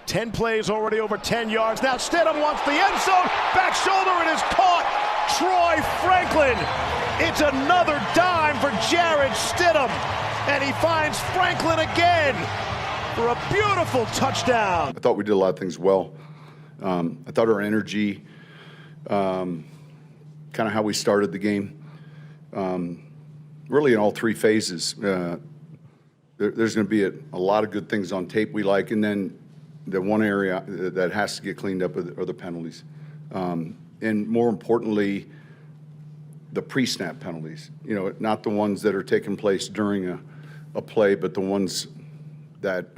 10 plays already over 10 yards. Now Stidham wants the end zone. Back shoulder, it is caught. Troy Franklin. It's another dime for Jared Stidham. And he finds Franklin again for a beautiful touchdown. I thought we did a lot of things well. I thought our energy, kind of how we started the game, really in all three phases. There's going to be a lot of good things on tape we like, and then the one area that has to get cleaned up are the penalties. And more importantly, the pre-snap penalties. You know, not the ones that are taking place during a play, but the ones that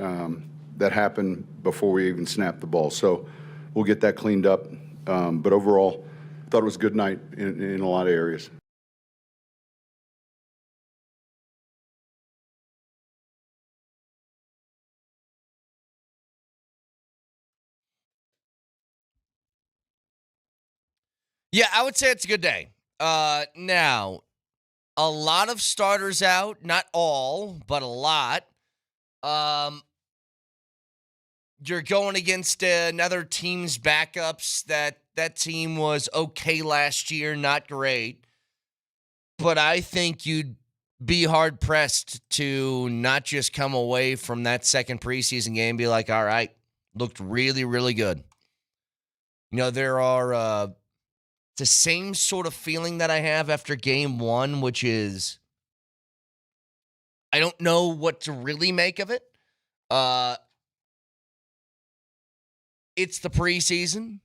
that happen before we even snap the ball. So we'll get that cleaned up. But overall, I thought it was a good night in a lot of areas. Yeah, I would say it's a good day. Now, a lot of starters out, not all, but a lot. You're going against another team's backups. That team was okay last year, not great. But I think you'd be hard-pressed to not just come away from that second preseason game and be like, all right, looked really, really good. You know, there are the same sort of feeling that I have after game one, which is I don't know what to really make of it. It's the preseason,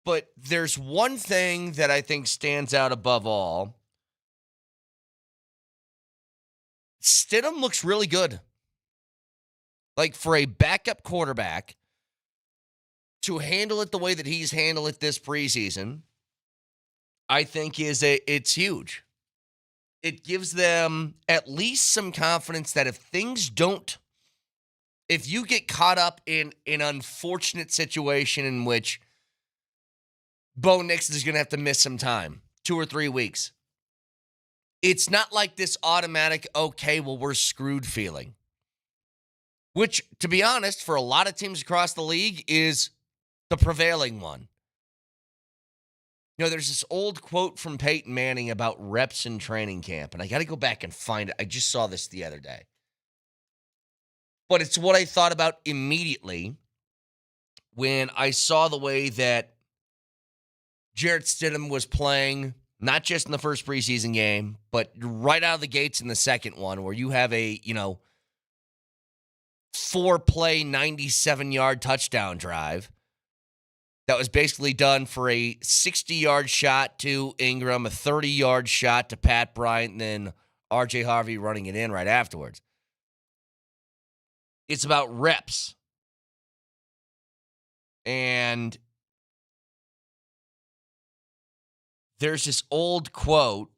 but there's one thing that I think stands out above all. Stidham looks really good. Like, for a backup quarterback to handle it the way that he's handled it this preseason, I think it's huge. It gives them at least some confidence that if you get caught up in an unfortunate situation in which Bo Nix is going to have to miss some time, 2 or 3 weeks, it's not like this automatic, okay, well, we're screwed feeling. Which, to be honest, for a lot of teams across the league is the prevailing one. You know, there's this old quote from Peyton Manning about reps in training camp, and I got to go back and find it. I just saw this the other day. But it's what I thought about immediately when I saw the way that Jarrett Stidham was playing, not just in the first preseason game, but right out of the gates in the second one, where you have a, 4-play, 97-yard touchdown drive that was basically done for a 60-yard shot to Ingram, a 30-yard shot to Pat Bryant, and then R.J. Harvey running it in right afterwards. It's about reps. And there's this old quote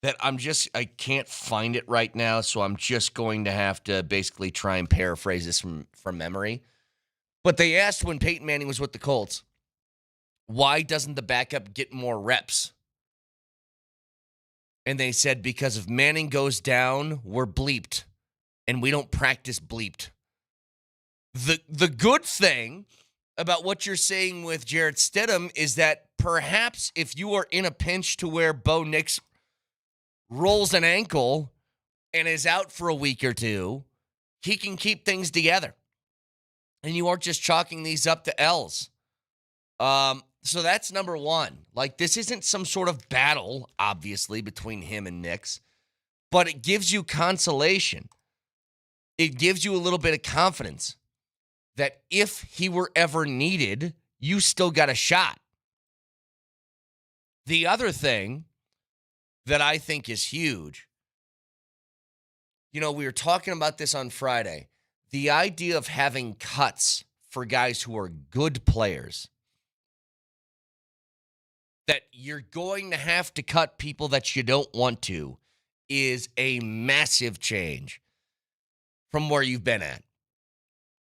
that I can't find it right now, so I'm just going to have to basically try and paraphrase this from memory. But they asked when Peyton Manning was with the Colts, why doesn't the backup get more reps? And they said, because if Manning goes down, we're bleeped, and we don't practice bleeped. The good thing about what you're saying with Jarrett Stidham is that perhaps if you are in a pinch to where Bo Nix rolls an ankle and is out for a week or two, he can keep things together. And you aren't just chalking these up to L's. So that's number one. Like, this isn't some sort of battle, obviously, between him and Nix, but it gives you consolation. It gives you a little bit of confidence that if he were ever needed, you still got a shot. The other thing that I think is huge, we were talking about this on Friday, the idea of having cuts for guys who are good players, that you're going to have to cut people that you don't want to, is a massive change from where you've been at.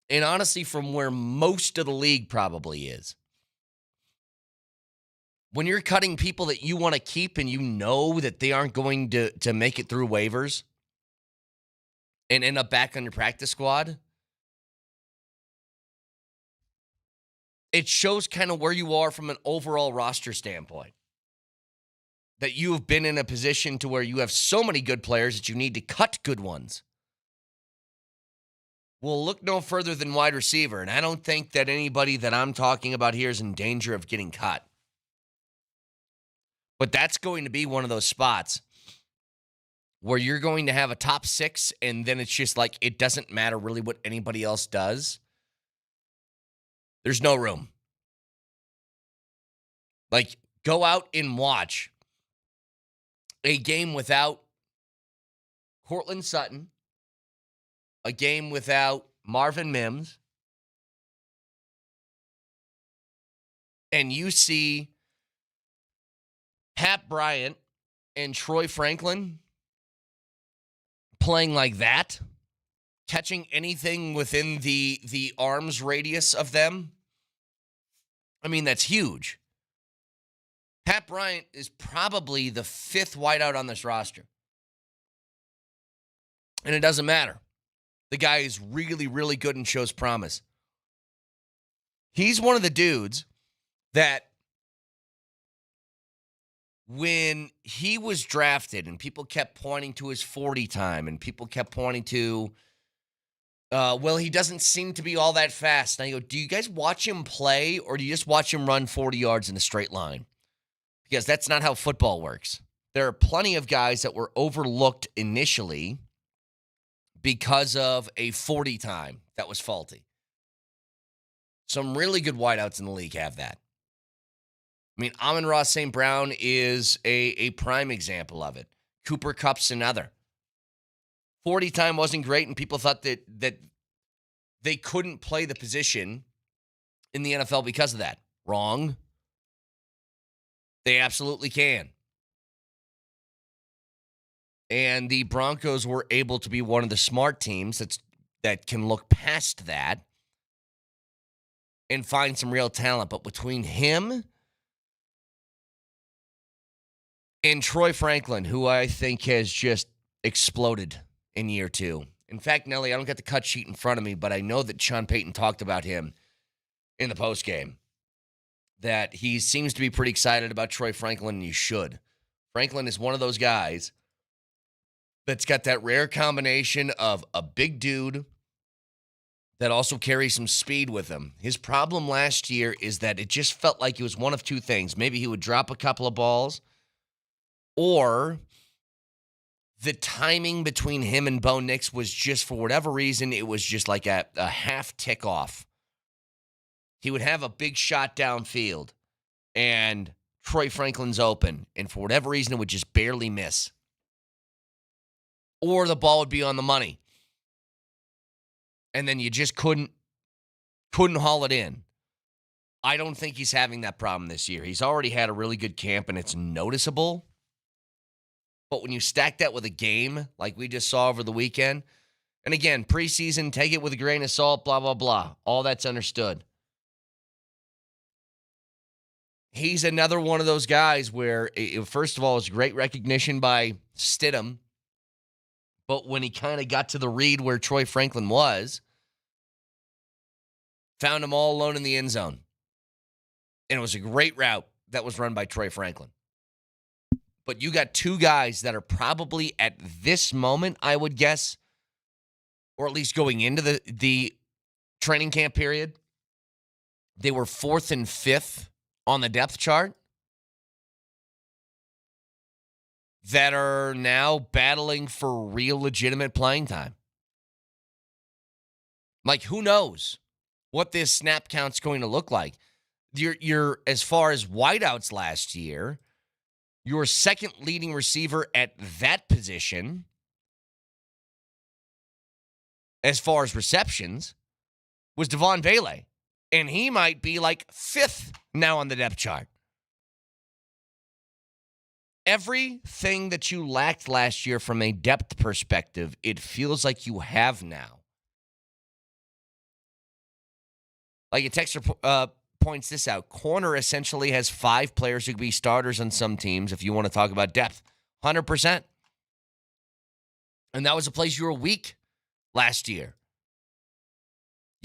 And honestly, from where most of the league probably is. When you're cutting people that you want to keep and you know that they aren't going to make it through waivers and end up back on your practice squad, it shows kind of where you are from an overall roster standpoint. That you have been in a position to where you have so many good players that you need to cut good ones. Well, look no further than wide receiver, and I don't think that anybody that I'm talking about here is in danger of getting cut. But that's going to be one of those spots where you're going to have a top 6, and then it's just like it doesn't matter really what anybody else does. There's no room. Like, go out and watch a game without Courtland Sutton, a game without Marvin Mims, and you see Pat Bryant and Troy Franklin playing like that, catching anything within the arm's radius of them. I mean, that's huge. Pat Bryant is probably the 5th wideout on this roster. And it doesn't matter. The guy is really, really good and shows promise. He's one of the dudes that when he was drafted and people kept pointing to his 40 time and people kept pointing to, well, he doesn't seem to be all that fast. And I go, do you guys watch him play or do you just watch him run 40 yards in a straight line? Because that's not how football works. There are plenty of guys that were overlooked initially because of a 40 time that was faulty. Some really good wideouts in the league have that. I mean, Amon-Ra St. Brown is a prime example of it. Cooper Kupp's another. 40 time wasn't great, and people thought that they couldn't play the position in the NFL because of that. Wrong. They absolutely can. And the Broncos were able to be one of the smart teams that can look past that and find some real talent. But between him and Troy Franklin, who I think has just exploded in year 2. In fact, Nelly, I don't get the cut sheet in front of me, but I know that Sean Payton talked about him in the postgame. That he seems to be pretty excited about Troy Franklin, and you should. Franklin is one of those guys that's got that rare combination of a big dude that also carries some speed with him. His problem last year is that it just felt like it was one of two things. Maybe he would drop a couple of balls, or the timing between him and Bo Nix was just, for whatever reason, it was just like a half tick off. He would have a big shot downfield, and Troy Franklin's open, and for whatever reason, it would just barely miss. Or the ball would be on the money, and then you just couldn't haul it in. I don't think he's having that problem this year. He's already had a really good camp, and it's noticeable. But when you stack that with a game like we just saw over the weekend, and again, preseason, take it with a grain of salt, blah, blah, blah. All that's understood. He's another one of those guys where, first of all, it's great recognition by Stidham. But when he kind of got to the read where Troy Franklin was, found him all alone in the end zone. And it was a great route that was run by Troy Franklin. But you got two guys that are probably at this moment, I would guess, or at least going into the training camp period, they were 4th and 5th on the depth chart, that are now battling for real legitimate playing time. Like, who knows what this snap count's going to look like? You're as far as wideouts last year, your second leading receiver at that position, as far as receptions, was Devon Bailey. And he might be like 5th now on the depth chart. Everything that you lacked last year from a depth perspective, it feels like you have now. Like a texter points this out. Corner essentially has 5 players who could be starters on some teams if you want to talk about depth. 100%. And that was a place you were weak last year.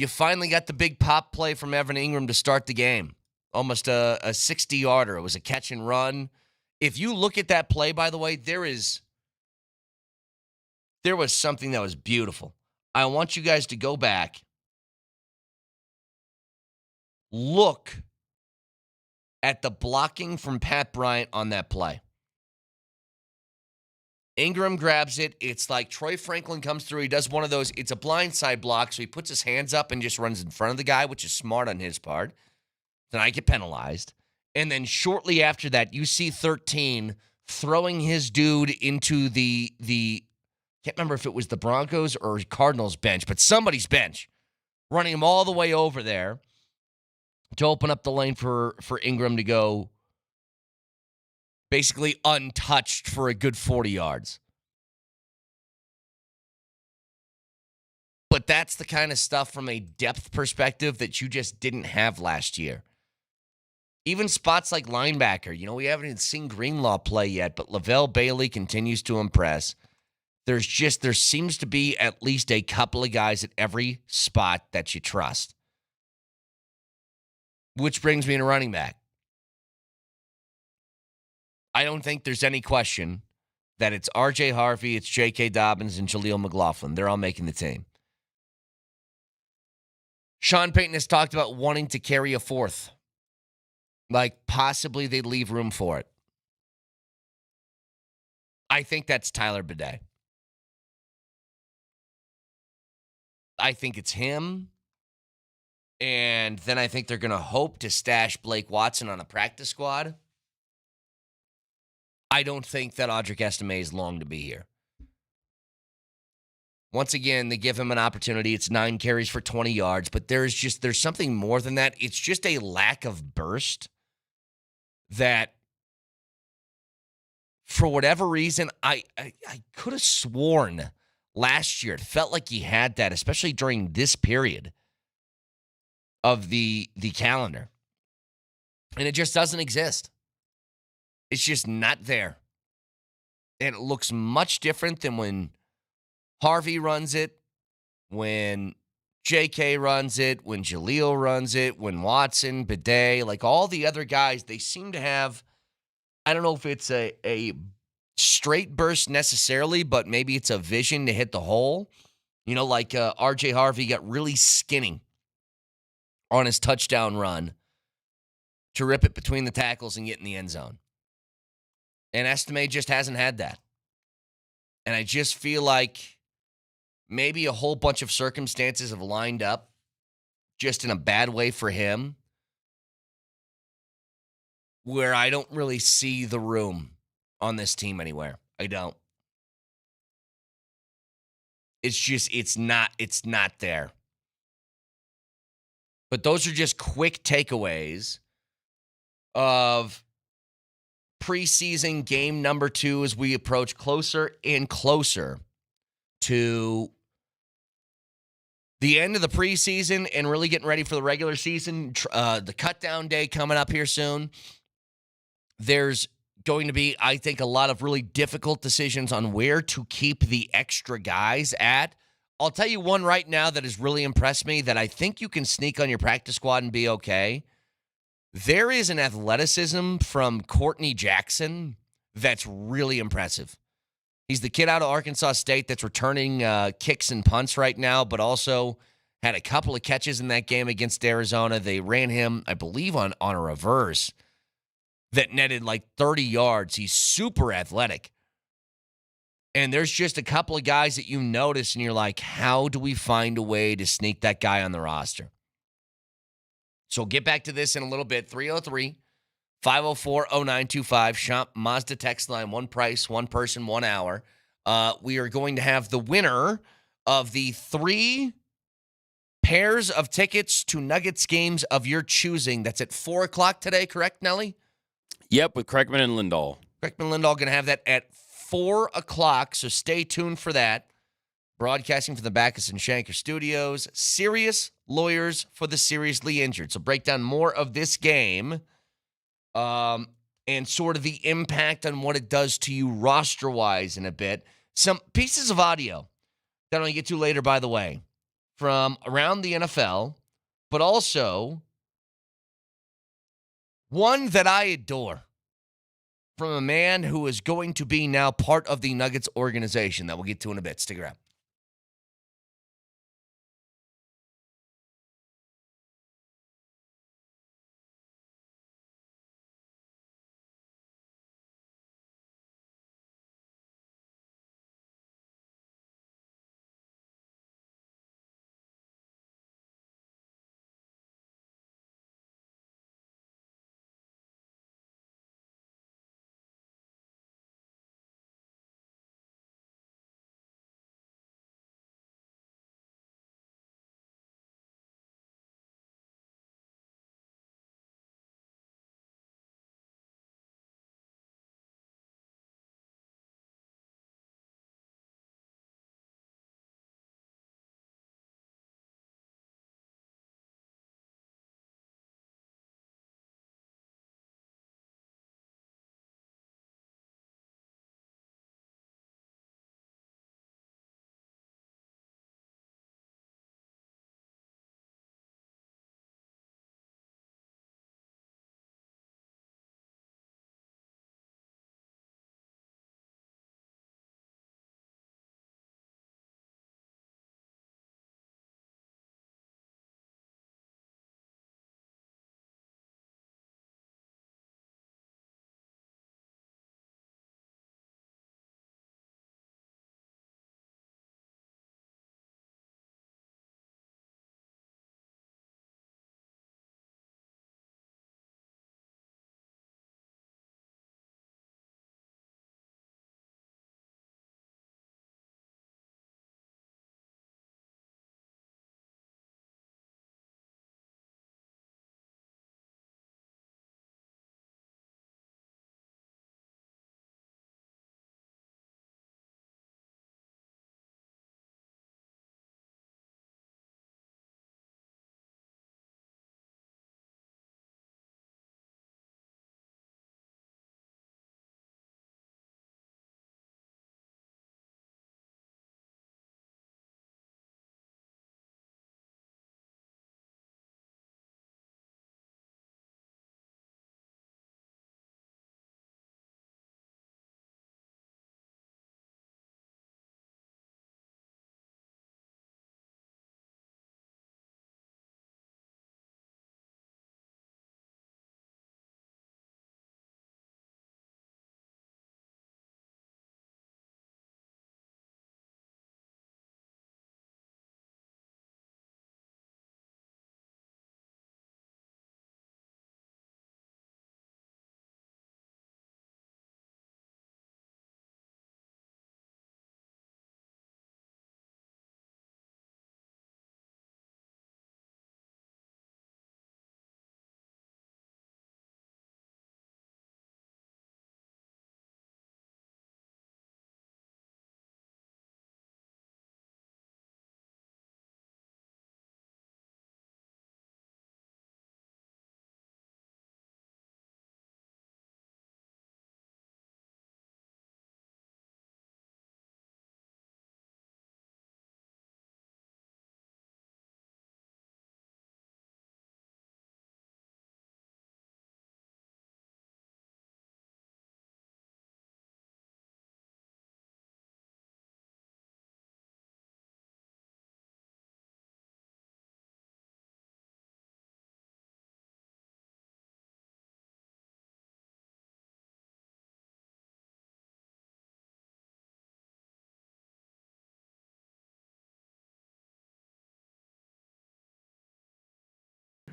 You finally got the big pop play from Evan Ingram to start the game. Almost a 60-yarder. It was a catch and run. If you look at that play, by the way, there was something that was beautiful. I want you guys to go back, look at the blocking from Pat Bryant on that play. Ingram grabs it. It's like Troy Franklin comes through. He does one of those. It's a blindside block, so he puts his hands up and just runs in front of the guy, which is smart on his part. Then I get penalized. And then shortly after that, you see 13 throwing his dude into the can't remember if it was the Broncos or Cardinals bench, but somebody's bench, running him all the way over there to open up the lane for Ingram to go basically untouched for a good 40 yards. But that's the kind of stuff from a depth perspective that you just didn't have last year. Even spots like linebacker, we haven't even seen Greenlaw play yet, but Lavelle Bailey continues to impress. There seems to be at least a couple of guys at every spot that you trust. Which brings me to running back. I don't think there's any question that it's R.J. Harvey, it's J.K. Dobbins, and Jaleel McLaughlin. They're all making the team. Sean Payton has talked about wanting to carry a fourth. Like, possibly they leave room for it. I think that's Tyler Bidet. I think it's him. And then I think they're going to hope to stash Blake Watson on a practice squad. I don't think that Audric Estime is long to be here. Once again, they give him an opportunity. It's 9 carries for 20 yards, but there's something more than that. It's just a lack of burst that, for whatever reason, I could have sworn last year it felt like he had that, especially during this period of the calendar. And it just doesn't exist. It's just not there. And it looks much different than when Harvey runs it, when J.K. runs it, when Jaleel runs it, when Watson, Bidet, like all the other guys, they seem to have, I don't know if it's a straight burst necessarily, but maybe it's a vision to hit the hole. Like R.J. Harvey got really skinny on his touchdown run to rip it between the tackles and get in the end zone. And Estime just hasn't had that. And I just feel like maybe a whole bunch of circumstances have lined up just in a bad way for him, where I don't really see the room on this team anywhere. I don't. It's not there. But those are just quick takeaways of preseason game number 2 as we approach closer and closer to the end of the preseason and really getting ready for the regular season. The cutdown day coming up here soon. There's going to be, I think, a lot of really difficult decisions on where to keep the extra guys at. I'll tell you one right now that has really impressed me that I think you can sneak on your practice squad and be okay. There is an athleticism from Courtney Jackson that's really impressive. He's the kid out of Arkansas State that's returning kicks and punts right now, but also had a couple of catches in that game against Arizona. They ran him, I believe, on a reverse that netted like 30 yards. He's super athletic. And there's just a couple of guys that you notice, and you're like, how do we find a way to sneak that guy on the roster? So get back to this in a little bit. 303-504-0925. Shop Mazda text line. One price, one person, 1 hour. We are going to have the winner of the 3 pairs of tickets to Nuggets games of your choosing. That's at 4 o'clock today, correct, Nelly? Yep, with Kreckman and Lindahl. Kreckman and Lindahl going to have that at 4 o'clock, so stay tuned for that. Broadcasting from the Backus and Shanker Studios. Serious lawyers for the seriously injured. So break down more of this game and sort of the impact on what it does to you roster-wise in a bit. Some pieces of audio that I'm going to get to later, by the way, from around the NFL, but also one that I adore from a man who is going to be now part of the Nuggets organization that we'll get to in a bit. Stick around.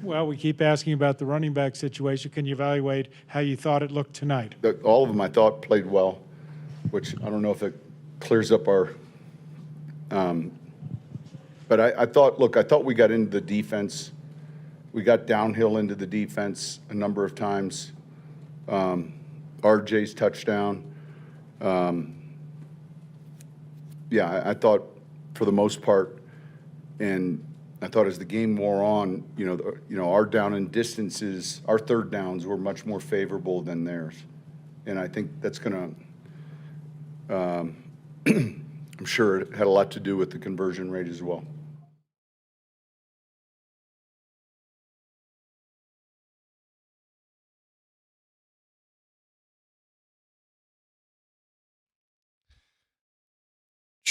Well, we keep asking about the running back situation. Can you evaluate how you thought it looked tonight? All of them, I thought, played well, which I don't know if it clears up our but I thought we got into the defense. We got downhill into the defense a number of times. RJ's touchdown. I thought for the most part, and I thought as the game wore on, our down and distances, our third downs were much more favorable than theirs, and I think that's going to. I'm sure it had a lot to do with the conversion rate as well.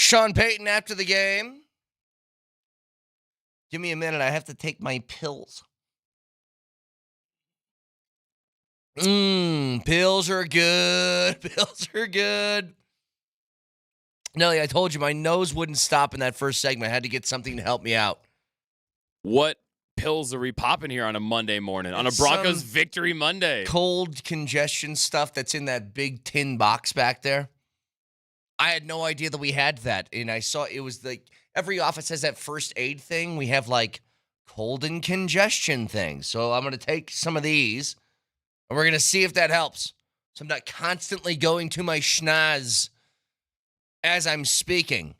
Sean Payton after the game. Give me a minute. I have to take my pills. Pills are good. Pills are good. Nelly, I told you my nose wouldn't stop in that first segment. I had to get something to help me out. What pills are we popping here on a Monday morning? On a Broncos victory Monday? Cold congestion stuff that's in that big tin box back there. I had no idea that we had that. And I saw it was like every office has that first aid thing. We have like cold and congestion things. So I'm going to take some of these and we're going to see if that helps. So I'm not constantly going to my schnoz as I'm speaking.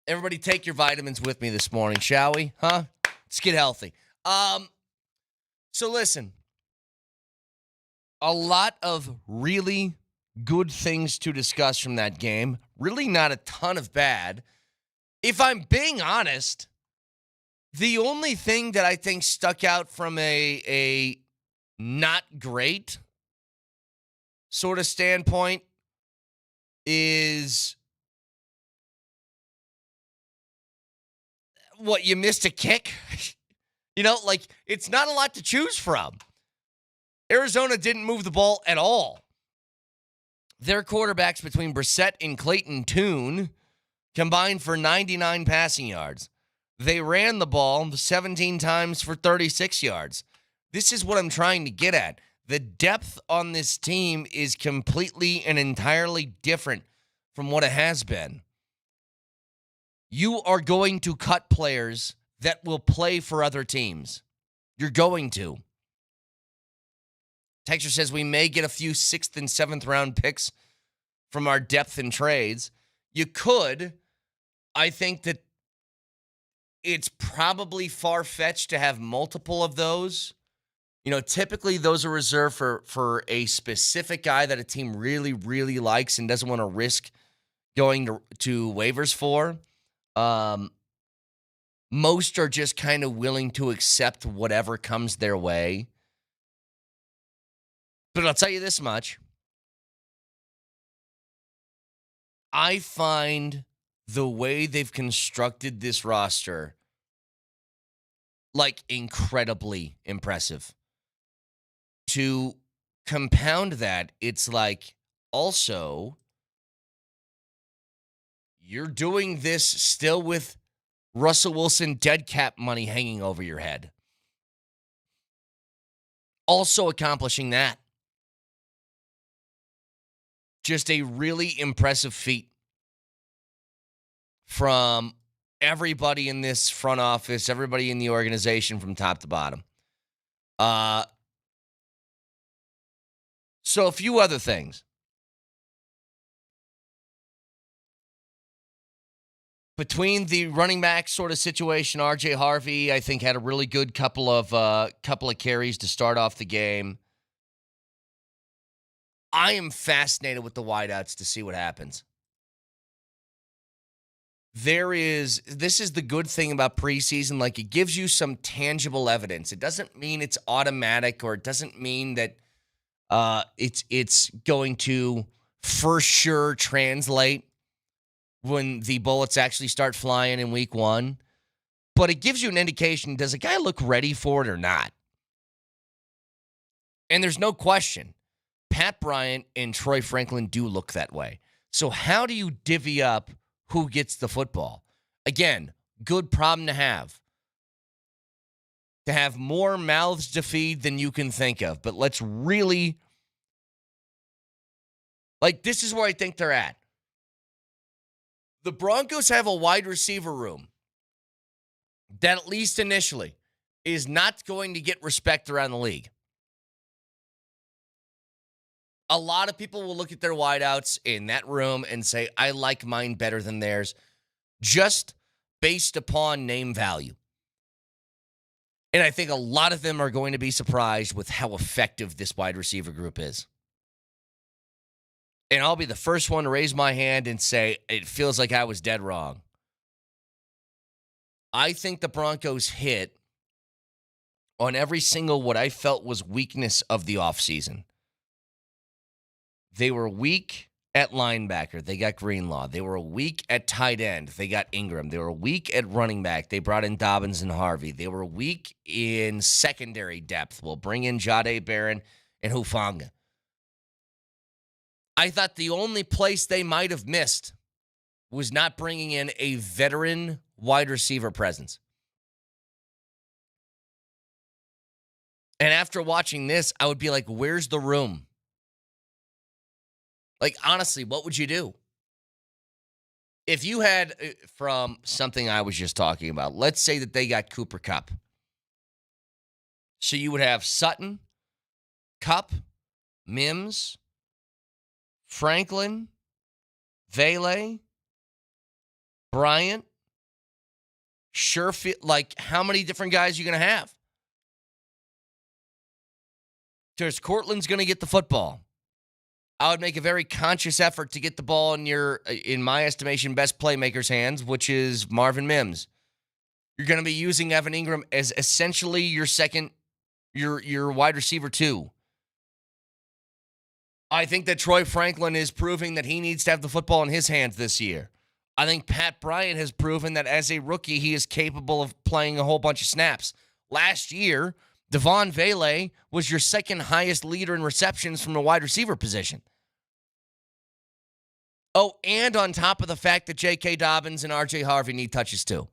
Everybody take your vitamins with me this morning, shall we? Huh? Let's get healthy. So listen, a lot of really good things to discuss from that game. Really not a ton of bad. If I'm being honest, the only thing that I think stuck out from a not great sort of standpoint is what, you missed a kick? Like it's not a lot to choose from. Arizona didn't move the ball at all. Their quarterbacks between Brissett and Clayton Tune combined for 99 passing yards. They ran the ball 17 times for 36 yards. This is what I'm trying to get at. The depth on this team is completely and entirely different from what it has been. You are going to cut players that will play for other teams. You're going to. Texture says we may get a few 6th and 7th round picks from our depth in trades. You could. I think that it's probably far-fetched to have multiple of those. Typically those are reserved for a specific guy that a team really, really likes and doesn't want to risk going to waivers for. Most are just kind of willing to accept whatever comes their way. But I'll tell you this much. I find the way they've constructed this roster like incredibly impressive. To compound that, it's like also you're doing this still with Russell Wilson dead cap money hanging over your head. Also accomplishing that. Just a really impressive feat from everybody in this front office, everybody in the organization from top to bottom. So a few other things. Between the running back sort of situation, R.J. Harvey, I think, had a really good couple of carries to start off the game. I am fascinated with the wideouts to see what happens. This is the good thing about preseason. Like, it gives you some tangible evidence. It doesn't mean it's automatic, or it doesn't mean that it's going to for sure translate when the bullets actually start flying in week one. But it gives you an indication, does a guy look ready for it or not? And there's no question, Pat Bryant and Troy Franklin do look that way. So how do you divvy up who gets the football? Again, good problem to have. To have more mouths to feed than you can think of. But let's really, this is where I think they're at. The Broncos have a wide receiver room that, at least initially, is not going to get respect around the league. A lot of people will look at their wideouts in that room and say, I like mine better than theirs, just based upon name value. And I think a lot of them are going to be surprised with how effective this wide receiver group is. And I'll be the first one to raise my hand and say, it feels like I was dead wrong. I think the Broncos hit on every single what I felt was weakness of the offseason. They were weak at linebacker. They got Greenlaw. They were weak at tight end. They got Ingram. They were weak at running back. They brought in Dobbins and Harvey. They were weak in secondary depth. We'll bring in Jahdae Barron and Hufanga. I thought the only place they might have missed was not bringing in a veteran wide receiver presence. And after watching this, I would be like, where's the room? Like, honestly, what would you do? If you had, from something I was just talking about, let's say that they got Cooper Kupp. So you would have Sutton, Kupp, Mims, Franklin, Vele, Bryant, Sherfield. Like, how many different guys are you going to have? There's Cortland's going to get the football. I would make a very conscious effort to get the ball in my estimation, best playmaker's hands, which is Marvin Mims. You're going to be using Evan Ingram as essentially your second, your wide receiver too. I think that Troy Franklin is proving that he needs to have the football in his hands this year. I think Pat Bryant has proven that as a rookie, he is capable of playing a whole bunch of snaps. Last year, Devon Vele was your second highest leader in receptions from the wide receiver position. Oh, and on top of the fact that J.K. Dobbins and R.J. Harvey need touches too.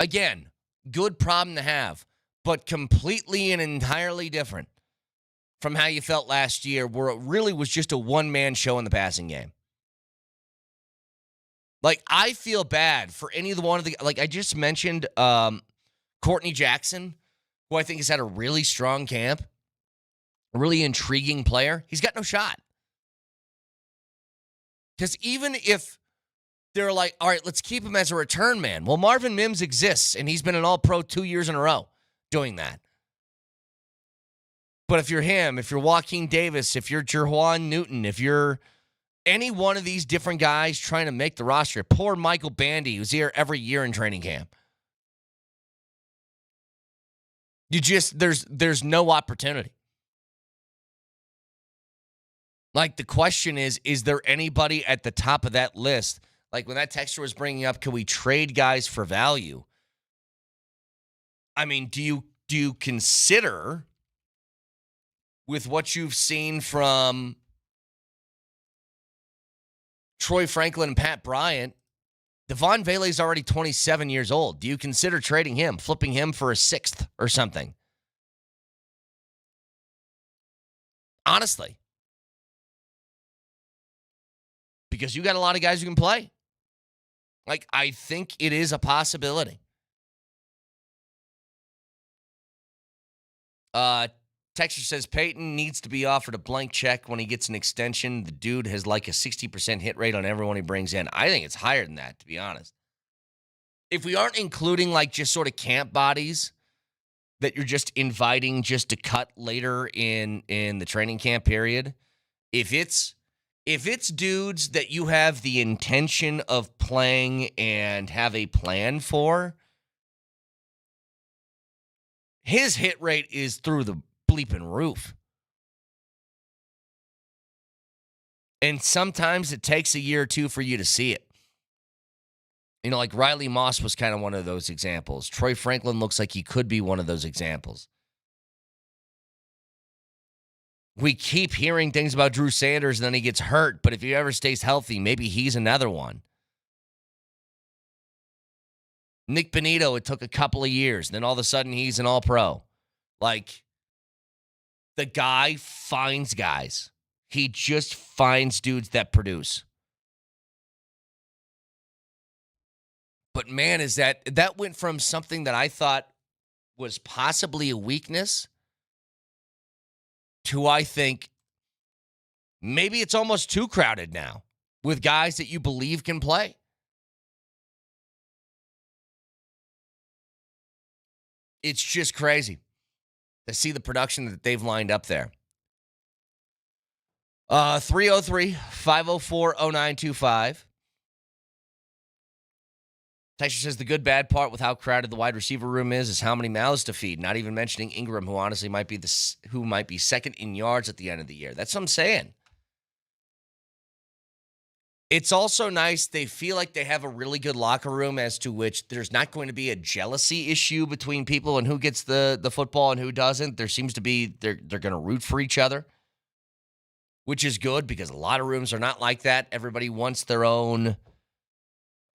Again, good problem to have, but completely and entirely different from how you felt last year, where it really was just a one-man show in the passing game. Like, I feel bad for any of the one of the, like I just mentioned, Courtney Jackson, who I think has had a really strong camp, a really intriguing player. He's got no shot. Because even if they're like, all right, let's keep him as a return man. Well, Marvin Mims exists, and he's been an all-pro 2 years in a row doing that. But if you're him, if you're Joaquin Davis, if you're Jerjuan Newton, if you're any one of these different guys trying to make the roster, poor Michael Bandy, who's here every year in training camp. There's no opportunity. Like, the question is there anybody at the top of that list? Like, when that texter was bringing up, can we trade guys for value? I mean, do you consider, with what you've seen from Troy Franklin and Pat Bryant, Devon Vele's already 27 years old. Do you consider trading him, flipping him for a sixth or something? Honestly. Because you got a lot of guys who can play. Like, I think it is a possibility. Texture says Peyton needs to be offered a blank check when he gets an extension. The dude has like a 60% hit rate on everyone he brings in. I think it's higher than that, to be honest. If we aren't including like just sort of camp bodies that you're just inviting just to cut later in the training camp period, if it's dudes that you have the intention of playing and have a plan for, his hit rate is through the bleeping roof. And sometimes it takes a year or two for you to see it. You know, like Riley Moss was kind of one of those examples. Troy Franklin looks like he could be one of those examples. We keep hearing things about Drew Sanders and then he gets hurt, but if he ever stays healthy, maybe he's another one. Nick Benito, it took a couple of years, and then all of a sudden he's an all-pro. Like, the guy finds guys. He just finds dudes that produce. But man, is that went from something that I thought was possibly a weakness to, I think, maybe it's almost too crowded now with guys that you believe can play. It's just crazy to see the production that they've lined up there. 303-504-0925. Texture says the good bad part with how crowded the wide receiver room is how many mouths to feed. Not even mentioning Ingram, who honestly might be second in yards at the end of the year. That's what I'm saying. It's also nice. They feel like they have a really good locker room as to which there's not going to be a jealousy issue between people and who gets the football and who doesn't. There seems to be they're going to root for each other, which is good because a lot of rooms are not like that. Everybody wants their own.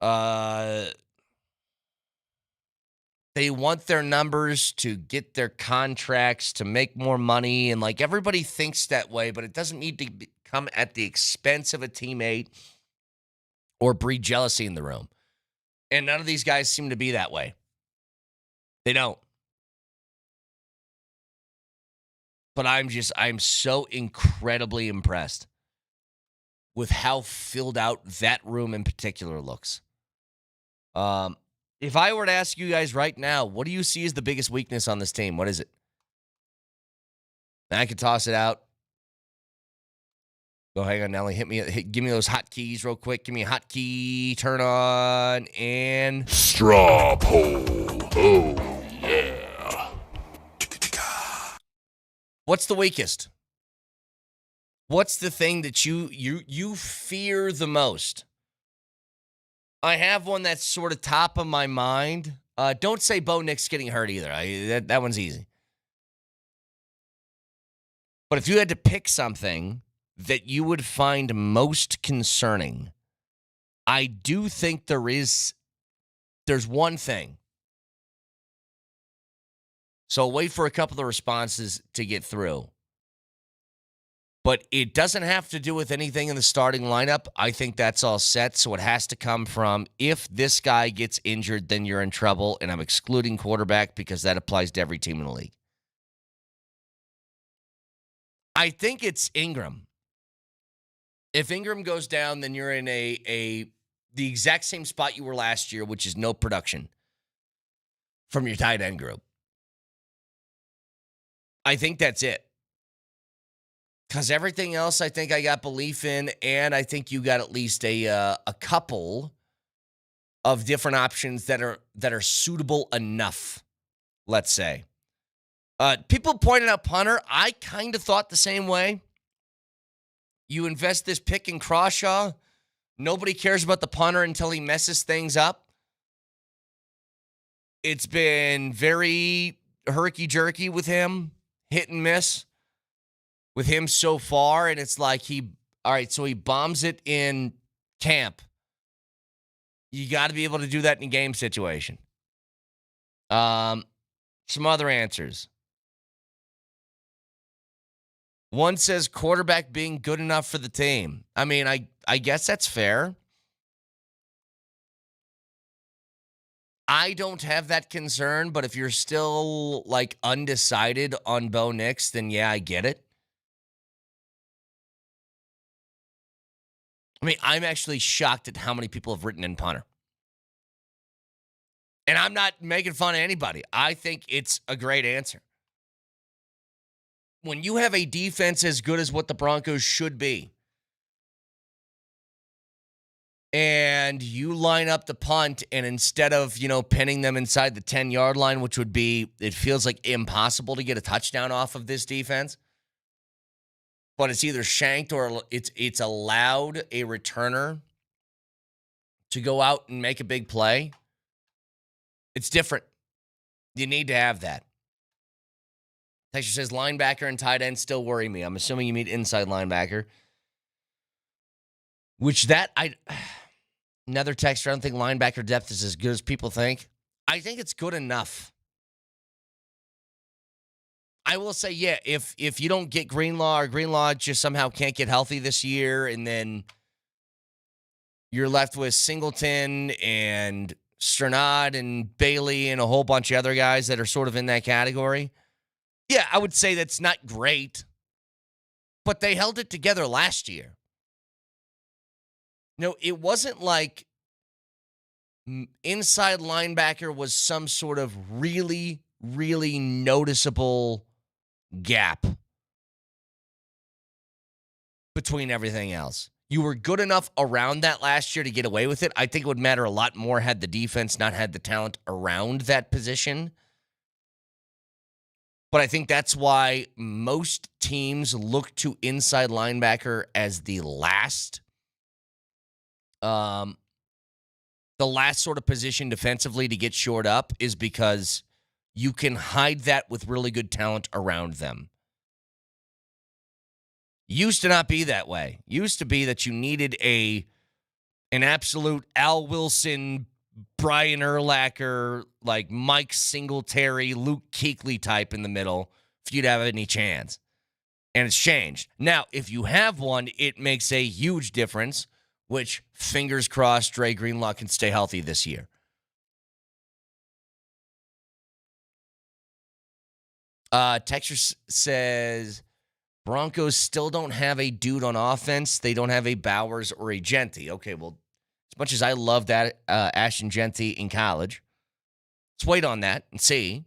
They want their numbers to get their contracts to make more money, and like everybody thinks that way, but it doesn't need to come at the expense of a teammate or breed jealousy in the room. And none of these guys seem to be that way. They don't. But I'm so incredibly impressed with how filled out that room in particular looks. If I were to ask you guys right now, what do you see as the biggest weakness on this team? What is it? I could toss it out. Go, hang on, Nelly. Give me those hotkeys real quick. Give me a hotkey. Turn on and straw poll. Oh yeah. What's the weakest? What's the thing that you fear the most? I have one that's sort of top of my mind. Don't say Bo Nix getting hurt either. That one's easy. But if you had to pick something that you would find most concerning, I do think there's one thing. So I'll wait for a couple of responses to get through. But it doesn't have to do with anything in the starting lineup. I think that's all set. So it has to come from if this guy gets injured, then you're in trouble. And I'm excluding quarterback because that applies to every team in the league. I think it's Ingram. If Ingram goes down, then you're in the exact same spot you were last year, which is no production from your tight end group. I think that's it. Because everything else, I think I got belief in, and I think you got at least a couple of different options that are suitable enough. Let's say, people pointed out punter. I kind of thought the same way. You invest this pick in Crawshaw, nobody cares about the punter until he messes things up. It's been very herky-jerky with him, hit and miss with him so far, and it's like so he bombs it in camp. You got to be able to do that in a game situation. Some other answers. One says quarterback being good enough for the team. I mean, I guess that's fair. I don't have that concern, but if you're still like undecided on Bo Nix, then yeah, I get it. I mean, I'm actually shocked at how many people have written in punter. And I'm not making fun of anybody. I think it's a great answer. When you have a defense as good as what the Broncos should be, and you line up the punt, and instead of, pinning them inside the 10-yard line, which would be, it feels like impossible to get a touchdown off of this defense, but it's either shanked or it's allowed a returner to go out and make a big play. It's different. You need to have that. Texture says linebacker and tight end still worry me. I'm assuming you mean inside linebacker. Another texture, I don't think linebacker depth is as good as people think. I think it's good enough. I will say, yeah, if you don't get Greenlaw or Greenlaw just somehow can't get healthy this year, and then you're left with Singleton and Sternad and Bailey and a whole bunch of other guys that are sort of in that category, yeah, I would say that's not great, but they held it together last year. It wasn't like inside linebacker was some sort of really, really noticeable gap between everything else. You were good enough around that last year to get away with it. I think it would matter a lot more had the defense not had the talent around that position. But I think that's why most teams look to inside linebacker as the last the last sort of position defensively to get shored up is because you can hide that with really good talent around them. Used to not be that way. Used to be that you needed an absolute Al Wilson, Brian Urlacher, like Mike Singletary, Luke Kuechly type in the middle for you to have any chance. And it's changed. Now, if you have one, it makes a huge difference, which, fingers crossed, Dre Greenlaw can stay healthy this year. Texture says, Broncos still don't have a dude on offense. They don't have a Bowers or a Genty. Okay, well, as much as I loved that Ashton Genty in college, let's wait on that and see.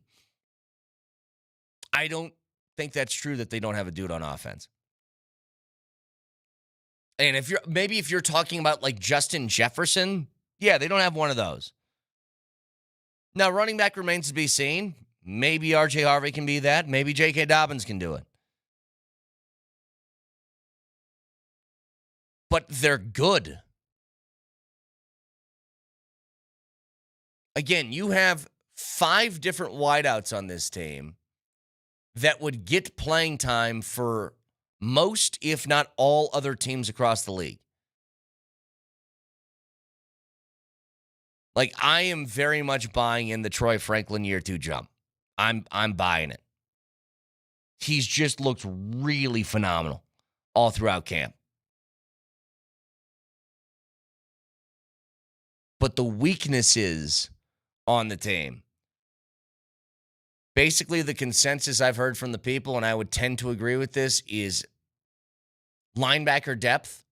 I don't think that's true that they don't have a dude on offense. And if you're talking about like Justin Jefferson, yeah, they don't have one of those. Now, running back remains to be seen. Maybe RJ Harvey can be that. Maybe J.K. Dobbins can do it. But they're good. Again, you have 5 different wideouts on this team that would get playing time for most, if not all, other teams across the league. Like, I am very much buying in the Troy Franklin year 2 jump. I'm buying it. He's just looked really phenomenal all throughout camp. But the weaknesses on the team, basically the consensus I've heard from the people, and I would tend to agree with this, is linebacker depth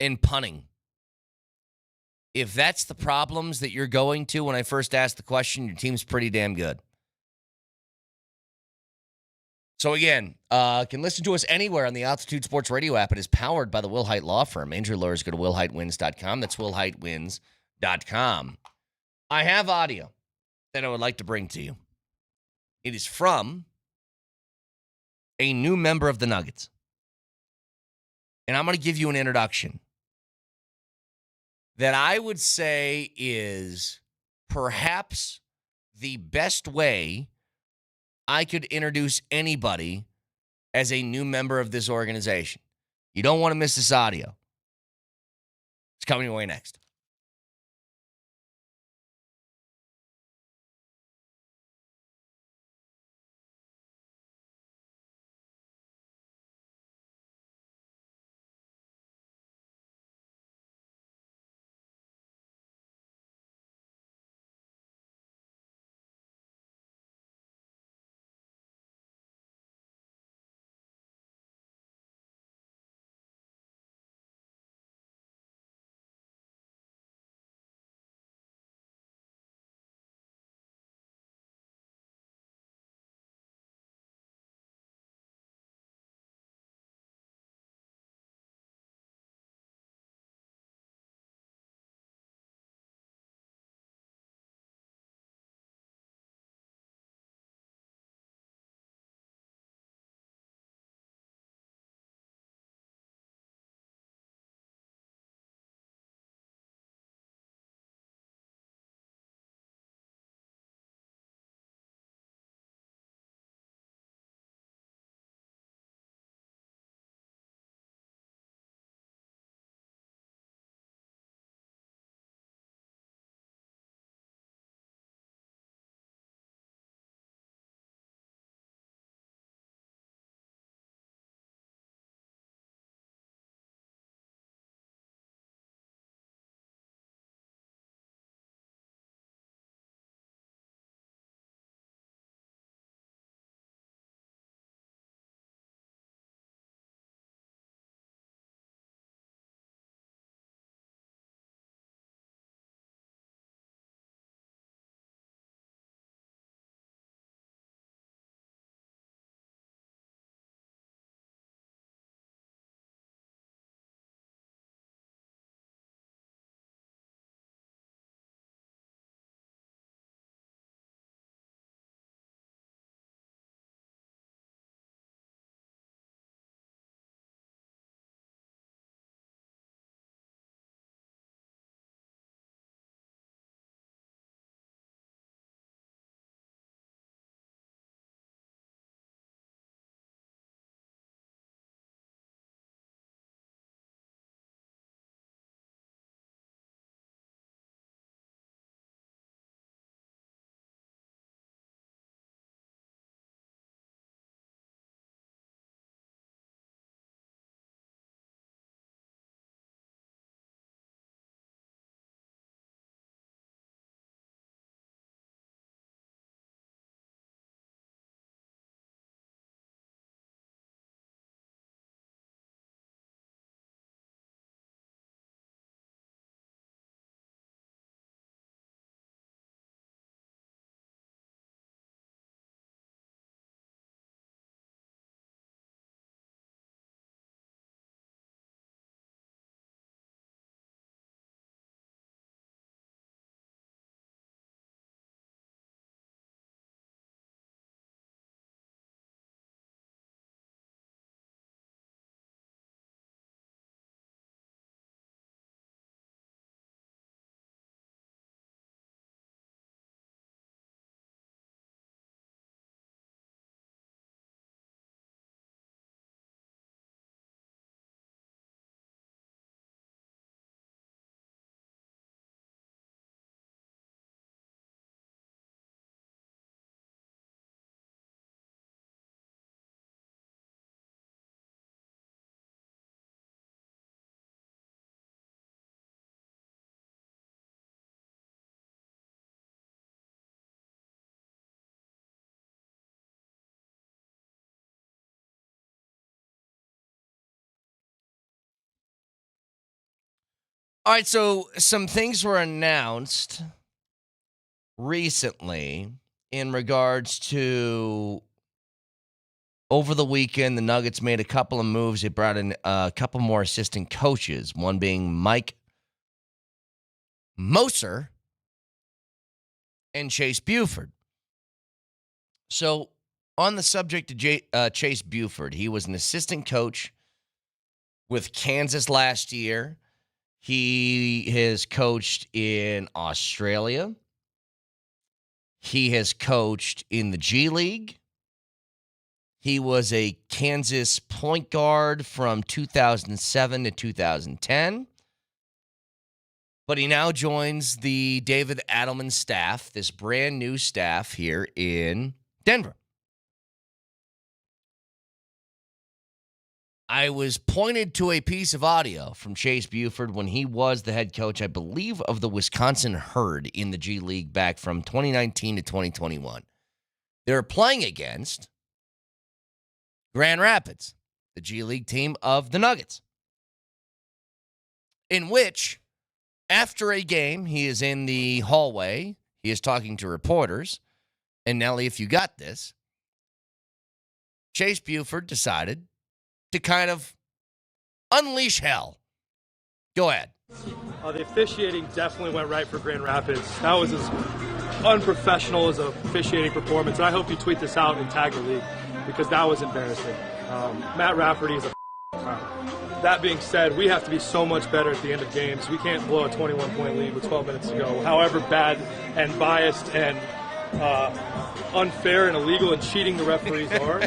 and punting. If that's the problems that you're going to when I first asked the question, your team's pretty damn good. So again, can listen to us anywhere on the Altitude Sports Radio app. It is powered by the Will Hite Law Firm. Injury lawyers, go to willhitewins.com. That's willhitewins.com. I have audio that I would like to bring to you. It is from a new member of the Nuggets. And I'm going to give you an introduction that I would say is perhaps the best way I could introduce anybody as a new member of this organization. You don't want to miss this audio. It's coming your way next. All right, so some things were announced recently in regards to over the weekend. The Nuggets made a couple of moves. They brought in a couple more assistant coaches, one being Mike Moser and Chase Buford. So on the subject of Chase Buford, he was an assistant coach with Kansas last year. He has coached in Australia. He has coached in the G League. He was a Kansas point guard from 2007 to 2010. But he now joins the David Adelman staff, this brand new staff here in Denver. I was pointed to a piece of audio from Chase Buford when he was the head coach, I believe, of the Wisconsin Herd in the G League back from 2019 to 2021. They were playing against Grand Rapids, the G League team of the Nuggets, in which, after a game, he is in the hallway, he is talking to reporters, and Nelly, if you got this, Chase Buford decided to kind of unleash hell. Go ahead. The officiating definitely went right for Grand Rapids. That was as unprofessional as a officiating performance. And I hope you tweet this out and tag the league because that was embarrassing. Matt Rafferty is a That being said, we have to be so much better at the end of games. We can't blow a 21-point lead with 12 minutes to go. However bad and biased and unfair and illegal and cheating the referees are,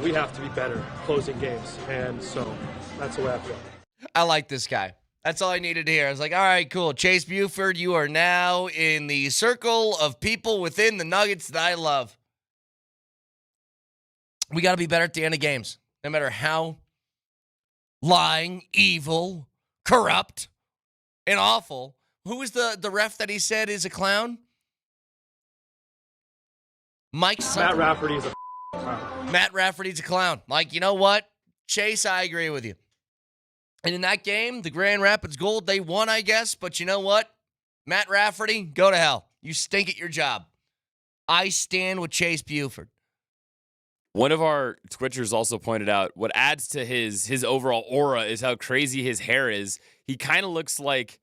we have to be better closing games. And so that's the way I feel. I like this guy. That's all I needed to hear. I was like, all right, cool. Chase Buford, you are now in the circle of people within the Nuggets that I love. We got to be better at the end of games, no matter how lying, evil, corrupt, and awful. Who was the ref that he said is a clown? Mike Matt Rafferty is a Matt Rafferty's a clown. Like, you know what? Chase, I agree with you. And in that game, the Grand Rapids Gold, they won, I guess. But you know what? Matt Rafferty, go to hell. You stink at your job. I stand with Chase Buford. One of our Twitchers also pointed out what adds to his overall aura is how crazy his hair is. He kind of looks like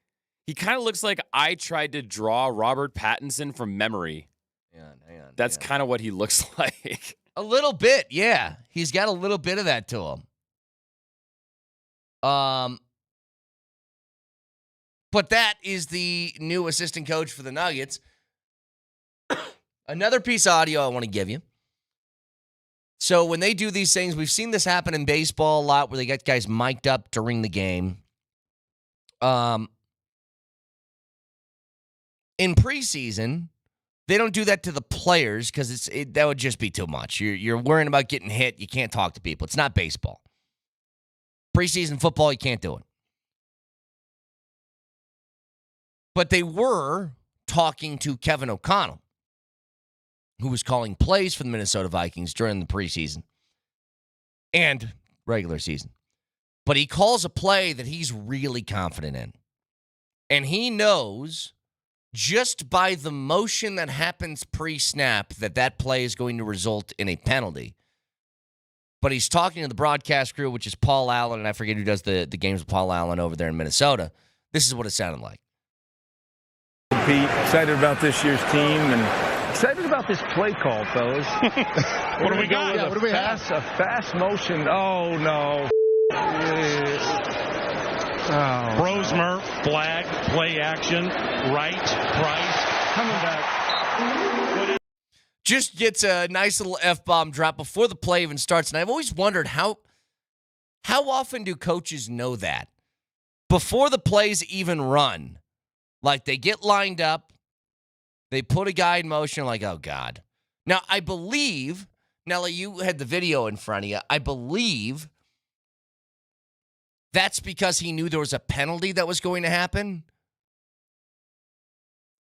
I tried to draw Robert Pattinson from memory. Hang on. That's kind of what he looks like. A little bit, yeah. He's got a little bit of that to him. But that is the new assistant coach for the Nuggets. Another piece of audio I want to give you. So when they do these things, we've seen this happen in baseball a lot where they get guys mic'd up during the game. In preseason, they don't do that to the players because that would just be too much. You're worrying about getting hit. You can't talk to people. It's not baseball. Preseason football, you can't do it. But they were talking to Kevin O'Connell, who was calling plays for the Minnesota Vikings during the preseason and regular season. But he calls a play that he's really confident in. And he knows just by the motion that happens pre-snap that play is going to result in a penalty. But he's talking to the broadcast crew, which is Paul Allen, and I forget who does the games with Paul Allen over there in Minnesota. This is what it sounded like. Pete, excited about this year's team and excited about this play call, fellas. What do we got? Yeah, what do we have? A fast motion. Oh, no. Brosmer, flag, play action, right, Price, Coming back. Just gets a nice little F-bomb drop before the play even starts. And I've always wondered how often do coaches know that? Before the plays even run. Like, they get lined up, they put a guy in motion, like, oh, God. Now, I believe, Nelly, you had the video in front of you. I believe that's because he knew there was a penalty that was going to happen.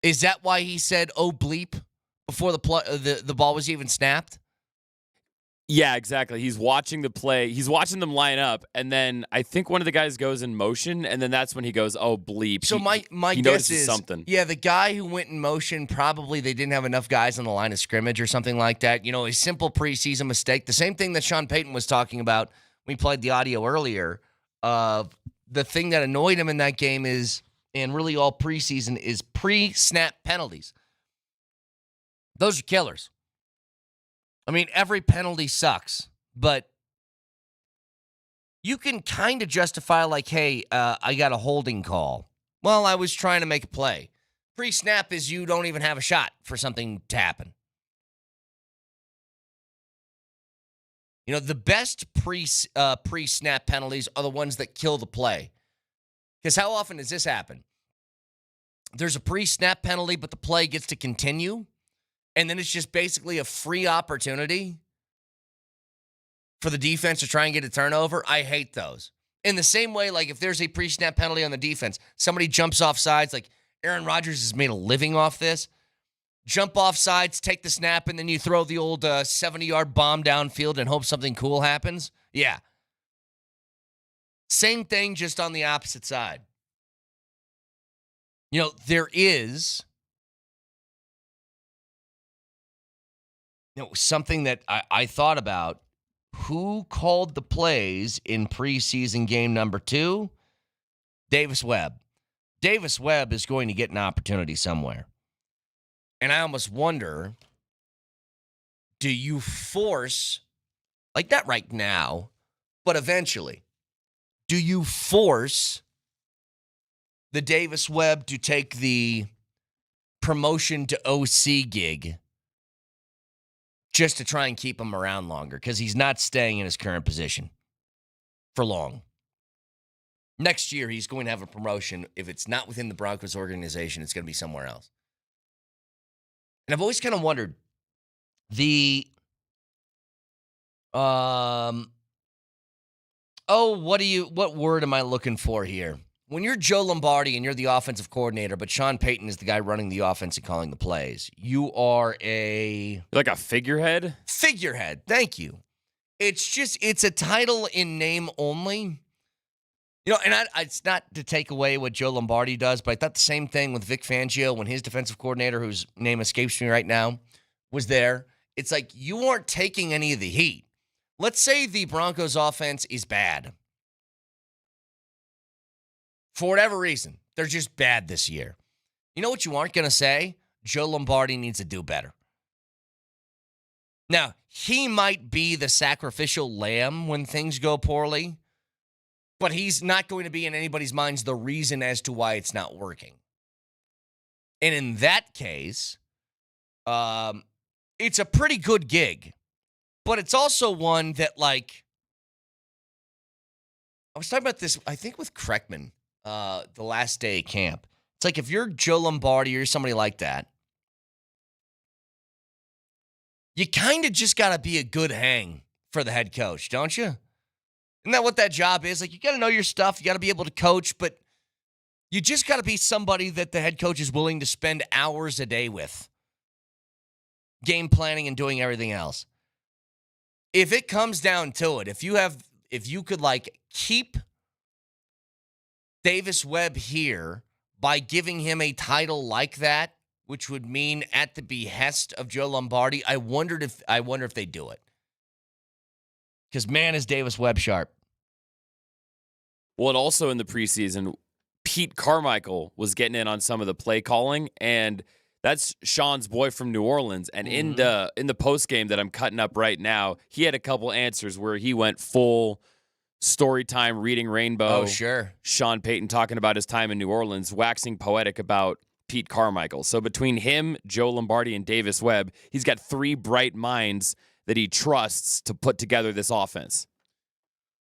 Is that why he said, oh, bleep, before the ball was even snapped? Yeah, exactly. He's watching the play. He's watching them line up, and then I think one of the guys goes in motion, and then that's when he goes, "Oh, bleep." So my he guess notices is something. Yeah, the guy who went in motion, probably they didn't have enough guys on the line of scrimmage or something like that. A simple preseason mistake. The same thing that Sean Payton was talking about. We played the audio earlier. The thing that annoyed him in that game is, and really all preseason, is pre-snap penalties. Those are killers. I mean, every penalty sucks, but you can kind of justify like, hey, I got a holding call. Well, I was trying to make a play. Pre-snap is you don't even have a shot for something to happen. The best pre-snap penalties are the ones that kill the play. Because how often does this happen? There's a pre-snap penalty, but the play gets to continue. And then it's just basically a free opportunity for the defense to try and get a turnover. I hate those. In the same way, like if there's a pre-snap penalty on the defense, somebody jumps off sides, like Aaron Rodgers has made a living off this. Jump off sides, take the snap, and then you throw the old 70-yard bomb downfield and hope something cool happens. Yeah. Same thing, just on the opposite side. There is something that I thought about. Who called the plays in preseason game number 2? Davis Webb. Davis Webb is going to get an opportunity somewhere. And I almost wonder, do you force, like not right now, but eventually, do you force the Davis Webb to take the promotion to OC gig just to try and keep him around longer? Because he's not staying in his current position for long. Next year, he's going to have a promotion. If it's not within the Broncos organization, it's going to be somewhere else. And I've always kind of wondered, what word am I looking for here? When you're Joe Lombardi and you're the offensive coordinator, but Sean Payton is the guy running the offense and calling the plays, you are like a figurehead? Figurehead, thank you. It's a title in name only. And it's not to take away what Joe Lombardi does, but I thought the same thing with Vic Fangio when his defensive coordinator, whose name escapes me right now, was there. It's like you aren't taking any of the heat. Let's say the Broncos offense is bad. For whatever reason, they're just bad this year. You know what you aren't going to say? Joe Lombardi needs to do better. Now, he might be the sacrificial lamb when things go poorly, but he's not going to be in anybody's minds the reason as to why it's not working. And in that case, it's a pretty good gig. But it's also one that, like, I was talking about this, I think, with Kreckman the last day of camp. It's like if you're Joe Lombardi or you're somebody like that, you kind of just got to be a good hang for the head coach, don't you? Isn't that what that job is? Like, you got to know your stuff. You got to be able to coach, but you just got to be somebody that the head coach is willing to spend hours a day with. Game planning and doing everything else. If it comes down to it, if you could like keep Davis Webb here by giving him a title like that, which would mean at the behest of Joe Lombardi, I wonder if they do it. Because man, is Davis Webb sharp. Well, and also in the preseason, Pete Carmichael was getting in on some of the play calling, and that's Sean's boy from New Orleans. And in the post game that I'm cutting up right now, he had a couple answers where he went full story time, reading Rainbow. Oh, sure. Sean Payton talking about his time in New Orleans, waxing poetic about Pete Carmichael. So between him, Joe Lombardi, and Davis Webb, he's got 3 bright minds that he trusts to put together this offense.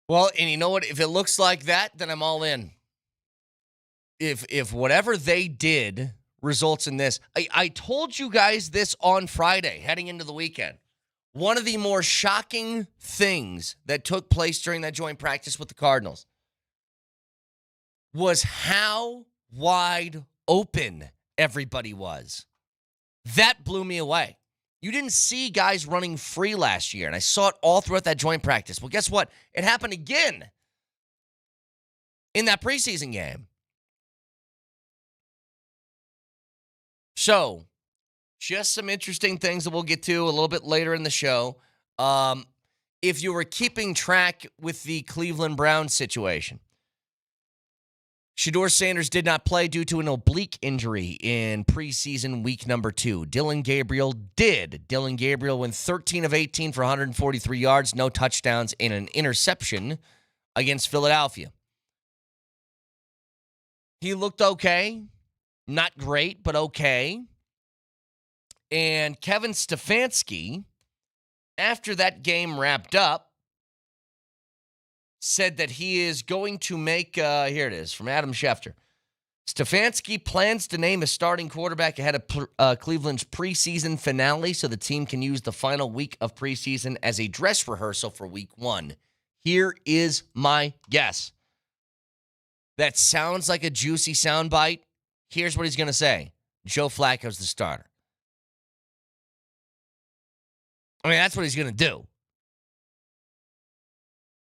Well, and you know what? If it looks like that, then I'm all in. If whatever they did results in this, I told you guys this on Friday, heading into the weekend. One of the more shocking things that took place during that joint practice with the Cardinals was how wide open everybody was. That blew me away. You didn't see guys running free last year, and I saw it all throughout that joint practice. Well, guess what? It happened again in that preseason game. So, just some interesting things that we'll get to a little bit later in the show. If you were keeping track with the Cleveland Browns situation, Shedeur Sanders did not play due to an oblique injury in preseason week number 2. Dylan Gabriel did. Dylan Gabriel went 13 of 18 for 143 yards, no touchdowns, and an interception against Philadelphia. He looked okay. Not great, but okay. And Kevin Stefanski, after that game wrapped up, said that he is going to make, here it is, from Adam Schefter. Stefanski plans to name a starting quarterback ahead of Cleveland's preseason finale so the team can use the final week of preseason as a dress rehearsal for week 1. Here is my guess. That sounds like a juicy soundbite. Here's what he's going to say. Joe Flacco's the starter. I mean, that's what he's going to do.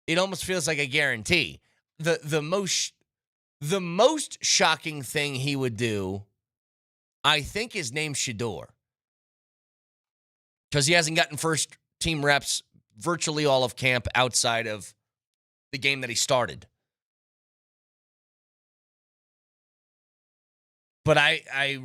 It almost feels like a guarantee. The most shocking thing he would do, I think, is name Shedeur. Because he hasn't gotten first team reps virtually all of camp outside of the game that he started. But I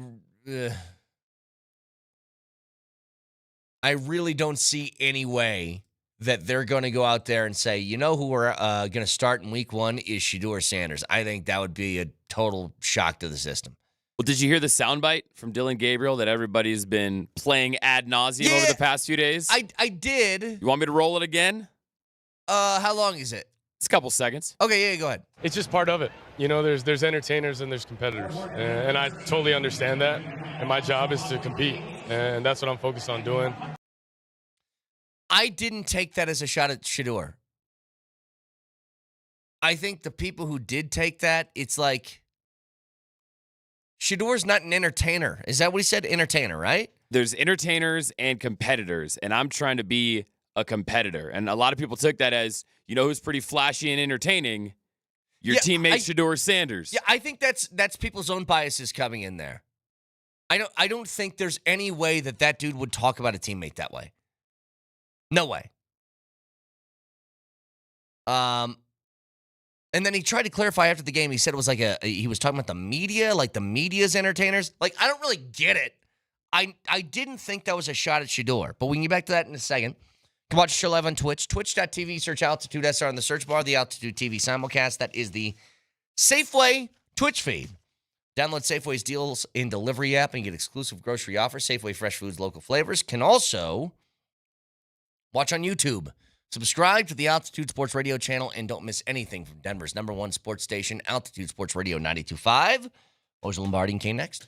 really don't see any way that they're going to go out there and say, you know who we're going to start in week 1 is Shedeur Sanders. I think that would be a total shock to the system. Well, did you hear the soundbite from Dylan Gabriel that everybody's been playing ad nauseum over the past few days? I did. You want me to roll it again? How long is it? It's a couple seconds. Okay, yeah, go ahead. It's just part of it. You know, there's entertainers and there's competitors. And I totally understand that. And my job is to compete. And that's what I'm focused on doing. I didn't take that as a shot at Shedeur. I think the people who did take that, it's like, Shedeur's not an entertainer. Is that what he said? Entertainer, right? There's entertainers and competitors, and I'm trying to be a competitor. And a lot of people took that as, you know who's pretty flashy and entertaining? Your teammate Shedeur Sanders. Yeah, I think that's people's own biases coming in there. I don't think there's any way that dude would talk about a teammate that way. No way. And then he tried to clarify after the game. He said it was like he was talking about the media, like the media's entertainers. Like, I don't really get it. I didn't think that was a shot at Shedeur, but we can get back to that in a second. You can watch the show live on Twitch, twitch.tv, search Altitude SR in the search bar, the Altitude TV simulcast. That is the Safeway Twitch feed. Download Safeway's deals in delivery app and get exclusive grocery offers. Safeway Fresh Foods, local flavors. Can also watch on YouTube. Subscribe to the Altitude Sports Radio channel and don't miss anything from Denver's #1 sports station, Altitude Sports Radio 92.5. Moser, Lombardi, and Kane next.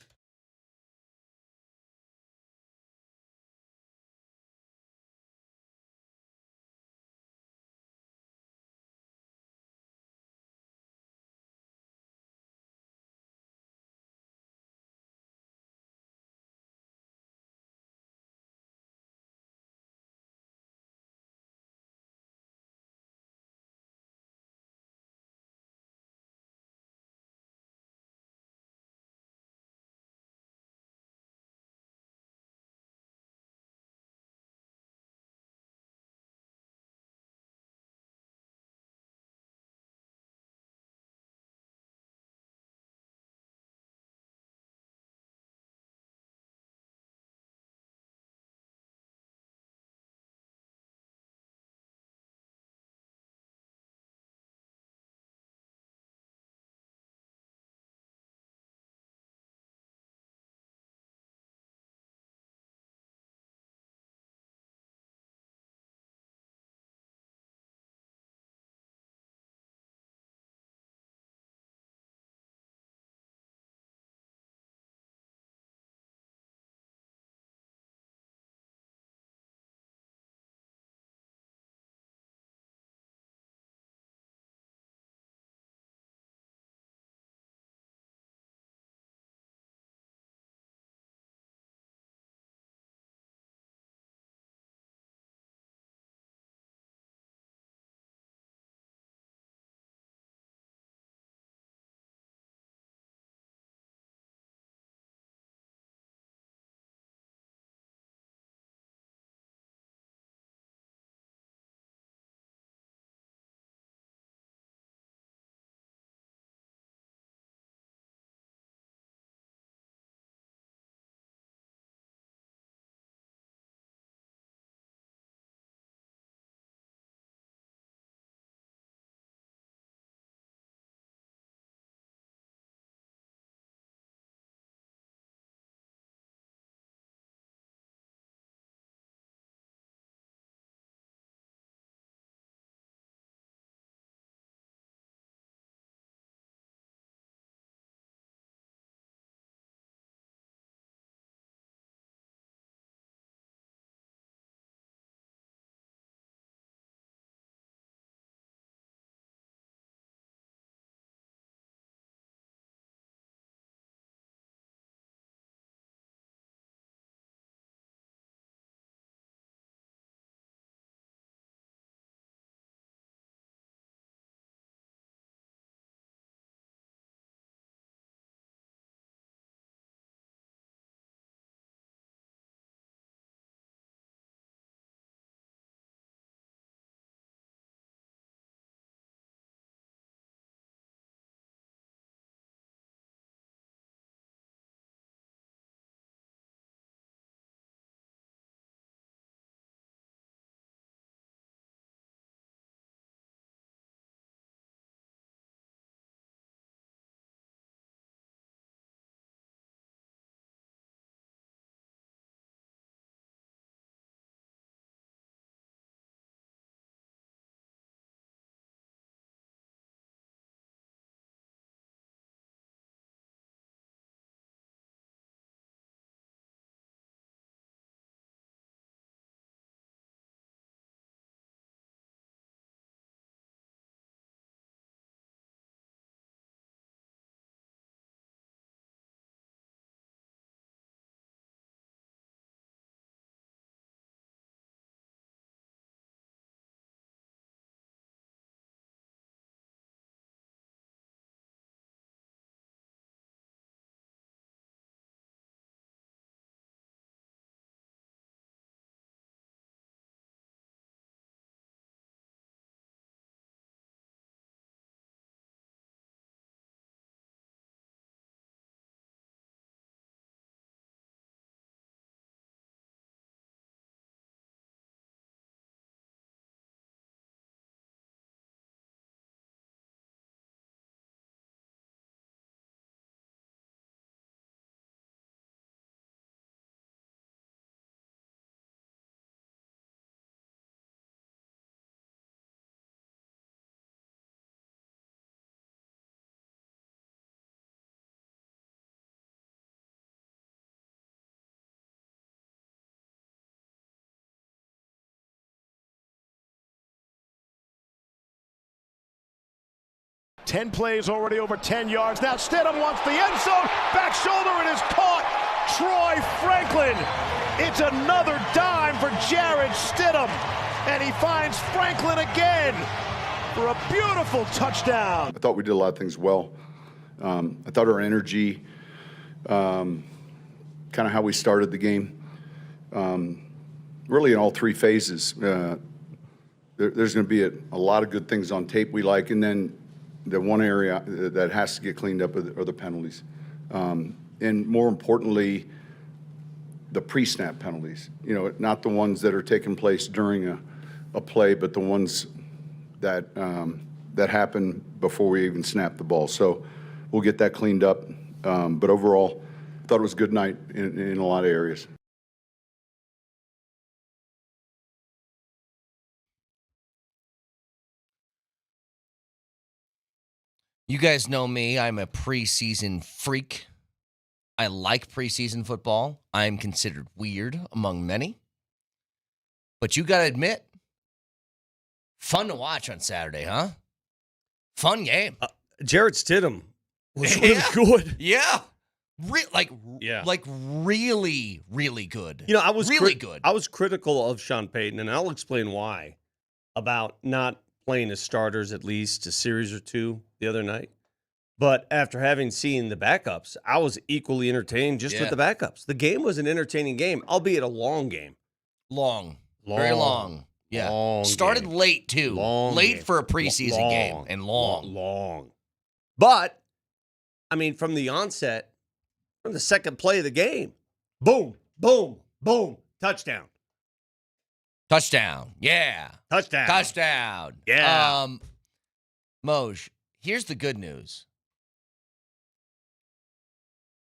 10 plays already over 10 yards. Now Stidham wants the end zone. Back shoulder, it is caught. Troy Franklin. It's another dime for Jarrett Stidham. And he finds Franklin again for a beautiful touchdown. I thought we did a lot of things well. I thought our energy, kind of how we started the game, really in all three phases. There's going to be a lot of good things on tape we like, and then the one area that has to get cleaned up are the penalties. And more importantly, the pre-snap penalties. You know, not the ones that are taking place during a play, but the ones that happen before we even snap the ball. So we'll get that cleaned up. But overall, I thought it was a good night in a lot of areas. You guys know me. I'm a preseason freak. I like preseason football. I'm considered weird among many. But you got to admit, fun to watch on Saturday, huh? Fun game. Jarrett Stidham was really good. Yeah. Really, really good. You know, I was really good. I was critical of Sean Payton, and I'll explain why, about not playing as starters at least a series or two the other night. But after having seen the backups, I was equally entertained just with the backups. The game was an entertaining game, albeit a long game. Long. Very long. Yeah. Long Started game. late, too. Late for a preseason game. And Long. But, I mean, from the onset, from the second play of the game, boom, boom, boom, touchdown. Touchdown. Yeah. Touchdown. Yeah. Moj, here's the good news.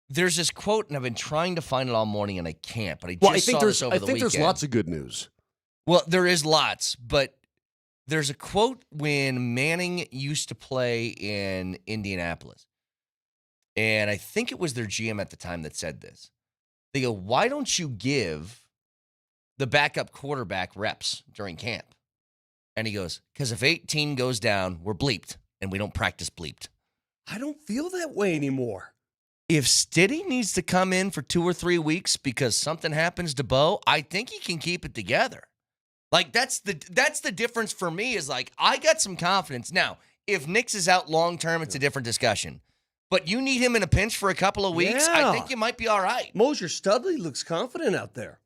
There's this quote, and I've been trying to find it all morning, and I can't, but I saw this over the weekend. I think there's lots of good news. Well, there is lots, but there's a quote when Manning used to play in Indianapolis, and I think it was their GM at the time that said this. They go, why don't you give the backup quarterback reps during camp? And he goes, because if 18 goes down, we're bleeped, and we don't practice bleeped. I don't feel that way anymore. If Stiddy needs to come in for 2 or 3 weeks because something happens to Bo, I think he can keep it together. Like, that's the difference for me is, like, I got some confidence. Now, if Nix is out long-term, it's a different discussion. But you need him in a pinch for a couple of weeks, I think you might be all right. Moser Studley looks confident out there.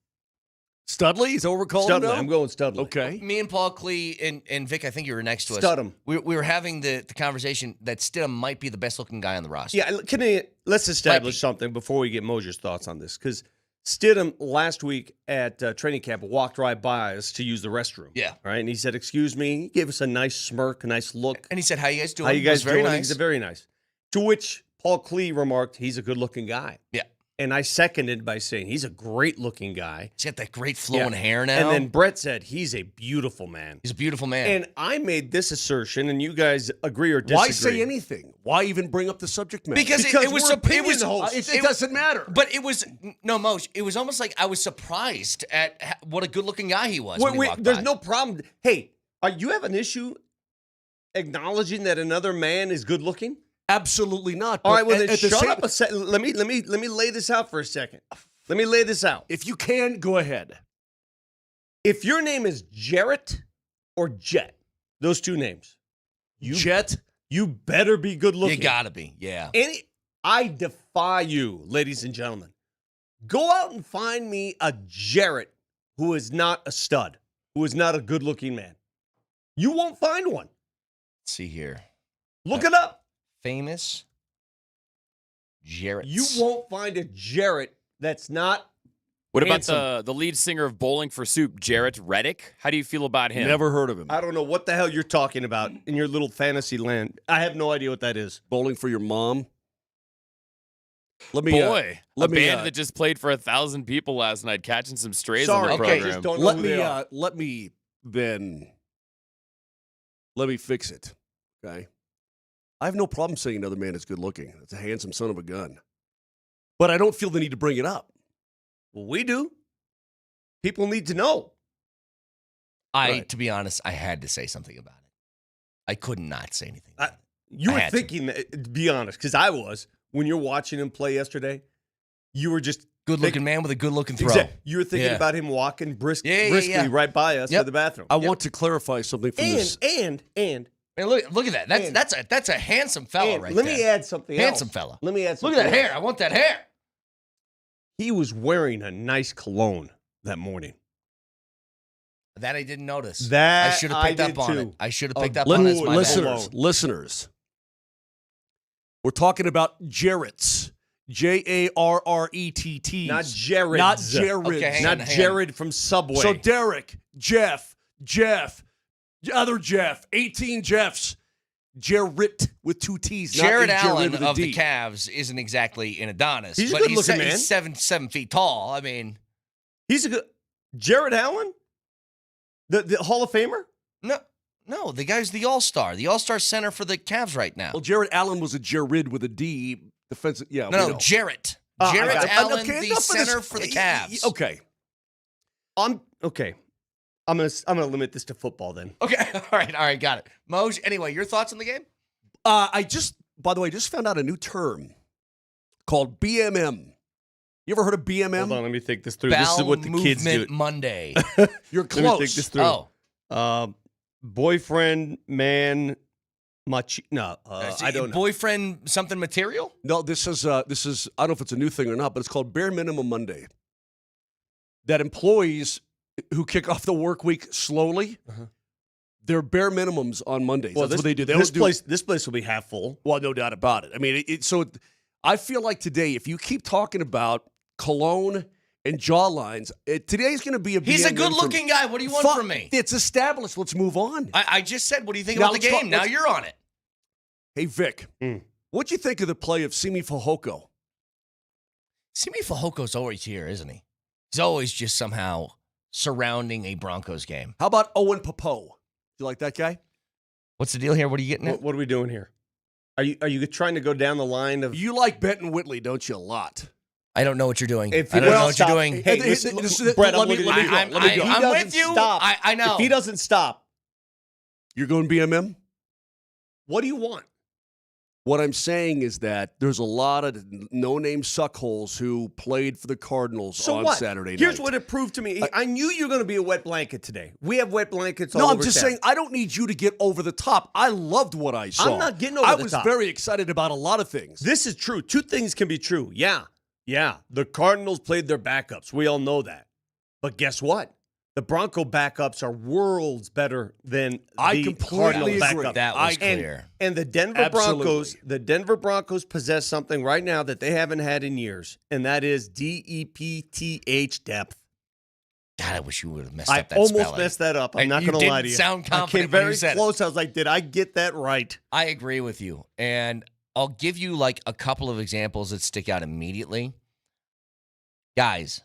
Studley? Is over calling him now? I'm going Studley. Okay. Me and Paul Klee and Vic, I think you were next to us. Stidham. We were having the conversation that Stidham might be the best-looking guy on the roster. Yeah, let's establish something before we get Moser's thoughts on this, because Stidham last week at training camp walked right by us to use the restroom. Yeah. Right, and he said, excuse me. He gave us a nice smirk, a nice look. And he said, how you guys doing? How you guys very doing? nice. He's very nice. To which Paul Klee remarked, he's a good-looking guy. Yeah. And I seconded by saying, he's a great-looking guy. He's got that great flowing hair now. And then Brett said, he's a beautiful man. He's a beautiful man. And I made this assertion, and you guys agree or disagree. Why say anything? Why even bring up the subject matter? Because it doesn't matter. But it was Moj. It was almost like I was surprised at what a good-looking guy he was. Wait, there's no problem. Hey, you have an issue acknowledging that another man is good-looking? Absolutely not. All right, well, then shut up a second. Let me lay this out for a second. Let me lay this out. If you can, go ahead. If your name is Jarrett or Jet, those two names, Jet, you better be good looking. You gotta be, yeah. I defy you, ladies and gentlemen. Go out and find me a Jarrett who is not a stud, who is not a good looking man. You won't find one. Let's see here. Look it up. Famous Jarrett. You won't find a Jarrett that's not What handsome. about the lead singer of Bowling for Soup, Jarrett Reddick? How do you feel about him? Never heard of him. I don't know what the hell you're talking about in your little fantasy land. I have no idea what that is. Bowling for your mom? Let me, Boy, a band that just played for 1,000 people last night, catching some strays on their program. Just don't know who they are. Let me fix it, okay? I have no problem saying another man is good looking. It's a handsome son of a gun. But I don't feel the need to bring it up. Well, we do. People need to know. To be honest, I had to say something about it. I could not say anything. You I were had to. thinking that, to be honest, because I was, when you're watching him play yesterday, you were just Good-looking man with a good-looking throw. Exactly. You were thinking Yeah. about him walking Yeah. briskly right by us to the bathroom. I want to clarify something from this. And Man, look at that. That's a handsome fella right let there. me add something Handsome else. fella. Let me add Look something at that else. hair. I want that hair. He was wearing a nice cologne that morning. That I didn't notice. That I should have picked I up did on too. it. I should have picked up on it. Listeners, we're talking about Jarrett's. Jarrett. Not Jared. Not Jared. Okay, hang Not on. Jared from Subway. So Derek, Jeff, other Jeff, 18 Jeffs. Jarrett with 2 T's. Jared not Allen with a of D. the Cavs isn't exactly an Adonis. He's a but good-looking man. He's 7 feet tall. I mean, He's a good Jared Allen? The Hall of Famer? no, the guy's the all-star center for the Cavs right now. Well, Jared Allen was a Jared with a D. Defensive. Yeah. No, Jarrett. I Jarrett got it. Allen, Okay, the enough of this. center for the Cavs. Okay. I'm gonna limit this to football then. Okay. All right. Got it. Moj, anyway, your thoughts on the game? By the way, just found out a new term called BMM. You ever heard of BMM? Hold on, let me think this through. This is what the kids do. Monday. You're Let me close. think this through. Oh. Boyfriend, man, I don't know. Boyfriend, something material? No, this is I don't know if it's a new thing or not, but it's called Bare Minimum Monday. That employees who kick off the work week slowly, they're bare minimums on Mondays. Well, That's what they do. This place will be half full. Well, no doubt about it. I mean, I feel like today, if you keep talking about cologne and jawlines, today's going to be a. He's a good-looking guy. What do you want from me? It's established. Let's move on. I just said, what do you think Now about the let's game? talk- Now you're on it. Hey, Vic, what'd you think of the play of Simi Fehoko? Simi Fajoko's always here, isn't he? He's always just somehow surrounding a Broncos game. How about Owen Popo? You like that guy? What's the deal here? What are you getting at? What are we doing here? Are you trying to go down the line of? You like Benton Whitley, don't you? A lot. I don't know what you're doing. If I he don't know doesn't what stop- you're doing. Hey, Brett, let me I'm go. I'm with you. Stop. I know. If he doesn't stop, You're going BMM? what do you want? What I'm saying is that there's a lot of no-name suckholes who played for the Cardinals on Saturday night. Here's what it proved to me. I knew you were going to be a wet blanket today. We have wet blankets all No, over I'm just town. saying I don't need you to get over the top. I loved what I saw. I'm not getting over I the was top. very excited about a lot of things. This is true. Two things can be true. Yeah. The Cardinals played their backups. We all know that. But guess what? The Bronco backups are worlds better than I the completely Cardinals agree. backup. That was clear. And the Denver Broncos, Absolutely. possess something right now that they haven't had in years, and that is DEPTH depth. God, I wish you would have messed I up that almost spelling. messed that up. I'm And not you going to lie to didn't you. sound I confident came when you very said it. close. I was like, did I get that right? I agree with you. And I'll give you like a couple of examples that stick out immediately. Guys,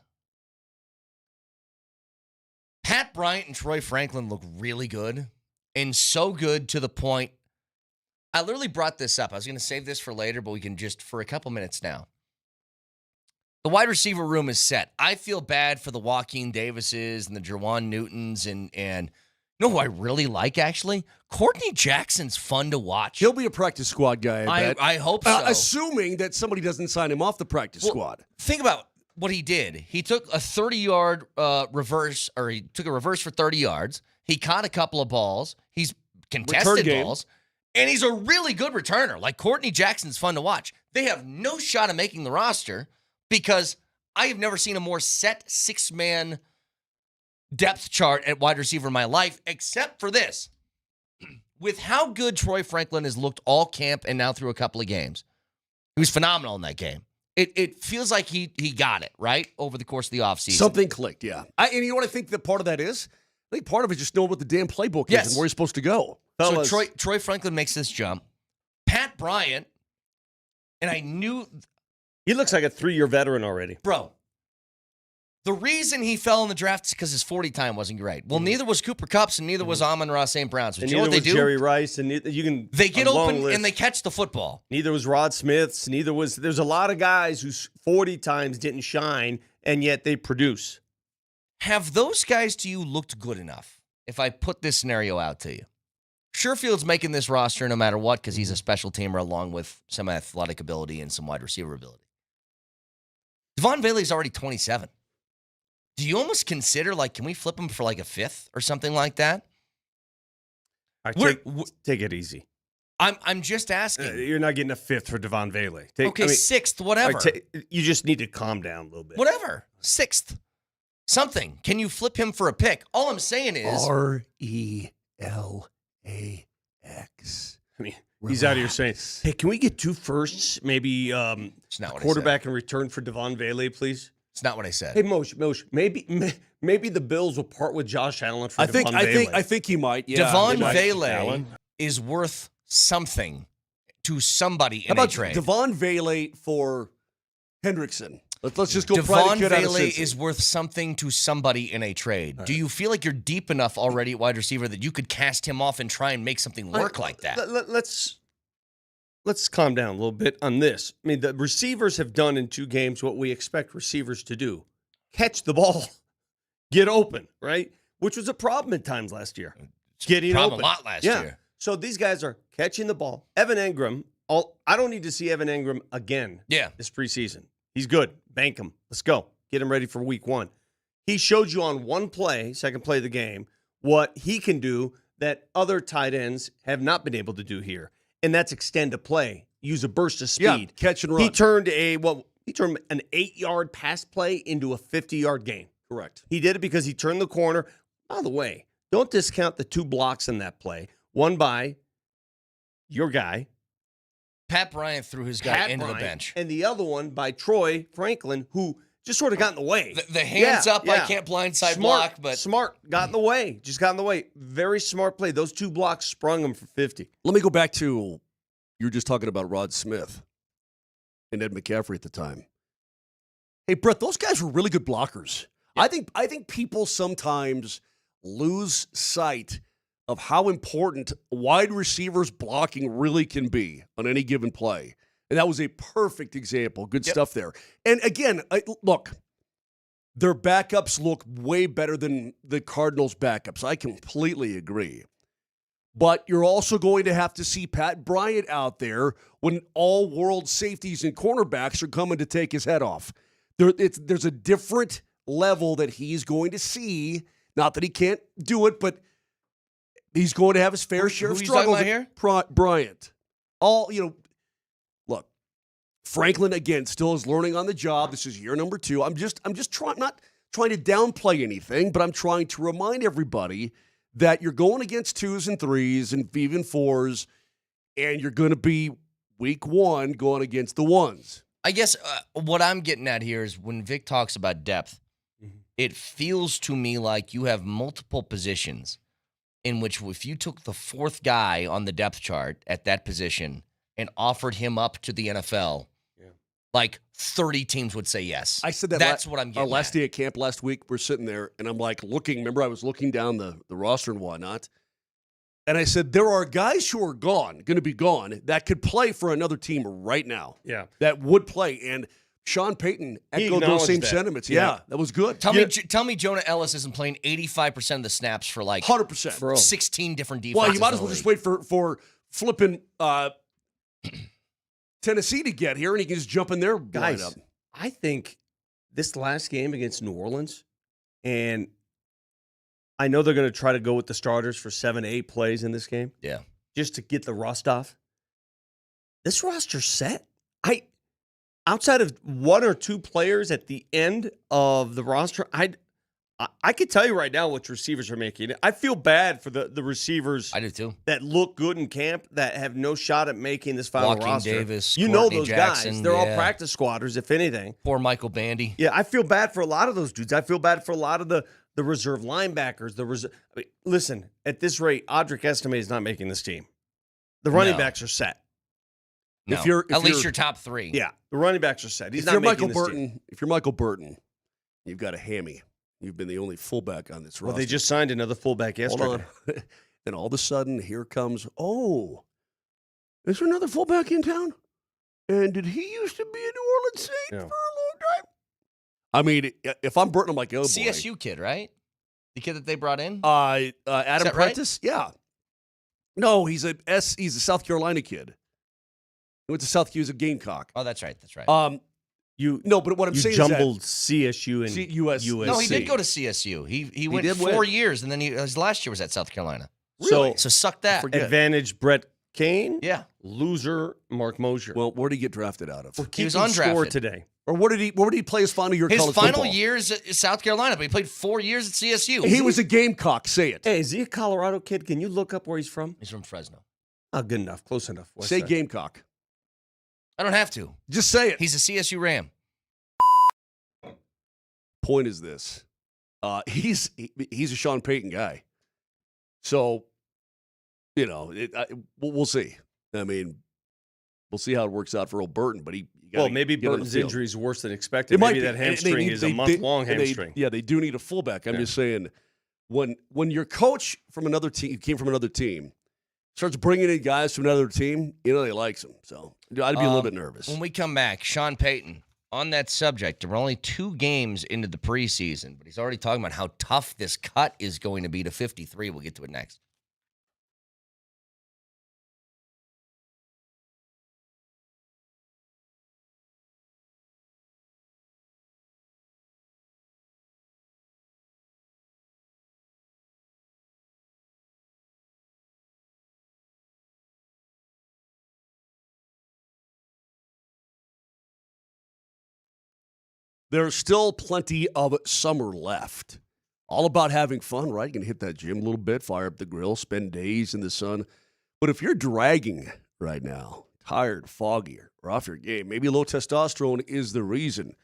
Pat Bryant and Troy Franklin look really good, and so good to the point. I literally brought this up. I was going to save this for later, but we can just for a couple minutes now. The wide receiver room is set. I feel bad for the Joaquin Davises and the Jerwan Newtons and you know who I really like, actually? Courtney Jackson's fun to watch. He'll be a practice squad guy, I bet. I hope so. Assuming that somebody doesn't sign him off the practice squad. Think about what he did. He took a 30-yard reverse, or he took a reverse for 30 yards. He caught a couple of balls. He's contested balls. And he's a really good returner. Like, Courtney Jackson's fun to watch. They have no shot of making the roster because I have never seen a more set six-man depth chart at wide receiver in my life, except for this. With how good Troy Franklin has looked all camp and now through a couple of games, he was phenomenal in that game. It feels like he got it, right, over the course of the offseason. Something clicked, yeah. And you know what I think that part of that is? I think part of it is just knowing what the damn playbook is and where you're supposed to go. So Troy Franklin makes this jump. Pat Bryant, and I knew... He looks like a 3-year veteran already. Bro, the reason he fell in the draft is because his 40 time wasn't great. Well, neither was Cooper Kupp's and neither was Amon-Ra St. Brown's. But And you know what they do? Jerry Rice, and They get open and they catch the football. Neither was Rod Smith's. There's a lot of guys whose 40 times didn't shine, and yet they produce. Have those guys to you looked good enough? If I put this scenario out to you, Sherfield's making this roster no matter what because he's a special teamer along with some athletic ability and some wide receiver ability. Devon Bailey's already 27. Do you almost consider, can we flip him for a fifth or something like that? All right, take it easy. I'm just asking. You're not getting a fifth for Devon Bailey. Sixth, whatever. You just need to calm down a little bit. Whatever. Sixth. Something. Can you flip him for a pick? All I'm saying is RELAX. I mean, he's out here saying, hey, can we get 2 firsts? Maybe it's not what quarterback in return for Devon Bailey, please? It's not what I said. Hey, Moser, maybe the Bills will part with Josh Allen for Devon Bailey. I think he might. Yeah, Devon Bailey is worth something to somebody in a trade. How about Devon Bailey for Hendrickson? Let's just go. Devon Bailey is worth something to somebody in a trade. Right. Do you feel like you're deep enough already at wide receiver that you could cast him off and try and make something work like that? Let's calm down a little bit on this. I mean, the receivers have done in 2 games what we expect receivers to do. Catch the ball. Get open, right? Which was a problem at times last year. Getting open. A lot last year. So these guys are catching the ball. Evan Engram, I don't need to see Evan Engram again this preseason. He's good. Bank him. Let's go. Get him ready for week 1. He showed you on one play, second play of the game, what he can do that other tight ends have not been able to do here. And that's extend a play. Use a burst of speed. Yeah, catch and run. He turned an 8-yard pass play into a 50-yard gain. Correct. He did it because he turned the corner. By the way, don't discount the 2 blocks in that play. One by your guy. Pat Bryant threw his guy into the bench. And the other one by Troy Franklin, who just sort of got in the way. The hands up, I can't blindside block, but smart, got in the way. Just got in the way. Very smart play. Those 2 blocks sprung him for 50. Let me go back to, you were just talking about Rod Smith and Ed McCaffrey at the time. Hey, Brett, those guys were really good blockers. Yeah. I think people sometimes lose sight of how important wide receivers blocking really can be on any given play. And that was a perfect example. Good stuff there. And again, look, their backups look way better than the Cardinals' backups. I completely agree. But you're also going to have to see Pat Bryant out there when all world safeties and cornerbacks are coming to take his head off. There's a different level that he's going to see. Not that he can't do it, but he's going to have his fair share of struggles. Who here? Bryant. Look, Franklin, again, still is learning on the job. This is year number 2. I'm just not trying to downplay anything, but I'm trying to remind everybody that you're going against 2s and 3s and even 4s, and you're going to be week 1 going against the 1s. I guess what I'm getting at here is when Vic talks about depth, it feels to me like you have multiple positions in which if you took the 4th guy on the depth chart at that position and offered him up to the NFL, 30 teams would say yes. I said that. That's what I'm getting Our last day at camp last week, we're sitting there, and I'm looking. Remember, I was looking down the roster and whatnot, and I said, there are guys who are going to be gone, that could play for another team right now. Yeah. That would play. And Sean Payton echoed those same sentiments. Yeah, that was good. Tell me Jonah Ellis isn't playing 85% of the snaps for 100%. 16 different defenses. Well, you might as well just wait for flipping Tennessee to get here, and he can just jump in there. Guys, I think this last game against New Orleans, and I know they're going to try to go with the starters for 7 to 8 plays in this game. Yeah. Just to get the rust off. This roster's set. Outside of 1 or 2 players at the end of the roster, I could tell you right now which receivers are making it. I feel bad for the receivers. I do too. That look good in camp that have no shot at making this final roster. Davis, you know those Jackson, guys. They're all practice squatters, if anything. Poor Michael Bandy. Yeah, I feel bad for a lot of those dudes. I feel bad for a lot of the reserve linebackers. Listen, at this rate, Audric Estime is not making this team. The running backs are set. No. At least your top 3. Yeah, the running backs are set. He's not making this team. If you're Michael Burton, you've got a hammy. You've been the only fullback on this roster. Well, they just signed another fullback yesterday. Hold on. And all of a sudden, here comes, is there another fullback in town? And did he used to be a New Orleans Saint for a long time? I mean, if I'm Burton, I'm like, oh, boy. CSU kid, right? The kid that they brought in? Adam Prentice? Right? Yeah. No, he's a South Carolina kid. He went to South. He was a Gamecock. Oh, that's right. That's right. But what I'm saying jumbled is CSU and USC. No, he did go to CSU. He went 4 years, and then his last year was at South Carolina. Really? So suck that. Advantage Brett Kane. Yeah. Loser Mark Moser. Well, where did he get drafted out of? He was undrafted Score today. Or where did he play his final year? His college final football? years at South Carolina, but he played 4 years at CSU. He was a Gamecock. Say it. Hey, is he a Colorado kid? Can you look up where he's from? He's from Fresno. Oh, good enough. Close enough. West Say side. Gamecock. I don't have to. Just say it. He's a CSU Ram. Point is this: he's a Sean Payton guy. So, we'll see. I mean, we'll see how it works out for old Burton. But maybe Burton's injury is worse than expected. It might maybe be. that hamstring is a month-long hamstring. They do need a fullback. I'm just saying, when your coach from another team came from another team, starts bringing in guys from another team, he likes them. So I'd be a little bit nervous. When we come back, Sean Payton, on that subject, there were only 2 games into the preseason, but he's already talking about how tough this cut is going to be to 53. We'll get to it next. There's still plenty of summer left. All about having fun, right? You can hit that gym a little bit, fire up the grill, spend days in the sun. But if you're dragging right now, tired, foggy, or off your game, maybe low testosterone is the reason.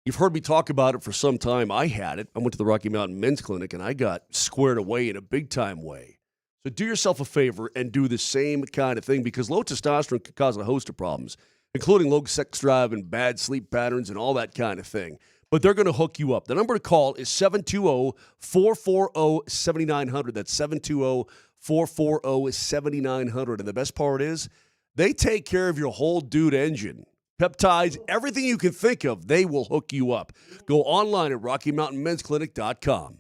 You've heard me talk about it for some time. I had it. I went to the Rocky Mountain Men's Clinic, and I got squared away in a big-time way. So do yourself a favor and do the same kind of thing, because low testosterone can cause a host of problems, including low sex drive and bad sleep patterns and all that kind of thing. But they're going to hook you up. The number to call is 720-440-7900. That's 720-440-7900. And the best part is they take care of your whole dude engine. Peptides, everything you can think of, they will hook you up. Go online at RockyMountainMen'sClinic.com.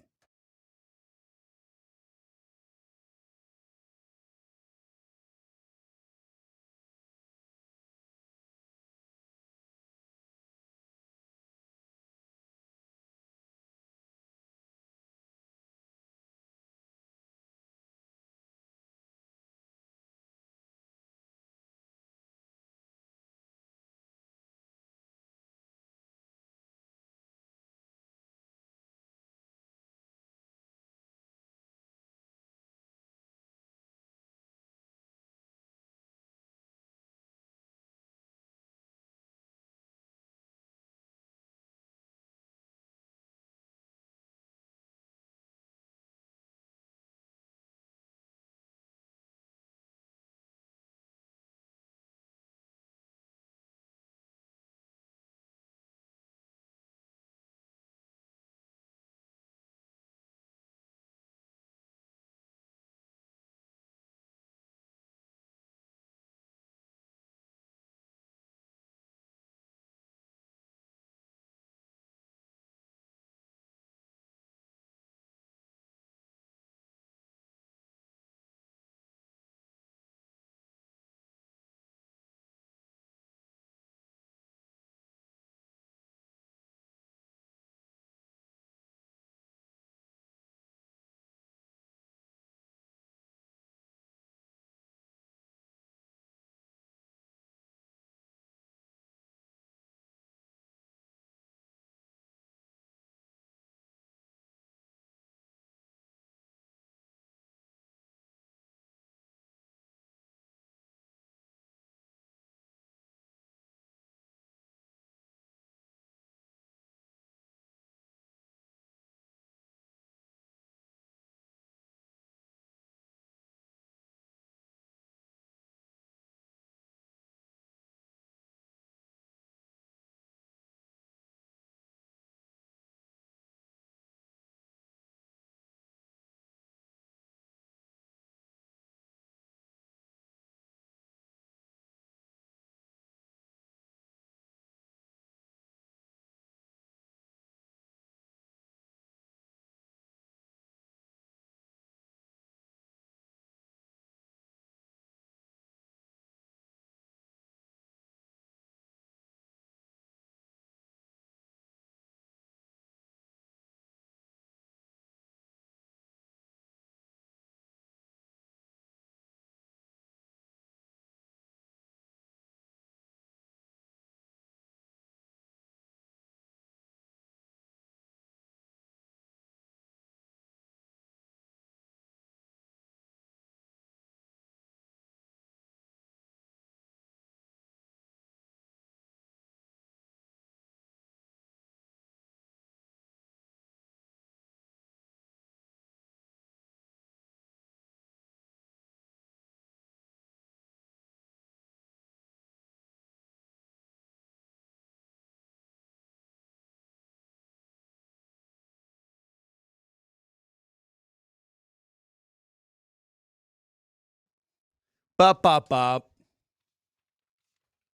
Bop, bop, bop.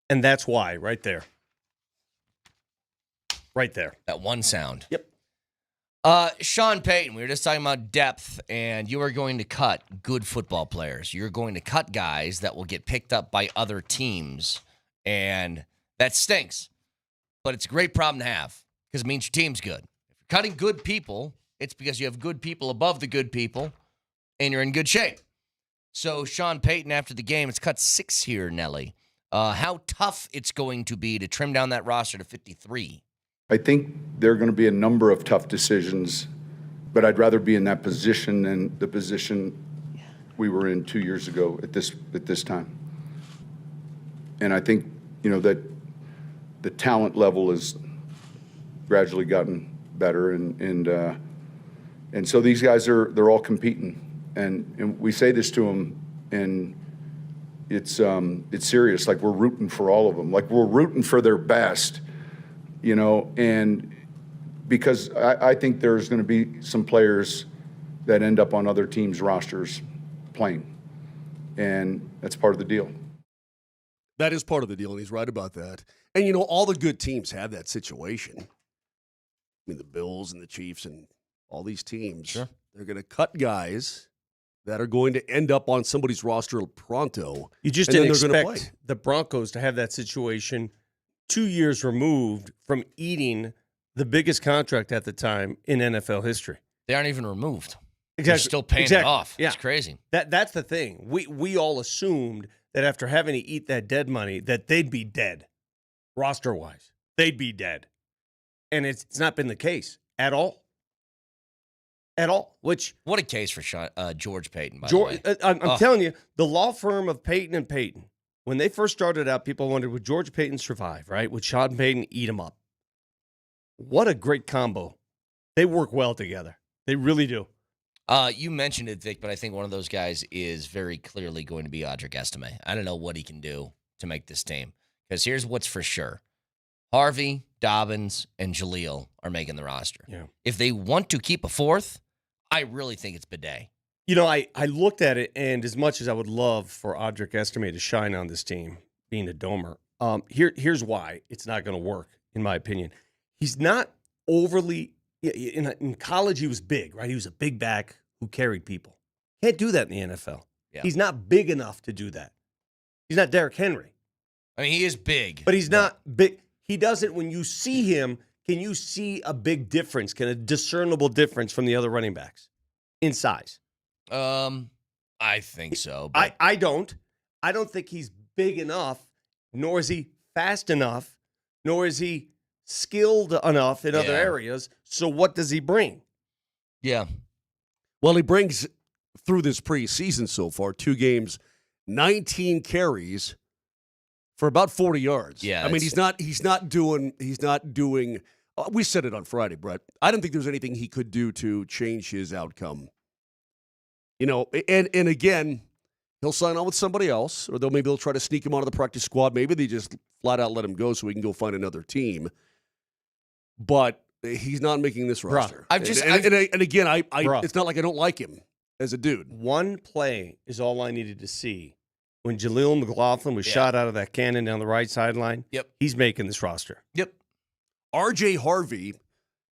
And that's why, right there. Right there. That one sound. Yep. Sean Payton, we were just talking about depth, and you are going to cut good football players. You're going to cut guys that will get picked up by other teams, and that stinks. But it's a great problem to have because it means your team's good. If you're cutting good people, it's because you have good people above the good people, and you're in good shape. So Sean Payton, after the game, it's cut 6 here, Nelly. How tough it's going to be to trim down that roster to 53. I think there are going to be a number of tough decisions, but I'd rather be in that position than the position we were in 2 years ago at this time. And I think, that the talent level has gradually gotten better, and so these guys they're all competing, and we say this to them, and it's serious. Like, we're rooting for all of them. Like, we're rooting for their best. And because I think there's going to be some players that end up on other teams' rosters playing, and that's part of the deal. That is part of the deal, and he's right about that. And, all the good teams have that situation. I mean, the Bills and the Chiefs and all these teams, Sure. They're going to cut guys that are going to end up on somebody's roster pronto. You just didn't expect the Broncos to have that situation 2 years removed from eating the biggest contract at the time in NFL history. They aren't even removed. Exactly. They're still paying it off. Yeah. It's crazy. That's the thing. We all assumed that after having to eat that dead money, that they'd be dead, roster-wise. They'd be dead. And it's not been the case at all. At all. What a case for George Payton, by the way. I'm telling you, the law firm of Payton and Payton, when they first started out, people wondered, would George Payton survive, right? Would Sean Payton eat him up? What a great combo. They work well together. They really do. You mentioned it, Vic, but I think one of those guys is very clearly going to be Audric Estime. I don't know what he can do to make this team. Because here's what's for sure. Harvey, Dobbins, and Jaleel are making the roster. Yeah. If they want to keep a fourth, I really think it's Bidet. I looked at it, and as much as I would love for Audric Estime to shine on this team, being a domer, here's why it's not going to work, in my opinion. He's not overly in college. He was big, right? He was a big back who carried people. Can't do that in the NFL. Yeah. He's not big enough to do that. He's not Derrick Henry. I mean, he is big, but he's not big. He doesn't. When you see him, can you see a big difference? Can a discernible difference from the other running backs in size? I think so. But I don't. I don't think he's big enough, nor is he fast enough, nor is he skilled enough in other areas. So what does he bring? Yeah. Well, he brings, through this preseason so far, 2 games, 19 carries for about 40 yards. Yeah. I mean, he's not doing, we said it on Friday, Brett. I don't think there's anything he could do to change his outcome. And again, he'll sign on with somebody else, or maybe they'll try to sneak him onto the practice squad. Maybe they just flat out let him go so he can go find another team. But he's not making this roster. Again, it's not like I don't like him as a dude. One play is all I needed to see. When Jaleel McLaughlin was shot out of that cannon down the right sideline, he's making this roster. Yep. R.J. Harvey,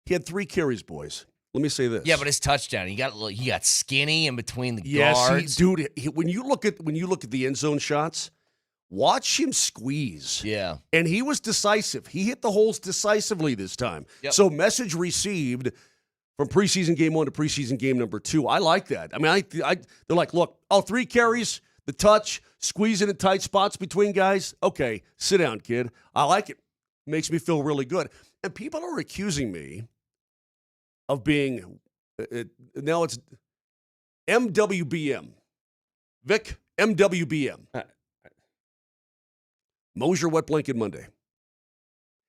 he had 3 carries, boys. Let me say this. Yeah, but his touchdown, he got skinny in between the guards. Dude, when you look at the end zone shots, watch him squeeze. Yeah. And he was decisive. He hit the holes decisively this time. Yep. So message received from preseason game 1 to preseason game number 2. I like that. I mean, they're like, look, 3 carries, the touch, squeezing in tight spots between guys. Okay, sit down, kid. I like it. Makes me feel really good. And people are accusing me of being, now it's MWBM. Vic, MWBM. Moser wet blanket Monday.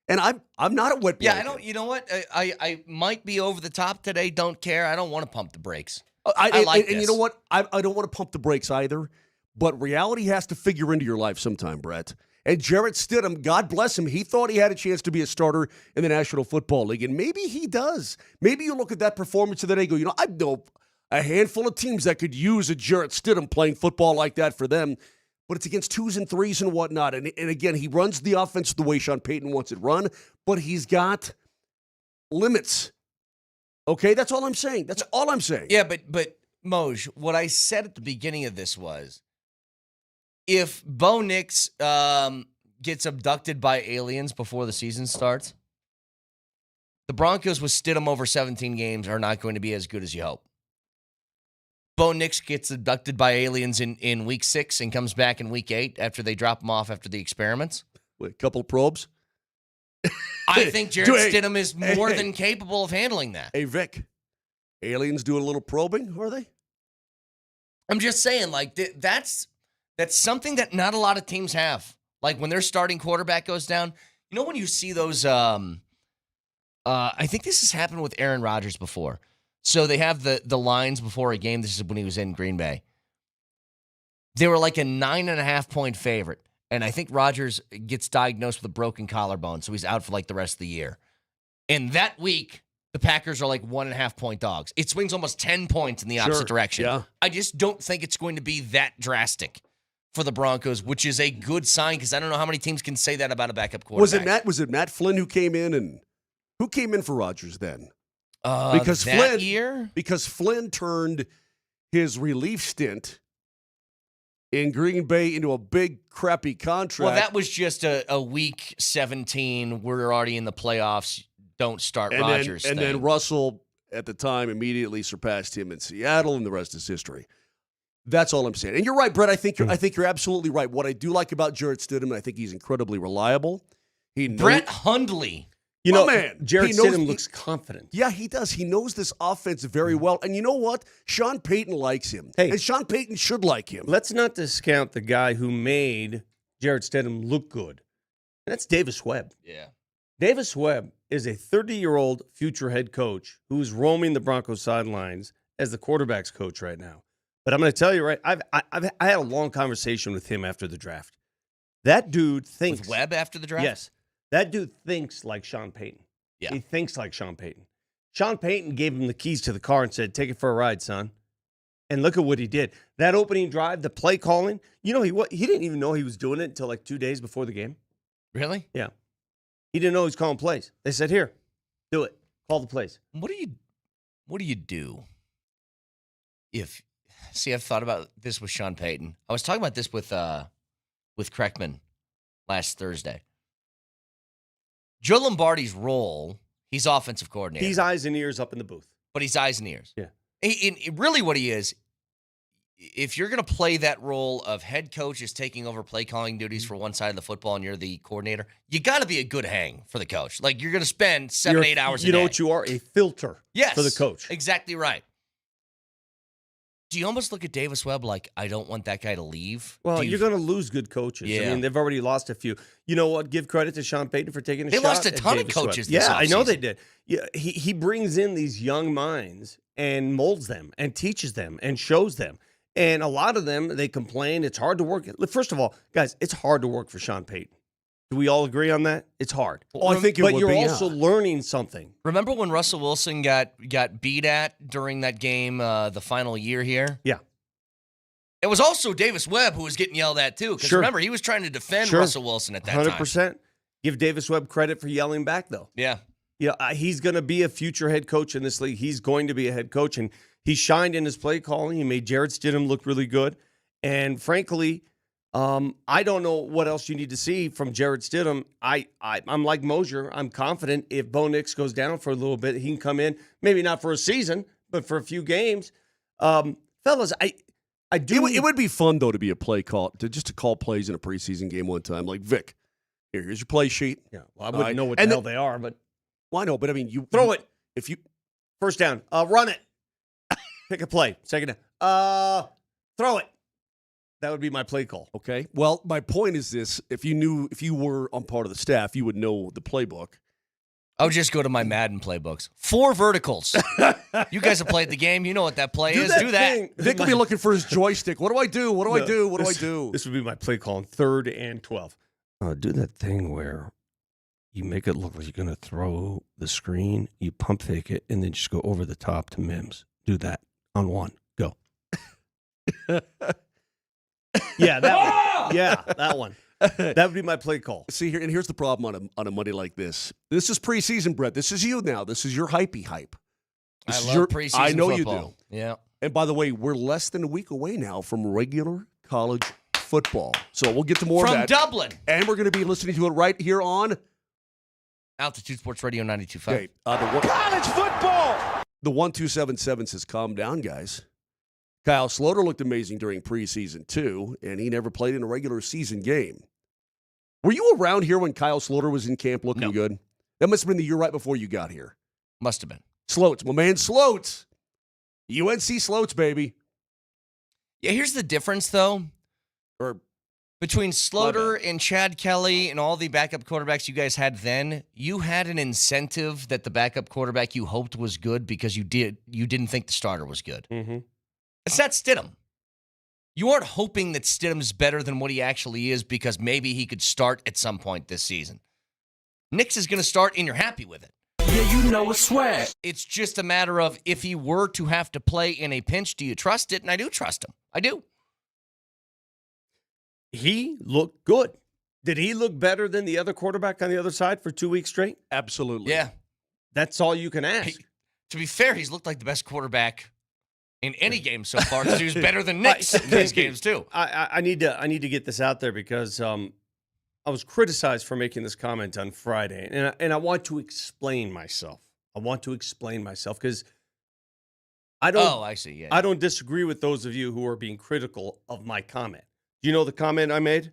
And I'm not a wet blanket. Yeah, I don't, you know what? I might be over the top today. Don't care. I don't want to pump the brakes. I like this. And you know what? I don't want to pump the brakes either, but reality has to figure into your life sometime, Brett. And Jarrett Stidham, God bless him, he thought he had a chance to be a starter in the National Football League, and maybe he does. Maybe you look at that performance of the day and go, I know a handful of teams that could use a Jarrett Stidham playing football like that for them. but it's against 2s and 3s and whatnot. And again, he runs the offense the way Sean Payton wants it run, but he's got limits. Okay, that's all I'm saying. That's all I'm saying. Yeah, but Moj, what I said at the beginning of this was, if Bo Nix gets abducted by aliens before the season starts, the Broncos with Stidham over 17 games are not going to be as good as you hope. Bo Nix gets abducted by aliens in week 6 and comes back in week 8 after they drop him off after the experiments. With a couple of probes. I think Jared Stidham is more than capable of handling that. Hey, Vic, aliens doing a little probing, are they? I'm just saying, like, that's something that not a lot of teams have. Like, when their starting quarterback goes down, you know when you see those, I think this has happened with Aaron Rodgers before. So they have the lines before a game. This is when he was in Green Bay. They were like a 9.5-point favorite. And I think Rodgers gets diagnosed with a broken collarbone, so he's out for like the rest of the year. And that week, the Packers are like 1.5-point dogs. It swings almost 10 points in the opposite direction. Yeah. I just don't think it's going to be that drastic for the Broncos, which is a good sign because I don't know how many teams can say that about a backup quarterback. Was it Matt Flynn who came in for Rodgers then? Because Flynn turned his relief stint in Green Bay into a big, crappy contract. Well, that was just a week 17. We're already in the playoffs. Don't start Rodgers. And then Russell, at the time, immediately surpassed him in Seattle, and the rest is history. That's all I'm saying. And you're right, Brett. I think you're absolutely right. What I do like about Jarrett Stidham, and I think he's incredibly reliable. Brett Hundley. You know, man, Jarrett Stidham looks confident. Yeah, he does. He knows this offense very well. And you know what? Sean Payton likes him. Hey, and Sean Payton should like him. Let's not discount the guy who made Jarrett Stidham look good. And that's Davis Webb. Yeah. Davis Webb is a 30-year-old future head coach who is roaming the Broncos sidelines as the quarterback's coach right now. But I'm going to tell you, right, I had a long conversation with him after the draft. That dude thinks. With Webb after the draft? Yes. That dude thinks like Sean Payton. Yeah. He thinks like Sean Payton. Sean Payton gave him the keys to the car and said, take it for a ride, son. And look at what he did. That opening drive, the play calling, you know, he didn't even know he was doing it until like 2 days before the game. Really? Yeah. He didn't know he was calling plays. They said, here, do it. Call the plays. What do you do I've thought about this with Sean Payton. I was talking about this with Kreckman last Thursday. Joe Lombardi's role, he's offensive coordinator. He's eyes and ears up in the booth. But he's eyes and ears. Yeah. Really what he is, if you're going to play that role of head coach is taking over play calling duties for one side of the football and you're the coordinator, you got to be a good hang for the coach. Like, you're going to spend 7-8 hours a day. You know what you are? A filter for the coach. Exactly right. Do you almost look at Davis Webb like, I don't want that guy to leave? Well, you're going to lose good coaches. Yeah. I mean, they've already lost a few. You know what? Give credit to Sean Payton for taking a shot. They lost a ton of coaches this offseason. I know offseason. they did. Yeah, he brings in these young minds and molds them and teaches them and shows them. And a lot of them, they complain. It's hard to work. First of all, guys, it's hard to work for Sean Payton. Do we all agree on that? It's hard. Oh, I think it would be, But you're also learning something. Remember when Russell Wilson got beat at during that game, the final year here? Yeah. It was also Davis Webb who was getting yelled at, too. Because remember, he was trying to defend Russell Wilson at that 100%. time. Give Davis Webb credit for yelling back, though. Yeah. You know, he's going to be a future head coach in this league. He's going to be a head coach, and he shined in his play calling. He made Jarrett Stidham look really good. And frankly, I don't know what else you need to see from Jarrett Stidham. I'm like Moser. I'm confident if Bo Nix goes down for a little bit, he can come in, maybe not for a season, but for a few games. Fellas, I do. It would be fun, though, to be a play call, to call plays in a preseason game one time. Like, Vic, here's your play sheet. Yeah, well, I wouldn't know what the hell they are, but. Well, I know, but I mean, you throw it. If you first down, run it. Pick a play. Second down, throw it. That would be my play call. Okay. Well, my point is this: if you were on part of the staff, you would know the playbook. I would just go to my Madden playbooks. 4 verticals. You guys have played the game. You know what that play is. Do that. Vic will be looking for his joystick. What do I do? What do I do? What do I do? This would be my play call on 3rd and 12. Do that thing where you make it look like you're going to throw the screen, you pump fake it, and then just go over the top to Mims. Do that on 1. Go. Yeah, that one. Yeah, that one. That would be my play call. See, here's the problem on a Monday like this. This is preseason, Brett. This is you now. This is your hypey hype. I love preseason I know football. you do. Yeah. And by the way, we're less than a week away now from regular college football. So we'll get to more of From that. Dublin. And we're going to be listening to it right here on Altitude Sports Radio 92.5. Okay, College football. The 1277 says, calm down, guys. Kyle Sloter looked amazing during preseason, too, and he never played in a regular season game. Were you around here when Kyle Sloter was in camp looking good? That must have been the year right before you got here. Must have been. Sloats, my man Sloats. UNC Sloats, baby. Yeah, here's the difference, though. Between Sloter and Chad Kelly and all the backup quarterbacks you guys had then, you had an incentive that the backup quarterback you hoped was good because you didn't think the starter was good. Mm-hmm. It's not Stidham. You aren't hoping that Stidham's better than what he actually is because maybe he could start at some point this season. Nix is going to start, and you're happy with it. Yeah, you know it's swag. It's just a matter of if he were to have to play in a pinch, do you trust it? And I do trust him. I do. He looked good. Did he look better than the other quarterback on the other side for 2 weeks straight? Absolutely. Yeah. That's all you can ask. To be fair, he's looked like the best quarterback in any game so far. He was better than Nix in these games, too. I need to get this out there because I was criticized for making this comment on Friday, and I want to explain myself. Because I don't. Oh, I see. Yeah. I don't disagree with those of you who are being critical of my comment. Do you know the comment I made?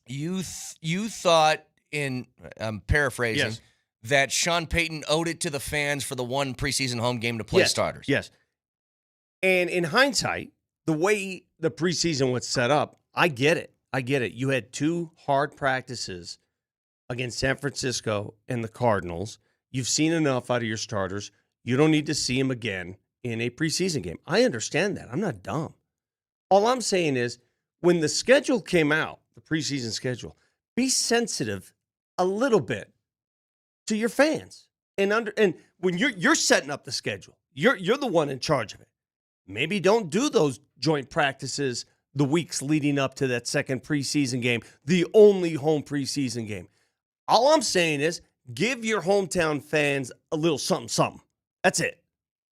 You thought, I'm paraphrasing, that Sean Payton owed it to the fans for the one preseason home game to play starters. Yes. And in hindsight, the way the preseason was set up, I get it. You had 2 hard practices against San Francisco and the Cardinals. You've seen enough out of your starters. You don't need to see them again in a preseason game. I understand that. I'm not dumb. All I'm saying is, when the schedule came out, the preseason schedule, be sensitive a little bit to your fans. And when you're setting up the schedule, you're the one in charge of it. Maybe don't do those joint practices the weeks leading up to that second preseason game, the only home preseason game. All I'm saying is give your hometown fans a little something. That's it.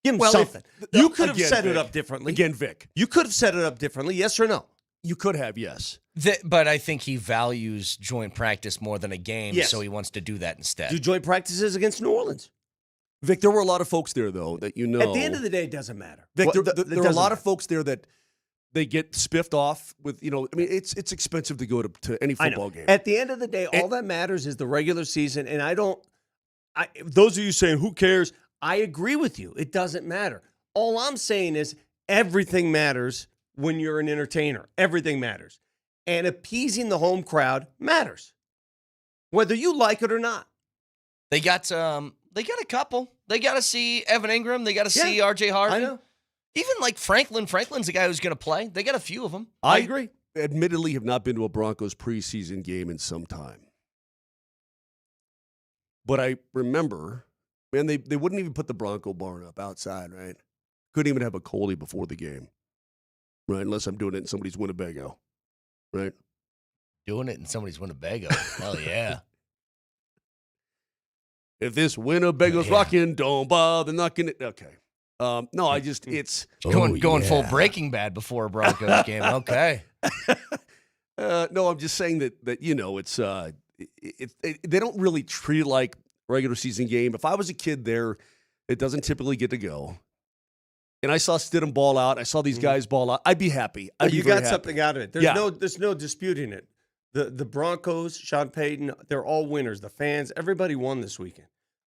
Give them something. You could have set it up differently. Again, Vic. You could have set it up differently, yes or no? You could have, yes. But I think he values joint practice more than a game, so he wants to do that instead. Do joint practices against New Orleans. Vic, there were a lot of folks there, though, that you know. At the end of the day, it doesn't matter. Vic, there are a lot of folks there that they get spiffed off with, it's expensive to go to any football game. At the end of the day, all that matters is the regular season, and those of you saying, who cares? I agree with you. It doesn't matter. All I'm saying is everything matters when you're an entertainer. Everything matters. And appeasing the home crowd matters, whether you like it or not. They got a couple. They got to see Evan Ingram. They got to see R.J. Harvey. I know. Even like Franklin. Franklin's the guy who's going to play. They got a few of them. I agree. Admittedly, have not been to a Broncos preseason game in some time. But I remember, man, they wouldn't even put the Bronco barn up outside, right? Couldn't even have a Coley before the game, right? Unless I'm doing it in somebody's Winnebago, right? Doing it in somebody's Winnebago. Hell yeah. If this Winnebago's rocking, don't bother knocking it. Okay. No, I just, it's going full Breaking Bad before a Broncos game. Okay. No, I'm just saying that it's they don't really treat it like regular season game. If I was a kid there, it doesn't typically get to go. And I saw Stidham ball out. I saw these guys ball out. I'd be happy. You got something out of it. There's no disputing it. The Broncos, Sean Payton, they're all winners. The fans, everybody won this weekend.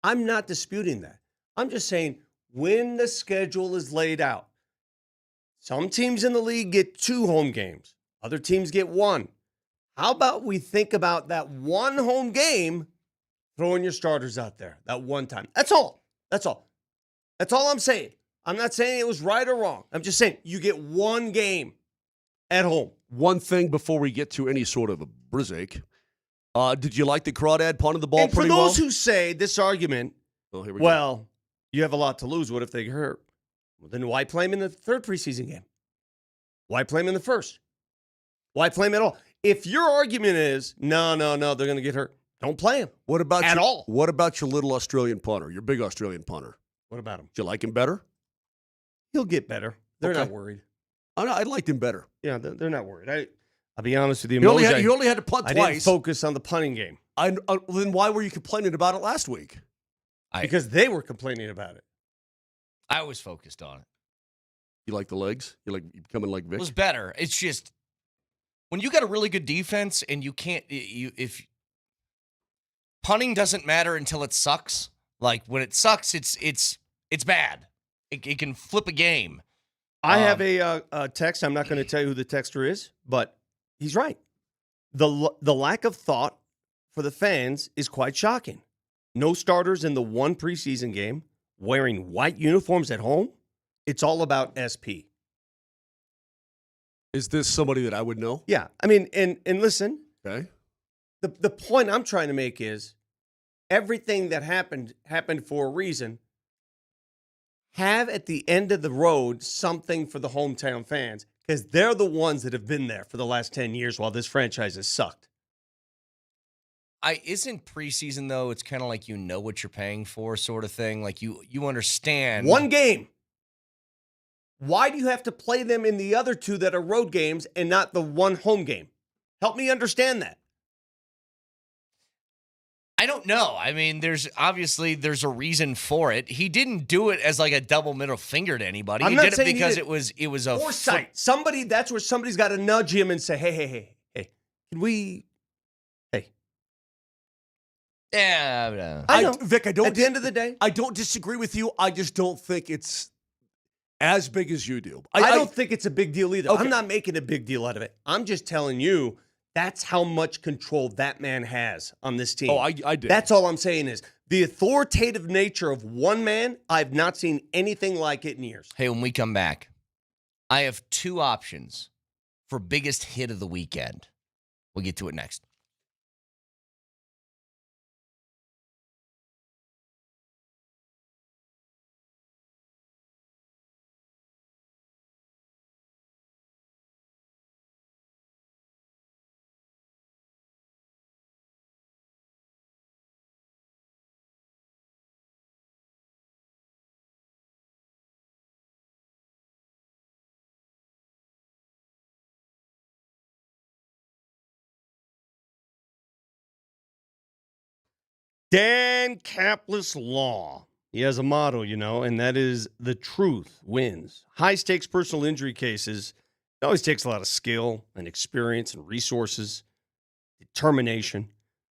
I'm not disputing that. I'm just saying when the schedule is laid out, some teams in the league get 2 home games. Other teams get 1. How about we think about that one home game, throwing your starters out there that one time? That's all. That's all I'm saying. I'm not saying it was right or wrong. I'm just saying you get 1 game at home. One thing before we get to any sort of a Brizik, did you like the Crawdad punting the ball and pretty well? For those who say this argument, here we go. You have a lot to lose. What if they get hurt? Well, then why play him in the 3rd preseason game? Why play him in the 1st? Why play him at all? If your argument is, no, they're going to get hurt, don't play him. What about at all? What about your little Australian punter, your big Australian punter? What about him? Do you like him better? He'll get better. They're not worried. I liked him better. Yeah, they're not worried. I'll be honest with you. He only had to punt twice. I didn't focus on the punting game. Then why were you complaining about it last week? Because they were complaining about it. I was focused on it. You like the legs? You becoming like Vic? It was better. It's just when you got a really good defense and you can't, if punting doesn't matter until it sucks. Like when it sucks, it's bad. It can flip a game. I have a text. I'm not going to tell you who the texter is, but he's right. The lack of thought for the fans is quite shocking. No starters in the one preseason game, wearing white uniforms at home. It's all about SP. Is this somebody that I would know? Yeah. I mean, and listen. Okay. The point I'm trying to make is everything that happened for a reason. Have at the end of the road something for the hometown fans because they're the ones that have been there for the last 10 years while this franchise has sucked. Isn't preseason, though, it's kind of like you know what you're paying for sort of thing. Like you understand. One game. Why do you have to play them in the other two that are road games and not the one home game? Help me understand that. I don't know. I mean, there's a reason for it. He didn't do it as like a double middle finger to anybody. He did it because it was a foresight. That's where somebody's got to nudge him and say, hey, can we? Hey. Yeah. I know. Vic, at the end of the day, I don't disagree with you. I just don't think it's as big as you do. I don't think it's a big deal either. Okay. I'm not making a big deal out of it. I'm just telling you that's how much control that man has on this team. Oh, I did. That's all I'm saying is the authoritative nature of one man, I've not seen anything like it in years. Hey, when we come back, I have two options for biggest hit of the weekend. We'll get to it next. Dan Capless Law. He has a motto, and that is the truth wins. High-stakes personal injury cases, it always takes a lot of skill and experience and resources, determination,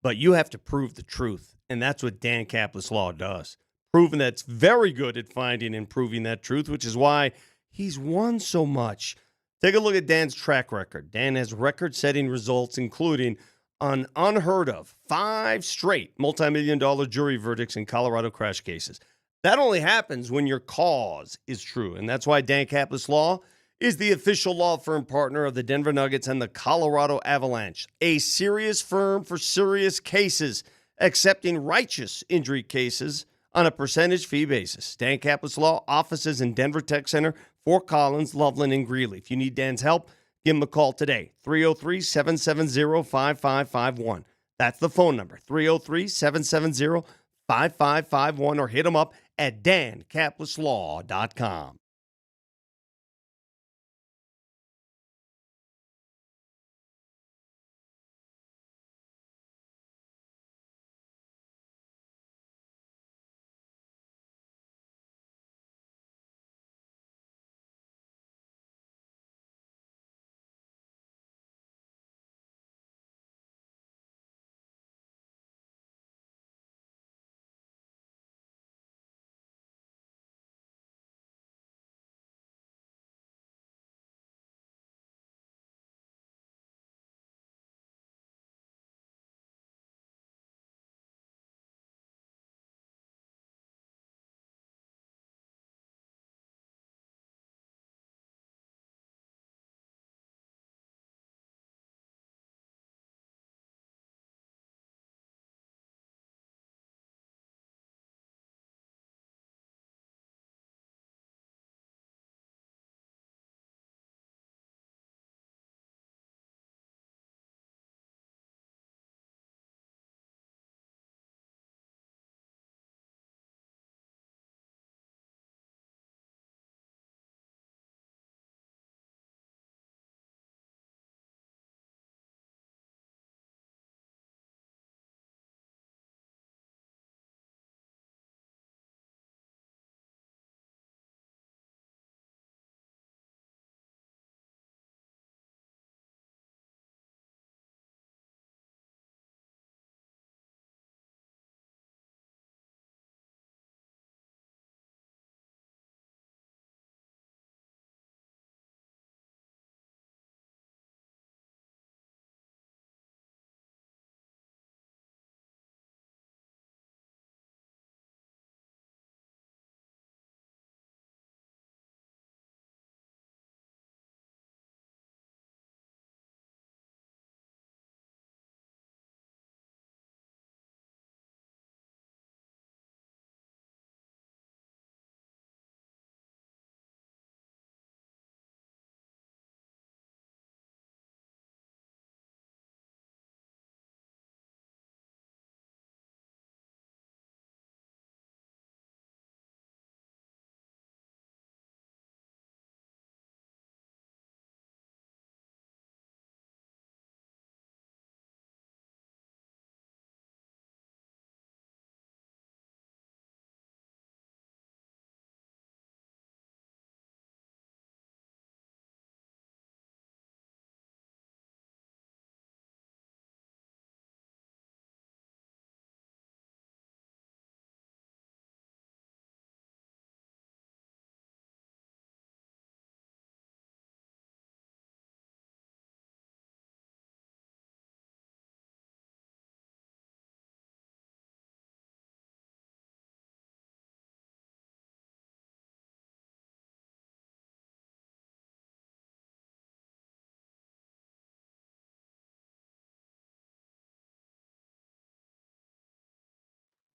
but you have to prove the truth, and that's what Dan Capless Law does. Proven that's very good at finding and proving that truth, which is why he's won so much. Take a look at Dan's track record. Dan has record-setting results, including an unheard of 5 straight multi-million-dollar jury verdicts in Colorado crash cases. That only happens when your cause is true, and that's why Dan Capless Law is the official law firm partner of the Denver Nuggets and the Colorado Avalanche, a serious firm for serious cases, accepting righteous injury cases on a percentage fee basis. Dan Capless Law offices in Denver Tech Center, Fort Collins, Loveland, and Greeley. If you need Dan's help, give him a call today, 303-770-5551. That's the phone number, 303-770-5551, or hit him up at dancaplisslaw.com.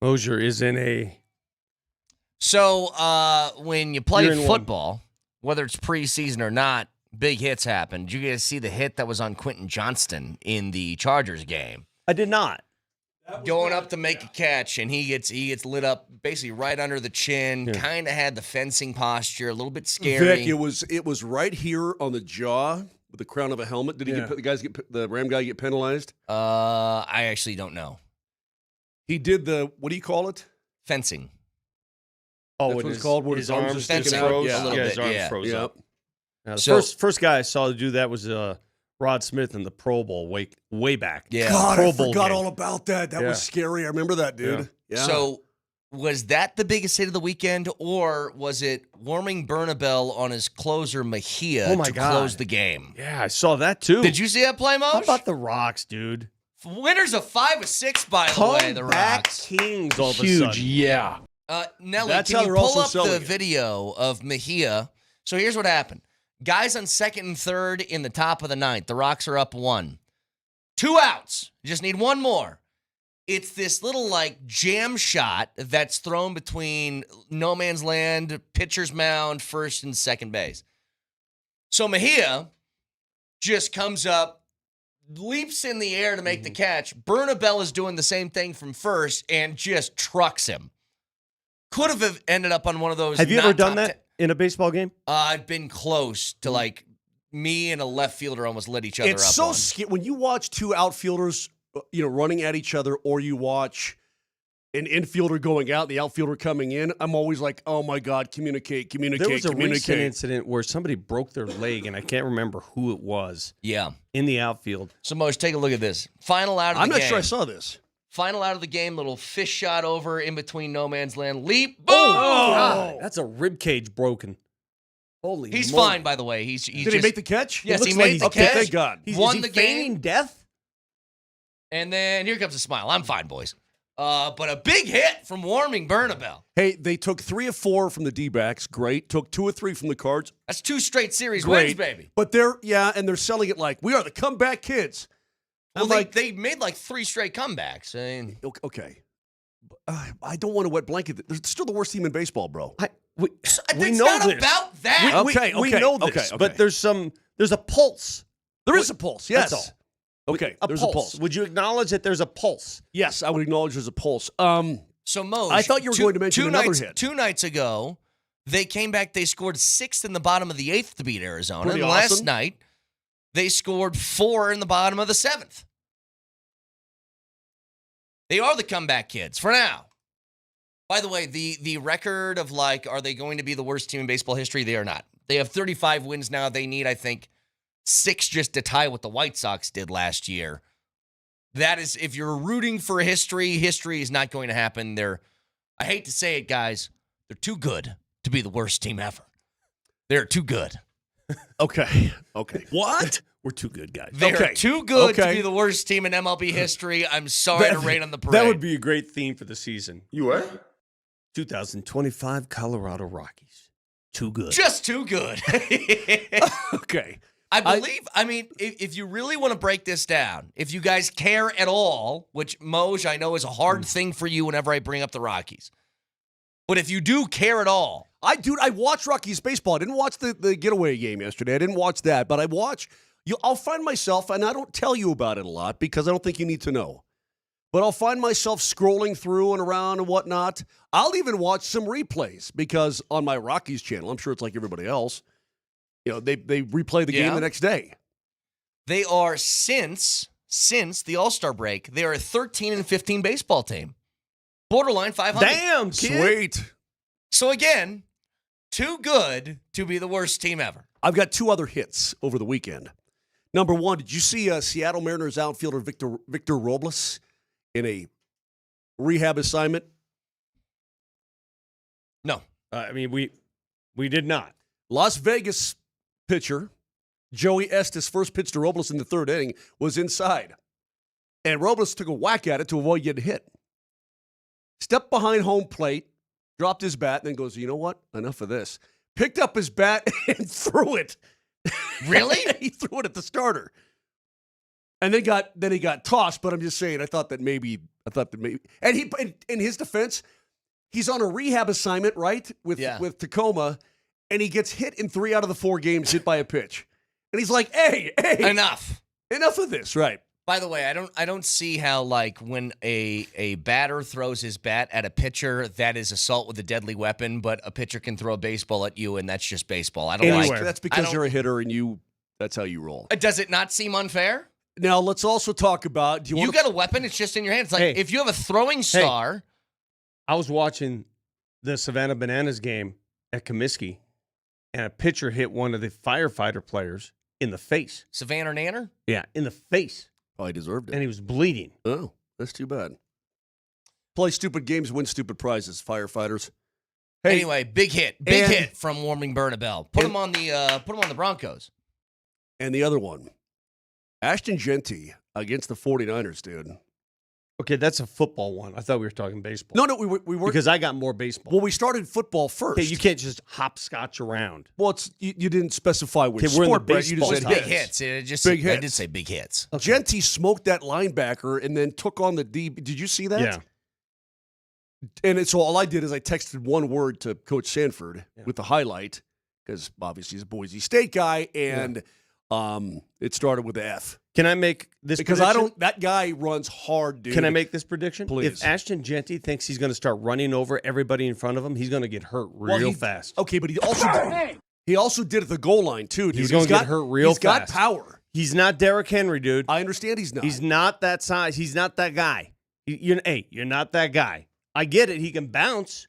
Moser is in a. So when you play You're in football, whether it's preseason or not, big hits happen. Did you guys see the hit that was on Quentin Johnston in the Chargers game? I did not. Going up to make a catch, and he gets lit up basically right under the chin. Yeah. Kind of had the fencing posture, a little bit scary. Vic, it was right here on the jaw with the crown of a helmet. Did he get the Ram guy get penalized? I actually don't know. He did the, what do you call it? Fencing. Oh, what it's called, where his arms are sticking fencing. out. Froze. Yeah, A little his bit, arms yeah. froze Yep. up. The So- first guy I saw do that was Rod Smith in the Pro Bowl way back. Yeah. God, Pro I Bowl forgot game. all about that. That Yeah. was scary. I remember that, dude. Yeah. So was that the biggest hit of the weekend, or was it warming Bernabell on his closer Mejia Oh my to God. close the game? Yeah, I saw that too. Did you see that play, Moj? How about the Rocks, dude? Winners of 5 of 6, by the way, the Comeback Rocks. Kings all of a Huge, sudden. yeah. Nelly, That's can how you they're pull also up selling the it. video of Mejia? So here's what happened. Guys on 2nd and 3rd in the top of the 9th. The Rocks are up 1. 2 outs. You just need one more. It's this little, jam shot that's thrown between no man's land, pitcher's mound, first and second base. So Mejia just comes up, leaps in the air to make the catch. Bernabell is doing the same thing from first and just trucks him. Could have ended up on one of those. Have you not ever done top that in a baseball game? I've been close to me and a left fielder almost lit each other It's up. so on. scary when you watch two outfielders, running at each other, or you watch an infielder going out, the outfielder coming in. I'm always like, oh my God, communicate. There was a recent incident where somebody broke their leg, and I can't remember who it was. Yeah. In the outfield. So, Moj, take a look at this. Final out of the I'm game. not sure I saw this. Final out of the game, little fish shot over in between no man's land. Leap, boom! God, that's a rib cage broken. Holy He's moly. fine, by the way. Did Did he make the catch? Yes, he Looks made like he's- the okay, catch. thank God. Won is he the game. feigning death? And then here comes a smile. I'm fine, boys. But a big hit from warming Bernabell. Hey, they took 3 of 4 from the D-backs. Great. Took 2 of 3 from the Cards. That's 2 straight series Great. wins, baby. But and they're selling it like, we are the comeback kids. Well, I'm they made 3 straight comebacks. I mean, okay. I don't want to wet blanket. They're still the worst team in baseball, bro. We it's know not this. about that. We know this, but there's a pulse. There is a pulse, yes. That's all. Okay, There's a pulse. Would you acknowledge that there's a pulse? Yes, I would acknowledge there's a pulse. So, Moj, I thought you were going to mention another hit. 2 nights ago, they came back. They scored 6th in the bottom of the 8th to beat Arizona. Pretty and awesome. last night, they scored 4 in the bottom of the 7th. They are the comeback kids for now. By the way, the record of are they going to be the worst team in baseball history? They are not. They have 35 wins now. They need, I think, 6 just to tie what the White Sox did last year. That is, if you're rooting for history is not going to happen. I hate to say it, guys, they're too good to be the worst team ever. They're too good. Okay. What? We're too good, guys. They're too good to Okay. be the worst team in MLB history. I'm sorry to rain on the parade. That would be a great theme for the season. You what? 2025 Colorado Rockies. Too good. just too good. Okay. I mean, if you really want to break this down, if you guys care at all, which Moj, I know is a hard thing for you whenever I bring up the Rockies. But if you do care at all, I watch Rockies baseball. I didn't watch the getaway game yesterday. I didn't watch that, but I watch. I'll find myself, and I don't tell you about it a lot because I don't think you need to know. But I'll find myself scrolling through and around and whatnot. I'll even watch some replays because on my Rockies channel, I'm sure it's like everybody else. They replay the game the next day. they are since the All-Star break, they are a 13-15 baseball team. Borderline 500. Damn, kid. Sweet. So again, too good to be the worst team ever. I've got 2 other hits over the weekend. Number 1, did you see Seattle Mariners outfielder Victor Robles in a rehab assignment? No. I mean, we did not. Las Vegas pitcher Joey Estes' first pitch to Robles in the 3rd inning was inside. And Robles took a whack at it to avoid getting hit. Stepped behind home plate, dropped his bat, and then goes, you know what? Enough of this. Picked up his bat and threw it. Really? He threw it at the starter. And then he got tossed, but I'm just saying, I thought that maybe, and he, in his defense, he's on a rehab assignment, right, with Tacoma, and he gets hit in 3 out of the 4 games, hit by a pitch, and he's like, hey, enough of this, right? By the way, I don't see how, like, when a batter throws his bat at a pitcher, that is assault with a deadly weapon, but a pitcher can throw a baseball at you, and that's just baseball. I don't like. That's because you're a hitter and that's how you roll. Does it not seem unfair? Now, let's also talk about... You got a weapon, it's just in your hands. Like, if you have a throwing star... I was watching the Savannah Bananas game at Comiskey, and a pitcher hit one of the firefighter players in the face. Savannah Nanner? Yeah, in the face. Oh, he deserved it. And he was bleeding. Oh, that's too bad. Play stupid games, win stupid prizes, firefighters. Hey, anyway, big hit from Warming Bernabel. Put him on the Broncos. And the other one, Ashton Genty against the 49ers, dude. Okay, that's a football one. I thought we were talking baseball. No, we were because I got more baseball. Well, we started football first. Okay, you can't just hopscotch around. Well, you didn't specify which we're in the sport, Brett. You just said big hits. Big hits. I did say big hits. Okay. Genty smoked that linebacker and then took on the D. Did you see that? Yeah. And so all I did is I texted one word to Coach Sanford with the highlight because obviously he's a Boise State guy, and it started with the F. Can I make this because prediction? That guy runs hard, dude. Can I make this prediction? Please. If Ashton Genty thinks he's going to start running over everybody in front of him, he's going to get hurt real fast. Okay, but he also did at the goal line too. Dude. He's going to get hurt real fast. He's got power. He's not Derrick Henry, dude. I understand he's not. He's not that size. He's not that guy. You're not that guy. I get it. He can bounce.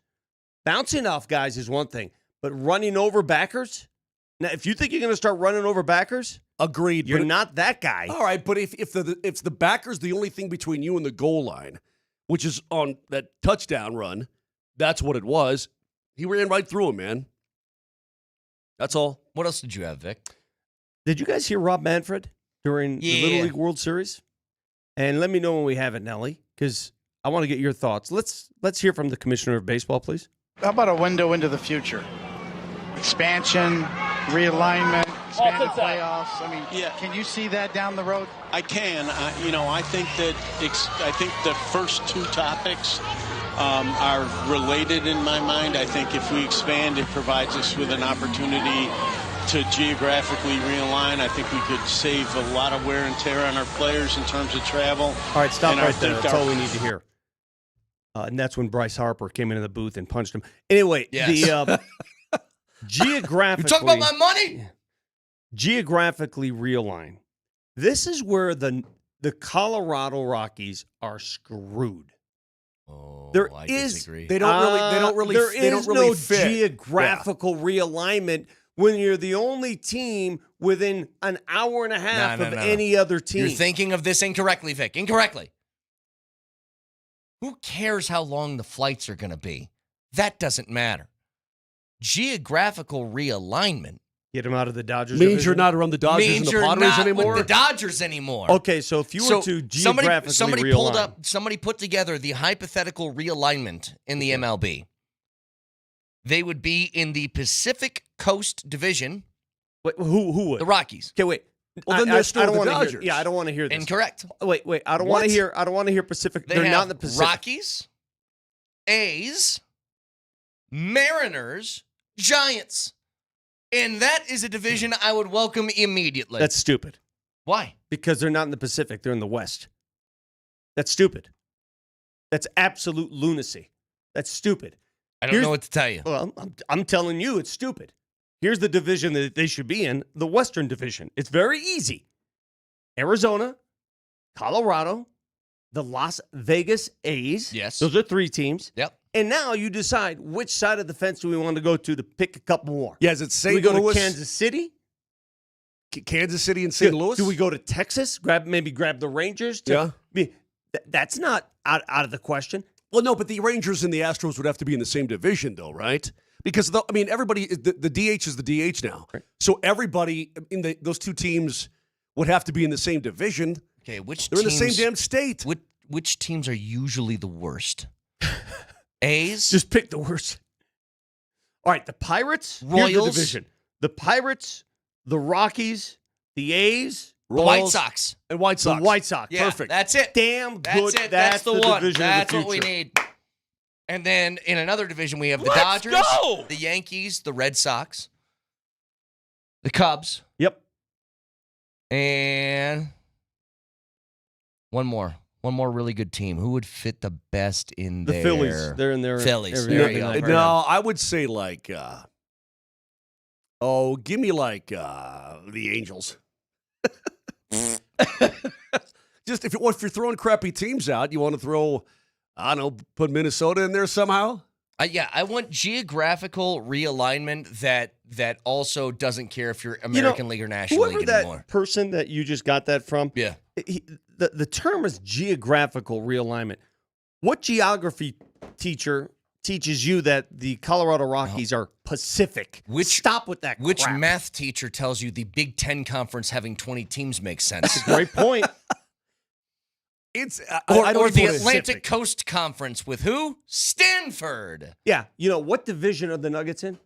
Bouncing off guys is one thing, but running over backers? Now, if you think you're going to start running over backers, agreed. You're not that guy. All right, but if the backer's the only thing between you and the goal line, which is on that touchdown run, that's what it was. He ran right through him, man. That's all. What else did you have, Vic? Did you guys hear Rob Manfred during the Little League World Series? And let me know when we have it, Nelly, because I want to get your thoughts. Let's hear from the Commissioner of Baseball, please. How about a window into the future? Expansion, realignment, expanded playoffs. I mean, can you see that down the road? I can. I think the first 2 topics are related in my mind. I think if we expand, it provides us with an opportunity to geographically realign. I think we could save a lot of wear and tear on our players in terms of travel. All right, stop right there. That's all we need to hear. And that's when Bryce Harper came into the booth and punched him. Anyway, the geographically... You talk about my money? Geographically realign. This is where the Colorado Rockies are screwed. Oh, I disagree. They don't really no fit. Geographical realignment when you're the only team within an hour and a half of any other team. You're thinking of this incorrectly, Vic. Incorrectly. Who cares how long the flights are going to be? That doesn't matter. Geographical realignment. Get them out of the Dodgers means division? you're not around the Dodgers and the Padres anymore. With the Dodgers anymore. Okay, so if you were to geographically realign. Somebody put together the hypothetical realignment in the MLB. They would be in the Pacific Coast Division. Wait, who would? The Rockies. Okay, wait. Well, then they're still the Dodgers. I don't want to hear this. Incorrect. Wait. I don't want to hear. I don't want to hear Pacific. They're not in the Pacific. Rockies, A's, Mariners, Giants. And that is a division I would welcome immediately. That's stupid. Why? Because they're not in the Pacific. They're in the West. That's stupid. That's absolute lunacy. That's stupid. I don't know what to tell you. Well, I'm telling you it's stupid. Here's the division that they should be in, the Western Division. It's very easy. Arizona, Colorado, the Las Vegas A's. Yes. Those are 3 teams. Yep. And now you decide which side of the fence do we want to go to pick a couple more. Yeah, is it St. Do we go Louis? to Kansas City? Kansas City and St. Louis? Do we go to Texas? Maybe grab the Rangers? That's not out of the question. Well, no, but the Rangers and the Astros would have to be in the same division, though, right? Because, everybody, the DH is the DH now. Right. So everybody in those 2 teams would have to be in the same division. Okay, They're in the same damn state. Which teams are usually the worst? A's? Just pick the worst. All right, the Pirates, Royals. Here's the division. The Pirates, the Rockies, the A's, The White Sox. And White Sox. The White Sox. Yeah, Perfect. that's it. Damn That's good. it. That's the one. division That's of the what we future. need. And then in another division, we have the Let's Dodgers, go! the Yankees, the Red Sox, the Cubs, Yep. and one more really good team. Who would fit the best in The there? Phillies. They're in there. Phillies. every There you night. go. No, I would say like, give me like the Angels. Just if you're throwing crappy teams out, you want to throw, I don't know, put Minnesota in there somehow? I want geographical realignment that also doesn't care if you're American League or National Whoever League that anymore. person that you just got that from, Yeah. the term is geographical realignment. What geography teacher teaches you that the Colorado Rockies are Pacific? Stop with that Which crap. math teacher tells you the Big Ten Conference having 20 teams makes sense? Great point. It's Or the Atlantic Coast Conference with who? Stanford. Yeah. What division are the Nuggets in?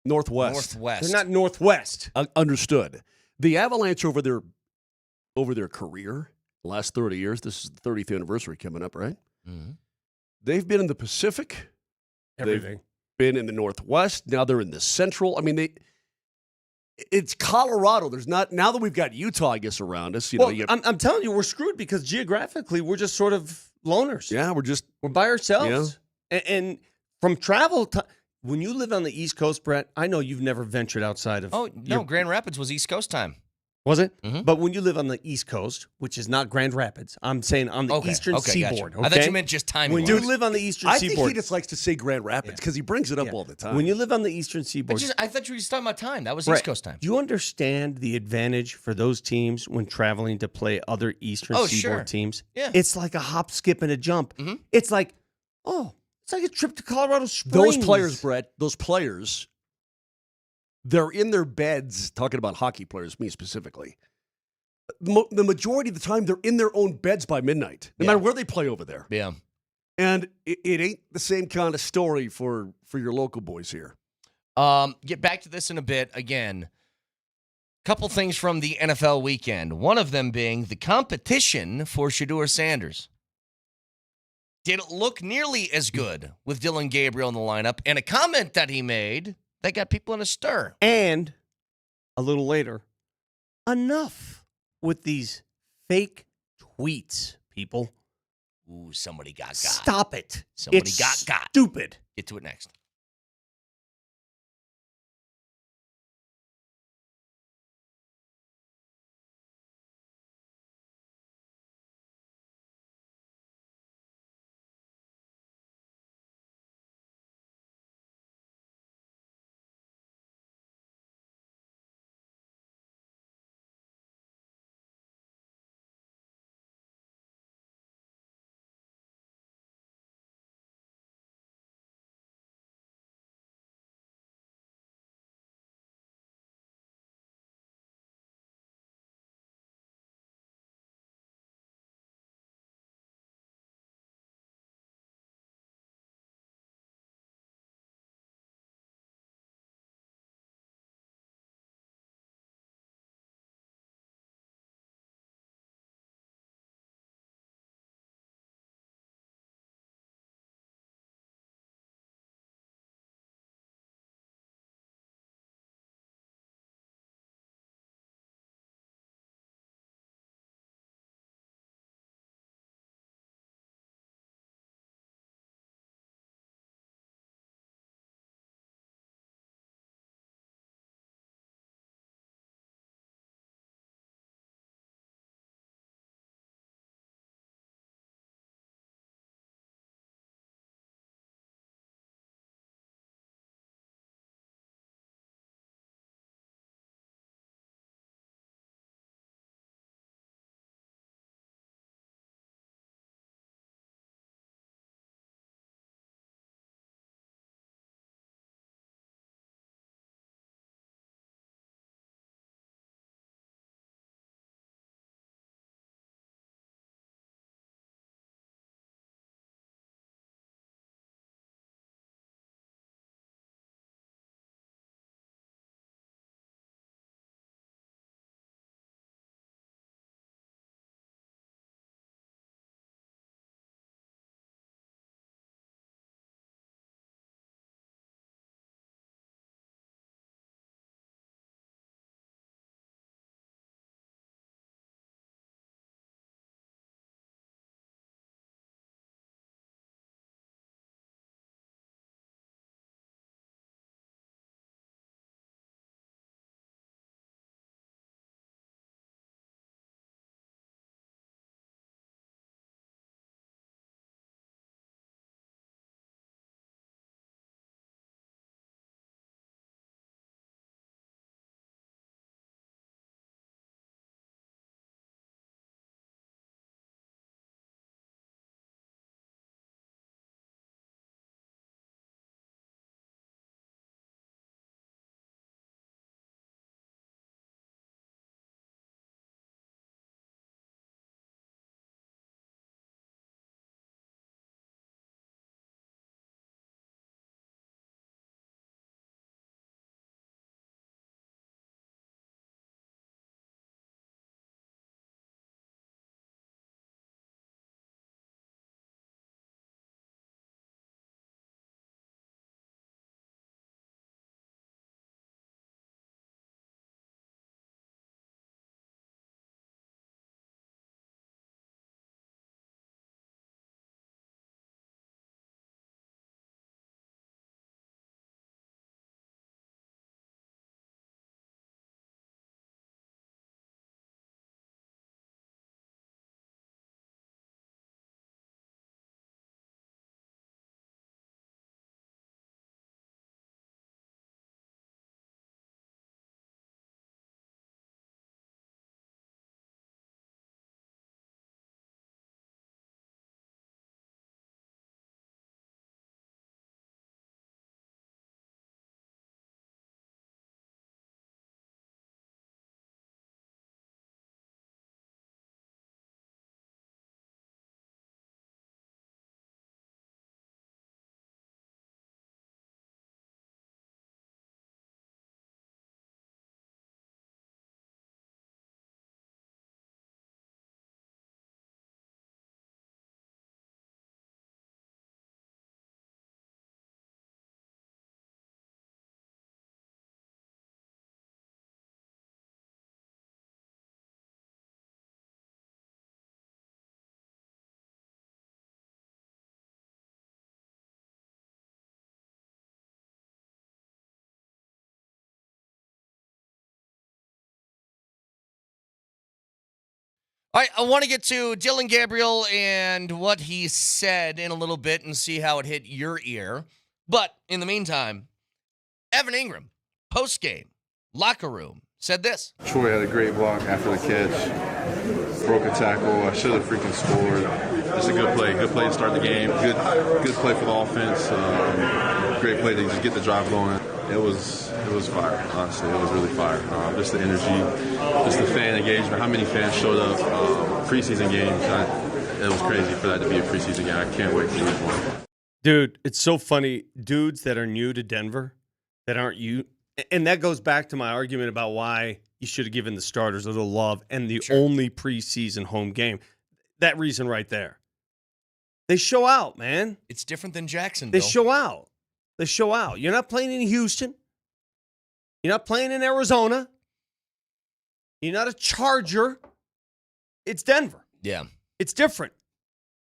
Northwest. They're not Northwest. Understood. The Avalanche over their career, the last 30 years, this is the 30th anniversary coming up, right? Mm-hmm. They've been in the Pacific. Everything. They've been in the Northwest. Now they're in the Central. I mean, it's Colorado. There's not, now that we've got Utah, I guess, around us. I'm telling you, we're screwed because geographically, we're just sort of loners. Yeah, we're by ourselves. And from travel, when you live on the East Coast, Brett, I know you've never ventured outside of. Oh, no, Grand Rapids was East Coast time. Was it? Mm-hmm. But when you live on the East Coast, which is not Grand Rapids, I'm saying on the Eastern Seaboard. Gotcha. I thought you meant just time. When you live on the Eastern I Seaboard. think he just likes to say Grand Rapids because he brings it up all the time. When you live on the Eastern Seaboard. I thought you were just talking about time. That was Right. East Coast time. Do you understand the advantage for those teams when traveling to play other Eastern Seaboard teams? Yeah. It's like a hop, skip, and a jump. Mm-hmm. It's like a trip to Colorado Springs. Those players, Brett, they're in their beds, talking about hockey players, me specifically. The majority of the time, they're in their own beds by midnight, no matter where they play over there. Yeah. And it ain't the same kind of story for your local boys here. Get back to this in a bit. Again, couple things from the NFL weekend. One of them being the competition for Shedeur Sanders. Didn't look nearly as good with Dylan Gabriel in the lineup, and a comment that he made that got people in a stir. And a little later, enough with these fake tweets, people. Ooh, somebody got got. Stop it. Somebody It's got. Stupid. Get to it next. All right, I want to get to Dylan Gabriel and what he said in a little bit and see how it hit your ear. But in the meantime, Evan Ingram, post-game, locker room, said this. Troy had a great block after the catch. Broke a tackle. I should have freaking scored. Just a good play. Good play to start the game. Good play for the offense. Great play to just get the drive going. It was fire, honestly. It was really fire. Just the energy, just the fan engagement, how many fans showed up, preseason games. It was crazy for that to be a preseason game. I can't wait for week one. Dude, it's so funny. Dudes that are new to Denver that aren't you. And that goes back to my argument about why you should have given the starters a little love and the only preseason home game. That reason right there. They show out, man. It's different than Jacksonville. They show out. They show out. You're not playing in Houston. You're not playing in Arizona. You're not a Charger. It's Denver. Yeah. It's different.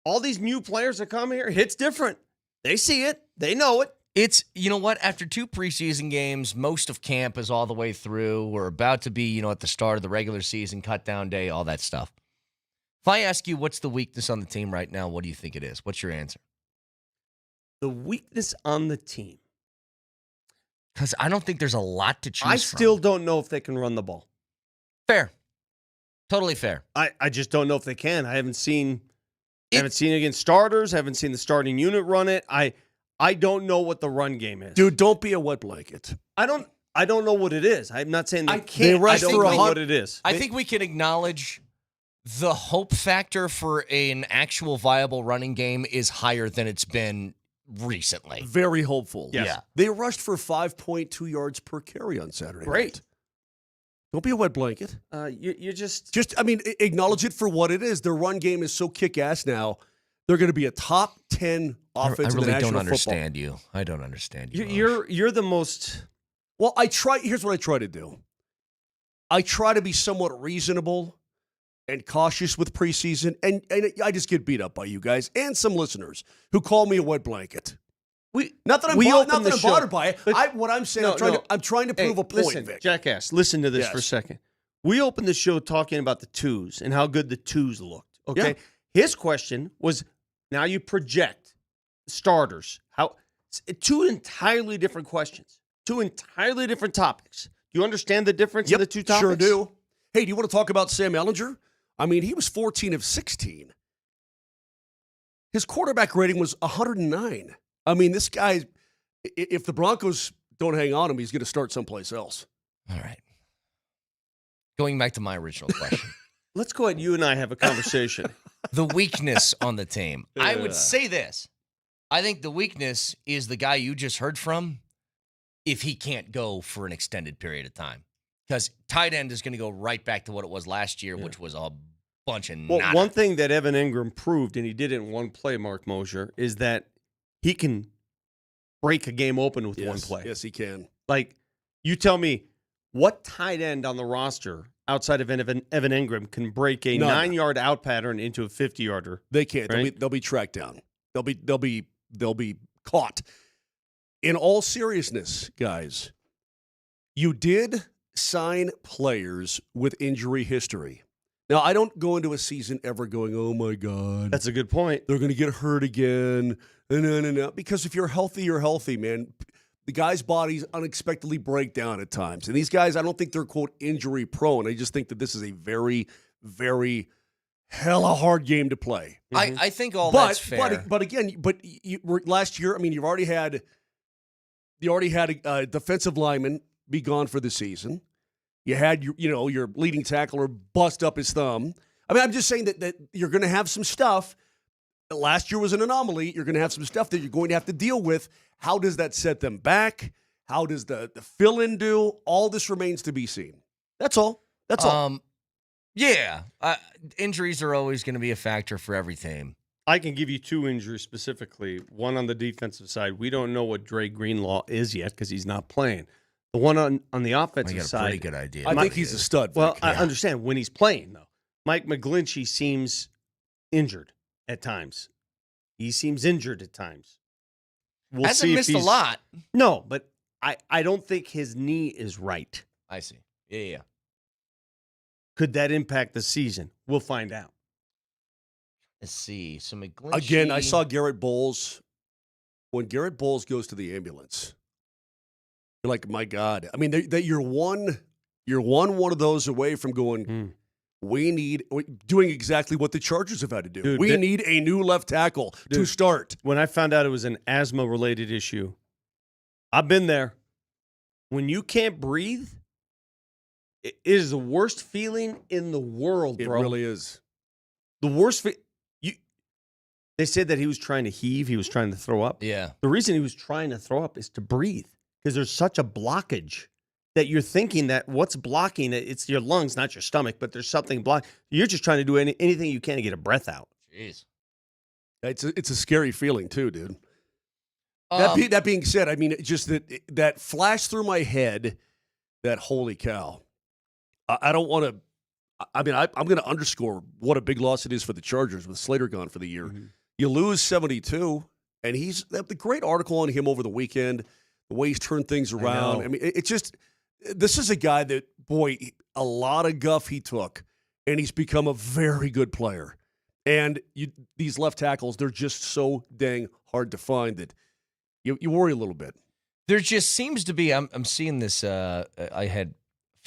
All these new players that come here, it's different. They see it. They know it. It's, you know what, after 2 preseason games, most of camp is all the way through. We're about to be, at the start of the regular season, cut down day, all that stuff. If I ask you what's the weakness on the team right now, what do you think it is? What's your answer? The weakness on the team. Because I don't think there's a lot to choose from. I still don't know if they can run the ball. Fair. Totally fair. I just don't know if they can. I haven't seen it against starters. I haven't seen the starting unit run it. I don't know what the run game is. Dude, don't be a wet blanket. I don't know what it is. I'm not saying they can't. I don't know what it is. I think we can acknowledge the hope factor for an actual viable running game is higher than it's been recently. Very hopeful. Yes. Yeah. They rushed for 5.2 yards per carry on Saturday. Great. Night. Don't be a wet blanket. You're just acknowledge it for what it is. Their run game is so kick-ass now. They're going to be a top 10 offense in the National Football. I really don't understand you. I don't understand you. You're the most. Well, here's what I try to do. I try to be somewhat reasonable and cautious with preseason, and I just get beat up by you guys and some listeners who call me a wet blanket. Not that I'm bothered by it. What I'm saying, I'm trying to prove a point, listen, Vic. Jackass, listen to this for a second. We opened the show talking about the twos and how good the twos looked. Okay, his question was, now you project starters. Two entirely different questions, 2 entirely different topics. Do you understand the difference in the 2 topics? Sure do. Hey, do you want to talk about Sam Ehlinger? I mean, he was 14 of 16. His quarterback rating was 109. I mean, this guy, if the Broncos don't hang on him, he's going to start someplace else. All right. Going back to my original question. Let's go ahead. You and I have a conversation. The weakness on the team. I would say this. I think the weakness is the guy you just heard from if he can't go for an extended period of time. Because tight end is going to go right back to what it was last year, which was a bunch of nada. One thing that Evan Ingram proved, and he did it in one play, Mark Moser, is that he can break a game open with one play. Yes, he can. Like, you tell me, what tight end on the roster outside of Evan Ingram can break a 9-yard out pattern into a 50-yarder? They can't. Right? They'll be tracked down. They'll be caught. In all seriousness, guys, you did sign players with injury history. Now, I don't go into a season ever going, oh, my God. That's a good point. They're going to get hurt again. No. Because if you're healthy, you're healthy, man. The guys' bodies unexpectedly break down at times. And these guys, I don't think they're, quote, injury prone. I just think that this is a very, very hella hard game to play. I think that's fair. But again, last year, I mean, you already had a defensive lineman be gone for the season. You had your leading tackler bust up his thumb. I mean, I'm just saying that you're going to have some stuff. Last year was an anomaly. You're going to have some stuff that you're going to have to deal with. How does that set them back? How does the fill-in do? All this remains to be seen. That's all. That's all. Yeah. Injuries are always going to be a factor for every team. I can give you 2 injuries specifically. One on the defensive side. We don't know what Dre Greenlaw is yet because he's not playing. The one on the offensive side. I got a pretty good idea. I think he's a stud. Well, Vic. I understand when he's playing, though. Mike McGlinchey seems injured at times. He seems injured at times. We'll Hasn't missed a lot. No, but I don't think his knee is right. I see. Yeah. Could that impact the season? We'll find out. Let's see. So McGlinchey. Again, I saw Garrett Bowles. When Garrett Bowles goes to the ambulance, you're like, my God. I mean, you're one of those away from going, doing exactly what the Chargers have had to do. Dude, we need a new left tackle to start. When I found out it was an asthma-related issue, I've been there. When you can't breathe, it is the worst feeling in the world, bro. It really is. The worst They said that he was trying to heave. He was trying to throw up. Yeah. The reason he was trying to throw up is to breathe because there's such a blockage that you're thinking that what's blocking it, it's your lungs, not your stomach, but there's something blocked. You're just trying to do anything you can to get a breath out. Jeez. It's a scary feeling too, dude. That being said, I mean, just that flashed through my head that holy cow. I don't want to. I mean, I'm going to underscore what a big loss it is for the Chargers with Slater gone for the year. Mm-hmm. You lose 72, and the great article on him over the weekend, the way he's turned things around. I mean, it's just, this is a guy that, boy, a lot of guff he took, and he's become a very good player. And these left tackles, they're just so dang hard to find that you worry a little bit. There just seems to be, I'm seeing this, I had a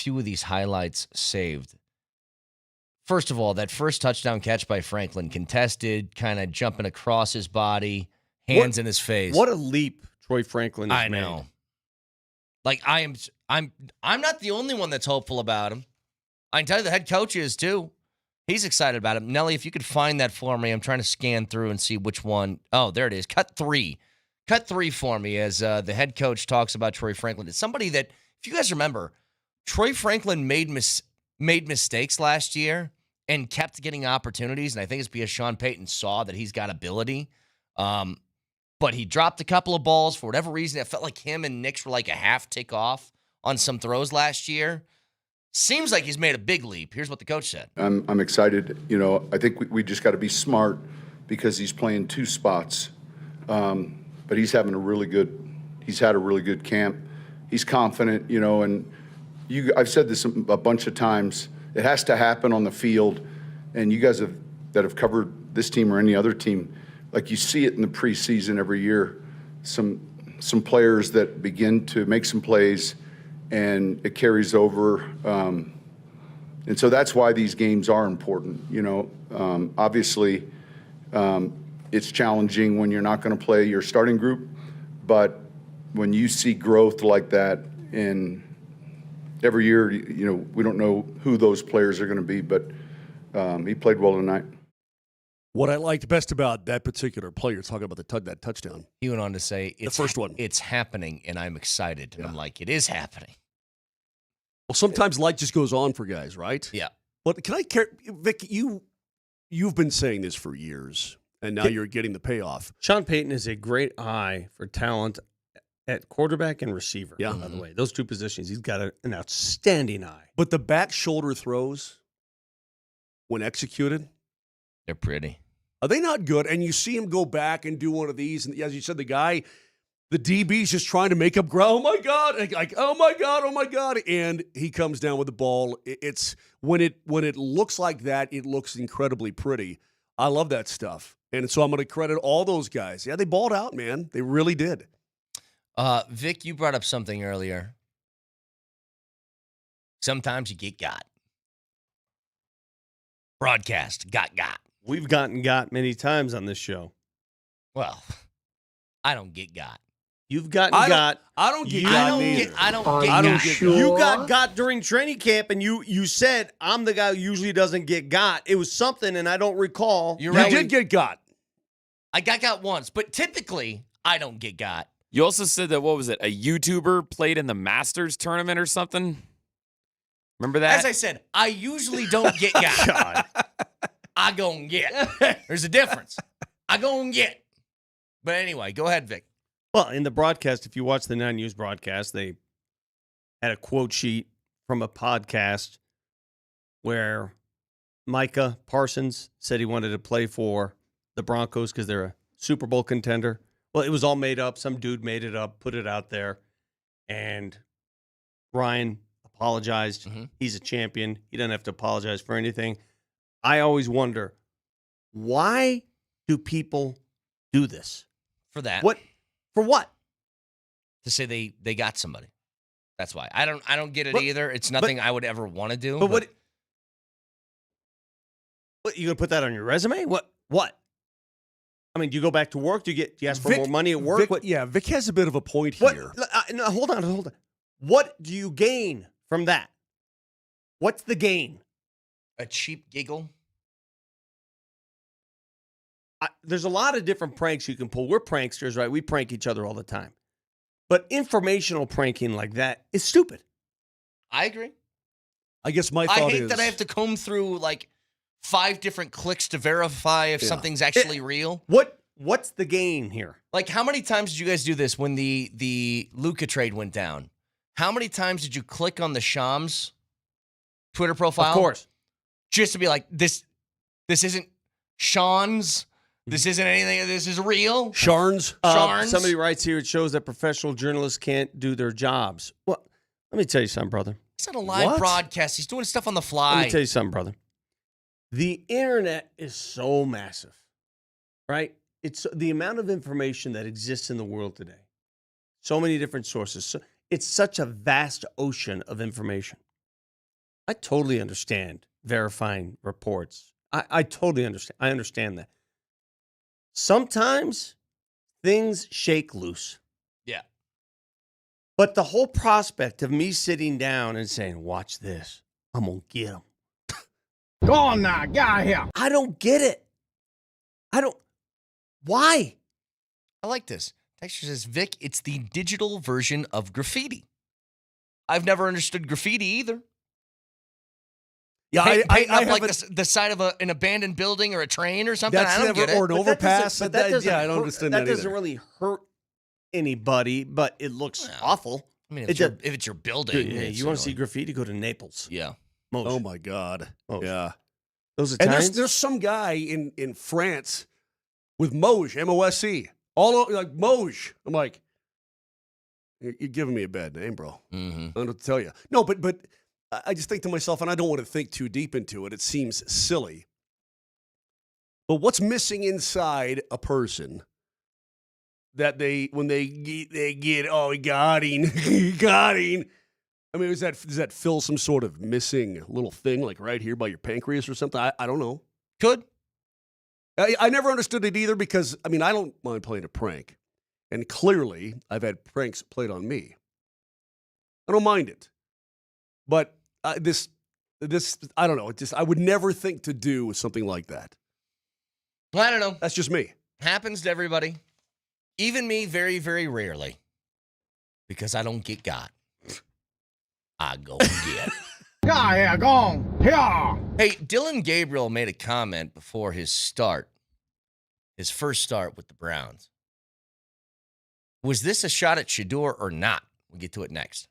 few of these highlights saved. First of all, that first touchdown catch by Franklin, contested, kind of jumping across his body, hands in his face. What a leap Troy Franklin has made. I know. Like I'm not the only one that's hopeful about him. I can tell you the head coach is too. He's excited about him. Nelly, if you could find that for me, I'm trying to scan through and see which one. Oh, there it is. Cut three for me as the head coach talks about Troy Franklin. It's somebody that, if you guys remember, Troy Franklin made mistakes last year and kept getting opportunities, and I think it's because Sean Payton saw that he's got ability. But he dropped a couple of balls for whatever reason. It felt like him and Nix were like a half tick off on some throws last year. Seems like he's made a big leap. Here's what the coach said. I'm excited. You know, I think we just got to be smart because he's playing two spots. But he's had a really good camp. He's confident, you know, and I've said this a bunch of times. It has to happen on the field, and you guys that have covered this team or any other team, like you see it in the preseason every year. Some players that begin to make some plays, and it carries over. And so that's why these games are important. You know, obviously, it's challenging when you're not going to play your starting group, but when you see growth like that in every year, you know, we don't know who those players are going to be, but he played well tonight. What I liked best about that particular player, talking about that touchdown. He went on to say, the first one. It's happening, and I'm excited. Yeah. I'm like, it is happening. Well, sometimes light just goes on for guys, right? Yeah. But Vic, you've been saying this for years, and now you're getting the payoff. Sean Payton is a great eye for talent at quarterback and receiver, by the way. Those two positions, he's got an outstanding eye. But the back shoulder throws, when executed, they're pretty. Are they not good? And you see him go back and do one of these, and as you said, the DB's just trying to make up ground. Oh, my God. Like, oh, my God, oh, my God. And he comes down with the ball. It's when it looks like that, it looks incredibly pretty. I love that stuff. And so I'm going to credit all those guys. Yeah, they balled out, man. They really did. Vic, you brought up something earlier. Sometimes you get got. Broadcast, got. We've gotten got many times on this show. Well, I don't get got. You've gotten got. I don't get got either. I don't get sure? You got got during training camp, and you said, I'm the guy who usually doesn't get got. It was something, and I don't recall. You're right. You did get got. I got once, but typically, I don't get got. You also said that, what was it, a YouTuber played in the Masters tournament or something? Remember that? As I said, I usually don't get got. God. I gon' get. There's a difference. I gon' get. But anyway, go ahead, Vic. Well, in the broadcast, if you watch the 9 News broadcast, they had a quote sheet from a podcast where Micah Parsons said he wanted to play for the Broncos because they're a Super Bowl contender. Well, it was all made up. Some dude made it up, put it out there. And Ryan apologized. He's a champion. He doesn't have to apologize for anything. I always wonder, why do people do this? For that. What? For what? To say they got somebody. That's why. I don't get it either. It's nothing I would ever want to do. But what you gonna put that on your resume? What? I mean, do you go back to work? Do you ask for more money at work? Vic has a bit of a point here. No, hold on. What do you gain from that? What's the gain? A cheap giggle? There's a lot of different pranks you can pull. We're pranksters, right? We prank each other all the time. But informational pranking like that is stupid. I agree. I guess my thought is... I hate that I have to comb through like 5 different clicks to verify if something's actually real. What's the gain here? Like, how many times did you guys do this when the Luka trade went down? How many times did you click on the Shams Twitter profile? Of course. Just to be like, this isn't Sean's. This isn't anything. This is real. Sharns. Somebody writes here, it shows that professional journalists can't do their jobs. Well, let me tell you something, brother. It's not a live broadcast. He's doing stuff on the fly. Let me tell you something, brother. The internet is so massive, right? It's the amount of information that exists in the world today. So many different sources. So it's such a vast ocean of information. I totally understand verifying reports. I totally understand. I understand that. Sometimes things shake loose. Yeah. But the whole prospect of me sitting down and saying, watch this, I'm going to get him. Go on now, get out of here. I don't get it. Why? I like this. Texture says, Vic, it's the digital version of graffiti. I've never understood graffiti either. Yeah, painting up like the side of an abandoned building or a train or something. I don't get it. Or an overpass. I don't understand that doesn't really hurt anybody, but it looks awful. I mean, if it's your building. You want to see graffiti, go to Naples. Yeah. Oh, my God. Moser. Yeah. Those and Italians? there's some guy in France with Moser, M-O-S-E. All over, like, Moser. I'm like, you're giving me a bad name, bro. Mm-hmm. I don't know what to tell you. No, but I just think to myself, and I don't want to think too deep into it. It seems silly. But what's missing inside a person that when they get, oh, he got him, he got him. I mean, does that fill some sort of missing little thing, like right here by your pancreas or something? I don't know. Could. I never understood it either because, I mean, I don't mind playing a prank. And clearly, I've had pranks played on me. I don't mind it. But this, I don't know. I would never think to do something like that. I don't know. That's just me. Happens to everybody. Even me, very, very rarely. Because I don't get got. I go get. Yeah, go on. Yeah. Hey, Dylan Gabriel made a comment before his first start with the Browns. Was this a shot at Shedeur or not? We'll get to it next.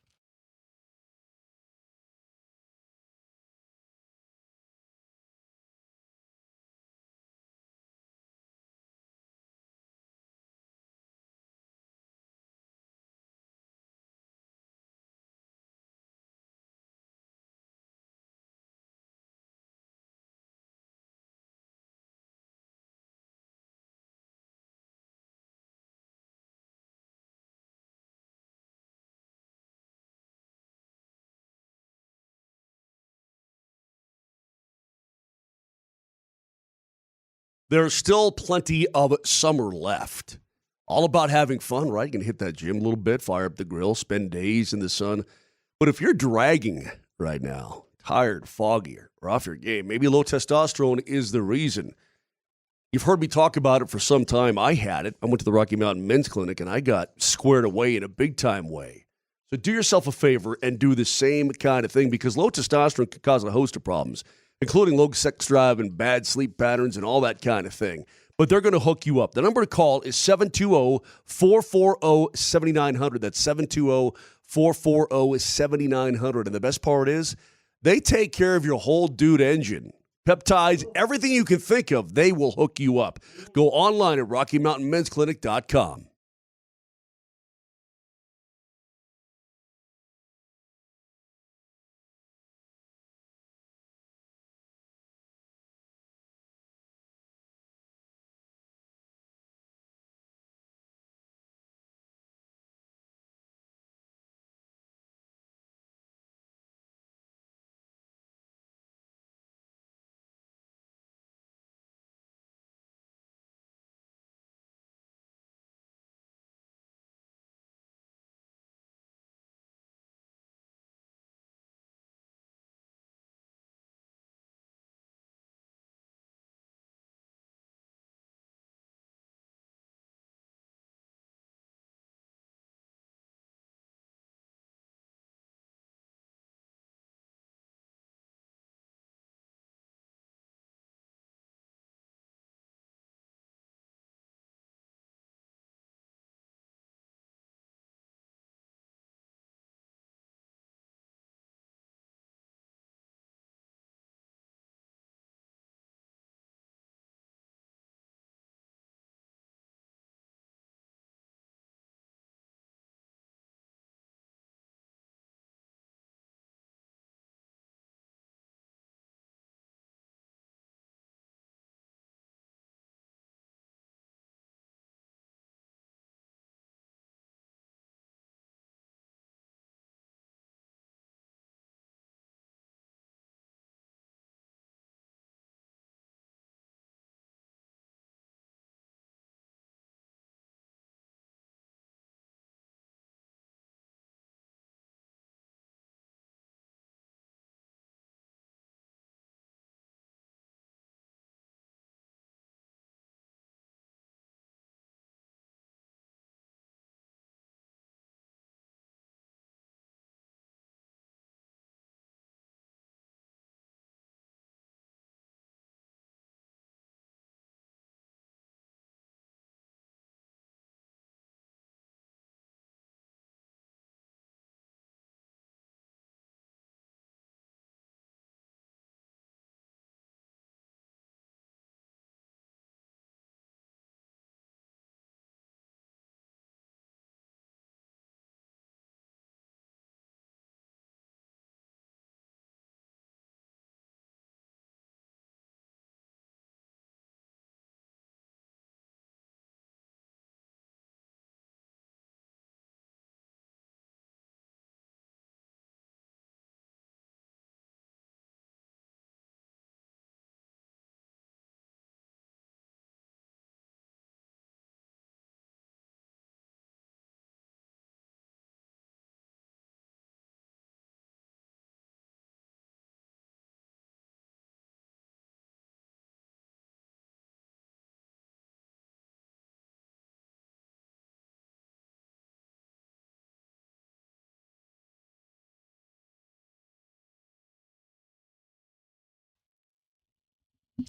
There's still plenty of summer left. All about having fun, right? You can hit that gym a little bit, fire up the grill, spend days in the sun. But if you're dragging right now, tired, foggy, or off your game, maybe low testosterone is the reason. You've heard me talk about it for some time. I had it. I went to the Rocky Mountain Men's Clinic, and I got squared away in a big-time way. So do yourself a favor and do the same kind of thing because low testosterone can cause a host of problems, including low sex drive and bad sleep patterns and all that kind of thing. But they're going to hook you up. The number to call is 720-440-7900. That's 720-440-7900. And the best part is they take care of your whole dude engine. Peptides, everything you can think of, they will hook you up. Go online at RockyMountainMen'sClinic.com.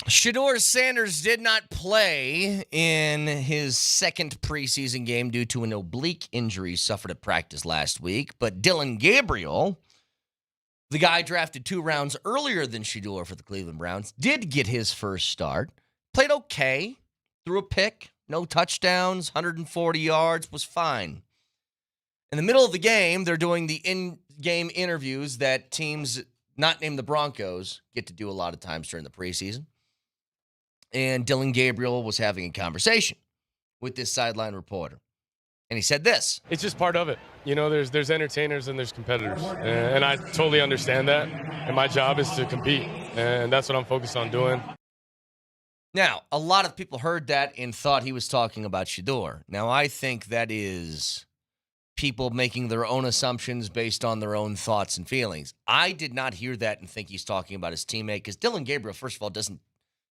Shedeur Sanders did not play in his second preseason game due to an oblique injury suffered at practice last week. But Dillon Gabriel, the guy drafted 2 rounds earlier than Shedeur for the Cleveland Browns, did get his first start. Played okay, threw a pick, no touchdowns, 140 yards, was fine. In the middle of the game, they're doing the in-game interviews that teams not named the Broncos get to do a lot of times during the preseason. And Dillon Gabriel was having a conversation with this sideline reporter. And he said this. It's just part of it. You know, there's entertainers and there's competitors. And I totally understand that. And my job is to compete. And that's what I'm focused on doing. Now, a lot of people heard that and thought he was talking about Shedeur. Now, I think that is people making their own assumptions based on their own thoughts and feelings. I did not hear that and think he's talking about his teammate because Dillon Gabriel, first of all, doesn't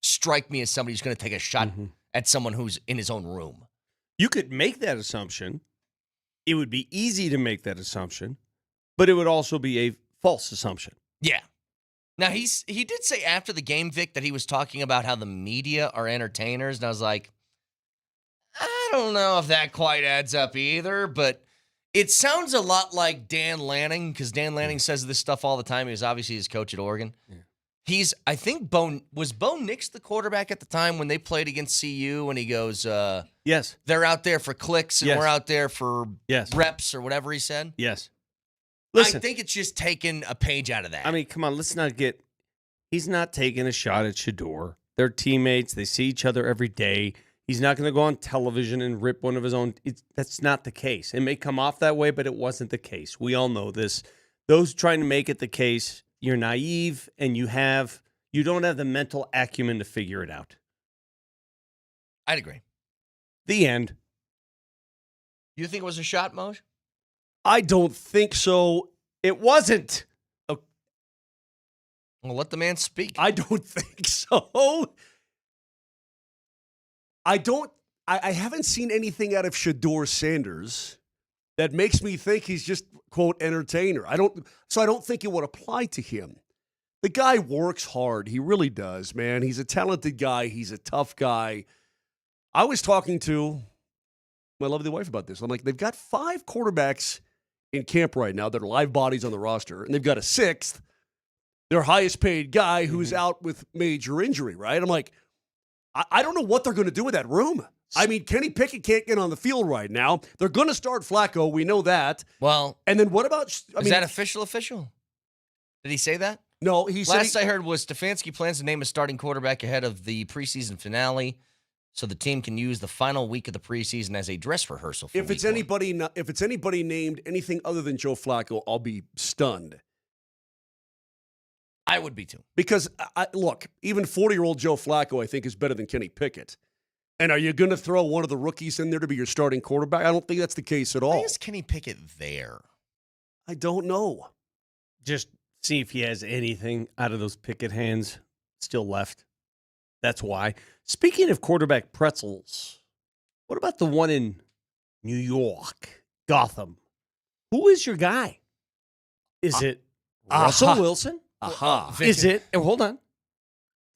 strike me as somebody who's going to take a shot at someone who's in his own room. You could make that assumption. It would be easy to make that assumption, but it would also be a false assumption. Yeah. Now, he did say after the game, Vic, that he was talking about how the media are entertainers, and I was like, I don't know if that quite adds up either, but it sounds a lot like Dan Lanning, because Dan Lanning says this stuff all the time. He was obviously his coach at Oregon. Yeah. I think was Bo Nix the quarterback at the time when they played against CU, and he goes, yes, they're out there for clicks, and yes, we're out there for yes, reps or whatever he said? Yes. Listen, I think it's just taking a page out of that. I mean, come on, let's not get – he's not taking a shot at Shedeur. They're teammates. They see each other every day. He's not going to go on television and rip one of his own. That's not the case. It may come off that way, but it wasn't the case. We all know this. Those trying to make it the case, you're naive, and you don't have the mental acumen to figure it out. I'd agree. The end. You think it was a shot, Moj? I don't think so. It wasn't. Well, let the man speak. I don't think so. I haven't seen anything out of Shedeur Sanders that makes me think he's just, quote, entertainer. I don't think it would apply to him. The guy works hard. He really does, man. He's a talented guy. He's a tough guy. I was talking to my lovely wife about this. I'm like, they've got 5 quarterbacks in camp right now that are live bodies on the roster, and they've got a 6th, their highest paid guy who's out with major injury, right? I'm like, I don't know what they're going to do with that room. I mean, Kenny Pickett can't get on the field right now. They're going to start Flacco. We know that. Well, and then what about? Is that official? Did he say that? No, he said. Last I heard was Stefanski plans to name a starting quarterback ahead of the preseason finale, so the team can use the final week of the preseason as a dress rehearsal. For if it's anybody named anything other than Joe Flacco, I'll be stunned. I would be too. Because, look, even 40-year-old Joe Flacco, I think, is better than Kenny Pickett. And are you going to throw one of the rookies in there to be your starting quarterback? I don't think that's the case at all. Why is Kenny Pickett there? I don't know. Just see if he has anything out of those Pickett hands still left. That's why. Speaking of quarterback pretzels, what about the one in New York, Gotham? Who is your guy? Is it Russell Wilson? Is it? Hold on.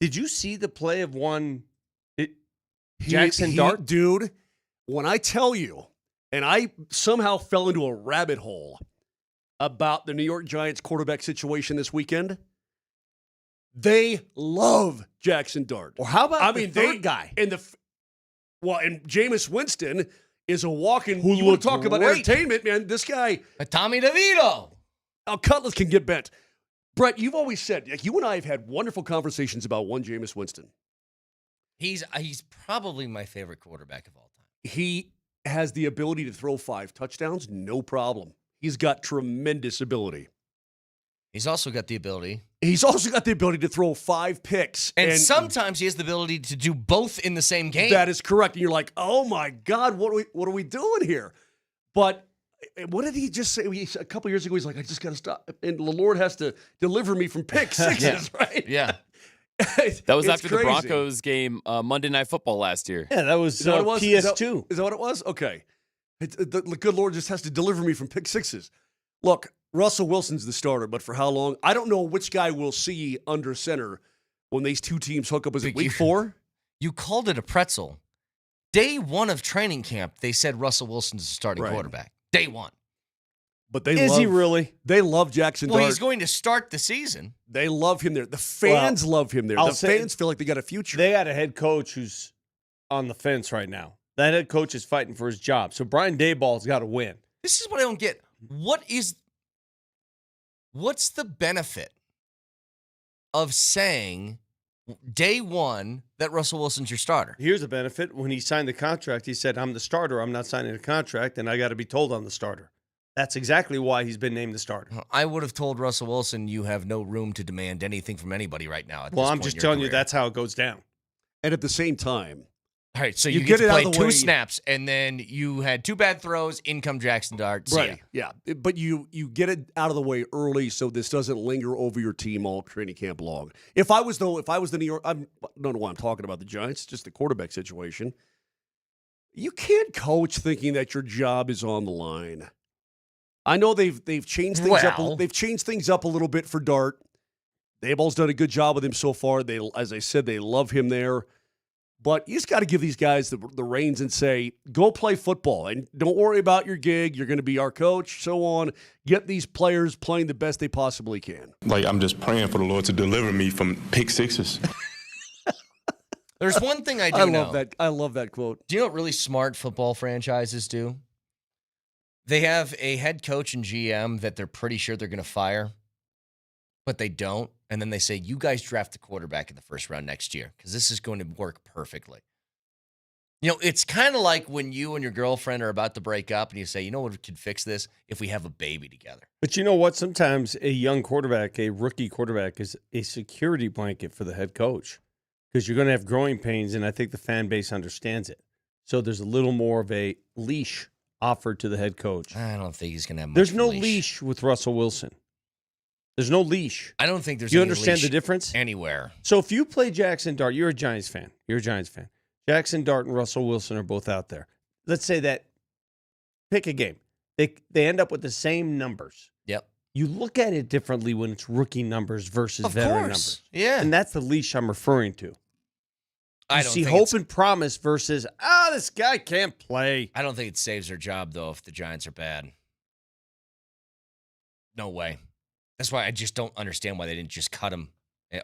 Did you see the play of Jackson Dart? Dude, when I tell you, and I somehow fell into a rabbit hole about the New York Giants quarterback situation this weekend, they love Jackson Dart. Or how about the third guy? And Jameis Winston is a walking. You want to talk about entertainment, man? This guy, Tommy DeVito. Cutlass can get bent. Brett, you've always said, you and I have had wonderful conversations about one Jameis Winston. He's probably my favorite quarterback of all time. He has the ability to throw 5 touchdowns, no problem. He's got tremendous ability. He's also got the ability to throw 5 picks. And sometimes he has the ability to do both in the same game. That is correct. And you're like, oh my God, what are we doing here? But what did he just say? A couple years ago, he's like, I just got to stop. And the Lord has to deliver me from pick sixes, right? Yeah. That was after the Broncos game, Monday Night Football last year. Yeah, that was PS2. Is that what it was? Okay. The good Lord just has to deliver me from pick sixes. Look, Russell Wilson's the starter, but for how long? I don't know which guy we'll see under center when these two teams hook up. Was it week 4? You called it a pretzel. Day 1 of training camp, they said Russell Wilson's the starting quarterback. Day 1. But Is he really? They love Jackson Dart. Well, he's going to start the season. They love him there. The fans love him there. The fans feel like they got a future. They got a head coach who's on the fence right now. That head coach is fighting for his job. So Brian Daboll's got to win. This is what I don't get. What's the benefit of saying day 1 that Russell Wilson's your starter? Here's a benefit. When he signed the contract, he said, I'm the starter. I'm not signing a contract, and I got to be told I'm the starter. That's exactly why he's been named the starter. I would have told Russell Wilson you have no room to demand anything from anybody right now. Well, I'm just telling you that's how it goes down. And at the same time, all right, so you get to play 2 snaps, and then you had 2 bad throws, in come Jackson Dart. Right, yeah. But you get it out of the way early so this doesn't linger over your team all training camp long. If I was the New York, I don't know why I'm talking about the Giants, just the quarterback situation. You can't coach thinking that your job is on the line. I know they've changed things up. They've changed things up a little bit for Dart. Daboll's done a good job with him so far. They, as I said, they love him there. But you just got to give these guys the reins and say, go play football. And don't worry about your gig. You're going to be our coach, so on. Get these players playing the best they possibly can. Like, I'm just praying for the Lord to deliver me from pick sixes. There's one thing I do know. I love that quote. Do you know what really smart football franchises do? They have a head coach and GM that they're pretty sure they're going to fire, but they don't. And then they say, you guys draft a quarterback in the first round next year because this is going to work perfectly. You know, it's kind of like when you and your girlfriend are about to break up and you say, you know what could fix this? If we have a baby together. But you know what? Sometimes a young quarterback, a rookie quarterback, is a security blanket for the head coach because you're going to have growing pains, and I think the fan base understands it. So there's a little more of a leash offered to the head coach. I don't think he's going to have much There's no leash with Russell Wilson. There's no leash. I don't think there's You any understand leash the difference? Anywhere. So if you play Jackson Dart, you're a Giants fan. Jackson Dart and Russell Wilson are both out there. Let's say that, pick a game. They end up with the same numbers. Yep. You look at it differently when it's rookie numbers versus veteran numbers. Yeah. And that's the leash I'm referring to. I You don't see think hope and promise versus, this guy can't play. I don't think it saves their job, though, if the Giants are bad. No way. That's why I just don't understand why they didn't just cut him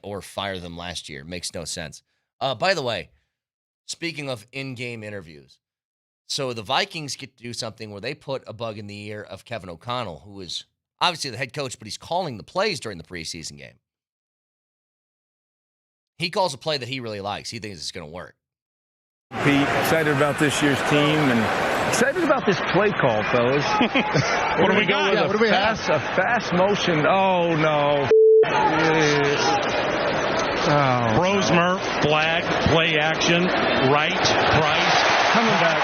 or fire them last year. It makes no sense. By the way, speaking of in-game interviews, so the Vikings get to do something where they put a bug in the ear of Kevin O'Connell, who is obviously the head coach, but he's calling the plays during the preseason game. He calls a play that he really likes. He thinks it's going to work. Pete, excited about this year's team and excited about this play call, fellas. What do we got? With What do we have? a fast motion. Oh, no. Brosmer, flag, play action, right, Price, coming back.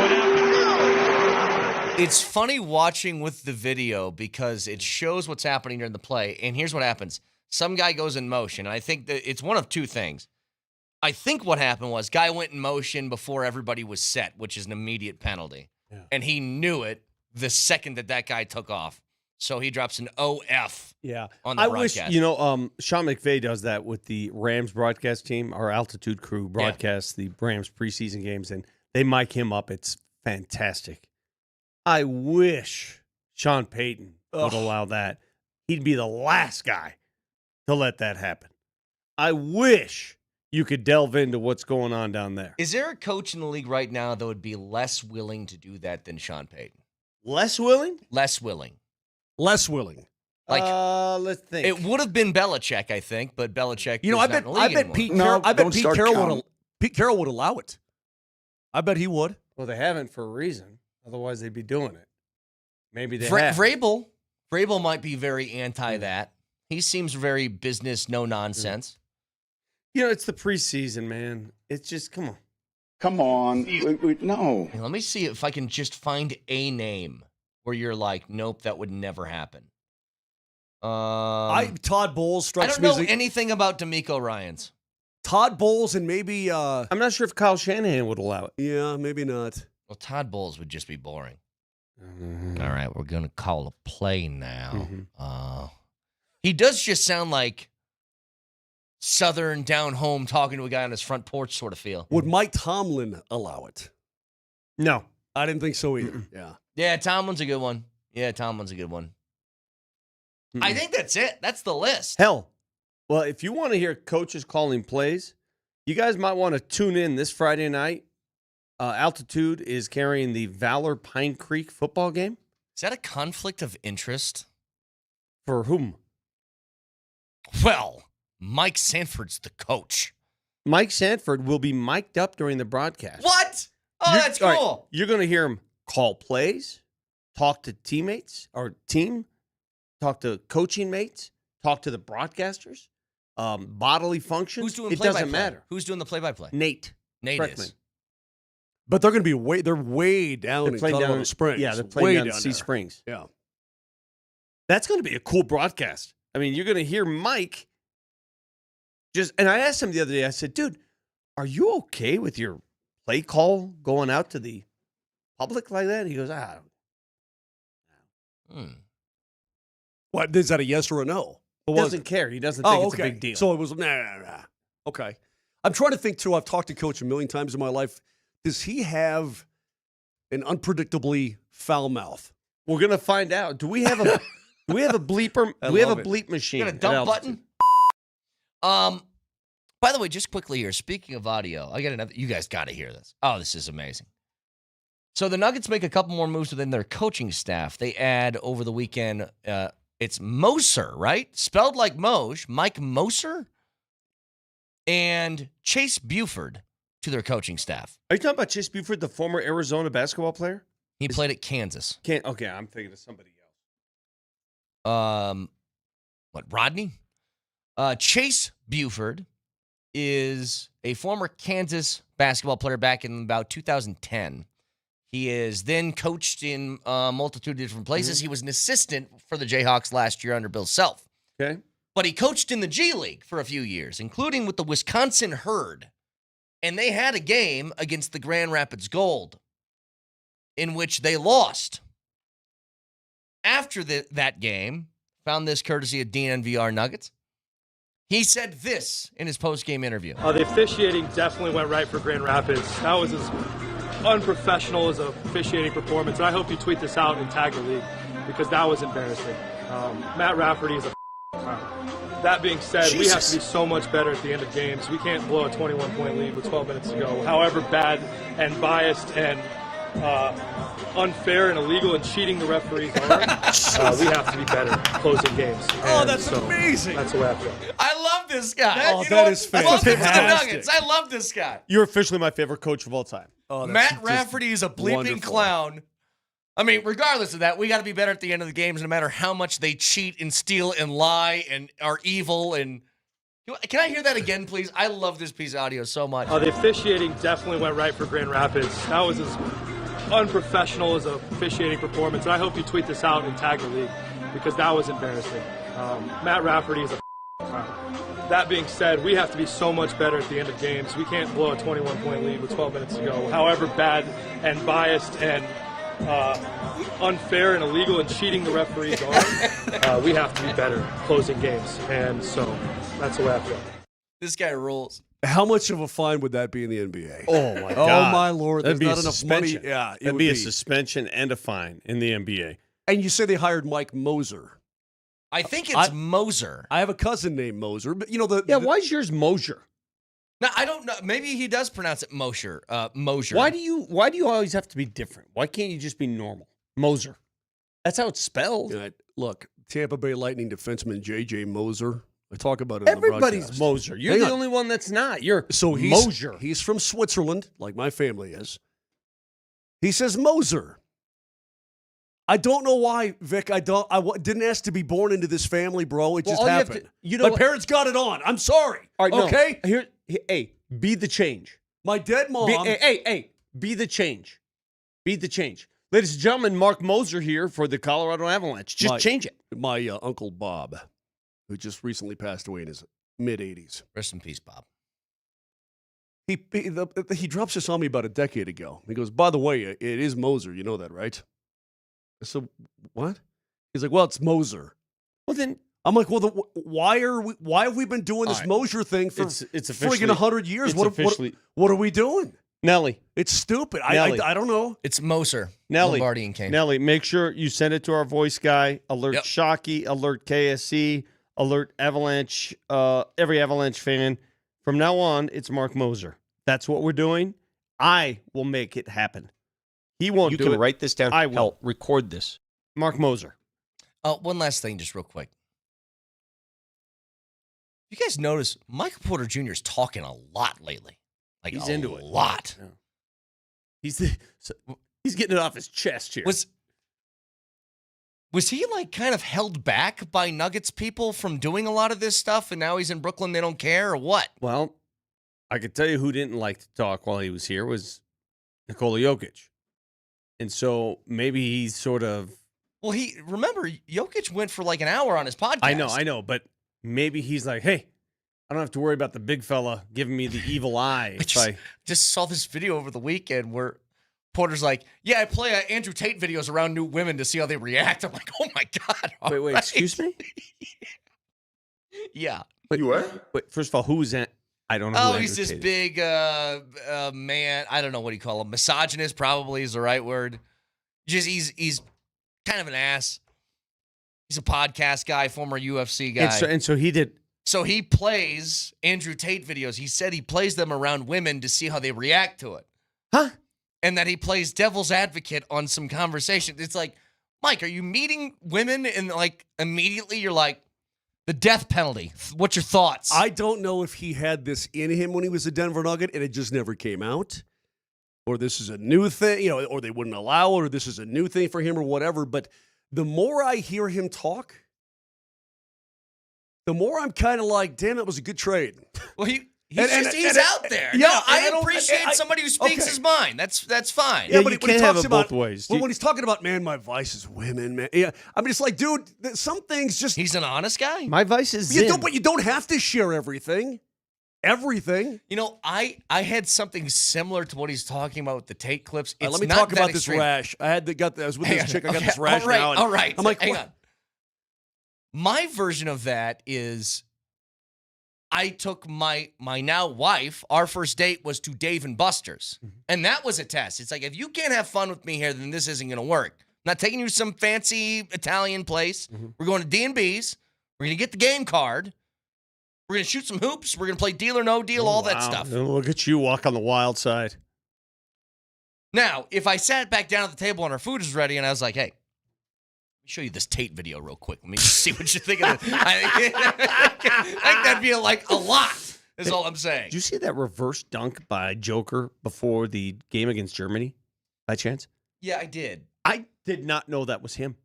What happened? It's funny watching with the video because it shows what's happening during the play. And here's what happens. Some guy goes in motion. And I think that it's one of two things. I think what happened was guy went in motion before everybody was set, which is an immediate penalty. Yeah. And he knew it the second that guy took off. So he drops an OF on the broadcast. Wish, Sean McVay does that with the Rams broadcast team. Our altitude crew broadcasts the Rams preseason games, and they mic him up. It's fantastic. I wish Sean Payton would allow that. He'd be the last guy to let that happen. I wish you could delve into what's going on down there. Is there a coach in the league right now that would be less willing to do that than Sean Payton? Less willing? Less willing. Less willing. Like, let's think. It would have been Belichick, I think, but Belichick. I bet Pete Carroll would allow it. I bet he would. Well, they haven't for a reason. Otherwise, they'd be doing it. Maybe they have. Vrabel might be very anti that. He seems very business, no nonsense. It's the preseason, man. It's just, come on. Come on. No. Let me see if I can just find a name where you're like, nope, that would never happen. Todd Bowles strikes me. I don't know anything about DeMeco Ryans. Todd Bowles and maybe... I'm not sure if Kyle Shanahan would allow it. Yeah, maybe not. Well, Todd Bowles would just be boring. Mm-hmm. All right, we're going to call a play now. Mm-hmm. He does just sound like Southern down home talking to a guy on his front porch sort of feel. Would Mike Tomlin allow it? No. I didn't think so either. Yeah. Yeah, Tomlin's a good one. I think that's it. That's the list. Hell, well, if you want to hear coaches calling plays, you guys might want to tune in this Friday night. Altitude is carrying the Valor Pine Creek football game. Is that a conflict of interest? For whom? Well, Mike Sanford's the coach. Mike Sanford will be mic'd up during the broadcast. What? Oh, that's cool. Right, you're going to hear him call plays, talk to teammates or team, talk to coaching mates, talk to the broadcasters, bodily functions. Who's doing it play-by-play? doesn't matter. Who's doing the play-by-play? Nate Kreckman. is. But they're going to be they're way down in Colorado Springs. Yeah, they're playing down Sea Sea Springs. Yeah. That's going to be a cool broadcast. I mean, you're going to hear Mike and I asked him the other day, I said, dude, are you okay with your play call going out to the public like that? He goes, What, is that a yes or a no? He doesn't care. He doesn't think it's a big deal. So it was, nah. Okay. I'm trying to think, too. I've talked to Coach a million times in my life. Does he have an unpredictably foul mouth? We're going to find out. Do we have a bleeper? Do we have a bleep machine? Got a dump button? By the way, just quickly here, speaking of audio, I got another. You guys got to hear this. Oh, this is amazing. So the Nuggets make a couple more moves within their coaching staff. They add over the weekend, it's Moser, right? Spelled like Moj, Mike Moser, and Chase Buford to their coaching staff. Are you talking about Chase Buford, the former Arizona basketball player? He played at Kansas. Okay, I'm thinking of somebody else. Rodney? Chase Buford is a former Kansas basketball player back in about 2010. He is then coached in a multitude of different places. He was an assistant for the Jayhawks last year under Bill Self. Okay. But he coached in the G League for a few years, including with the Wisconsin Herd. And they had a game against the Grand Rapids Gold in which they lost. After that game, found this courtesy of DNVR Nuggets, he said this in his post-game interview. The officiating definitely went right for Grand Rapids. That was as unprofessional as a officiating performance. And I hope you tweet this out and tag the league because that was embarrassing. Matt Rafferty is a That being said, we have to be so much better at the end of games. We can't blow a 21-point lead with 12 minutes to go. However bad and biased and unfair and illegal and cheating the referees are, we have to be better closing games. And that's amazing. That's the way I feel. I love this guy. That is fantastic. Welcome to the Nuggets. I love this guy. You're officially my favorite coach of all time. Matt Rafferty is a bleeping clown. I mean, regardless of that, we got to be better at the end of the games, no matter how much they cheat and steal and lie and are evil. And can I hear that again, please? I love this piece of audio so much. The officiating definitely went right for Grand Rapids. That was as unprofessional as a officiating performance. And I hope you tweet this out and tag the league because that was embarrassing. Matt Rafferty is a That being said, we have to be so much better at the end of games. We can't blow a 21-point lead with 12 minutes to go. However bad and biased and unfair and illegal and cheating the referees are, we have to be better closing games. And so that's the way I feel. This guy rules. How much of a fine would that be in the NBA? Oh, my God. Oh, my Lord. That'd There's be not a enough money. suspension. Yeah, That'd be a suspension and a fine in the NBA. And you say they hired Mike Moser. I think it's Moser. I have a cousin named Moser, but why is yours Moser? No, I don't know. Maybe he does pronounce it Moser. Moser. Why do you always have to be different? Why can't you just be normal? Moser. That's how it's spelled. Look, Tampa Bay Lightning defenseman J.J. Moser. I talk about it. Everybody's Moser. You're the only one that's not. You're Moser. He's from Switzerland, like my family is. He says Moser. I don't know why, Vic. I didn't ask to be born into this family, bro. It just happened. My parents got it on. I'm sorry. All right, okay? No. Hey, be the change. My dead mom. Be the change. Be the change. Ladies and gentlemen, Mark Moser here for the Colorado Avalanche. Just change it. My Uncle Bob, who just recently passed away in his mid-80s. Rest in peace, Bob. He drops this on me about a decade ago. He goes, by the way, it is Moser. You know that, right? I said, what? He's like, well, it's Moser. Well, then I'm like, well, why have we been doing this Moser thing for it's friggin' 100 years? What are we doing? Nelly. It's stupid. Nelly. I don't know. It's Moser, Nelly. Lombardi, and Kane. Nelly, make sure you send it to our voice guy. Alert Shockey, alert KSC, alert Avalanche, every Avalanche fan. From now on, it's Mark Moser. That's what we're doing. I will make it happen. He won't do it. You can write this down. I will. Hell, record this. Mark Moser. One last thing, just real quick. You guys notice Michael Porter Jr. is talking a lot lately. Like he's into it. A lot. Yeah. He's getting it off his chest here. Was he like kind of held back by Nuggets people from doing a lot of this stuff, and now he's in Brooklyn, they don't care, or what? Well, I could tell you who didn't like to talk while he was here was Nikola Jokic. And so maybe he's sort of... Well, remember, Jokic went for like an hour on his podcast. I know, but maybe he's like, hey, I don't have to worry about the big fella giving me the evil eye. I just saw this video over the weekend where Porter's like, yeah, I play Andrew Tate videos around new women to see how they react. I'm like, oh my God. Wait, excuse me? Yeah. You what? Wait, first of all, who's that? I don't know who he's this big man. I don't know what do you call him. Misogynist probably is the right word. Just he's kind of an ass. He's a podcast guy, former UFC guy. And so he did. So he plays Andrew Tate videos. He said he plays them around women to see how they react to it. Huh? And that he plays devil's advocate on some conversation. It's like, Mike, are you meeting women and like immediately you're like, the death penalty. What's your thoughts? I don't know if he had this in him when he was a Denver Nugget and it just never came out. Or this is a new thing, or they wouldn't allow it, or this is a new thing for him or whatever. But the more I hear him talk, the more I'm kind of like, damn, that was a good trade. Well, he's out there. Yeah, no, I appreciate somebody who speaks his mind. That's fine. Yeah, but you can't have it both ways. When he's talking about, man, my vice is women, man. Yeah, I mean, it's like, dude, some things just... He's an honest guy. My vice is but you don't have to share everything. Everything. I had something similar to what he's talking about with the Tate clips. It's let me not talk that about extreme. this rash. I was with this chick. I got this rash now. All right. I'm like, hang what? on. My version of that is I took my now wife, our first date was to Dave & Buster's. Mm-hmm. And that was a test. It's like, if you can't have fun with me here, then this isn't going to work. I'm not taking you to some fancy Italian place. Mm-hmm. We're going to D&B's. We're going to get the game card. We're going to shoot some hoops. We're going to play Deal or No Deal, all that stuff. Look at you walk on the wild side. Now, if I sat back down at the table and our food is ready and I was like, hey, let me show you this Tate video real quick. Let me just see what you think of it. I think that'd be like a lot, is all I'm saying. Did you see that reverse dunk by Joker before the game against Germany, by chance? Yeah, I did. I did not know that was him.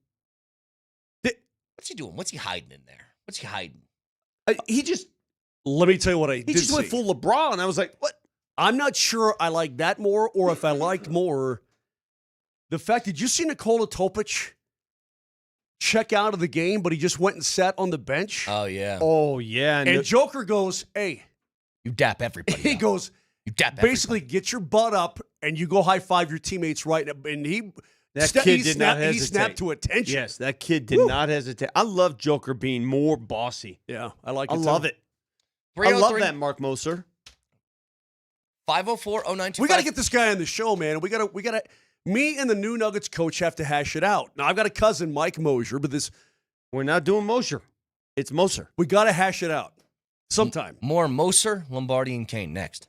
What's he doing? What's he hiding in there? What's he hiding? Let me tell you what I did He just went see. full LeBron. I was like, what? I'm not sure I like that more, or if I liked more the fact, did you see Nikola Topic check out of the game, but he just went and sat on the bench? Oh, yeah. Oh, yeah. And Joker goes, hey. You dap everybody. He goes, you dap basically everybody. Get your butt up and you go high-five your teammates right now. And kid did not hesitate. He snapped to attention. Yes, that kid did not hesitate. I love Joker being more bossy. Yeah, I like it. I love it. I love that, Mark Moser. 504-0925. We got to get this guy on the show, man. We got to. Me and the new Nuggets coach have to hash it out. Now I've got a cousin, Mike Moser, but we're not doing Moser. It's Moser. We got to hash it out sometime. More Moser, Lombardi, and Kane next.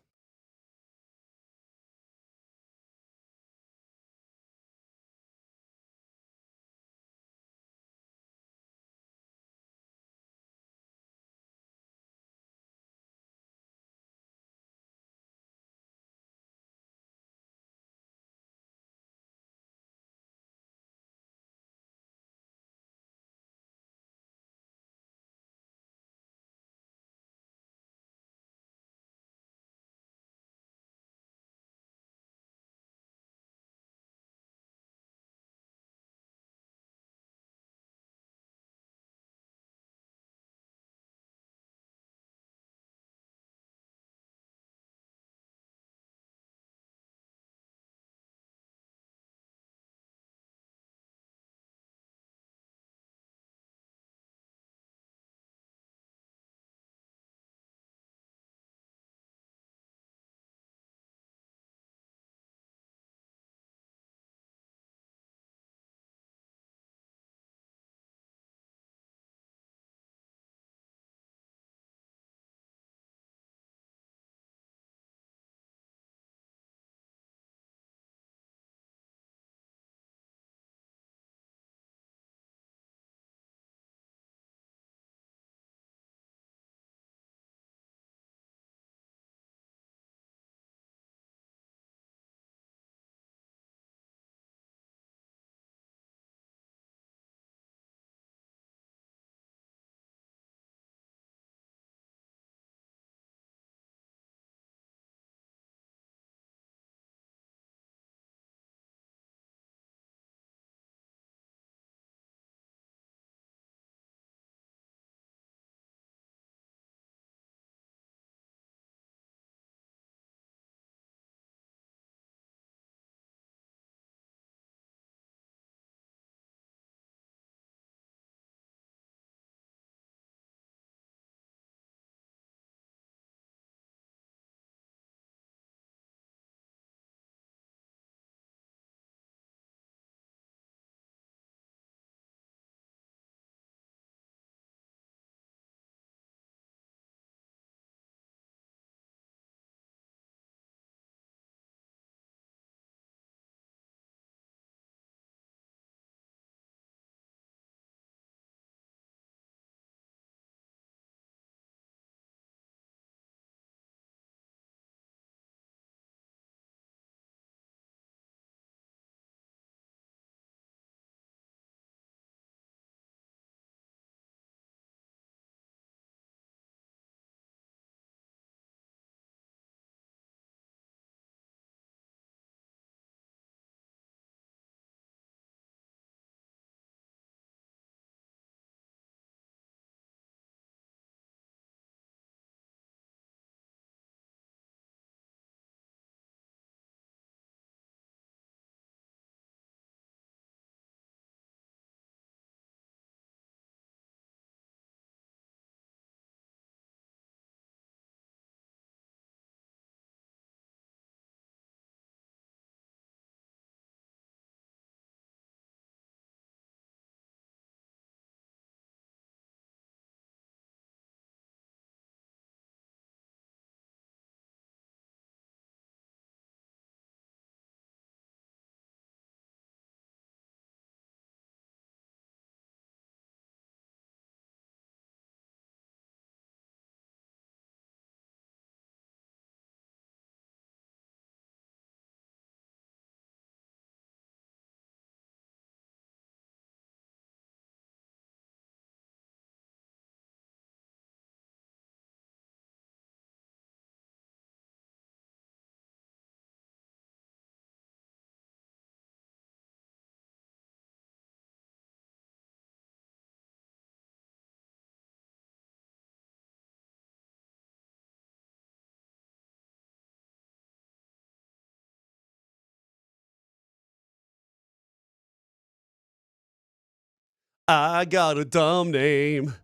I got a dumb name.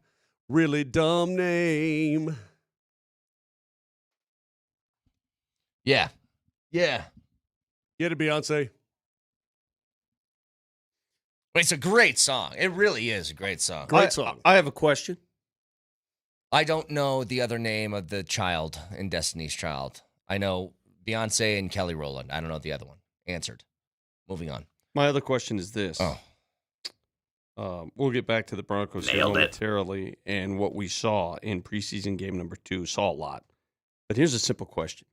Really dumb name. Yeah. Yeah. Get it, Beyonce. It's a great song. It really is a great song. Great song. I have a question. I don't know the other name of the child in Destiny's Child. I know Beyonce and Kelly Rowland. I don't know the other one. Answered. Moving on. My other question is this. We'll get back to the Broncos here momentarily and what we saw in preseason game number 2. Saw a lot. But here's a simple question.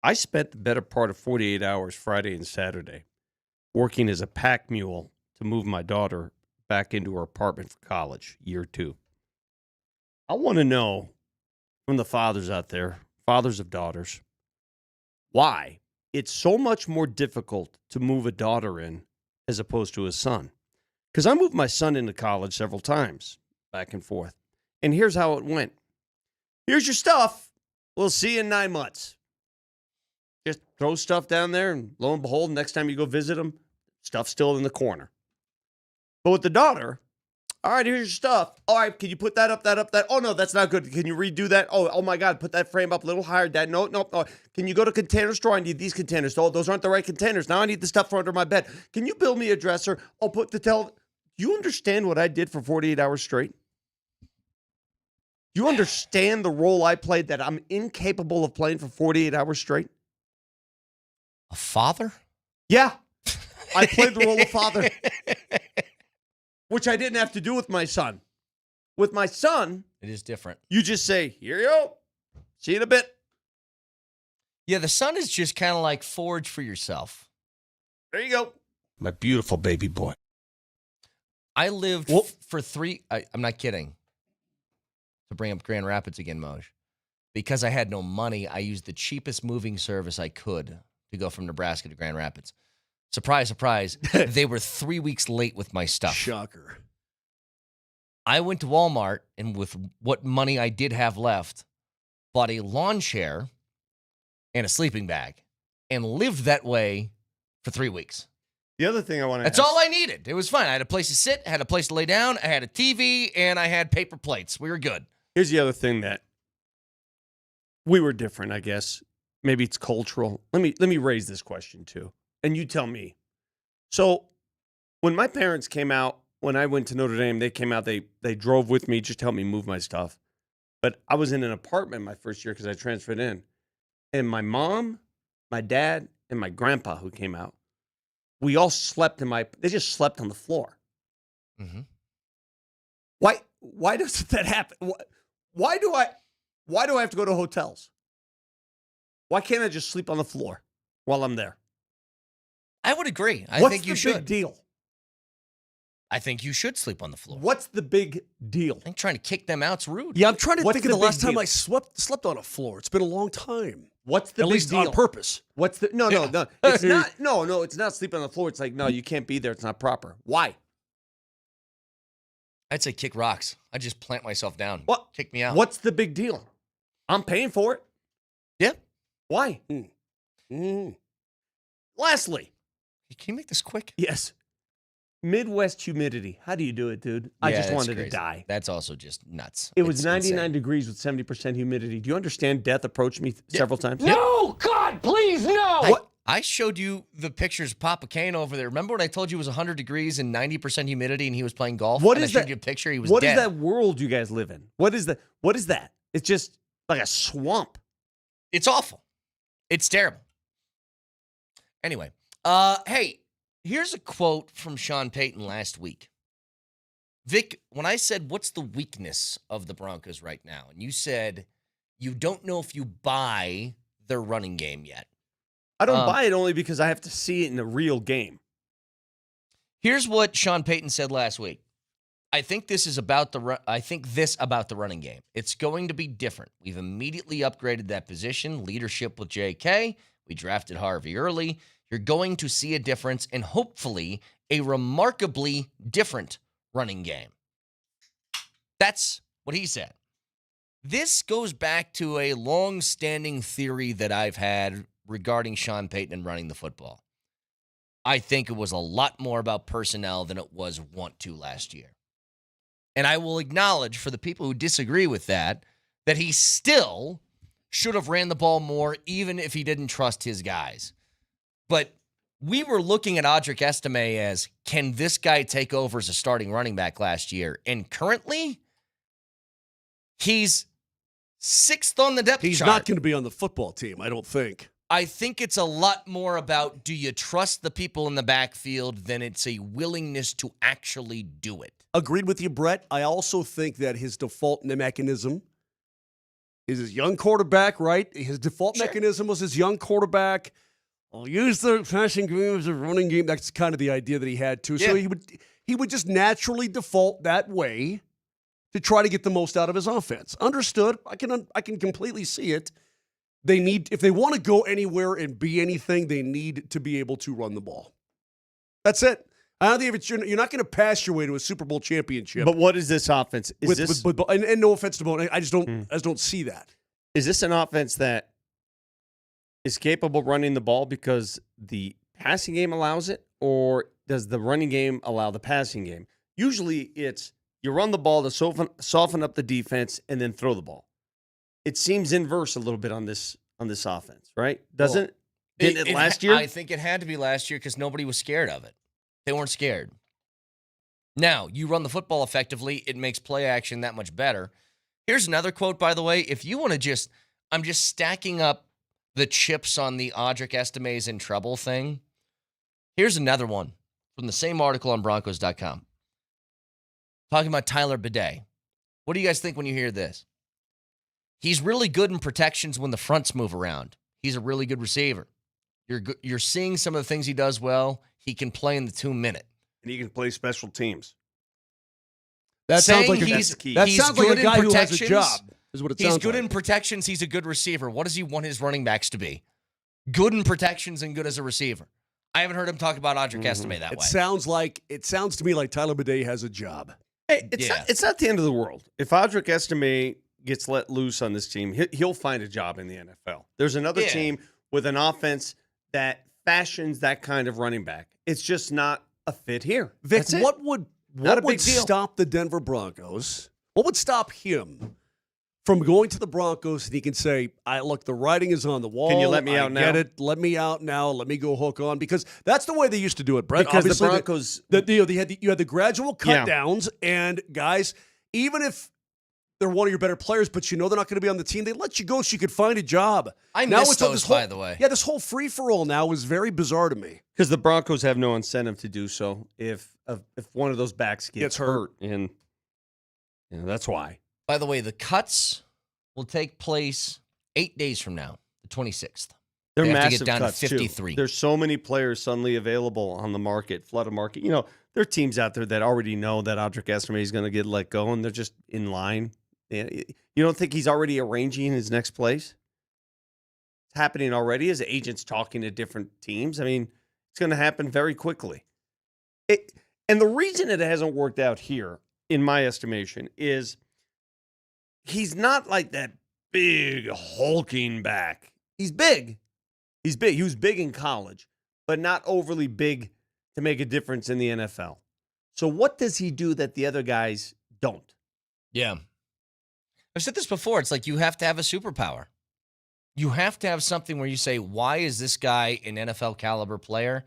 I spent the better part of 48 hours Friday and Saturday working as a pack mule to move my daughter back into her apartment for college, year 2. I want to know from the fathers out there, fathers of daughters, why it's so much more difficult to move a daughter in as opposed to a son. Because I moved my son into college several times, back and forth. And here's how it went. Here's your stuff. We'll see you in 9 months. Just throw stuff down there, and lo and behold, next time you go visit them, stuff's still in the corner. But with the daughter, all right, here's your stuff. All right, can you put that up, that up, that? Oh, no, that's not good. Can you redo that? Oh my God, put that frame up a little higher. That No. Can you go to container store? I need these containers. Oh, those aren't the right containers. Now I need the stuff for under my bed. Can you build me a dresser? I'll put the Do you understand what I did for 48 hours straight? Do you understand the role I played that I'm incapable of playing for 48 hours straight? A father? Yeah. I played the role of father, which I didn't have to do with my son. With my son, it is different. You just say, here you go. See you in a bit. Yeah, the son is just kind of like forge for yourself. There you go. My beautiful baby boy. I lived for 3, I'm not kidding, to bring up Grand Rapids again, Moj. Because I had no money, I used the cheapest moving service I could to go from Nebraska to Grand Rapids. Surprise, surprise, they were 3 weeks late with my stuff. Shocker. I went to Walmart, and with what money I did have left, bought a lawn chair and a sleeping bag, and lived that way for 3 weeks. The other thing I want to That's all I needed. It was fine. I had a place to sit, I had a place to lay down, I had a TV, and I had paper plates. We were good. Here's the other thing that we were different, I guess. Maybe it's cultural. Let me raise this question too. And you tell me. So when my parents came out, when I went to Notre Dame, they came out, they drove with me just to help me move my stuff. But I was in an apartment my first year because I transferred in. And my mom, my dad, and my grandpa who came out, we all slept they just slept on the floor. Mm-hmm. Why doesn't that happen? Why do I have to go to hotels? Why can't I just sleep on the floor while I'm there? I would agree. I think you should. What's the big deal? I think you should sleep on the floor. What's the big deal? I think trying to kick them out's rude. Yeah, I'm trying to think of the last time deal? I slept on a floor. It's been a long time. What's the At big least deal? on purpose. What's the no? It's not. No, it's not sleeping on the floor. It's like, no, you can't be there. It's not proper. Why? I'd say kick rocks. I'd just plant myself down. What? Kick me out. What's the big deal? I'm paying for it. Yeah. Why? Lastly. Can you make this quick? Yes. Midwest humidity. How do you do it, dude? I just wanted to die. That's also just nuts. It was 99 degrees with 70% humidity. Do you understand death approached me several times? No, God, please, no. What? I showed you the pictures of Papa Kane over there. Remember when I told you it was 100 degrees and 90% humidity and he was playing golf? What and is I showed that? you a picture. He was What dead. is that world you guys live in? What is that? It's just like a swamp. It's awful. It's terrible. Anyway, hey, here's a quote from Sean Payton last week. Vic, when I said, what's the weakness of the Broncos right now? And you said, you don't know if you buy their running game yet. I don't buy it only because I have to see it in a real game. Here's what Sean Payton said last week. I think this about the running game. It's going to be different. We've immediately upgraded that position, leadership with JK. We drafted Harvey early. You're going to see a difference and hopefully a remarkably different running game. That's what he said. This goes back to a long-standing theory that I've had regarding Sean Payton and running the football. I think it was a lot more about personnel than it was want to last year. And I will acknowledge for the people who disagree with that he still should have ran the ball more, even if he didn't trust his guys. But we were looking at Audric Estime as, can this guy take over as a starting running back last year? And currently, he's 6th on the depth chart. He's not going to be on the football team, I don't think. I think it's a lot more about, do you trust the people in the backfield than it's a willingness to actually do it. Agreed with you, Brett. I also think that his default mechanism is his young quarterback, right? His default mechanism was his young quarterback. I'll use the passing game as a running game. That's kind of the idea that he had, too. Yeah. So he would just naturally default that way to try to get the most out of his offense. Understood. I can completely see it. They need, if they want to go anywhere and be anything, they need to be able to run the ball. That's it. I don't think you're not going to pass your way to a Super Bowl championship. But what is this offense? And no offense to Bo, I just don't see that. Is this an offense that is capable of running the ball because the passing game allows it, or does the running game allow the passing game? Usually, it's you run the ball to soften up the defense and then throw the ball. It seems inverse a little bit on this offense, right? Didn't it last year? I think it had to be last year because nobody was scared of it. They weren't scared. Now, you run the football effectively, it makes play action that much better. Here's another quote, by the way. If you want to I'm just stacking up the chips on the Audric Estime's in trouble thing. Here's another one from the same article on Broncos.com. Talking about Tyler Bidet. What do you guys think when you hear this? He's really good in protections when the fronts move around. He's a really good receiver. You're seeing some of the things he does well. He can play in the 2-minute. And he can play special teams. That sounds like a guy who has a job, is what it sounds like. He's good in protections. He's a good receiver. What does he want his running backs to be? Good in protections and good as a receiver. I haven't heard him talk about Audric Estime that way. It sounds to me like Tyler Bidet has a job. Hey, it's not the end of the world. If Audric Estime gets let loose on this team, he'll find a job in the NFL. There's another team with an offense that fashions that kind of running back. It's just not a fit here. Vic, what would stop the Denver Broncos? What would stop him from going to the Broncos and he can say, look, the writing is on the wall. Can you let me out now? Get it. Let me out now. Let me go hook on. Because that's the way they used to do it, Brett. Because obviously, the Broncos... you had the gradual cut downs, and guys, even if they're one of your better players, but they're not going to be on the team, they let you go so you could find a job. I miss those, by the way. Yeah, this whole free-for-all now is very bizarre to me. Because the Broncos have no incentive to do so if one of those backs gets hurt. And that's why. By the way, the cuts will take place 8 days from now, the 26th. They're they have massive to get down cuts to 53. Too. There's so many players suddenly available on the market, flooded market. There are teams out there that already know that Audric Estime is going to get let go, and they're just in line. You don't think he's already arranging his next place? It's happening already. His agent's talking to different teams. I mean, it's going to happen very quickly. And the reason it hasn't worked out here, in my estimation, is he's not like that big, hulking back. He's big. He's big. He was big in college, but not overly big to make a difference in the NFL. So what does he do that the other guys don't? Yeah. I've said this before. It's like you have to have a superpower. You have to have something where you say, why is this guy an NFL caliber player?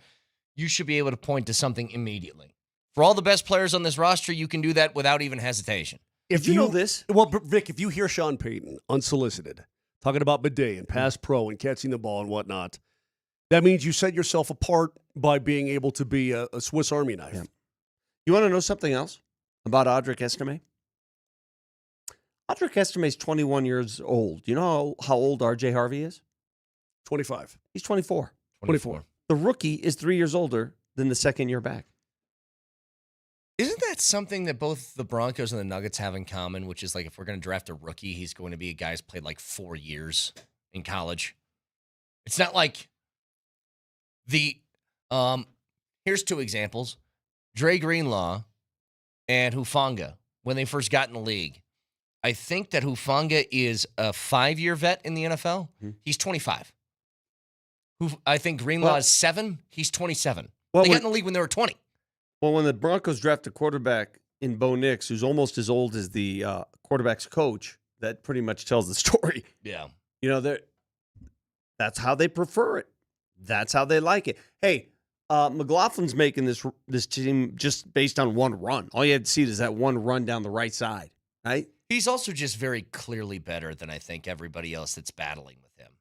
You should be able to point to something immediately. For all the best players on this roster, you can do that without even hesitation. If you know this? Well, Vic, if you hear Sean Payton, unsolicited, talking about Bidet and pass pro and catching the ball and whatnot, that means you set yourself apart by being able to be a Swiss Army knife. Yeah. You want to know something else about Audric Estime? Audric Estime is 21 years old. You know how old R.J. Harvey is? 25. He's 24. 24. The rookie is 3 years older than the second year back. Isn't that something that both the Broncos and the Nuggets have in common, which is like if we're going to draft a rookie, he's going to be a guy who's played like 4 years in college? It's not like here's two examples. Dre Greenlaw and Hufanga, when they first got in the league. I think that Hufanga is a 5-year vet in the NFL. Mm-hmm. He's 25. I think Greenlaw is 7. He's 27. They got in the league when they were 20. Well, when the Broncos draft a quarterback in Bo Nix, who's almost as old as the quarterback's coach, that pretty much tells the story. Yeah. You know, that's how they prefer it. That's how they like it. Hey, McLaughlin's making this team just based on one run. All you had to see is that one run down the right side, right? He's also just very clearly better than I think everybody else that's battling with him.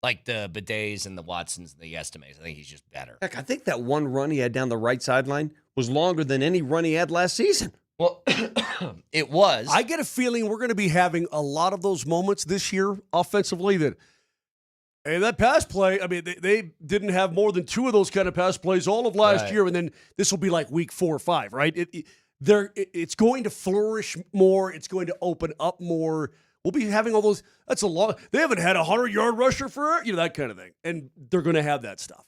Like the Bidets and the Watsons and the Estimates. I think he's just better. Heck, I think that one run he had down the right sideline was longer than any run he had last season. Well, it was. I get a feeling we're going to be having a lot of those moments this year offensively that, hey, that pass play, I mean, they didn't have more than 2 of those kind of pass plays all of last year, and then this will be like week 4 or 5, right? It's going to flourish more. It's going to open up more. We'll be having all those. That's a long. They haven't had a 100-yard rusher for that kind of thing, and they're going to have that stuff.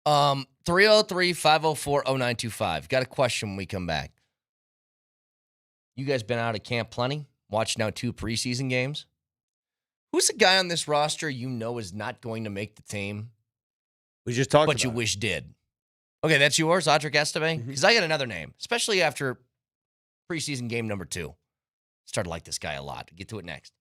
303-504-0925. Got a question when we come back. You guys been out of camp plenty? Watched now 2 preseason games? Who's the guy on this roster you know is not going to make the team? We just talked about but you wish did. Okay, that's yours, Audric Estime? Because I got another name, especially after preseason game number 2. Started to like this guy a lot. Get to it next.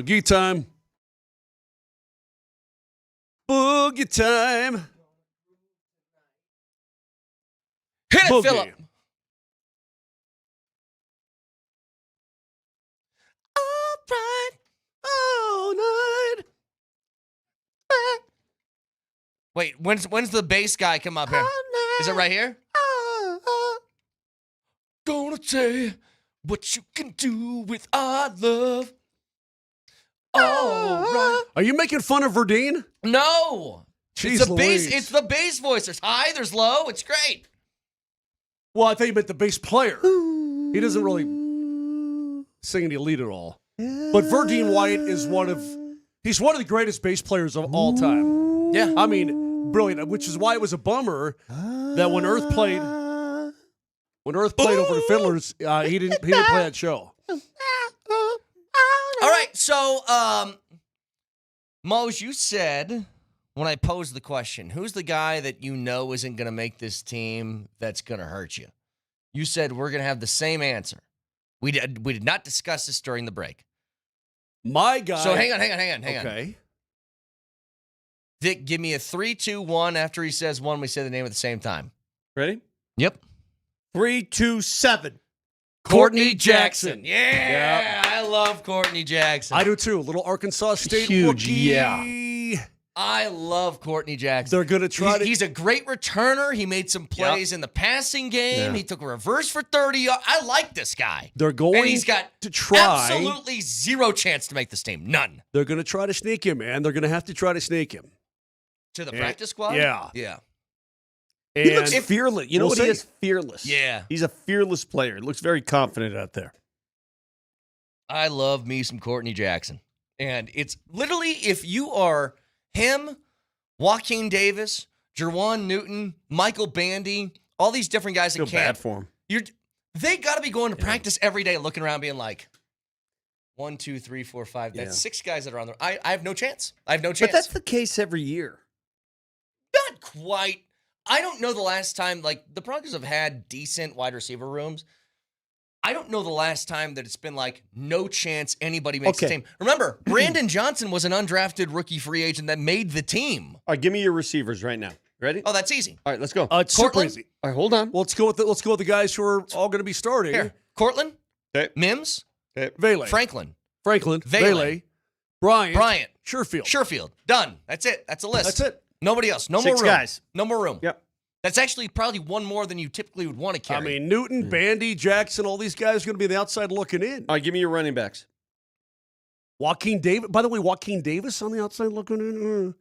Boogie time. Boogie time. Hit it, Boogie. Phillip. All night. Wait, when's the bass guy come up here? Is it right here? Gonna tell you what you can do with our love. All right. Are you making fun of Verdine? No. Jeez It's the bass. Louise. It's the bass voice. There's high, there's low. It's great. Well, I thought you meant the bass player. He doesn't really sing any lead at all. But Verdine White is one of the greatest bass players of all time. Yeah. I mean, brilliant, which is why it was a bummer that when Earth played over the Fiddlers, he didn't play that show. All right, so Mose, you said when I posed the question, who's the guy that you know isn't going to make this team that's going to hurt you? You said we're going to have the same answer. We did not discuss this during the break. My guy. So hang on. Okay. Dick, give me a 3, 2, 1. After he says 1, we say the name at the same time. Ready? Yep. 3, 2, 7. Courtney Jackson. Yeah, I love Courtney Jackson. I do too. Little Arkansas State Huge, rookie. yeah. I love Courtney Jackson. They're going to try to. He's a great returner. He made some plays in the passing game. Yeah. He took a reverse for 30. I like this guy. They're going and he's got to try. absolutely zero chance to make this team. None. They're going to try to sneak him, man. They're going to have to try to sneak him. To the practice squad? Yeah. Yeah. He looks fearless. You know We'll what? He see. is fearless. Yeah. He's a fearless player. He looks very confident out there. I love me some Courtney Jackson. And it's literally, if you are him, Joaquin Davis, Jerwan Newton, Michael Bandy, all these different guys Feel that camp. bad for him. They got to be going to practice every day, looking around, being like, 1, 2, 3, 4, 5. That's 6 guys that are on there. I have no chance. But that's the case every year. Not quite. I don't know the last time, like, the Broncos have had decent wide receiver rooms. I don't know the last time that it's been like, no chance anybody makes the team. Remember, Brandon Johnson was an undrafted rookie free agent that made the team. All right, give me your receivers right now. Ready? Oh, that's easy. All right, let's go. It's super Cortland? easy. All right, hold on. Well, let's go with the guys who are all going to be starting. Here, Cortland, Okay. Mims, Vele, Franklin, Vele, Bryant, Sherfield. Done. That's it. That's a list. That's it. Nobody else. No 6 more room. guys. No more room. Yep. That's actually probably one more than you typically would want to carry. I mean, Newton, Bandy, Jackson, all these guys are going to be the outside looking in. All right, give me your running backs. Joaquin Davis. By the way, Joaquin Davis on the outside looking in.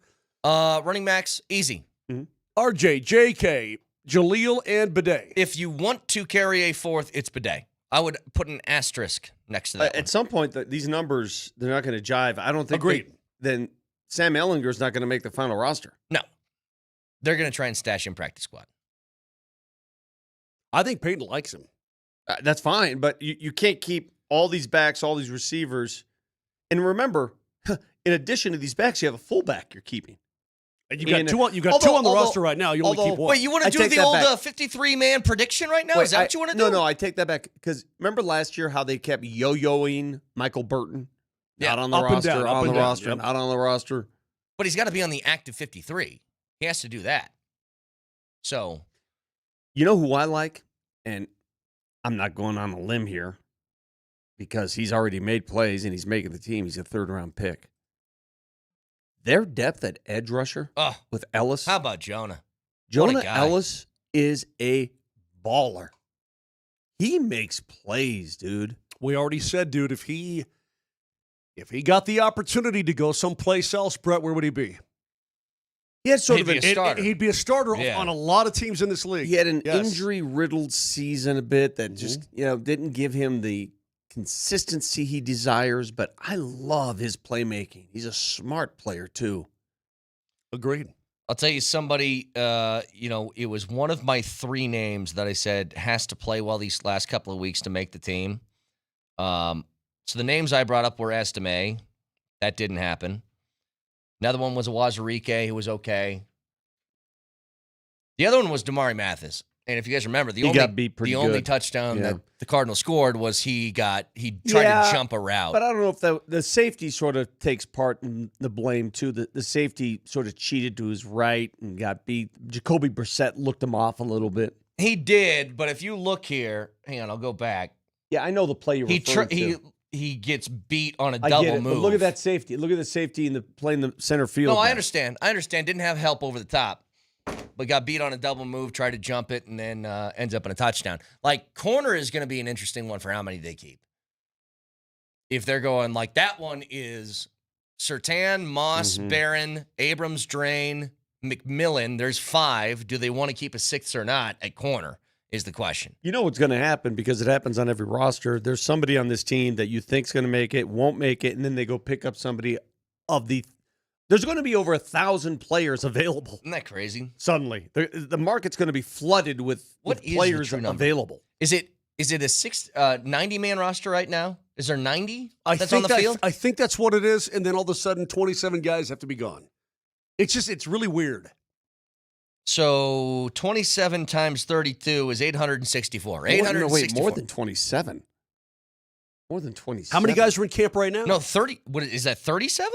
Running backs, easy. RJ, JK, Jaleel, and Bidet. If you want to carry a fourth, it's Bidet. I would put an asterisk next to that. At some point, these numbers, they're not going to jive. I don't think Agreed. Then Sam Ehlinger's not going to make the final roster. No. They're going to try and stash him practice squad. I think Peyton likes him. That's fine, but you can't keep all these backs, all these receivers. And remember, in addition to these backs, you have a fullback you're keeping. And you got two on the roster right now. You only keep one. Wait, you want to do the old 53-man prediction right now? Is that what you want to do? No, I take that back. Because remember last year how they kept yo-yoing Michael Burton? Yeah, not on the up and roster, down, up on and the down, roster, yep. not on the roster. But he's got to be on the active 53. He has to do that. So. You know who I like? And I'm not going on a limb here because he's already made plays and he's making the team. He's a third-round pick. Their depth at edge rusher with Ellis. How about Jonah? Jonah Ellis is a baller. He makes plays, dude. We already said, dude, if he got the opportunity to go someplace else, Brett, where would he be? He had He'd be a starter. He'd be a starter on a lot of teams in this league. He had an injury-riddled season a bit that just didn't give him the consistency he desires, but I love his playmaking. He's a smart player, too. Agreed. I'll tell you somebody, it was one of my 3 names that I said has to play well these last couple of weeks to make the team. So the names I brought up were Estime. That didn't happen. Another one was Awazarike, who was okay. The other one was Damari Mathis. And if you guys remember, the got beat pretty only good. touchdown that the Cardinals scored was he tried to jump a route. But I don't know if the safety sort of takes part in the blame, too. The safety sort of cheated to his right and got beat. Jacoby Brissett looked him off a little bit. He did, but if you look here, hang on, I'll go back. Yeah, I know the play you're referring to. He gets beat on a I double get it, move. but look at that safety. Look at the safety in the playing the center field. No, I guy. understand. Didn't have help over the top, but got beat on a double move, tried to jump it, and then ends up in a touchdown. Like, corner is going to be an interesting one for how many they keep. If they're going like that one is Surtain, Moss, Barron, Abrams, Drain, McMillan. There's 5. Do they want to keep a 6th or not at corner is the question. You know what's going to happen because it happens on every roster. There's somebody on this team that you think's going to make it, won't make it, and then they go pick up somebody of the – there's going to be over 1,000 players available. Isn't that crazy? Suddenly. The market's going to be flooded with players available. Is it a 90-man roster right now? Is there 90 that's on the field? I think that's what it is, and then all of a sudden 27 guys have to be gone. It's really weird. So 27 times 32 is 864. 864. More than 27. More than 27. How many guys are in camp right now? No, 30. What is that, 37?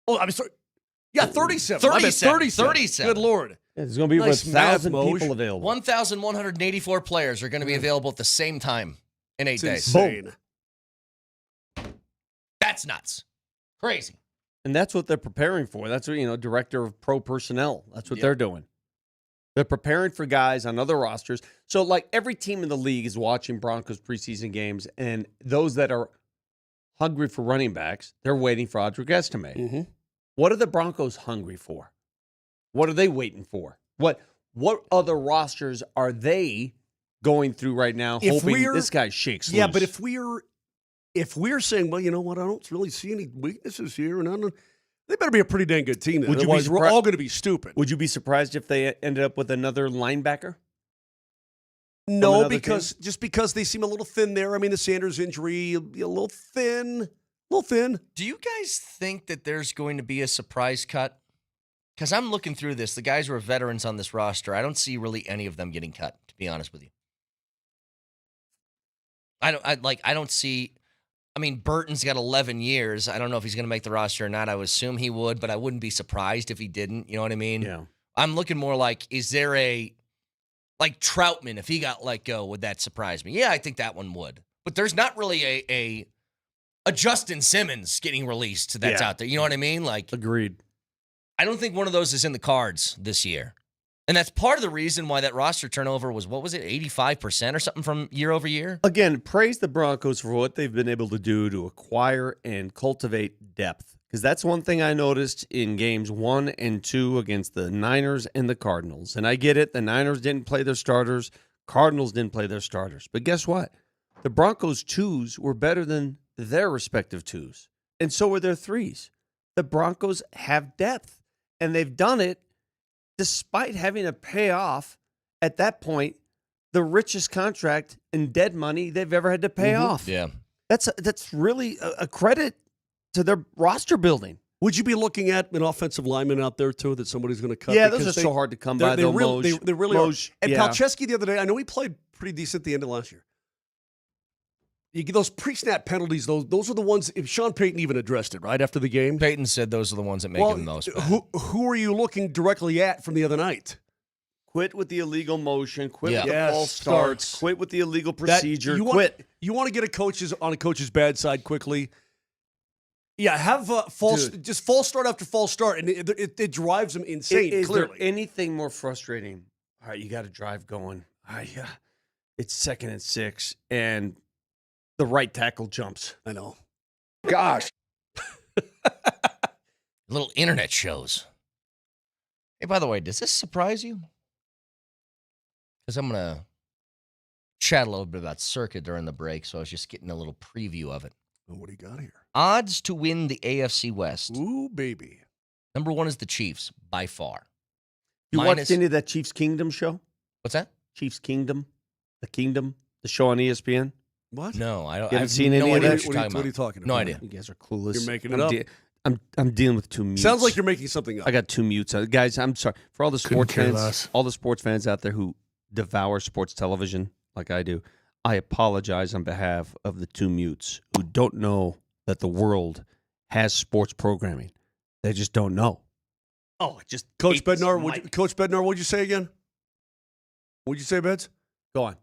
Oh, I'm sorry. Yeah, 37. 37. Good Lord. Yeah, there's going to be over 1,000 people available. 1,184 players are going to be available at the same time in 8 days. Insane. That's nuts. Crazy. And that's what they're preparing for. That's what, director of pro personnel. That's what they're doing. They're preparing for guys on other rosters. So, like, every team in the league is watching Broncos preseason games, and those that are hungry for running backs, they're waiting for Audric Estime. Mm-hmm. What are the Broncos hungry for? What are they waiting for? What other rosters are they going through right now, hoping this guy shakes loose? Yeah, but if we're saying, well, you know what, I don't really see any weaknesses here, and they better be a pretty dang good team. Then. Otherwise, we're all going to be stupid. Would you be surprised if they ended up with another linebacker? No, because they seem a little thin there. I mean, the Sanders injury, a little thin. Do you guys think that there's going to be a surprise cut? Because I'm looking through this. The guys who are veterans on this roster, I don't see really any of them getting cut, to be honest with you. I don't see. I mean, Burton's got 11 years. I don't know if he's going to make the roster or not. I would assume he would, but I wouldn't be surprised if he didn't. You know what I mean? Yeah. I'm looking more like, is there like Troutman, if he got let go, would that surprise me? Yeah, I think that one would. But there's not really a Justin Simmons getting released that's out there. You know what I mean? Like, agreed. I don't think one of those is in the cards this year. And that's part of the reason why that roster turnover was, 85% or something from year over year? Again, praise the Broncos for what they've been able to do to acquire and cultivate depth. Because that's one thing I noticed in games 1 and 2 against the Niners and the Cardinals. And I get it. The Niners didn't play their starters. Cardinals didn't play their starters. But guess what? The Broncos' 2s were better than their respective 2s. And so were their 3s. The Broncos have depth. And they've done it despite having to pay off, at that point, the richest contract in dead money they've ever had to pay off. Yeah. That's really a credit to their roster building. Would you be looking at an offensive lineman out there, too, that somebody's going to cut? Yeah, those are so hard to come by, they though, really Moj. are. And yeah. Palczewski the other day, I know he played pretty decent at the end of last year. You get those pre-snap penalties, those are the ones, if Sean Payton even addressed it, right, after the game? Payton said those are the ones that make him most bad. Who are you looking directly at from the other night? Quit with the illegal motion. Quit with the false starts. Quit with the illegal procedure. You want to get on a coach's bad side quickly. Yeah, have false start after false start, and it drives them insane, Is clearly. there anything more frustrating? All right, you got a drive going. It's 2nd and 6, and the right tackle jumps. I know. Gosh. Little internet shows. Hey, by the way, does this surprise you? Because I'm going to chat a little bit about Circuit during the break, so I was just getting a little preview of it. Well, what do you got here? Odds to win the AFC West. Ooh, baby. Number 1 is the Chiefs, by far. You watched any of that Chiefs Kingdom show? What's that? Chiefs Kingdom? The show on ESPN? What? No, I don't. You haven't seen any of that? What are you talking about? No idea. You guys are clueless. You're making it up. I'm dealing with 2 mutes. Sounds like you're making something up. I got 2 mutes. Guys, I'm sorry. For all the sports fans out there who devour sports television like I do, I apologize on behalf of the two mutes who don't know that the world has sports programming. They just don't know. Oh, it just Coach Bednar, what'd you say again? What'd you say, Beds? Go on.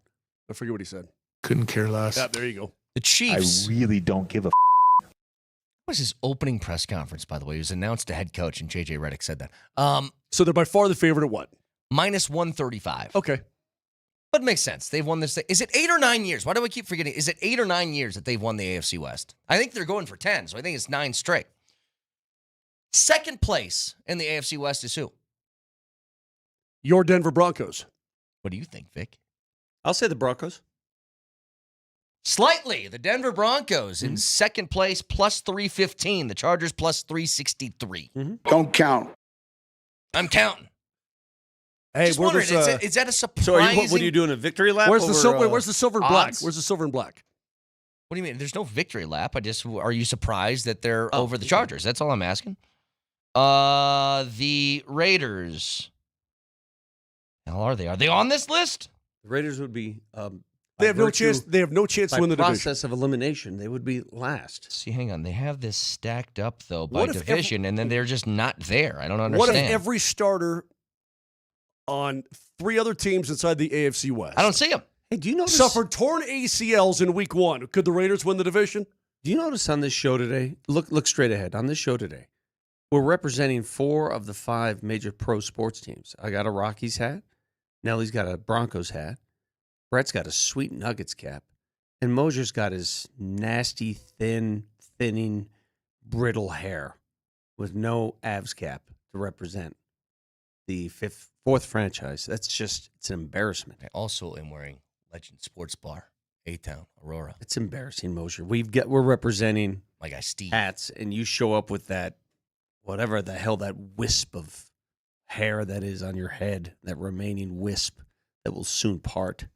I forget what he said. Couldn't care less. Yeah, there you go. The Chiefs. I really don't give a What was his opening press conference, by the way? He was announced to head coach, and J.J. Redick said that. So they're by far the favorite at what? Minus 135. Okay. But it makes sense. They've won this thing. Is it 8 or 9 years? Why do I keep forgetting? Is it 8 or 9 years that they've won the AFC West? I think they're going for 10, so I think it's 9 straight. Second place in the AFC West is who? Your Denver Broncos. What do you think, Vic? I'll say the Broncos. Slightly. The Denver Broncos in second place, plus 315. The Chargers, plus 363. Don't count. I'm counting. Hey, Just wondering, is that a surprising... So what are you doing, a victory lap? Where's the over, where's the silver and black? odds? Where's the silver and black? What do you mean? There's no victory lap. Are you surprised that they're over the Chargers? That's all I'm asking. The Raiders. How are they? Are they on this list? The Raiders would be... They have no chance. They have no chance to win the division. By process of elimination, they would be last. See, hang on. They have this stacked up, though, by division, and then they're just not there. I don't understand. What if every starter on 3 other teams inside the AFC West? I don't see them. Hey, do you notice... Suffered torn ACLs in week 1. Could the Raiders win the division? Do you notice on this show today, look straight ahead, on this show today, we're representing 4 of the 5 major pro sports teams. I got a Rockies hat. Nellie's got a Broncos hat. Brett's got a sweet Nuggets cap. And Moser's got his nasty, thinning, brittle hair with no Avs cap to represent the 4th franchise. It's an embarrassment. I also am wearing Legend Sports Bar, A-Town, Aurora. It's embarrassing, Moser. We're representing my guy Steve hats, and you show up with that, whatever the hell that wisp of hair that is on your head, that remaining wisp that will soon part.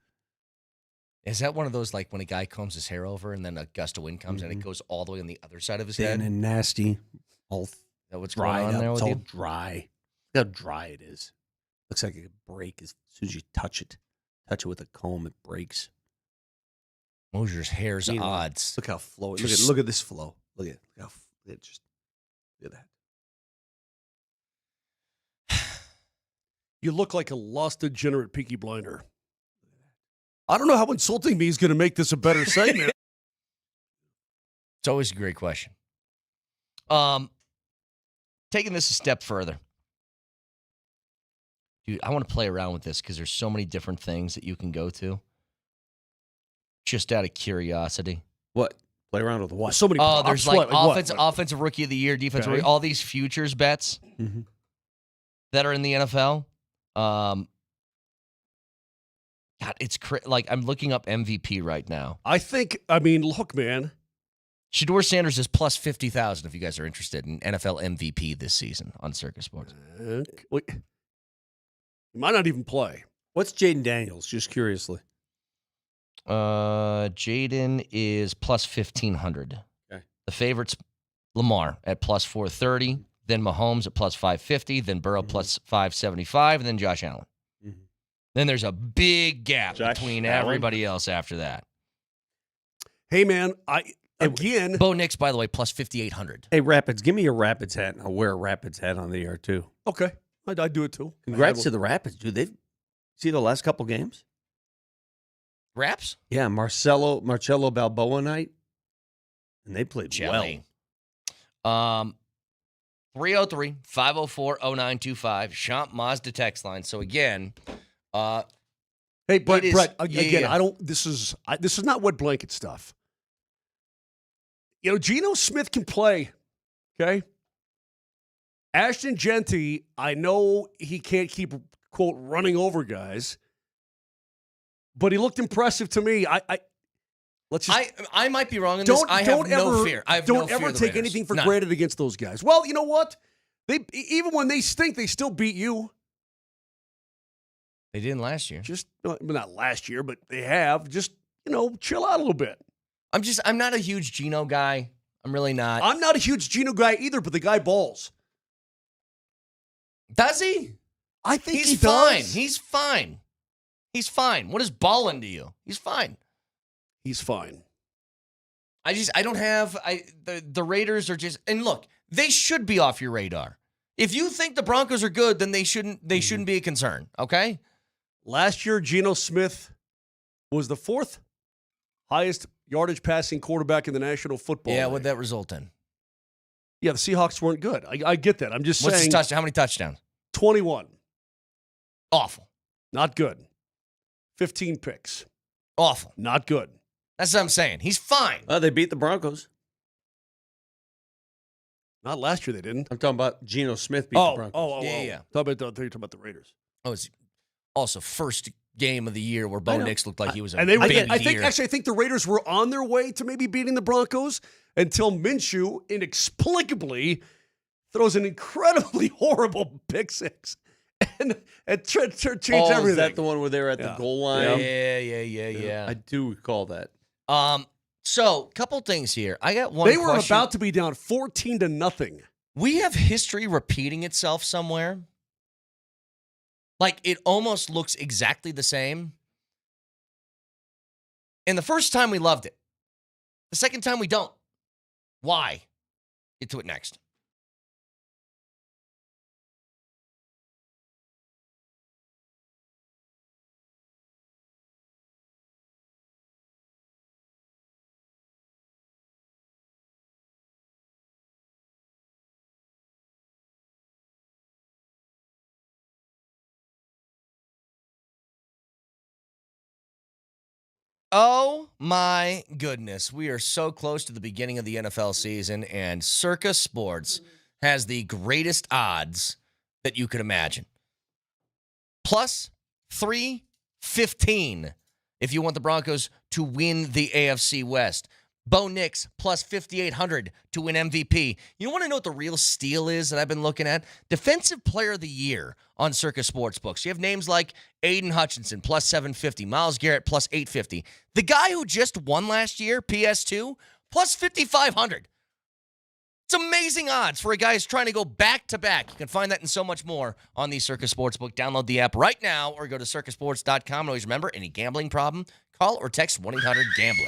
Is that one of those, like, when a guy combs his hair over and then a gust of wind comes and it goes all the way on the other side of his head? Thin and nasty. All that what's dry going on up. there It's with all you? dry. Look how dry it is. Looks like it could break as soon as you touch it. Touch it with a comb, it breaks. Moser's hair's odds. Look how flowy. Just- Look at this flow. Look at that. You look like a lost degenerate Peaky Blinder. I don't know how insulting me is going to make this a better segment. It's always a great question. Taking this a step further. Dude, I want to play around with this because there's so many different things that you can go to. Just out of curiosity. What? Play around with what? So many. There's like offensive rookie of the year, defensive rookie, all these futures bets that are in the NFL. God, it's like I'm looking up MVP right now. Look, man. Shedeur Sanders is plus 50,000 if you guys are interested in NFL MVP this season on Circus Sports. Wait. He might not even play. What's Jaden Daniels? Just curiously. Jaden is plus 1,500. Okay. The favorites, Lamar at plus 430, then Mahomes at plus 550, then Burrow plus 575, and then Josh Allen. Then there's a big gap between everybody else after that. Hey, man, Bo Nix, by the way, plus 5,800. Hey, Rapids, give me your Rapids hat. I'll wear a Rapids hat on the air, too. Okay. I'd do it, too. Congrats to the Rapids, dude. They've see the last couple games? Raps? Yeah, Marcelo Balboa night. And they played Jelly. 303-504-0925. Champ Mazda text line. So, again... hey, Brett. Again, I don't. This is not wet blanket stuff. You know, Geno Smith can play. Okay. Ashton Genty, I know he can't keep quote running over guys, but he looked impressive to me. I might be wrong in this. I have no fear. I have no fear. Don't ever of the take Raiders. anything for granted against those guys. Well, you know what? Even when they stink, they still beat you. They didn't last year. Not last year, but they have. Just, chill out a little bit. I'm not a huge Geno guy. I'm really not. I'm not a huge Geno guy either, but the guy balls. Does he? I think he's he fine. does. He's fine. He's fine. What is balling to you? He's fine. He's fine. The Raiders are just, and look, they should be off your radar. If you think the Broncos are good, then they shouldn't be a concern, okay? Last year, Geno Smith was the 4th highest yardage passing quarterback in the National Football League. What'd that result in? Yeah, the Seahawks weren't good. I get that. I'm just What's saying. his touchdown? How many touchdowns? 21. Awful. Not good. 15 picks. Awful. Not good. That's what I'm saying. He's fine. They beat the Broncos. Not last year, they didn't. I'm talking about Geno Smith beat the Broncos. Yeah. You're talking about the Raiders. Oh, it's also first game of the year where Bo Nix looked like he was a and baby I think the Raiders were on their way to maybe beating the Broncos until Minshew inexplicably throws an incredibly horrible pick six. And it changed everything. Is that the one where they were at the goal line? Yeah. I do recall that. So, couple things here. I got one They were question. about to be down 14-0. We have history repeating itself somewhere. Like, it almost looks exactly the same. And the first time we loved it. The second time we don't. Why? Get to it next. Oh my goodness. We are so close to the beginning of the NFL season, and Circa Sports has the greatest odds that you could imagine. Plus 315 if you want the Broncos to win the AFC West. Bo Nix plus 5,800 to win MVP. You want to know what the real steal is that I've been looking at? Defensive Player of the Year on Circa Sportsbooks. You have names like Aiden Hutchinson plus 750, Myles Garrett plus 850. The guy who just won last year, PS2, plus 5,500. It's amazing odds for a guy who's trying to go back-to-back. You can find that and so much more on the Circa Sportsbook. Download the app right now or go to circasports.com. And always remember, any gambling problem, call or text 1-800-GAMBLER.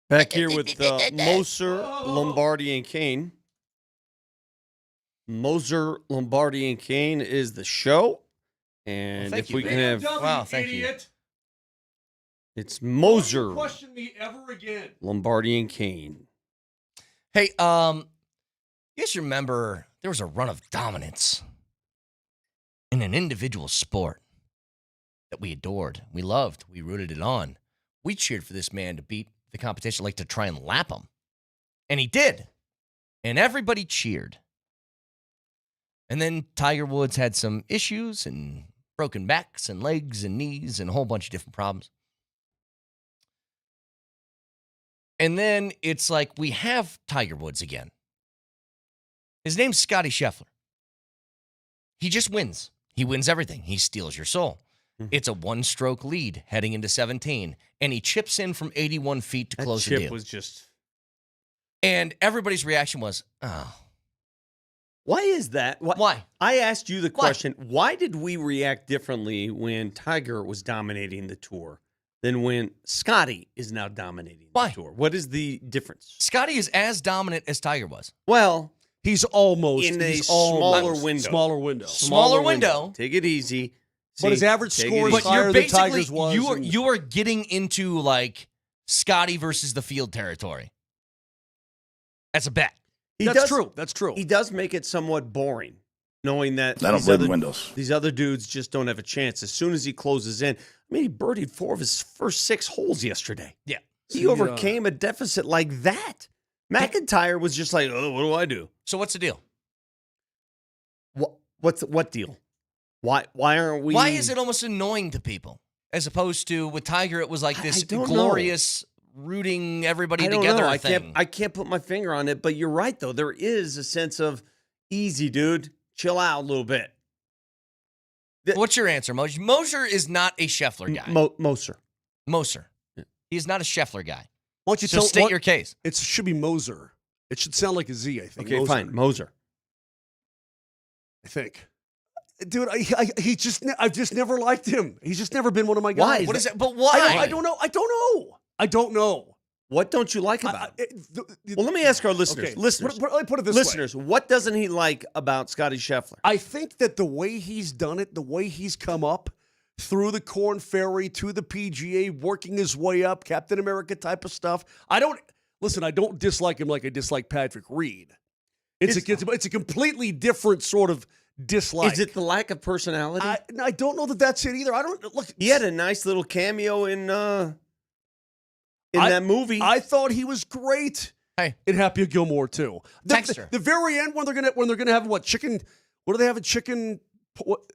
Back here with Moser, Lombardi, and Kane. Moser, Lombardi, and Kane is the show. And if we can have... Wow, thank you. It's Moser. Don't question me ever again. Lombardi and Kane. Hey, you guys remember there was a run of dominance in an individual sport that we adored, we loved, we rooted it on. We cheered for this man to beat the competition, like to try and lap him. And he did. And everybody cheered. And then Tiger Woods had some issues and broken backs and legs and knees and a whole bunch of different problems. And then it's like we have Tiger Woods again. His name's Scotty Scheffler. He just wins. He wins everything. He steals your soul. It's a one-stroke lead heading into 17, and he chips in from 81 feet to close the deal. That chip was just... And everybody's reaction was, oh. Why is that? Why? I asked you the question, why did we react differently when Tiger was dominating the tour than when Scotty is now dominating the tour? What is the difference? Scotty is as dominant as Tiger was. Well, he's almost in a smaller window. Smaller window. Take it easy. But his average score is higher than Tiger's was. You are getting into like Scotty versus the field territory. That's a bet. That's true. He does make it somewhat boring, knowing that I don't believe in windows. These other dudes just don't have a chance. As soon as he closes in, I mean, he birdied 4 of his first 6 holes yesterday. Yeah. He overcame a deficit like that. McIntyre was just like, oh, what do I do? So what's the deal? What deal? Why aren't we? Why is it almost annoying to people? As opposed to with Tiger, it was like this glorious rooting everybody together thing. I can't put my finger on it, but you're right, though. There is a sense of easy, dude. Chill out a little bit. What's your answer, Moser? Moser is not a Scheffler guy. Moser. Yeah. He is not a Scheffler guy. Why don't you state your case? It should be Moser. It should sound like a Z, I think. Okay, Moser. fine. Moser. I think. Dude, I've just never liked him. He's just never been one of my guys. Why? What is that? But why? I don't know. What don't you like about him? Well, let me ask our listeners. Okay, Listeners, let me put it this listeners, what doesn't he like about Scotty Scheffler? I think that the way he's done it, the way he's come up through the Korn Ferry to the PGA, working his way up, Captain America type of stuff. I don't dislike him like I dislike Patrick Reed. It's a completely different sort of dislike. Is it the lack of personality? I don't know that that's it either. I don't look. He had a nice little cameo in that movie. I thought he was great. Hey, in Happy Gilmore too. The very end when they're gonna have what chicken? What do they have? A chicken?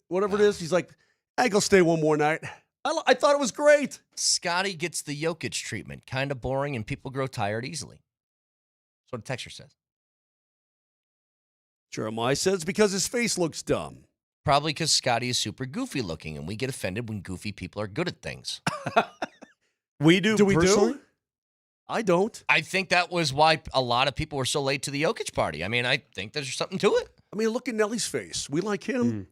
Whatever it is. He's like, I go stay one more night. I thought it was great. Scotty gets the Jokic treatment, kind of boring, and people grow tired easily. That's what the texture says. Jeremiah says because his face looks dumb. Probably because Scotty is super goofy looking, and we get offended when goofy people are good at things. We do. Do we personally? do? I don't. I think that was why a lot of people were so late to the Jokic party. I mean, I think there's something to it. I mean, look at Nelly's face. We like him.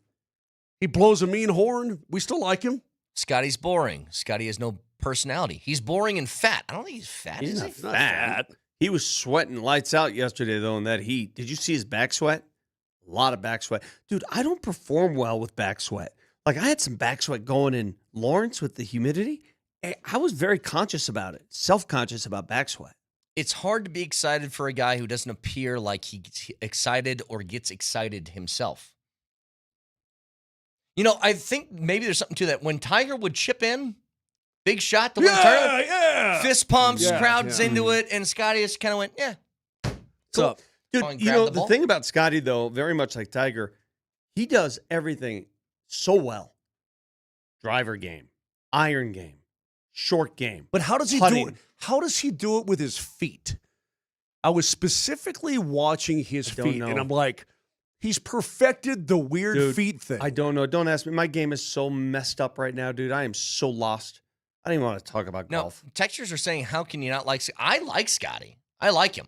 He blows a mean horn. We still like him. Scotty's boring. Scotty has no personality. He's boring and fat. I don't think he's fat. He's is not he? fat. He was sweating lights out yesterday, though, in that heat. Did you see his back sweat? A lot of back sweat. Dude, I don't perform well with back sweat. Like, I had some back sweat going in Lawrence with the humidity. I was very conscious about it, self-conscious about back sweat. It's hard to be excited for a guy who doesn't appear like he's excited or gets excited himself. You know, I think maybe there's something to that. When Tiger would chip in, big shot to win the tournament, fist pumps, crowd's into it, and Scotty just kind of went, yeah. What's up? Dude, you know, the thing about Scotty, though, very much like Tiger, he does everything so well. Driver game, iron game, short game. But how does he do it? How does he do it with his feet? I was specifically watching his feet, and I'm like, he's perfected the weird feet thing. I don't know. Don't ask me. My game is so messed up right now, dude. I am so lost. I don't even want to talk about golf. Textures are saying, how can you not like I like Scotty. I like him.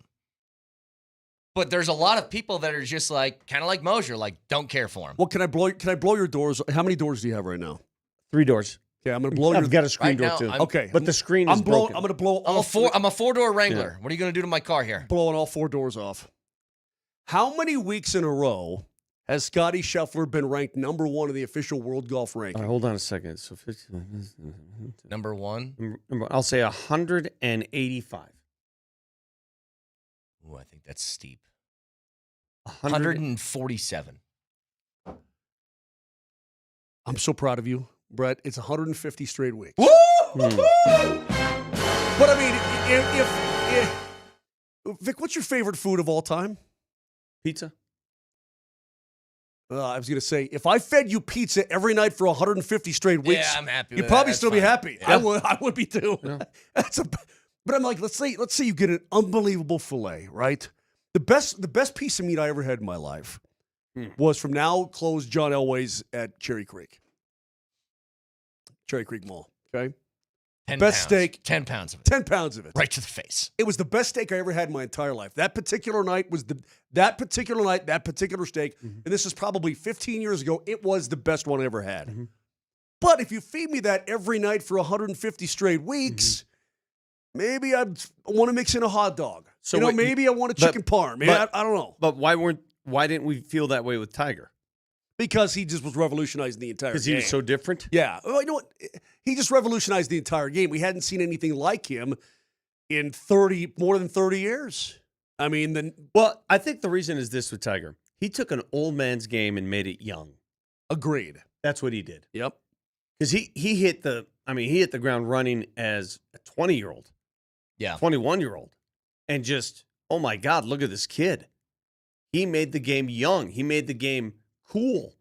But there's a lot of people that are just like, kind of like Moser, like, don't care for him. Well, can I blow your doors? How many doors do you have right now? 3 doors. Okay, I'm going to blow your... I've got a screen door, now, too. Okay. But the screen is broken. I'm going to blow all... I'm a four-door Wrangler. Yeah. What are you going to do to my car here? Blowing all 4 doors off. How many weeks in a row has Scotty Scheffler been ranked number 1 in the official world golf ranking? All right, hold on a second. So 15, number 1? I'll say 185. Ooh, I think that's steep. 147. I'm so proud of you, Brett. It's 150 straight weeks. Woo! But I mean, if Vic, what's your favorite food of all time? Pizza. I was going to say, if I fed you pizza every night for 150 straight weeks, yeah, I'm happy. You'd probably still be happy. Yeah. I would be too. Yeah. But I'm like, let's say you get an unbelievable fillet, right? The best piece of meat I ever had in my life was from now closed John Elway's at Cherry Creek Mall. Okay, 10 best pounds. steak, 10 pounds of it. 10 pounds of it, right to the face. It was the best steak I ever had in my entire life. That particular night was that particular steak, and this is probably 15 years ago. It was the best one I ever had. But if you feed me that every night for 150 straight weeks. Maybe I want to mix in a hot dog. So maybe I want a chicken parm. Maybe I don't know. But why didn't we feel that way with Tiger? Because he just was revolutionizing the entire game. Because he was so different? Yeah. Well, you know what? He just revolutionized the entire game. We hadn't seen anything like him in more than 30 years. I mean, well, I think the reason is this with Tiger. He took an old man's game and made it young. Agreed. That's what he did. Yep. Because he hit the ground running as a 20-year-old. Yeah. 21-year-old. And just, oh my God, look at this kid. He made the game young. He made the game cool.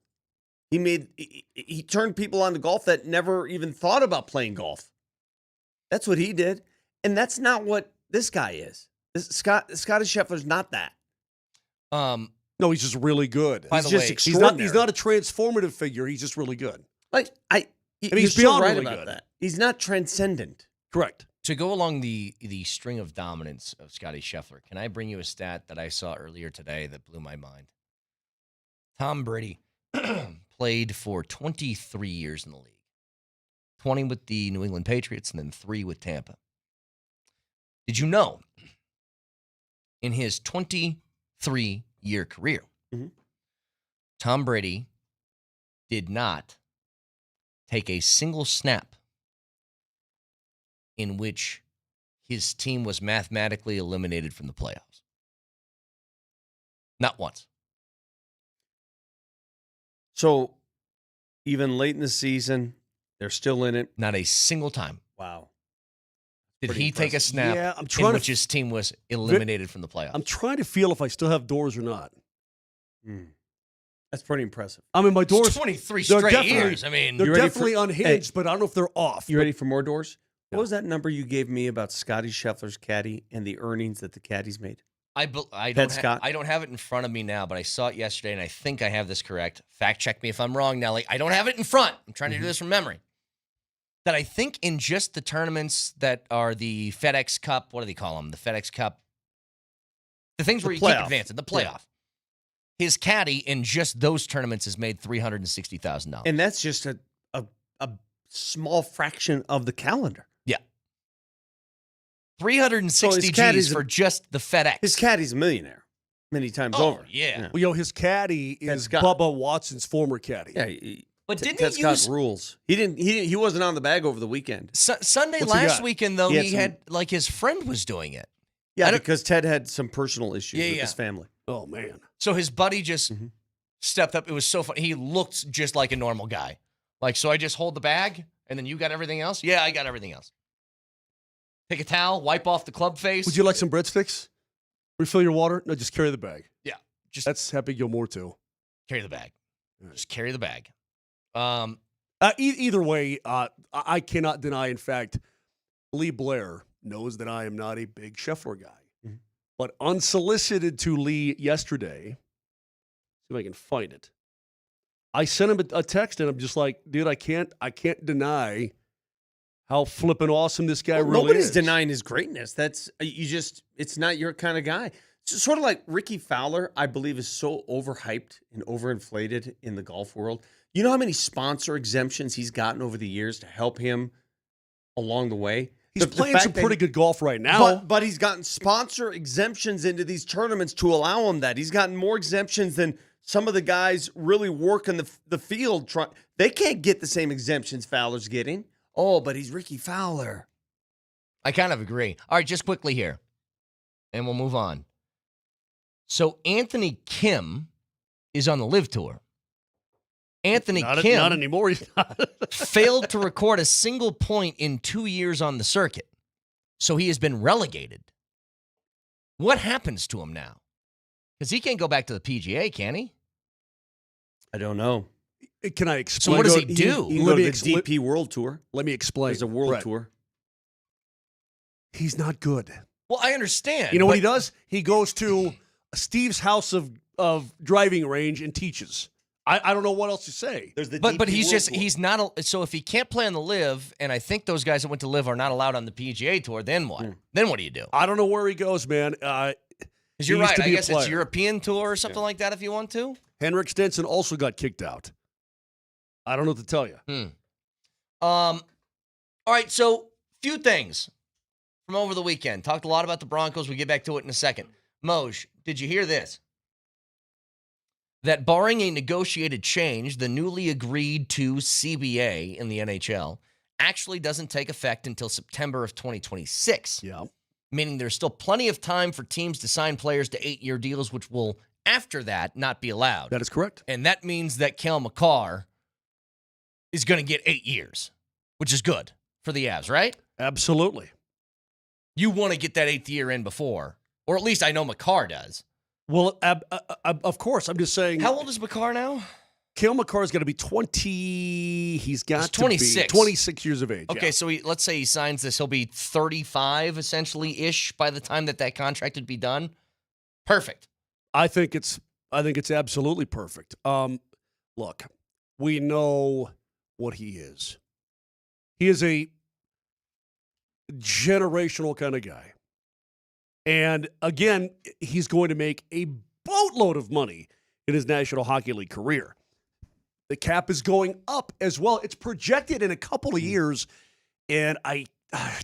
He turned people on to golf that never even thought about playing golf. That's what he did. And that's not what this guy is. Scotty Scheffler's not that. No, he's just really good. By the way, he's not a transformative figure. He's just really good. He's beyond really about good. That. He's not transcendent. Correct. To go along the string of dominance of Scotty Scheffler, can I bring you a stat that I saw earlier today that blew my mind? Tom Brady played for 23 years in the league. 20 with the New England Patriots and then 3 with Tampa. Did you know in his 23-year career, Tom Brady did not take a single snap in which his team was mathematically eliminated from the playoffs? Not once. So, even late in the season, they're still in it? Not a single time. Wow. Did he take a snap in which his team was eliminated from the playoffs? I'm trying to feel if I still have doors or not. That's pretty impressive. I mean, my doors... It's 23 straight years. I mean... They're definitely unhinged, but I don't know if they're off. You ready for more doors? What was that number you gave me about Scotty Scheffler's caddy and the earnings that the caddies made? I don't have it in front of me now, but I saw it yesterday, and I think I have this correct. Fact check me if I'm wrong, Nelly. I don't have it in front. I'm trying to do this from memory. That I think in just the tournaments that are the FedEx Cup, what do they call them? The FedEx Cup. The things where you keep advancing, the playoff. Yeah. His caddy in just those tournaments has made $360,000. And that's just a small fraction of the calendar. Yeah. 360 G's for just the FedEx. His caddy's a millionaire many times over. Yeah. Well, his caddy is Bubba Watson's former caddy. Yeah. But didn't Ted he use rules? He wasn't on the bag over the weekend. Sunday last weekend though he had like his friend was doing it. Yeah, because Ted had some personal issues with his family. Oh man. So his buddy just stepped up. It was so funny. He looked just like a normal guy. Like, so I just hold the bag and then you got everything else? Yeah, I got everything else. Take a towel, wipe off the club face. Would you like some breadsticks? Refill your water? No, just carry the bag. Yeah. That's Happy Gilmore too. Carry the bag. Just carry the bag. Either way, I cannot deny, in fact, Lee Blair knows that I am not a big Scheffler guy. But unsolicited to Lee yesterday, see if I can find it. I sent him a text, and I'm just like, dude, I can't deny how flippin' awesome this guy really is. Nobody's denying his greatness. It's not your kind of guy. It's sort of like Ricky Fowler, I believe, is so overhyped and overinflated in the golf world You know how many sponsor exemptions he's gotten over the years to help him along the way? He's playing some pretty good golf right now. But he's gotten sponsor exemptions into these tournaments to allow him that. He's gotten more exemptions than some of the guys really working the field. They can't get the same exemptions Fowler's getting. Oh, but he's Ricky Fowler. I kind of agree. All right, just quickly here, and we'll move on. So Anthony Kim is on the LIV Tour. Anthony Kim not anymore. He's not. failed to record a single point in 2 years on the circuit. So he has been relegated. What happens to him now? Because he can't go back to the PGA, can he? I don't know. Can I explain? So what does he do? He can go to the DP World Tour. Let me explain. There's a World Tour. He's not good. Well, I understand. You know what he does? He goes to Steve's house of driving range and teaches. I don't know what else to say. There's the but he's not. So if he can't play on the LIV, and I think those guys that went to LIV are not allowed on the PGA Tour, then what? Then what do you do? I don't know where he goes, man. Because you're right. I guess it's European Tour or something like that if you want to. Henrik Stenson also got kicked out. I don't know what to tell you. All right, so few things from over the weekend. Talked a lot about the Broncos. We'll get back to it in a second. Moj, did you hear this? That barring a negotiated change, the newly agreed to CBA in the NHL actually doesn't take effect until September of 2026. Yeah. Meaning there's still plenty of time for teams to sign players to 8-year deals, which will, after that, not be allowed. That is correct. And that means that Cale Makar is going to get 8 years, which is good for the Avs, right? Absolutely. You want to get that 8th year in before, or at least I know Makar does. Well, of course. I'm just saying. How old is Makar now? Cale Makar's got to be 20. He's got 26. to be 26 years of age. Okay, yeah. so let's say he signs this. He'll be 35, essentially-ish, by the time that contract would be done. Perfect. I think it's absolutely perfect. Look, we know what he is. He is a generational kind of guy. And again, he's going to make a boatload of money in his National Hockey League career. The cap is going up as well. It's projected in a couple of years, and I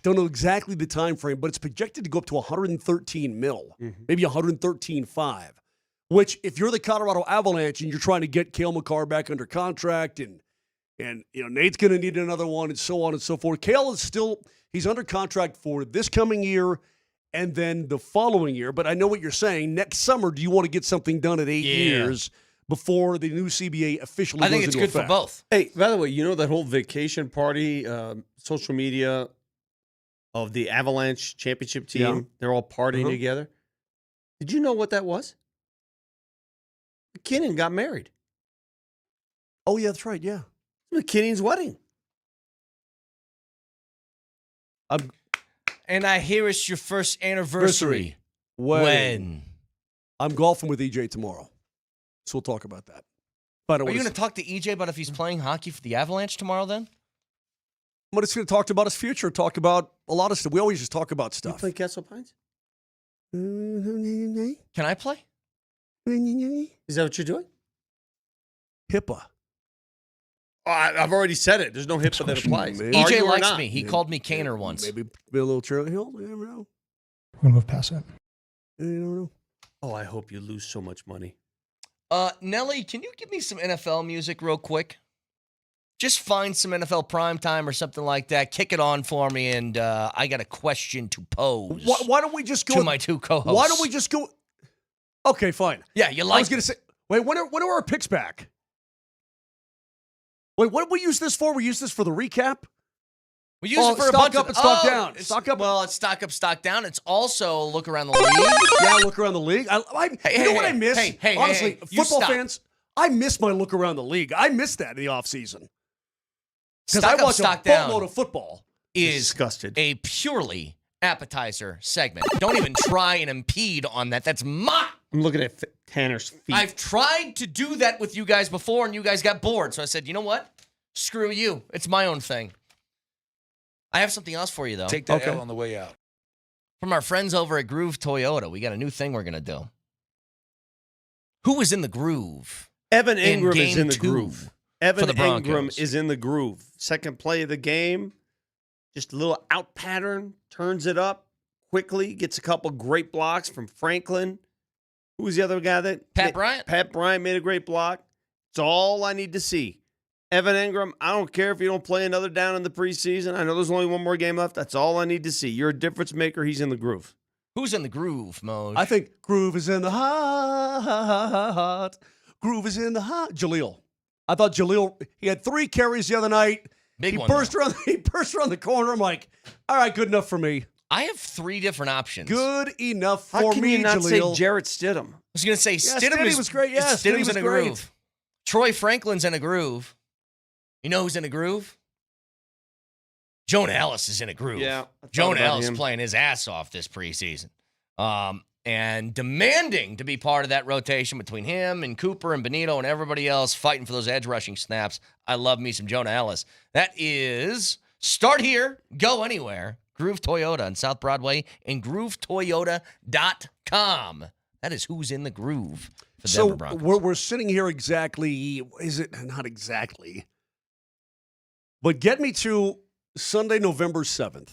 don't know exactly the time frame, but it's projected to go up to 113 mil, maybe 113.5, which if you're the Colorado Avalanche and you're trying to get Cale Makar back under contract and you know Nate's going to need another one and so on and so forth. Cale is he's under contract for this coming year and then the following year. But I know what you're saying. Next summer, do you want to get something done at 8 years before the new CBA officially goes into effect? I think it's good for both. Hey, by the way, you know that whole vacation party, social media of the Avalanche championship team? Yeah. They're all partying together. Did you know what that was? McKinnon got married. Oh, yeah, that's right, yeah. McKinnon's wedding. And I hear it's your first anniversary. When? I'm golfing with EJ tomorrow, so we'll talk about that. But are you going to talk to EJ about if he's playing hockey for the Avalanche tomorrow then? I'm just going to talk about his future, talk about a lot of stuff. We always just talk about stuff. You play Castle Pines? Can I play? Is that what you're doing? HIPAA. Oh, I've already said it. There's no HIPAA that applies. EJ likes me. He called me Kaner once. Maybe be a little Cherry Hill. You never know. We're going to move past that. You don't know. Oh, I hope you lose so much money. Nelly, can you give me some NFL music real quick? Just find some NFL primetime or something like that. Kick it on for me, and I got a question to pose. Why don't we just go to my two co-hosts? Why don't we just go? Okay, fine. Yeah, you like. I was going to say, wait, when are our picks back? Wait, what did we use this for? We used this for the recap? We use it for a stock bunch up and stock down. Stock up. Well, it's stock up, stock down. It's also look around the league. Yeah, look around the league. You know what I miss? Honestly, football fans, I miss my look around the league. I miss that in the offseason. Because I watch a boatload of football. Is disgusted. A purely appetizer segment. Don't even try and impede on that. That's my... I'm looking at Tanner's feet. I've tried to do that with you guys before, and you guys got bored. So I said, you know what? Screw you. It's my own thing. I have something else for you, though. Take that L on the way out. From our friends over at Groove Toyota, we got a new thing we're going to do. Who was in the groove? Evan Ingram is in the groove. Evan the Broncos. Ingram is in the groove. Second play of the game, just a little out pattern, turns it up quickly, gets a couple great blocks from Franklin. Who was the other guy that? Pat Bryant. Pat Bryant made a great block. It's all I need to see. Evan Ingram, I don't care if you don't play another down in the preseason. I know there's only one more game left. That's all I need to see. You're a difference maker. He's in the groove. Who's in the groove, Mo? I think groove is in the heart. Groove is in the heart. Jaleel. I thought Jaleel, he had 3 carries the other night. He burst around the corner. I'm like, all right, good enough for me. I have 3 different options. Good enough for me, How can you not Jaleel. say Jarrett Stidham? I was going to say Stidham was great. Yeah, Stidham's in a great. groove. Troy Franklin's in a groove. You know who's in a groove? Jonah Ellis is in a groove. Yeah, Jonah Ellis playing his ass off this preseason. And demanding to be part of that rotation between him and Cooper and Benito and everybody else fighting for those edge rushing snaps. I love me some Jonah Ellis. That is start here, go anywhere. Groove Toyota on South Broadway and GrooveToyota.com. That is who's in the groove for Denver Broncos. We're sitting here exactly, is it not exactly, but get me to Sunday, November 7th.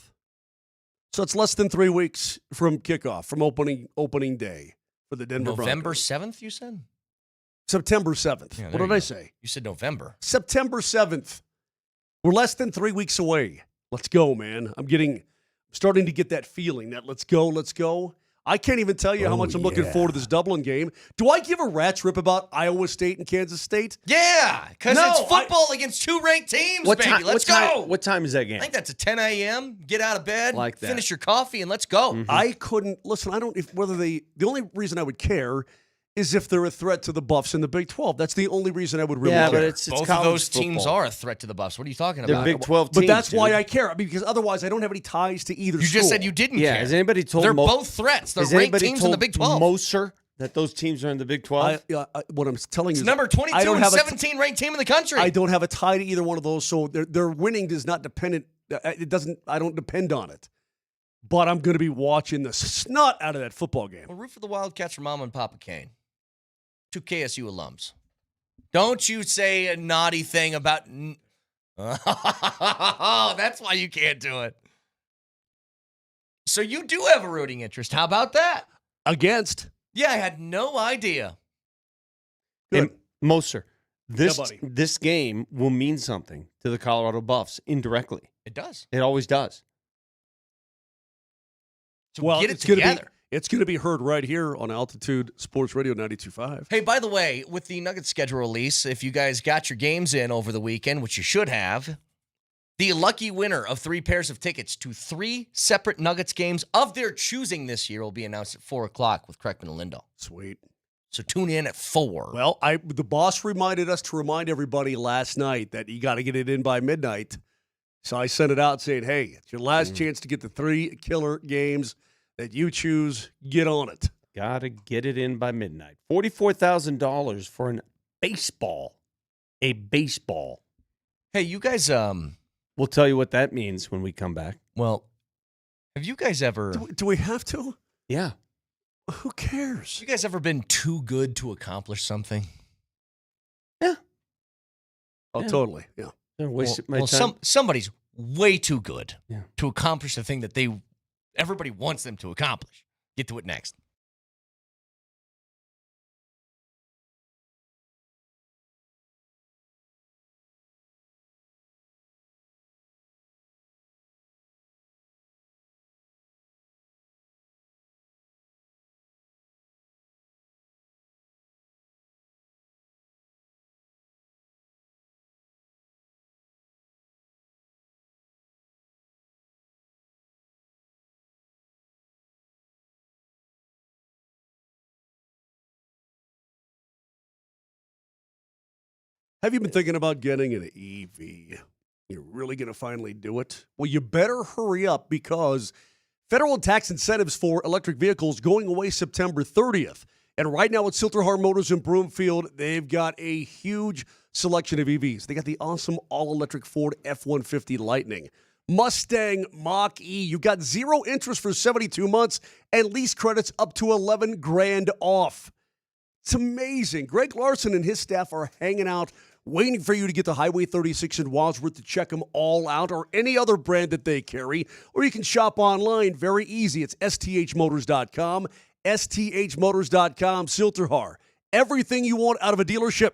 So it's less than 3 weeks from kickoff, from opening day for the Denver November Broncos. 7th, you said? September 7th. Yeah, what did I say? You said November. September 7th. We're less than 3 weeks away. Let's go, man. I'm starting to get that feeling that let's go. I can't even tell you how much I'm looking forward to this Dublin game. Do I give a rat's rip about Iowa State and Kansas State? Yeah, because it's football against 2 ranked teams, baby. Let's go. What time is that game? I think that's at 10 a.m. Get out of bed, Like that. finish your coffee, and let's go. Mm-hmm. I couldn't listen. The only reason I would care is if they're a threat to the Buffs in the Big 12. That's the only reason I would really care. But it's both college of those teams football. are a threat to the Buffs. What are you talking They're about? Big 12 teams. But that's dude. why I care. I mean, because otherwise I don't have any ties to either You school. just said you didn't Yeah, care. has anybody told They're both threats. They're Has ranked anybody teams in told the Big 12. Moser that those teams are in the Big 12? What I'm telling It's you is number 22 I don't and have 17 ranked team in the country. I don't have a tie to either one of those, so their winning is not dependent. It doesn't. I don't depend on it. But I'm going to be watching the snot out of that football game. Well, root for the Wildcats for Mama and Papa Kane. 2 KSU alums. Don't you say a naughty thing about... Oh, that's why you can't do it. So you do have a rooting interest. How about that? Against? Yeah, I had no idea. And Moser, Yeah, buddy. this game will mean something to the Colorado Buffs indirectly. It does. It always does. So Well, get it it's gonna together. It's going to be heard right here on Altitude Sports Radio 92.5. Hey, by the way, with the Nuggets schedule release, if you guys got your games in over the weekend, which you should have, the lucky winner of 3 pairs of tickets to 3 separate Nuggets games of their choosing this year will be announced at 4 o'clock with Kreckman and Lindahl. Sweet. So tune in at 4. Well, the boss reminded us to remind everybody last night that you got to get it in by midnight. So I sent it out saying, hey, it's your last chance to get the 3 killer games that you choose. Get on it. Got to get it in by midnight. $44,000 for a baseball. Hey, you guys, We'll tell you what that means when we come back. well, have you guys ever, Do we have to? Yeah. Who cares? you guys ever been too good to accomplish something? Oh, Yeah. totally. Yeah. Wasted my time. Somebody's way too good Yeah. to accomplish the thing that everybody wants them to accomplish. Get to it next. Have you been thinking about getting an EV? You're really going to finally do it? Well, you better hurry up because federal tax incentives for electric vehicles going away September 30th. And right now at Silterhar Motors in Broomfield, they've got a huge selection of EVs. They got the awesome all-electric Ford F-150 Lightning, Mustang Mach-E. You got 0 interest for 72 months and lease credits up to $11,000 off. It's amazing. Greg Larson and his staff are hanging out waiting for you to get to Highway 36 in Wadsworth to check them all out, or any other brand that they carry. Or you can shop online. Very easy. It's sthmotors.com. sthmotors.com. Silterhar. Everything you want out of a dealership.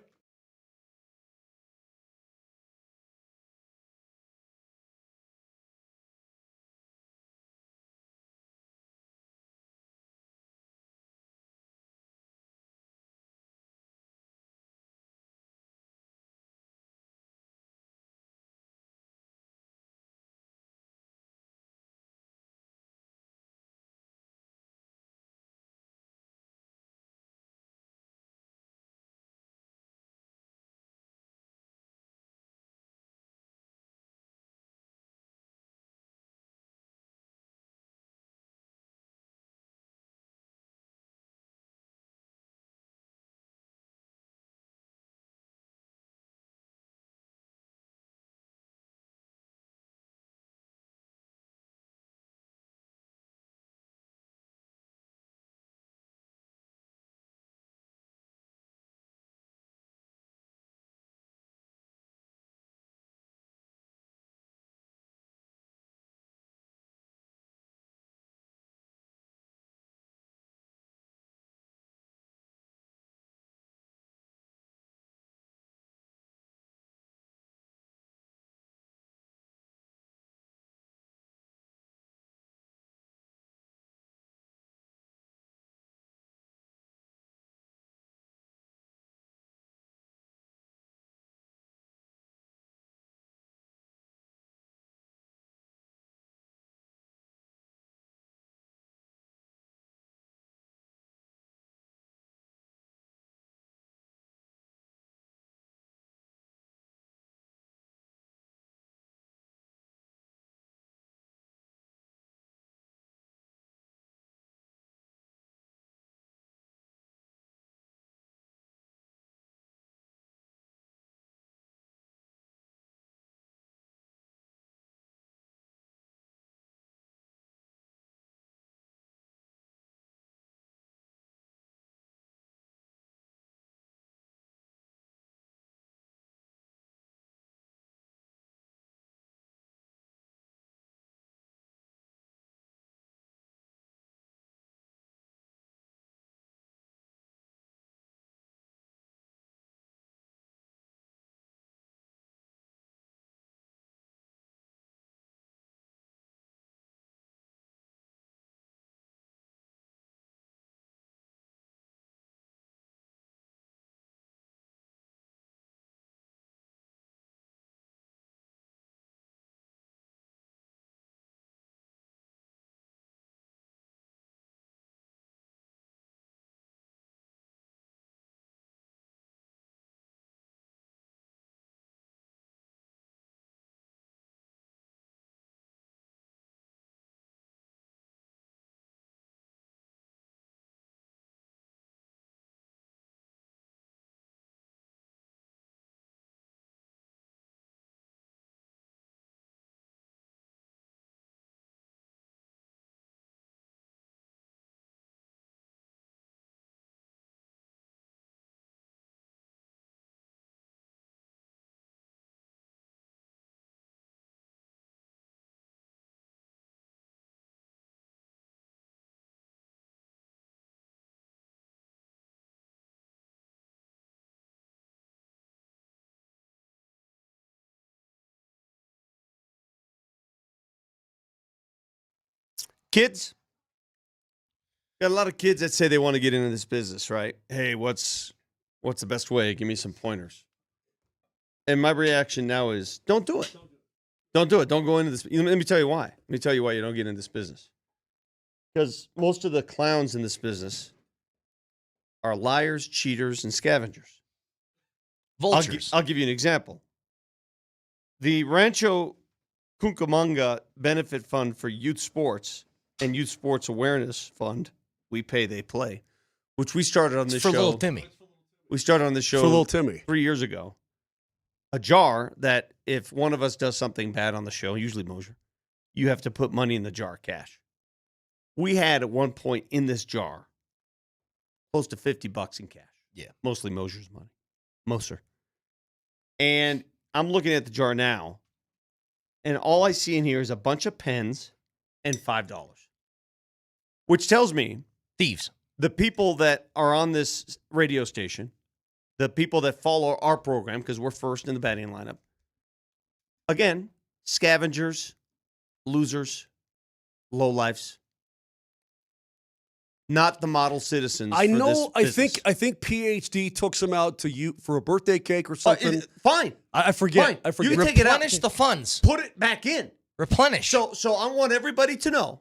Kids, got a lot of kids that say they want to get into this business, right? Hey, what's the best way? Give me some pointers. And my reaction now is, don't do it. Don't do it. Don't go into this. Let me tell you why. Let me tell you why you don't get into this business. Because most of the clowns in this business are liars, cheaters, and scavengers. Vultures. I'll give you an example. The Rancho Cucamonga Benefit Fund for Youth Sports and Youth Sports Awareness Fund, We Pay, They Play, which we started on this show. For little Timmy. We started on this show For little Timmy 3 years ago. A jar that if one of us does something bad on the show, usually Moser, you have to put money in the jar, cash. We had at one point in this jar close to $50 in cash. Yeah. Mostly Moser's money. Moser. And I'm looking at the jar now, and all I see in here is a bunch of pens and $5, which tells me thieves. The people that are on this radio station, the people that follow our program, because we're first in the batting lineup, again, scavengers, losers, lowlifes, not the model citizens. I for know. This business. I think PhD took some out to you for a birthday cake or something. Fine. I forget. Fine. I forget. You can take it out. Replenish the funds. Put it back in. Replenish. So I want everybody to know,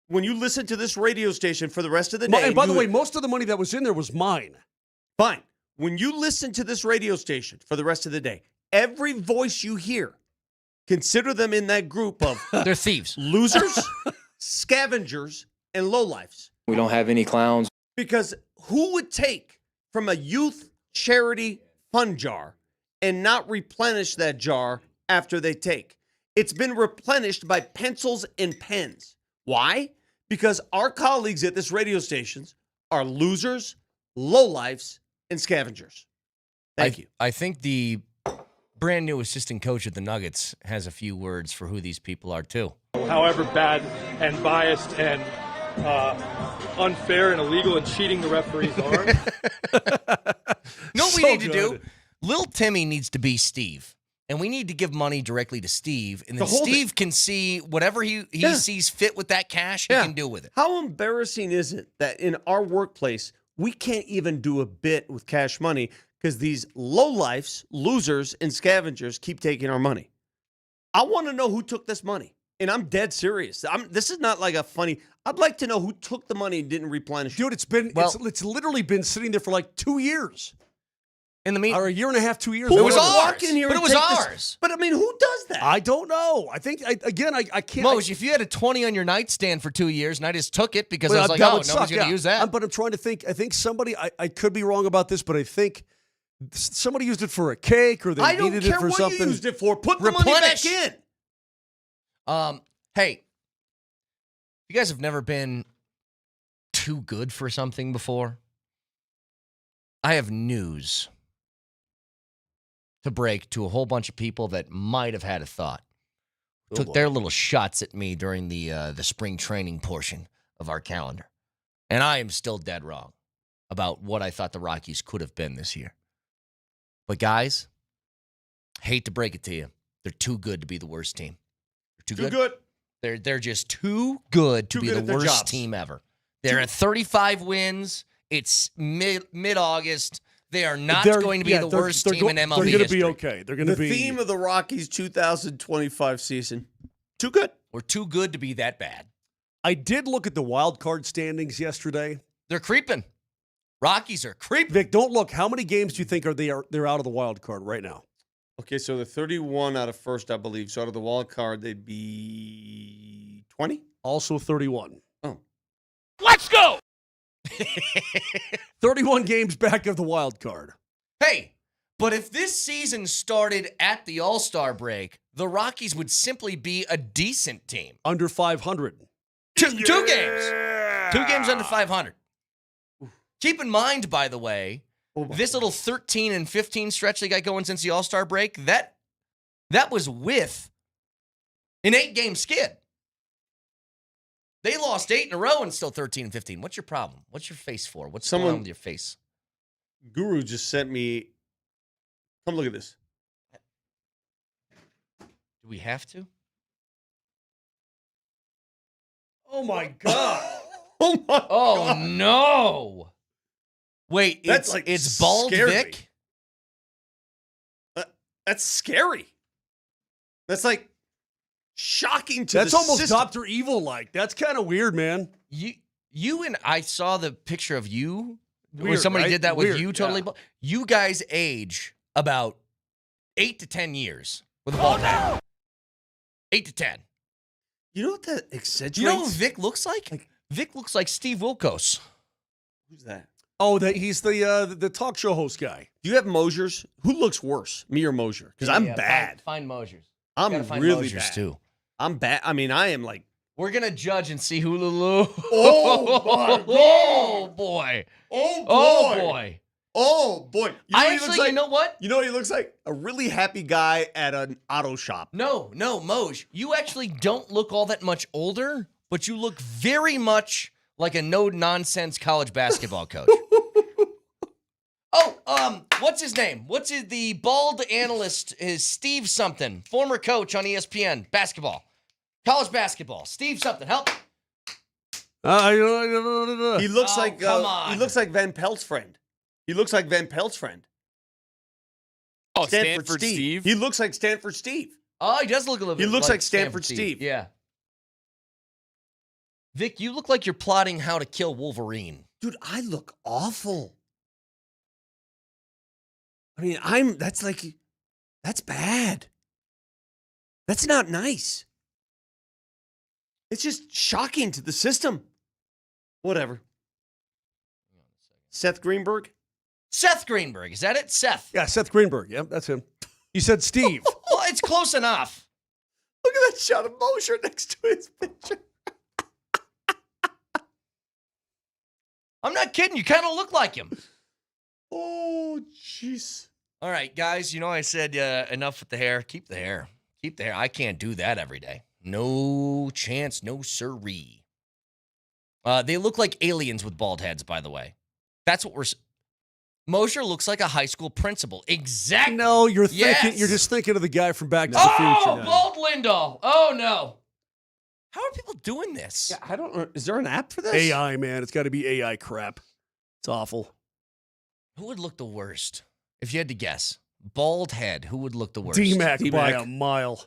when you listen to this radio station for the rest of the day. And by the way, most of the money that was in there was mine. Fine. When you listen to this radio station for the rest of the day, every voice you hear, consider them in that group of they're thieves, losers, scavengers, and lowlifes. We don't have any clowns. Because who would take from a youth charity fund jar and not replenish that jar after they take? It's been replenished by pencils and pens. Why? Because our colleagues at this radio station are losers, lowlifes, and scavengers. Thank you. I think the brand new assistant coach at the Nuggets has a few words for who these people are, too. However bad and biased and unfair and illegal and cheating the referees are. You know what we need to do? Lil Timmy needs to be Steve. And we need to give money directly to Steve. And then Steve can see whatever he sees fit with that cash, he can do with it. How embarrassing is it that in our workplace, we can't even do a bit with cash money because these lowlifes, losers, and scavengers keep taking our money? I want to know who took this money. And I'm dead serious. This is not like a funny. I'd like to know who took the money and didn't replenish it. Dude, it's literally been sitting there for like 2 years. In the meantime, or a year and a half, 2 years. It was ours. But it was ours. But I mean, who does that? I don't know. I think I can't. Moj, if you had a 20 on your nightstand for 2 years and I just took it because I was like, nobody's going to use that. But I'm trying to think. I think somebody. I could be wrong about this, but I think somebody used it for a cake or they needed it for something. I don't care what you used it for. Put the money back in. Hey, you guys have never been too good for something before? I have news to break to a whole bunch of people that might have had a thought. Took their little shots at me during the spring training portion of our calendar. And I am still dead wrong about what I thought the Rockies could have been this year. But guys, hate to break it to you, they're too good to be the worst team. They're too good. They're just too good to be the worst team ever. They're at 35 wins. It's mid-August. They are not going to be the worst team in MLB history. They're going to be okay. They're going to be the theme of the Rockies 2025 season. Too good. We're too good to be that bad. I did look at the wild card standings yesterday. They're creeping. Rockies are creeping. Vic, don't look. How many games do you think they're out of the wild card right now? Okay, so they're 31 out of first, I believe. So out of the wild card, they'd be 20? Also 31. Oh. Let's go! 31 games back of the wild card. Hey, but if this season started at the All-Star break, the Rockies would simply be a decent team. Under 500. Two games. 2 games under 500. Keep in mind, by the way, this little 13 and 15 stretch they got going since the All-Star break, that was with an 8-game skid. They lost 8 in a row and still 13 and 15. What's your problem? What's your face for? What's going on with your face? Guru just sent me. Come look at this. Do we have to? Oh, my God. Oh, my God. No. Wait, it's Bald scary. Vic? That's scary. That's like shocking to That's the almost system. Dr. Evil-like. That's kind of weird, man. You and I saw the picture of you where Weird, somebody right? did that with Weird, you totally. yeah. You guys age about 8 to 10 years with a ball down. 8 to 10. You know what that accentuates? You know who Vic looks like? Vic looks like Steve Wilkos. Who's that? Oh, he's the talk show host guy. Do you have Mosers? Who looks worse, me or Moser? Because I'm bad. Find Mosers. I'm really Mosers bad. too. I'm bad. I mean, I am like. We're gonna judge and see who. Oh, my God. Oh boy. Oh boy. Oh boy. Oh, boy. You know what? You know what he looks like? A really happy guy at an auto shop. No, Moj. You actually don't look all that much older, but you look very much like a no-nonsense college basketball coach. What's his name? The bald analyst is Steve something, former coach on ESPN, basketball. College basketball. Steve something, help. He looks come on. He looks like Van Pelt's friend. Oh, Stanford Steve? He looks like Stanford Steve. Oh, he does look a little bit He looks like Stanford Steve. Yeah. Vic, you look like you're plotting how to kill Wolverine. Dude, I look awful. I mean, that's bad. That's not nice. It's just shocking to the system. Whatever. Seth Greenberg? Seth Greenberg, is that it? Seth. Yeah, Seth Greenberg. Yeah, that's him. You said Steve. Well, it's close enough. Look at that shot of Moser next to his picture. I'm not kidding. You kind of look like him. Oh, jeez. All right, guys. You know I said enough with the hair. Keep the hair. Keep the hair. I can't do that every day. No chance. No siree. They look like aliens with bald heads, by the way. That's what we're... Moser looks like a high school principal. Exactly. No, you're Yes. thinking. You're just thinking of the guy from Back to the Future. Oh, bald Lindahl. Oh, no. How are people doing this? Yeah, I don't know. Is there an app for this? AI, man. It's got to be AI crap. It's awful. Who would look the worst? If you had to guess. Bald head. Who would look the worst? DMac by a mile.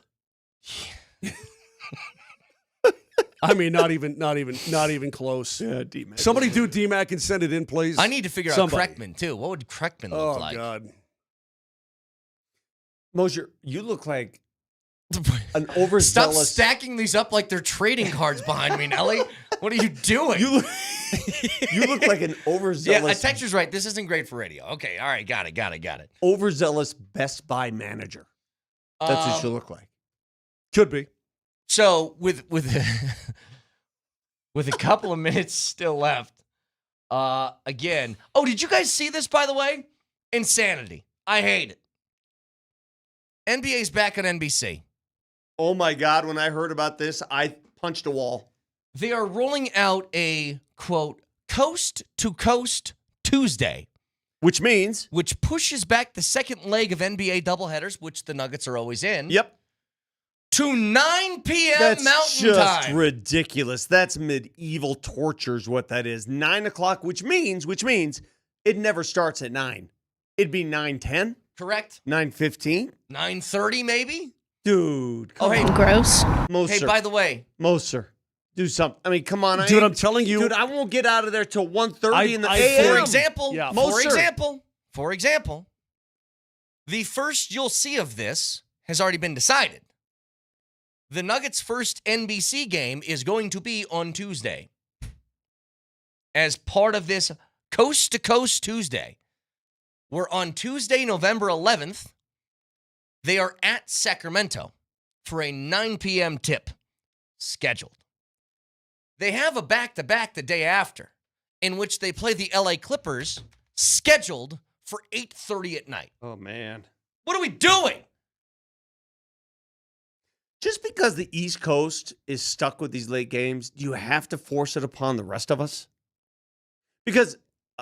I mean, not even close. Yeah, DMac. Somebody do DMac and send it in, please. I need to figure out Kreckman, too. What would Kreckman look like? Oh, God. Moser, you look like an overzealous... Stop stacking these up like they're trading cards behind me, Nelly. What are you doing? You look like an overzealous... Yeah, Texture's right. This isn't great for radio. Okay, all right, got it. Overzealous Best Buy manager. That's what you look like. Could be. So with a couple of minutes still left, again. Oh, did you guys see this, by the way? Insanity. I hate it. NBA's back on NBC. Oh, my God. When I heard about this, I punched a wall. They are rolling out a, quote, coast-to-coast Tuesday. Which pushes back the second leg of NBA doubleheaders, which the Nuggets are always in. Yep. To 9 p.m. That's Mountain just Time. ridiculous. That's medieval torture is what that is. 9 o'clock, which means it never starts at 9. It'd be 9:10. Correct. 9:15. 9:30 maybe? Dude. Gross. Moser. Hey, by the way. Moser. Do something. I mean, come on. Dude, I'm telling you. Dude, I won't get out of there till 1:30 in the a.m. For example, the first you'll see of this has already been decided. The Nuggets' first NBC game is going to be on Tuesday. As part of this coast-to-coast Tuesday, where on Tuesday, November 11th, they are at Sacramento for a 9 p.m. tip scheduled. They have a back-to-back the day after, in which they play the LA Clippers, scheduled for 8:30 at night. Oh, man. What are we doing? Just because the East Coast is stuck with these late games, do you have to force it upon the rest of us? Because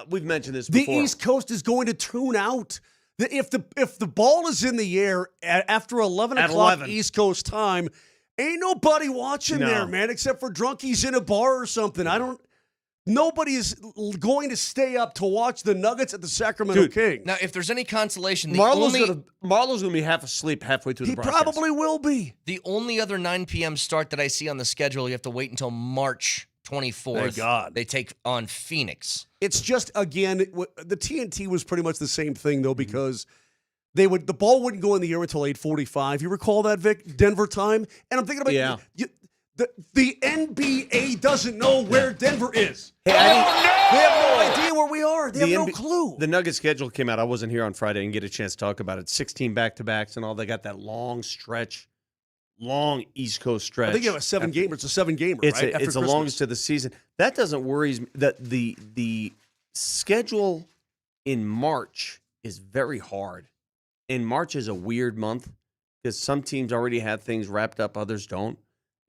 we've mentioned this before. The East Coast is going to tune out. If the ball is in the air after 11 o'clock East Coast time, ain't nobody watching there, man, except for drunkies in a bar or something. Nobody is going to stay up to watch the Nuggets at the Sacramento Kings. Now, if there's any consolation, Marlo's going to be half asleep halfway through the broadcast. He probably will be. The only other 9 p.m. start that I see on the schedule, you have to wait until March 24th. Thank God. They take on Phoenix. It's just, again, the TNT was pretty much the same thing, though, because the ball wouldn't go in the air until 8:45. You recall that, Vic? Denver time? And I'm thinking about the NBA doesn't know where Denver is. Hey, they have no idea where we are. They have no clue. The Nuggets schedule came out. I wasn't here on Friday and get a chance to talk about it. 16 back-to-backs and all. They got that long stretch, long East Coast stretch. I think you have a 7-gamer. It's a 7-gamer, right? It's the longest of the season. That doesn't worry me. The schedule in March is very hard. And March is a weird month because some teams already have things wrapped up, others don't.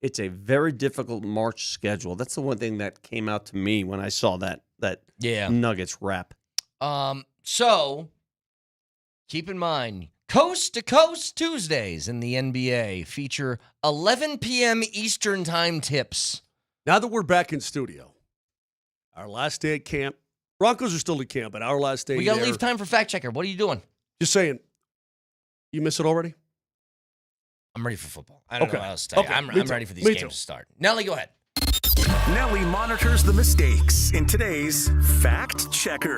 It's a very difficult March schedule. That's the one thing that came out to me when I saw that Nuggets wrap. So keep in mind, Coast to Coast Tuesdays in the NBA feature 11 p.m. Eastern Time tips. Now that we're back in studio, our last day at camp, Broncos are still at camp, but our last day we got to leave time for fact checker. What are you doing? Just saying, you miss it already? I'm ready for football. I don't know what else to tell you. I'm ready for these games to start. Nelly, go ahead. Nelly monitors the mistakes in today's Fact Checker.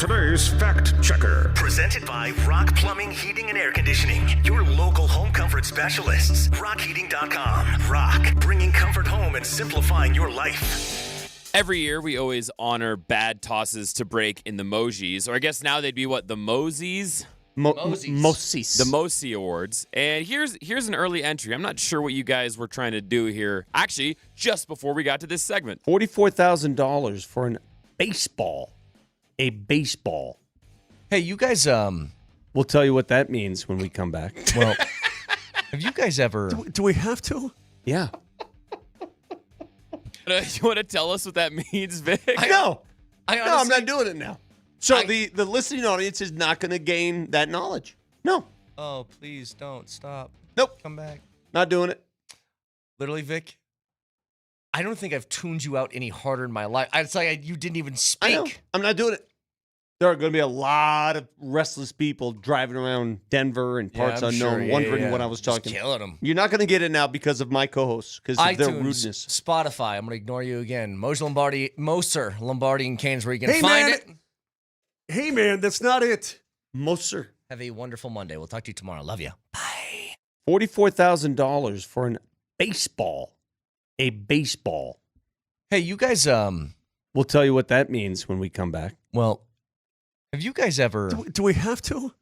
Presented by Rock Plumbing, Heating, and Air Conditioning. Your local home comfort specialists. RockHeating.com. Rock, bringing comfort home and simplifying your life. Every year, we always honor bad tosses to break in the Mojis, or I guess now they'd be what, the Mosies? Moses. The Mosi Awards. And here's an early entry. I'm not sure what you guys were trying to do here. Actually, just before we got to this segment. $44,000 for a baseball. A baseball. Hey, you guys, we'll tell you what that means when we come back. Well, have you guys ever... Do we have to? Yeah. You want to tell us what that means, Vic? No, I'm not doing it now. So the listening audience is not going to gain that knowledge. No. Oh, please don't stop. Nope. Come back. Not doing it. Literally, Vic, I don't think I've tuned you out any harder in my life. It's like you didn't even speak. I know. I'm not doing it. There are going to be a lot of restless people driving around Denver and parts unknown, wondering what I was talking about. Killing them. You're not going to get it now because of my co-hosts, because of their rudeness. Spotify, I'm going to ignore you again. Moser, Lombardi, and Kane's where you can find it. Hey, man, that's not it. Moser. Have a wonderful Monday. We'll talk to you tomorrow. Love you. Bye. $44,000 for a baseball. A baseball. Hey, you guys, we'll tell you what that means when we come back. Well, have you guys ever... Do we have to?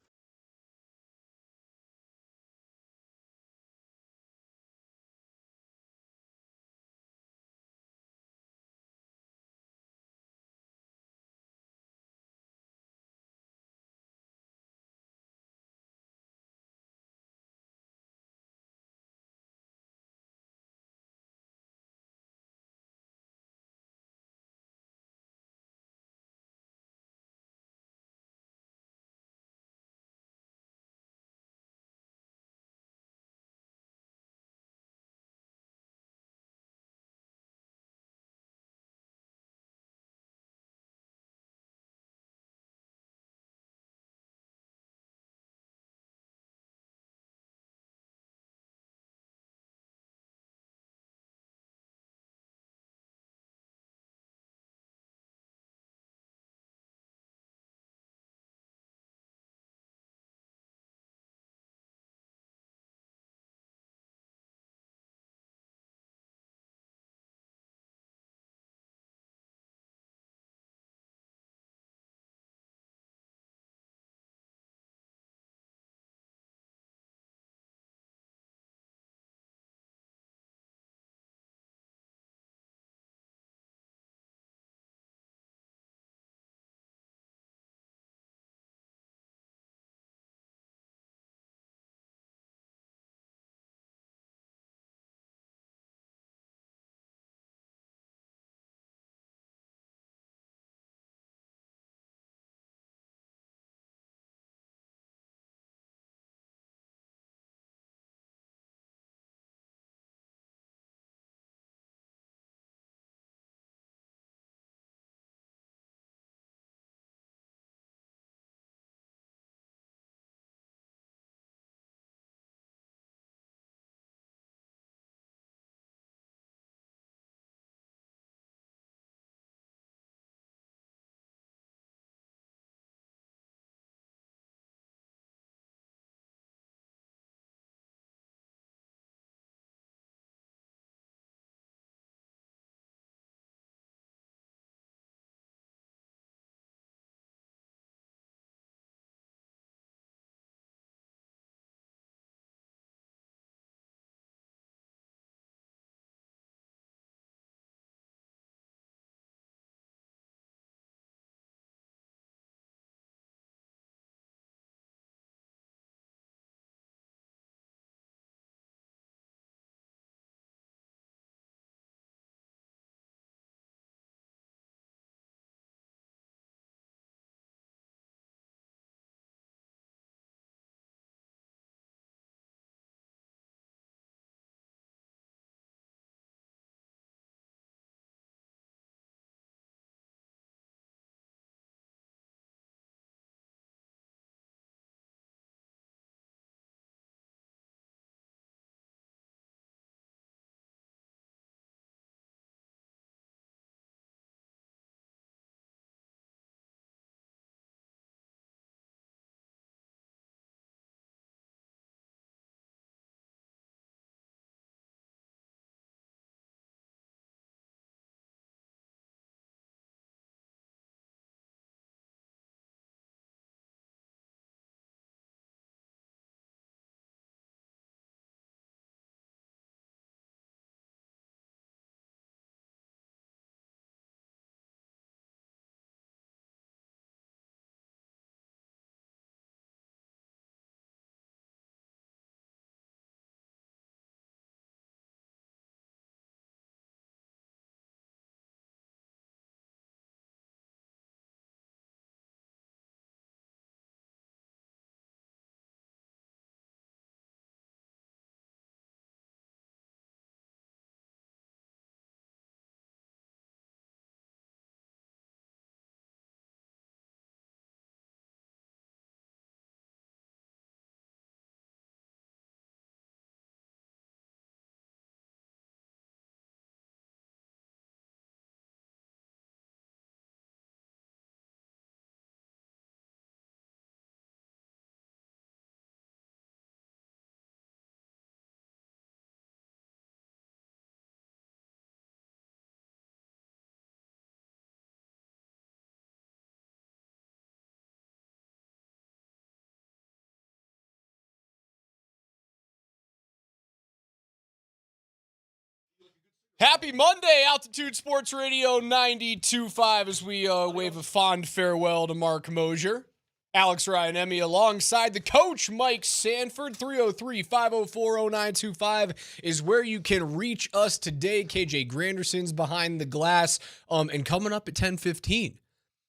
Happy Monday, Altitude Sports Radio 92.5 as we wave a fond farewell to Mark Moser. Alex Ryan-Emmy alongside the coach, Mike Sanford. 303-504-0925 is where you can reach us today. KJ Granderson's behind the glass and coming up at 10:15.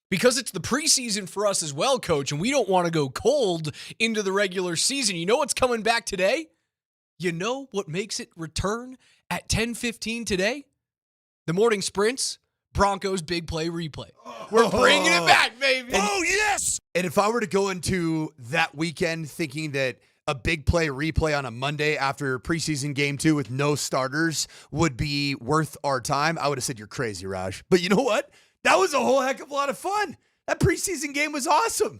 Because it's the preseason for us as well, Coach, and we don't want to go cold into the regular season. You know what's coming back today? You know what makes it return at 10:15 today? The morning sprints, Broncos big play replay. We're bringing it back, baby. Yes! And if I were to go into that weekend thinking that a big play replay on a Monday after preseason game 2 with no starters would be worth our time, I would have said you're crazy, Raj. But you know what? That was a whole heck of a lot of fun. That preseason game was awesome.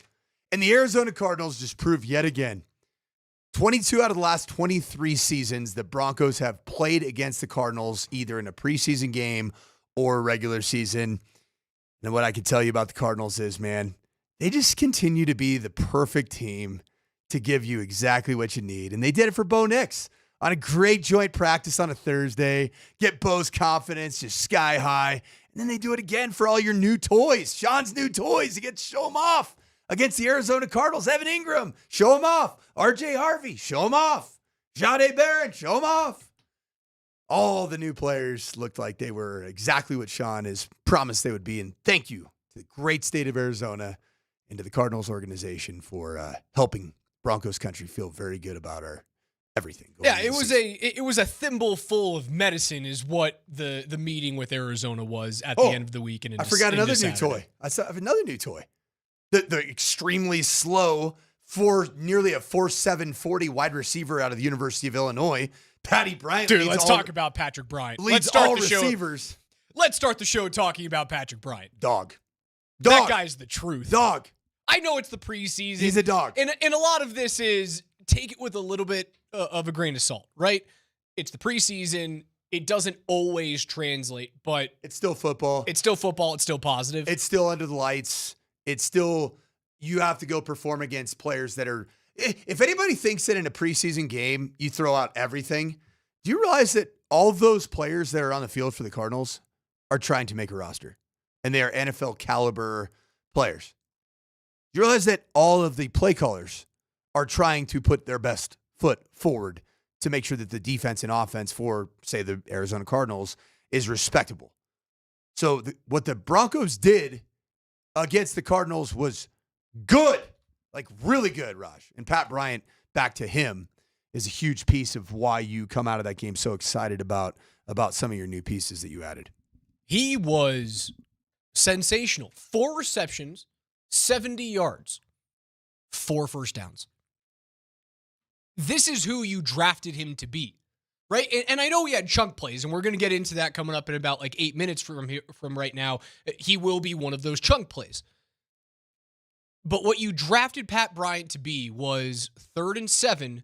And the Arizona Cardinals just proved yet again, 22 out of the last 23 seasons, the Broncos have played against the Cardinals either in a preseason game or a regular season. And what I can tell you about the Cardinals is, man, they just continue to be the perfect team to give you exactly what you need. And they did it for Bo Nix on a great joint practice on a Thursday. Get Bo's confidence just sky high. And then they do it again for all your new toys. Sean's new toys. You get to show them off against the Arizona Cardinals. Evan Ingram, show them off. RJ Harvey, show them off. Jahdae Barron, show them off. All the new players looked like they were exactly what Sean has promised they would be. And thank you to the great state of Arizona and to the Cardinals organization for helping Broncos country feel very good about our everything. Yeah, it was a thimble full of medicine is what the meeting with Arizona was at the end of the week. And I forgot another new toy. I have another new toy. The extremely slow nearly a 4.7 40 wide receiver out of the University of Illinois, Patty Bryant. Dude, let's talk about Patrick Bryant. Let's start the receivers. Show. Let's start the show talking about Patrick Bryant. Dog. That guy's the truth. Dog. I know it's the preseason. He's a dog. And a lot of this is take it with a little bit of a grain of salt, right? It's the preseason. It doesn't always translate, but it's still football. It's still football. It's still positive. It's still under the lights. It's still, you have to go perform against players that are, if anybody thinks that in a preseason game, you throw out everything, do you realize that all of those players that are on the field for the Cardinals are trying to make a roster? And they are NFL caliber players. You realize that all of the play callers are trying to put their best foot forward to make sure that the defense and offense for, say, the Arizona Cardinals is respectable. So what the Broncos did against the Cardinals was good, like really good, Raj. And Pat Bryant, back to him, is a huge piece of why you come out of that game so excited about some of your new pieces that you added. He was sensational. 4 receptions, 70 yards, 4 first downs. This is who you drafted him to be, right? And I know he had chunk plays, and we're going to get into that coming up in about like 8 minutes from right now. He will be one of those chunk plays. But what you drafted Pat Bryant to be was 3rd and 7.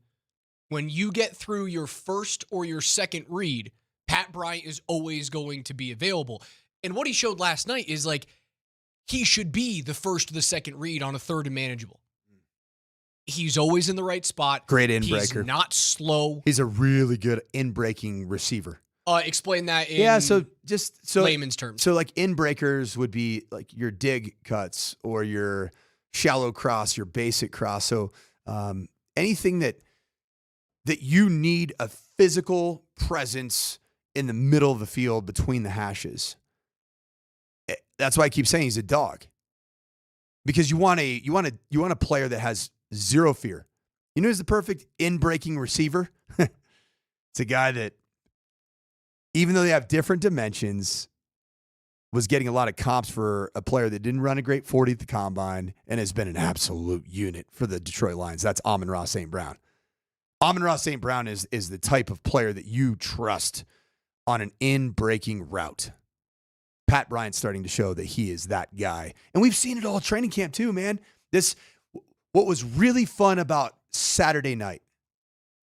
When you get through your first or your second read, Pat Bryant is always going to be available. And what he showed last night is like he should be the first or the second read on a 3rd and manageable. He's always in the right spot. Great in-breaker. He's not slow. He's a really good in-breaking receiver. Explain that in layman's terms. So like in-breakers would be like your dig cuts or your shallow cross, your basic cross. So anything that you need a physical presence in the middle of the field between the hashes. That's why I keep saying he's a dog. Because you want a player that has zero fear. You know who's the perfect in-breaking receiver? It's a guy that, even though they have different dimensions, was getting a lot of comps for a player that didn't run a great 40 at the combine and has been an absolute unit for the Detroit Lions. That's Amon-Ra St. Brown. Amon-Ra St. Brown is the type of player that you trust on an in-breaking route. Pat Bryant's starting to show that he is that guy. And we've seen it all training camp too, man. What was really fun about Saturday night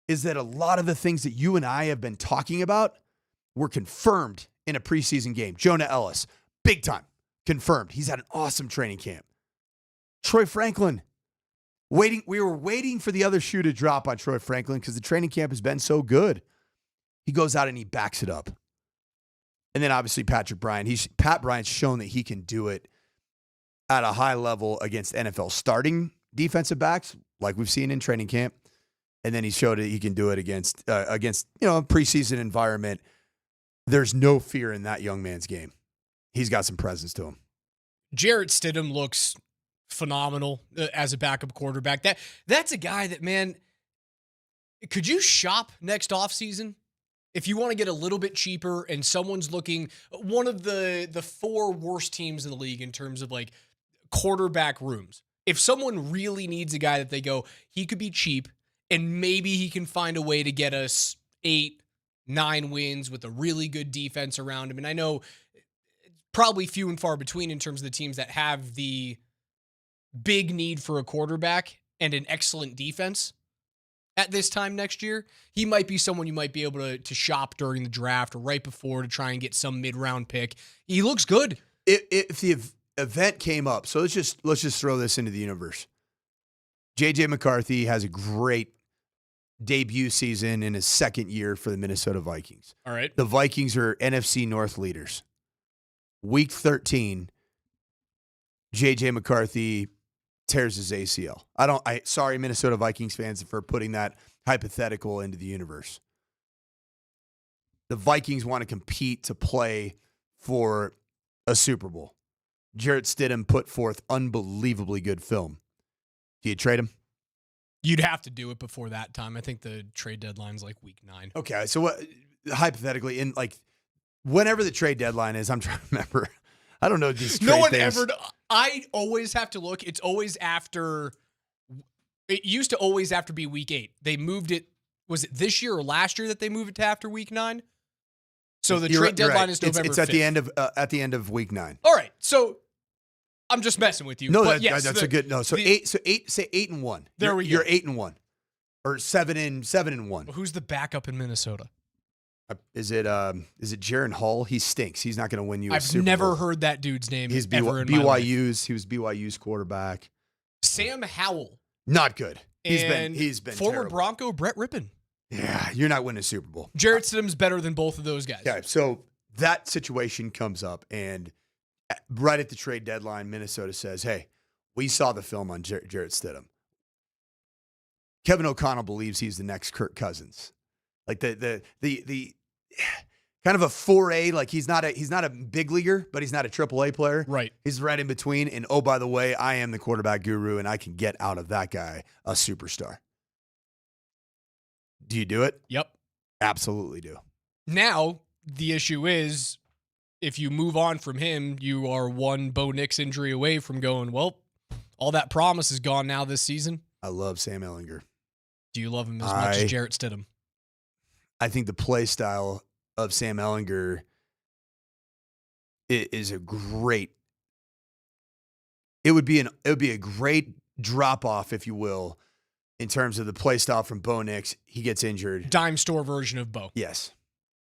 is that a lot of the things that you and I have been talking about were confirmed in a preseason game. Jonah Ellis, big time, confirmed. He's had an awesome training camp. Troy Franklin, we were waiting for the other shoe to drop on Troy Franklin because the training camp has been so good. He goes out and he backs it up. And then obviously Pat Bryant's shown that he can do it at a high level against NFL starting defensive backs, like we've seen in training camp. And then he showed that he can do it against a preseason environment. There's no fear in that young man's game. He's got some presence to him. Jarrett Stidham looks phenomenal as a backup quarterback. That's a guy that, man, could you shop next offseason? If you want to get a little bit cheaper and someone's looking, one of the 4 worst teams in the league in terms of like quarterback rooms. If someone really needs a guy that they go, he could be cheap and maybe he can find a way to get us 8, 9 wins with a really good defense around him. And I know probably few and far between in terms of the teams that have the big need for a quarterback and an excellent defense at this time next year. He might be someone you might be able to shop during the draft or right before to try and get some mid-round pick. He looks good. If the event came up, so let's just throw this into the universe. J.J. McCarthy has a great debut season in his second year for the Minnesota Vikings. All right. The Vikings are NFC North leaders. Week 13, J.J. McCarthy tears his ACL. Sorry, Minnesota Vikings fans, for putting that hypothetical into the universe. The Vikings want to compete to play for a Super Bowl. Jarrett Stidham put forth unbelievably good film. Do you trade him? You'd have to do it before that time. I think the trade deadline's like week 9. Okay, so hypothetically, in like whenever the trade deadline is, I'm trying to remember. I don't know these trade No one things. ever. I always have to look. It's always after. It used to always have to be week 8. They moved it. Was it this year or last year that they moved it to after week 9? So the trade deadline is November. It's at 5th. the end of week 9. All right, so I'm just messing with you. No, but yes, that's a good no. So 8. So 8. Say 8-1. There we go. You're 8-1, or 7-1. Well, who's the backup in Minnesota? Is it Jaron Hall? He stinks. He's not going to win you a Super I've never Bowl. heard that dude's name He's ever in my life. He was BYU's quarterback. Sam Howell. Not good. He's And been former terrible. Bronco Brett Rippon. Yeah, you're not winning a Super Bowl. Jarrett Stidham's better than both of those guys. Yeah, so that situation comes up, and right at the trade deadline, Minnesota says, hey, we saw the film on Jarrett Stidham. Kevin O'Connell believes he's the next Kirk Cousins. Like the kind of a 4A, like he's not a big leaguer, but he's not a AAA player. Right. He's right in between. And oh, by the way, I am the quarterback guru, and I can get out of that guy a superstar. Do you do it? Yep. Absolutely do. Now, the issue is, if you move on from him, you are one Bo Nix injury away from going, well, all that promise is gone now this season. I love Sam Ehlinger. Do you love him as much as Jarrett Stidham? I think the play style of Sam Ehlinger is a great. It would be a great drop off, if you will, in terms of the play style from Bo Nix. He gets injured. Dime store version of Bo. Yes,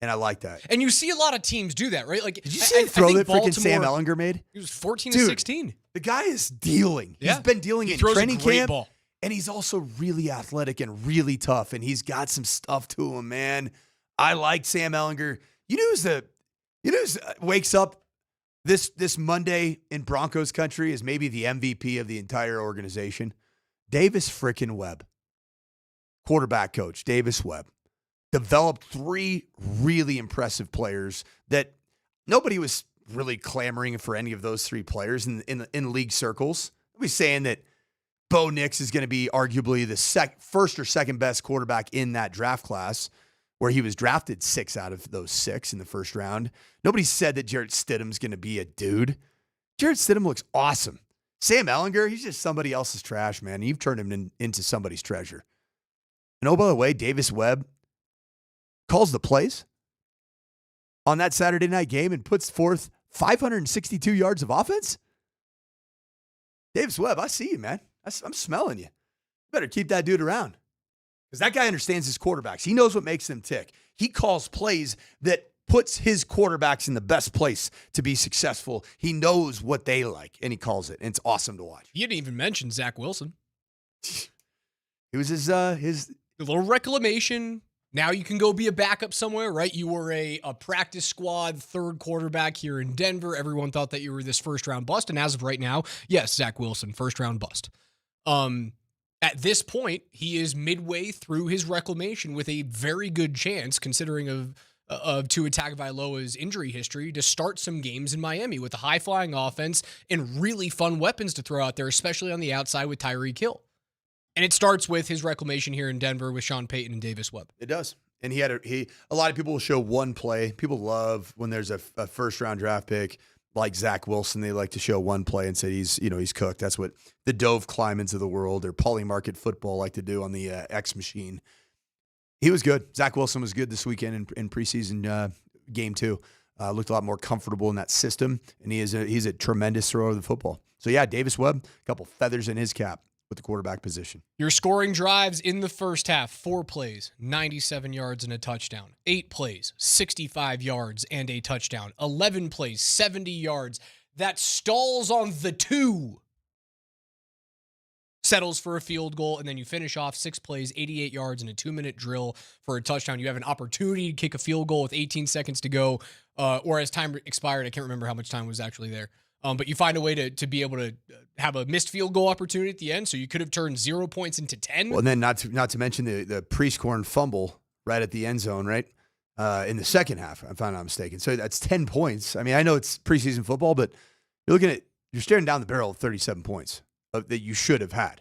and I like that. And you see a lot of teams do that, right? Like, did you see the throw that freaking Sam Ehlinger made? He was 14 Dude, to 16. The guy is dealing. Yeah. He's been dealing in throws training a great camp. Ball. And he's also really athletic and really tough, and he's got some stuff to him, man. I like Sam Ehlinger. You know who's wakes up this Monday in Broncos country is maybe the MVP of the entire organization? Davis frickin' Webb. Quarterback coach, Davis Webb. Developed 3 really impressive players that nobody was really clamoring for any of those 3 players in league circles. Nobody's saying that Bo Nix is going to be arguably the first or second best quarterback in that draft class, where he was drafted 6 out of those 6 in the first round. Nobody said that Jarrett Stidham's going to be a dude. Jarrett Stidham looks awesome. Sam Ehlinger, he's just somebody else's trash, man. You've turned him into somebody's treasure. And oh, by the way, Davis Webb calls the plays on that Saturday night game and puts forth 562 yards of offense. Davis Webb, I see you, man. I'm smelling you. Better keep that dude around, because that guy understands his quarterbacks. He knows what makes them tick. He calls plays that puts his quarterbacks in the best place to be successful. He knows what they like, and he calls it, and it's awesome to watch. You didn't even mention Zach Wilson. It was his little reclamation Now you can go be a backup somewhere, right? You were a practice squad third quarterback here in Denver. Everyone thought that you were this first-round bust, and as of right now, yes, Zach Wilson, first-round bust. At this point, he is midway through his reclamation with a very good chance, considering of Tua Tagovailoa's injury history, to start some games in Miami with a high-flying offense and really fun weapons to throw out there, especially on the outside with Tyreek Hill. And it starts with his reclamation here in Denver with Sean Payton and Davis Webb. It does. And a lot of people will show one play. People love when there's a first-round draft pick like Zach Wilson. They like to show one play and say he's cooked. That's what the Dove Klymans of the world or Polymarket Football like to do on the X machine. He was good. Zach Wilson was good this weekend in preseason game 2. Looked a lot more comfortable in that system, and he's a tremendous thrower of the football. So, yeah, Davis Webb, a couple feathers in his cap with the quarterback position. Your scoring drives in the first half, 4 plays, 97 yards and a touchdown. 8 plays, 65 yards and a touchdown. 11 plays, 70 yards. That stalls on the 2. Settles for a field goal, and then you finish off 6 plays, 88 yards, and a 2-minute drill for a touchdown. You have an opportunity to kick a field goal with 18 seconds to go, or as time expired. I can't remember how much time was actually there. But you find a way to be able to have a missed field goal opportunity at the end, so you could have turned 0 points into 10. Well, and then not to mention the pre-scoring fumble right at the end zone, right? In the second half, if I'm not mistaken. So that's 10 points. I mean, I know it's preseason football, but you're staring down the barrel of 37 points that you should have had.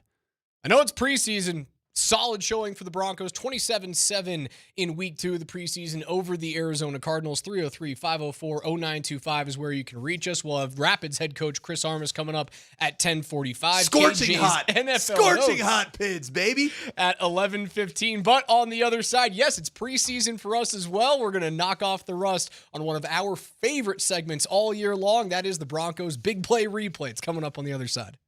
I know it's preseason. Solid showing for the Broncos, 27-7 in week 2 of the preseason over the Arizona Cardinals. 303-504-0925 is where you can reach us. We'll have Rapids head coach Chris Armas coming up at 10:45. Scorching hot. NFL Scorching hot Pids, baby. At 11:15. But on the other side, yes, it's preseason for us as well. We're going to knock off the rust on one of our favorite segments all year long. That is the Broncos Big Play Replay. It's coming up on the other side.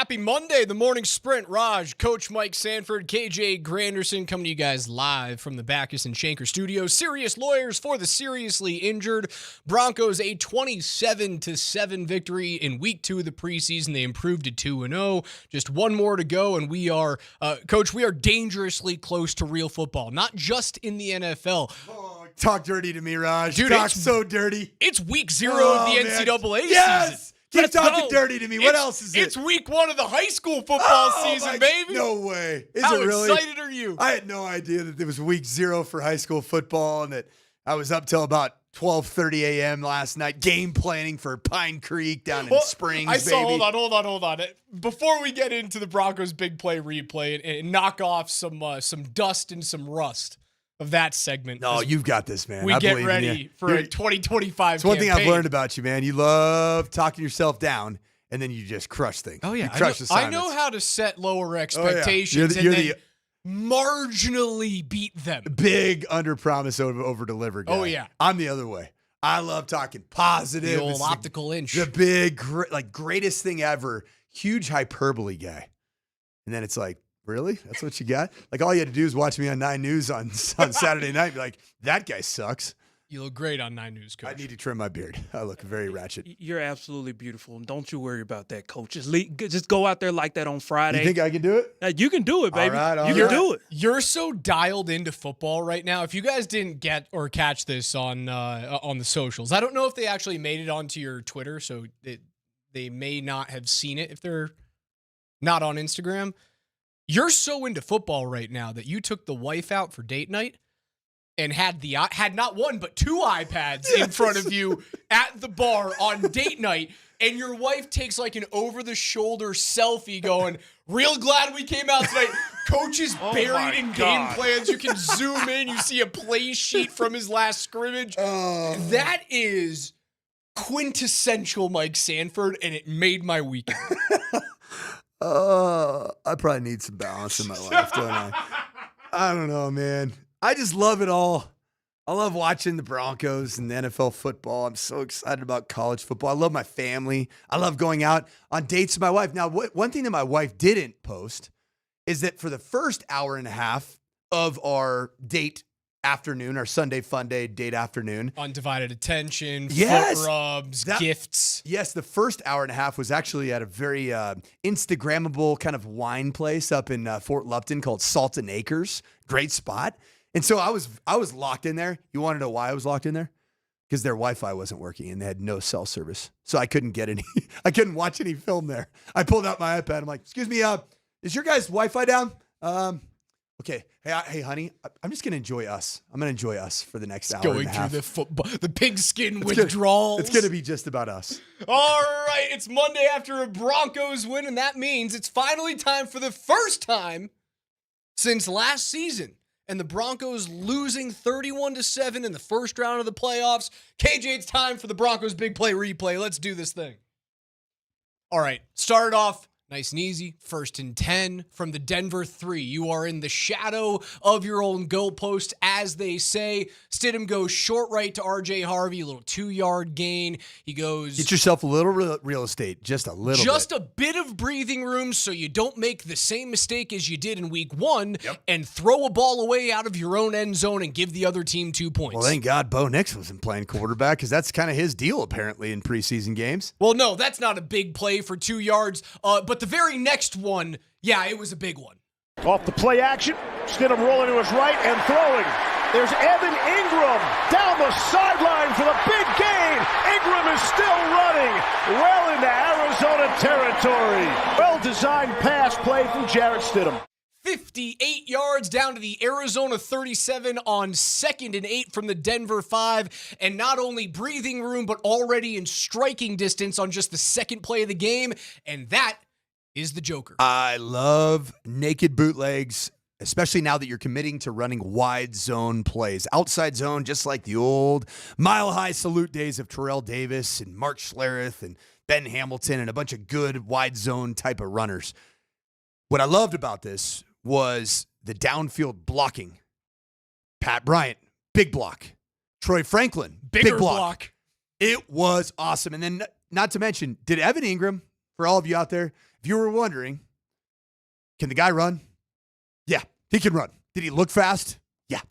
Happy Monday, the morning sprint. Raj, Coach Mike Sanford, KJ Granderson coming to you guys live from the Backus and Shanker studios. Serious lawyers for the seriously injured. Broncos a 27-7 victory in week 2 of the preseason. They improved to 2-0. Just one more to go, and we are, Coach, we are dangerously close to real football, not just in the NFL. Talk dirty to me, Raj. Dude, Talk so dirty. It's week 0 of the NCAA yes! season. Keep talking dirty to me. What else is it? It's week 1 of the high school football season, baby. No way. Is How it really? excited are you? I had no idea that it was week 0 for high school football and that I was up till about 12:30 a.m. last night game planning for Pine Creek down in Springs, I saw, baby. hold on. Before we get into the Broncos big play replay and knock off some dust and some rust of that segment. No, you've got this, man. We I get believe in ready you. for a 2025 It's one thing I've campaign. learned about you, man. You love talking yourself down, and then you just crush things. Oh, yeah. You crush I know how to set lower expectations You're and then marginally beat them. big under-promise, over-deliver guy. Oh, yeah. I'm the other way. I love talking positive. The old It's optical inch. The big, greatest thing ever. Huge hyperbole guy. And then it's like, really? That's what you got? Like, all you had to do is watch me on 9 News on Saturday night and be like, that guy sucks. You look great on 9 News, Coach. I need to trim my beard. I look very ratchet. You're absolutely beautiful. Don't you worry about that, Coach. Just go out there like that on Friday. You think I can do it? You can do it, baby. All right, you can do it. You're so dialed into football right now. If you guys didn't get or catch this on the socials, I don't know if they actually made it onto your Twitter, so they may not have seen it if they're not on Instagram. You're so into football right now that you took the wife out for date night and had not one but 2 iPads in front of you at the bar on date night, and your wife takes like an over-the-shoulder selfie going, real glad we came out tonight. Coach is buried in game plans. You can zoom in. You see a play sheet from his last scrimmage. That is quintessential Mike Sanford, and it made my weekend. I probably need some balance in my life, don't I? I don't know, man. I just love it all. I love watching the Broncos and the NFL football. I'm so excited about college football. I love my family. I love going out on dates with my wife. Now, one thing that my wife didn't post is that for the first hour and a half of our date afternoon, our Sunday fun day date afternoon. Undivided attention, yes, foot rubs, gifts. Yes, the first hour and a half was actually at a very Instagrammable kind of wine place up in Fort Lupton called Salt and Acres. Great spot. And so I was locked in there. You want to know why I was locked in there? Because their Wi-Fi wasn't working and they had no cell service. So I couldn't I couldn't watch any film there. I pulled out my iPad. I'm like, excuse me, is your guys' Wi-Fi down? Okay. Hey, honey, I'm just going to enjoy us. I'm going to enjoy us for the next hour and a half. Going through the pigskin withdrawals. It's going to be just about us. All right. It's Monday after a Broncos win, and that means it's finally time for the first time since last season. And the Broncos losing 31-7 in the first round of the playoffs. KJ, it's time for the Broncos big play replay. Let's do this thing. All right. Start off nice and easy. 1st and 10 from the Denver 3. You are in the shadow of your own goalpost, as they say. Stidham goes short right to RJ Harvey, a little 2-yard gain. He goes... Get yourself a little real estate, just a little Just bit. a bit of breathing room so you don't make the same mistake as you did in week 1 and throw a ball away out of your own end zone and give the other team 2 points. Well, thank God Bo Nix wasn't playing quarterback because that's kind of his deal, apparently, in preseason games. Well, no, that's not a big play for 2 yards. But the very next one, yeah, it was a big one. Off the play action, Stidham rolling to his right and throwing. There's Evan Ingram down the sideline for the big gain. Ingram is still running well into Arizona territory. Well-designed pass play from Jarrett Stidham. 58 yards down to the Arizona 37 on 2nd and 8 from the Denver 5. And not only breathing room, but already in striking distance on just the second play of the game. And that is the Joker. I love naked bootlegs, especially now that you're committing to running wide zone plays. Outside zone, just like the old mile-high salute days of Terrell Davis and Mark Schlereth and Ben Hamilton and a bunch of good wide zone type of runners. What I loved about this was the downfield blocking. Pat Bryant, big block. Troy Franklin, Bigger big block. It was awesome. And then, not to mention, did Evan Ingram, for all of you out there, if you were wondering, can the guy run? Yeah, he can run. Did he look fast? Yeah.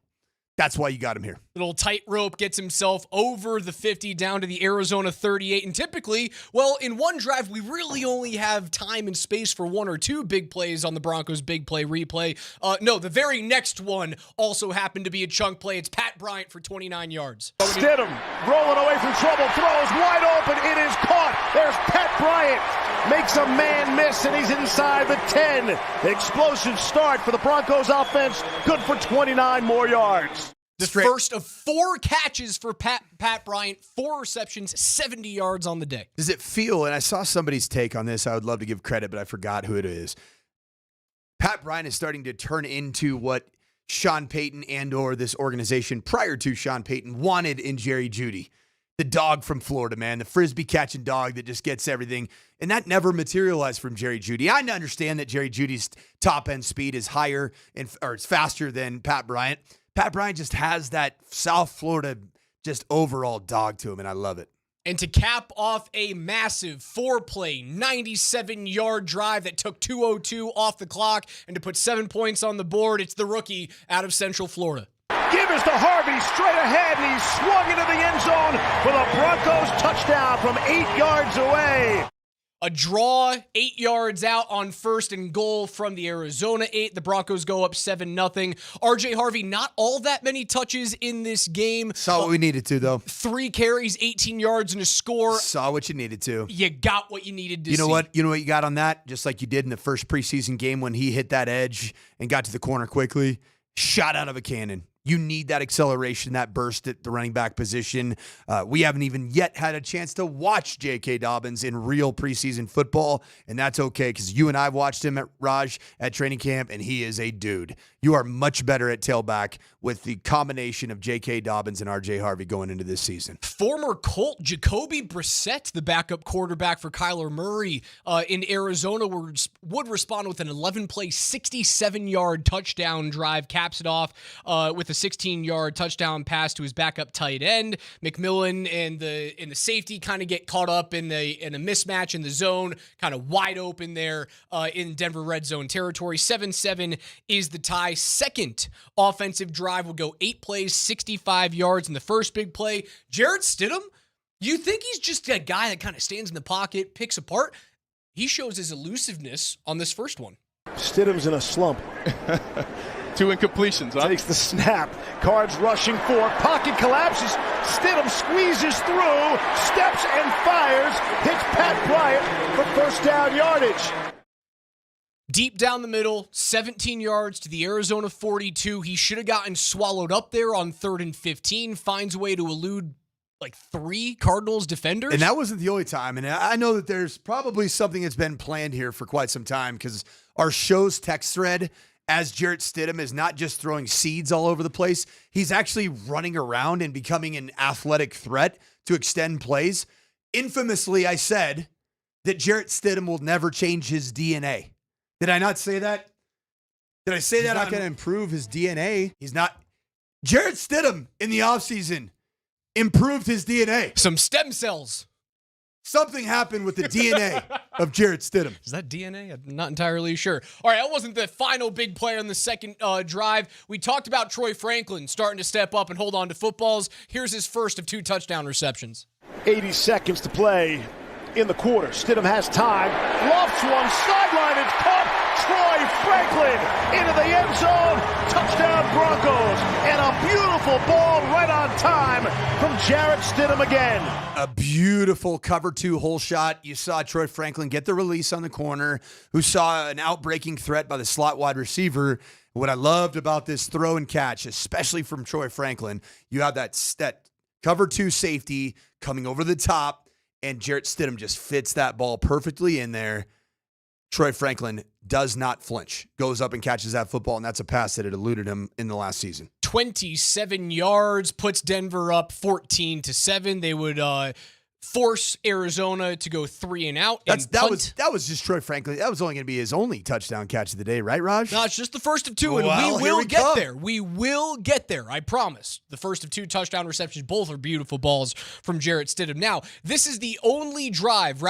That's why you got him here. Little tightrope gets himself over the 50 down to the Arizona 38. And typically, well, in one drive, we really only have time and space for one or two big plays on the Broncos' big play replay. No, the very next one also happened to be a chunk play. It's Pat Bryant for 29 yards. Stidham rolling away from trouble, throws wide open. It is caught. There's Pat Bryant. Makes a man miss, and he's inside the 10. Explosive start for the Broncos offense. Good for 29 more yards. The first of 4 catches for Pat Bryant, 4 receptions, 70 yards on the day. Does it feel, and I saw somebody's take on this, I would love to give credit, but I forgot who it is. Pat Bryant is starting to turn into what Sean Payton and or this organization prior to Sean Payton wanted in Jerry Jeudy. The dog from Florida, man, the Frisbee catching dog that just gets everything. And that never materialized from Jerry Jeudy. I understand that Jerry Judy's top end speed is higher or it's faster than Pat Bryant. Pat Bryant just has that South Florida just overall dog to him, and I love it. And to cap off a massive 4-play, 97-yard drive that took 2:02 off the clock and to put 7 points on the board, it's the rookie out of Central Florida. Give us to Harvey straight ahead, and he swung into the end zone for the Broncos touchdown from 8 yards away. A draw, 8 yards out on 1st and goal from the Arizona 8. The Broncos go up 7-0. RJ Harvey, not all that many touches in this game. Saw what we needed to, though. 3 carries, 18 yards, and a score. Saw what you needed to. You got what you needed to see. You know what you got on that? Just like you did in the first preseason game when he hit that edge and got to the corner quickly. Shot out of a cannon. You need that acceleration, that burst at the running back position. We haven't even yet had a chance to watch J.K. Dobbins in real preseason football, and that's okay because you and I watched him at Raj at training camp, and he is a dude. You are much better at tailback with the combination of J.K. Dobbins and R.J. Harvey going into this season. Former Colt Jacoby Brissett, the backup quarterback for Kyler Murray in Arizona, would respond with an 11-play, 67-yard touchdown drive, caps it off with a 16-yard touchdown pass to his backup tight end. McMillan and the safety kind of get caught up in a mismatch in the zone, kind of wide open there in Denver red zone territory. 7-7 is the tie. Second offensive drive will go 8 plays, 65 yards in the first big play. Jarrett Stidham, you think he's just a guy that kind of stands in the pocket, picks apart? He shows his elusiveness on this first one. Stidham's in a slump. 2 incompletions, huh? Takes the snap. Cards rushing 4. Pocket collapses. Stidham squeezes through, steps and fires. Hits Pat Bryant for first down yardage. Deep down the middle, 17 yards to the Arizona 42. He should have gotten swallowed up there on 3rd and 15. Finds a way to elude like 3 Cardinals defenders. And that wasn't the only time. And I know that there's probably something that's been planned here for quite some time because our show's text thread, as Jarrett Stidham is not just throwing seeds all over the place, he's actually running around and becoming an athletic threat to extend plays. Infamously, I said that Jarrett Stidham will never change his DNA. Did I not say that? Did I say that? He's not going to improve his DNA. He's not. Jarrett Stidham in the offseason improved his DNA. Some stem cells. Something happened with the DNA of Jarrett Stidham. Is that DNA? I'm not entirely sure. All right, that wasn't the final big play on the second drive. We talked about Troy Franklin starting to step up and hold on to footballs. Here's his first of 2 touchdown receptions. 80 seconds to play in the quarter. Stidham has time. Lofts one sideline. It's caught. Troy Franklin into the end zone. Touchdown Broncos. And a beautiful ball right on time from Jarrett Stidham again. A beautiful cover 2 hole shot. You saw Troy Franklin get the release on the corner, who saw an outbreaking threat by the slot wide receiver. What I loved about this throw and catch, especially from Troy Franklin, you have that cover 2 safety coming over the top, and Jarrett Stidham just fits that ball perfectly in there. Troy Franklin does not flinch, goes up and catches that football, and that's a pass that had eluded him in the last season. 27 yards, puts Denver up 14-7. They would force Arizona to go 3 and out. That was just Troy Franklin. That was only going to be his only touchdown catch of the day, right, Raj? No, it's just the first of 2, and we will get there. We will get there, I promise. The first of 2 touchdown receptions, both are beautiful balls from Jarrett Stidham. Now, this is the only drive,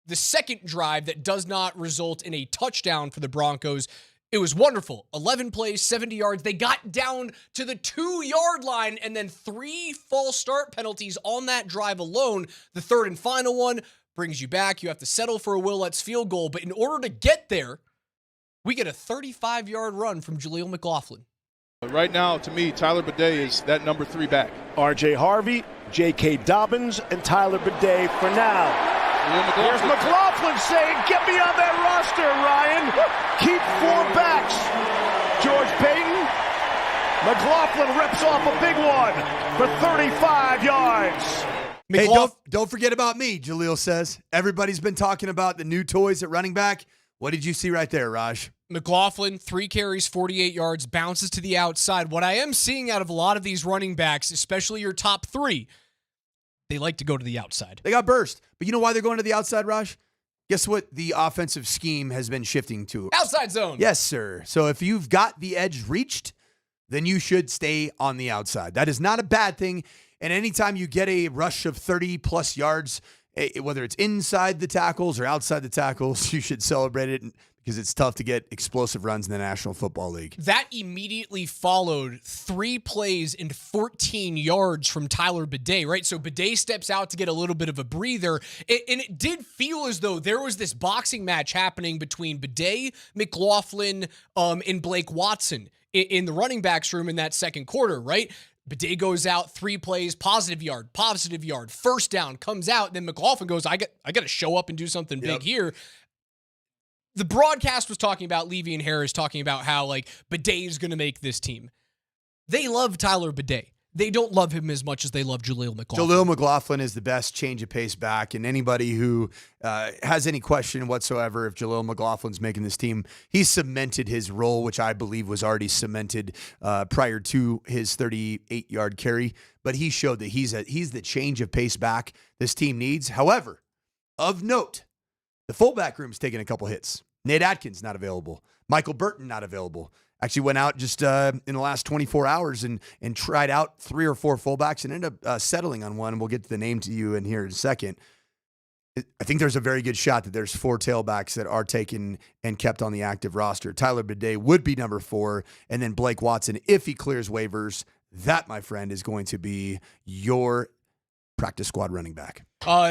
the second drive that does not result in a touchdown for the Broncos, it was wonderful. 11 plays, 70 yards. They got down to the 2-yard line, and then 3 false start penalties on that drive alone. The third and final one brings you back. You have to settle for a Will Lutz field goal, but in order to get there, we get a 35-yard run from Jaleel McLaughlin. Right now, to me, Tyler Bidet is that number 3 back. R.J. Harvey, J.K. Dobbins, and Tyler Bidet for now. Here's McLaughlin saying, get me on that roster, Ryan. Keep 4 backs. George Payton. McLaughlin rips off a big one for 35 yards. Hey, don't forget about me, Jaleel says. Everybody's been talking about the new toys at running back. What did you see right there, Raj? McLaughlin, 3 carries, 48 yards, bounces to the outside. What I am seeing out of a lot of these running backs, especially your top 3, they like to go to the outside. They got burst. But you know why they're going to the outside, Raj? Guess what the offensive scheme has been shifting to? Outside zone. Yes, sir. So if you've got the edge reached, then you should stay on the outside. That is not a bad thing. And anytime you get a rush of 30-plus yards, whether it's inside the tackles or outside the tackles, you should celebrate it because it's tough to get explosive runs in the National Football League. That immediately followed 3 plays and 14 yards from Tyler Bidet, right? So Bidet steps out to get a little bit of a breather, and it did feel as though there was this boxing match happening between Bidet, McLaughlin, and Blake Watson in the running backs room in that second quarter, right? Bidet goes out, 3 plays, positive yard, first down, comes out, and then McLaughlin goes, I got to show up and do something big here. The broadcast was talking about Levy and Harris talking about how, like, Bidet is going to make this team. They love Tyler Bidet. They don't love him as much as they love Jaleel McLaughlin. Jaleel McLaughlin is the best change of pace back, and anybody who has any question whatsoever if Jaleel McLaughlin's making this team, he's cemented his role, which I believe was already cemented prior to his 38-yard carry. But he showed that he's the change of pace back this team needs. However, of note, the fullback room's taking a couple hits. Nate Atkins not available. Michael Burton not available. Actually went out just in the last 24 hours and tried out 3 or 4 fullbacks and ended up settling on one. And we'll get to the name to you in here in a second. I think there's a very good shot that there's 4 tailbacks that are taken and kept on the active roster. Tyler Bidet would be number 4, and then Blake Watson, if he clears waivers, that, my friend, is going to be your practice squad running back.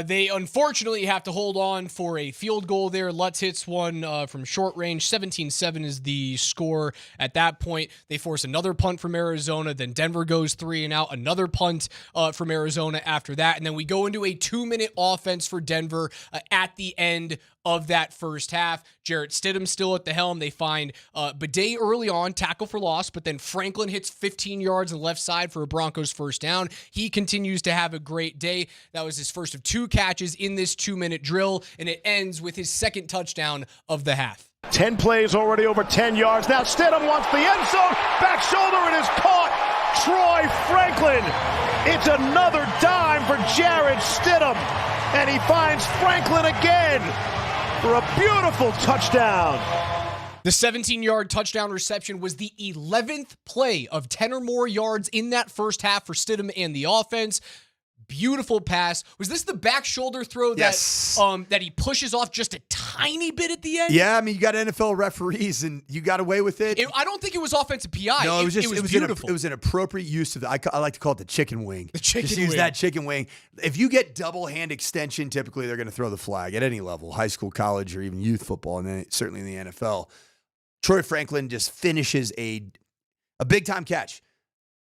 They unfortunately have to hold on for a field goal there. Lutz hits one from short range. 17-7 is the score at that point. They force another punt from Arizona. Then Denver goes 3 and out. Another punt from Arizona after that. And then we go into a 2-minute offense for Denver at the end of that first half. Jarrett Stidham still at the helm. They find Bidet early on, tackle for loss, but then Franklin hits 15 yards on the left side for a Broncos first down. He continues to have a great day. That was his first of 2 catches in this 2-minute drill, and it ends with his second touchdown of the half. 10 plays already over 10 yards. Now Stidham wants the end zone. Back shoulder, and is caught. Troy Franklin. It's another dime for Jarrett Stidham, and he finds Franklin again for a beautiful touchdown. The 17-yard touchdown reception was the 11th play of 10 or more yards in that first half for Stidham and the offense. Beautiful pass. Was this the back shoulder throw that he pushes off just a tiny bit at the end? Yeah, I mean, you got NFL referees, and you got away with it. I don't think it was offensive PI. No, it was beautiful. It was an appropriate use of I like to call it the chicken wing. The chicken Just wing. use that chicken wing. If you get double hand extension, typically they're going to throw the flag at any level, high school, college, or even youth football, and then certainly in the NFL. Troy Franklin just finishes a big-time catch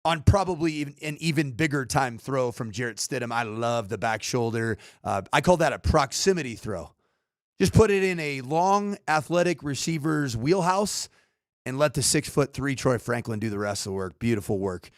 on probably an even bigger time throw from Jarrett Stidham. I love the back shoulder. I call that a proximity throw. Just put it in a long, athletic receiver's wheelhouse and let the 6'3" Troy Franklin do the rest of the work. Beautiful work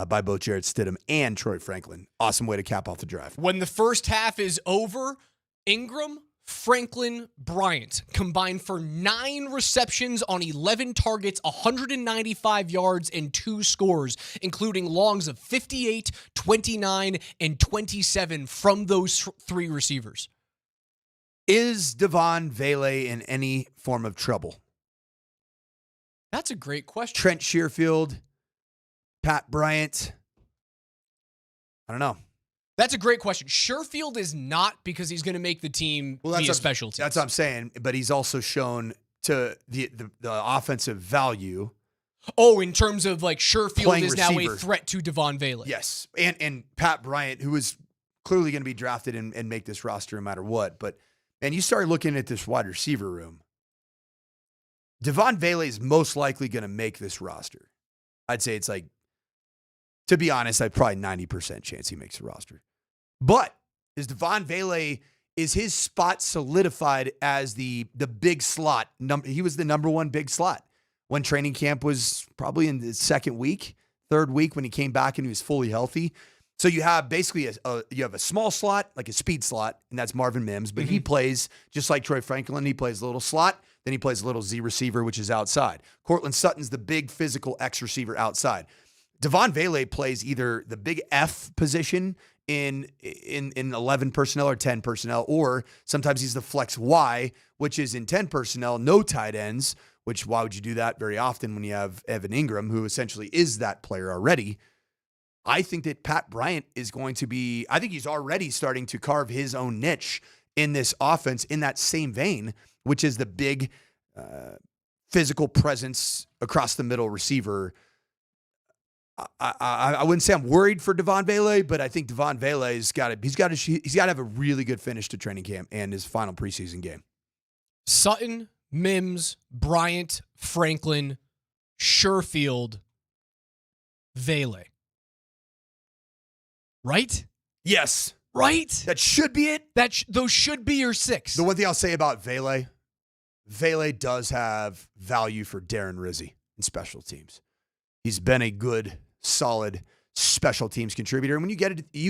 by both Jarrett Stidham and Troy Franklin. Awesome way to cap off the drive. When the first half is over, Ingram, Franklin, Bryant combined for 9 receptions on 11 targets, 195 yards, and 2 scores, including longs of 58, 29, and 27 from those 3 receivers. Is Devon Vele in any form of trouble? That's a great question. That's a great question. Sherfield is not because he's going to make the team via special teams. That's what I'm saying. But he's also shown to the offensive value. Oh, in terms of like Sherfield is now receiver. a threat to Devon Vele. Yes. And Pat Bryant, who is clearly going to be drafted and make this roster no matter what. But, man, you start looking at this wide receiver room. Devon Vele is most likely going to make this roster. I'd say it's like, to be honest, I'd probably 90% chance he makes the roster. But is Devon Vele, is his spot solidified as the big slot? He was the number one big slot when training camp was probably in the third week when he came back and he was fully healthy. So you have basically you have a small slot, like a speed slot, and that's Marvin Mims, but he plays just like Troy Franklin. He plays a little slot, then he plays a little Z receiver, which is outside. Cortland Sutton's the big physical X receiver outside. Devon Vele plays either the big F position in 11 personnel or 10 personnel, or sometimes he's the flex Y, which is in 10 personnel, no tight ends, which why would you do that very often when you have Evan Ingram, who essentially is that player already? I think that Pat Bryant is going to be, I think he's already starting to carve his own niche in this offense in that same vein, which is the big physical presence across the middle receiver. I wouldn't say I'm worried for Devon Vele, but I think Devon Vele he's got to have a really good finish to training camp and his final preseason game. Sutton, Mims, Bryant, Franklin, Sherfield, Vele. Right? Yes. Right? That should be it. Those should be your six. The one thing I'll say about Vele does have value for Darren Rizzi in special teams. He's been a good, solid special teams contributor. And when you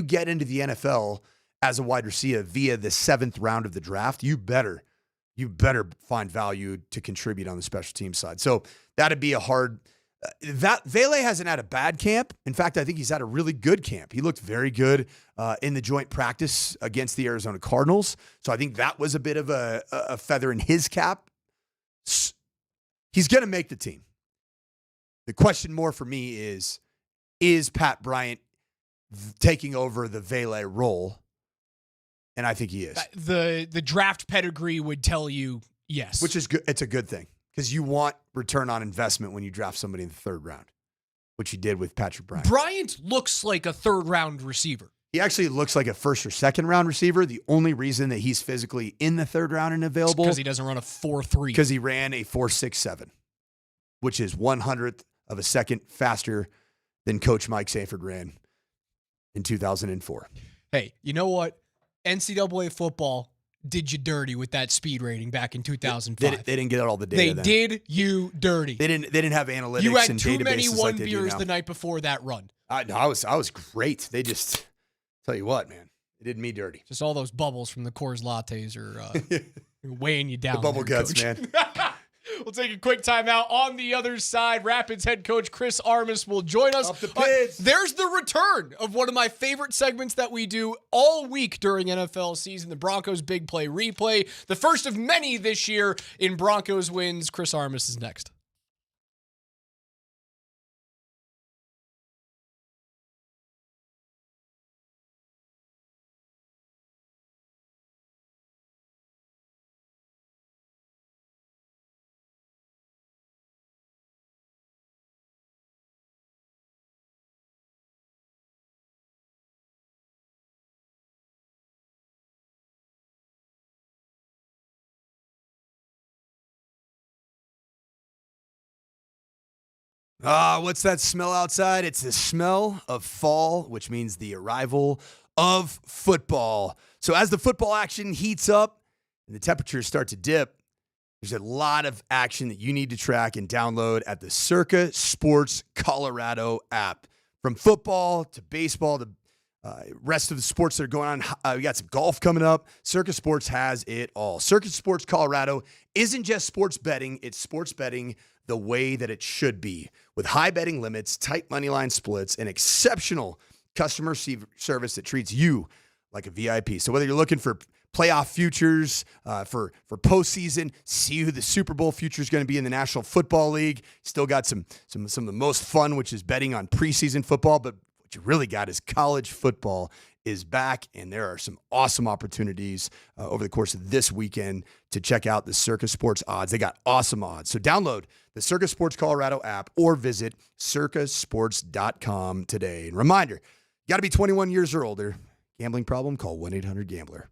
get into the NFL as a wide receiver via the 7th round of the draft, you better find value to contribute on the special team side. So that'd be a hard. Vele hasn't had a bad camp. In fact, I think he's had a really good camp. He looked very good in the joint practice against the Arizona Cardinals. So I think that was a bit of a feather in his cap. He's going to make the team. The question more for me is Pat Bryant taking over the Vele role? And I think he is. The draft pedigree would tell you yes. Which is good. It's a good thing because you want return on investment when you draft somebody in the 3rd round, which you did with Patrick Bryant. Bryant looks like a 3rd round receiver. He actually looks like a 1st or 2nd round receiver. The only reason that he's physically in the 3rd round and available because he doesn't run a 4.3. Because he ran a 4.67, which is 100th of a second faster than Coach Mike Sanford ran in 2004. Hey, you know what? NCAA football did you dirty with that speed rating back in 2005. They didn't get all the data. They did you dirty. They didn't have analytics. You had and too databases many like they do beers now. the night before that run. I was great. They just tell you what, man, they did me dirty. Just all those bubbles from the Coors lattes are weighing you down. The bubble guts, Coach. man. We'll take a quick timeout. On the other side, Rapids head coach Chris Armas will join us. Up the Pids. There's the return of one of my favorite segments that we do all week during NFL season, the Broncos Big Play Replay. The first of many this year in Broncos wins. Chris Armas is next. What's that smell outside? It's the smell of fall, which means the arrival of football. So as the football action heats up and the temperatures start to dip, there's a lot of action that you need to track and download at the Circa Sports Colorado app. From football to baseball to rest of the sports that are going on. We got some golf coming up. Circa Sports has it all. Circa Sports Colorado isn't just sports betting. It's sports betting the way that it should be, with high betting limits, tight money line splits, and exceptional customer service that treats you like a VIP. So whether you're looking for playoff futures, for postseason, see who the Super Bowl future is going to be in the National Football League, still got some of the most fun, which is betting on preseason football. But What you really got is college football is back, and there are some awesome opportunities over the course of this weekend to check out the Circus Sports odds. They got awesome odds. So download the Circus Sports Colorado app or visit circusports.com today. And reminder, you got to be 21 years or older. Gambling problem? Call 1-800-GAMBLER.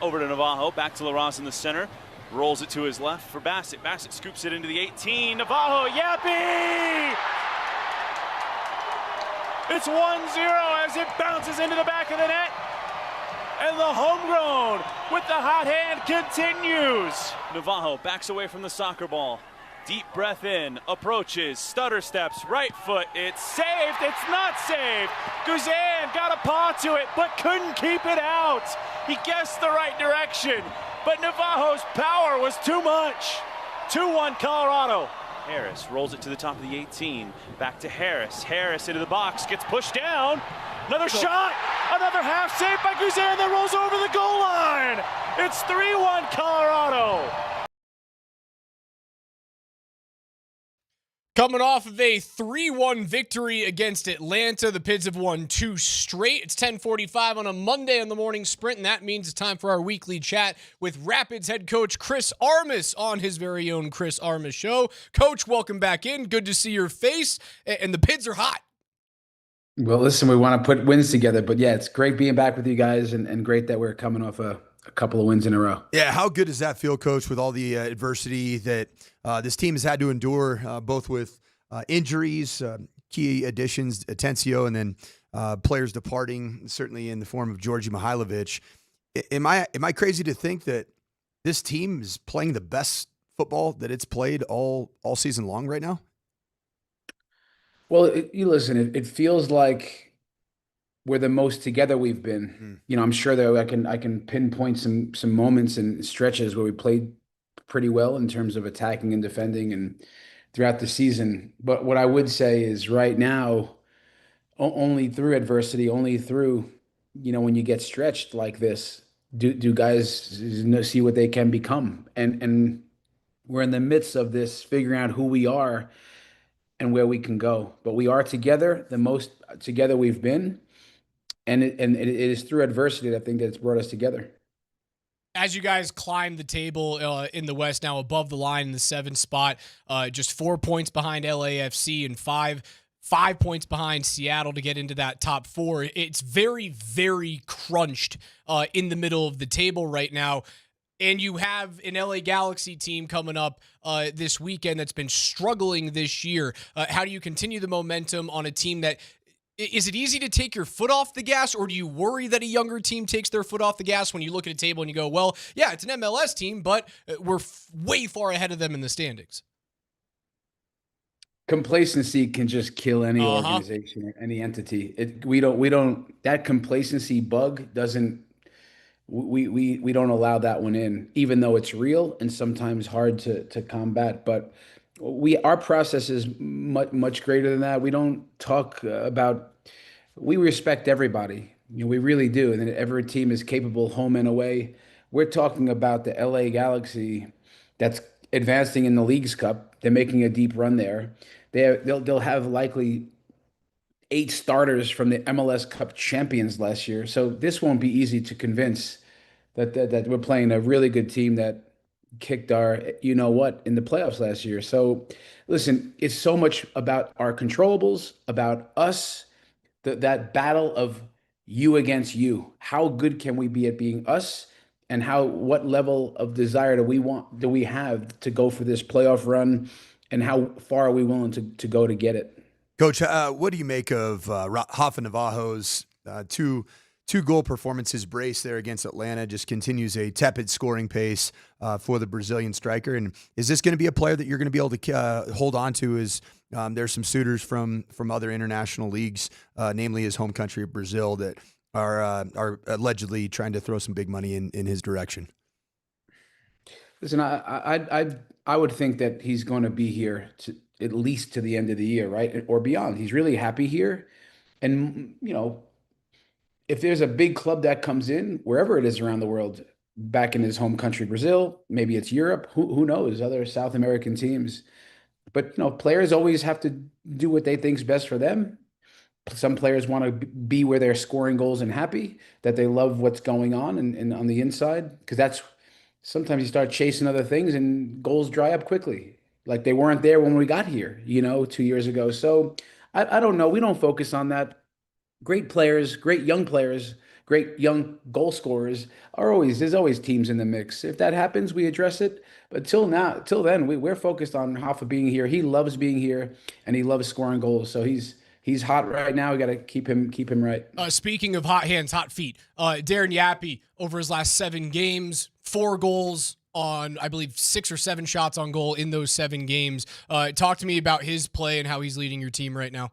Over to Navajo, back to LaRosse in the center, rolls it to his left for Bassett. Bassett scoops it into the 18. Navajo, Yappy! It's 1-0 as it bounces into the back of the net. And the homegrown with the hot hand continues. Navajo backs away from the soccer ball. Deep breath in, approaches, stutter steps, right foot. It's saved, it's not saved. Guzan got a paw to it, but couldn't keep it out. He guessed the right direction, but Navajo's power was too much. 2-1 Colorado. Harris rolls it to the top of the 18. Back to Harris. Harris into the box, gets pushed down. Another shot. Another half save by Guzan that rolls over the goal line. It's 3-1 Colorado. Coming off of a 3-1 victory against Atlanta, the Pids have won 2 straight. It's 10:45 on a Monday on the morning sprint, and that means it's time for our weekly chat with Rapids head coach Chris Armas on his very own Chris Armas Show. Coach, welcome back in. Good to see your face, and the Pids are hot. Well, listen, we want to put wins together, but yeah, it's great being back with you guys, and great that we're coming off a couple of wins in a row. Yeah, how good does that feel, Coach, with all the adversity that this team has had to endure, both with injuries, key additions, Atencio, and then players departing, certainly in the form of Georgi Mihailovic. Am I crazy to think that this team is playing the best football that it's played all season long right now? Well, you listen, it feels like we're the most together we've been. You know, I'm sure that I can pinpoint some moments and stretches where we played pretty well in terms of attacking and defending and throughout the season. But what I would say is right now, only through adversity, only through, when you get stretched like this, do guys see what they can become. And we're in the midst of this, figuring out who we are and where we can go. But we are together, the most together we've been. And it is through adversity that I think that it's brought us together. As you guys climb the table in the West, now above the line in the 7th spot, just 4 points behind LAFC and five points behind Seattle to get into that top 4. It's very, very crunched in the middle of the table right now. And you have an LA Galaxy team coming up this weekend that's been struggling this year. How do you continue the momentum on a team that – is it easy to take your foot off the gas, or do you worry that a younger team takes their foot off the gas when you look at a table and you go, well, yeah, it's an MLS team, but we're way far ahead of them in the standings? Complacency can just kill any organization or any entity. That complacency bug doesn't, we don't allow that one in, even though it's real and sometimes hard to combat. But our process is much greater than that. We don't talk about, we respect everybody. We really do. And every team is capable home and away. We're talking about the LA Galaxy that's advancing in the Leagues Cup. They're making a deep run there. They'll have likely 8 starters from the MLS Cup champions last year. So this won't be easy to convince that we're playing a really good team that kicked our in the playoffs last year. So listen, it's so much about our controllables, about us, that battle of you against you. How good can we be at being us, and what level of desire do we have to go for this playoff run, and how far are we willing to go to get it? Coach, what do you make of Rafa Navajo's two-goal performances? Brace there against Atlanta just continues a tepid scoring pace for the Brazilian striker. And is this going to be a player that you're going to be able to hold on to as there's some suitors from other international leagues, namely his home country of Brazil, that are allegedly trying to throw some big money in his direction? Listen, I would think that he's going to be here at least to the end of the year, right? Or beyond. He's really happy here. And, if there's a big club that comes in, wherever it is around the world, back in his home country, Brazil, maybe it's Europe, who knows, other South American teams. But, players always have to do what they think is best for them. Some players want to be where they're scoring goals and happy, that they love what's going on and on the inside, because that's sometimes you start chasing other things and goals dry up quickly. Like they weren't there when we got here, 2 years ago. So I don't know. We don't focus on that. Great players, great young goal scorers there's always teams in the mix. If that happens, we address it. But till then, we're focused on Rafa being here. He loves being here and he loves scoring goals. So he's hot right now. We got to keep him right. Speaking of hot hands, hot feet, Darren Yappy over his last 7 games, 4 goals on, I believe, 6 or 7 shots on goal in those 7 games. Talk to me about his play and how he's leading your team right now.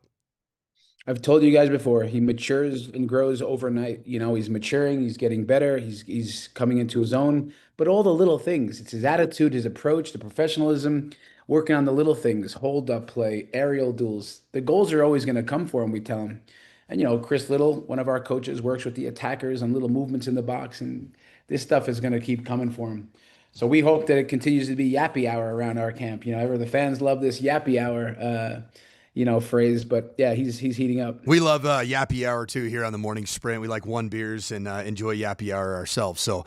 I've told you guys before, he matures and grows overnight. He's maturing, he's getting better, he's coming into his own. but all the little things. It's his attitude, his approach, the professionalism, working on the little things, hold up play, aerial duels. The goals are always going to come for him, we tell him. And, Chris Little, one of our coaches, works with the attackers on little movements in the box, and this stuff is going to keep coming for him. So we hope that it continues to be yappy hour around our camp. The fans love this yappy hour, phrase. But yeah, he's heating up. We love Yappy Hour too here on the Morning Sprint. We like one beers and enjoy Yappy Hour ourselves. So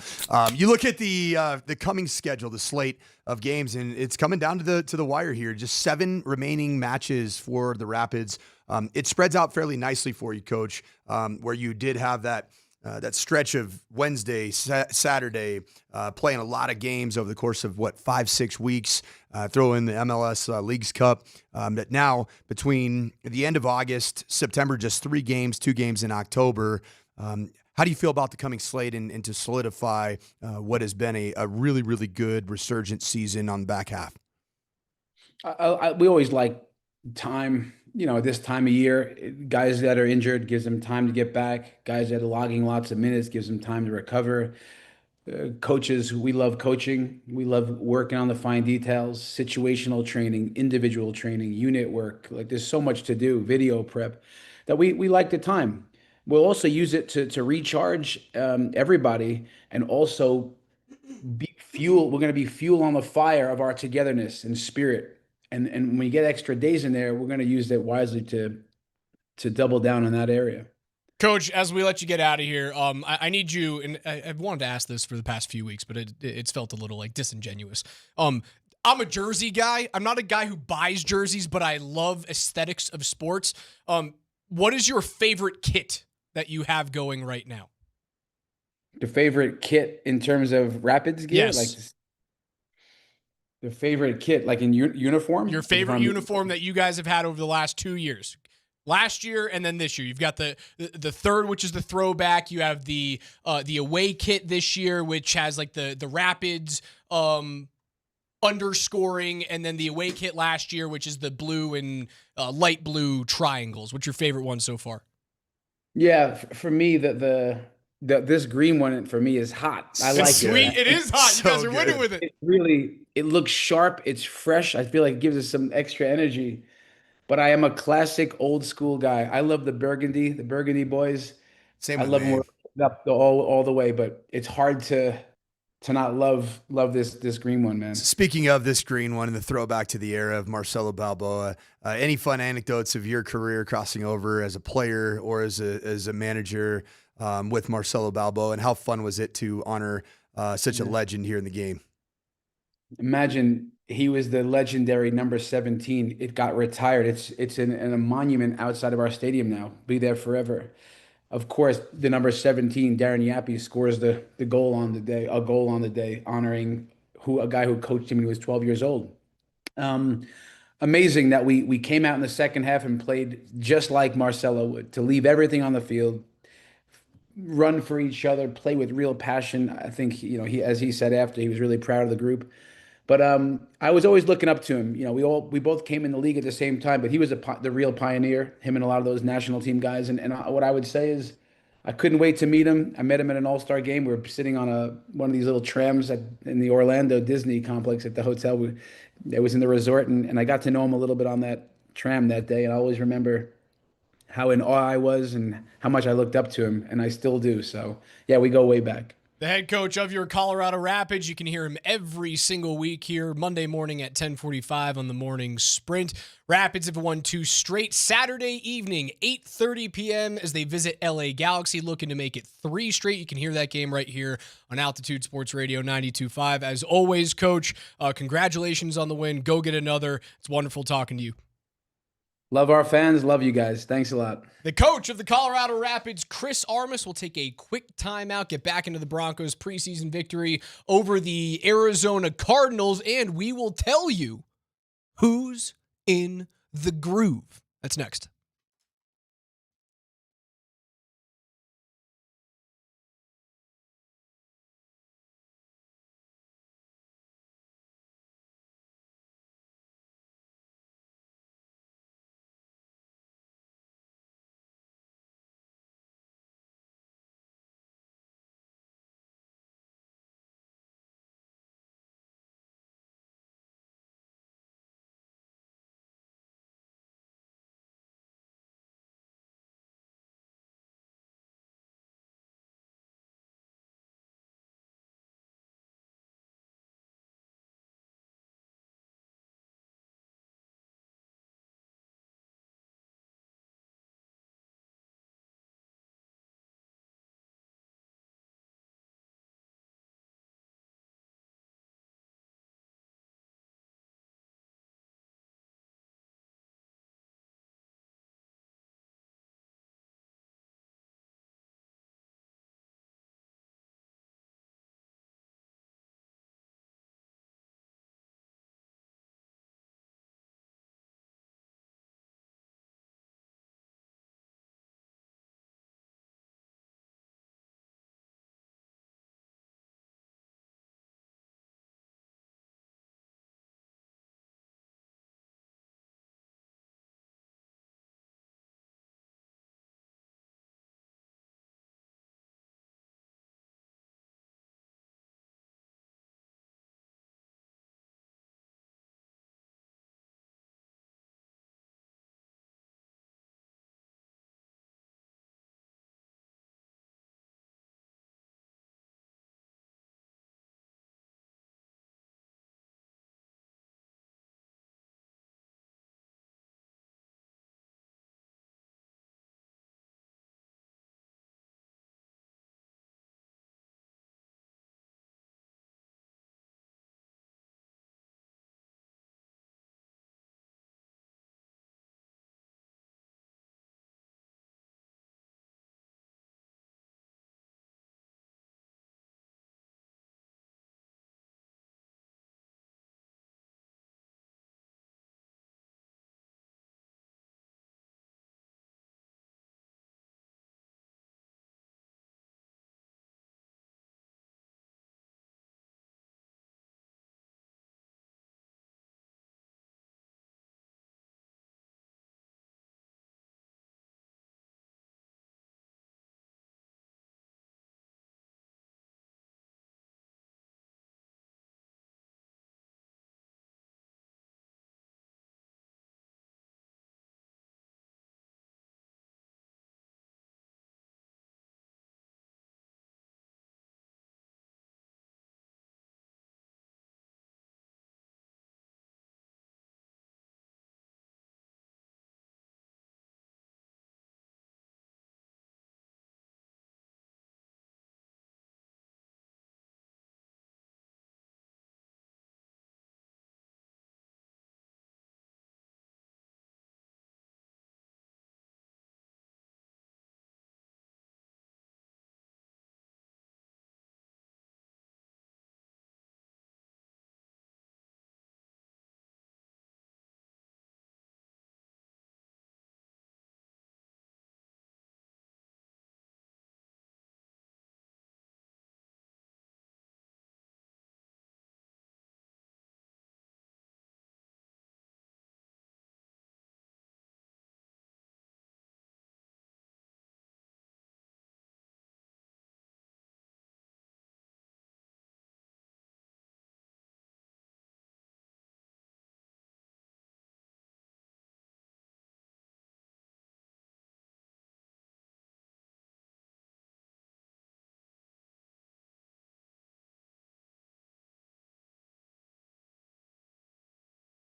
you look at the coming schedule, the slate of games, and it's coming down to the wire here. Just 7 remaining matches for the Rapids. It spreads out fairly nicely for you, Coach, where you did have that stretch of Wednesday, Saturday, playing a lot of games over the course of 5-6 weeks, throw in the MLS Leagues Cup. That now between the end of August, September, just 3 games, 2 games in October. How do you feel about the coming slate and to solidify what has been a really, really good resurgent season on the back half? We always like time. This time of year, guys that are injured gives them time to get back. Guys that are logging lots of minutes gives them time to recover. Coaches, we love coaching. We love working on the fine details, situational training, individual training, unit work. Like there's so much to do, video prep, that we like the time. We'll also use it to recharge everybody and also be fuel. We're going to be fuel on the fire of our togetherness and spirit. And when we get extra days in there, we're going to use that wisely to double down on that area. Coach, as we let you get out of here, I need you, and I've wanted to ask this for the past few weeks, but it's felt a little like disingenuous. I'm a jersey guy. I'm not a guy who buys jerseys, but I love aesthetics of sports. What is your favorite kit that you have going right now? The favorite kit in terms of Rapids gear? Yes. Like the favorite kit, like in uniform? Your favorite uniform that you guys have had over the last 2 years. Last year and then this year. You've got the third, which is the throwback. You have the away kit this year, which has like the Rapids underscoring, and then the away kit last year, which is the blue and light blue triangles. What's your favorite one so far? Yeah, for me, this green one for me is hot. I like sweet. It is hot. You guys are winning with it. It looks sharp. It's fresh. I feel like it gives us some extra energy. But I am a classic old school guy. I love the Burgundy boys. Same. I love them up all the way. But it's hard to not love this green one, man. Speaking of this green one and the throwback to the era of Marcelo Balboa, any fun anecdotes of your career crossing over as a player or as a manager with Marcelo Balboa, and how fun was it to honor such a legend here in the game? Imagine he was the legendary number 17. It got retired. It's in a monument outside of our stadium now. Be there forever. Of course, the number 17, Darren Yappy, scores the goal on the day, honoring a guy who coached him when he was 12 years old. Amazing that we came out in the second half and played just like Marcelo would, to leave everything on the field, run for each other, play with real passion. I think, he, as he said after, he was really proud of the group. But I was always looking up to him. We both came in the league at the same time, but he was the real pioneer, him and a lot of those national team guys. And what I would say is I couldn't wait to meet him. I met him at an all-star game. We were sitting on one of these little trams in the Orlando Disney complex at the hotel. It was in the resort, and I got to know him a little bit on that tram that day. And I always remember how in awe I was and how much I looked up to him, and I still do. So, yeah, we go way back. The head coach of your Colorado Rapids. You can hear him every single week here, Monday morning at 10:45 on the Morning Sprint. Rapids have won 2 straight. Saturday evening, 8:30 p.m. as they visit LA Galaxy, looking to make it 3 straight. You can hear that game right here on Altitude Sports Radio 92.5. As always, Coach, congratulations on the win. Go get another. It's wonderful talking to you. Love our fans. Love you guys. Thanks a lot. The coach of the Colorado Rapids, Chris Armas, will take a quick timeout, get back into the Broncos' preseason victory over the Arizona Cardinals, and we will tell you who's in the groove. That's next.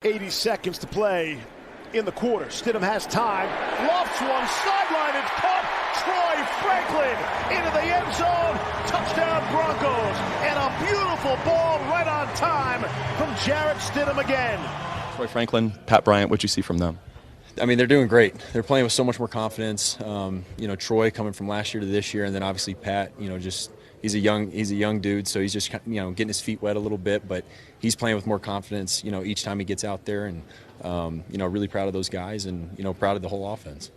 80 seconds to play in the quarter. Stidham has time, lofts one, sideline, it's caught. Troy Franklin into the end zone. Touchdown Broncos. And a beautiful ball right on time from Jarrett Stidham again. Troy Franklin, Pat Bryant, what you see from them? I mean, they're doing great. They're playing with so much more confidence. Troy coming from last year to this year, and then obviously Pat, he's a young dude, so he's just, getting his feet wet a little bit, but he's playing with more confidence, each time he gets out there, and, really proud of those guys and, proud of the whole offense.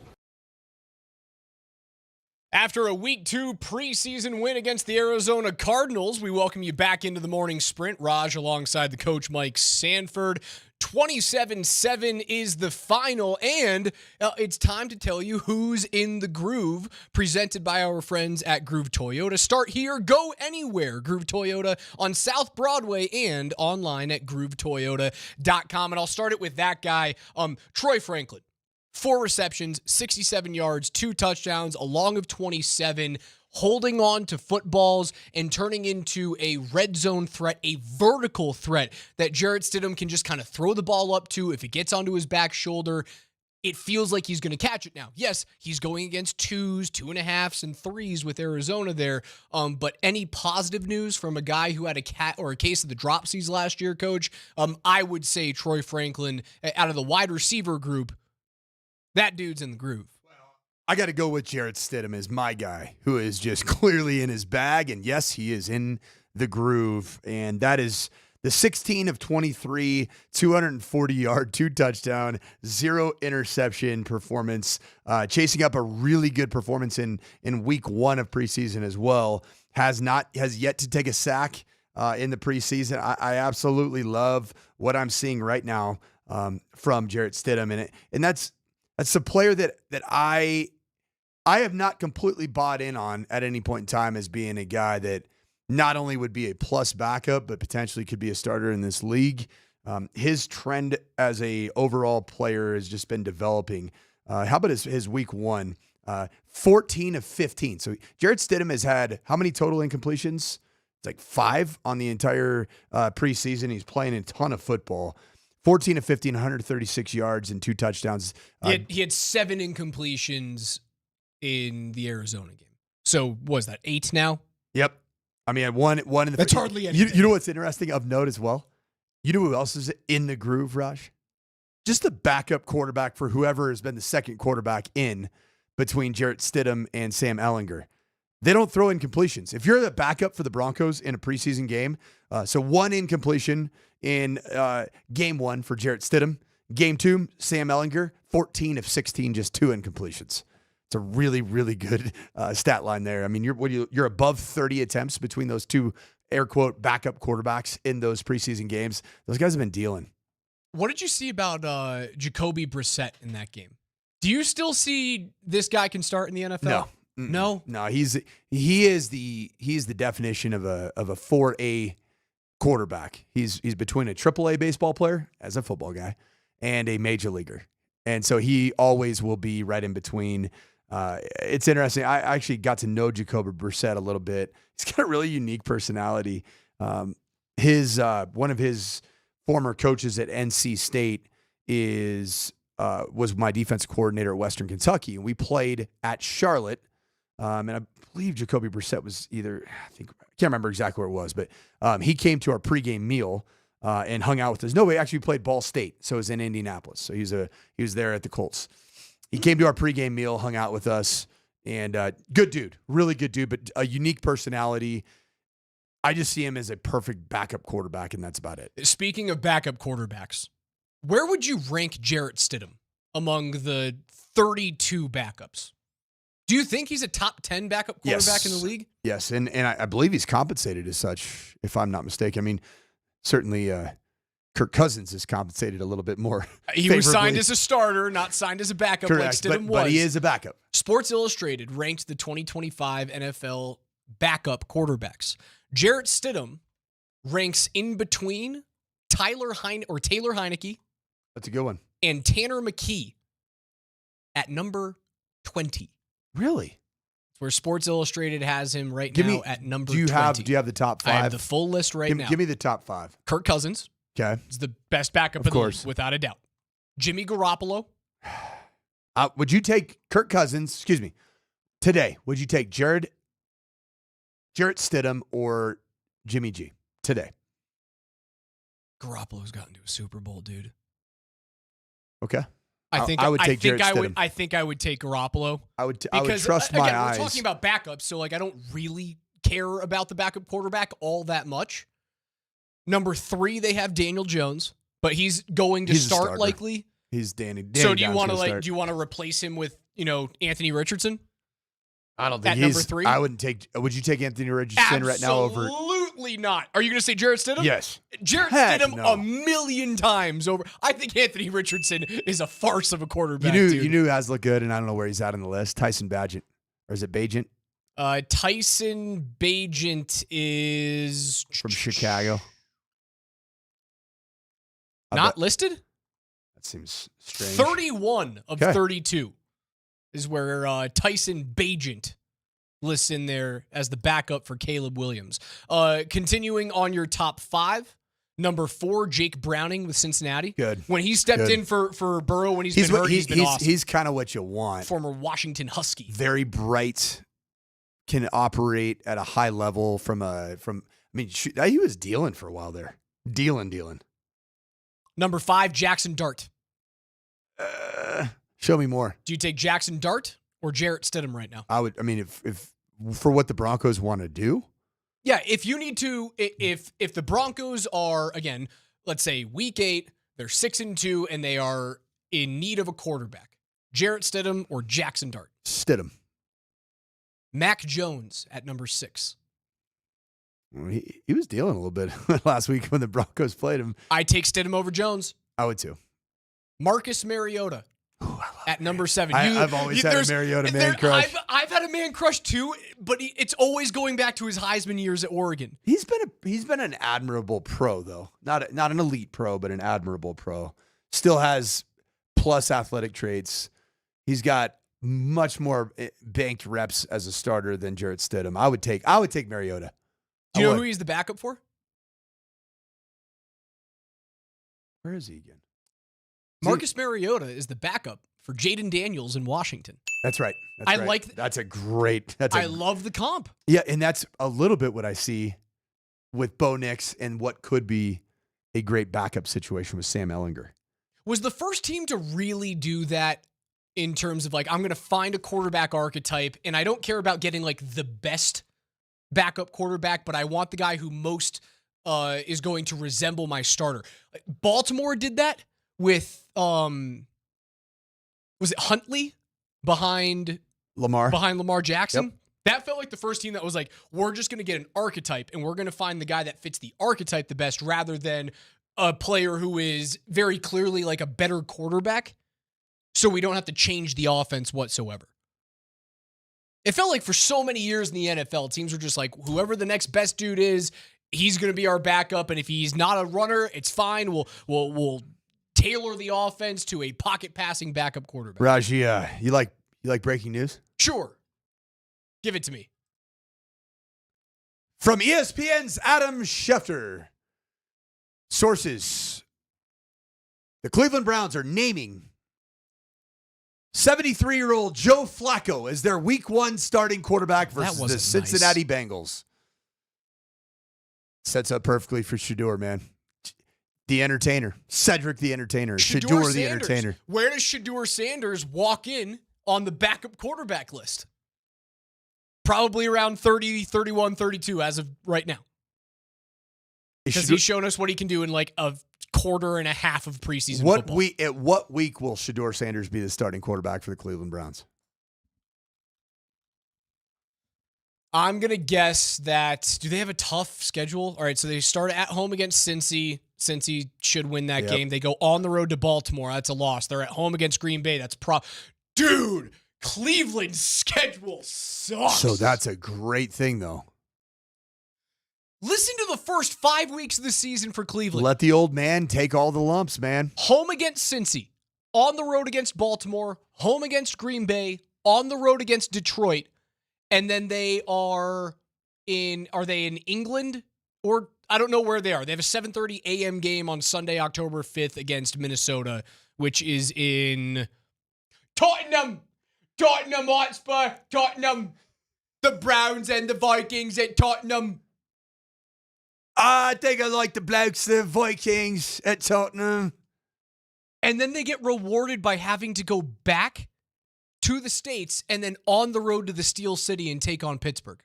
After a Week 2 preseason win against the Arizona Cardinals, we welcome you back into the morning sprint. Raj alongside the coach, Mike Sanford. 27-7 is the final, and it's time to tell you who's in the groove, presented by our friends at Groove Toyota. Start here, go anywhere. Groove Toyota on South Broadway and online at groovetoyota.com. And I'll start it with that guy, Troy Franklin. 4 receptions, 67 yards, 2 touchdowns, a long of 27, holding on to footballs and turning into a red zone threat, a vertical threat that Jarrett Stidham can just kind of throw the ball up to. If it gets onto his back shoulder, it feels like he's going to catch it now. Yes, he's going against 2s, 2.5s, and 3s with Arizona there. But any positive news from a guy who had a case of the dropsies last year, Coach? I would say Troy Franklin, out of the wide receiver group, that dude's in the groove. I got to go with Jarrett Stidham as my guy, who is just clearly in his bag. And yes, he is in the groove. And that is the 16 of 23, 240-yard, 2 touchdown, 0 interception performance, chasing up a really good performance in week 1 of preseason as well. Has yet to take a sack in the preseason. I absolutely love what I'm seeing right now from Jarrett Stidham. And that's a player that I have not completely bought in on at any point in time as being a guy that not only would be a plus backup, but potentially could be a starter in this league. His trend as a overall player has just been developing. How about his week 1? 14 of 15. So Jarrett Stidham has had how many total incompletions? It's like 5 on the entire preseason. He's playing a ton of football. 14 of 15, 136 yards and 2 touchdowns. He had 7 incompletions in the Arizona game. So what was that, 8 now? Yep. I mean, one in the. That's hardly anything. You know what's interesting of note as well? You know who else is in the groove, Raj? Just the backup quarterback for whoever has been the second quarterback in between Jarrett Stidham and Sam Ehlinger. They don't throw incompletions. If you're the backup for the Broncos in a preseason game, so 1 incompletion in game 1 for Jarrett Stidham. Game 2, Sam Ehlinger, 14 of 16, just 2 incompletions. It's a really, really good stat line there. I mean, you're above 30 attempts between those 2 air quote backup quarterbacks in those preseason games. Those guys have been dealing. What did you see about Jacoby Brissett in that game? Do you still see this guy can start in the NFL? No. He's the definition of a 4A quarterback. He's between a AAA baseball player as a football guy and a major leaguer. And so he always will be right in between. It's interesting. I actually got to know Jacoby Brissett a little bit. He's got a really unique personality. One of his former coaches at NC State was my defensive coordinator at Western Kentucky. And we played at Charlotte. And I believe Jacoby Brissett was I can't remember exactly where it was, but he came to our pregame meal and hung out with us. No, we actually played Ball State, so it was in Indianapolis. So he was there at the Colts. He came to our pregame meal, hung out with us, and good dude, really good dude, but a unique personality. I just see him as a perfect backup quarterback, and that's about it. Speaking of backup quarterbacks, where would you rank Jarrett Stidham among the 32 backups? Do you think he's a top 10 backup quarterback in the league? Yes, and I believe he's compensated as such, if I'm not mistaken. I mean, certainly Kirk Cousins is compensated a little bit more. He was signed as a starter, not signed as a backup. Correct, like Stidham was. But he is a backup. Sports Illustrated ranked the 2025 NFL backup quarterbacks. Jarrett Stidham ranks in between Taylor Heineke. That's a good one. And Tanner McKee at number 20. Really? Where Sports Illustrated has him right now at number 20. Do you have the top 5? I have the full list right now. Give me the top 5. Kirk Cousins. Okay. He's the best backup in the league, without a doubt. Jimmy Garoppolo. Would you take Kirk Cousins, today, would you take Jarrett Stidham or Jimmy G today? Garoppolo's gotten to a Super Bowl, dude. Okay. I think I would take Jarrett Stidham. I think I would take Garoppolo. I would trust my eyes. We're talking about backups, so I don't really care about the backup quarterback all that much. Number 3, they have Daniel Jones, but he's going to start likely. He's Danny. So do you want to replace him with Anthony Richardson? I don't think at number 3. I wouldn't take. Would you take Anthony Richardson right now over? Absolutely not. Are you going to say Jarrett Stidham? Yes. Jarrett Stidham a million times over. I think Anthony Richardson is a farce of a quarterback. You knew has looked good, and I don't know where he's at on the list. Tyson Bagent, or is it Bagent? Tyson Bagent is from Chicago. Not listed? That seems strange. 31 of 32 is where Tyson Bagent lists in there as the backup for Caleb Williams. Continuing on your top 5, number 4, Jake Browning with Cincinnati. Good. When he stepped in for Burrow when he's been hurt, he's been awesome. He's kind of what you want. Former Washington Husky. Very bright, can operate at a high level he was dealing for a while there. Dealing. Number 5, Jackson Dart. Show me more. Do you take Jackson Dart or Jarrett Stidham right now? If for what the Broncos want to do. Yeah, if you need to, if the Broncos are, again, let's say week 8, they're 6-2, and they are in need of a quarterback, Jarrett Stidham or Jackson Dart? Stidham. Mac Jones at number 6. He was dealing a little bit last week when the Broncos played him. I take Stidham over Jones. I would too. Marcus Mariota at number 7. I've always had a Mariota man crush. I've had a man crush too, but it's always going back to his Heisman years at Oregon. He's been an admirable pro though, not an elite pro, but an admirable pro. Still has plus athletic traits. He's got much more banked reps as a starter than Jarrett Stidham. I would take Mariota. Do you know who he's the backup for? Where is he again? Marcus Mariota is the backup for Jaden Daniels in Washington. That's right. I love the comp. Yeah, and that's a little bit what I see with Bo Nix and what could be a great backup situation with Sam Ehlinger. Was the first team to really do that in terms of I'm going to find a quarterback archetype, and I don't care about getting the best backup quarterback, but I want the guy who most is going to resemble my starter. Baltimore did that with was it Huntley behind Lamar Jackson? Yep. That felt like the first team that was we're just going to get an archetype and we're going to find the guy that fits the archetype the best rather than a player who is very clearly a better quarterback, so we don't have to change the offense whatsoever. It felt like for so many years in the NFL, teams were just whoever the next best dude is, he's going to be our backup, and if he's not a runner, it's fine. We'll tailor the offense to a pocket passing backup quarterback. Raj, you like breaking news? Sure. Give it to me. From ESPN's Adam Schefter. Sources. The Cleveland Browns are naming 73-year-old Joe Flacco as their Week 1 starting quarterback versus the Cincinnati Bengals. Sets up perfectly for Shedeur, man. The entertainer. Cedric the entertainer. Shedeur the entertainer. Where does Shedeur Sanders walk in on the backup quarterback list? Probably around 30, 31, 32 as of right now. Because he's shown us what he can do in a quarter and a half of preseason football. At what week will Shedeur Sanders be the starting quarterback for the Cleveland Browns? I'm going to guess that, do they have a tough schedule? All right, so they start at home against Cincy. Cincy should win that game. They go on the road to Baltimore. That's a loss. They're at home against Green Bay. That's Dude, Cleveland's schedule sucks. So that's a great thing, though. Listen to the first 5 weeks of the season for Cleveland. Let the old man take all the lumps, man. Home against Cincy. On the road against Baltimore. Home against Green Bay. On the road against Detroit. And then they are they in England? Or I don't know where they are. They have a 7:30 a.m. game on Sunday, October 5th against Minnesota, which is in Tottenham. Tottenham Hotspur. Tottenham. The Browns and the Vikings at Tottenham. I think I like the blokes, the Vikings at Tottenham. And then they get rewarded by having to go back to the States and then on the road to the Steel City and take on Pittsburgh.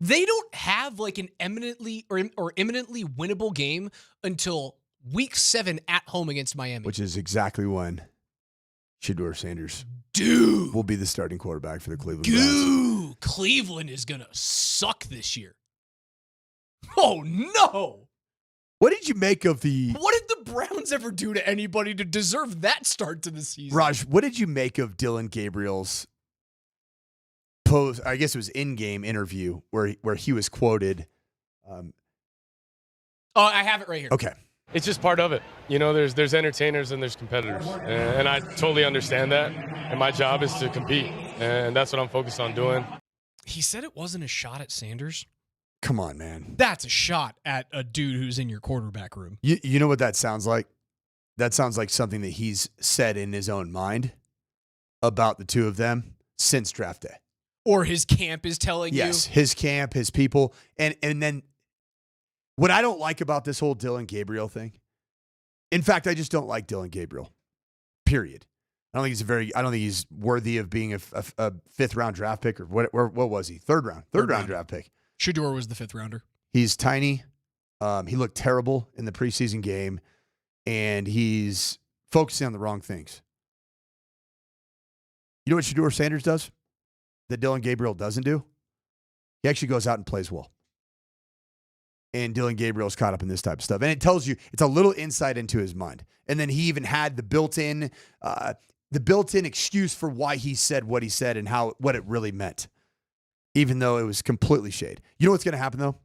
They don't have like an eminently winnable game until week 7 at home against Miami. Which is exactly when Shedeur Sanders will be the starting quarterback for the Cleveland Browns. Cleveland is going to suck this year. Oh, no. What did you make of the... What did the Browns ever do to anybody to deserve that start to the season? Raj, what did you make of Dylan Gabriel's post, I guess it was in-game interview where he was quoted? I have it right here. Okay. It's just part of it. You know, there's entertainers and there's competitors. And I totally understand that. And my job is to compete. And that's what I'm focused on doing. He said it wasn't a shot at Sanders. Come on, man. That's a shot at a dude who's in your quarterback room. You know what that sounds like? That sounds like something that he's said in his own mind about the two of them since draft day. Or his camp is telling you. Yes, his camp, his people. And then what I don't like about this whole Dylan Gabriel thing, in fact, I just don't like Dylan Gabriel, period. I don't think he's worthy of being a 5th round draft pick or what was he? Third round draft pick. Shedeur was the 5th rounder. He's tiny. He looked terrible in the preseason game, and he's focusing on the wrong things. You know what Shedeur Sanders does that Dylan Gabriel doesn't do? He actually goes out and plays well. And Dylan Gabriel's caught up in this type of stuff. And it tells you, it's a little insight into his mind. And then he even had the built-in excuse for why he said what he said and what it really meant, even though it was completely shade. You know what's going to happen, though?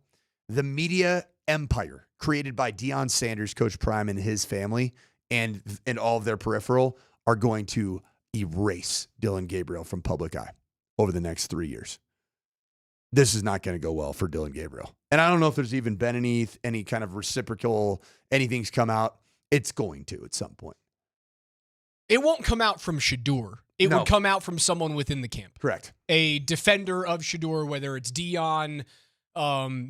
The media empire created by Deion Sanders, Coach Prime, and his family, and all of their peripheral are going to erase Dylan Gabriel from public eye over the next 3 years. This is not going to go well for Dylan Gabriel. And I don't know if there's even been any kind of reciprocal, anything's come out. It's going to at some point. It won't come out from Shedeur. It would come out from someone within the camp. Correct. A defender of Shedeur, whether it's Deion,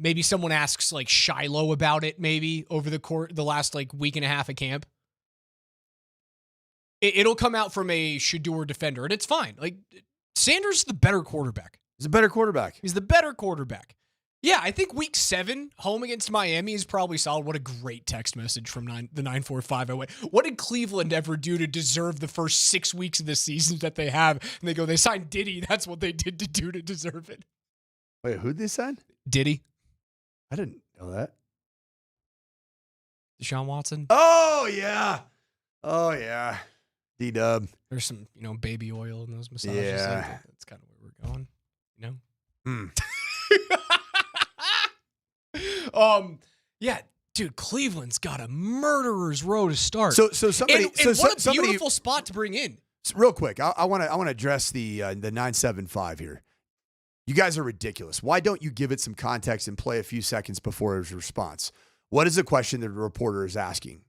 maybe someone asks like Shiloh about it maybe over the last like week and a half of camp. It'll come out from a Shedeur defender, and it's fine. Like, Sanders is the better quarterback. He's a better quarterback. He's the better quarterback. Yeah, I think week 7, home against Miami, is probably solid. What a great text message from the 945 away. What did Cleveland ever do to deserve the first 6 weeks of the season that they have? And they signed Diddy. That's what they did to do to deserve it. Wait, who'd they sign? Diddy. I didn't know that. Deshaun Watson. Oh, yeah. D-Dub. There's some, baby oil in those massages. Yeah. That's kind of where we're going, Yeah, dude, Cleveland's got a murderer's row to start. So somebody, what a beautiful spot to bring in. Real quick, I want to address the 975 here. You guys are ridiculous. Why don't you give it some context and play a few seconds before his response? What is the question the reporter is asking?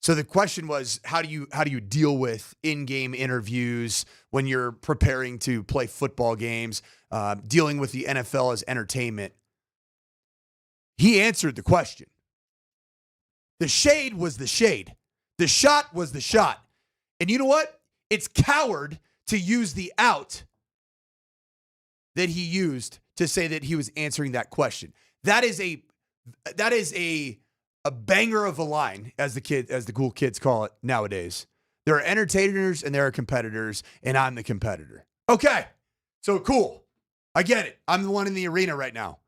So the question was, how do you deal with in-game interviews when you're preparing to play football games, dealing with the NFL as entertainment? He answered the question. The shade was the shade. The shot was the shot. And you know what? It's coward to use the out that he used to say that he was answering that question. That is a banger of a line, as the cool kids call it nowadays. There are entertainers and there are competitors, and I'm the competitor. Okay, so cool. I get it. I'm the one in the arena right now.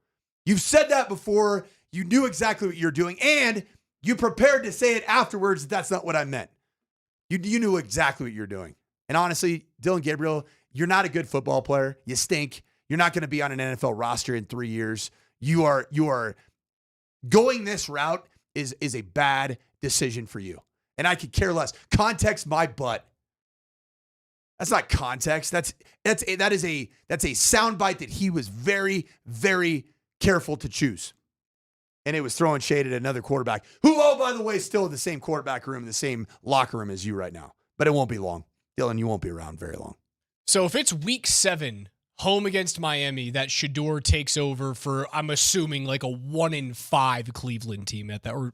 You've said that before. You knew exactly what you're doing, and you prepared to say it afterwards. That's not what I meant. You knew exactly what you're doing. And honestly, Dylan Gabriel, you're not a good football player. You stink. You're not going to be on an NFL roster in 3 years. You are going this route is a bad decision for you. And I could care less. Context my butt. That's not context. That's a soundbite that he was very, very careful to choose. and it was throwing shade at another quarterback, who, oh, by the way, still in the same quarterback room, the same locker room as you right now. But it won't be long. Dylan, you won't be around very long. So if it's week 7, home against Miami, that Shedeur takes over for, I'm assuming, like a 1-5 Cleveland team at that, or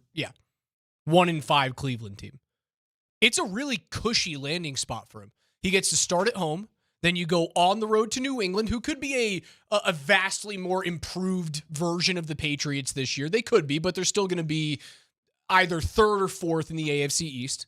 1-5 Cleveland team. It's a really cushy landing spot for him. He gets to start at home. Then you go on the road to New England, who could be a vastly more improved version of the Patriots this year. They could be, but they're still going to be either 3rd or 4th in the AFC East.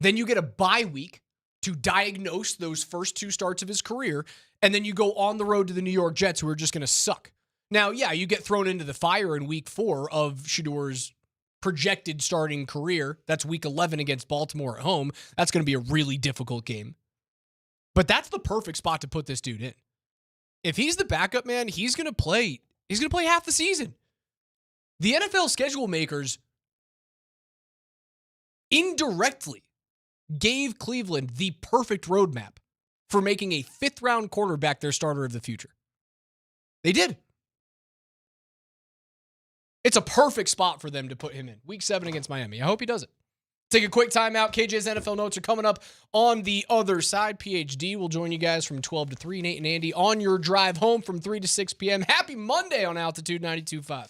Then you get a bye week to diagnose those first 2 starts of his career, and then you go on the road to the New York Jets, who are just going to suck. Now, yeah, you get thrown into the fire in week 4 of Shedeur's projected starting career. That's week 11 against Baltimore at home. That's going to be a really difficult game. But that's the perfect spot to put this dude in. If he's the backup, man, he's going to play half the season. The NFL schedule makers indirectly gave Cleveland the perfect roadmap for making a 5th-round quarterback their starter of the future. They did. It's a perfect spot for them to put him in. Week 7 against Miami. I hope he does it. Take a quick timeout. KJ's NFL notes are coming up on the other side. PhD will join you guys from 12 to 3. Nate and Andy on your drive home from 3 to 6 p.m. Happy Monday on Altitude 92.5.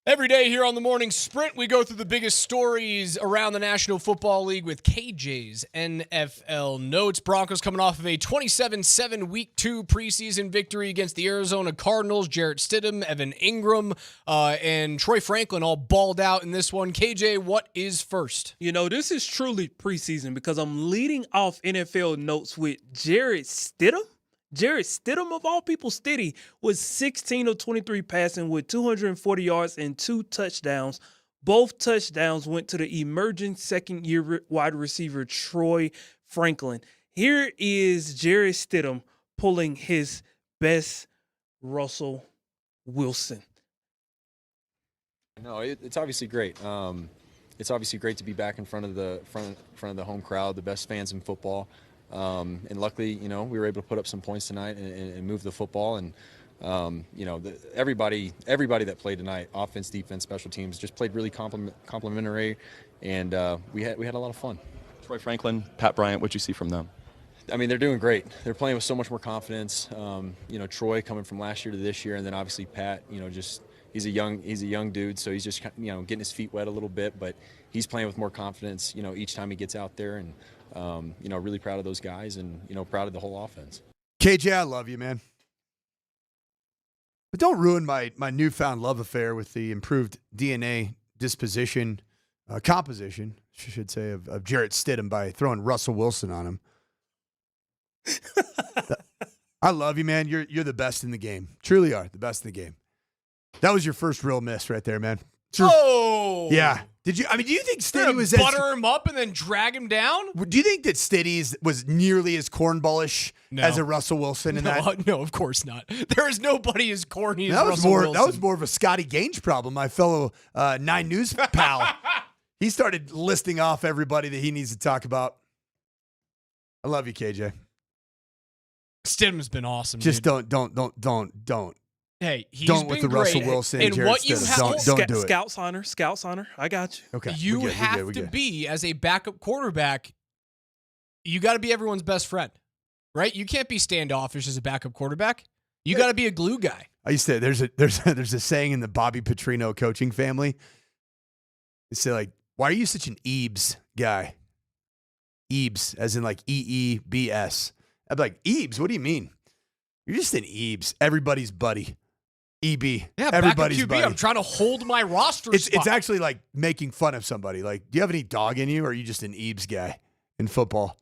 Every day here on the Morning Sprint, we go through the biggest stories around the National Football League with KJ's NFL Notes. Broncos coming off of a 27-7 Week 2 preseason victory against the Arizona Cardinals. Jarrett Stidham, Evan Ingram, and Troy Franklin all balled out in this one. KJ, what is first? You know, this is truly preseason because I'm leading off NFL Notes with Jarrett Stidham. Jarrett Stidham, of all people, Stiddy, was 16 of 23 passing with 240 yards and 2 touchdowns. Both touchdowns went to the emerging second-year wide receiver Troy Franklin. Here is Jarrett Stidham pulling his best Russell Wilson. No, it's obviously great. It's obviously great to be back in front of the home crowd, the best fans in football. And luckily, you know, we were able to put up some points tonight and move the football. And, you know, everybody that played tonight, offense, defense, special teams, just played really complimentary. And we had a lot of fun. Troy Franklin, Pat Bryant, what'd you see from them? I mean, they're doing great. They're playing with so much more confidence. You know, Troy coming from last year to this year, and then obviously Pat, you know, just he's a young dude, so he's just, you know, getting his feet wet a little bit, but he's playing with more confidence, you know, each time he gets out there. And you know, really proud of those guys and, you know, proud of the whole offense. KJ, I love you, man. But don't ruin my newfound love affair with the improved DNA composition, I should say, of Jarrett Stidham by throwing Russell Wilson on him. I love you, man. You're the best in the game. Truly are the best in the game. That was your first real miss right there, man. Oh! Yeah. Do you think Stiddy was butter him up and then drag him down? Do you think that Stiddy was nearly as cornballish as a Russell Wilson in that? No, of course not. There is nobody as corny as Russell Wilson. That was more of a Scotty Gaines problem, my fellow 9 News pal. He started listing off everybody that he needs to talk about. I love you, KJ. Stidham's been awesome. Just dude. don't. Hey, he's don't been with the great. Russell Wilson. And what you have, don't do it. Scouts honor. I got you. Okay. You have to be, as a backup quarterback, you got to be everyone's best friend, right? You can't be standoffish as a backup quarterback. You got to be a glue guy. I used to. There's a saying in the Bobby Petrino coaching family. They say, like, why are you such an Eebs guy? Eebs, as in like EEBS. I'd be like, Eebs, what do you mean? You're just an Eebs, everybody's buddy. EB. Yeah, everybody's QB, buddy. I'm trying to hold my roster spot. It's actually like making fun of somebody. Like, do you have any dog in you, or are you just an Eebs guy in football?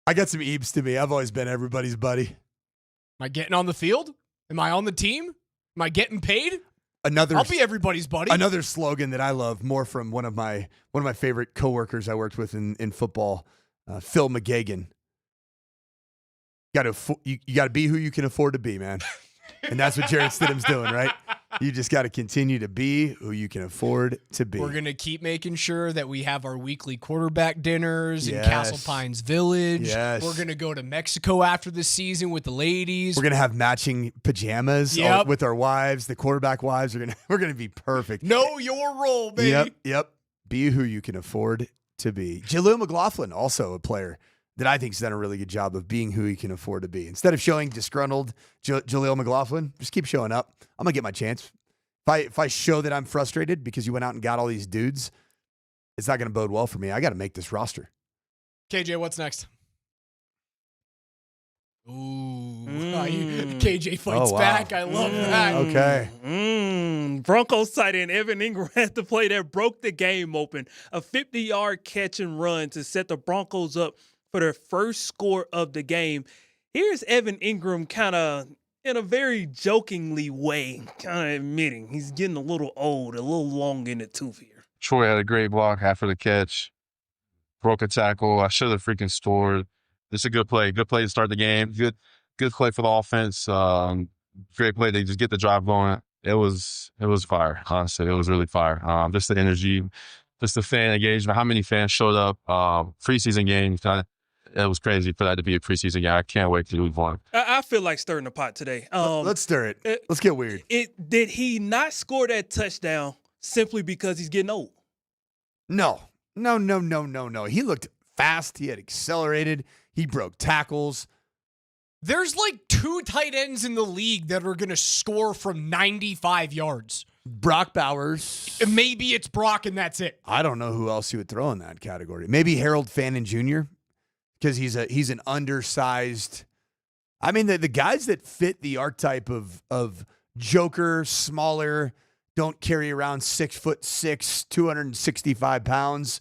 I got some Eebs to me. I've always been everybody's buddy. Am I getting on the field? Am I on the team? Am I getting paid? I'll be everybody's buddy. Another slogan that I love more from one of my favorite coworkers I worked with in football, Phil McGagan. You got to be who you can afford to be, man. And that's what Jarrett Stidham's doing, right? You just got to continue to be who you can afford to be. We're going to keep making sure that we have our weekly quarterback dinners in Castle Pines Village. Yes. We're going to go to Mexico after the season with the ladies. We're going to have matching pajamas with our wives. The quarterback wives we're going to be perfect. Know your role, baby. Yep. Be who you can afford to be. Jaleel McLaughlin, also a player that I think has done a really good job of being who he can afford to be. Instead of showing disgruntled Jaleel McLaughlin, just keep showing up. I'm going to get my chance. If I show that I'm frustrated because you went out and got all these dudes, it's not going to bode well for me. I got to make this roster. KJ, what's next? Ooh. KJ fights back. I love that. Okay. Broncos tight end Evan Ingram had the play that broke the game open. A 50-yard catch and run to set the Broncos up for their first score of the game. Here's Evan Ingram kind of, in a very jokingly way, kind of admitting he's getting a little old, a little long in the tooth here. Troy had a great block after the catch. Broke a tackle. I should have freaking scored. It's a good play. Good play to start the game. Good play for the offense. Great play. They just get the drive going. It was fire. Honestly, it was really fire. Just the energy, just the fan engagement. How many fans showed up? Preseason game. It was crazy for that to be a preseason game. I can't wait to move on. I feel like stirring the pot today. Let's stir it. Let's get weird. Did he not score that touchdown simply because he's getting old? No. He looked fast. He had accelerated. He broke tackles. There's like 2 tight ends in the league that are going to score from 95 yards. Brock Bowers. Maybe it's Brock and that's it. I don't know who else you would throw in that category. Maybe Harold Fannin Jr. because he's an undersized. I mean, the guys that fit the archetype of joker, smaller, don't carry around 6'6", 265 pounds.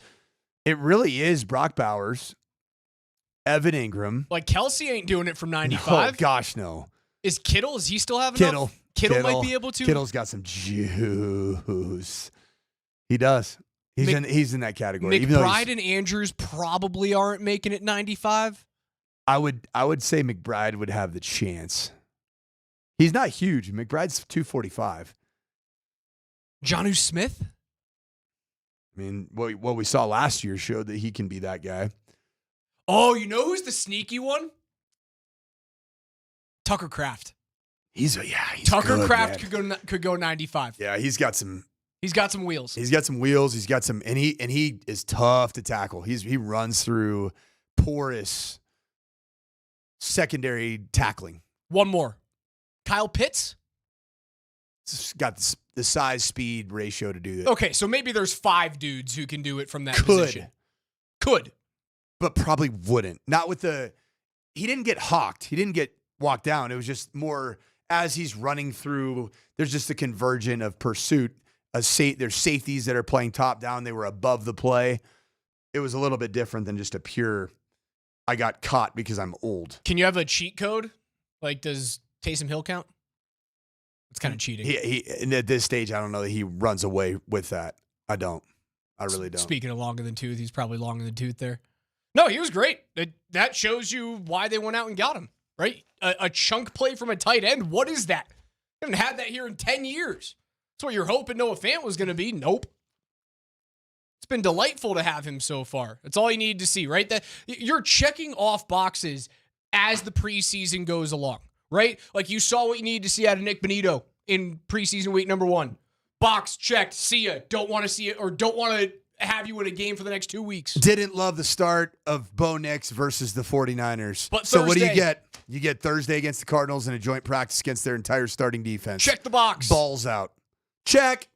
It really is Brock Bowers, Evan Ingram. Like Kelsey ain't doing it from 95. Oh gosh, no. Is Kittle? Does he still have Kittle? enough? Kittle might be able to. Kittle's got some juice. He does. He's in that category. McBride and Andrews probably aren't making it 95. I would say McBride would have the chance. He's not huge. McBride's 245. Jonnu Smith? I mean, what we saw last year showed that he can be that guy. Oh, you know who's the sneaky one? Tucker Kraft. He's Tucker good, Kraft man. could go 95. Yeah, he's got some wheels. He's got some wheels. He's got some, and he is tough to tackle. He runs through porous secondary tackling. One more. Kyle Pitts? He's got the size speed ratio to do that. Okay, so maybe there's 5 dudes who can do it from that position. Could. But probably wouldn't. Not with he didn't get hawked. He didn't get walked down. It was just more as he's running through, there's just a convergence of pursuit. There's safeties that are playing top down. They were above the play. It was a little bit different than just a pure, I got caught because I'm old. Can you have a cheat code? Like, does Taysom Hill count? It's kind of cheating. And at this stage, I don't know that he runs away with that. I don't. I really don't. Speaking of longer than tooth, he's probably longer than tooth there. No, he was great. That shows you why they went out and got him, right? A chunk play from a tight end. What is that? I haven't had that here in 10 years. That's what you're hoping Noah Fant was going to be. Nope. It's been delightful to have him so far. That's all you needed to see, right? That you're checking off boxes as the preseason goes along, right? Like you saw what you needed to see out of Nick Bonito in preseason week number 1. Box checked. See ya. Don't want to see it or don't want to have you in a game for the next 2 weeks. Didn't love the start of Bo Nix versus the 49ers. But so what do you get? You get Thursday against the Cardinals and a joint practice against their entire starting defense. Check the box. Balls out. Check.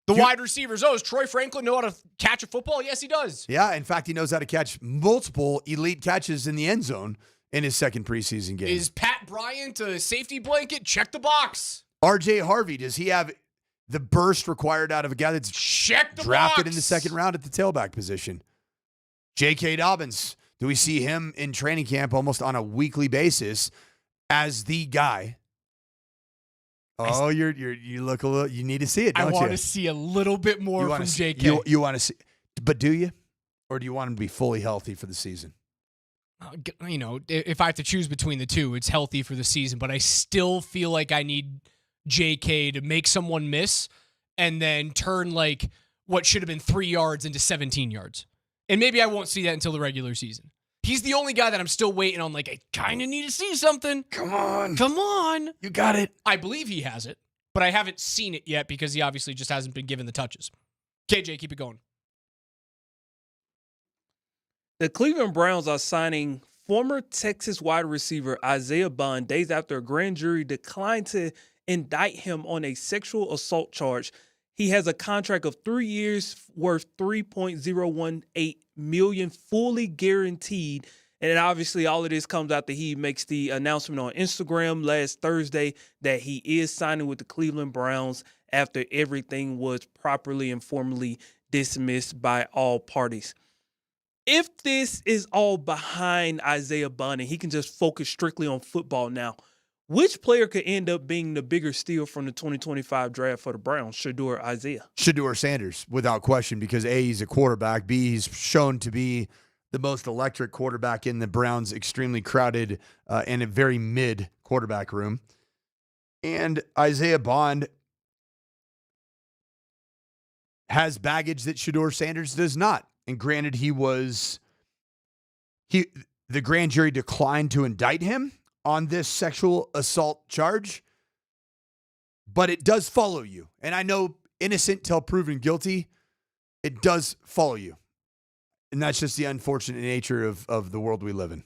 The wide receivers. Does Troy Franklin know how to catch a football? Yes, he does. Yeah, in fact, he knows how to catch multiple elite catches in the end zone in his second preseason game. Is Pat Bryant a safety blanket? Check the box. R.J. Harvey, does he have the burst required out of a guy that's drafted in the second round at the tailback position? J.K. Dobbins, do we see him in training camp almost on a weekly basis as the guy? Oh, you look a little. You need to see it, don't you? I want to see a little bit more from J.K. You want to see, but do you, or do you want him to be fully healthy for the season? You know, if I have to choose between the two, it's healthy for the season. But I still feel like I need J.K. to make someone miss and then turn like what should have been 3 yards into 17 yards. And maybe I won't see that until the regular season. He's the only guy that I'm still waiting on. Like, I kind of need to see something. Come on. Come on. You got it. I believe he has it, but I haven't seen it yet because he obviously just hasn't been given the touches. KJ, keep it going. The Cleveland Browns are signing former Texas wide receiver Isaiah Bond days after a grand jury declined to indict him on a sexual assault charge. He has a contract of 3 years worth $3.018 million, fully guaranteed. And obviously all of this comes after he makes the announcement on Instagram last Thursday that he is signing with the Cleveland Browns after everything was properly and formally dismissed by all parties. If this is all behind Isaiah Bond and he can just focus strictly on football now, which player could end up being the bigger steal from the 2025 draft for the Browns, Shedeur Isaiah? Shedeur Sanders, without question, because A, he's a quarterback. B, he's shown to be the most electric quarterback in the Browns' extremely crowded and a very mid quarterback room. And Isaiah Bond has baggage that Shedeur Sanders does not. And granted, the grand jury declined to indict him on this sexual assault charge, but it does follow you. And I know innocent till proven guilty, it does follow you. And that's just the unfortunate nature of the world we live in.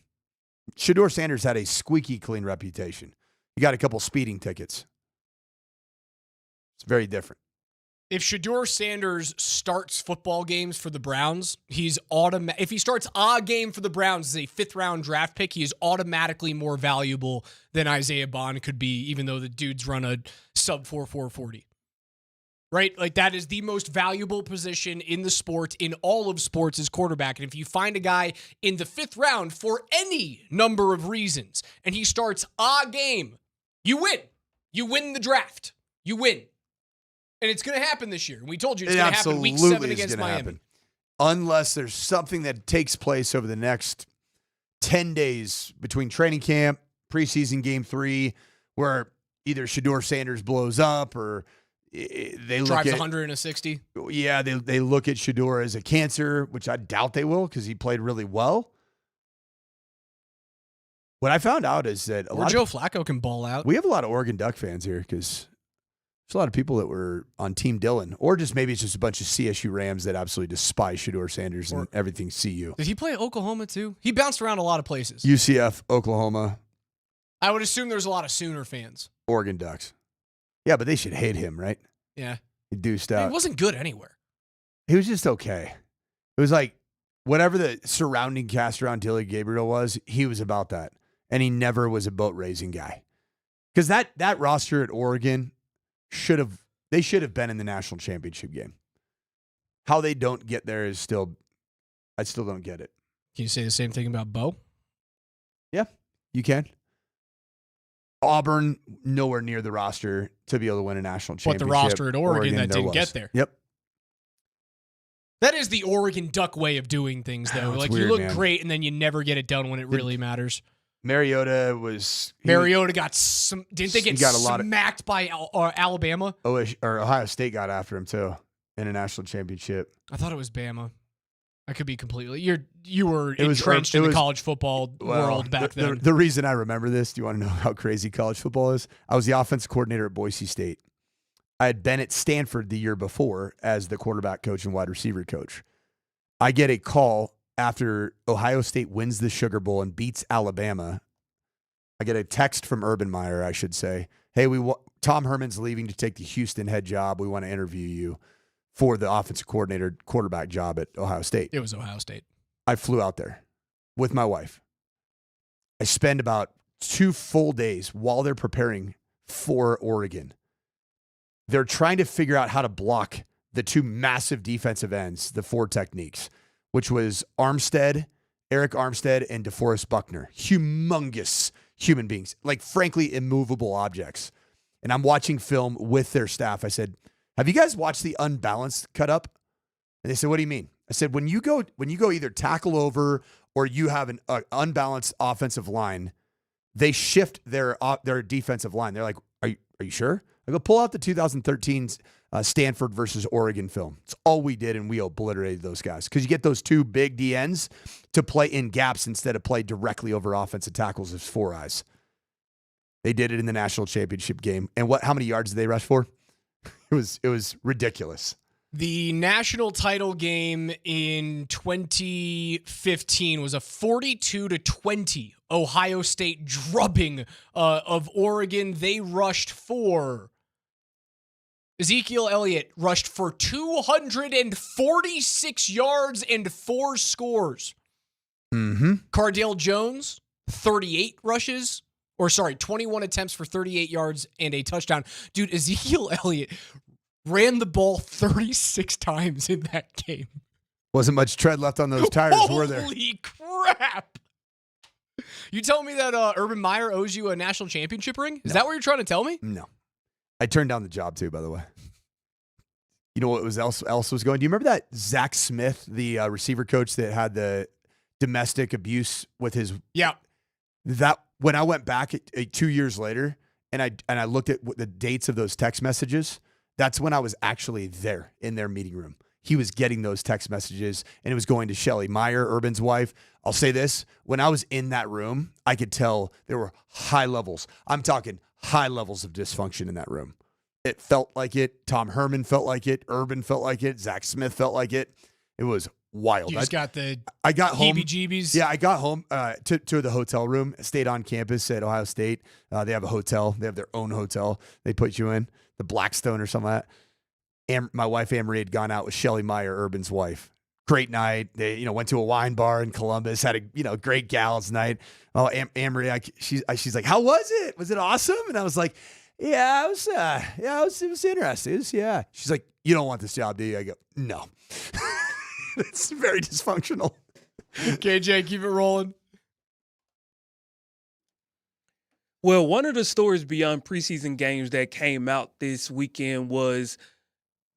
Shedeur Sanders had a squeaky clean reputation. He got a couple speeding tickets. It's very different. If Shedeur Sanders starts football games for the Browns, he's if he starts a game for the Browns as a 5th-round draft pick, he is automatically more valuable than Isaiah Bond could be, even though the dudes run a sub-4.40. Right? Like, that is the most valuable position in the sport, in all of sports, is quarterback. And if you find a guy in the 5th round for any number of reasons, and he starts a game, you win. You win the draft. You win. And it's going to happen this year. We told you it's going to happen week 7 against Miami. Happen. Unless there's something that takes place over the next 10 days between training camp, preseason game 3, where either Shedeur Sanders blows up or they look drives at 160. Yeah, they look at Shedeur as a cancer, which I doubt they will because he played really well. What I found out is that Joe Flacco can ball out. We have a lot of Oregon Duck fans here because there's a lot of people that were on Team Dillon, or just maybe it's just a bunch of CSU Rams that absolutely despise Shedeur Sanders and everything CU. Did he play at Oklahoma too? He bounced around a lot of places. UCF, Oklahoma. I would assume there's a lot of Sooner fans. Oregon Ducks. Yeah, but they should hate him, right? Yeah. He deuced out. He wasn't good anywhere. He was just okay. It was like whatever the surrounding cast around Dilly Gabriel was, he was about that. And he never was a boat racing guy. Because that roster at Oregon should have been in the national championship game. How they don't get there is I still don't get it. Can you say the same thing about Bo? Yeah, you can. Auburn, nowhere near the roster to be able to win a national championship. But the roster at Oregon that didn't get there. Yep. That is the Oregon Duck way of doing things, though. It's like, weird, you look man. great, and then you never get it done when it really matters. Mariota got didn't they get smacked by Alabama? Or Ohio State got after him, too, in a national championship. I thought it was Bama. I could be completely. You were entrenched in the college football world back then. The reason I remember this, do you want to know how crazy college football is? I was the offensive coordinator at Boise State. I had been at Sanford the year before as the quarterback coach and wide receiver coach. I get a call after Ohio State wins the Sugar Bowl and beats Alabama. I get a text from Urban Meyer, I should say. Hey, Tom Herman's leaving to take the Houston head job. We want to interview you for the offensive coordinator quarterback job at Ohio State. It was Ohio State. I flew out there with my wife. I spend about 2 full days while they're preparing for Oregon. They're trying to figure out how to block the 2 massive defensive ends, the 4 techniques, which was Eric Armstead, and DeForest Buckner. Humongous human beings, like frankly immovable objects. And I'm watching film with their staff. I said, have you guys watched the unbalanced cut up? And they said, what do you mean? I said, when you go either tackle over or you have an unbalanced offensive line, they shift their defensive line. They're like, are you sure? I go, pull out the 2013 Stanford versus Oregon film. It's all we did, and we obliterated those guys. Because you get those 2 big DNs to play in gaps instead of play directly over offensive tackles as 4 eyes. They did it in the national championship game. And how many yards did they rush for? It was ridiculous. The national title game in 2015 was a 42-20 Ohio State drubbing of Oregon. They rushed for Ezekiel Elliott rushed for 246 yards and 4 scores. Mm-hmm. Cardale Jones, 21 attempts for 38 yards and a touchdown. Dude, Ezekiel Elliott ran the ball 36 times in that game. Wasn't much tread left on those tires, were there? Holy crap. You telling me that Urban Meyer owes you a national championship ring? Is that what you're trying to tell me? No. I turned down the job too, by the way. You know what else was going? Do you remember that Zach Smith, the receiver coach that had the domestic abuse with his? Yeah. That when I went back 2 years later and I looked at the dates of those text messages, that's when I was actually there in their meeting room. He was getting those text messages, and it was going to Shelly Meyer, Urban's wife. I'll say this. When I was in that room, I could tell there were high levels. I'm talking high levels of dysfunction in that room. It felt like it. Tom Herman felt like it. Urban felt like it. Zach Smith felt like it. It was wild. You just got the I got home. heebie-jeebies? Yeah, I got home to the hotel room, stayed on campus at Ohio State. They have a hotel. They have their own hotel they put you in, the Blackstone or something like that. my wife Anne-Marie had gone out with Shelly Meyer, Urban's wife. Great night. They, went to a wine bar in Columbus, had a, great gals night. Oh, Anne-Marie, she's like, how was it? Was it awesome? And I was like, yeah, it was interesting. Yeah. She's like, you don't want this job, do you? I go, no. It's very dysfunctional. KJ, keep it rolling. Well, one of the stories beyond preseason games that came out this weekend was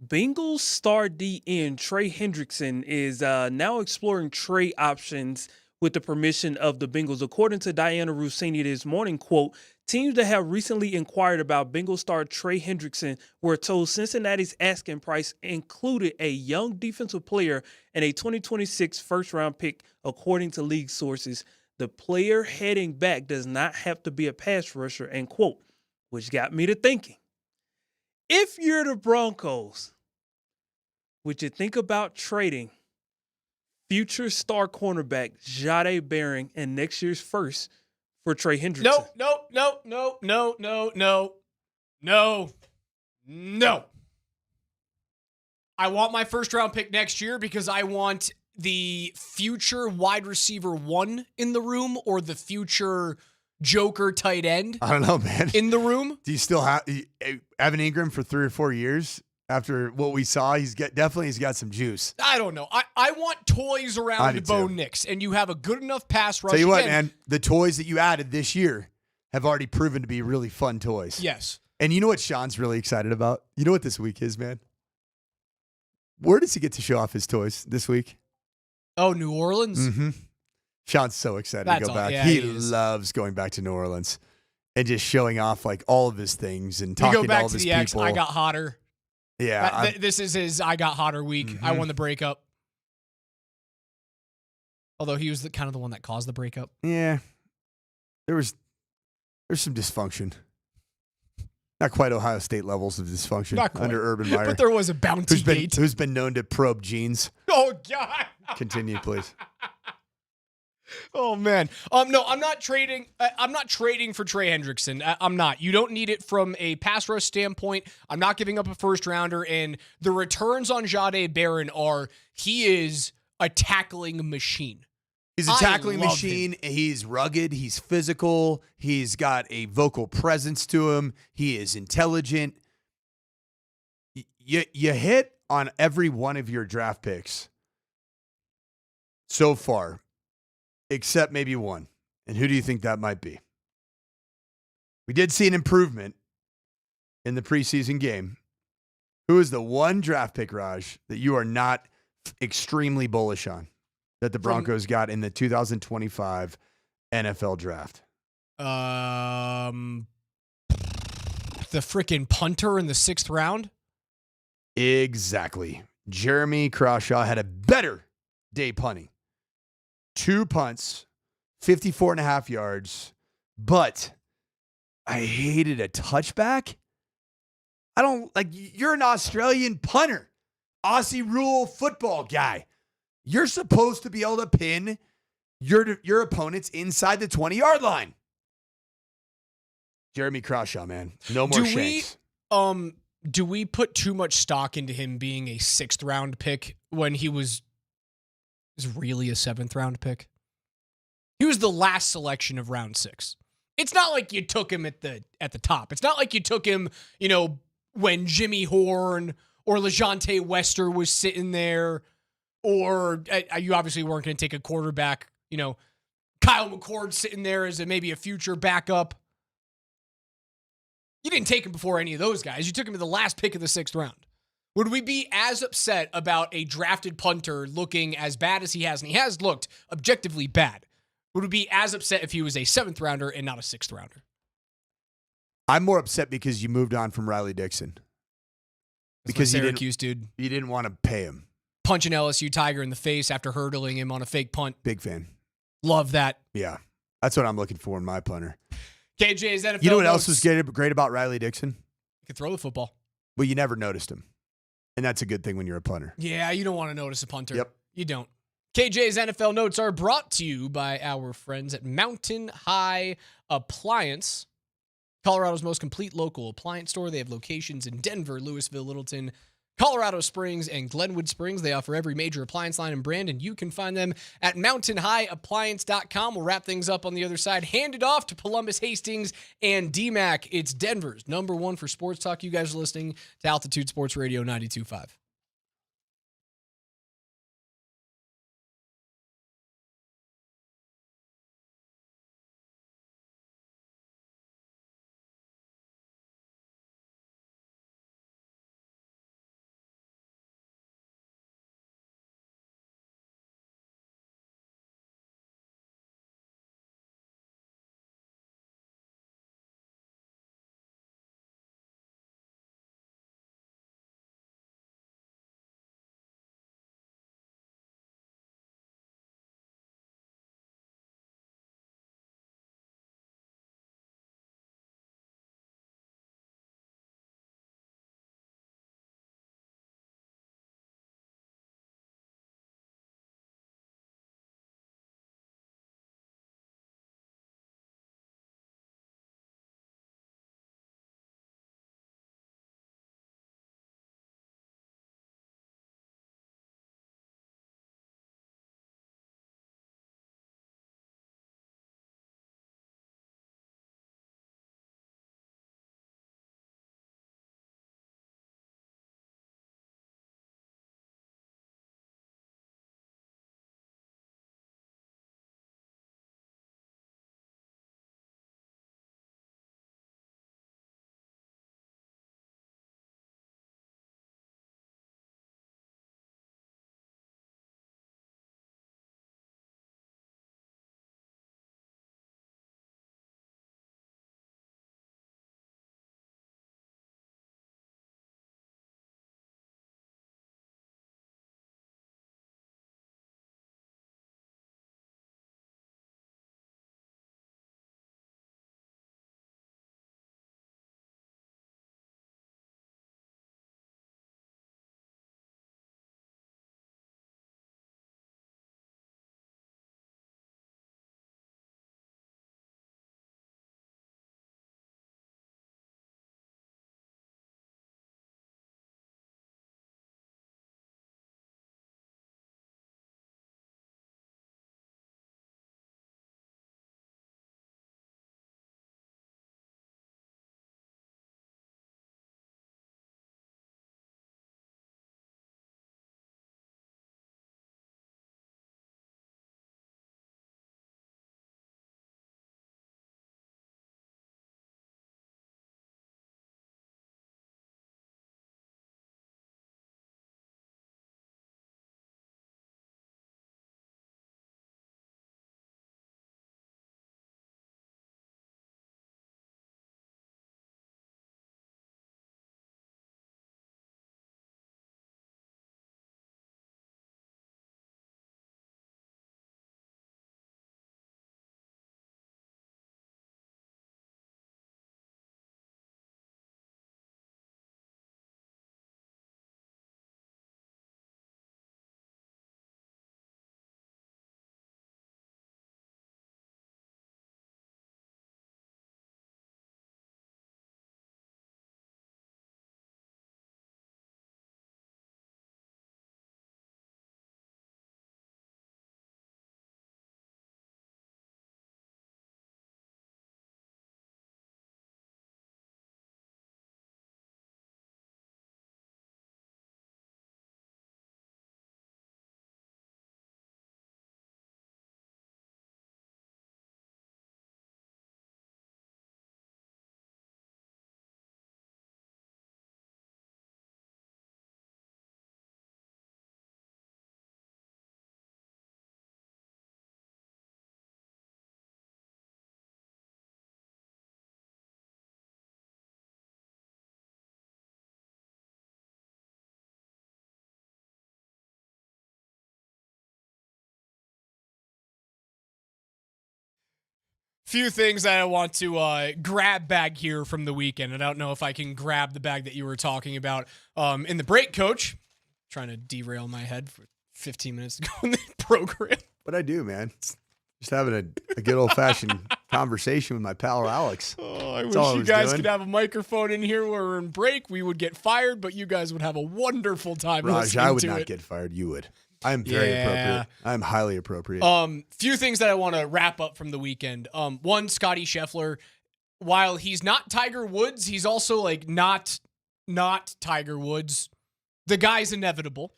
Bengals star DN Trey Hendrickson is now exploring trade options with the permission of the Bengals. According to Diana Rossini this morning, quote, teams that have recently inquired about Bengals star Trey Hendrickson were told Cincinnati's asking price included a young defensive player and a 2026 first-round pick, according to league sources. The player heading back does not have to be a pass rusher, end quote, which got me to thinking. If you're the Broncos, would you think about trading future star cornerback Jahdae Barron and next year's first for Trey Hendrickson? No. I want my first round pick next year because I want the future wide receiver 1 in the room or the future joker tight end. I don't know, man. In the room. Do you still have Evan Ingram for 3 or 4 years? After what we saw, he's got some juice. I don't know. I want toys around Bo Nix, and you have a good enough pass rush. Tell you what, man, the toys that you added this year have already proven to be really fun toys. Yes. And you know what Sean's really excited about? You know what this week is, man? Where does he get to show off his toys this week? Oh, New Orleans? Mm-hmm. Sean's so excited to go back. Yeah, he loves going back to New Orleans and just showing off like all of his things and talking to all of his people. X, I got hotter. Yeah. This is his I got hotter week. Mm-hmm. I won the breakup. Although he was kind of the one that caused the breakup. Yeah. There's some dysfunction. Not quite Ohio State levels of dysfunction under Urban Meyer. But there was a bounty gate. Who's been known to probe genes. Oh, God. Continue, please. Oh, man. No, I'm not trading. I'm not trading for Trey Hendrickson. I'm not. You don't need it from a pass rush standpoint. I'm not giving up a first rounder. And the returns on Jahdae Barron he is a tackling machine. He's a tackling machine. He's rugged. He's physical. He's got a vocal presence to him. He is intelligent. You hit on every one of your draft picks so far, except maybe one. And who do you think that might be? We did see an improvement in the preseason game. Who is the one draft pick, Raj, that you are not extremely bullish on that the Broncos got in the 2025 NFL draft? The freaking punter in the 6th round? Exactly. Jeremy Crawshaw had a better day punting. 2 punts, 54.5 yards, but I hated a touchback. You're an Australian punter, Aussie rule football guy. You're supposed to be able to pin your opponents inside the 20-yard line. Jeremy Crawshaw, man. No more shanks. Do we put too much stock into him being a 6th round pick when he was really a 7th round pick? He was the last selection of round 6. It's not like you took him at the top. It's not like you took him, when Jimmy Horn or LeJonte Wester was sitting there, or you obviously weren't going to take a quarterback, Kyle McCord sitting there as maybe a future backup. You didn't take him before any of those guys. You took him to the last pick of the 6th round. Would we be as upset about a drafted punter looking as bad as he has? And he has looked objectively bad. Would we be as upset if he was a 7th rounder and not a 6th rounder? I'm more upset because you moved on from Riley Dixon. Because Syracuse dude. You didn't want to pay him. Punching LSU Tiger in the face after hurdling him on a fake punt. Big fan. Love that. Yeah. That's what I'm looking for in my punter. KJ's NFL. You know what else was great about Riley Dixon? He could throw the football. Well, you never noticed him. And that's a good thing when you're a punter. Yeah, you don't want to notice a punter. Yep. You don't. KJ's NFL notes are brought to you by our friends at Mountain High Appliance, Colorado's most complete local appliance store. They have locations in Denver, Louisville, Littleton, Colorado Springs and Glenwood Springs. They offer every major appliance line and brand, and you can find them at mountainhighappliance.com. We'll wrap things up on the other side. Hand it off to Polumbus, Hastings, and DMac. It's Denver's #1 for sports talk. You guys are listening to Altitude Sports Radio 92.5. Few things that I want to grab bag here from the weekend. I don't know if I can grab the bag that you were talking about in the break, Coach. Trying to derail my head for 15 minutes to go in the program. What I do, man? Just having a good old-fashioned conversation with my pal Alex. Oh, I That's wish all I you was guys doing. could have a microphone in here where we're in break. We would get fired, but you guys would have a wonderful time Raj, listening I would to not it. get fired. You would. I am very appropriate. I am highly appropriate. Few things that I want to wrap up from the weekend. One, Scotty Scheffler, while he's not Tiger Woods, he's also like not Tiger Woods. The guy's inevitable.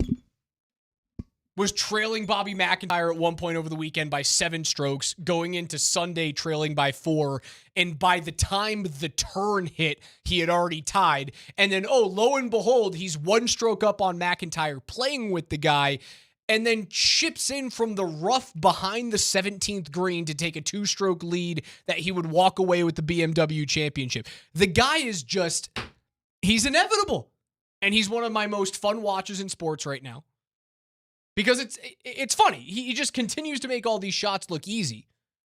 Was trailing Bobby McIntyre at one point over the weekend by 7 strokes, going into Sunday trailing by 4, and by the time the turn hit, he had already tied. And then, lo and behold, he's 1 stroke up on McIntyre, playing with the guy, and then chips in from the rough behind the 17th green to take a 2-stroke lead that he would walk away with the BMW championship. The guy is he's inevitable. And he's one of my most fun watches in sports right now. Because it's funny. He just continues to make all these shots look easy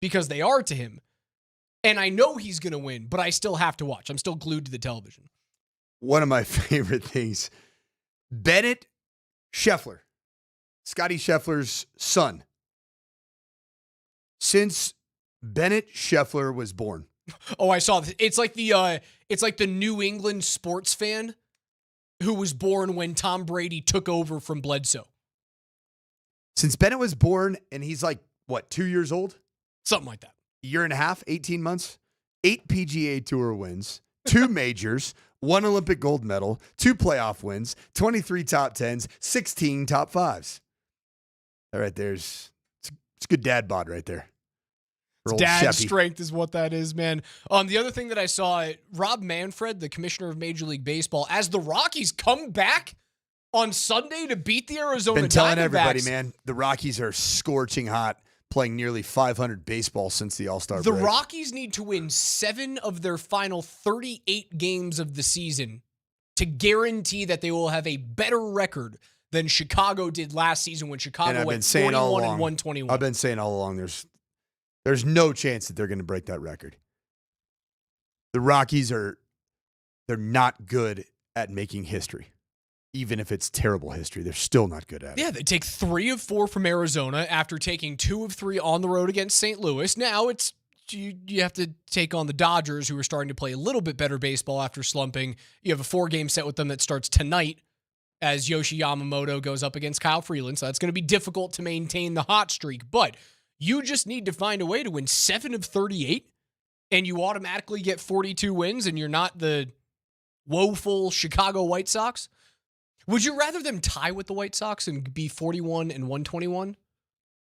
because they are to him. And I know he's going to win, but I still have to watch. I'm still glued to the television. One of my favorite things, Bennett Scheffler, Scotty Scheffler's son. Since Bennett Scheffler was born. Oh, I saw this. It's like the New England sports fan who was born when Tom Brady took over from Bledsoe. Since Bennett was born, and he's like, 2 years old? Something like that. A year and a half, 18 months? 8 PGA Tour wins, 2 majors, 1 Olympic gold medal, 2 playoff wins, 23 top 10s, 16 top 5s. All right, it's good dad bod right there. Dad's strength is what that is, man. The other thing that I saw, Rob Manfred, the commissioner of Major League Baseball, as the Rockies come back on Sunday to beat the Arizona Diamondbacks. Been telling everybody, man, the Rockies are scorching hot, playing nearly 500 baseball since the All-Star break. The Rockies need to win 7 of their final 38 games of the season to guarantee that they will have a better record than Chicago did last season when Chicago went 41 and 121. I've been saying all along, there's no chance that they're going to break that record. The Rockies they're not good at making history. Even if it's terrible history, they're still not good at it. Yeah, they take 3 of 4 from Arizona after taking 2 of 3 on the road against St. Louis. Now you have to take on the Dodgers, who are starting to play a little bit better baseball after slumping. You have a 4-game set with them that starts tonight as Yoshi Yamamoto goes up against Kyle Freeland. So that's going to be difficult to maintain the hot streak. But you just need to find a way to win 7 of 38, and you automatically get 42 wins, and you're not the woeful Chicago White Sox. Would you rather them tie with the White Sox and be 41 and 121,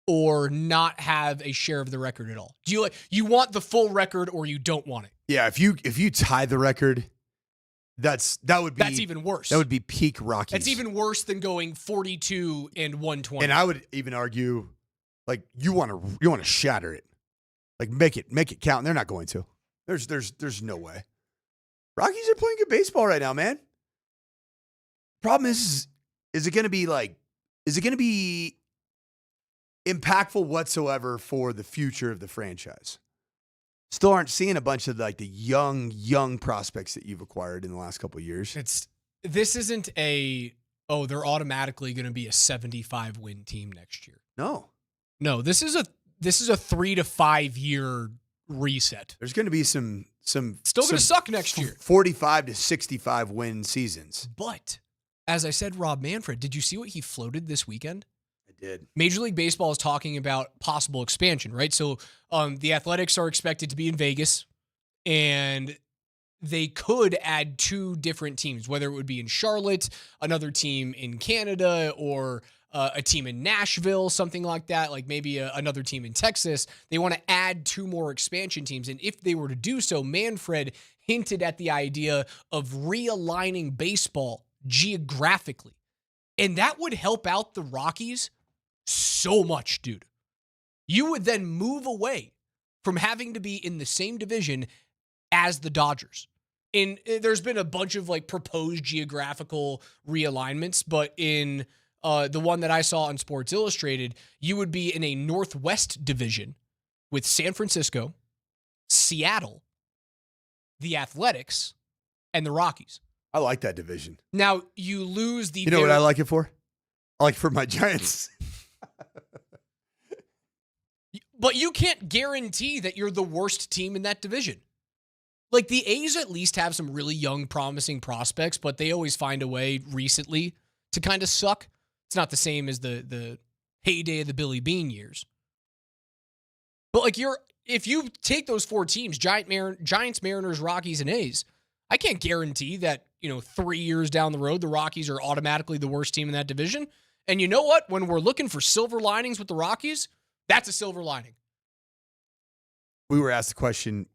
or not have a share of the record at all? Do you want the full record, or you don't want it? Yeah, if you tie the record, that's even worse. That would be peak Rockies. That's even worse than going 42 and 120. And I would even argue, like, you want to shatter it, like make it count. And they're not going to. There's no way. Rockies are playing good baseball right now, man. Problem is it going to be impactful whatsoever for the future of the franchise? Still aren't seeing a bunch of like the young prospects that you've acquired in the last couple of years. This isn't they're automatically going to be a 75 win team next year. No, this is a 3 to 5 year reset. There's going to be some still going to suck next year. 45 to 65 win seasons. But as I said, Rob Manfred, did you see what he floated this weekend? I did. Major League Baseball is talking about possible expansion, right? So the Athletics are expected to be in Vegas, and they could add 2 different teams, whether it would be in Charlotte, another team in Canada, or a team in Nashville, something like that, like maybe another team in Texas. They want to add 2 more expansion teams. And if they were to do so, Manfred hinted at the idea of realigning baseball geographically. And that would help out the Rockies so much, dude. You would then move away from having to be in the same division as the Dodgers. And there's been a bunch of like proposed geographical realignments, but in the one that I saw on Sports Illustrated, you would be in a Northwest division with San Francisco, Seattle, the Athletics, and the Rockies. I like that division. Now, you lose the... You know what I like it for? I like it for my Giants. But you can't guarantee that you're the worst team in that division. Like, the A's at least have some really young, promising prospects, but they always find a way recently to kind of suck. It's not the same as the heyday of the Billy Bean years. But, like, if you take those 4 teams, Giants, Mariners, Rockies, and A's, I can't guarantee that, 3 years down the road, the Rockies are automatically the worst team in that division. And you know what? When we're looking for silver linings with the Rockies, that's a silver lining. We were asked the question,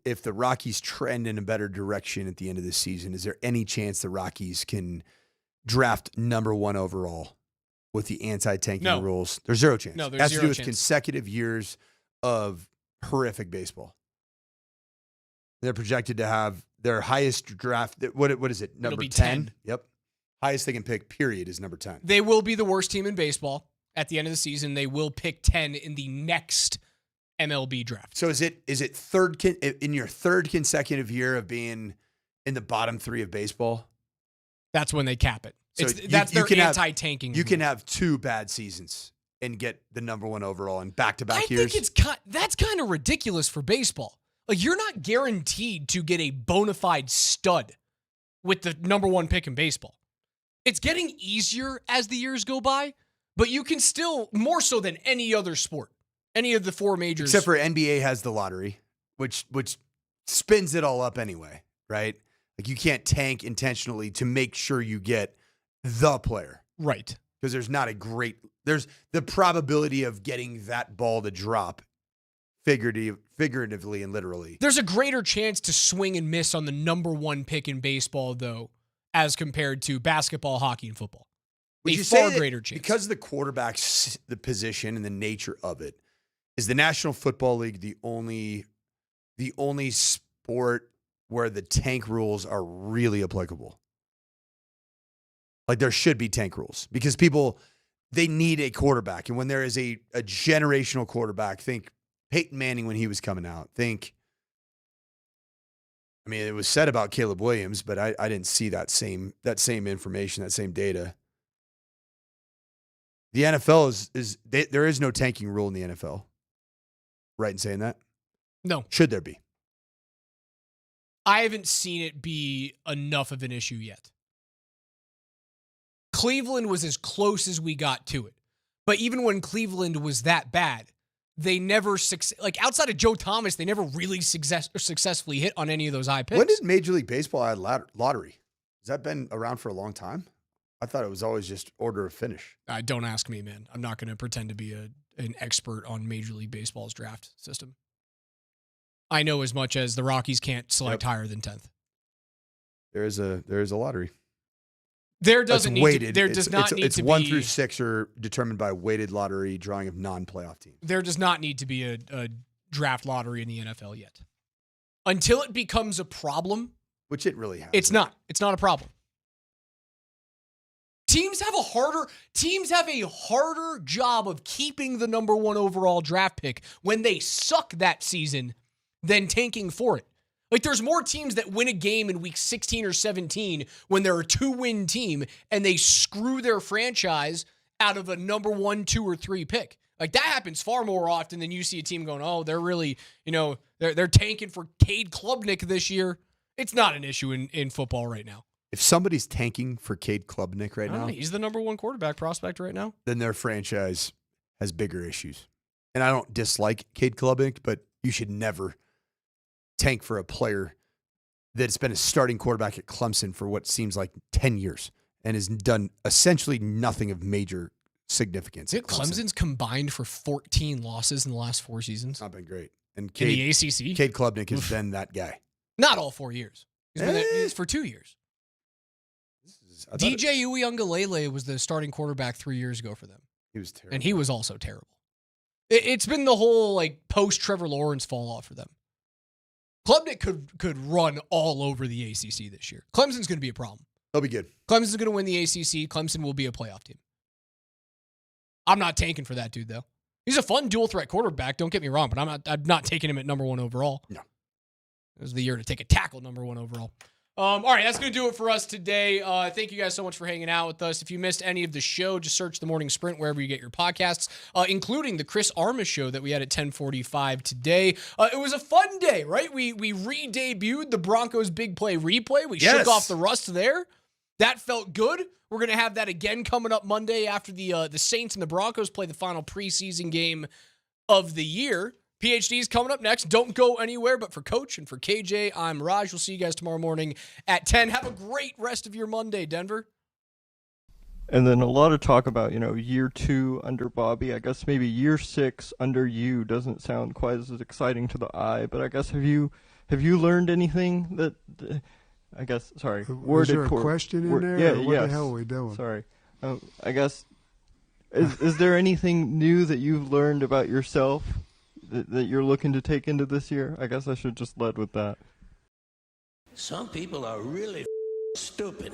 if the Rockies trend in a better direction at the end of the season, is there any chance the Rockies can draft number 1 overall with the anti-tanking rules? There's zero chance. No, there's it has zero to do with chance. consecutive years of horrific baseball. They're projected to have their highest draft. What is it? Number 10? Yep. Highest they can pick, period, is number 10. They will be the worst team in baseball at the end of the season. They will pick 10 in the next MLB draft. So is it in your third consecutive year of being in the bottom 3 of baseball? That's when they cap it. So That's their anti-tanking. You can have 2 bad seasons and get the number 1 overall in back-to-back years. I think that's kind of ridiculous for baseball. Like, you're not guaranteed to get a bona fide stud with the number 1 pick in baseball. It's getting easier as the years go by, but you can still, more so than any other sport, any of the 4 majors. Except for NBA has the lottery, which spins it all up anyway, right? Like, you can't tank intentionally to make sure you get the player. Right. Because there's the probability of getting that ball to drop figuratively and literally. There's a greater chance to swing and miss on the number 1 pick in baseball, though, as compared to basketball, hockey, and football. Would a you far say greater chance. Because the quarterback's the position and the nature of it, is the National Football League the only sport where the tank rules are really applicable? Like, there should be tank rules because they need a quarterback. And when there is a generational quarterback, think Peyton Manning when he was coming out. It was said about Caleb Williams, but I didn't see that same information, that same data. The NFL there is no tanking rule in the NFL. Right in saying that? No. Should there be? I haven't seen it be enough of an issue yet. Cleveland was as close as we got to it. But even when Cleveland was that bad, they never, outside of Joe Thomas, they never really successfully hit on any of those high picks. When did Major League Baseball add lottery? Has that been around for a long time? I thought it was always just order of finish. Don't ask me, man. I'm not going to pretend to be an expert on Major League Baseball's draft system. I know as much as the Rockies can't select higher than 10th. There is a lottery. There doesn't need weighted. to, there does not need it's to 1 be, through 6 are determined by weighted lottery drawing of non-playoff teams. There does not need to be a draft lottery in the NFL yet. Until it becomes a problem, which it really has. It's not a problem. Teams have a harder job of keeping the number 1 overall draft pick when they suck that season than tanking for it. Like, there's more teams that win a game in week 16 or 17 when they're a 2-win team and they screw their franchise out of a number 1, 2, or 3 pick. Like, that happens far more often than you see a team going, oh, they're really, they're tanking for Cade Klubnik this year. It's not an issue in football right now. If somebody's tanking for Cade Klubnik right now, he's the number 1 quarterback prospect right now. Then their franchise has bigger issues. And I don't dislike Cade Klubnik, but you should never tank for a player that's been a starting quarterback at Clemson for what seems like 10 years and has done essentially nothing of major significance. Clemson's combined for 14 losses in the last 4 seasons. Not been great. And in the ACC? Cade Klubnik has been that guy. Not all 4 years. He's been there for 2 years. DJ Uiagalelei was the starting quarterback 3 years ago for them. He was terrible. And he was also terrible. It's been the whole post Trevor Lawrence fall off for them. Klubnik could run all over the ACC this year. Clemson's going to be a problem. They'll be good. Clemson's going to win the ACC. Clemson will be a playoff team. I'm not tanking for that dude, though. He's a fun dual threat quarterback. Don't get me wrong, but I'm not taking him at number 1 overall. No. It was the year to take a tackle number 1 overall. All right, that's going to do it for us today. Thank you guys so much for hanging out with us. If you missed any of the show, just search The Morning Sprint wherever you get your podcasts, including the Chris Armas show that we had at 10:45 today. It was a fun day, right? We re-debuted the Broncos big play replay. We shook off the rust there. That felt good. We're going to have that again coming up Monday after the Saints and the Broncos play the final preseason game of the year. PhD's coming up next. Don't go anywhere. But for Coach and for KJ, I'm Raj. We'll see you guys tomorrow morning at 10. Have a great rest of your Monday, Denver. And then a lot of talk about, year 2 under Bobby. I guess maybe year 6 under you doesn't sound quite as exciting to the eye. But I guess have you learned anything that? I guess. Sorry. Was there a question in there? Yeah. Or what the hell are we doing? Sorry. I guess. Is there anything new that you've learned about yourself that you're looking to take into this year? I guess I should just lead with that. Some people are really stupid.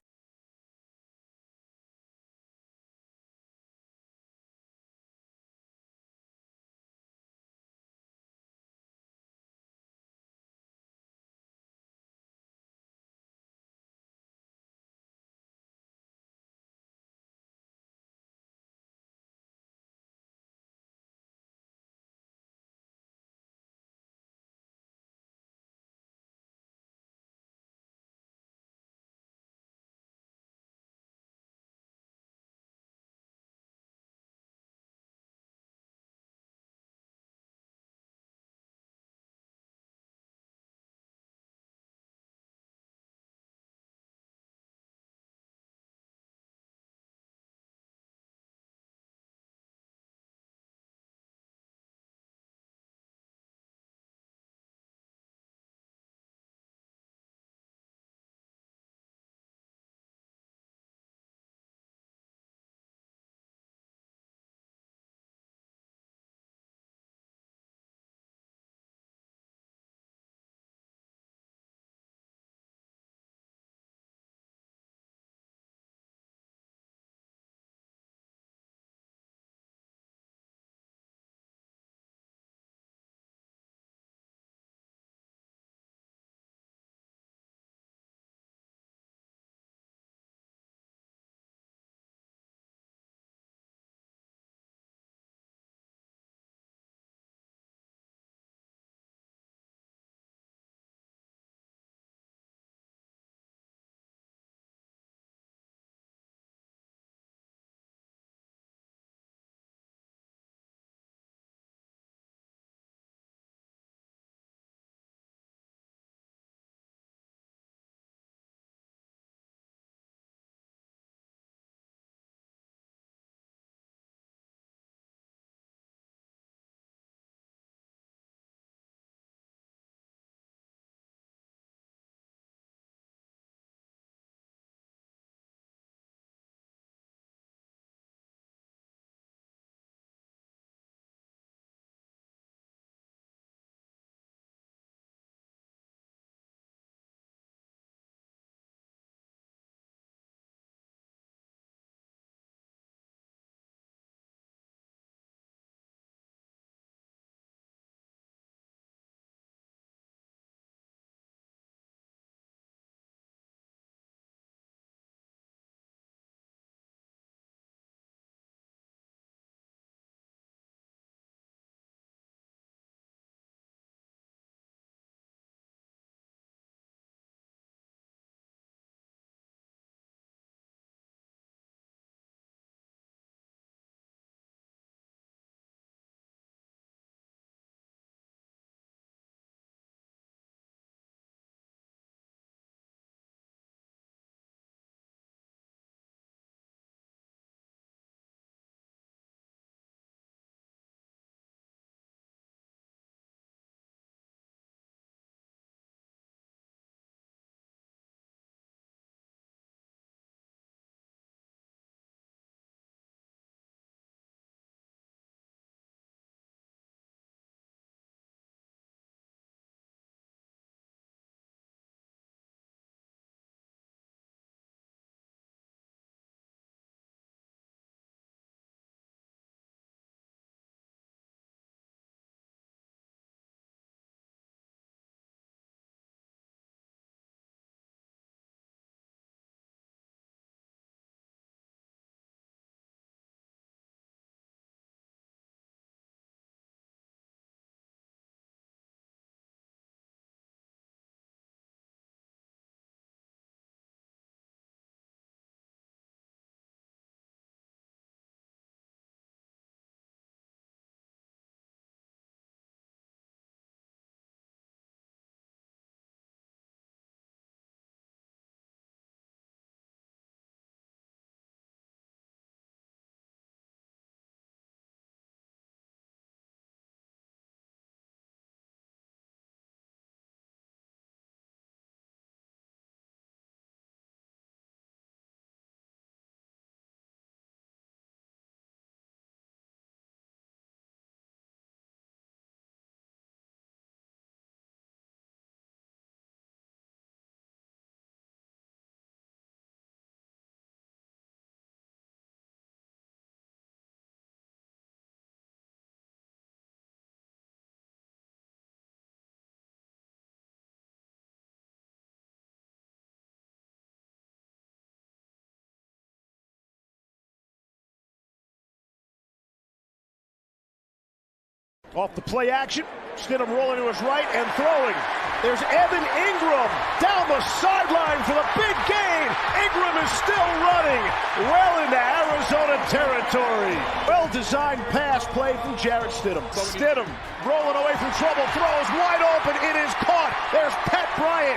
Off the play action, Stidham rolling to his right and throwing. There's Evan Ingram down the sideline for the big gain. Ingram is still running well into Arizona territory. Well-designed pass play from Jarrett Stidham. Stidham rolling away from trouble, throws wide open. It is caught. There's Pat Bryant.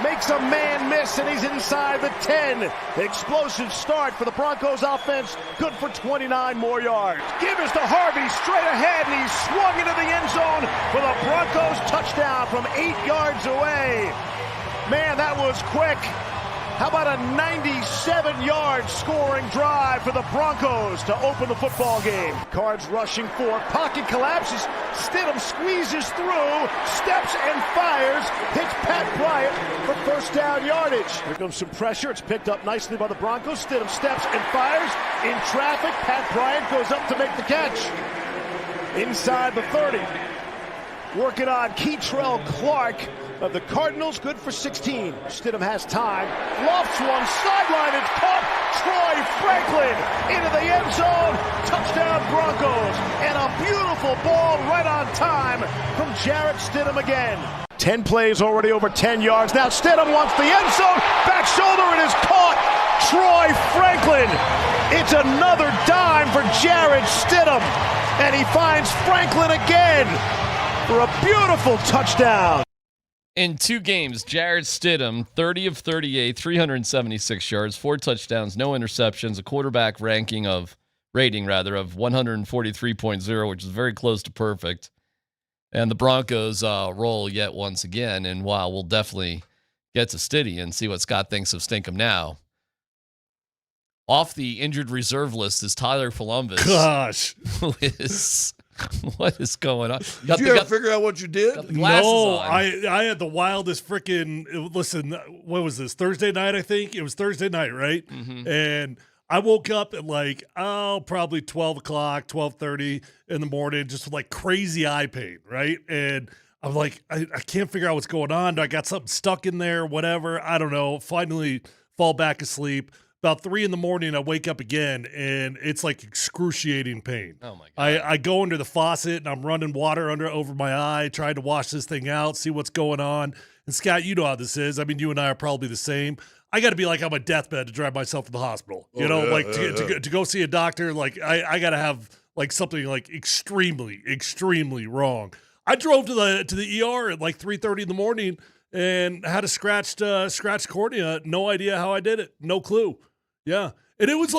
Makes a man miss, and he's inside the 10. Explosive start for the Broncos offense. Good for 29 more yards. Give us to Harvey straight ahead, and he's swung into the end zone for the Broncos touchdown from 8 yards away. Man, that was quick. How about a 97-yard scoring drive for the Broncos to open the football game? Cards rushing for. Pocket collapses. Stidham squeezes through, steps and fires. Hits Pat Bryant for first down yardage. Here comes some pressure. It's picked up nicely by the Broncos. Stidham steps and fires. In traffic, Pat Bryant goes up to make the catch. Inside the 30. Working on Keitrell Clark of the Cardinals, good for 16. Stidham has time, lofts one, sideline, it's caught. Troy Franklin into the end zone, touchdown Broncos, and a beautiful ball right on time from Jarrett Stidham again. 10 plays already over 10 yards. Now Stidham wants the end zone, back shoulder, it is caught. Troy Franklin. It's another dime for Jarrett Stidham, and he finds Franklin again for a beautiful touchdown. In 2 games, Jarrett Stidham, 30 of 38, 376 yards, 4 touchdowns, no interceptions, a quarterback rating of 143.0, which is very close to perfect. And the Broncos roll yet once again. And while we'll definitely get to Stiddy and see what Scott thinks of Stinkum now, off the injured reserve list is Tyler Polumbus. Gosh. What is going on? Did you ever figure out what you did? No, I had the wildest freaking, listen, what was this, Thursday night, I think? It was Thursday night, right? Mm-hmm. And I woke up at probably 12 o'clock, 12:30 in the morning, just with crazy eye pain, right? And I'm like, I can't figure out what's going on. I got something stuck in there, whatever. I don't know. Finally fall back asleep. About 3 in the morning, I wake up again, and it's excruciating pain. Oh, my God. I go under the faucet, and I'm running water over my eye, trying to wash this thing out, see what's going on. And, Scott, you know how this is. I mean, you and I are probably the same. I got to be on my deathbed to drive myself to the hospital. To go see a doctor, I got to have, something, extremely, extremely wrong. I drove to the ER at, 3:30 in the morning and had a scratched cornea. No idea how I did it. No clue. Yeah. And it was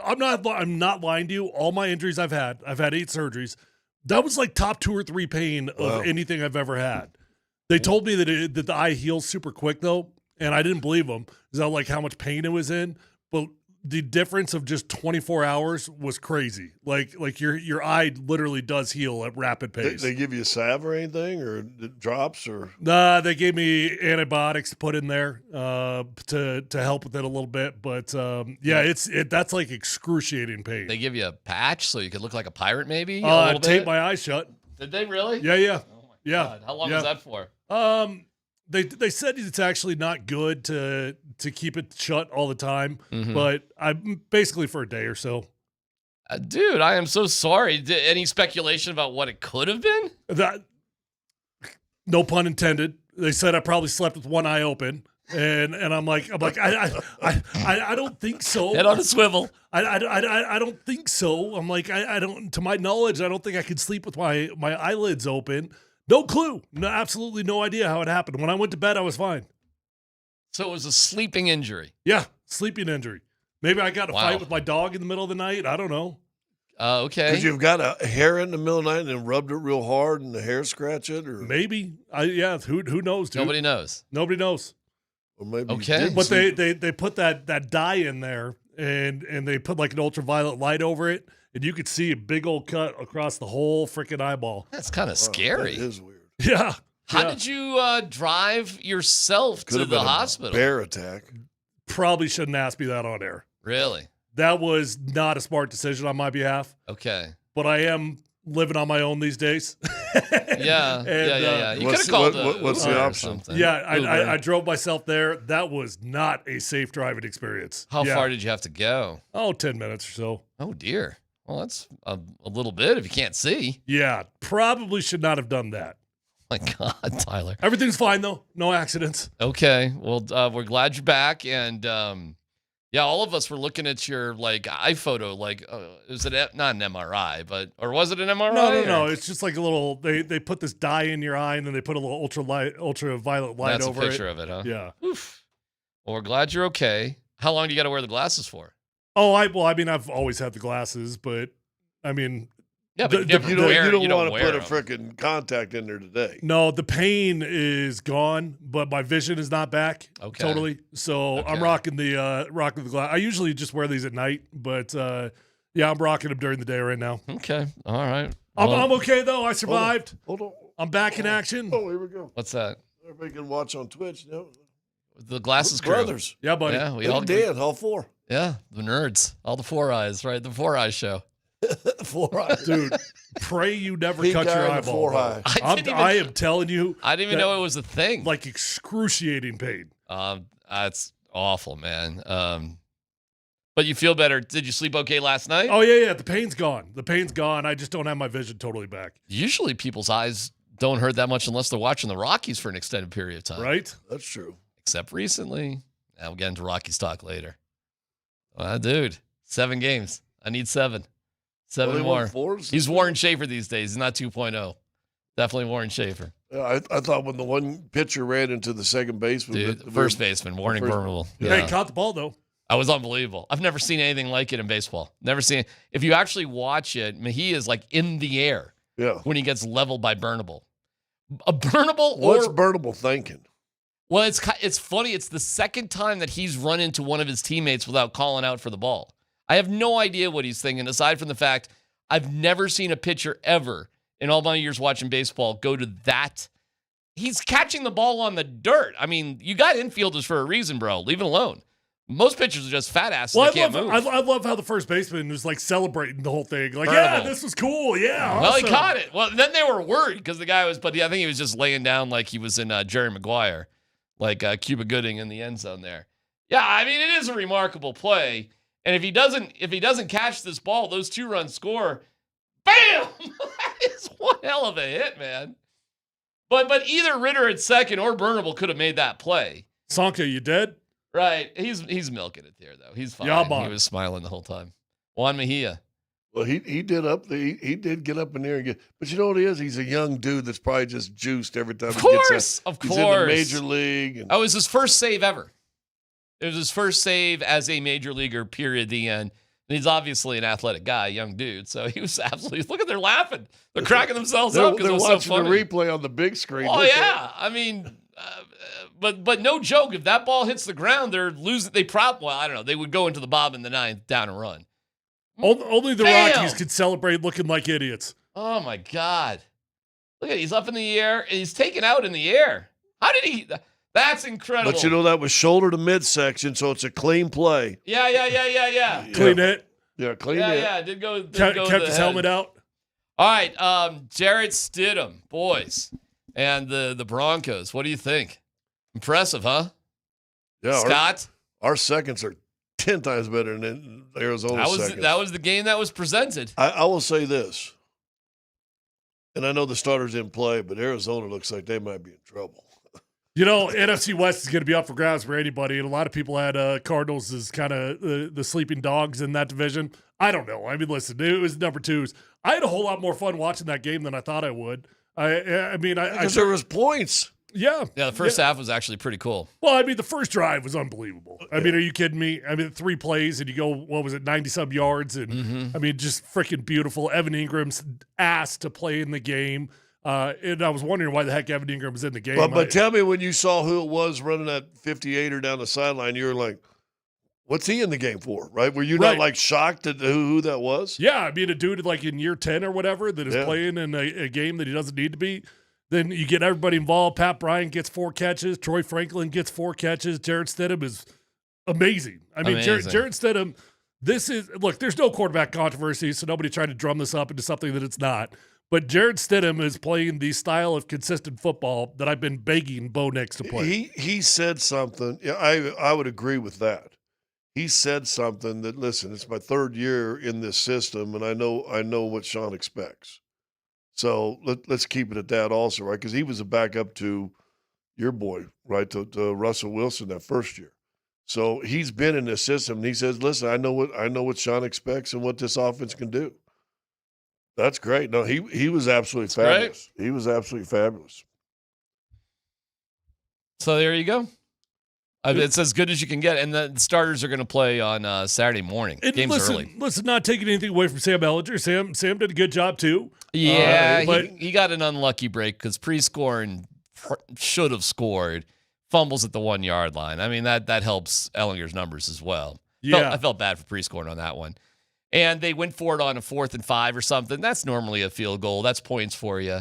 I'm not lying to you. All my injuries I've had 8 surgeries. That was top 2 or 3 pain of anything I've ever had. They told me that the eye heals super quick though. And I didn't believe them. Is that how much pain it was in? But the difference of just 24 hours was crazy. Your eye literally does heal at rapid pace. They give you a salve or anything, or drops, or? Nah, they gave me antibiotics to put in there to help with it a little bit. But that's excruciating pain. They give you a patch so you could look like a pirate, maybe. Tape my eyes shut. Did they really? Yeah. Oh my God. How long was that for? They said it's actually not good to keep it shut all the time, but I'm basically for a day or so. Dude, I am so sorry. Any speculation about what it could have been? No pun intended. They said I probably slept with one eye open, and I'm like I don't think so. Head on a swivel. I don't think so. I'm like I don't. To my knowledge, I don't think I could sleep with my eyelids open. No clue. No, absolutely no idea how it happened. When I went to bed, I was fine. So it was a sleeping injury. Yeah, sleeping injury. Maybe I got a fight with my dog in the middle of the night. I don't know. Okay. Because you've got a hair in the middle of the night and then rubbed it real hard and the hair scratched it, or maybe. Who knows? Dude? Nobody knows. Nobody knows. Or maybe. Okay. But they put that dye in there and they put an ultraviolet light over it. And you could see a big old cut across the whole freaking eyeball. That's kind of scary. That is weird. Yeah. How did you drive yourself to the hospital? Bear attack. Probably shouldn't ask me that on air. Really? That was not a smart decision on my behalf. Okay. But I am living on my own these days. Yeah. You could have called what's the option? Yeah, I drove myself there. That was not a safe driving experience. How far did you have to go? 10 minutes or so. Oh, dear. Well, that's a little bit if you can't see. Yeah, probably should not have done that. My God, Tyler. Everything's fine, though. No accidents. Okay. Well, we're glad you're back. And, yeah, all of us were looking at your, iPhoto. Is it not an MRI, or was it an MRI? No. It's just like a little, they put this dye in your eye, and then they put a little ultraviolet light over it. That's a picture of it, huh? Yeah. Oof. Well, we're glad you're okay. How long do you got to wear the glasses for? Oh, I've always had the glasses, but I mean, yeah, but you don't want to put a freaking contact in there today. No, the pain is gone, but my vision is not back totally. So I'm rocking the glass. I usually just wear these at night, but yeah, I'm rocking them during the day right now. Okay, all right. I'm okay though. I survived. Hold on. I'm back in action. Oh, here we go. What's that? Everybody can watch on Twitch. No. The glasses crew. Brothers. Yeah, buddy. Yeah, we all did. All four. Yeah, the nerds. All the Four Eyes, right? The Four Eyes show. 4 eyes. Dude, pray you never Pink cut your eye and eyeball. 4 eye. I am telling you. I didn't even know it was a thing. Like excruciating pain. That's awful, man. But you feel better. Did you sleep okay last night? Oh, yeah. The pain's gone. I just don't have my vision totally back. Usually people's eyes don't hurt that much unless they're watching the Rockies for an extended period of time. Right? That's true. Except recently. Now we'll get into Rockies talk later. Dude, 7 games. I need 7. 7 more. He's Warren Schaefer these days. He's not 2.0. Definitely Warren Schaefer. Yeah, I thought when the one pitcher ran into the second baseman. Dude, first baseman, Warning Vermeil. Yeah. Hey, caught the ball, though. That was unbelievable. I've never seen anything like it in baseball. Never seen it. If you actually watch it, Mejia is in the air when he gets leveled by Burnable. A Burnable What's Burnable thinking? Well, it's funny. It's the second time that he's run into one of his teammates without calling out for the ball. I have no idea what he's thinking, aside from the fact I've never seen a pitcher ever in all my years watching baseball go to that. He's catching the ball on the dirt. I mean, you got infielders for a reason, bro. Leave it alone. Most pitchers are just fat asses that can't move. I love how the first baseman was celebrating the whole thing. Yeah, this was cool. Yeah. Well, awesome. He caught it. Well, then they were worried because the guy was, I think he was just laying down like he was in Jerry Maguire, Cuba Gooding in the end zone there. Yeah, I mean, it is a remarkable play. And if he doesn't catch this ball, those 2-run score, bam! That is one hell of a hit, man. But either Ritter at second or Burnable could have made that play. Sonka, you dead? Right. He's milking it there, though. He's fine. Yeah, he was smiling the whole time. Juan Mejia. Well, he did get up in there and get. But you know what he is? He's a young dude that's probably just juiced every time. Of course. He's in the major league. It was his first save ever. It was his first save as a major leaguer, period, the end. And he's obviously an athletic guy, young dude. So he was absolutely, look at, they're laughing. They're cracking themselves up because it was so funny. They're watching the replay on the big screen. Oh, yeah. I mean, but no joke. If that ball hits the ground, they're losing. I don't know. They would go into the bottom in the 9th, down and run. Only the Rockies could celebrate looking like idiots. Oh, my God. Look at it. He's up in the air. And he's taken out in the air. How did he... That's incredible. But you know that was shoulder to midsection, so it's a clean play. Yeah. Clean hit. Yeah, clean hit. Yeah, did go. Kept his helmet out. All right, Jarrett Stidham, boys, and the Broncos. What do you think? Impressive, huh? Yeah, Scott. Our seconds are 10 times better than Arizona's seconds. That was the game that was presented. I will say this, and I know the starters didn't play, but Arizona looks like they might be in trouble. You know, NFC West is going to be up for grabs for anybody, and a lot of people had Cardinals as kind of the sleeping dogs in that division. I don't know. I mean, listen, it was number 2s. I had a whole lot more fun watching that game than I thought I would. Because there was points. Yeah. Yeah, the first half was actually pretty cool. Well, I mean, the first drive was unbelievable. I mean, are you kidding me? I mean, 3 plays and you go, 90-some yards? And I mean, just freaking beautiful. Evan Ingram's asked to play in the game. And I was wondering why the heck Evan Ingram was in the game. But tell me, when you saw who it was running that 58er down the sideline, you were like, what's he in the game for, right? Were you not shocked at who that was? Yeah, I mean, a dude in year 10 or whatever that is playing in a game that he doesn't need to be. Then you get everybody involved. Pat Bryant gets 4 catches. Troy Franklin gets 4 catches. Jarrett Stidham is amazing. I mean, Jarrett Stidham, there's no quarterback controversy, so nobody tried to drum this up into something that it's not. But Jarrett Stidham is playing the style of consistent football that I've been begging Bo Nix to play. He said something. Yeah, I would agree with that. he said something that, listen, it's my third year in this system, and I know what Sean expects. So let's keep it at that also, right? Because he was a backup to your boy, right, to Russell Wilson that first year. So he's been in this system, and he says, listen, I know what Sean expects and what this offense can do. That's great. No, he was absolutely fabulous. He was absolutely fabulous. So there you go. It's as good as you can get, and the starters are going to play on Saturday morning. Game's early. Listen, not taking anything away from Sam Ellinger. Sam did a good job too. Yeah, but he got an unlucky break because pre-scoring should have scored. Fumbles at the 1 yard line. I mean that helps Ellinger's numbers as well. Yeah, I felt bad for pre-scoring on that one, and they went for it on a 4th and 5 or something. That's normally a field goal. That's points for you.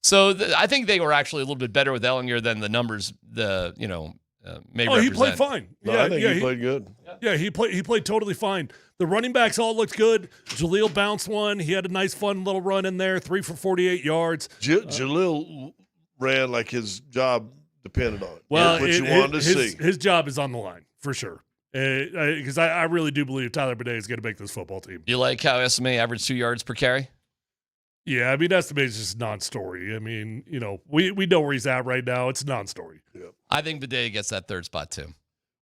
So I think they were actually a little bit better with Ellinger than the numbers. He played fine. No, I think he played good. Yeah, he played totally fine. The running backs all looked good. Jaleel bounced one. He had a nice, fun little run in there. 3 for 48 yards. Jaleel ran like his job depended on it. Well, what you wanted to see. His job is on the line for sure. Because I really do believe Tyler Bidet is going to make this football team. You like how SMA averaged 2 yards per carry? Yeah, I mean, estimate's just a non-story. I mean, we know where he's at right now. It's a non-story. Yep. I think Bidet gets that 3rd spot too.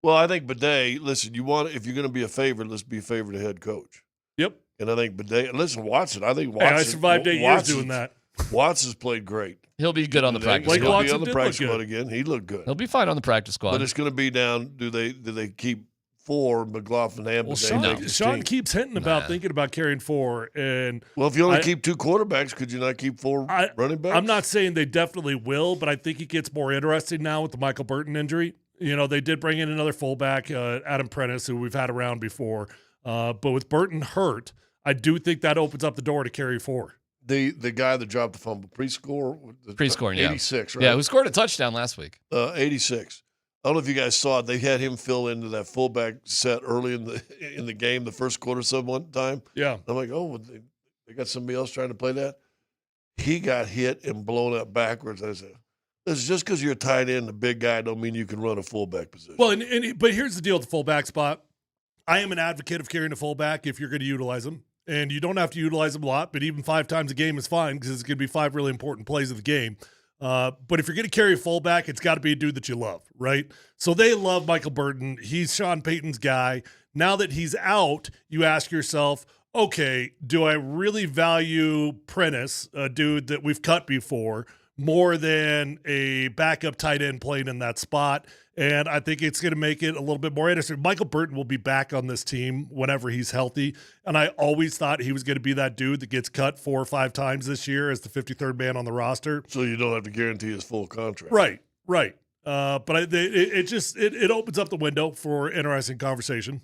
Well, I think Bidet, listen, if you're going to be a favorite, let's be a favorite of head coach. Yep. And I think Bidet, listen, Watson, I think Watson. I survived 8 years doing that. Watson's played great. He'll be good on the practice squad. squad. He'll be on the practice squad again. He looked good. He'll be fine on the practice squad. But it's going to be down, do they keep 4, McLaughlin and Bidet? Sean keeps hinting about thinking about carrying 4. And well, if you only keep 2 quarterbacks, could you not keep 4 running backs? I'm not saying they definitely will, but I think it gets more interesting now with the Michael Burton injury. They did bring in another fullback, Adam Prentice, who we've had around before. But with Burton hurt, I do think that opens up the door to carry 4. The guy that dropped the fumble, pre-scoring, 86, right? Yeah, who scored a touchdown last week. 86. I don't know if you guys saw it. They had him fill into that fullback set early in the game, the first quarter one time. Yeah. I'm like, oh, they got somebody else trying to play that? He got hit and blown up backwards. I said, listen, just because you're a tight end, a big guy, don't mean you can run a fullback position. Well, but here's the deal with the fullback spot. I am an advocate of carrying a fullback if you're going to utilize him. And you don't have to utilize them a lot, but even 5 times a game is fine because it's going to be 5 really important plays of the game. But if you're going to carry a fullback, it's got to be a dude that you love, right? So they love Michael Burton. He's Sean Payton's guy. Now that he's out, you ask yourself, okay, do I really value Prentice, a dude that we've cut before, more than a backup tight end playing in that spot? And I think it's going to make it a little bit more interesting. Michael Burton will be back on this team whenever he's healthy. And I always thought he was going to be that dude that gets cut 4 or 5 times this year as the 53rd man on the roster. So you don't have to guarantee his full contract. Right. But it opens up the window for interesting conversation.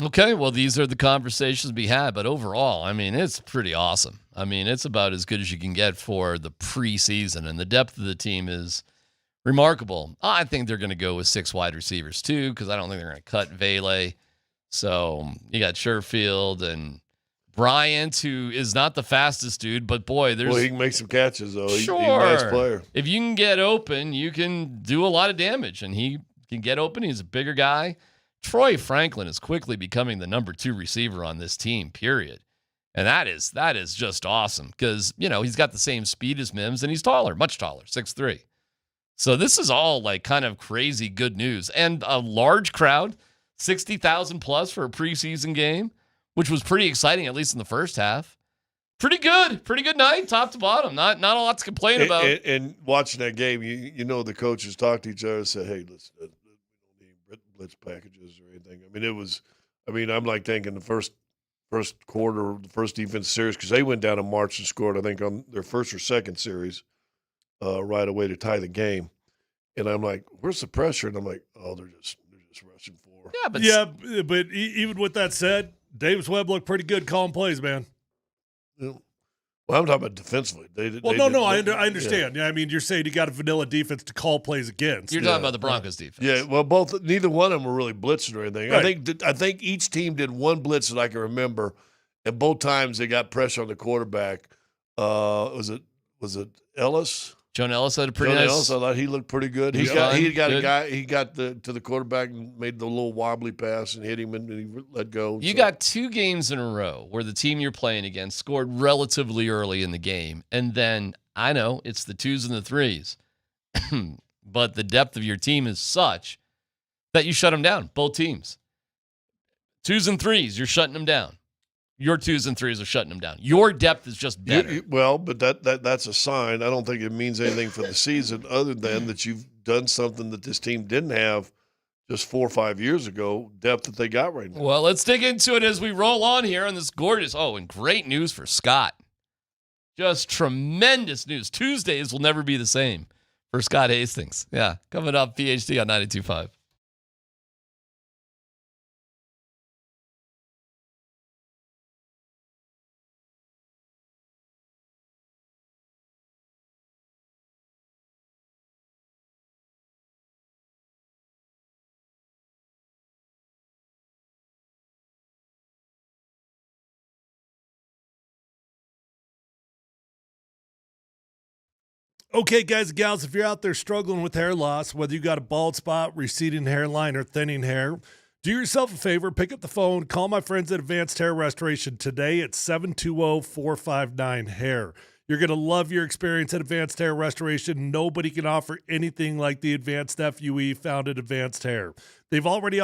Okay, well, these are the conversations we had. But overall, I mean, it's pretty awesome. I mean, it's about as good as you can get for the preseason. And the depth of the team is remarkable. I think they're going to go with 6 wide receivers too, because I don't think they're going to cut Vele. So you got Sherfield and Bryant, who is not the fastest dude, but boy, he can make some catches though. Sure, he's a nice player. If you can get open, you can do a lot of damage, and he can get open. He's a bigger guy. Troy Franklin is quickly becoming the number 2 receiver on this team. Period. And that is just awesome because he's got the same speed as Mims, and he's taller, much taller, 6'3". So this is all like kind of crazy good news. And a large crowd, 60,000 plus for a preseason game, which was pretty exciting, at least in the first half. Pretty good night, top to bottom. Not a lot to complain about. And watching that game, the coaches talked to each other and said, hey, listen, we don't need blitz packages or anything. I'm like thinking the first quarter, the first defense series, because they went down and marched and scored, I think, on their first or second series. Right away to tie the game, and I'm like, "Where's the pressure?" And I'm like, "Oh, they're just rushing forward." But even with that said, Davis Webb looked pretty good calling plays, man. Yeah. Well, I'm talking about defensively. I understand. Yeah. I mean, you're saying you got a vanilla defense to call plays against. You're talking about the Broncos defense. Yeah. Well, neither one of them were really blitzing or anything. Right. I think each team did one blitz that I can remember, and both times they got pressure on the quarterback. Was it Ellis? John Ellis had a pretty John nice. Ellis, I thought he looked pretty good. He got a guy. He got to the quarterback and made the little wobbly pass and hit him and he let go. You got 2 games in a row where the team you're playing against scored relatively early in the game, and then I know it's the 2s and the 3s, but the depth of your team is such that you shut them down. Both teams, 2s and 3s, you're shutting them down. Your 2s and 3s are shutting them down. Your depth is just better. But that's a sign. I don't think it means anything for the season other than that you've done something that this team didn't have just 4 or 5 years ago, depth that they got right now. Well, let's dig into it as we roll on here on this gorgeous, and great news for Scott. Just tremendous news. Tuesdays will never be the same for Scott Hastings. Yeah, coming up, PhD on 92.5. Okay, guys and gals, if you're out there struggling with hair loss, whether you got a bald spot, receding hairline, or thinning hair, do yourself a favor, pick up the phone, call my friends at Advanced Hair Restoration today at 720-459-HAIR. You're going to love your experience at Advanced Hair Restoration. Nobody can offer anything like the advanced FUE found at Advanced Hair. They've already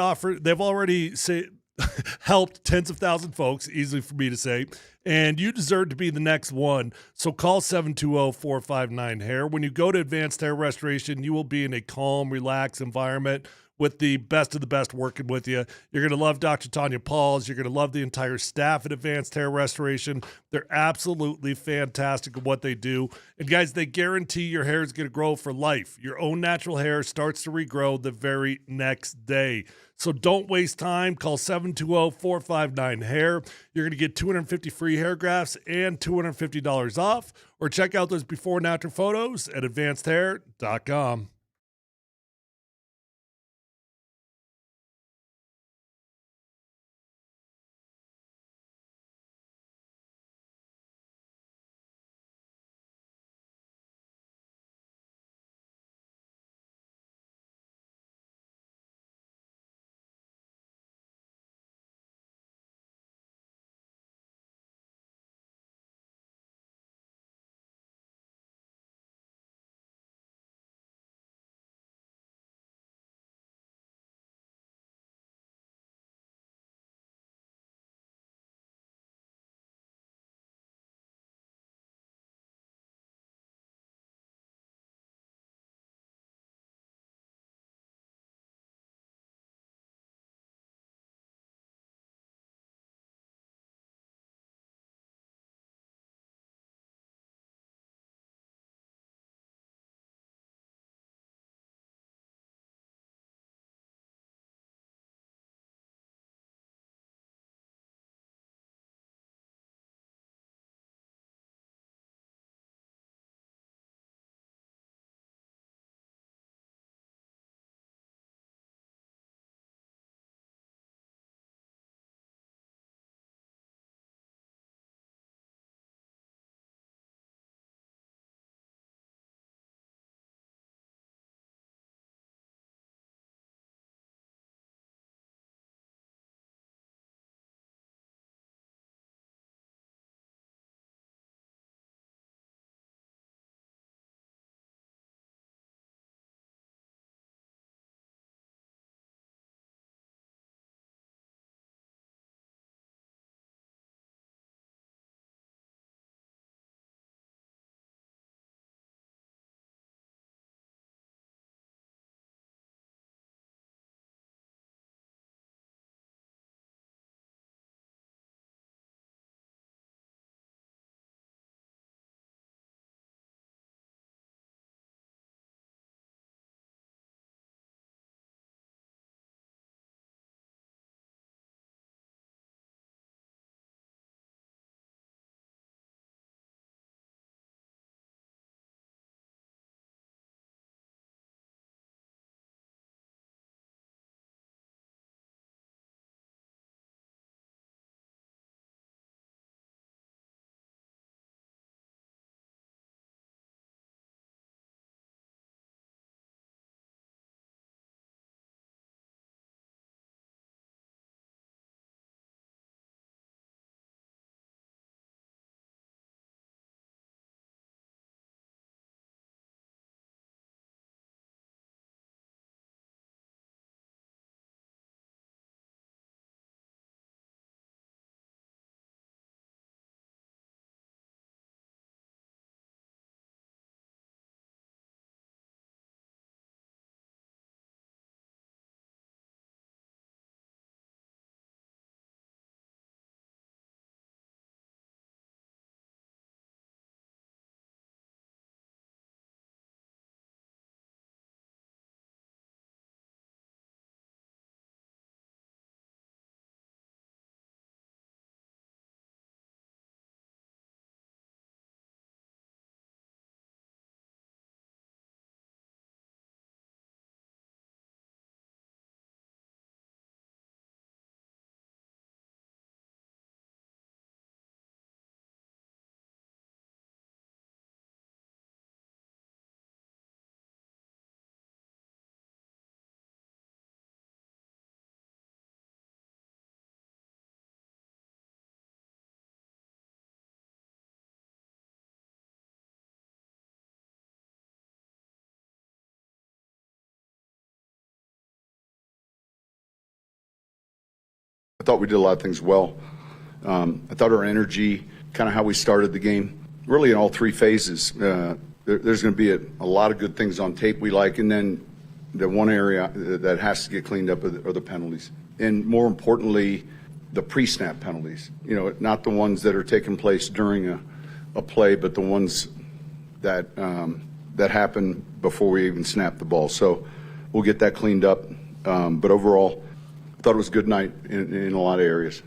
helped tens of thousands of folks, easily for me to say, and you deserve to be the next one. So call 720-459-HAIR. When you go to Advanced Hair Restoration, you will be in a calm, relaxed environment with the best of the best working with you. You're going to love Dr. Tanya Pauls. You're going to love the entire staff at Advanced Hair Restoration. They're absolutely fantastic at what they do. And guys, they guarantee your hair is going to grow for life. Your own natural hair starts to regrow the very next day. So don't waste time. Call 720-459-HAIR. You're going to get 250 free hair grafts and $250 off. Or check out those before and after photos at advancedhair.com. thought we did a lot of things well. I thought our energy, kind of how we started the game, really in all three phases. There's going to be a lot of good things on tape we like, and then the one area that has to get cleaned up are the penalties. And more importantly, the pre-snap penalties. You know, not the ones that are taking place during a play, but the ones that happen before we even snap the ball. So we'll get that cleaned up. But overall, I thought it was a good night in a lot of areas.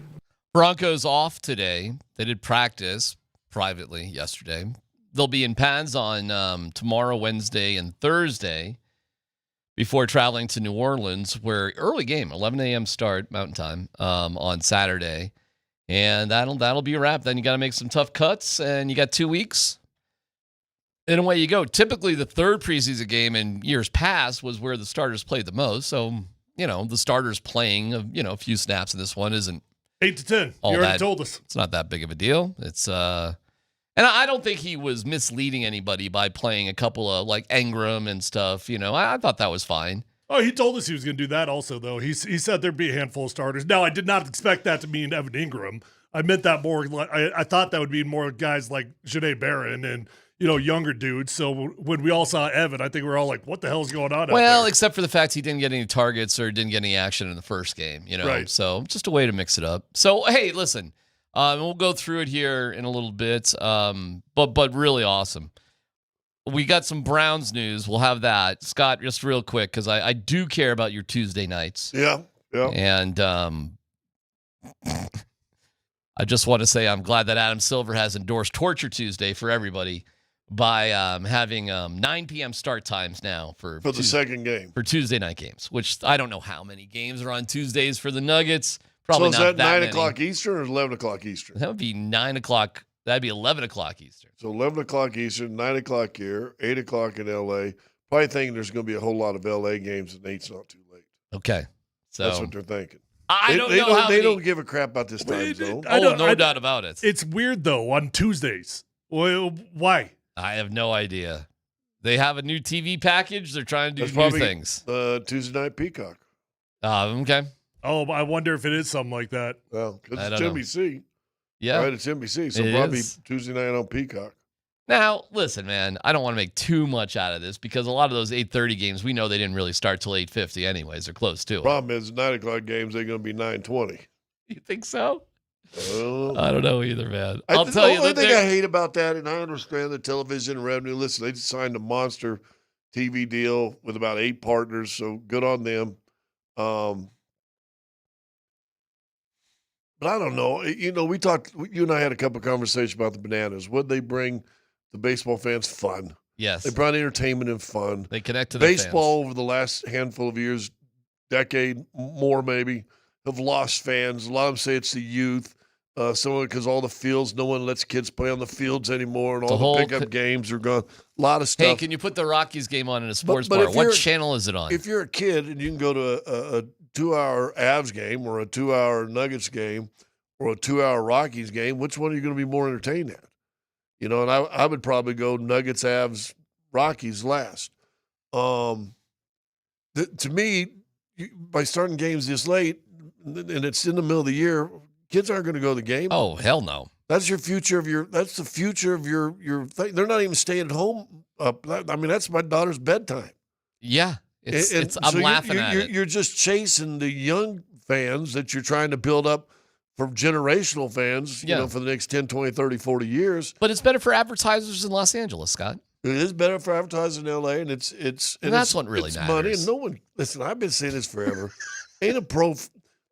Broncos off today. They did practice privately yesterday. They'll be in pads on tomorrow, Wednesday, and Thursday before traveling to New Orleans, where early game, 11 a.m. start Mountain Time on Saturday. And that'll be a wrap. Then you got to make some tough cuts, and you got 2 weeks. And away you go. Typically, the third preseason game in years past was where the starters played the most. So, you know, the starters playing a few snaps in this one isn't 8 to 10. You already told us. It's not that big of a deal. It's and I don't think he was misleading anybody by playing a couple of like Engram and stuff. You know, I thought that was fine. Oh, he told us he was going to do that also, though. He said there'd be a handful of starters. Now, I did not expect that to mean Evan Engram. I meant that more. I thought that would be more guys like Janae Barron and, you know, younger dudes. So when we all saw Evan, I think we were all like, what the hell's going on out Well, there? except for the fact he didn't get any targets or didn't get any action in the first game, you know. Right. So just a way to mix it up. So, hey, listen, we'll go through it here in a little bit, but really awesome. We got some Browns news. We'll have that. Scott, just real quick, because I do care about your Tuesday nights. Yeah. And I just want to say I'm glad that Adam Silver has endorsed Torture Tuesday for everybody by having 9 p.m. start times now for the second game. For Tuesday night games, which I don't know how many games are on Tuesdays for the Nuggets. Probably so not is that 9 many. o'clock Eastern or 11 o'clock Eastern? That would be 9 o'clock. That'd be 11 o'clock Eastern. So 11 o'clock Eastern, 9 o'clock here, 8 o'clock in L.A. Probably thinking there's going to be a whole lot of L.A. games and 8's not too late. Okay. So that's what they're thinking. They don't give a crap about this time zone. No doubt about it. It's weird, though, on Tuesdays. Well, why? I have no idea. They have a new TV package. They're trying to do new things. Tuesday Night Peacock. Okay. Oh, I wonder if it is something like that. Well, because it's NBC. Yeah. Right, it's NBC, so It probably is. Tuesday night on Peacock. Now, listen, man, I don't want to make too much out of this because a lot of those 8:30 games, we know they didn't really start till 8:50 anyways. They're close to it. Problem is, 9 o'clock games, they're going to be 9:20. You think so? I don't know either, man. The I'll tell you. only thing I hate about that, and I understand the television revenue, listen, they just signed a monster TV deal with about 8 partners, so good on them. But I don't know. You know, you and I had a couple of conversations about the bananas. Would they bring the baseball fans fun? Yes. They brought entertainment and fun. They connect to the baseball fans. over the last handful of years, decade more maybe, have lost fans. A lot of them say it's the youth. Some of it because all the fields, no one lets kids play on the fields anymore, and all the pickup games are gone. A lot of stuff. Hey, can you put the Rockies game on in a sports But bar? if What you're- channel is it on? If you're a kid and you can go to a 2-hour Avs game or a 2-hour Nuggets game or a 2-hour Rockies game, which one are you going to be more entertained at? You know, and I would probably go Nuggets, Avs, Rockies last. To me, by starting games this late, and it's in the middle of the year, kids aren't going to go to the game. Oh, hell no. That's your future of your. That's the future of your thing. They're not even staying at home. I mean, that's my daughter's bedtime. Yeah, I'm laughing at it. You're just chasing the young fans that you're trying to build up for generational fans, you know, for the next 10, 20, 30, 40 years. But it's better for advertisers in Los Angeles, Scott. It is better for advertisers in L.A., and it's that's what really matters. Money, and no one, listen, I've been saying this forever. Ain't a pro.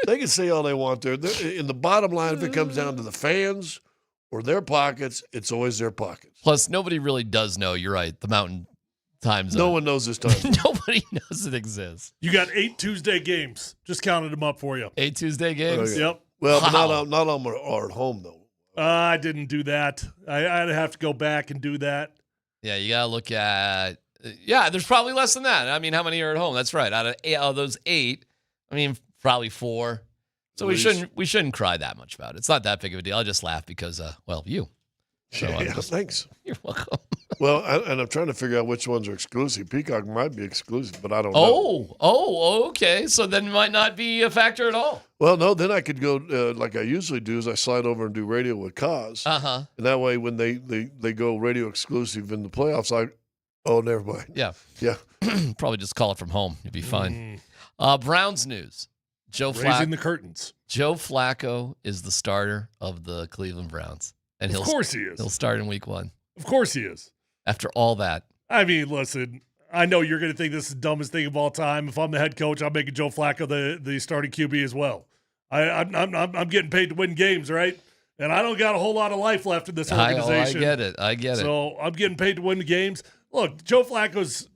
They can say all they want there. In the bottom line, if it comes down to the fans or their pockets, it's always their pockets. Plus, nobody really does know, you're right, the Mountain Time Zone. No one knows this time. Nobody knows it exists. You got 8 Tuesday games. Just counted them up for you. 8 Tuesday games? Okay. Yep. Well, but not all are at home, though. I didn't do that. I'd have to go back and do that. Yeah, you got to look at there's probably less than that. I mean, how many are at home? That's right. Out of those 8, I mean, probably 4. So we shouldn't cry that much about it. It's not that big of a deal. I'll just laugh because you. So yeah, thanks. You're welcome. Well, and I'm trying to figure out which ones are exclusive. Peacock might be exclusive, but I don't know. Okay. So then it might not be a factor at all. Well, no, then I could go like I usually do is I slide over and do radio with Kaz. Uh-huh. And that way when they go radio exclusive in the playoffs, never mind. Yeah. Yeah. Probably just call it from home. You'd be fine. Browns news. Raising the curtains. Joe Flacco is the starter of the Cleveland Browns. And Of course he is. He'll start in week 1. Of course he is. After all that. I mean, listen, I know you're going to think this is the dumbest thing of all time. If I'm the head coach, I'm making Joe Flacco the starting QB as well. I'm getting paid to win games, right? And I don't got a whole lot of life left in this organization. I get it. So I'm getting paid to win the games. Look, Joe Flacco's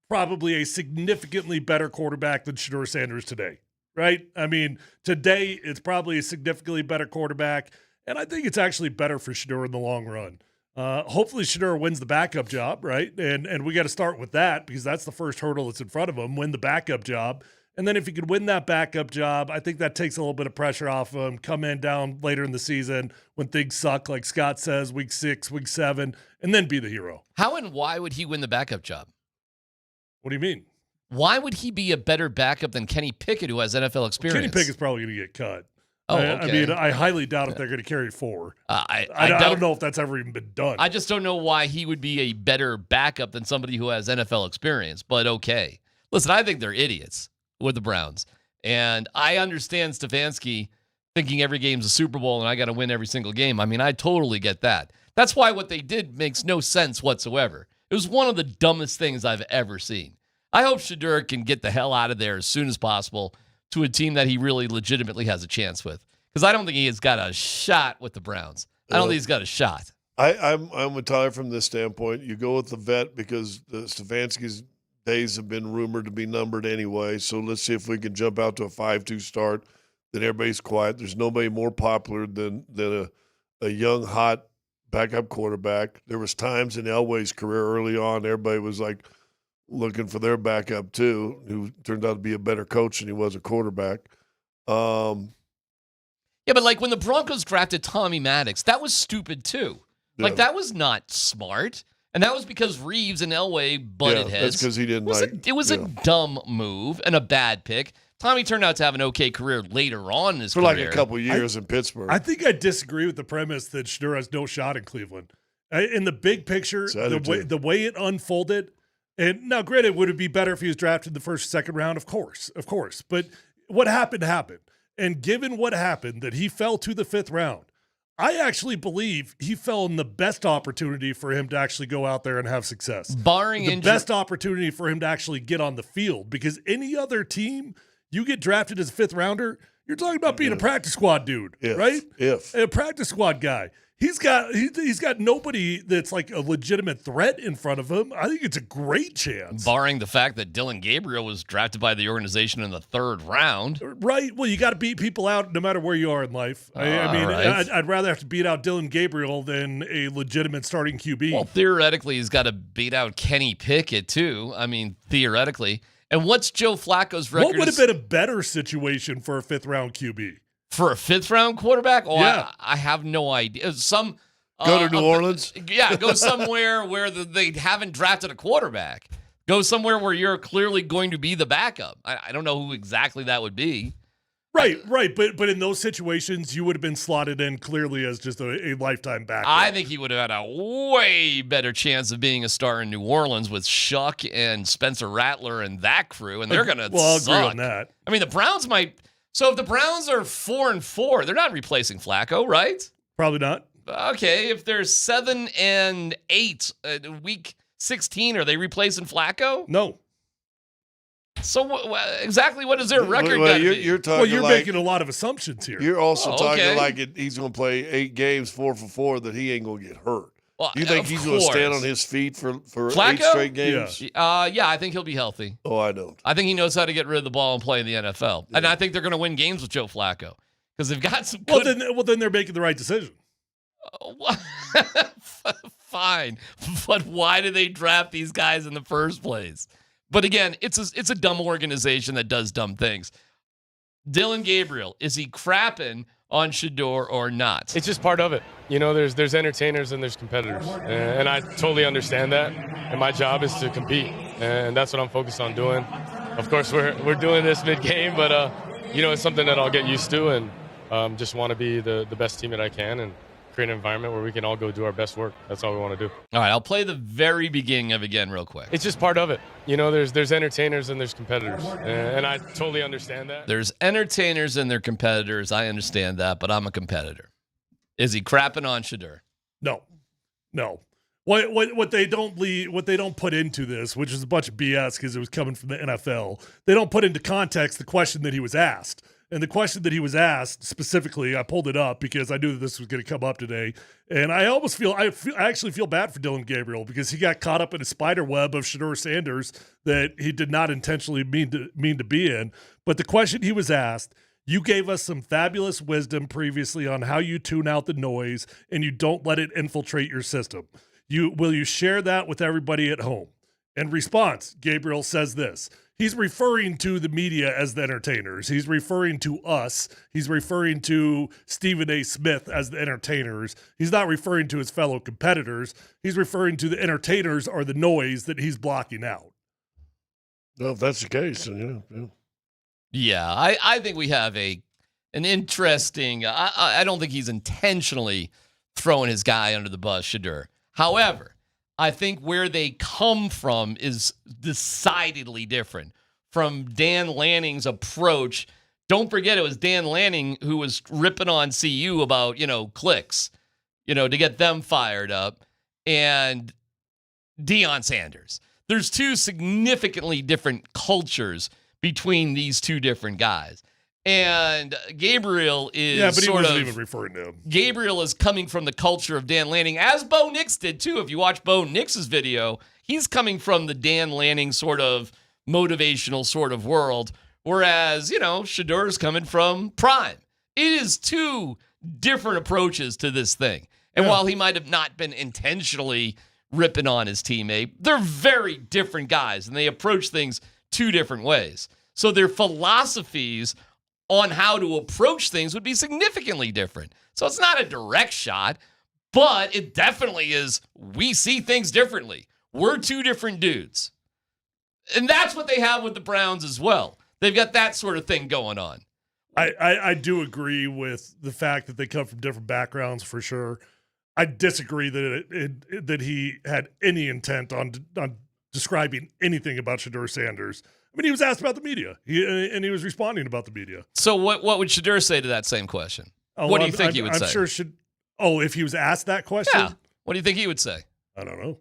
probably a significantly better quarterback than Shedeur Sanders today, right? I mean, today it's probably a significantly better quarterback, and I think it's actually better for Shedeur in the long run. Hopefully Shedeur wins the backup job, right? And we got to start with that because that's the first hurdle that's in front of him, win the backup job. And then if he could win that backup job, I think that takes a little bit of pressure off him, come in down later in the season when things suck, like Scott says, week 6, week 7, and then be the hero. How and why would he win the backup job? What do you mean? Why would he be a better backup than Kenny Pickett, who has NFL experience? Kenny Pickett's probably going to get cut. Oh, okay. I mean, I highly doubt if they're going to carry 4. I don't know if that's ever even been done. I just don't know why he would be a better backup than somebody who has NFL experience, but okay. Listen, I think they're idiots with the Browns. And I understand Stefanski thinking every game's a Super Bowl and I got to win every single game. I mean, I totally get that. That's why what they did makes no sense whatsoever. It was one of the dumbest things I've ever seen. I hope Shedeur can get the hell out of there as soon as possible to a team that he really legitimately has a chance with. Because I don't think he has got a shot with the Browns. I don't think he's got a shot. I'm with Tyler from this standpoint. You go with the vet because the Stefanski's days have been rumored to be numbered anyway. So let's see if we can jump out to a 5-2 start. Then everybody's quiet. There's nobody more popular than a young, hot backup quarterback. There was times in Elway's career early on, everybody was like looking for their backup too, who turned out to be a better coach than he was a quarterback. Yeah, but like when the Broncos drafted Tommy Maddox, that was stupid too. Like that was not smart. And that was because Reeves and Elway butted heads. That's because he didn't It was a dumb move and a bad pick. Tommy turned out to have an okay career later on in his career. For like a couple of years in Pittsburgh. I think I disagree with the premise that Shedeur has no shot in Cleveland. In the big picture, the way it unfolded, and now granted, would it be better if he was drafted in the first or second round? Of course. But what happened happened. And given what happened, that he fell to the 5th round, I actually believe he fell in the best opportunity for him to actually go out there and have success. Barring the injury. best opportunity for him to actually get on the field, because any other team, you get drafted as a 5th rounder, you're talking about being a practice squad dude, right? A practice squad guy. He's got nobody that's like a legitimate threat in front of him. I think it's a great chance. Barring the fact that Dylan Gabriel was drafted by the organization in the 3rd round. Right. Well, you got to beat people out no matter where you are in life. I'd rather have to beat out Dylan Gabriel than a legitimate starting QB. Well, theoretically, he's got to beat out Kenny Pickett, too. I mean, theoretically. And what's Joe Flacco's record? What would have been a better situation for a 5th round QB? For a 5th round quarterback? Oh, yeah. I have no idea. Go to New Orleans? Yeah, go somewhere where they haven't drafted a quarterback. Go somewhere where you're clearly going to be the backup. I don't know who exactly that would be. Right. But in those situations, you would have been slotted in clearly as just a lifetime backup. I think he would have had a way better chance of being a star in New Orleans with Shuck and Spencer Rattler and that crew, and they're going to I'll suck. agree on that. I mean, the Browns might. So if the Browns are 4-4, they're not replacing Flacco, right? Probably not. Okay, if they're 7-8 week 16, are they replacing Flacco? No. So exactly what is their record? You're making a lot of assumptions here. You're also talking like he's going to play 8 games, 4 for 4, that he ain't going to get hurt. Well, you think he's going to stand on his feet for Flacco? 8 straight games? Yeah, I think he'll be healthy. Oh, I don't. I think he knows how to get rid of the ball and play in the NFL. Yeah. And I think they're going to win games with Joe Flacco because they've got some good... Well, then they're making the right decision. Fine. But why do they draft these guys in the first place? But again, it's a dumb organization that does dumb things. Dylan Gabriel, is he crapping on Shedeur or not? It's just part of it. You know, there's entertainers and there's competitors, and I totally understand that. And my job is to compete, and that's what I'm focused on doing. Of course, we're doing this mid-game, but you know, it's something that I'll get used to, and just want to be the best team that I can and create an environment where we can all go do our best work. That's all we want to do. All right, I'll play the very beginning of it again real quick. It's just part of it. You know, there's entertainers and there's competitors, and I totally understand that. There's entertainers and their competitors. I understand that, but I'm a competitor. Is he crapping on Shedeur? No. What they don't put into this, which is a bunch of BS because it was coming from the NFL, they don't put into context the question that he was asked. And the question that he was asked specifically, I pulled it up because I knew that this was going to come up today. And I actually feel bad for Dillon Gabriel because he got caught up in a spider web of Shedeur Sanders that he did not intentionally mean to be in. But the question he was asked, you gave us some fabulous wisdom previously on how you tune out the noise and you don't let it infiltrate your system. Will you share that with everybody at home? In response, Gabriel says this. He's referring to the media as the entertainers. He's referring to us. He's referring to Stephen A. Smith as the entertainers. He's not referring to his fellow competitors. He's referring to the entertainers or the noise that he's blocking out. Well, if that's the case, then yeah. Yeah, I think we have an interesting. I don't think he's intentionally throwing his guy under the bus, Shedeur. However, I think where they come from is decidedly different from Dan Lanning's approach. Don't forget it was Dan Lanning who was ripping on CU about, clicks, to get them fired up, and Deion Sanders. There's two significantly different cultures between these two different guys. And Gabriel is but he wasn't even referring to him. Gabriel is coming from the culture of Dan Lanning, as Bo Nix did too. If you watch Bo Nix's video, he's coming from the Dan Lanning sort of motivational sort of world, whereas, Shedeur is coming from Prime. It is two different approaches to this thing. And while he might have not been intentionally ripping on his teammate, they're very different guys, and they approach things two different ways. So their philosophies on how to approach things would be significantly different. So it's not a direct shot, but it definitely is. We see things differently. We're two different dudes. And that's what they have with the Browns as well. They've got that sort of thing going on. I do agree with the fact that they come from different backgrounds for sure. I disagree that he had any intent on describing anything about Shedeur Sanders. I mean, he was asked about the media, and he was responding about the media. So what would Shedeur say to that same question? What do you think he would say? I'm sure if he was asked that question? Yeah. What do you think he would say? I don't know.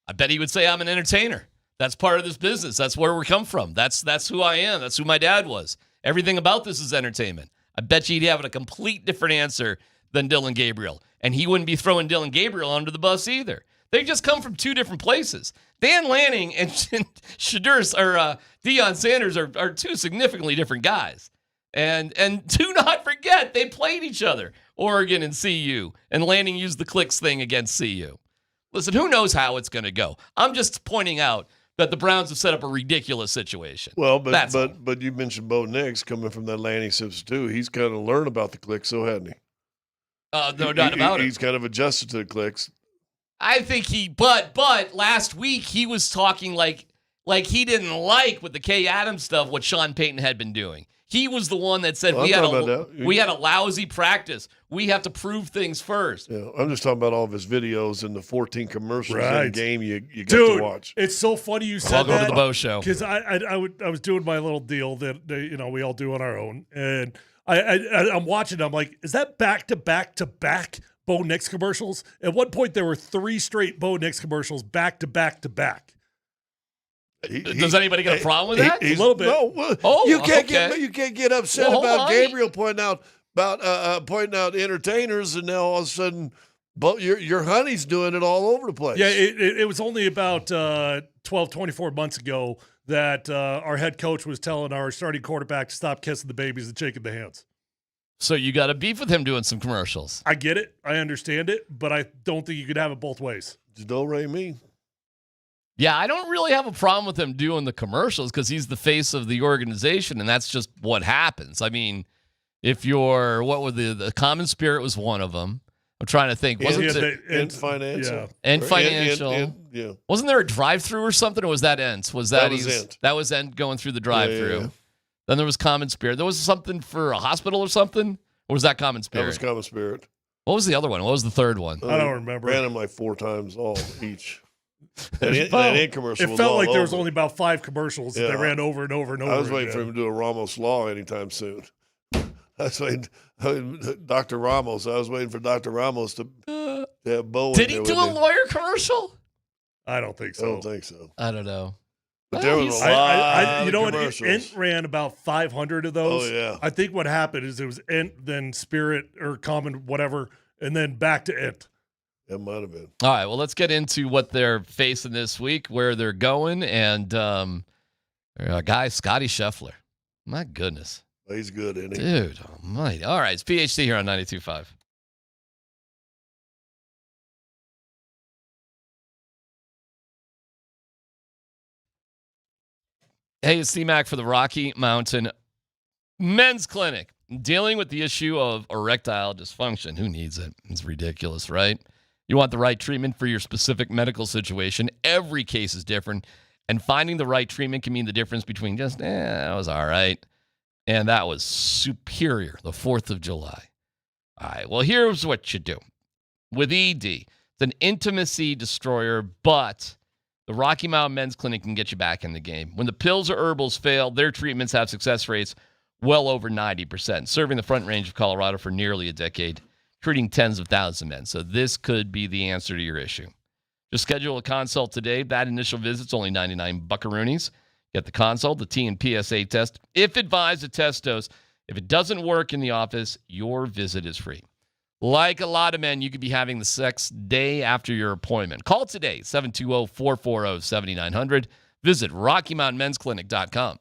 I bet he would say, I'm an entertainer. That's part of this business. That's where we come from. That's who I am. That's who my dad was. Everything about this is entertainment. I bet you he'd have a complete different answer than Dillon Gabriel. And he wouldn't be throwing Dillon Gabriel under the bus either. They just come from two different places. Dan Lanning and Deion Sanders are two significantly different guys. And do not forget, they played each other, Oregon and CU. And Lanning used the clicks thing against CU. Listen, who knows how it's going to go? I'm just pointing out that the Browns have set up a ridiculous situation. Well, but you mentioned Bo Nix coming from that Lanning system too. He's kind of learned about the clicks, so hadn't he? No doubt about it. He's kind of adjusted to the clicks. I think but last week he was talking like he didn't like with the Kay Adams stuff what Sean Payton had been doing. He was the one that said we had a lousy practice. We have to prove things first. Yeah, I'm just talking about all of his videos and the 14 commercials in the game you get to watch. It's so funny you said that. Welcome to the Bo Show. Because I was doing my little deal that we all do on our own, and I'm watching. I'm like, is that back to back Bo Nix commercials? At one point, there were 3 straight Bo Nix commercials back to back to back. Does anybody got a problem with that? A little bit. No, you can't get upset about Gabriel pointing out entertainers, and now all of a sudden, your honey's doing it all over the place. Yeah, it was only about 24 months ago that our head coach was telling our starting quarterback to stop kissing the babies and shaking the hands. So you got a beef with him doing some commercials. I get it. I understand it, but I don't think you could have it both ways. Do re mi. Yeah, I don't really have a problem with him doing the commercials because he's the face of the organization, and that's just what happens. I mean, if you're, the Common Spirit was one of them. I'm trying to think. Wasn't it? And financial. And financial. Yeah. Wasn't there a drive-through or something, or was that Ent? That was Ent. That was Ent going through the drive-through. Yeah. Then there was Common Spirit. There was something for a hospital or something? Or was that Common Spirit? That was Common Spirit. What was the other one? What was the third one? I don't remember. Ran them like 4 times all each. That Ent commercial It was felt all like there was over. only about 5 commercials that they ran over and over and over. I was waiting again. for him to do a Ramos Law anytime soon. I was waiting, Dr. Ramos. I was waiting for Dr. Ramos to have Bo. Did he do a lawyer commercial? I don't think so. I don't think so. I don't know. But there was a lot you know of what? commercials. Ent ran about 500 of those. Oh, yeah. I think what happened is it was Ent, then Spirit or Common, whatever, and then back to Ent. That might have been. All right, well, let's get into what they're facing this week, where they're going, and guy Scotty Scheffler. My goodness. He's good, isn't he? Dude almighty. All right, it's PhD here on 92.5. Hey, it's DMac for the Rocky Mountain Men's Clinic. Dealing with the issue of erectile dysfunction. Who needs it? It's ridiculous, right? You want the right treatment for your specific medical situation. Every case is different. And finding the right treatment can mean the difference between just, that was all right, and that was superior, the 4th of July. All right, well, here's what you do. With ED, it's an intimacy destroyer, but the Rocky Mountain Men's Clinic can get you back in the game. When the pills or herbals fail, their treatments have success rates well over 90%, serving the Front Range of Colorado for nearly a decade, treating tens of thousands of men. So this could be the answer to your issue. Just schedule a consult today. That initial visit's only 99 buckaroonies. Get the consult, the T and PSA test. If advised, a test dose. If it doesn't work in the office, your visit is free. Like a lot of men, you could be having the sex day after your appointment. Call today, 720-440-7900. Visit RockyMountainMen'sClinic.com.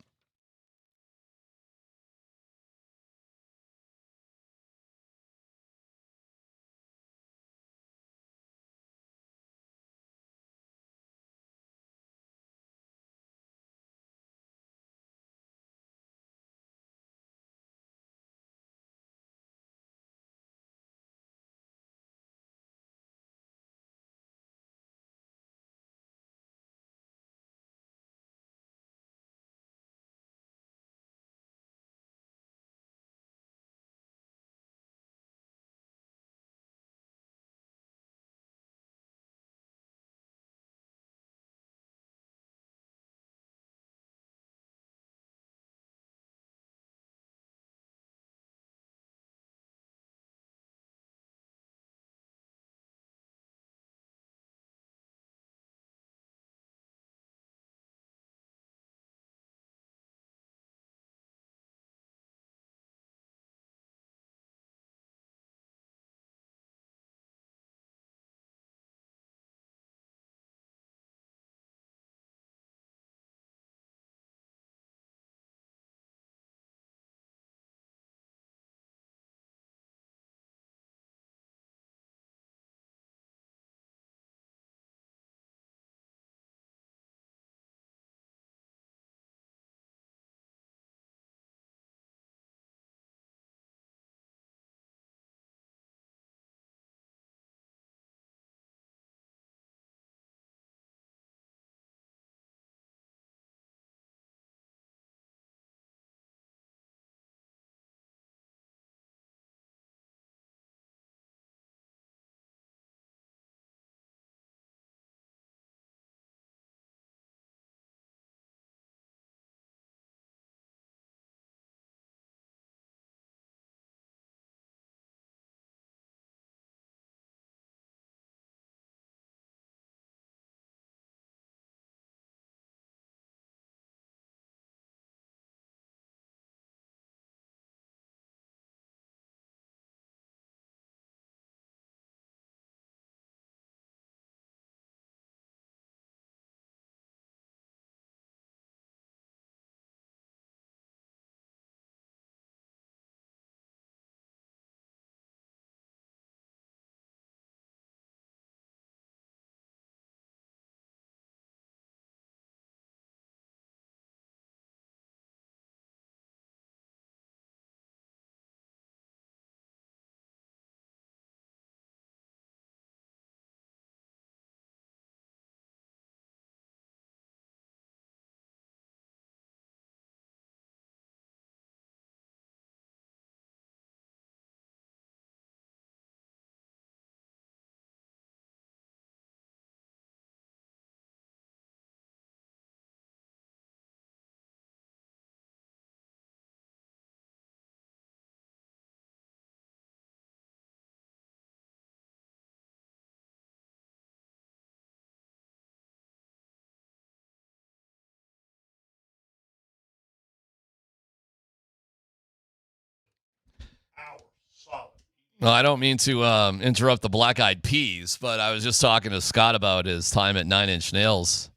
No, I don't mean to interrupt the Black Eyed Peas, but I was just talking to Scott about his time at 9 Inch Nails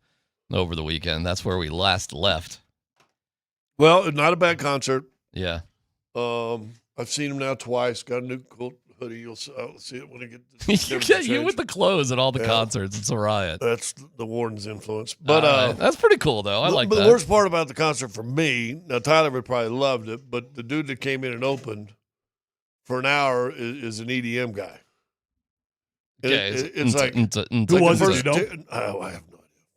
over the weekend. That's where we last left. Well, not a bad concert. Yeah. I've seen him now twice. Got a new cool hoodie. You'll see it when I get You with the clothes at all the concerts. It's a riot. That's the Warden's influence. But that's pretty cool, though. I like that. But the worst part about the concert for me, now Tyler would probably loved it, but the dude that came in and opened for an hour is an EDM guy. Okay. It's like, who was it? I have no idea.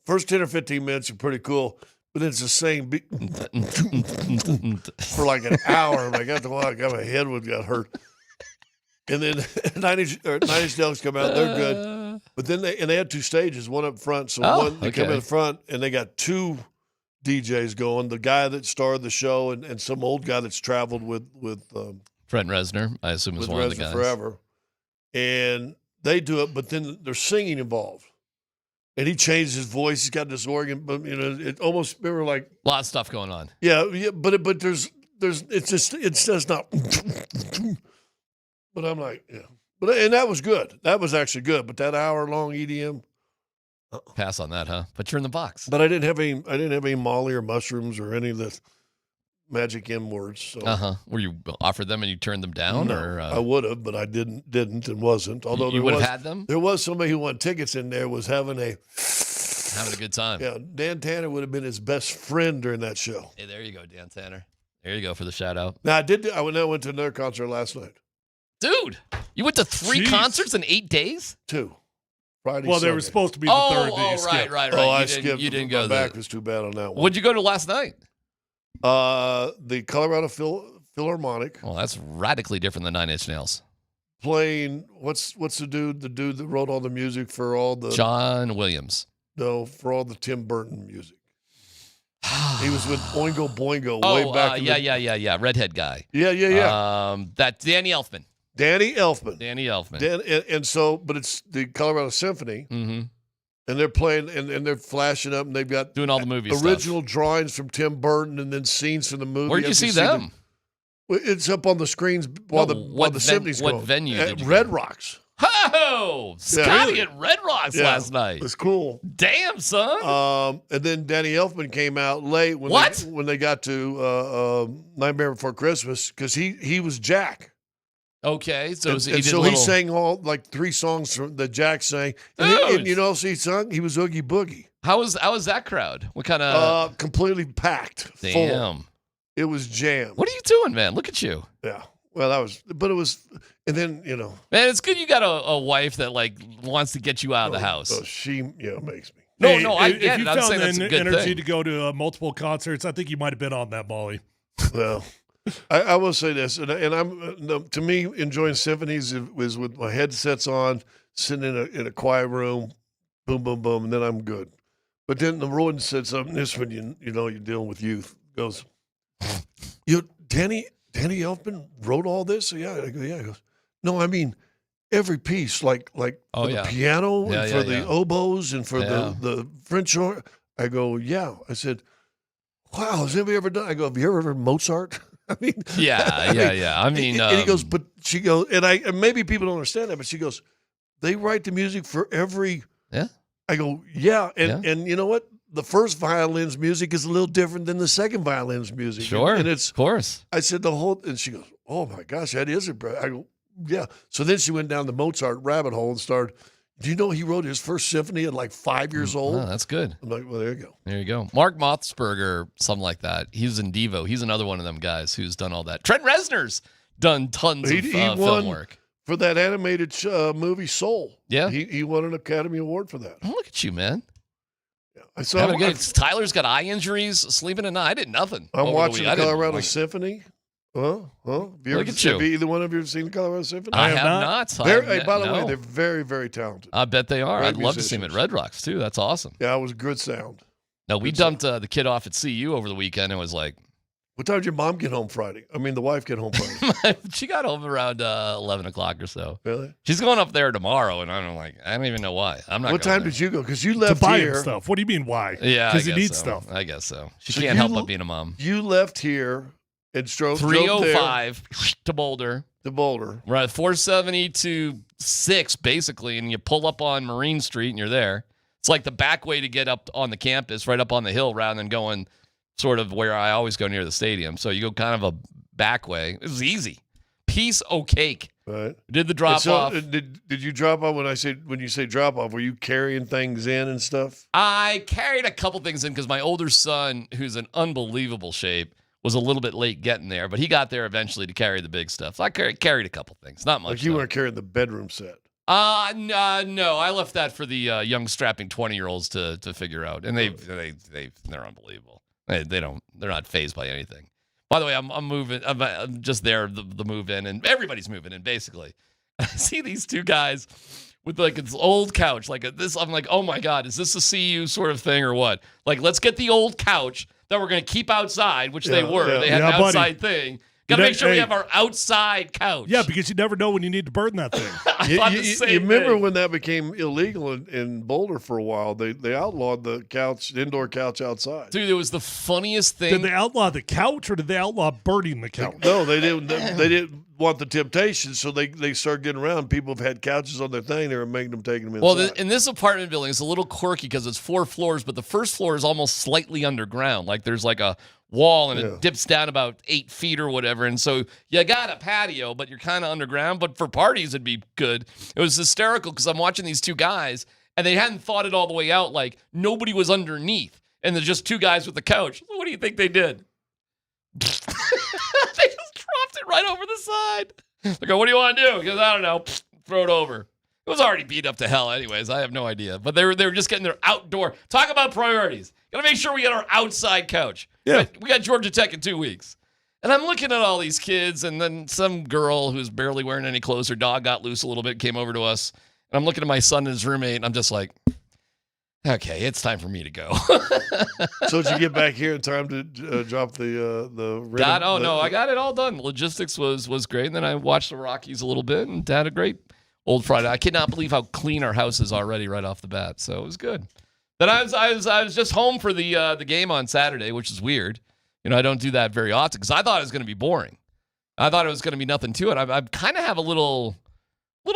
First 10 or 15 minutes are pretty cool, but it's the same beat for like an hour. And I got to walk, my head got hurt. And then 9 Inch Nails come out, they're good. But then they had two stages, one up front. So they come in the front, and they got two DJs going. The guy that started the show and some old guy that's traveled with Trent Reznor, I assume, is one of the guys. Forever. And they do it, but then there's singing involved. And he changed his voice. He's got this organ, but it almost remember like a lot of stuff going on. Yeah, but there's it's just not. But I'm like, and that was good. That was actually good. But that hour-long EDM, pass on that, huh? But you're in the box. But I didn't have any Molly or mushrooms or any of the magic M words. So. Were you offered them and you turned them down? No, or I would have, but I didn't and wasn't. Although you would have had them. There was somebody who won tickets in there was having a good time. Yeah, Dan Tanner would have been his best friend during that show. Hey, there you go, Dan Tanner. There you go for the shout out. Now I went to another concert last night. Dude, you went to 3 concerts in 8 days? 2. Friday. Well, Sunday. they were supposed to be the third. Right. Oh, I skipped. You didn't go. My back was too bad on that one. What'd you go to last night? The Colorado Philharmonic. Well, that's radically different than 9 Inch Nails. Playing what's the dude that wrote all the music for all the John Williams. No, for all the Tim Burton music. He was with Oingo Boingo way back. Yeah. Redhead guy. Yeah. That Danny Elfman. Danny Elfman. And so, but it's the Colorado Symphony. Mm-hmm. And they're playing, and they're flashing up, and they've got doing all the movie original stuff. drawings from Tim Burton, and then scenes from the movie. Where'd you see them? It's up on the screens while the symphony's going. What venue did you Red go? Rocks. Oh, Scotty at Red Rocks last night. It was cool. Damn, son. And then Danny Elfman came out late when they got to Nightmare Before Christmas because he was Jack. Okay, so he sang all like 3 songs from that Jack sang. And you know what he sung? He was Oogie Boogie. How was that crowd? What kind of completely packed. Damn. Full. It was jammed. What are you doing, man? Look at you. Yeah. Well, and then, Man, it's good you got a wife that like wants to get you out of the house. She makes me. No, I get it. I'm saying that's a good energy thing. to go to multiple concerts. I think you might have been on that, Molly. Well, I will say this, and I'm to me enjoying symphonies is with my headsets on, sitting in a quiet room, boom, boom, boom, and then I'm good. But then the Roden said something. This when you know you're dealing with youth. Goes, Danny Elfman wrote all this? Yeah, I go, yeah. He goes, no, I mean every piece, like for the piano and for the oboes and for the French horn. I go, yeah. I said, wow, has anybody ever done? I go, have you ever heard Mozart? I mean, I mean, and he goes, but she goes, and maybe people don't understand that, but she goes, they write the music for every. Yeah. I go, yeah, and you know what? The first violin's music is a little different than the second violin's music. Sure, and it's of course. I said and she goes, oh my gosh, that is it, bro. I go, yeah. So then she went down the Mozart rabbit hole and started. Do you know he wrote his first symphony at like 5 years old? Oh, that's good. I'm like, well, there you go. There you go. Mark Mothsberger, something like that. He's in Devo. He's another one of them guys who's done all that. Trent Reznor's done tons of film work. For that animated movie Soul. Yeah. He won an Academy Award for that. Oh, look at you, man. Yeah. I saw Tyler's got eye injuries, sleeping at night. I did nothing. I'm watching the Colorado Symphony. Look at you. Have either one of you ever seen the Colorado Symphony? I have not. By the way, they're very, very talented. I bet they are. Great I'd love to see them at Red Rocks, too. That's awesome. Yeah, it was good sound. No, we dumped the kid off at CU over the weekend and was like... What time did your mom get home Friday? I mean, the wife get home Friday. She got home around 11 o'clock or so. Really? She's going up there tomorrow, and I'm like, I don't even know why. I'm not. What time did you go? Because you left to buy here. him stuff. What do you mean why? Yeah, because he needs stuff. I guess so. She can't help but being a mom. You left here and drove 3:05 to Boulder. to Boulder. Right, 470 to 6, basically, and you pull up on Marine Street and you're there. It's like the back way to get up on the campus, right up on the hill, rather than going sort of where I always go near the stadium. So you go kind of a back way. It was easy. Piece o' cake. Right. Did the drop off. Did you drop off when you say drop off? Were you carrying things in and stuff? I carried a couple things in because my older son, who's in unbelievable shape, was a little bit late getting there, but he got there eventually to carry the big stuff. So I carried a couple things, not much. Like you weren't carrying the bedroom set. No, I left that for the young strapping 20-year-olds to figure out, and they're unbelievable. They're not fazed by anything. By the way, I'm moving. I'm just there the move in, and everybody's moving in basically. I see these two guys with like this old couch, like this. I'm like, oh my god, is this a CU sort of thing or what? Like, let's get the old couch that we're going to keep outside, which they were. Yeah. They had an outside thing. Got to make sure we have our outside couch. Yeah, because you never know when you need to burn that thing. You remember when that became illegal in Boulder for a while? They outlawed the indoor couch outside. Dude, it was the funniest thing. Did they outlaw the couch or did they outlaw burning the couch? No, they didn't. They didn't want the temptation, so they started getting around. People have had couches on their thing. They were making them taking them inside. Well, in this apartment building, it's a little quirky because it's 4 floors, but the first floor is almost slightly underground. Like there's like a wall and it dips down about 8 feet or whatever. And so you got a patio, but you're kind of underground. But for parties, it'd be good. It was hysterical because I'm watching these two guys and they hadn't thought it all the way out. Like nobody was underneath and there's just two guys with the couch. What do you think they did? They just dropped it right over the side. They go, what do you want to do? He goes, I don't know. Throw it over. It was already beat up to hell anyways. I have no idea. But they were just getting their outdoor. Talk about priorities. Got to make sure we get our outside couch. Yeah. We got Georgia Tech in 2 weeks. And I'm looking at all these kids, and then some girl who's barely wearing any clothes, her dog got loose a little bit, came over to us. And I'm looking at my son and his roommate, and I'm just like, okay, it's time for me to go. So did you get back here in time to drop the I got it all done. Logistics was great. And then I watched the Rockies a little bit and had a great old Friday. I cannot believe how clean our house is already right off the bat. So it was good. Then I was just home for the game on Saturday, which is weird. You know, I don't do that very often because I thought it was going to be boring. I thought it was going to be nothing to it. I kind of have a little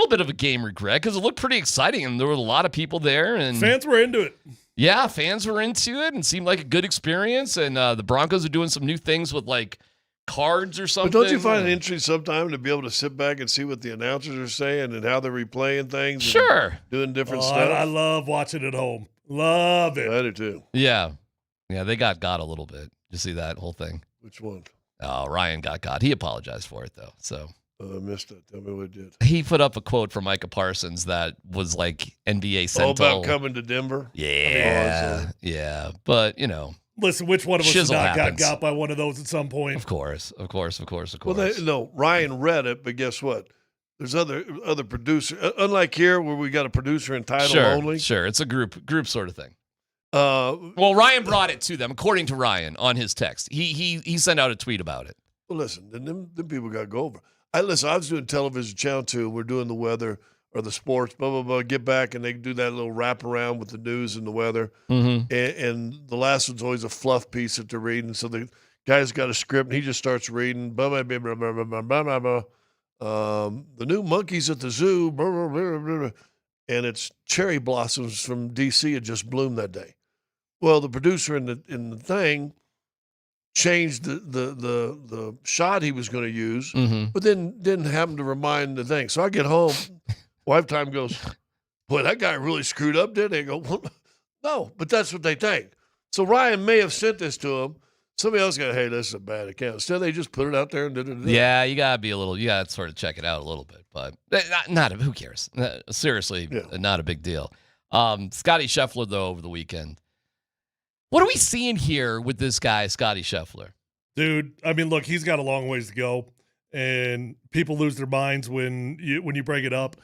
bit of a game regret because it looked pretty exciting and there were a lot of people there and fans were into it. Yeah, fans were into it and seemed like a good experience. And the Broncos are doing some new things with like cards or something. But don't you find it interesting sometimes to be able to sit back and see what the announcers are saying and how they're replaying things? Sure. Doing different stuff. I love watching at home. Love it. I do too. Yeah. Yeah, they got a little bit. You see that whole thing? Which one? Oh, Ryan got. He apologized for it, though. So I missed it. Tell me what it did. He put up a quote from Micah Parsons that was like NBA Central. All about coming to Denver? Yeah. Yeah. But, you know. Listen, which one of us has not got by one of those at some point? Of course. Well, Ryan read it, but guess what? There's other producers. Unlike here where we got a producer and title only. Sure. It's a group sort of thing. Well, Ryan brought it to them, according to Ryan on his text. He sent out a tweet about it. Well, listen, them people got to go over. I was doing television channel 2. We're doing the weather or the sports, blah, blah, blah. Get back and they do that little wrap around with the news and the weather. Mm-hmm. And the last one's always a fluff piece that they're reading. So the guy's got a script and he just starts reading. Blah, blah, blah, blah, blah, blah, blah, blah. The new monkeys at the zoo, blah, blah, blah, blah, blah. And it's cherry blossoms from D.C. had just bloomed that day. Well, the producer in the thing changed the shot he was going to use, but then didn't happen to remind the thing. So I get home, wife time goes, boy, that guy really screwed up, didn't he? I go, well, no, but that's what they think. So Ryan may have sent this to him. Somebody else got, hey, this is a bad account. Instead, they just put it out there and did it. Yeah, you got to sort of check it out a little bit, but who cares? Seriously, not a big deal. Scotty Scheffler, though, over the weekend. What are we seeing here with this guy, Scotty Scheffler? Dude, I mean, look, he's got a long ways to go, and people lose their minds when you bring it up.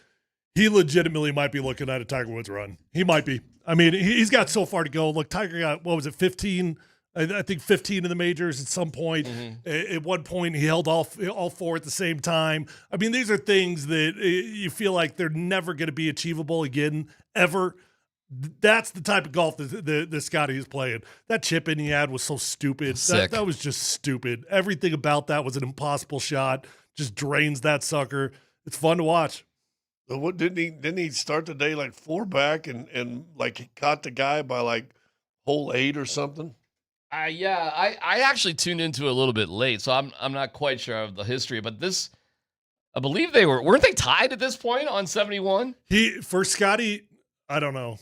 He legitimately might be looking at a Tiger Woods run. He might be. I mean, he's got so far to go. Look, Tiger got, 15? I think 15 in the majors at some point. Mm-hmm. At one point, he held all 4 at the same time. I mean, these are things that you feel like they're never going to be achievable again, ever. That's the type of golf that Scotty is playing. That chip in he had was so stupid. That was just stupid. Everything about that was an impossible shot. just drains that sucker. It's fun to watch. So what didn't he start the day like 4 back and like he caught the guy by like hole 8 or something? Yeah, I actually tuned into it a little bit late, so I'm not quite sure of the history, but this, I believe weren't they tied at this point on 71? For Scotty, I don't know.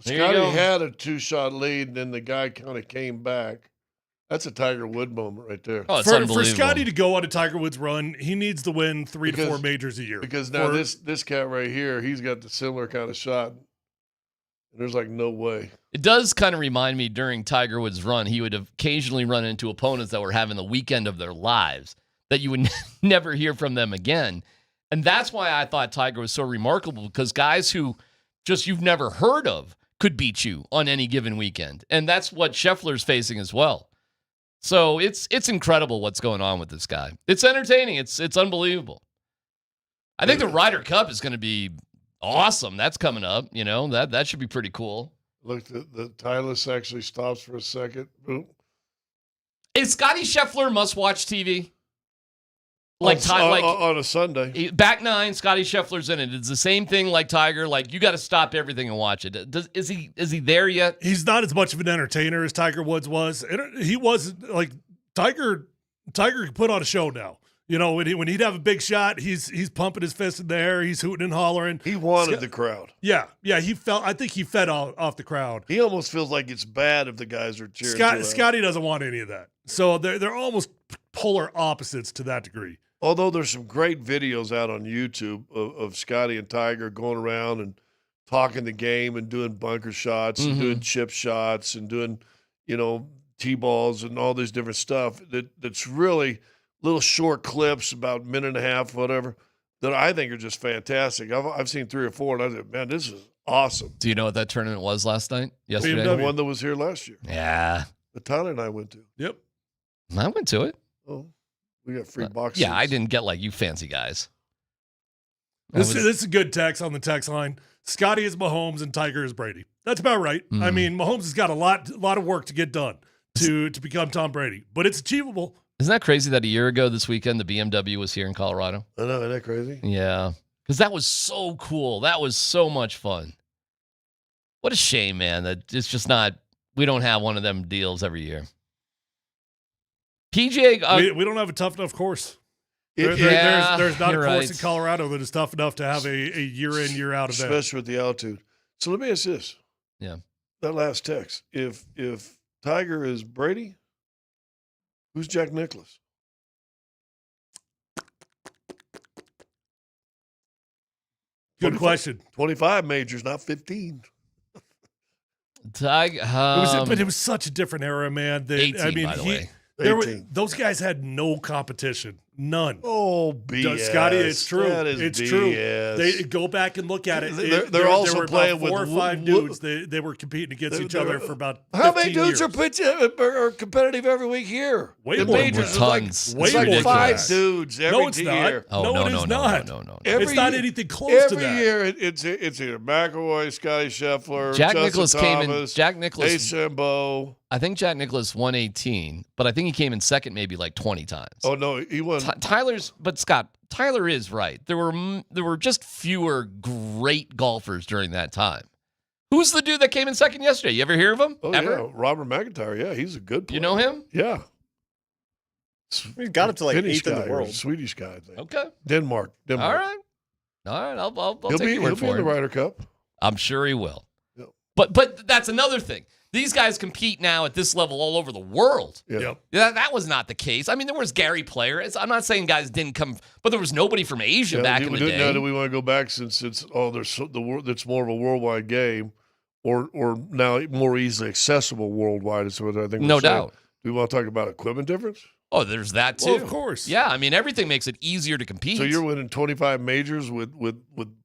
Scotty had a 2-shot lead, and then the guy kind of came back. That's a Tiger Wood moment right there. Oh, it's unbelievable. For Scotty to go on a Tiger Woods run, he needs to win 3 to 4 majors a year. Because now this cat right here, he's got the similar kind of shot. And there's like no way. It does kind of remind me during Tiger Woods' run, he would occasionally run into opponents that were having the weekend of their lives that you would never hear from them again. And that's why I thought Tiger was so remarkable, because guys who just you've never heard of could beat you on any given weekend. And that's what Scheffler's facing as well. So it's incredible what's going on with this guy. It's entertaining. It's unbelievable. I think the Ryder Cup is going to be awesome. That's coming up. You know, that should be pretty cool. Look, the Titleist actually stops for a second. Boom. Is Scotty Scheffler must-watch TV? On a Sunday. Back 9, Scotty Scheffler's in it. It's the same thing like Tiger. Like, you got to stop everything and watch it. Is he there yet? He's not as much of an entertainer as Tiger Woods was. He was like Tiger could put on a show now. You know, when he'd have a big shot, he's pumping his fist in the air, he's hooting and hollering. He wanted the crowd. Yeah. I think he fed off the crowd. He almost feels like it's bad if the guys are cheering. Scotty doesn't want any of that. So they're almost polar opposites to that degree. Although there's some great videos out on YouTube of Scotty and Tiger going around and talking the game and doing bunker shots and doing chip shots and doing, T-balls and all this different stuff that's really little short clips, about a minute and a half, whatever, that I think are just fantastic. I've seen 3 or 4, and I said, man, this is awesome. Do you know what that tournament was last night? Yesterday? The one that was here last year. Yeah. That Tyler and I went to. Yep. I went to it. Oh, we got free boxes. Yeah, I didn't get like you fancy guys. This is a good text on the text line. Scotty is Mahomes and Tiger is Brady. That's about right. I mean, Mahomes has got a lot of work to get done to become Tom Brady, but it's achievable. Isn't that crazy that a year ago this weekend the BMW was here in Colorado? I know, isn't that crazy? Yeah, because that was so cool. That was so much fun. What a shame, man, that it's just not, we don't have one of them deals every year. PGA, we don't have a tough enough course. There's not a course in Colorado that is tough enough to have a year in, year out event. Especially with the altitude. So let me ask this. Yeah. That last text. If Tiger is Brady, who's Jack Nicklaus? Good question. 25 majors, not 15. Tiger, but it was such a different era, man. 18, by the way. Those guys had no competition. None. Oh, BS. Scotty, it's true. It's BS. True. They go back and look at it. They're also there were playing about 4 with or 5 dudes. They were competing against each other for about 15 How many dudes years. are competitive every week here? Way the more. majors is Tons. like, Way like more. 5 dudes every no, it's year. Not. No, it is not. No. It's not anything close to that. Every year, it's either McIlroy, Scotty Scheffler, Jack Justin Nicklaus Thomas, came in. Jack Nicklaus. Sambo. I think Jack Nicklaus won 18, but I think he came in second maybe like 20 times. Oh no, he won. But Scott, Tyler is right. There were just fewer great golfers during that time. Who's the dude that came in second yesterday? You ever hear of him? Oh Ever? yeah, Robert McIntyre. Yeah, he's a good player. You know him? Yeah. He's got up to like Finnish 8th in the guy, world. or Swedish guy, I think. Okay. Denmark. All right. I'll take your word He'll be for in the it. Ryder Cup. I'm sure he will. Yep. But that's another thing. These guys compete now at this level all over the world. Yep. That was not the case. I mean, there was Gary Player. I'm not saying guys didn't come, but there was nobody from Asia back in the day. Now, do we want to go back since it's it's more of a worldwide game, or now more easily accessible worldwide? Is what I think. No doubt. Do we want to talk about equipment difference? Oh, there's that too. Well, of course. Yeah, I mean, everything makes it easier to compete. So you're winning 25 majors with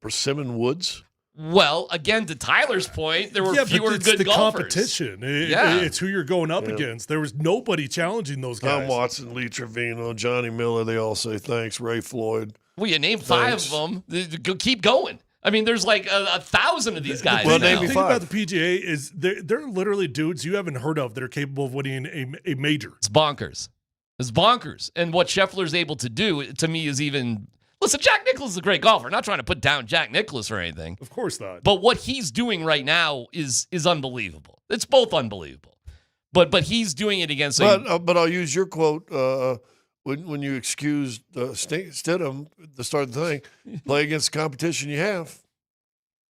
Persimmon Woods. Well, again, to Tyler's point, there were fewer it's good the golfers. Competition. Yeah. It's who you're going up against. There was nobody challenging those guys. Tom Watson, Lee Trevino, Johnny Miller, they all say thanks. Ray Floyd. Well, you named 5 of them. Keep going. I mean, there's like 1,000 of these guys. Well, now. name The thing about the PGA is they're literally dudes you haven't heard of that are capable of winning a major. It's bonkers. is bonkers. And what Scheffler's able to do, to me, is even... Listen, Jack Nicklaus is a great golfer. Not trying to put down Jack Nicklaus or anything. Of course not. But what he's doing right now is unbelievable. It's both unbelievable. But he's doing it against... But I'll use your quote when you excused Stidham at the start of the thing. Play against the competition you have.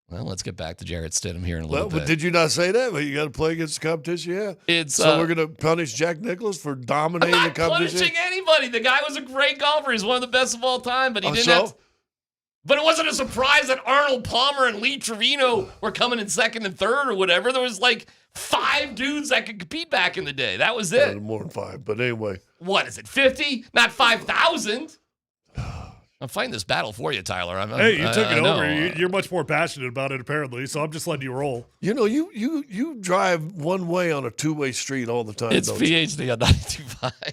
Well, let's get back to Jarrett Stidham here in a little bit. But did you not say that? But you got to play against the competition you have. So we're going to punish Jack Nicklaus for dominating the competition? I'm not punishing anybody. The guy was a great golfer. He's one of the best of all time, but he didn't have... But it wasn't a surprise that Arnold Palmer and Lee Trevino were coming in second and third or whatever. There was like 5 dudes that could compete back in the day. That was it. More than 5, but anyway. What is it, 50? Not 5,000? I'm fighting this battle for you, Tyler. Hey, you took it over. You're much more passionate about it, apparently, so I'm just letting you roll. You know, you drive one way on a two-way street all the time. It's PhD on 92.5.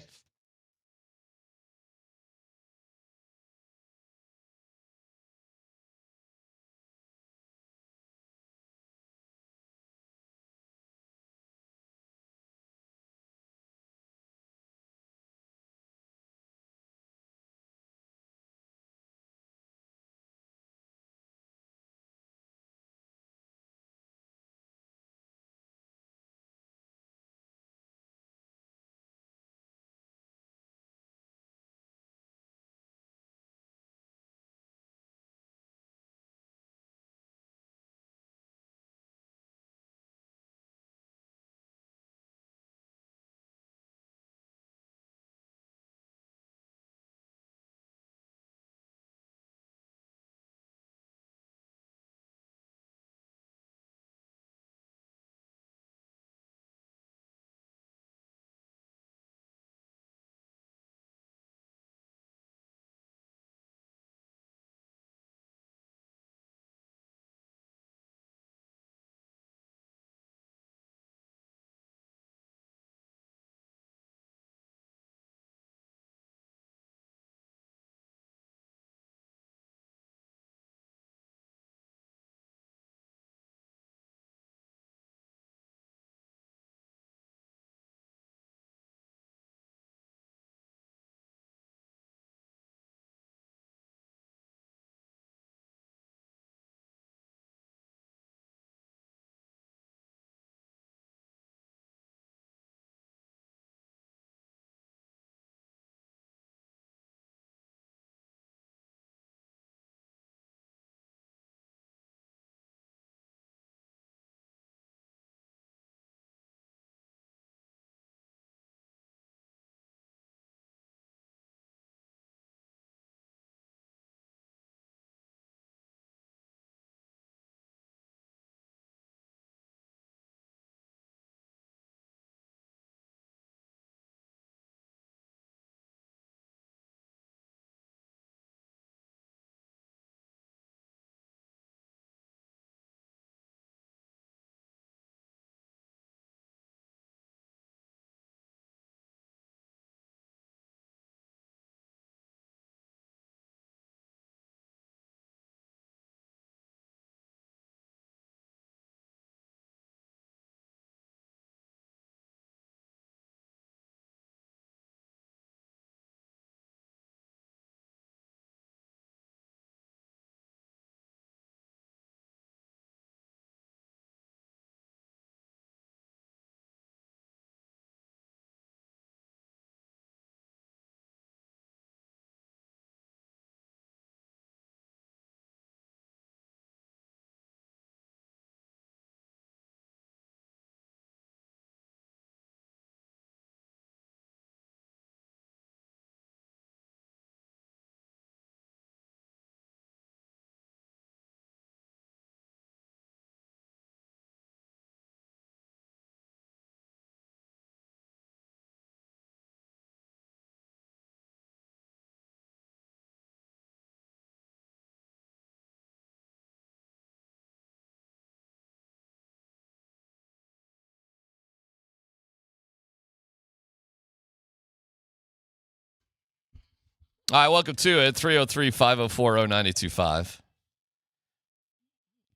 All right, welcome to it. 303-504-0925.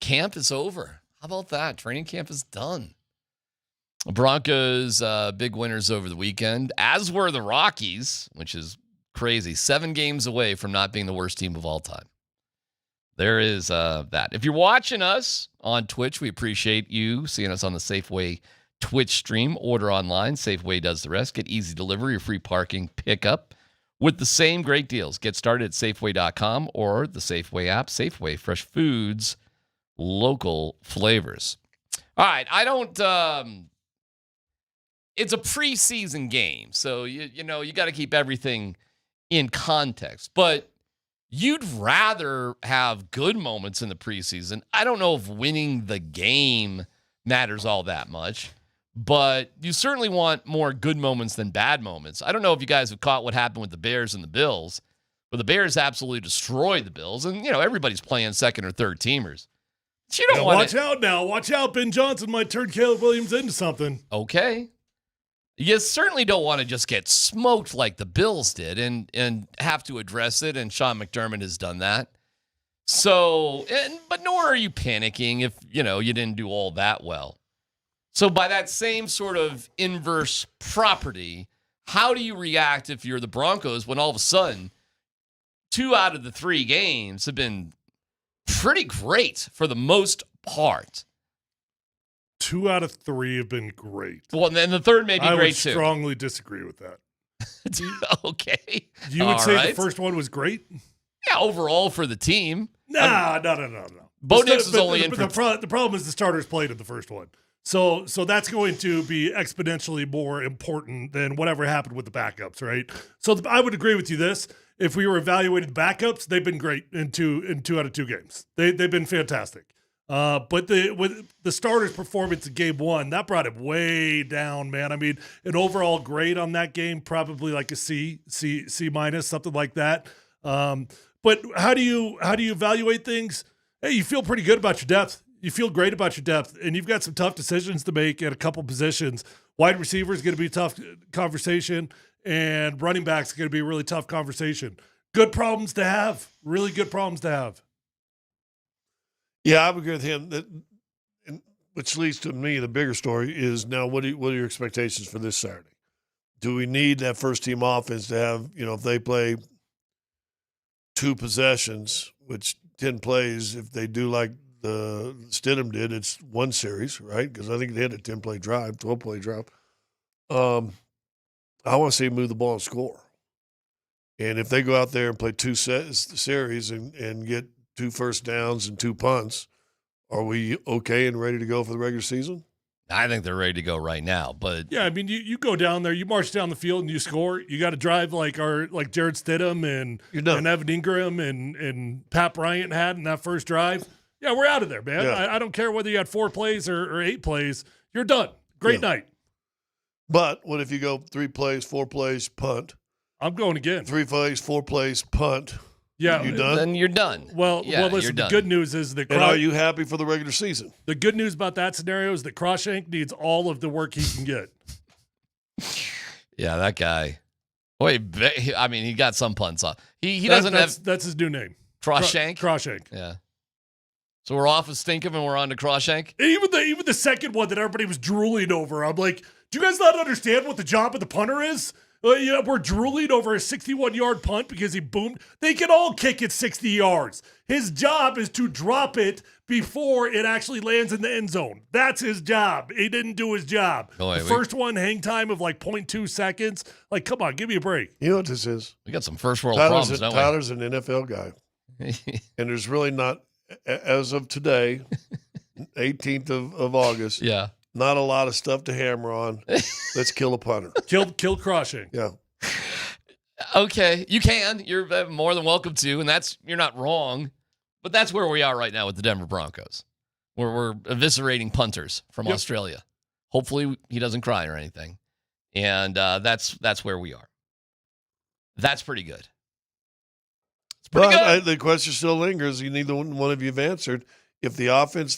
Camp is over. How about that? Training camp is done. Broncos, big winners over the weekend, as were the Rockies, which is crazy. 7 games away from not being the worst team of all time. There is that. If you're watching us on Twitch, we appreciate you seeing us on the Safeway Twitch stream. Order online. Safeway does the rest. Get easy delivery or free parking pickup with the same great deals. Get started at Safeway.com or the Safeway app. Safeway, fresh foods, local flavors. All right, I don't... it's a preseason game, so you got to keep everything in context. But you'd rather have good moments in the preseason. I don't know if winning the game matters all that much, but you certainly want more good moments than bad moments. I don't know if you guys have caught what happened with the Bears and the Bills, but the Bears absolutely destroyed the Bills, and everybody's playing second or third teamers. But you don't want watch out now. Watch out. Ben Johnson might turn Caleb Williams into something. Okay. You certainly don't want to just get smoked like the Bills did and have to address it, and Sean McDermott has done that. So, but nor are you panicking if, you didn't do all that well. So by that same sort of inverse property, how do you react if you're the Broncos when all of a sudden 2 out of the 3 games have been pretty great for the most part? 2 out of 3 have been great. Well, and then the third may be great too. I would strongly disagree with that. Okay. You would say the first one was great? Yeah, overall for the team. No. Bo Nix is only in for... The problem is the starters played in the first one. So that's going to be exponentially more important than whatever happened with the backups, right? So I would agree with you this. If we were evaluating the backups, they've been great in 2 out of 2 games. They've been fantastic. But with the starters' performance in game 1, that brought it way down, man. I mean, an overall grade on that game, probably like a C minus, something like that. But how do you evaluate things? Hey, you feel pretty good about your depth. You feel great about your depth, and you've got some tough decisions to make at a couple positions. Wide receiver is going to be a tough conversation, and running back is going to be a really tough conversation. Good problems to have. Really good problems to have. Yeah, I would agree with him. Which leads to me, the bigger story is now what are your expectations for this Saturday? Do we need that first team offense to have, if they play 2 possessions, which 10 plays, if they do like the Stidham did, it's 1 series, right? Because I think they had a 10-play drive, 12-play drive. I want to see them move the ball and score. And if they go out there and play 2 series and get 2 first downs and 2 punts, are we okay and ready to go for the regular season? I think they're ready to go right now. But yeah, I mean, you go down there, you march down the field, and you score. You got to drive like Jared Stidham and Evan Ingram and Pat Bryant had in that first drive. Yeah, we're out of there, man. Yeah. I don't care whether you had 4 plays or 8 plays. You're done. Great night. But what if you go 3 plays, 4 plays, punt? I'm going again. 3 plays, 4 plays, punt. Yeah, you done? Then you're done. Well, listen. The good news is that. And are you happy for the regular season? The good news about that scenario is that Croshank needs all of the work he can get. Yeah, that guy. Wait, I mean, he got some punts off. He doesn't have. That's his new name. Croshank. Croshank. Yeah. So we're off of Stidham and we're on to Croshank. Even the second one that everybody was drooling over. I'm like, do you guys not understand what the job of the punter is? We're drooling over a 61-yard punt because he boomed. They can all kick it 60 yards. His job is to drop it before it actually lands in the end zone. That's his job. He didn't do his job. The first one, hang time of like 0.2 seconds. Like, come on, give me a break. You know what this is? We got some first world problems, don't we? Tyler's an NFL guy. And there's really not, as of today, 18th of August. Yeah. Not a lot of stuff to hammer on. Let's kill a punter. Kill Croshank. Yeah. Okay, you can. You're more than welcome to, and you're not wrong. But that's where we are right now with the Denver Broncos. We're eviscerating punters from Australia. Hopefully he doesn't cry or anything. And that's where we are. That's pretty good. It's pretty good. The question still lingers. Neither one of you have answered. If the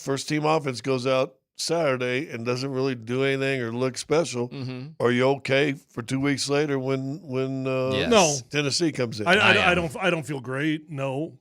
first team offense goes out Saturday and doesn't really do anything or look special, are you okay for 2 weeks later when no Tennessee comes in? I don't feel great. No,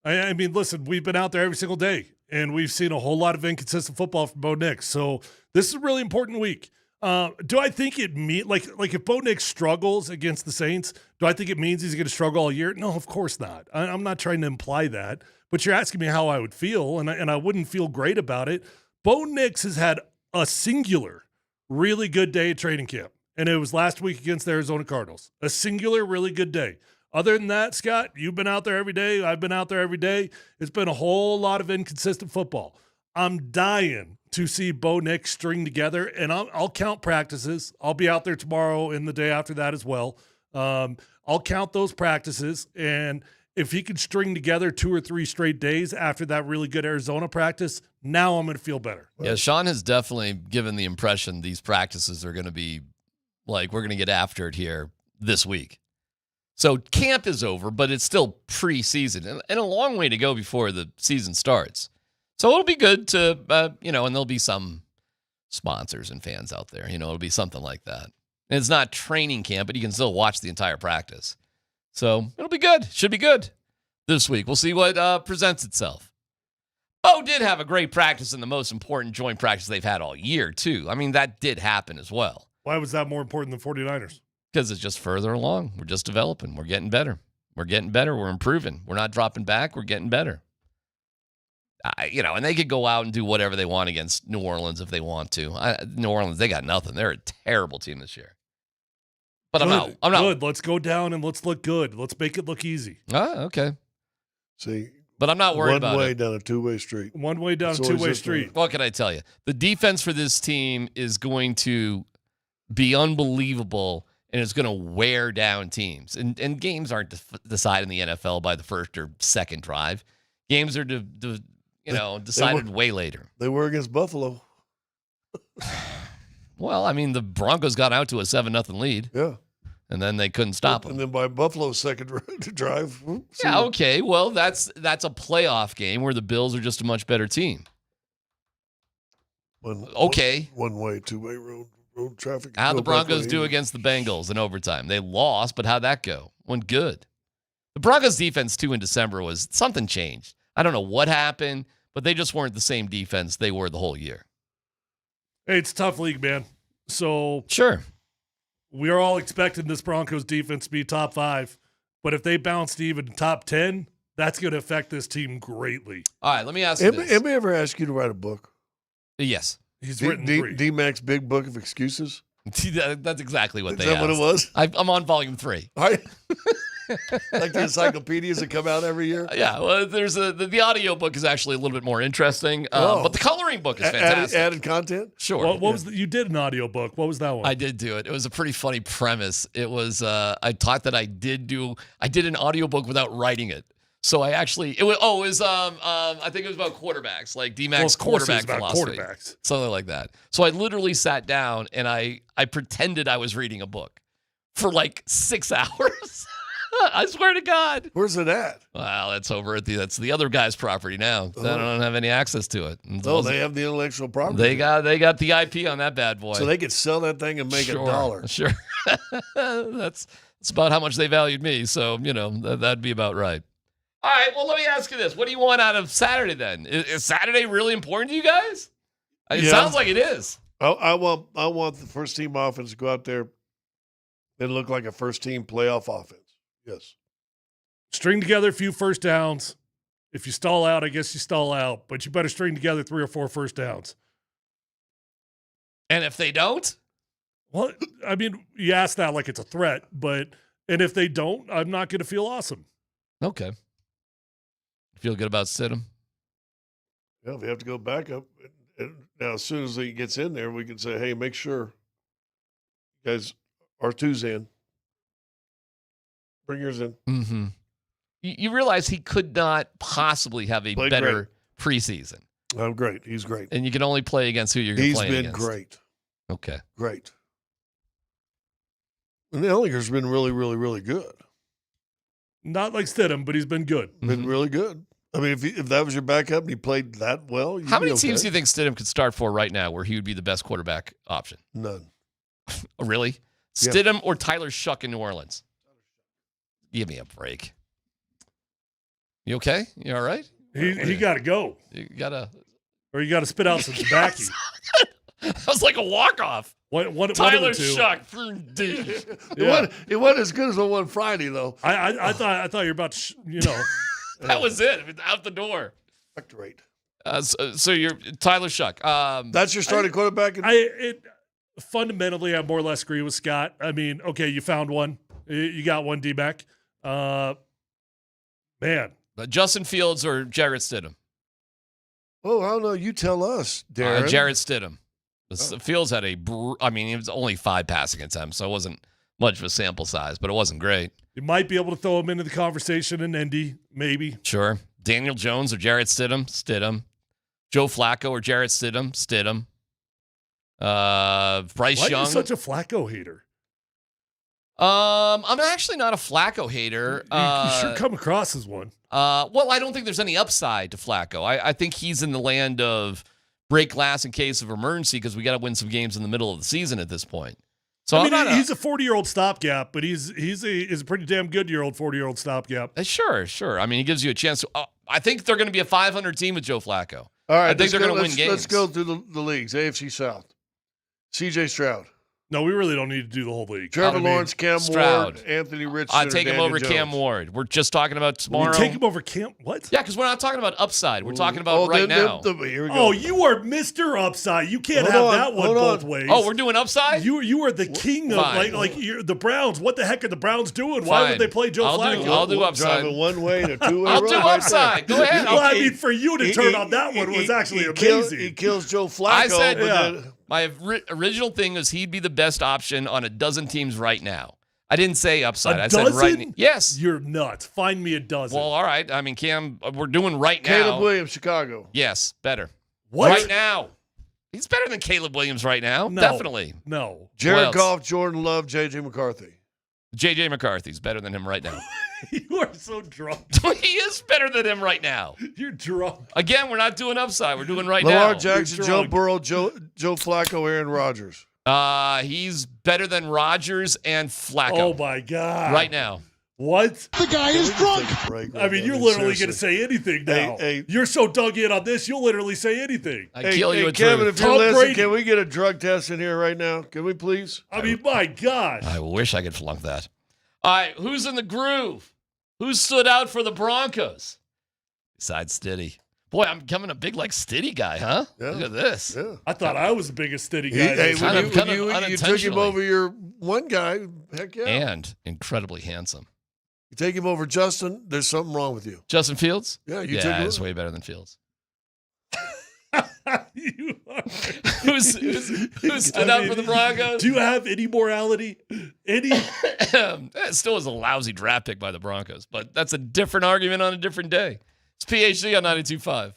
I mean, listen, we've been out there every single day and we've seen a whole lot of inconsistent football from Bo Nix. So This is a really important week. Do I think it like if Bo Nix struggles against the Saints, do I think it means he's going to struggle all year? No, of course not. I'm not trying to imply that. But you're asking me how I would feel, and I wouldn't feel great about it. Bo Nix has had a singular, really good day at training camp, and it was last week against the Arizona Cardinals. A singular, really good day. Other than that, Scott, you've been out there every day. I've been out there every day. It's been a whole lot of inconsistent football. I'm dying to see Bo Nix string together, and I'll count practices. I'll be out there tomorrow and the day after that as well. I'll count those practices, and if he can string together 2 or 3 straight days after that really good Arizona practice, now I'm going to feel better. Yeah, Sean has definitely given the impression these practices are going to be like we're going to get after it here this week. So camp is over, but it's still preseason and a long way to go before the season starts. So it'll be good to, and there'll be some sponsors and fans out there. It'll be something like that. And it's not training camp, but you can still watch the entire practice. So it'll be good. Should be good this week. We'll see what presents itself. Bo did have a great practice in the most important joint practice they've had all year, too. I mean, that did happen as well. Why was that more important than 49ers? Because it's just further along. We're just developing. We're getting better. We're improving. We're not dropping back. We're getting better. And they could go out and do whatever they want against New Orleans if they want to. New Orleans, they got nothing. They're a terrible team this year. But I'm not. Good. Let's go down and let's look good. Let's make it look easy. Okay. See, but I'm not worried about it. One way down a two-way street. One way down a two-way street. What can I tell you? The defense for this team is going to be unbelievable, and it's going to wear down teams. And games aren't decided in the NFL by the first or second drive. Games are decided way later. They were against Buffalo. Well, I mean, the Broncos got out to a 7-0 lead. Yeah. And then they couldn't stop them. And then by Buffalo's second drive. Yeah, okay. Well, that's a playoff game where the Bills are just a much better team. One way, two-way road traffic. How'd the Broncos do against the Bengals in overtime? They lost, but how'd that go? Went good. The Broncos defense, too, in December was something changed. I don't know what happened, but they just weren't the same defense they were the whole year. Hey, it's a tough league, man. So sure, we are all expecting this Broncos defense to be top 5, but if they bounce even top 10, that's going to affect this team greatly. All right, let me ask you this. Anybody ever ask you to write a book? Yes. He's written 3. DMac's Big Book of Excuses? That's exactly what Is they that asked. what it was? I'm on volume 3. Like the encyclopedias that come out every year? Yeah, well, there's the audio book is actually a little bit more interesting, but the coloring book is fantastic. Added content? Sure. What was you did an audio book? What was that one? I did do it. It was a pretty funny premise. It was I taught that I did an audio book without writing it. So I actually I think it was about quarterbacks, like DMac's quarterback philosophy, something like that. So I literally sat down and I pretended I was reading a book for like 6 hours. I swear to God. Where's it at? Well, that's over at that's the other guy's property now. I don't have any access to it. They have the intellectual property. They got the IP on that bad boy. So they could sell that thing and make $1. Sure. That's about how much they valued me. So, that'd be about right. All right, well, let me ask you this. What do you want out of Saturday then? Is Saturday really important to you guys? It sounds like it is. I want the first team offense to go out there and look like a first team playoff offense. Yes. String together a few first downs. If you stall out, I guess you stall out, but you better string together 3 or 4 first downs. And if they don't? Well, I mean, you ask that like it's a threat, and if they don't, I'm not going to feel awesome. Okay. Feel good about Stidham? Yeah, if we have to go back up. And now, as soon as he gets in there, we can say, hey, make sure, guys, R2's in. Bring yours in. Mm-hmm. You realize he could not possibly have a better preseason. Oh, great. He's great. And you can only play against who you're going to play against. He's been great. Okay. Great. And Ellinger's been really, really, really good. Not like Stidham, but he's been good. Been really good. I mean, if that was your backup and he played that well, how many teams do you think Stidham could start for right now where he would be the best quarterback option? None. Really? Yeah. Stidham or Tyler Shuck in New Orleans? Give me a break. You okay? You all right? He got to go. You got to... Or you got to spit out some tobacco. That was like a walk-off. Tyler Shuck. It wasn't as good as the one Friday, though. I thought you were about to, That was it. Out the door. Rate. So you're Tyler Shuck. That's your starting quarterback? Fundamentally, I more or less agree with Scott. I mean, okay, you found one. You got one, DMac. Man. Justin Fields or Jarrett Stidham? Oh, I don't know. You tell us, Darren. Jarrett Stidham. Fields had it was only 5 passing attempts, so it wasn't much of a sample size, but it wasn't great. You might be able to throw him into the conversation in Indy, maybe. Sure. Daniel Jones or Jarrett Stidham? Stidham. Joe Flacco or Jarrett Stidham? Stidham. Bryce Why Young. are you such a Flacco hater? I'm actually not a Flacco hater. You sure come across as one. Well, I don't think there's any upside to Flacco. I think he's in the land of break glass in case of emergency because we got to win some games in the middle of the season at this point. So he's a 40-year-old stopgap, but he's a pretty damn good 40-year-old stopgap. Sure. I mean, he gives you a chance. I think they're going to be a 500 team with Joe Flacco. All right, I think they're going to win games. Let's go through the leagues. AFC South. C.J. Stroud. No, we really don't need to do the whole league. Trevor Lawrence, Cam Stroud. Ward, Anthony Richardson. I'd take him over Jones. Cam Ward. We're just talking about tomorrow. You take him over Cam? What? Yeah, because we're not talking about upside. We're talking about right now. Here we go. Oh, you are Mr. Upside. You can't have that one both ways. Oh, we're doing upside? You are the king of you're the Browns. What the heck are the Browns doing? Why would they play Joe Flacco? I'll do upside. Driving one way and a two-way I'll road do right upside. there. Go ahead. Well, I mean, for you to turn on that one was actually amazing. He kills Joe Flacco. I said my original thing was he'd be the best option on a dozen teams right now. I didn't say upside. I said right now. Yes. You're nuts. Find me a dozen. Well, all right. I mean, Cam, we're doing right now. Caleb Williams, Chicago. Yes, better. What? Right now. He's better than Caleb Williams right now. No. Definitely. No. Jared Goff, Jordan Love, J.J. McCarthy. J.J. McCarthy's better than him right now. You are so drunk. He is better than him right now. You're drunk. Again, we're not doing upside. We're doing right Lamar now. Jackson, Joe Burrow, Joe Flacco, Aaron Rodgers. He's better than Rodgers and Flacco. Oh, my God. Right now. What? The guy is drunk. I mean, you're literally going to say anything now. You're so dug in on this, you'll literally say anything. Kevin, if you're listening, can we get a drug test in here right now? Can we please? I mean, my God. I wish I could flunk that. All right, who's in the groove? Who stood out for the Broncos? Besides Stiddy. Boy, I'm becoming a big Stiddy guy, huh? Yeah. Look at this. Yeah. I thought I was the biggest Stiddy guy. You took him over your one guy, heck yeah. And incredibly handsome. You take him over Justin, there's something wrong with you. Justin Fields? Yeah, you took him he's way better than Fields. Who stood out for the Broncos? Do you have any morality? Any? It still was a lousy draft pick by the Broncos, but that's a different argument on a different day. It's PhD on 92.5.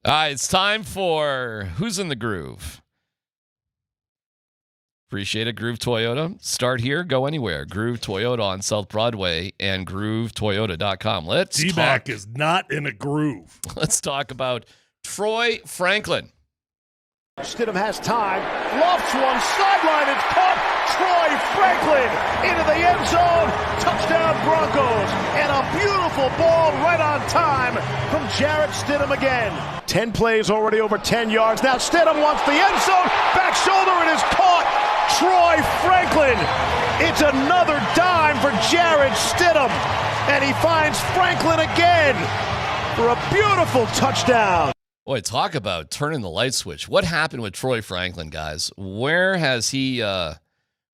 All right, it's time for Who's in the Groove. Appreciate it, Groove Toyota. Start here, go anywhere. Groove Toyota on South Broadway and GrooveToyota.com. DMac is not in a groove. Let's talk about Troy Franklin. Stidham has time, lofts one, sideline, it's caught. Troy Franklin into the end zone. Touchdown Broncos. And a beautiful ball right on time from Jarrett Stidham again. 10 plays already over 10 yards. Now Stidham wants the end zone. Back shoulder, it is caught. Troy Franklin. It's another dime for Jarrett Stidham. And he finds Franklin again for a beautiful touchdown. Boy, talk about turning the light switch. What happened with Troy Franklin, guys? Where has he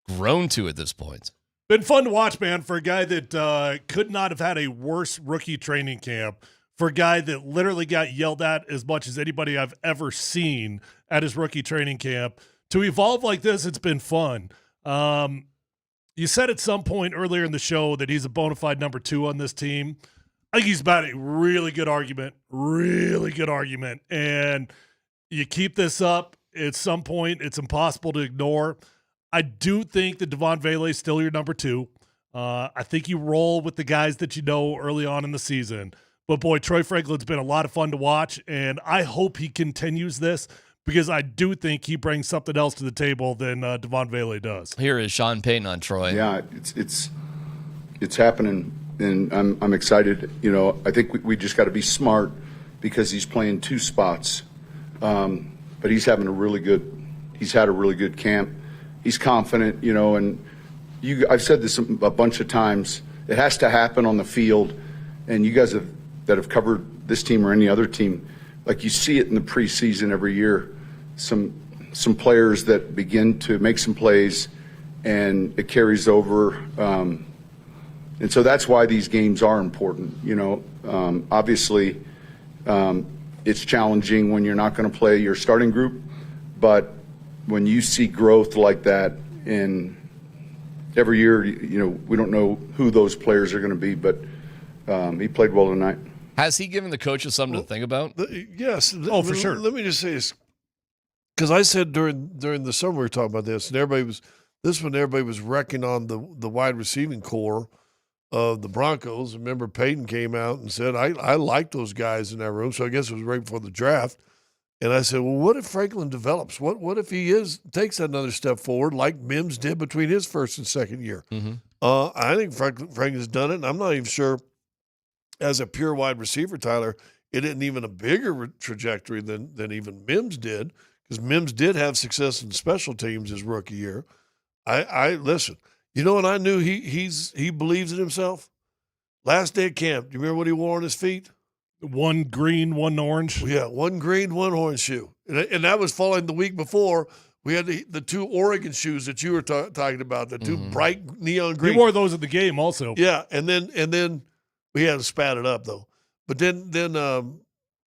grown to at this point? Been fun to watch, man, for a guy that could not have had a worse rookie training camp, for a guy that literally got yelled at as much as anybody I've ever seen at his rookie training camp. To evolve like this, it's been fun. You said at some point earlier in the show that he's a bona fide number 2 on this team. I think he's about a really good argument. And you keep this up, at some point, it's impossible to ignore. I do think that Devon Vele is still your number 2. I think you roll with the guys that you know early on in the season. But, boy, Troy Franklin's been a lot of fun to watch, and I hope he continues this because I do think he brings something else to the table than Devon Vele does. Here is Sean Payton on Troy. Yeah, it's happening. And I'm excited. You know, I think we just got to be smart because he's playing 2 spots. But he's had a really good camp. He's confident, you know, and I've said this a bunch of times. It has to happen on the field. And you guys that have covered this team or any other team, like you see it in the preseason every year. Some players that begin to make some plays and it carries over. And so that's why these games are important. You know, obviously it's challenging when you're not going to play your starting group, but when you see growth like that in every year, you know, we don't know who those players are going to be, but he played well tonight. Has he given the coaches something to think about? Yes. Oh, for sure. Let me just say this, because I said during the summer we were talking about this, and everybody was wrecking on the wide receiving core of the Broncos. Remember, Peyton came out and said, I like those guys in that room. So I guess it was right before the draft. And I said, well, what if Franklin develops? What if he takes another step forward like Mims did between his first and second year? Mm-hmm. I think Franklin's done it, and I'm not even sure as a pure wide receiver, Tyler, it isn't even a bigger trajectory than even Mims did, because Mims did have success in special teams his rookie year. I listen. You know what I knew he believes in himself? Last day of camp, do you remember what he wore on his feet? 1 green, 1 orange. Yeah, 1 green, 1 orange shoe. And that was following the week before. We had the 2 Oregon shoes that you were talking about, the 2 bright neon green. He wore those at the game also. Yeah, and then we had to spat it up, though. But then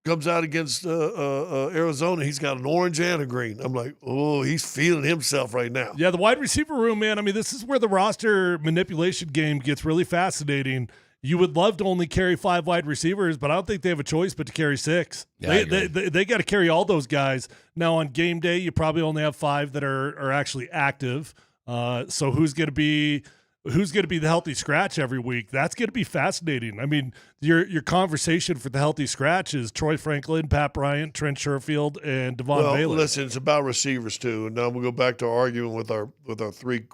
comes out against Arizona. He's got an orange and a green. I'm like, oh, he's feeling himself right now. Yeah, the wide receiver room, man. I mean, this is where the roster manipulation game gets really fascinating. You would love to only carry 5 wide receivers, but I don't think they have a choice but to carry 6. Yeah, they got to carry all those guys. Now, on game day, you probably only have 5 that are actually active. So who's going to be the healthy scratch every week? That's going to be fascinating. I mean, your conversation for the healthy scratch is Troy Franklin, Pat Bryant, Trent Sherfield, and Devon Vele. Listen, it's about receivers too. And now we'll go back to arguing with our 3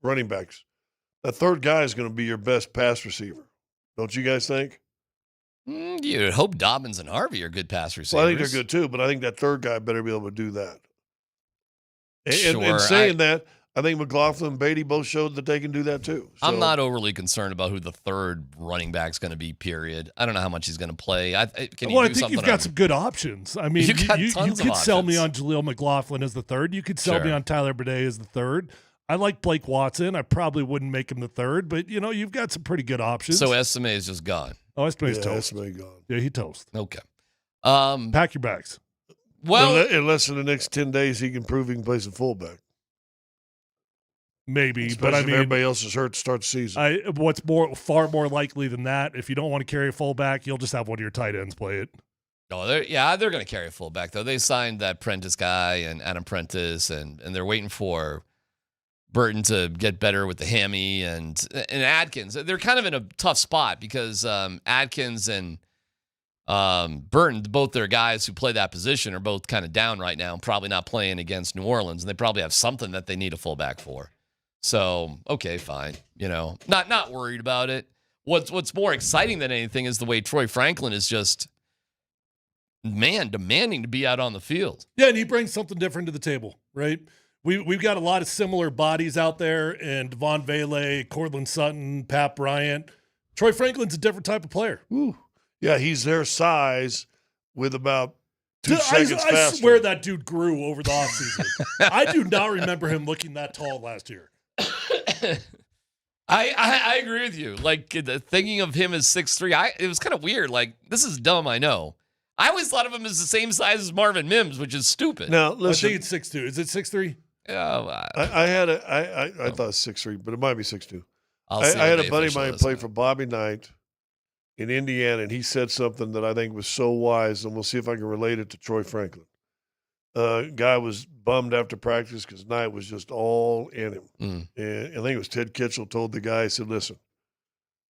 running backs. That third guy is going to be your best pass receiver. Don't you guys think? You would hope Dobbins and Harvey are good pass receivers. Well, I think they're good too, but I think that third guy better be able to do that. Sure, and saying that, I think McLaughlin and Beatty both showed that they can do that too. So, I'm not overly concerned about who the third running back's going to be, period. I don't know how much he's going to play. I think you've got some good options. I mean, you could sell me on Jaleel McLaughlin as the third. You could sell me on Tyler Bidet as the third. I like Blake Watson. I probably wouldn't make him the third, but, you know, you've got some pretty good options. So Estime is just gone. Oh, Estime's toast. Estime gone. Yeah, he toast. Okay. Pack your bags. Well, unless in the next 10 days he can prove he can play some fullback. Maybe, especially but I mean, if everybody else is hurt to start the season. What's far more likely than that, if you don't want to carry a fullback, you'll just have one of your tight ends play it. No, they're going to carry a fullback though. They signed that Prentice guy and Adam Prentice, and they're waiting for Burton to get better with the hammy and Adkins. They're kind of in a tough spot because Adkins and Burton, both their guys who play that position, are both kind of down right now and probably not playing against New Orleans, and they probably have something that they need a fullback for. So, okay, fine. Not worried about it. What's more exciting than anything is the way Troy Franklin is just, demanding to be out on the field. Yeah, and he brings something different to the table, right? We've got a lot of similar bodies out there, and Devon Vele, Cortland Sutton, Pat Bryant. Troy Franklin's a different type of player. Ooh. Yeah, he's their size with about 2 seconds faster. I swear that dude grew over the offseason. I do not remember him looking that tall last year. I agree with you. Like, thinking of him as 6'3", it was kind of weird. Like, this is dumb, I know. I always thought of him as the same size as Marvin Mims, which is stupid. Now, listen. I think it's 6'2". Is it 6'3"? Yeah, I thought 6'3", but it might be 6'2". I had a buddy of mine play for Bobby Knight in Indiana, and he said something that I think was so wise, and we'll see if I can relate it to Troy Franklin. Guy was bummed after practice because Knight was just all in him. And I think it was Ted Kitchell told the guy, he said, listen,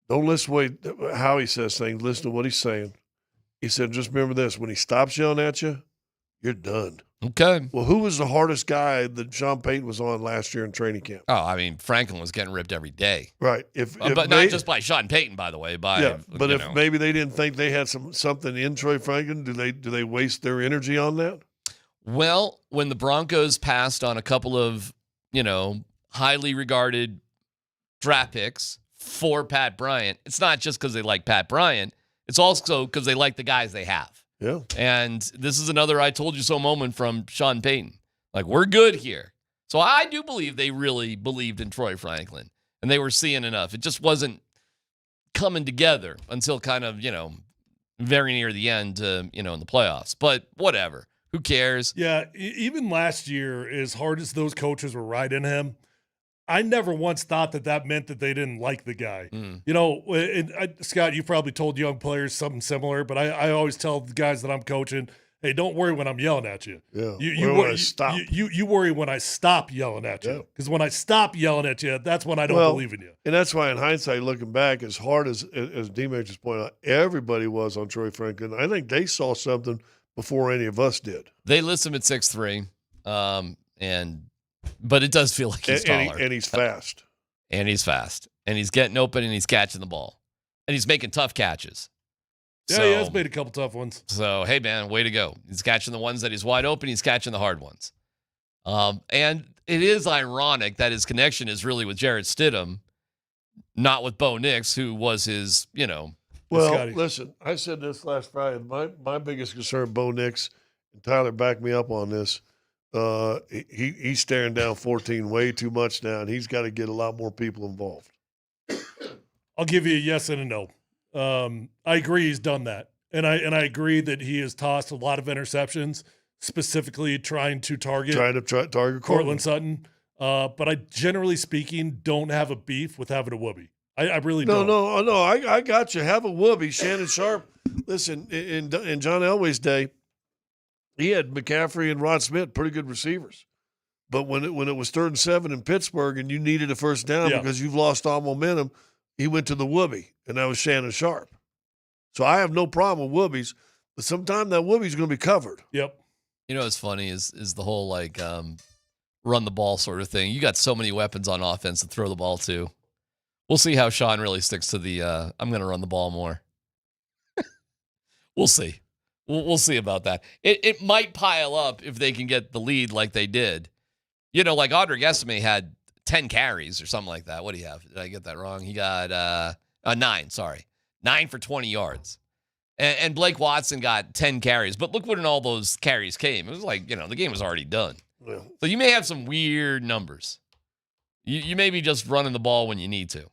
don't listen to how he says things, listen to what he's saying. He said, just remember this, when he stops yelling at you, you're done. Okay. Well, who was the hardest guy that Sean Payton was on last year in training camp? Oh, I mean, Franklin was getting ripped every day. Right. But not just by Sean Payton, by the way. But if maybe they didn't think they had something in Troy Franklin, do they waste their energy on that? Well, when the Broncos passed on a couple of, highly regarded draft picks for Pat Bryant, it's not just because they like Pat Bryant. It's also because they like the guys they have. Yeah. And this is another I told you so moment from Sean Payton. Like, we're good here. So I do believe they really believed in Troy Franklin, and they were seeing enough. It just wasn't coming together until kind of, very near the end, in the playoffs. But whatever. Who cares? Yeah, even last year, as hard as those coaches were riding him, I never once thought that meant that they didn't like the guy. Scott, you probably told young players something similar, but I always tell the guys that I'm coaching, hey, don't worry when I'm yelling at you. Yeah. You worry, you worry when I stop yelling at you. Because when I stop yelling at you, that's when I don't believe in you. And that's why in hindsight, looking back, as hard as DMac just pointed out, everybody was on Troy Franklin. I think they saw something before any of us did. They list him at 6'3", but it does feel like he's taller. And he's fast. And he's fast. And he's getting open and he's catching the ball. And he's making tough catches. Yeah, he has made a couple tough ones. So, hey, man, way to go. He's catching the ones that he's wide open. He's catching the hard ones. And it is ironic that his connection is really with Jarrett Stidham, not with Bo Nix, who was his, Well, listen, I said this last Friday. My biggest concern, Bo Nix, and Tyler backed me up on this, he's staring down 14 way too much now, and he's got to get a lot more people involved. I'll give you a yes and a no. I agree he's done that. And I agree that he has tossed a lot of interceptions, specifically trying to target Cortland Sutton. But I, generally speaking, don't have a beef with having a whoopee. I really don't. No. I got you. Have a whoopee. Shannon Sharp. Listen, in John Elway's day, he had McCaffrey and Rod Smith, pretty good receivers. But when it was 3rd and 7 in Pittsburgh and you needed a first down because you've lost all momentum, he went to the whoopee, and that was Shannon Sharp. So I have no problem with whoopies, but sometimes that whoopie's going to be covered. Yep. What's funny is the whole run the ball sort of thing. You got so many weapons on offense to throw the ball to. We'll see how Sean really sticks to the I'm going to run the ball more. We'll see. We'll see about that. It might pile up if they can get the lead like they did. Like Audric Estimé had 10 carries or something like that. What do you have? Did I get that wrong? He got 9, sorry. 9 for 20 yards. And Blake Watson got 10 carries. But look when all those carries came. It was like, the game was already done. Yeah. So you may have some weird numbers. You may be just running the ball when you need to.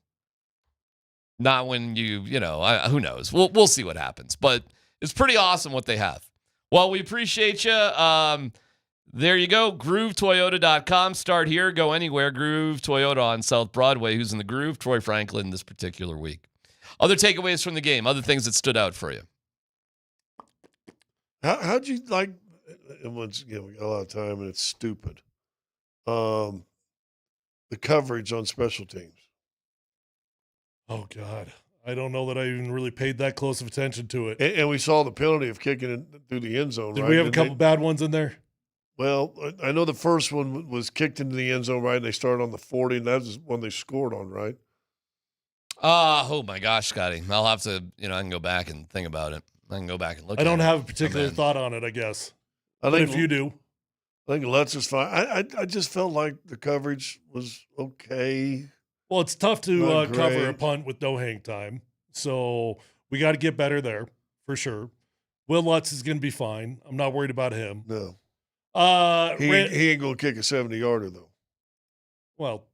Not when who knows? We'll see what happens. But it's pretty awesome what they have. Well, we appreciate you. There you go. GrooveToyota.com. Start here. Go anywhere. Groove Toyota on South Broadway. Who's in the groove? Troy Franklin this particular week. Other takeaways from the game. Other things that stood out for you. How'd you like? And once again, we got a lot of time, and it's stupid. The coverage on special teams. Oh God, I don't know that I even really paid that close of attention to it. And we saw the penalty of kicking it through the end zone. Did right? we have a couple bad ones in there? Well, I know the first one was kicked into the end zone, right? And they started on the 40, and that was one they scored on, right? Oh my gosh, Scotty. I'll have to, I can go back and think about it. I can go back and look at it. I don't have a particular thought on it, I guess. I But think if you do. I think Lutz is fine. I just felt like the coverage was okay. Well, it's tough to Not cover a great. punt with no hang time. So we got to get better there for sure. Will Lutz is going to be fine. I'm not worried about him. No. He He ain't going to kick a 70-yarder, though. Well,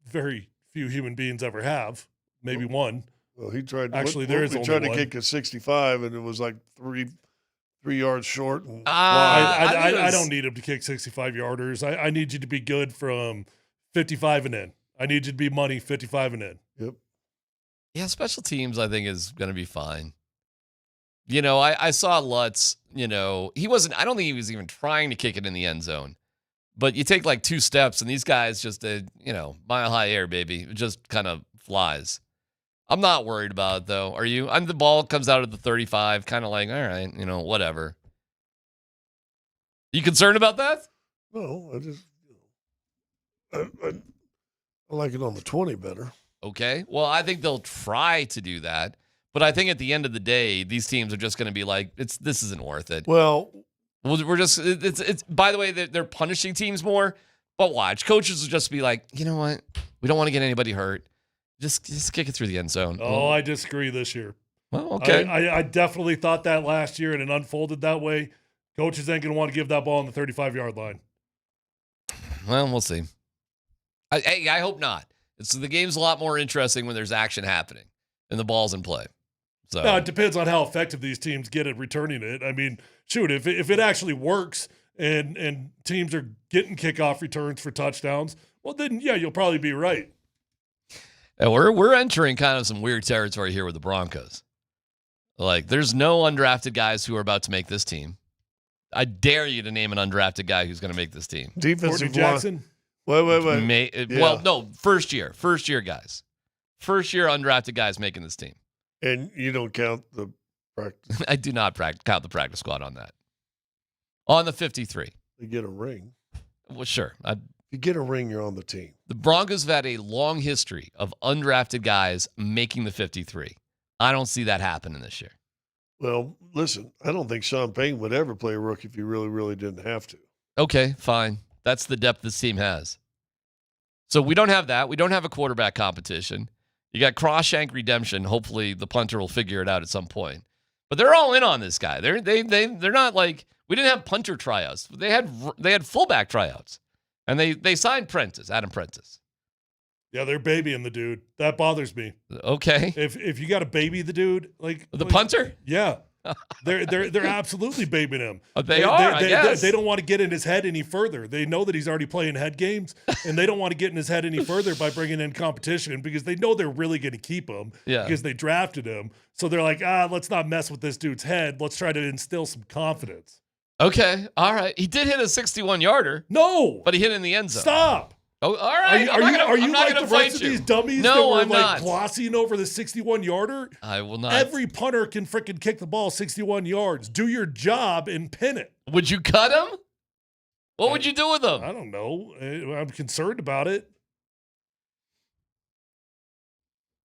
very few human beings ever have. Maybe one. Well, he tried. Actually, there is he only tried one. to kick a 65, and it was like three yards short. And I don't need him to kick 65-yarders. I need you to be good from 55 and in. I need you to be money 55 and in. Yep. Yeah, special teams, I think, is going to be fine. I saw Lutz, I don't think he was even trying to kick it in the end zone. But you take like 2 steps, and these guys just, mile-high air, baby. It just kind of flies. I'm not worried about it, though. Are you? The ball comes out at the 35, kind of like, all right, whatever. You concerned about that? No, I just I like it on the 20 better. Okay. Well, I think they'll try to do that. But I think at the end of the day, these teams are just going to be like, this isn't worth it. Well, we're just, it's by the way, they're punishing teams more. But watch, coaches will just be like, you know what? We don't want to get anybody hurt. Just kick it through the end zone. Oh, I disagree this year. Well, okay. I definitely thought that last year, and it unfolded that way. Coaches ain't going to want to give that ball on the 35-yard line. Well, we'll see. I hope not. The game's a lot more interesting when there's action happening and the ball's in play. So No, it depends on how effective these teams get at returning it. I mean, shoot, if it actually works and teams are getting kickoff returns for touchdowns, well, then, yeah, you'll probably be right. And we're entering kind of some weird territory here with the Broncos. Like, there's no undrafted guys who are about to make this team. I dare you to name an undrafted guy who's going to make this team. Defensive Jackson. Wait. Well, no, first year guys. First year undrafted guys making this team. And you don't count the practice. I do not count the practice squad on that. On the 53. You get a ring. Well, sure. If you get a ring, you're on the team. The Broncos have had a long history of undrafted guys making the 53. I don't see that happening this year. Well, listen, I don't think Sean Payton would ever play a rookie if he really, really didn't have to. Okay, fine. That's the depth this team has. So we don't have that. We don't have a quarterback competition. You got Croshank redemption. Hopefully the punter will figure it out at some point. But they're all in on this guy. They're not like, we didn't have punter tryouts. They had fullback tryouts. And they signed Prentice, Adam Prentice. Yeah, they're babying the dude. That bothers me. Okay. If you got to baby the dude, punter? Yeah. They're absolutely babying him. They are, I guess. They don't want to get in his head any further. They know that he's already playing head games, and they don't want to get in his head any further by bringing in competition because they know they're really going to keep him because they drafted him. So they're like, let's not mess with this dude's head. Let's try to instill some confidence. Okay, all right. He did hit a 61-yarder. No. But he hit in the end zone. Stop. Oh, all right. Are you like the rest of these dummies that were I'm not. glossing over the 61-yarder? I will not. Every punter can freaking kick the ball 61 yards. Do your job and pin it. Would you cut him? What would you do with him? I don't know. I'm concerned about it.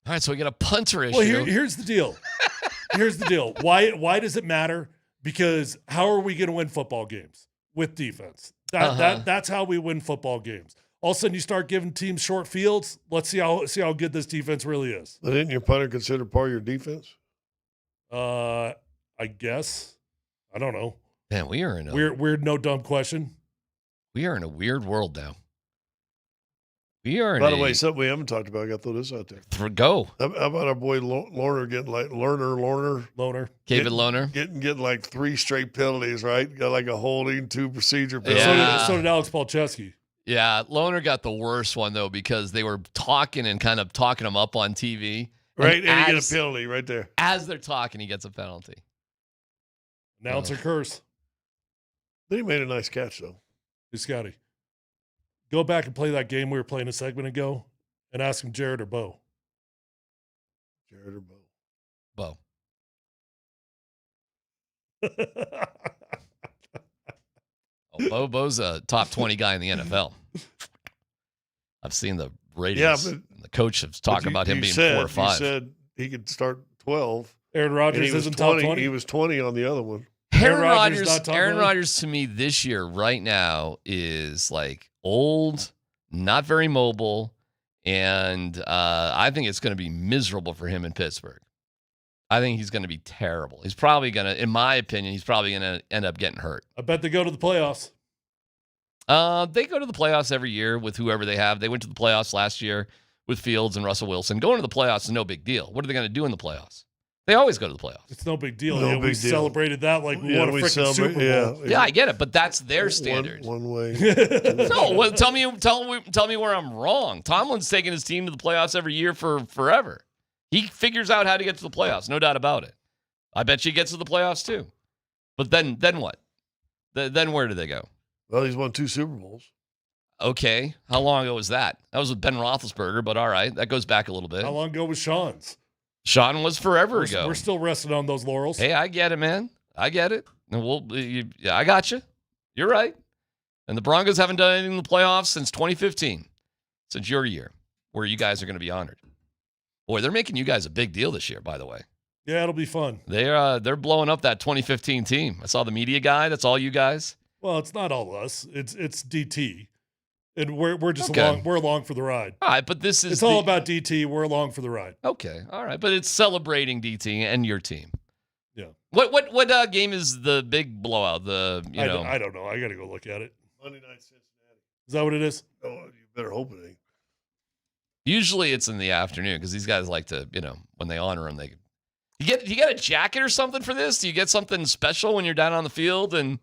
All right, so we got a punter issue. Well, here's the deal. Here's the deal. Why does it matter? Because how are we going to win football games? With defense. That's how we win football games. All of a sudden, you start giving teams short fields. Let's see how good this defense really is. But isn't your punter considered part of your defense? I guess. I don't know. Man, we are in a weird, no dumb question. We are in a weird world now. We are. By the way, something we haven't talked about. I got to throw this out there. Go. How about our boy Lorner getting like Lerner? David Lerner getting like 3 straight penalties. Right? Got like a holding, 2 procedure penalties. Yeah. So did Alex Palczewski. Yeah, Lerner got the worst one though because they were talking and kind of talking him up on TV. Right, and he got a penalty right there. As they're talking, he gets a penalty. Announcer curse. Then he made a nice catch, though. Hey, Scotty, go back and play that game we were playing a segment ago and ask him Jared or Bo. Jared or Bo? Bo. Bo's a top 20 guy in the NFL. I've seen the ratings. Yeah, the coach is talking about him being 4 or 5. You said he could start 12. Aaron Rodgers isn't top 20. He was 20 on the other one. Aaron Rodgers to me this year right now is like old, not very mobile, and I think it's going to be miserable for him in Pittsburgh. I think he's going to be terrible. He's probably going to, in my opinion, he's probably going to end up getting hurt. I bet they go to the playoffs. They go to the playoffs every year with whoever they have. They went to the playoffs last year with Fields and Russell Wilson. Going to the playoffs is no big deal. What are they going to do in the playoffs? They always go to the playoffs. It's no big deal. No we big deal. Celebrated that like we won a freaking Super Bowl. Yeah, I get it, but that's their standard. One way. No, well, tell me where I'm wrong. Tomlin's taking his team to the playoffs every year for forever. He figures out how to get to the playoffs, no doubt about it. I bet you he gets to the playoffs too. But then what? Then where do they go? Well, he's won 2 Super Bowls. Okay. How long ago was that? That was with Ben Roethlisberger, but all right. That goes back a little bit. How long ago was Sean's? Sean was forever ago. We're still resting on those laurels. Hey, I get it, man. I get it. And I got you. You're right. And the Broncos haven't done anything in the playoffs since 2015, since your year, where you guys are going to be honored. Boy, they're making you guys a big deal this year, by the way. Yeah, it'll be fun. They're blowing up that 2015 team. I saw the media guy. That's all you guys. Well, it's not all us. It's DT. And we're just okay. we're along for the ride. All right, but it's all about DT. We're along for the ride. Okay, all right, but it's celebrating DT and your team. Yeah. What game is the big blowout? I don't know. I got to go look at it. Monday night Cincinnati. Is that what it is? Oh, you better hope it ain't. Usually it's in the afternoon because these guys like to, when they honor them, you get a jacket or something for this? Do you get something special when you're down on the field and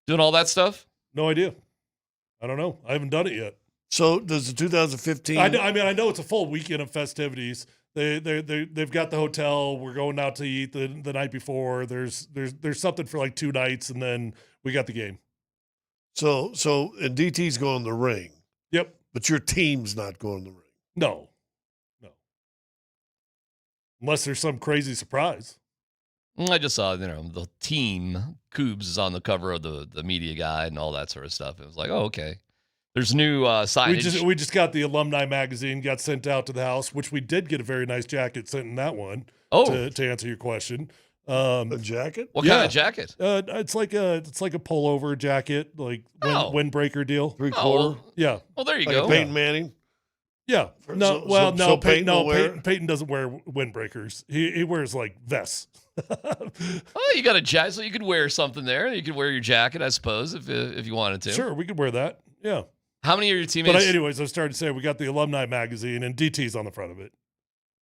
doing all that stuff? No idea. I don't know. I haven't done it yet. So does the 2015? I mean, I know it's a full weekend of festivities. They've got the hotel. We're going out to eat the night before. There's something for like 2 nights, and then we got the game. So and DT's going to the ring. Yep. But your team's not going to the ring. No. Unless there's some crazy surprise. I just saw, the team, Coobs is on the cover of the media guide and all that sort of stuff. It was like, oh, okay. There's new signage. We just got the alumni magazine, got sent out to the house, which we did get a very nice jacket sent in that one. Oh. To answer your question. A jacket? What kind of jacket? It's like a pullover jacket, like windbreaker deal. 3/4. Yeah. Well, there you like go. A Peyton Manning. Yeah. Peyton doesn't wear windbreakers. He wears like vests. Oh, you got a jacket, so you could wear something there. You could wear your jacket, I suppose, if you wanted to. Sure, we could wear that. Yeah. How many of your teammates? But anyways, I started to say we got the alumni magazine and DT's on the front of it.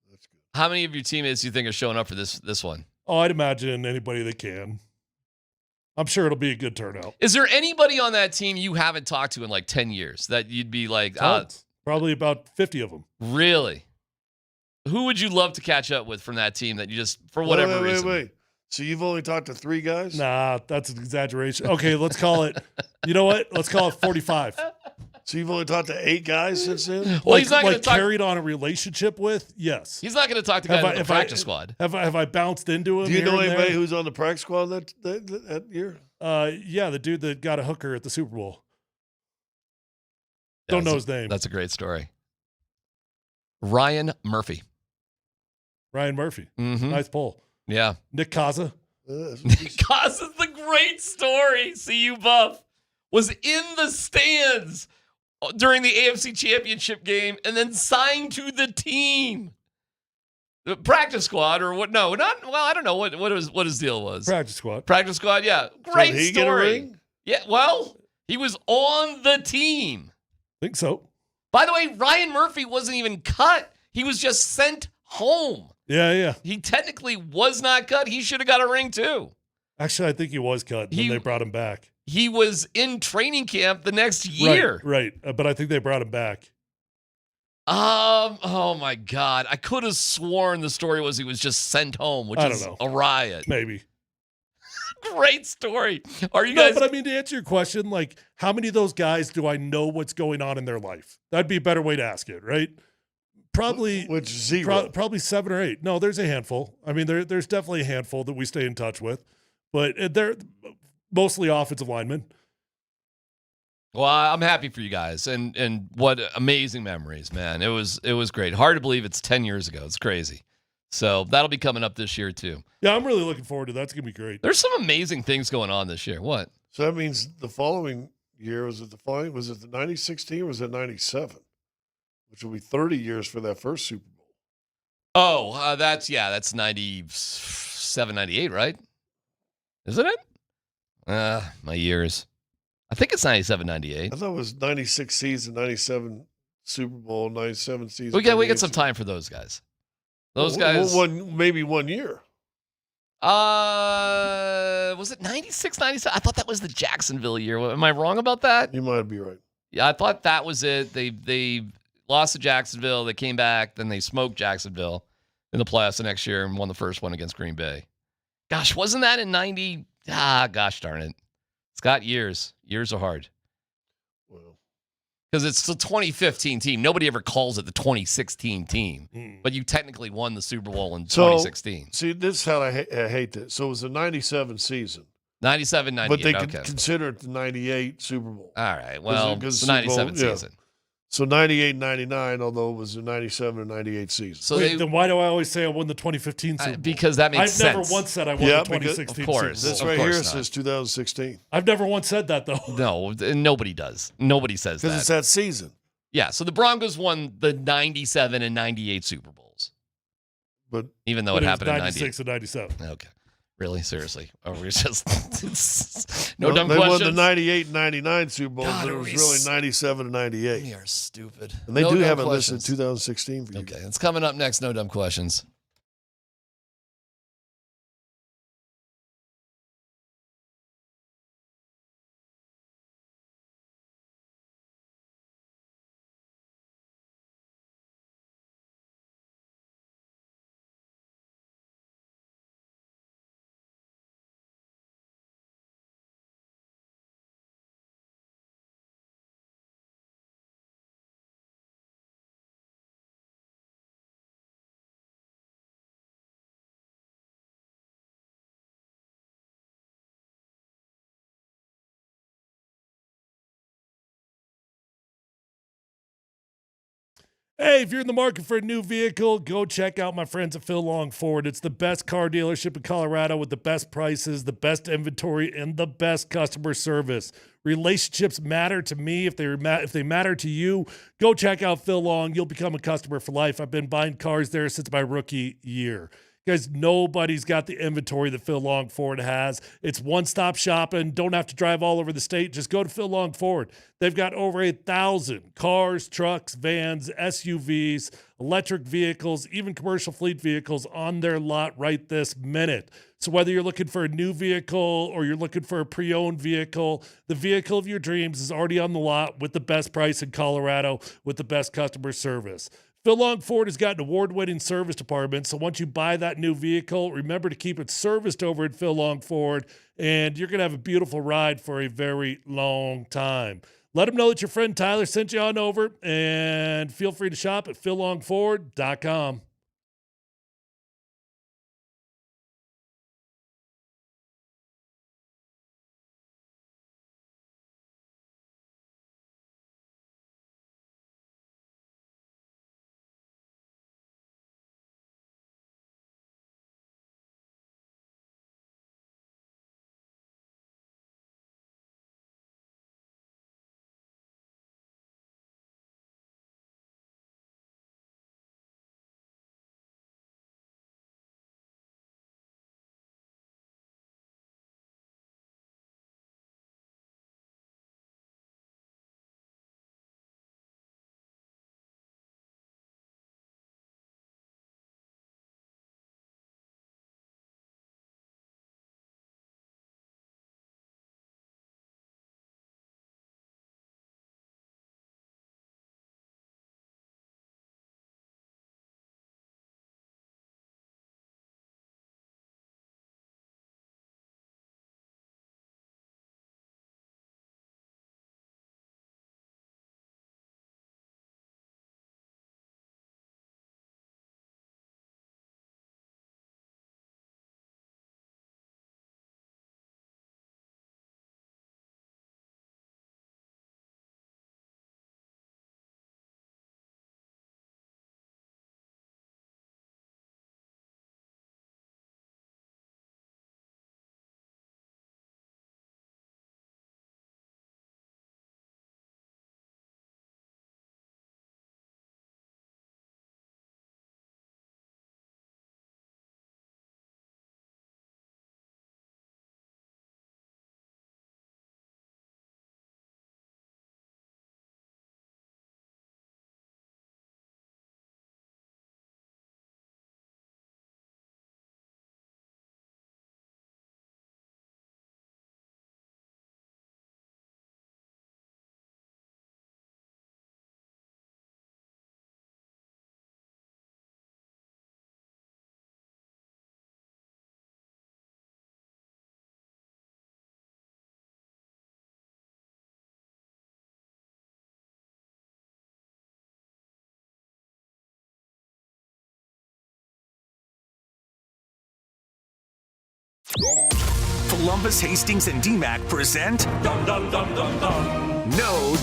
That's good. How many of your teammates do you think are showing up for this one? Oh, I'd imagine anybody that can. I'm sure it'll be a good turnout. Is there anybody on that team you haven't talked to in like 10 years that you'd be like, probably about 50 of them. Really? Who would you love to catch up with from that team that you just, for whatever reason? Wait. So you've only talked to 3 guys? Nah, that's an exaggeration. Okay, let's call it, you know what? Let's call it 45. So you've only talked to 8 guys since then? Well, he's not going to talk. Carried on a relationship with? Yes. He's not going to talk to guys on the practice squad. Have I bounced into him? Do you know anybody who's on the practice squad that year? Yeah, the dude that got a hooker at the Super Bowl. Don't know his name. That's a great story. Ryan Murphy. Mm-hmm. Nice pull. Yeah. Nick Kaza. Nick Kaza's the great story. CU Buff was in the stands during the AFC Championship game and then signed to the team. The practice squad or what? No, not. Well, I don't know what his deal was. Practice squad. Practice squad. Yeah. Great so he story. Get a ring? Yeah. Well, he was on the team. Think so. By the way, Ryan Murphy wasn't even cut. He was just sent home. Yeah. He technically was not cut. He should have got a ring too. Actually, I think he was cut when they brought him back. He was in training camp the next year. Right. But I think they brought him back. Oh my God. I could have sworn the story was he was just sent home, which is a riot. Maybe. great story. Are you No, guys? but I mean, to answer your question, like, how many of those guys do I know what's going on in their life? That'd be a better way to ask it, right? Probably Which zero? Probably 7 or 8. No, there's a handful. I mean, there's definitely a handful that we stay in touch with, but they're mostly offensive linemen. Well, I'm happy for you guys, and what amazing memories, man. It was great. Hard to believe it's 10 years ago. It's crazy. So that'll be coming up this year too. Yeah, I'm really looking forward to that. It's gonna be great. There's some amazing things going on this year. What? So that means the following year was it the 96 team or was it 97? Which will be 30 years for that first Super Bowl. Oh, that's 97, 98, right? Isn't it? My years. I think it's 97, 98. I thought it was 96 season, 97 Super Bowl, 97 season. We get some time for those guys. Those guys. Maybe 1 year. Was it 96, 97? I thought that was the Jacksonville year. Am I wrong about that? You might be right. Yeah, I thought that was it. They lost to Jacksonville. They came back. Then they smoked Jacksonville in the playoffs the next year and won the first one against Green Bay. Gosh, wasn't that in 90? Gosh darn it. It's got years. Years are hard. Because it's the 2015 team. Nobody ever calls it the 2016 team. But you technically won the Super Bowl in 2016. See, this is how I hate this. So it was a 97 season. 97, 98. But they could consider it the 98 Super Bowl. All right. Well, it's the 97 season. So 98, 99, although it was a 97 and 98 season. So then why do I always say I won the 2015 Super Bowl? Because that makes sense. I've never once said I won the 2016 of course, Super Bowl. This right here says 2016. I've never once said that, though. No, nobody does. Nobody says that. Because it's that season. Yeah, so the Broncos won the 97 and 98 Super Bowls. But even though it happened in 96 and 97. Okay. Really? Seriously? Oh, we're just no dumb they questions. They won the 98 99 Super Bowls, God, but it was really 97 and 98. We are stupid. And they do have it listed 2016 for you. Okay, it's coming up next. No dumb questions. Hey, if you're in the market for a new vehicle, go check out my friends at Phil Long Ford. It's the best car dealership in Colorado with the best prices, the best inventory, and the best customer service. Relationships matter to me. If they matter to you, go check out Phil Long. You'll become a customer for life. I've been buying cars there since my rookie year. Guys, nobody's got the inventory that Phil Long Ford has. It's one-stop shopping. Don't have to drive all over the state. Just go to Phil Long Ford. They've got over 1,000 cars, trucks, vans, SUVs, electric vehicles, even commercial fleet vehicles on their lot right this minute. So whether you're looking for a new vehicle or you're looking for a pre-owned vehicle, the vehicle of your dreams is already on the lot with the best price in Colorado with the best customer service. Phil Long Ford has got an award-winning service department, so once you buy that new vehicle, remember to keep it serviced over at Phil Long Ford, and you're going to have a beautiful ride for a very long time. Let them know that your friend Tyler sent you on over, and feel free to shop at phillongford.com. Polumbus, Hastings, and DMac present No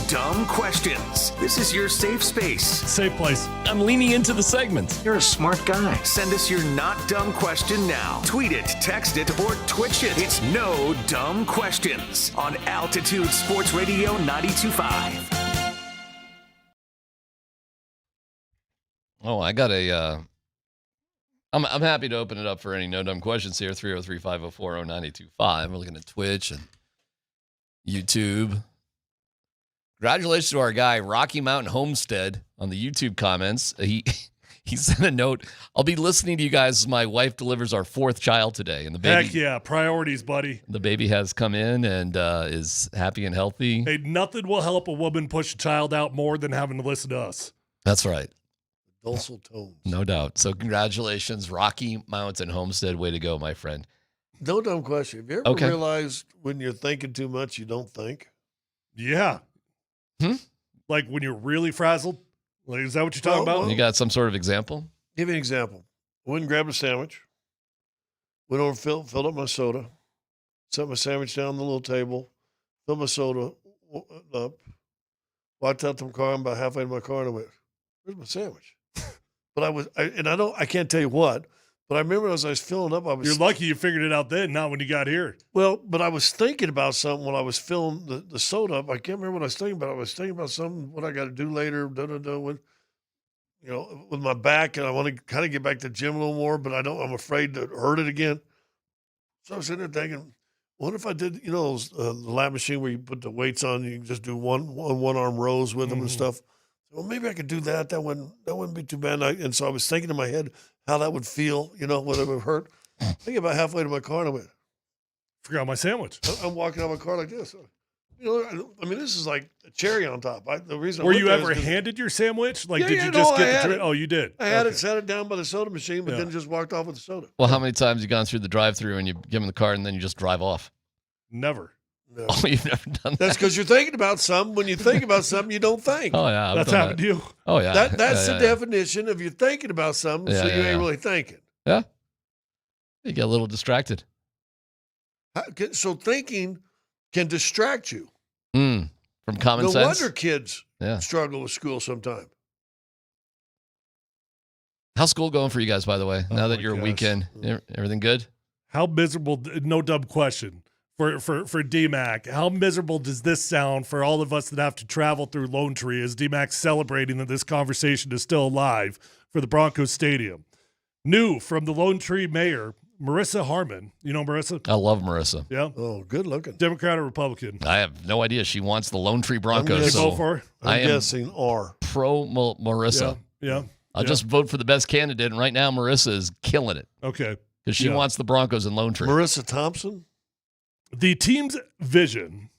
Dumb Questions. This is your safe space. Safe place. I'm leaning into the segment. You're a smart guy. Send us your not dumb question now. Tweet it, text it, or Twitch it. It's No Dumb Questions on Altitude Sports Radio 92.5. Oh, I got a. I'm happy to open it up for any no dumb questions here. 303-504-0925. We're looking at Twitch and YouTube. Congratulations to our guy Rocky Mountain Homestead on the YouTube comments. He sent a note. I'll be listening to you guys as my wife delivers our 4th child today, and the baby. Heck yeah, priorities, buddy. The baby has come in and is happy and healthy. Hey, nothing will help a woman push a child out more than having to listen to us. That's right. Dulcet tones. No doubt. So congratulations, Rocky Mountain Homestead. Way to go, my friend. No dumb question. Have you ever realized when you're thinking too much, you don't think? Yeah. Like when you're really frazzled? Like, is that what you're talking about? You got some sort of example? Give me an example. I went and grabbed a sandwich. Went over, filled up my soda. Set my sandwich down on the little table. Filled my soda up. Walked out to my car. I'm about halfway to my car and I went, where's my sandwich? But I can't tell you what, but I remember as I was filling up, You're lucky you figured it out then, not when you got here. Well, but I was thinking about something when I was filling the soda up. I can't remember what I was thinking about. I was thinking about something, what I got to do later, with my back, and I want to kind of get back to the gym a little more, but I'm afraid to hurt it again. So I was sitting there thinking, what if I did, those the lab machine where you put the weights on, you can just do one arm rows with them and stuff. Well, maybe I could do that. That wouldn't be too bad. And so I was thinking in my head how that would feel, whether it would hurt. I think about halfway to my car and I went, forgot my sandwich. I'm walking out my car like this. This is like a cherry on top. The reason Were you ever handed your sandwich? Like, did you just get the tray? Oh, you did. I had it, sat it down by the soda machine, but then just walked off with the soda. Well, how many times have you gone through the drive-thru and you give them the card and then you just drive off? Never. No. Oh, you've never done that? That's because you're thinking about something. When you think about something, you don't think. Oh, yeah. That's happened to you. Oh, yeah. That's the definition of you're thinking about something, so you ain't really thinking. Yeah. You get a little distracted. So thinking can distract you. From common sense. No wonder kids struggle with school sometimes. How's school going for you guys, by the way, now that you're a weekend? Everything good? How miserable, no dumb question. For DMac, how miserable does this sound for all of us that have to travel through Lone Tree as DMac's celebrating that this conversation is still alive for the Broncos Stadium? New from the Lone Tree mayor, Marissa Harmon. You know Marissa? I love Marissa. Yeah. Oh, good looking. Democrat or Republican? I have no idea. She wants the Lone Tree Broncos. Vote for her? I'm guessing R. Pro Marissa. Yeah. I'll just vote for the best candidate, and right now Marissa is killing it. Okay. Because she wants the Broncos in Lone Tree. Marissa Thompson? The team's vision,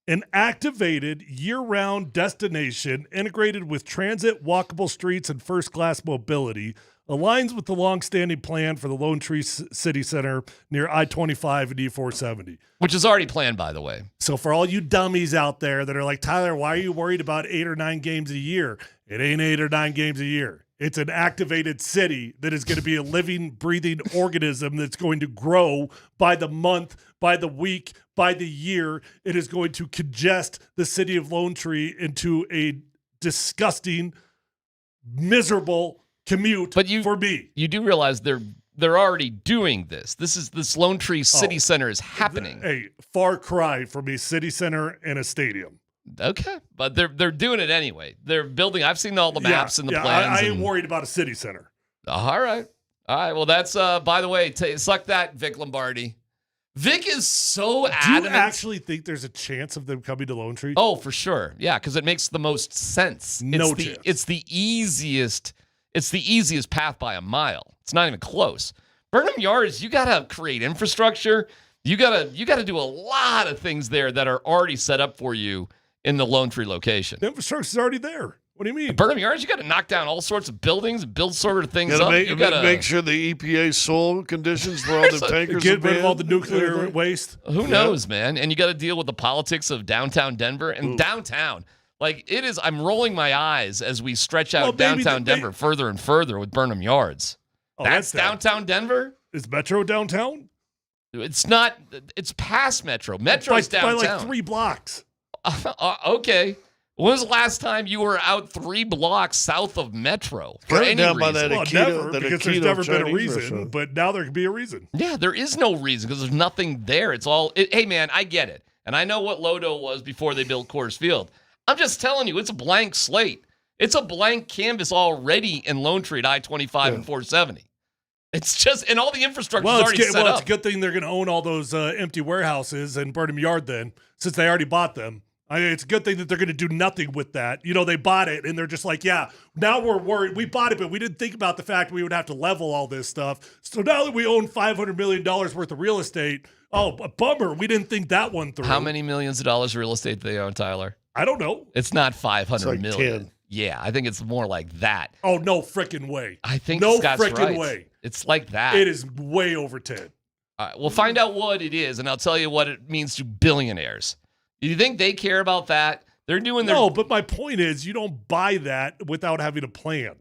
an activated year-round destination integrated with transit, walkable streets, and first-class mobility, aligns with the long-standing plan for the Lone Tree City Center near I-25 and E-470. Which is already planned, by the way. So for all you dummies out there that are like, Tyler, why are you worried about 8 or 9 games a year? It ain't 8 or 9 games a year. It's an activated city that is going to be a living, breathing organism that's going to grow by the month, by the week, by the year. It is going to congest the city of Lone Tree into a disgusting, miserable commute for me. You do realize they're already doing this. This Lone Tree City Center is happening. A far cry from a city center and a stadium. Okay, but they're doing it anyway. They're building. I've seen all the maps and the plans. I ain't worried about a city center. All right. Well, that's by the way, suck that, Vic Lombardi. Vic is so adamant. Do you actually think there's a chance of them coming to Lone Tree? Oh, for sure. Yeah, because it makes the most sense. Chance. It's the easiest. It's the easiest path by a mile. It's not even close. Burnham Yards, you gotta create infrastructure. You gotta do a lot of things there that are already set up for you in the Lone Tree location. The infrastructure's already there. What do you mean? Burnham Yards, you got to knock down all sorts of buildings and build sort of things up. You got to make sure the EPA soil conditions for all the tankers get rid of all the nuclear waste. Who knows, man? And you got to deal with the politics of downtown Denver and downtown. Like it is, I'm rolling my eyes as we stretch out downtown Denver further and further with Burnham Yards. That's downtown Denver? Is Metro downtown? It's not. It's past Metro. Metro's by downtown. like 3 blocks. Okay. When was the last time you were out 3 blocks south of Metro for any down reason? by that Never, because there's never been a Chinese reason, restaurant. but now there could be a reason. Yeah, there is no reason because there's nothing there. It's all. Hey, man, I get it, and I know what Lodo was before they built Coors Field. I'm just telling you, it's a blank slate. It's a blank canvas already in Lone Tree at I-25 and 470. It's just, and all the infrastructure is already set up. It's a good thing they're going to own all those empty warehouses and Burnham Yard then, since they already bought them. It's a good thing that they're going to do nothing with that. You know, they bought it, and they're just like, yeah, now we're worried. We bought it, but we didn't think about the fact we would have to level all this stuff. So now that we own $500 million worth of real estate, a bummer. We didn't think that one through. How many millions of dollars of real estate do they own, Tyler? I don't know. It's not 500 It's like million. 10. Yeah, I think it's more like that. Oh, no frickin' way. I think no Scott's frickin' right. way. It's like that. It is way over 10. All right, we'll find out what it is, and I'll tell you what it means to billionaires. Do you think they care about that? They're doing their... No, but my point is you don't buy that without having a plan.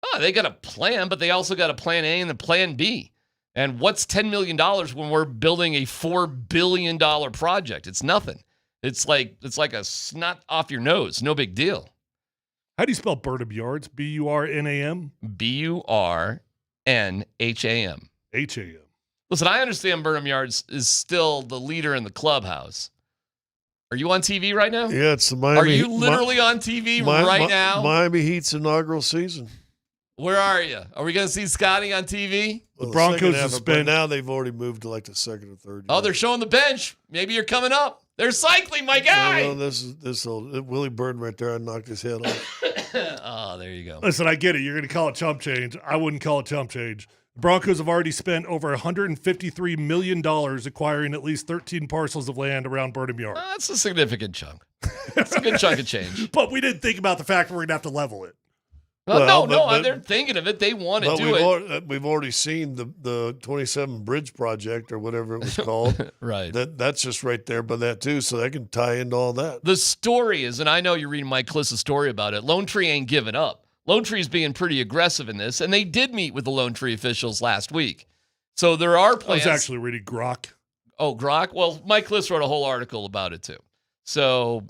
Oh, they got a plan, but they also got a plan A and a plan B. And what's $10 million when we're building a $4 billion project? It's nothing. It's like a snot off your nose. No big deal. How do you spell Burnham Yards? B-U-R-N-A-M? B-U-R-N-H-A-M. H-A-M. Listen, I understand Burnham Yards is still the leader in the clubhouse. Are you on TV right now? Yeah, it's the Miami. Are you literally on TV right now? Miami Heat's inaugural season. Where are you? Are we going to see Scotty on TV? Well, the Broncos have suspend. Now they've already moved to like the second or third. Oh, they're showing the bench. Maybe you're coming up. They're cycling, my guy. No, this old Willie Burton right there. I knocked his head off. Oh, there you go. Listen, I get it. You're going to call it chump change. I wouldn't call it chump change. The Broncos have already spent over $153 million acquiring at least 13 parcels of land around Burnham Yard. That's a significant chunk. That's a good chunk of change. But we didn't think about the fact that we're going to have to level it. No, they're thinking of it. They want to do it. We've already seen the 27 Bridge Project or whatever it was called. Right. That's just right there by that too, so that can tie into all that. The story is, and I know you're reading Mike Kliss's story about it, Lone Tree ain't giving up. Lone Tree's being pretty aggressive in this, and they did meet with the Lone Tree officials last week. So there are plans. I was actually reading Grok. Oh, Grok? Well, Mike Kliss wrote a whole article about it too. So...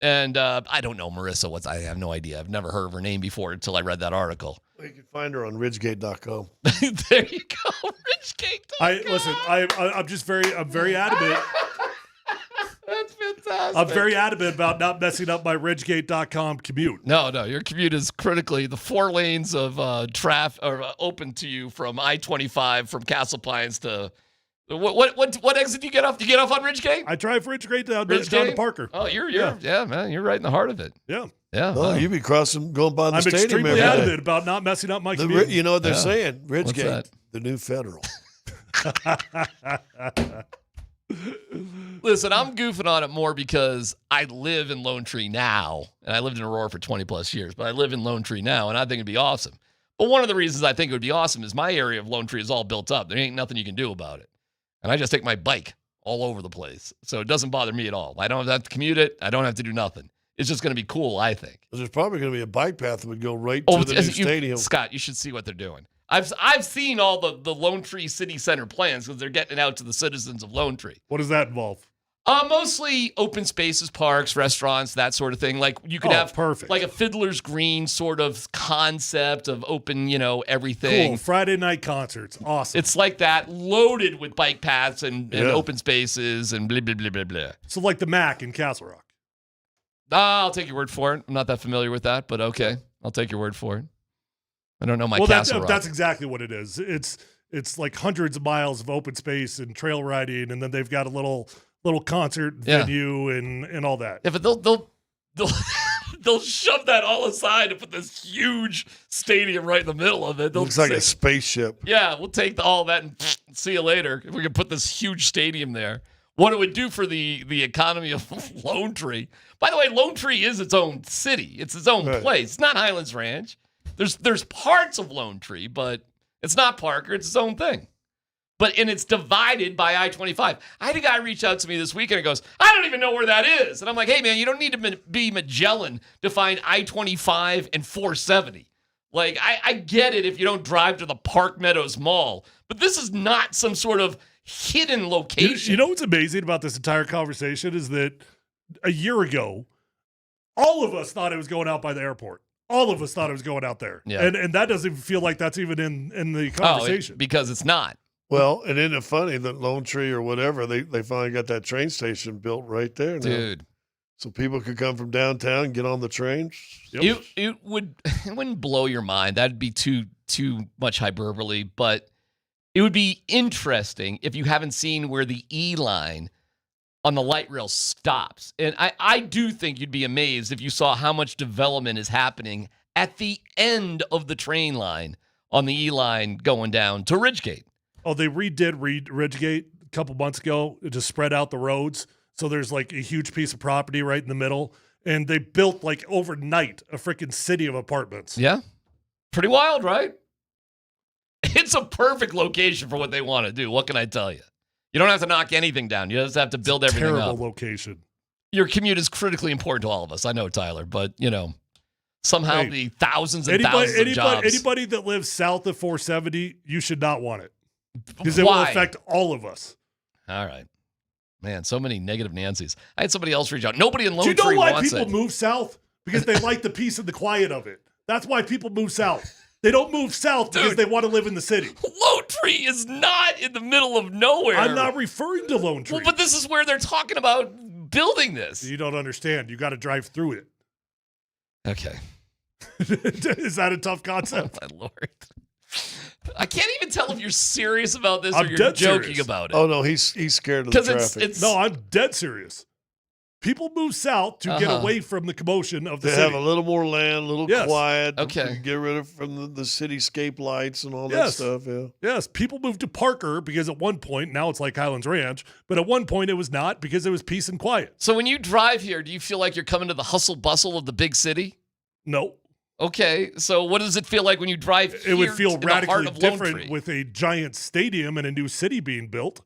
And I don't know Marissa. I have no idea. I've never heard of her name before until I read that article. Well, you can find her on ridgegate.com. There you go, Ridgegate.com. I'm very adamant. That's fantastic. I'm very adamant about not messing up my ridgegate.com commute. No, your commute is critically the 4 lanes of traffic are open to you from I-25 from Castle Pines to. What exit do you get off? Do you get off on Ridgegate? I drive Ridgegate down to Parker. Oh, you're man, you're right in the heart of it. Yeah. Yeah. Oh, you be crossing, going by the I'm stadium. extremely every adamant day. about not messing up my commute. You know what they're saying? What's Ridgegate, that? the new federal. Listen, I'm goofing on it more because I live in Lone Tree now, and I lived in Aurora for 20 plus years, but I live in Lone Tree now, and I think it'd be awesome. But one of the reasons I think it would be awesome is my area of Lone Tree is all built up. There ain't nothing you can do about it. And I just take my bike all over the place. So it doesn't bother me at all. I don't have to commute it. I don't have to do nothing. It's just going to be cool, I think. There's probably going to be a bike path that would go right to the new stadium. Scott, you should see what they're doing. I've seen all the Lone Tree City Center plans because they're getting it out to the citizens of Lone Tree. What does that involve? Mostly open spaces, parks, restaurants, that sort of thing. Like you could have perfect. Like a Fiddler's Green sort of concept of open, everything. Cool. Friday night concerts. Awesome. It's like that, loaded with bike paths and open spaces and blah, blah, blah, blah, blah. So like the Mac in Castle Rock. I'll take your word for it. I'm not that familiar with that, but okay. I'll take your word for it. I don't know my Castle Rock. That's exactly what it is. It's like hundreds of miles of open space and trail riding, and then they've got a little concert venue and all that. Yeah, but they'll shove that all aside and put this huge stadium right in the middle of it. Looks like a spaceship. Yeah, we'll take all that and see you later. If we can put this huge stadium there. What it would do for the economy of Lone Tree. By the way, Lone Tree is its own city. It's its own place. It's not Highlands Ranch. There's parts of Lone Tree, but it's not Parker. It's its own thing. And it's divided by I-25. I had a guy reach out to me this weekend and goes, I don't even know where that is. And I'm like, hey, man, you don't need to be Magellan to find I-25 and 470. Like, I get it if you don't drive to the Park Meadows Mall. But this is not some sort of hidden location. You know what's amazing about this entire conversation is that a year ago, all of us thought it was going out by the airport. All of us thought it was going out there. Yeah. And that doesn't feel like that's even in the conversation. Because it's not. Well, and isn't it funny that Lone Tree or whatever, they finally got that train station built right there now. Dude. So people could come from downtown and get on the train. Yep. It wouldn't blow your mind. That'd be too much hyperbole, but it would be interesting if you haven't seen where the E line on the light rail stops. And I do think you'd be amazed if you saw how much development is happening at the end of the train line on the E line going down to Ridgegate. Oh, they redid Ridgegate a couple months ago to spread out the roads. So there's like a huge piece of property right in the middle. And they built like overnight a freaking city of apartments. Yeah. Pretty wild, right? It's a perfect location for what they want to do. What can I tell you? You don't have to knock anything down. You just have to build everything up. Terrible location. Your commute is critically important to all of us. I know, Tyler, but somehow the thousands and thousands of jobs. Anybody that lives south of 470, you should not want it. Because it will affect all of us. All right. Man, so many negative Nancys. I had somebody else reach out. Nobody in Lone Tree Do you know why wants people it. move south? Because they like the peace and the quiet of it. That's why people move south. They don't move south because they want to live in the city. Lone Tree is not in the middle of nowhere. I'm not referring to Lone Tree. Well, but this is where they're talking about building this. You don't understand. You got to drive through it. Okay. Is that a tough concept? Oh, my Lord. I can't even tell if you're serious about this or I'm you're dead joking serious. about it. Oh, no, he's scared of the traffic. No, I'm dead serious. People move south to get away from the commotion of the They city. have a little more land, a little quiet. Okay. Get rid of from the cityscape lights and all that stuff. Yeah. Yes, people moved to Parker because at one point, now it's like Highlands Ranch, but at one point it was not because it was peace and quiet. So when you drive here, do you feel like you're coming to the hustle bustle of the big city? No. Okay, so what does it feel like when you drive here? It would feel in the heart radically of Lone different Tree? with a giant stadium and a new city being built.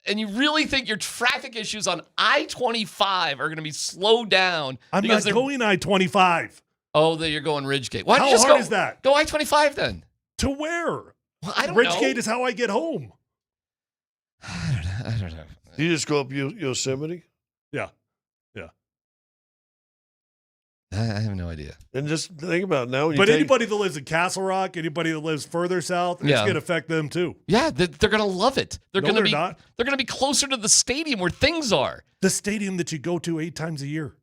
And you really think your traffic issues on I-25 are going to be slowed down? I'm not going I-25. Oh, that you're going Ridgegate. Why don't How you just hard go, is that? Go I-25 then. To where? Well, I don't Ridgegate know. is how I get home. I don't know. You just go up Yosemite? Yeah. I have no idea. And just think about it now. But anybody that lives in Castle Rock, anybody that lives further south, it's going to affect them too. Yeah, they're going to love it. They're No, going to be not. They're going to be closer to the stadium where things are. The stadium that you go to 8 times a year.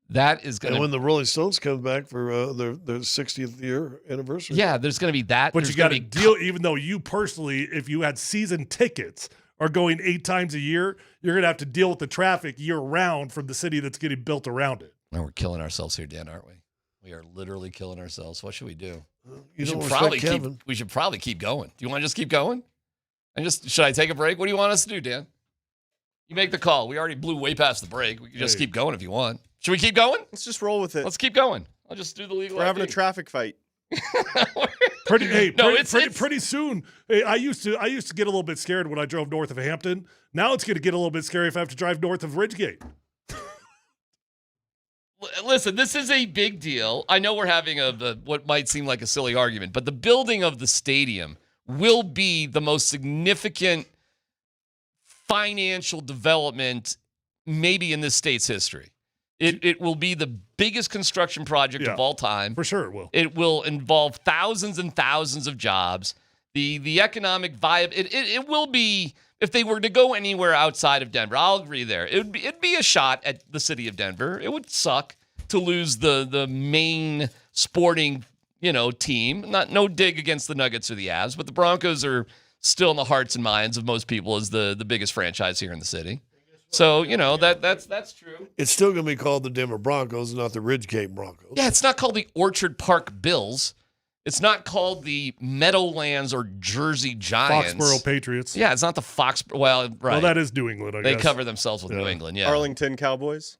That is going And to. when the Rolling Stones come back for their 60th year anniversary. Yeah, there's going to be that. But There's you got to gonna be deal, even though you personally, if you had season tickets, are going 8 times a year, you're going to have to deal with the traffic year round from the city that's getting built around it. No, we're killing ourselves here, Dan, aren't we? We are literally killing ourselves. What should we do? You don't respect Kevin. We should probably keep going. Do you want to just keep going? Should I take a break? What do you want us to do, Dan? You make the call. We already blew way past the break. We can just keep going if you want. Should we keep going? Let's just roll with it. Let's keep going. I'll just do the legal. We're having a ID. traffic fight. Pretty soon. Hey, I used to get a little bit scared when I drove north of Hampton. Now it's going to get a little bit scary if I have to drive north of Ridgegate. Listen, this is a big deal. I know we're having what might seem like a silly argument, but the building of the stadium will be the most significant financial development maybe in this state's history. It will be the biggest construction project of all time. For sure it will. It will involve thousands and thousands of jobs. The economic vibe, it will be, if they were to go anywhere outside of Denver, I'll agree there. It'd be a shot at the city of Denver. It would suck to lose the main sporting, team. No dig against the Nuggets or the Avs, but the Broncos are still in the hearts and minds of most people as the biggest franchise here in the city. So, that's true. It's still going to be called the Denver Broncos, not the Ridgegate Broncos. Yeah, it's not called the Orchard Park Bills. It's not called the Meadowlands or Jersey Giants. Foxborough Patriots. Yeah, it's not the Foxborough. Well, right. Well, that is New England, I They guess. cover themselves with New England, yeah. Arlington Cowboys.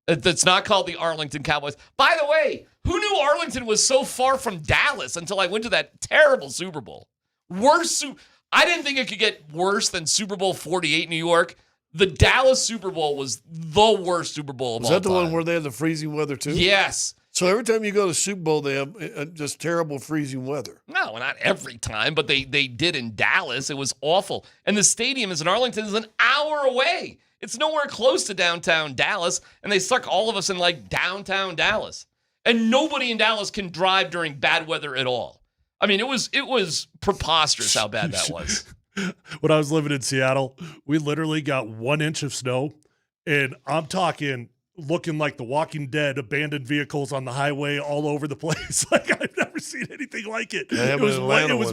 It's not called the Arlington Cowboys. By the way, who knew Arlington was so far from Dallas until I went to that terrible Super Bowl? I didn't think it could get worse than Super Bowl 48 in New York. The Dallas Super Bowl was the worst Super Bowl of all Was that the time. one where they had the freezing weather too? Yes. So every time you go to Super Bowl, they have just terrible freezing weather. No, not every time, but they did in Dallas. It was awful. And the stadium in Arlington is an hour away. It's nowhere close to downtown Dallas, and they stuck all of us in like downtown Dallas. And nobody in Dallas can drive during bad weather at all. I mean, it was preposterous how bad that was. When I was living in Seattle, we literally got 1 inch of snow, and I'm talking looking like The Walking Dead, abandoned vehicles on the highway all over the place. Like, I've never seen anything like it. It was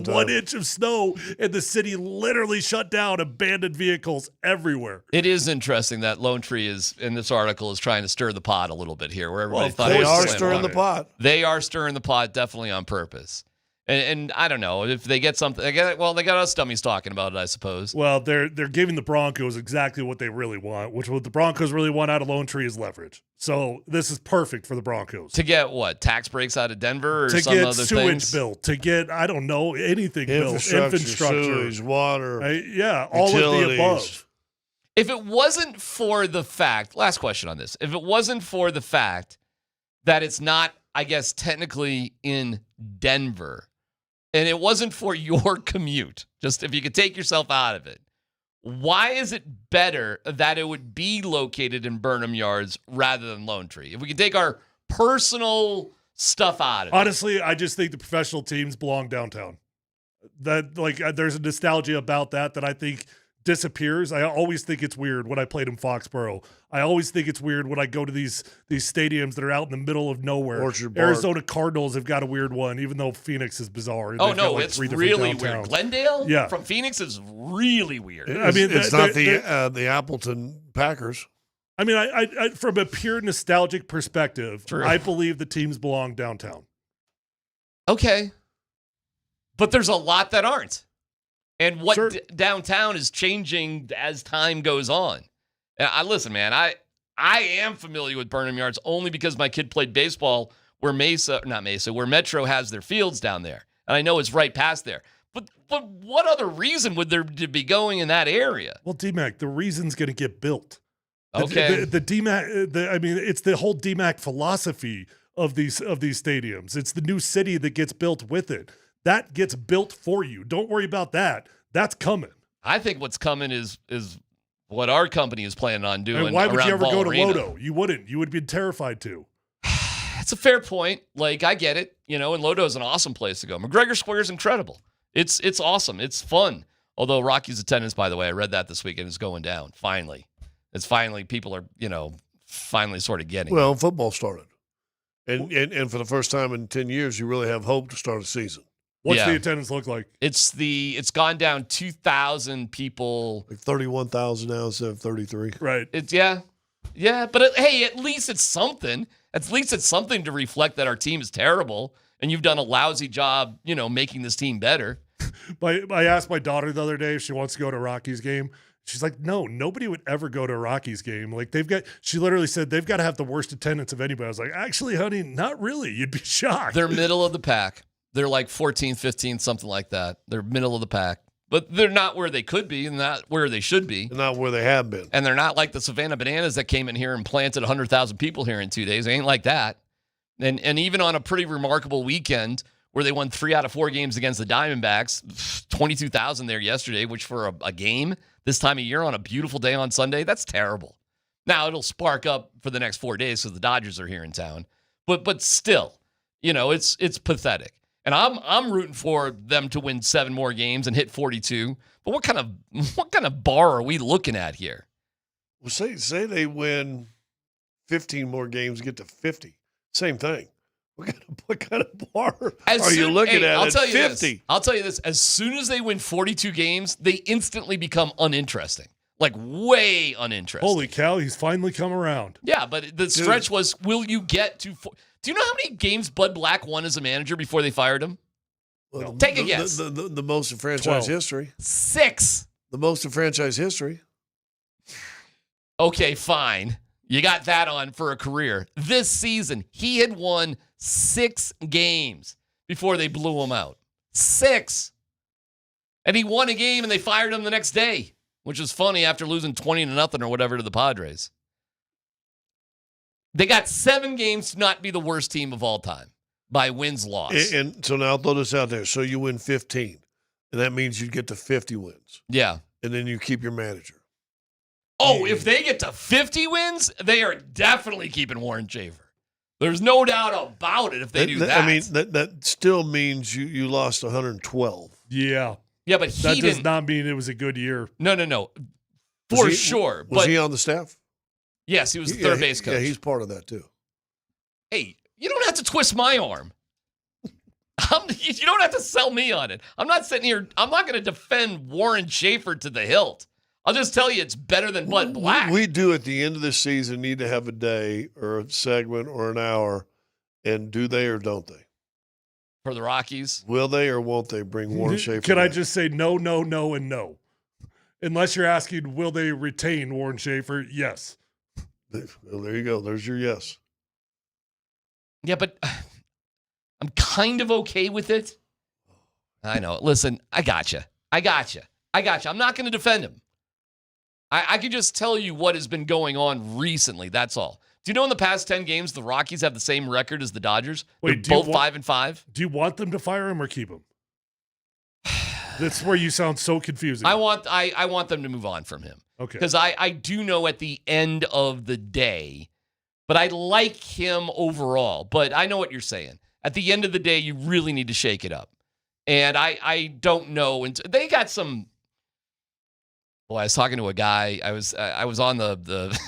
1 inch of snow, and the city literally shut down, abandoned vehicles everywhere. It is interesting that Lone Tree is, in this article, is trying to stir the pot a little bit here, where everybody thought they are stirring the pot. They are stirring the pot, definitely on purpose. And I don't know if they get something. They got us dummies talking about it, I suppose. Well, they're giving the Broncos exactly what they really want, which what the Broncos really want out of Lone Tree is leverage. So this is perfect for the Broncos. To get what? Tax breaks out of Denver or to some get other sewage things? built, to get, I don't know, anything built. Infrastructure. Sewage, water. All of the above. If it wasn't for the fact, last question on this, if it wasn't for the fact that it's not, I guess, technically in Denver, and it wasn't for your commute, just if you could take yourself out of it, why is it better that it would be located in Burnham Yards rather than Lone Tree? If we could take our personal stuff out of it. Honestly, I just think the professional teams belong downtown. There's a nostalgia about that I think disappears. I always think it's weird when I played in Foxborough. I always think it's weird when I go to these stadiums that are out in the middle of nowhere. Orchard Park. Arizona Cardinals have got a weird one, even though Phoenix is bizarre. Oh, no, it's really weird. Glendale from Phoenix is really weird. I mean, it's not the Appleton Packers. I mean, I from a pure nostalgic perspective, True. I believe the teams belong downtown. Okay. But there's a lot that aren't. And what downtown is changing as time goes on. Listen, man, I am familiar with Burnham Yards only because my kid played baseball where where Metro has their fields down there. And I know it's right past there. But what other reason would there to be going in that area? Well, DMac, the reason's going to get built. Okay. The DMac, it's the whole DMac philosophy of these stadiums. It's the new city that gets built with it. That gets built for you. Don't worry about that. That's coming. I think what's coming is what our company is planning on doing. And why would you ever go to Arena. Lodo? You wouldn't. You would be terrified to. It's a fair point. Like, I get it. And Lodo is an awesome place to go. McGregor Square is incredible. It's awesome. It's fun. Although Rocky's attendance, by the way, I read that this weekend, is going down. Finally. People are, finally sort of getting Well, football started. And for the first time in 10 years, you really have hope to start a season. What's the attendance look like? It's gone down 2,000 people. Like 31,000 now instead of 33. Right. Yeah. But hey, at least it's something. At least it's something to reflect that our team is terrible and you've done a lousy job, making this team better. I asked my daughter the other day if she wants to go to a Rockies game. She's like, no, nobody would ever go to a Rockies game. Like she literally said they've got to have the worst attendance of anybody. I was like, actually, honey, not really. You'd be shocked. They're middle of the pack. They're like 14th, 15th, something like that. They're middle of the pack. But they're not where they could be and not where they should be. They're not where they have been. And they're not like the Savannah Bananas that came in here and planted 100,000 people here in 2 days. They ain't like that. And even on a pretty remarkable weekend where they won 3 out of 4 games against the Diamondbacks, 22,000 there yesterday, which for a game this time of year on a beautiful day on Sunday, that's terrible. Now, it'll spark up for the next 4 days because the Dodgers are here in town. But still, it's pathetic. And I'm rooting for them to win 7 more games and hit 42. But what kind of bar are we looking at here? Well, say they win 15 more games, get to 50. Same thing. What kind of bar are you looking at? I'll tell you 50. I'll tell you this. As soon as they win 42 games, they instantly become uninteresting. Like, way uninteresting. Holy cow, he's finally come around. Yeah, but the stretch was, will you get to... Do you know how many games Bud Black won as a manager before they fired him? Well, Take a guess. The most in franchise 12. history. 6. The most in franchise history. Okay, fine. You got that on for a career. This season, he had won 6 games before they blew him out. 6. And he won a game and they fired him the next day, which was funny after losing 20-0 or whatever to the Padres. They got 7 games to not be the worst team of all time by wins-loss. And so now I'll throw this out there. So you win 15, and that means you get to 50 wins. Yeah. And then you keep your manager. Oh, if they get to 50 wins, they are definitely keeping Warren Schaefer. There's no doubt about it if they do that. I mean, that still means you lost 112. Yeah. Yeah, but that does not mean it was a good year. No. For sure. Was he on the staff? Yes, he was the third base coach. Yeah, he's part of that too. Hey, you don't have to twist my arm. You don't have to sell me on it. I'm not sitting here. I'm not going to defend Warren Schaefer to the hilt. I'll just tell you it's better than Bud Black. We do at the end of the season need to have a day or a segment or an hour, and do they or don't they? For the Rockies? Will they or won't they bring Warren Schaefer Can I back? just say no, and no? Unless you're asking, will they retain Warren Schaefer? Yes. Well, there you go. There's your yes. Yeah, but I'm kind of okay with it. I know. Listen, I got you. I'm not going to defend him. I can just tell you what has been going on recently. That's all. Do you know in the past 10 games, the Rockies have the same record as the Dodgers? Wait, They're both 5-5. Do you want them to fire him or keep him? That's where you sound so confusing. I want them to move on from him. Okay. Because I do know at the end of the day, but I like him overall. But I know what you're saying. At the end of the day, you really need to shake it up. And I don't know. And they got some. Boy, I was talking to a guy. I was on the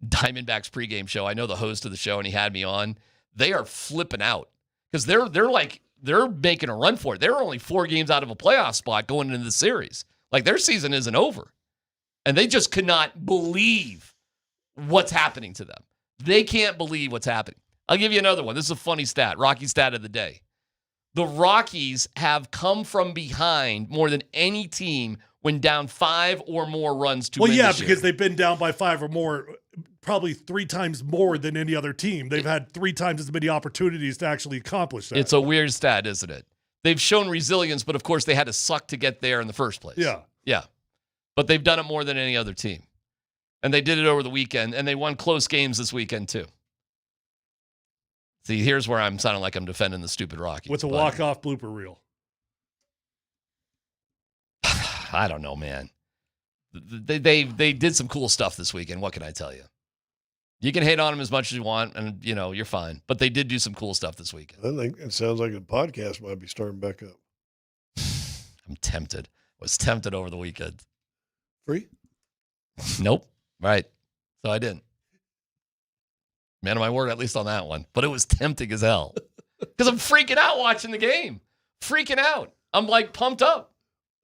Diamondbacks pregame show. I know the host of the show, and he had me on. They are flipping out because they're making a run for it. They're only 4 games out of a playoff spot going into the series. Like their season isn't over, and they just cannot believe what's happening to them. They can't believe what's happening. I'll give you another one. This is a funny stat. Rocky stat of the day. The Rockies have come from behind more than any team when down 5 or more runs to win this year. Because they've been down by 5 or more, probably 3 times more than any other team. They've had 3 times as many opportunities to actually accomplish that. It's a weird stat, isn't it? They've shown resilience, but of course they had to suck to get there in the first place. Yeah. But they've done it more than any other team. And they did it over the weekend, and they won close games this weekend too. See, here's where I'm sounding like I'm defending the stupid Rockies. With a walk-off blooper reel. I don't know, man. They did some cool stuff this weekend. What can I tell you? You can hate on them as much as you want, and you're fine. But they did do some cool stuff this weekend. I think it sounds like a podcast might be starting back up. I'm tempted. Was tempted over the weekend. Free? Nope. Right. So I didn't. Man of my word, at least on that one. But it was tempting as hell. Because I'm freaking out watching the game. Freaking out. I'm like pumped up.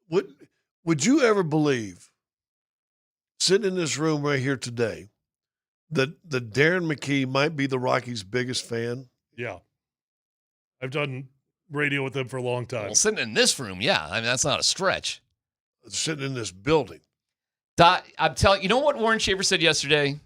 Would you ever believe, sitting in this room right here today, that Darren McKee might be the Rockies' biggest fan? Yeah. I've done radio with them for a long time. Well, sitting in this room, yeah. I mean, that's not a stretch. Sitting in this building. I'm telling you, know what Warren Schaefer said yesterday?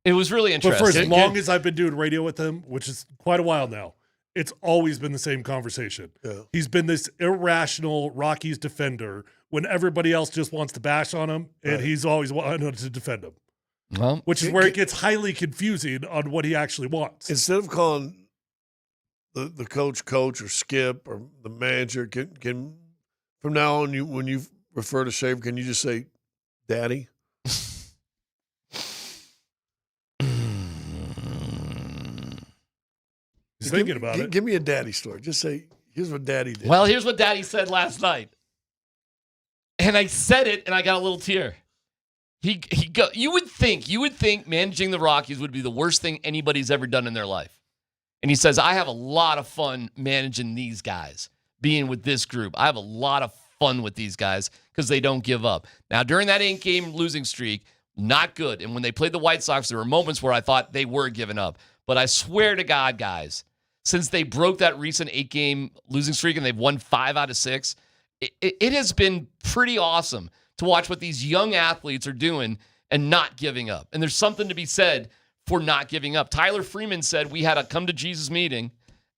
It was really interesting. But for as long as I've been doing radio with him, which is quite a while now, it's always been the same conversation. Yeah. He's been this irrational Rockies defender when everybody else just wants to bash on him, and he's always wanted to defend him. Well, which is where it gets highly confusing on what he actually wants. Instead of calling the coach or Skip or the manager, can from now on, when you refer to Schaefer, can you just say Daddy? He's thinking about it. Give me a daddy story. Just say, here's what Daddy did. Well, here's what Daddy said last night. And I said it, and I got a little tear. You would think managing the Rockies would be the worst thing anybody's ever done in their life. And he says, I have a lot of fun managing these guys, being with this group. I have a lot of fun with these guys because they don't give up. Now, during that 8-game losing streak, not good. And when they played the White Sox, there were moments where I thought they were giving up. But I swear to God, guys, since they broke that recent 8-game losing streak and they've won 5 out of 6, it has been pretty awesome to watch what these young athletes are doing and not giving up. And there's something to be said for not giving up. Tyler Freeman said we had a come-to-Jesus meeting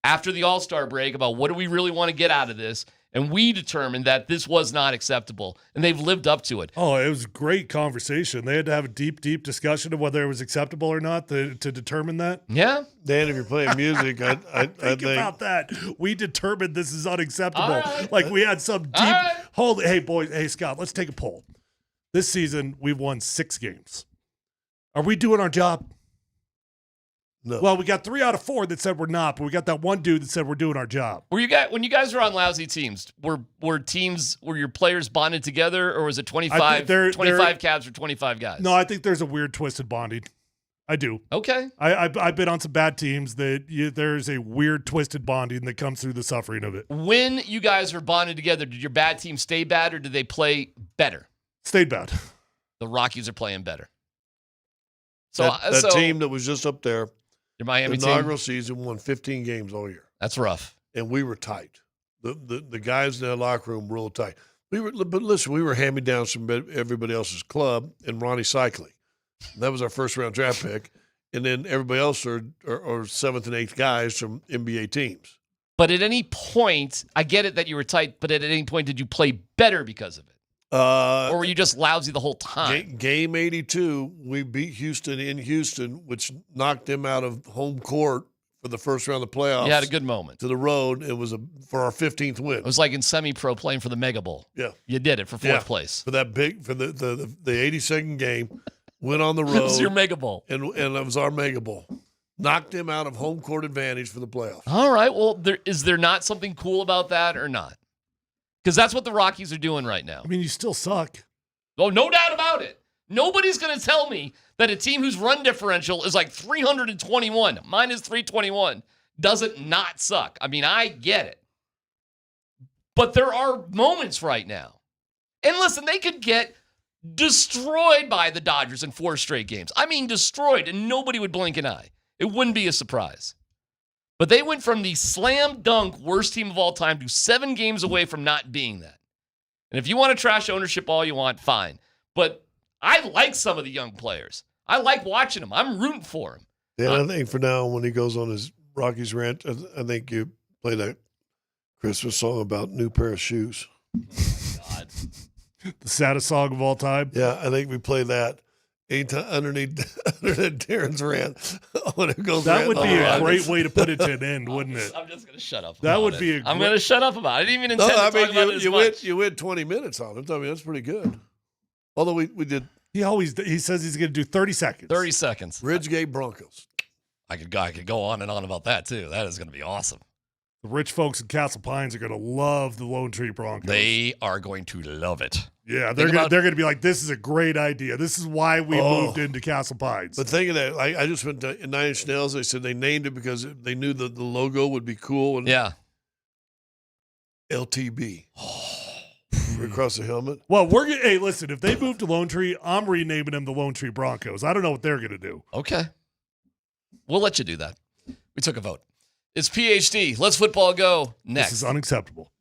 after the All-Star break about what do we really want to get out of this. And we determined that this was not acceptable, and they've lived up to it. Oh, it was a great conversation. They had to have a deep, deep discussion of whether it was acceptable or not to determine that. Yeah. Dan, if you're playing music, I think about that. We determined this is unacceptable. Right. Like we had some deep. Hey, boys. Hey, Scott, let's take a poll. This season, we've won 6 games. Are we doing our job? No. Well, we got 3 out of 4 that said we're not, but we got that one dude that said we're doing our job. When you guys were on lousy teams, were your players bonded together, or was it 25 cabs or 25 guys? No, I think there's a weird twisted bonding. I do. Okay. I've been on some bad teams that there's a weird twisted bonding that comes through the suffering of it. When you guys were bonded together, did your bad team stay bad, or did they play better? Stayed bad. The Rockies are playing better. So that team that was just up there, your Miami inaugural team? season, won 15 games all year. That's rough. And we were tight. The guys in that locker room were real tight. But listen, we were handing down from everybody else's club and Ronnie Cycli. That was our first round draft pick. And then everybody else are 7th and 8th guys from NBA teams. But at any point, I get it that you were tight, but at any point, did you play better because of it? Or were you just lousy the whole time? Game 82, we beat Houston in Houston, which knocked them out of home court for the first round of the playoffs. You had a good moment. To the road. It was for our 15th win. It was like in semi-pro playing for the Mega Bowl. Yeah. You did it for 4th place. For that for the 82nd game, went on the road. It was your Mega Bowl. And it was our Mega Bowl. Knocked them out of home court advantage for the playoffs. All right. Well, is there not something cool about that or not? Because that's what the Rockies are doing right now. I mean, you still suck. Oh, no doubt about it. Nobody's going to tell me that a team whose run differential is like 321, minus 321, doesn't not suck. I mean, I get it. But there are moments right now. And listen, they could get destroyed by the Dodgers in 4 straight games. I mean, destroyed, and nobody would blink an eye. It wouldn't be a surprise. But they went from the slam dunk worst team of all time to 7 games away from not being that. And if you want to trash ownership all you want, fine. But I like some of the young players. I like watching them. I'm rooting for them. Yeah, I think for now, when he goes on his Rockies rant, I think you play that Christmas song about new pair of shoes. God. The saddest song of all time. Yeah, I think we play that. Anytime underneath Darren's rant, when it goes. That would be a great way to put it to an end, wouldn't it? I'm just going to shut up. That would be. I'm going to shut up about it. I didn't even intend to talk about it as much. You went 20 minutes on it. I mean, that's pretty good. Although we did. He says he's going to do 30 seconds. 30 seconds. Ridgegate Broncos. I could go on and on about that too. That is going to be awesome. The rich folks in Castle Pines are going to love the Lone Tree Broncos. They are going to love it. Yeah, they're going to be like, this is a great idea. This is why we moved into Castle Pines. But think of that. I just went to Nine Inch Nails. They said they named it because they knew that the logo would be cool. And yeah. LTB. Across the helmet. Well, hey, listen, if they move to Lone Tree, I'm renaming them the Lone Tree Broncos. I don't know what they're going to do. Okay. We'll let you do that. We took a vote. It's PhD. Let's football go next. This is unacceptable.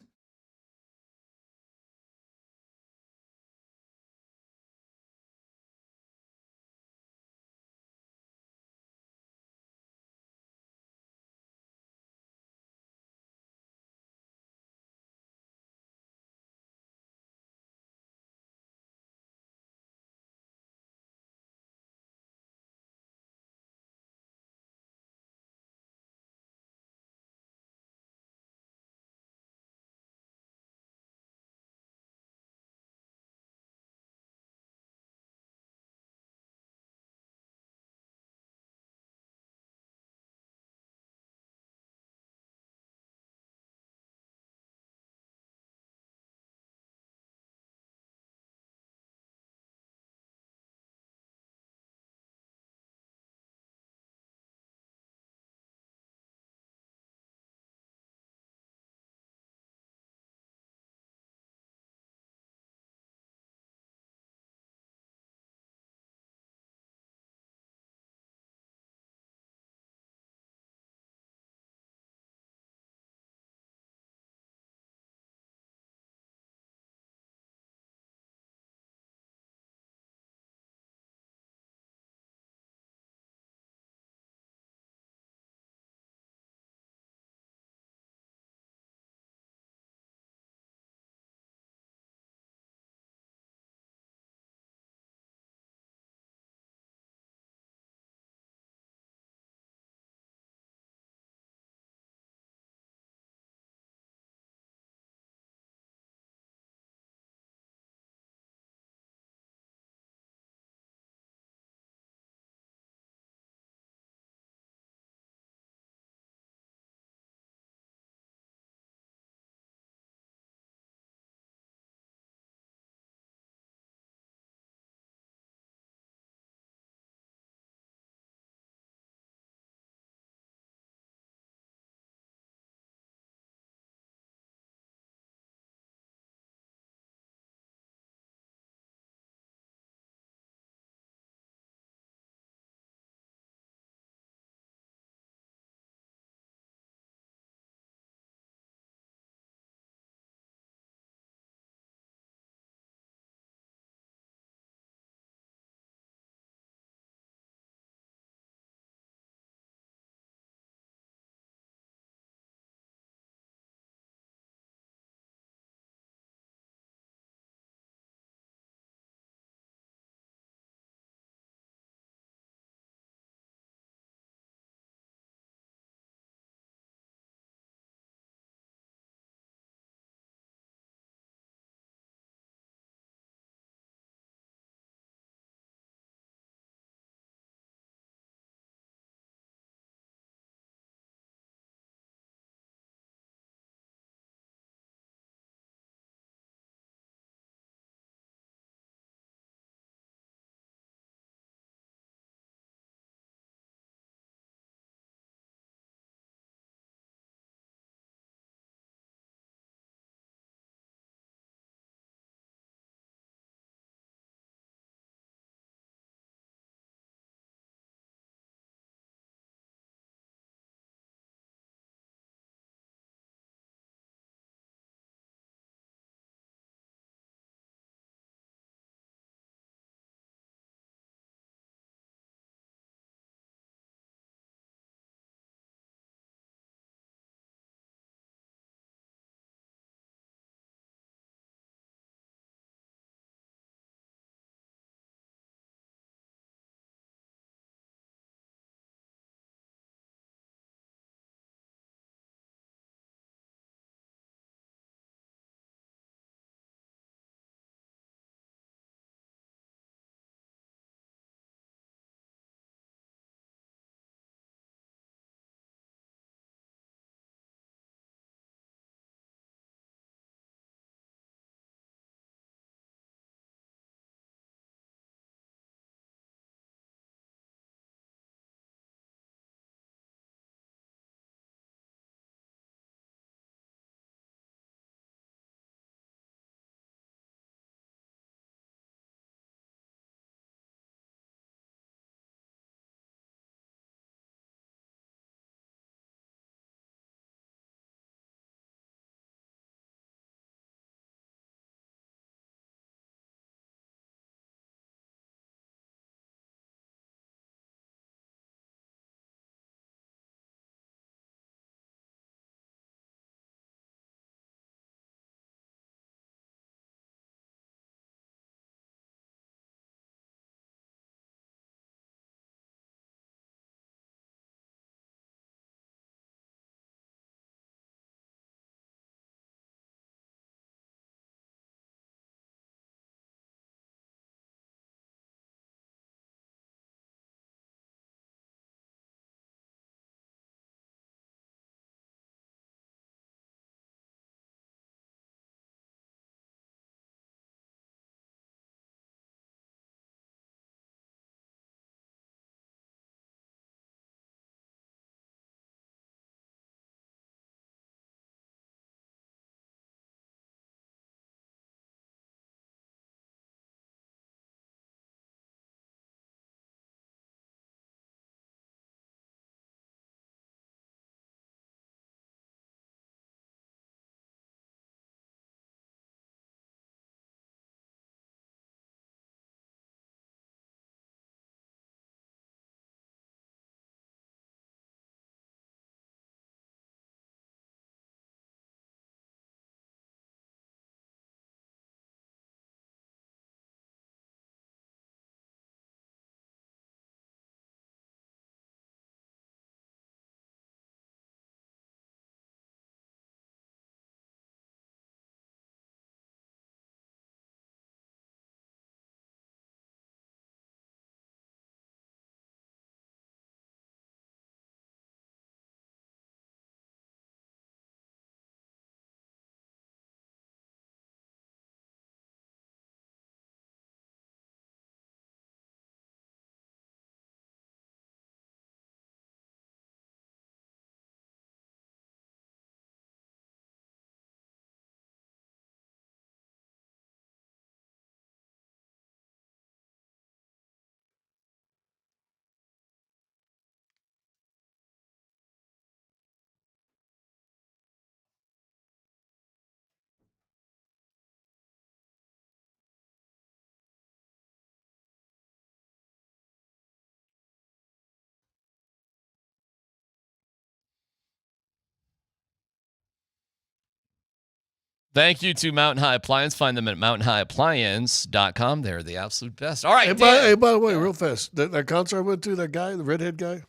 Thank you to Mountain High Appliance. Find them at mountainhighappliance.com. They're the absolute best. All right, Hey, by the way, real fast, that concert I went to, that guy, the redhead guy?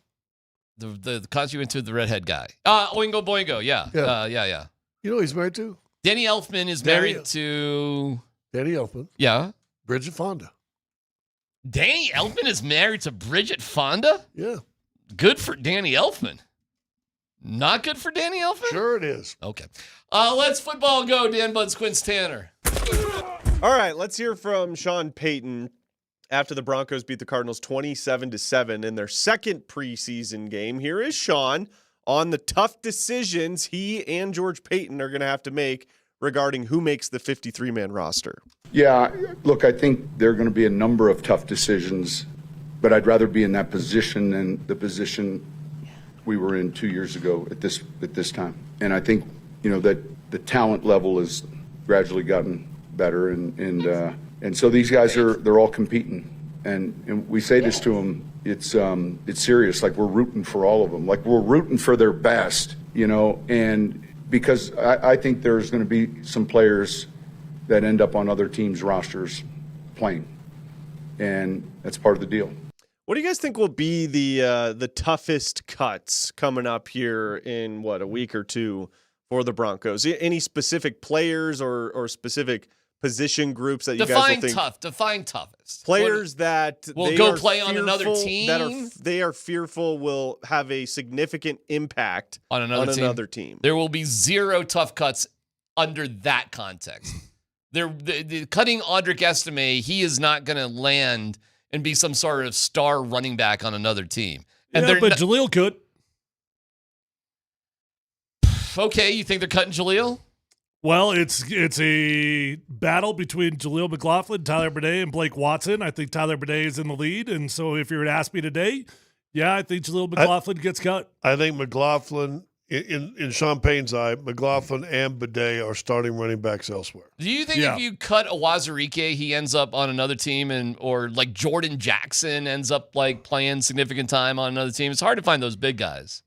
The concert you went to, the redhead guy. Oingo Boingo, yeah. Yeah. You know who he's married to? Danny Elfman is married to... Danny Elfman. Yeah. Bridget Fonda. Danny Elfman is married to Bridget Fonda? Yeah. Good for Danny Elfman. Not good for Danny Elfman? Sure it is. Okay. Let's football go, Dan Buds, Quince Tanner. All right, let's hear from Sean Payton after the Broncos beat the Cardinals 27-7 in their second preseason game. Here is Sean on the tough decisions he and George Payton are going to have to make regarding who makes the 53-man roster. Yeah, look, I think there are going to be a number of tough decisions, but I'd rather be in that position than the position we were in 2 years ago at this time. And I think, that the talent level has gradually gotten better, and so these guys they're all competing, and we say this to them. It's serious. Like, we're rooting for all of them. Like, we're rooting for their best, and because I think there's going to be some players that end up on other teams' rosters playing, and that's part of the deal. What do you guys think will be the toughest cuts coming up here in, a week or two for the Broncos? Any specific players or specific position groups that you guys will think? Define toughest. Players that will go play on another team? They are fearful will have a significant impact on another team. There will be zero tough cuts under that context. The cutting Audric Estime, he is not going to land and be some sort of star running back on another team. And but Jaleel could. Okay, you think they're cutting Jaleel? Well, it's a battle between Jaleel McLaughlin, Tyler Bernay, and Blake Watson. I think Tyler Bernay is in the lead, and so if you were to ask me today, yeah, I think Jaleel McLaughlin gets cut. I think McLaughlin, in Sean Payton's eye, McLaughlin and Bernay are starting running backs elsewhere. Do you think if you cut Awazarike, he ends up on another team, or like Jordan Jackson ends up like playing significant time on another team? It's hard to find those big guys.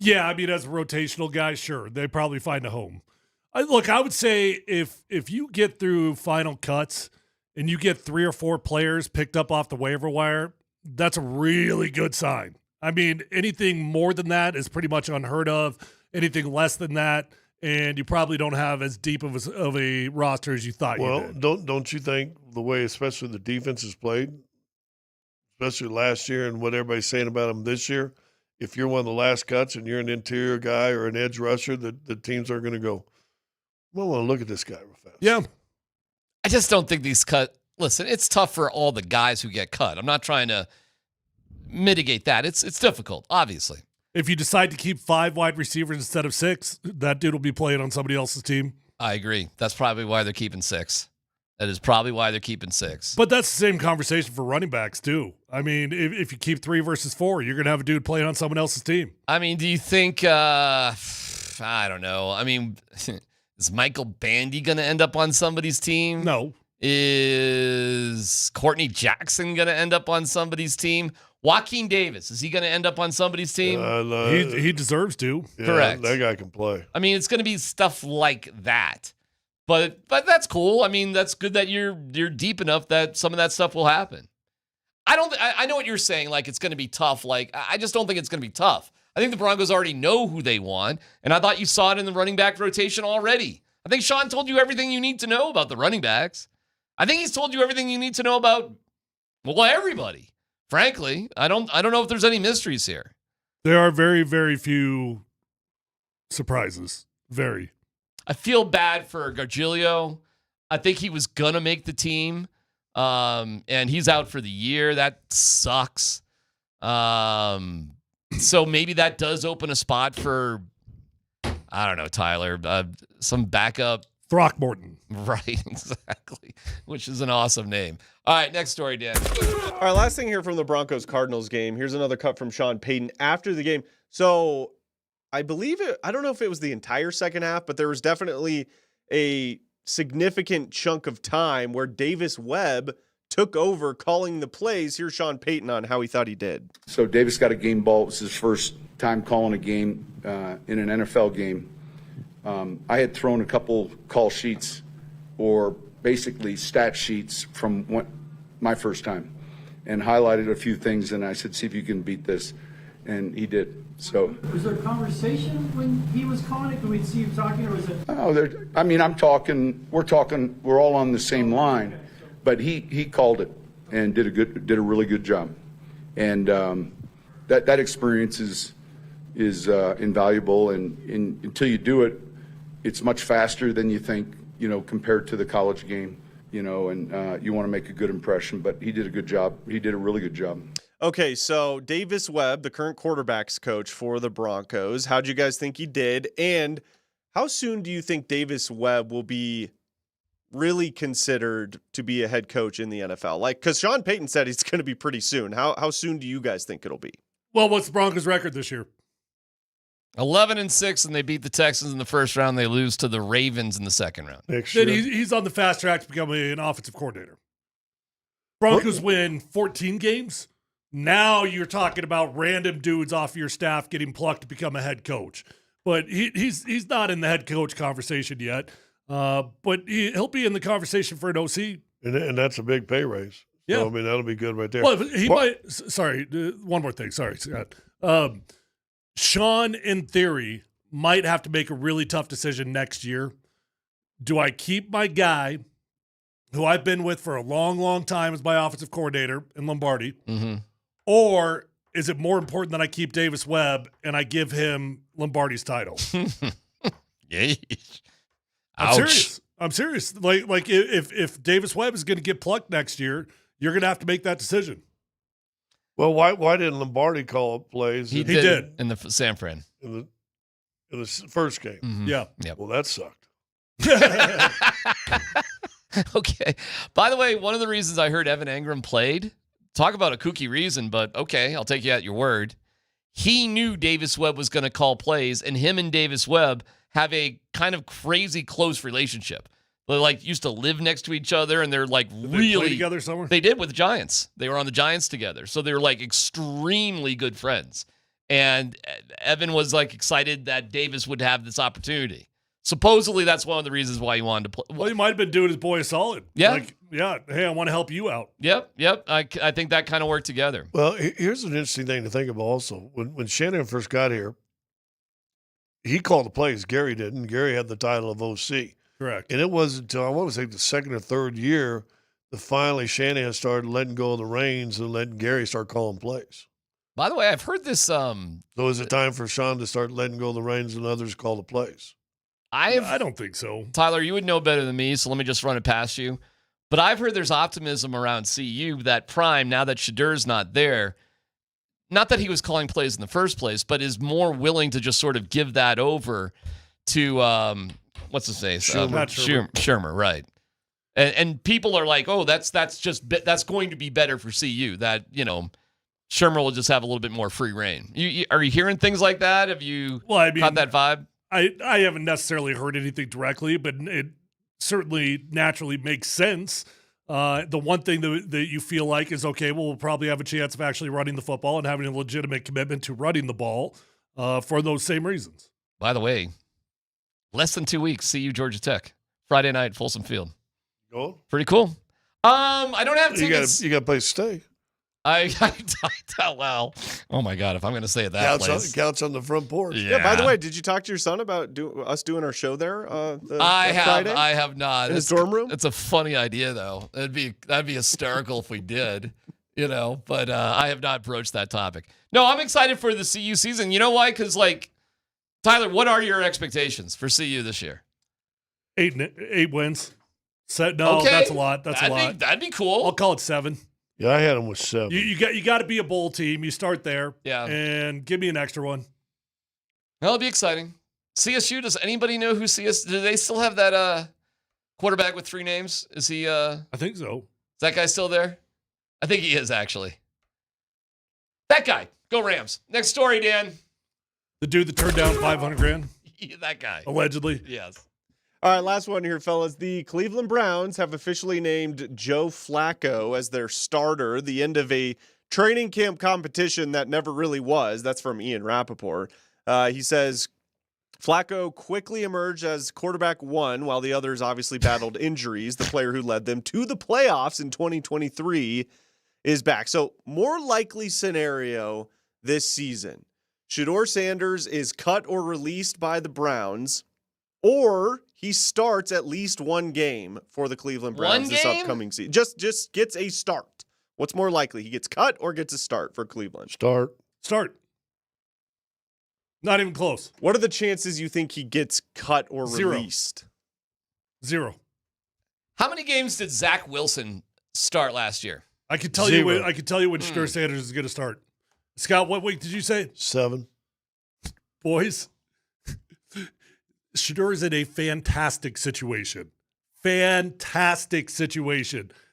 Yeah, I mean, as a rotational guy, sure, they probably find a home. I would say if you get through final cuts and you get 3 or 4 players picked up off the waiver wire, that's a really good sign. I mean, anything more than that is pretty much unheard of. Anything less than that, and you probably don't have as deep of a roster as you thought you did. Well, don't you think the way, especially the defense is played, especially last year and what everybody's saying about them this year, if you're one of the last cuts and you're an interior guy or an edge rusher, the teams are going to go, well, look at this guy real fast. Yeah. I just don't think these listen, it's tough for all the guys who get cut. I'm not trying to mitigate that. It's difficult, obviously. If you decide to keep 5 wide receivers instead of 6, that dude will be playing on somebody else's team. I agree. That's probably why they're keeping 6. That is probably why they're keeping 6. But that's the same conversation for running backs, too. I mean, if you keep 3 versus 4, you're going to have a dude playing on someone else's team. I mean, do you think, I don't know. I mean, is Michael Bandy going to end up on somebody's team? No. Is Courtney Jackson going to end up on somebody's team? Joaquin Davis, is he going to end up on somebody's team? No, he deserves to. Yeah, correct. That guy can play. I mean, it's going to be stuff like that. But that's cool. I mean, that's good that you're deep enough that some of that stuff will happen. I know what you're saying. Like, it's going to be tough. Like, I just don't think it's going to be tough. I think the Broncos already know who they want, and I thought you saw it in the running back rotation already. I think Sean told you everything you need to know about the running backs. I think he's told you everything you need to know about, well, everybody. Frankly, I don't know if there's any mysteries here. There are very, very few surprises. Very. I feel bad for Gargiulo. I think he was going to make the team, and he's out for the year. That sucks. So maybe that does open a spot for, I don't know, Tyler, some backup. Throckmorton. Right, exactly, which is an awesome name. All right, next story, Dan. All right, last thing here from the Broncos-Cardinals game. Here's another cut from Sean Payton after the game. So I believe I don't know if it was the entire second half, but there was definitely a significant chunk of time where Davis Webb took over calling the plays. Here's Sean Payton on how he thought he did. So Davis got a game ball. It was his first time calling a game in an NFL game. I had thrown a couple call sheets or basically stat sheets from my first time and highlighted a few things, and I said, see if you can beat this. And he did. So. Was there a conversation when he was calling it? Could we see you talking, or was it? Oh, I mean, I'm talking. We're talking. We're all on the same line, but he called it and did a really good job. And that experience is invaluable. And until you do it, it's much faster than you think. Compared to the college game. And you want to make a good impression. But he did a good job. He did a really good job. Okay, so Davis Webb, the current quarterbacks coach for the Broncos, how'd you guys think he did? And how soon do you think Davis Webb will be really considered to be a head coach in the NFL? Because Sean Payton said it's going to be pretty soon. How soon do you guys think it'll be? Well, what's the Broncos' record this year? 11-6, and they beat the Texans in the first round. They lose to the Ravens in the second round. Then he's on the fast track to become an offensive coordinator. Broncos win 14 games. Now you're talking about random dudes off your staff getting plucked to become a head coach. But he's not in the head coach conversation yet. But he'll be in the conversation for an OC. And that's a big pay raise. Yeah. So, I mean, that'll be good right there. Well, one more thing. Sorry, Scott. Sean, in theory, might have to make a really tough decision next year. Do I keep my guy, who I've been with for a long, long time as my offensive coordinator in Lombardi, or is it more important that I keep Davis Webb and I give him Lombardi's title? Yeesh. I'm serious. Like if Davis Webb is going to get plucked next year, you're going to have to make that decision. Well, why didn't Lombardi call plays? He did in the San Fran in the first game. Mm-hmm. Yeah. Yep. Well, that sucked. Okay. By the way, one of the reasons I heard Evan Engram played, talk about a kooky reason, but okay, I'll take you at your word. He knew Davis Webb was going to call plays, and him and Davis Webb have a kind of crazy close relationship. They used to live next to each other, and they're Did they play together somewhere? They did with the Giants. They were on the Giants together, so they were extremely good friends. And Evan was excited that Davis would have this opportunity. Supposedly, that's one of the reasons why he wanted to play. Well, he might have been doing his boy a solid. Yeah. Hey, I want to help you out. Yep. I think that kind of worked together. Well, here's an interesting thing to think about also. When Shanahan first got here, he called the plays. Gary didn't. Gary had the title of OC. Correct. And it wasn't until, I want to say, the second or third year that finally Shanahan started letting go of the reins and letting Gary start calling plays. By the way, I've heard this. So is it time for Sean to start letting go of the reins and others call the plays? I don't think so. Tyler, you would know better than me, so let me just run it past you. But I've heard there's optimism around CU that Prime, now that Shedur's not there, not that he was calling plays in the first place, but is more willing to just sort of give that over to what's his face? Shermer, right? And people are like, oh, that's going to be better for CU. That Shermer will just have a little bit more free reign. Are you hearing things like that? Have you caught that vibe? I haven't necessarily heard anything directly, but it certainly naturally makes sense. The one thing that you feel like is, okay, well, we'll probably have a chance of actually running the football and having a legitimate commitment to running the ball for those same reasons. By the way, less than 2 weeks, CU Georgia Tech, Friday night, Folsom Field. Cool. Pretty cool. I don't have tickets. You got a place to stay. Well, oh my God, if I'm going to stay at that place. Counts on the front porch. Yeah. By the way, did you talk to your son about us doing our show there? I have not. In his dorm room? It's a funny idea, though. That'd be hysterical if we did, but I have not broached that topic. No, I'm excited for the CU season. You know why? Because, Tyler, what are your expectations for CU this year? 8 wins. No, okay. That's a lot. That's a lot. That'd be cool. I'll call it 7. Yeah, I had them with 7. You got to be a bowl team. You start there. Yeah. And give me an extra one. That'll be exciting. CSU, does anybody know who CSU? Do they still have that quarterback with 3 names? Is he I think so. Is that guy still there? I think he is, actually. That guy. Go Rams. Next story, Dan. The dude that turned down $500,000? That guy. Allegedly. Yes. All right, last one here, fellas. The Cleveland Browns have officially named Joe Flacco as their starter, the end of a training camp competition that never really was. That's from Ian Rappaport. He says, Flacco quickly emerged as quarterback one, while the others obviously battled injuries. The player who led them to the playoffs in 2023 is back. So, more likely scenario this season: Shedeur Sanders is cut or released by the Browns, or he starts at least one game for the Cleveland Browns this upcoming season. Just gets a start. What's more likely? He gets cut or gets a start for Cleveland? Start. Not even close. What are the chances you think he gets cut or released? Zero. How many games did Zach Wilson start last year? I can tell you when Shedeur Sanders is going to start. Scott, what week did you say? 7. Boys, Shedeur is in a fantastic situation.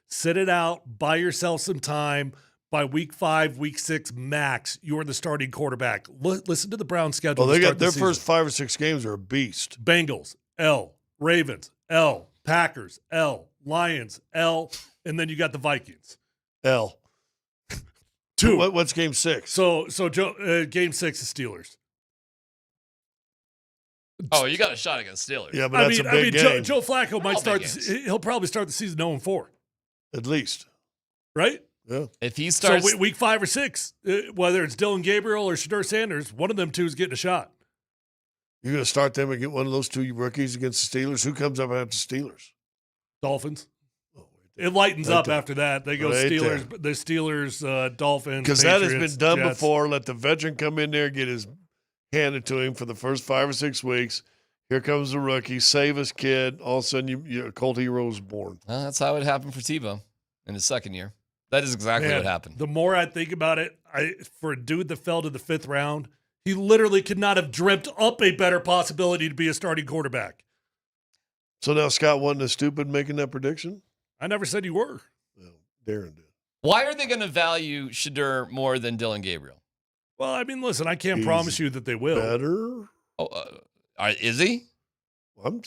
Sit it out. Buy yourself some time. By week 5, week 6 max, you're the starting quarterback. Listen to the Browns schedule. Well, they got their first 5 or 6 games are a beast. Bengals, L. Ravens, L. Packers, L. Lions, L. And then you got the Vikings. L. 2. What's game 6? So Joe, game 6 is Steelers. Oh, you got a shot against Steelers. Yeah, but that's a big game. Joe Flacco might start. He'll probably start the season 0-4. At least. Right? Yeah. If he starts. So week 5 or 6, whether it's Dylan Gabriel or Shedeur Sanders, one of them two is getting a shot. You're going to start them and get one of those 2 rookies against the Steelers? Who comes up after Steelers? Dolphins. It lightens up after that. They go Steelers, the Steelers, Dolphins. Because that has been done Jets. before. Let the veteran come in there, get his handed to him for the first 5 or 6 weeks. Here comes the rookie, save his kid. All of a sudden, you Colt hero is born. Well, that's how it happened for Tebow in his second year. That is exactly what happened. The more I think about it, for a dude that fell to the 5th round, he literally could not have dreamt up a better possibility to be a starting quarterback. So now Scott wasn't as stupid making that prediction? I never said you were. No, Darren did. Why are they going to value Shedeur more than Dylan Gabriel? Well, I mean, listen, I can't promise you that they will. Better? Oh, is he?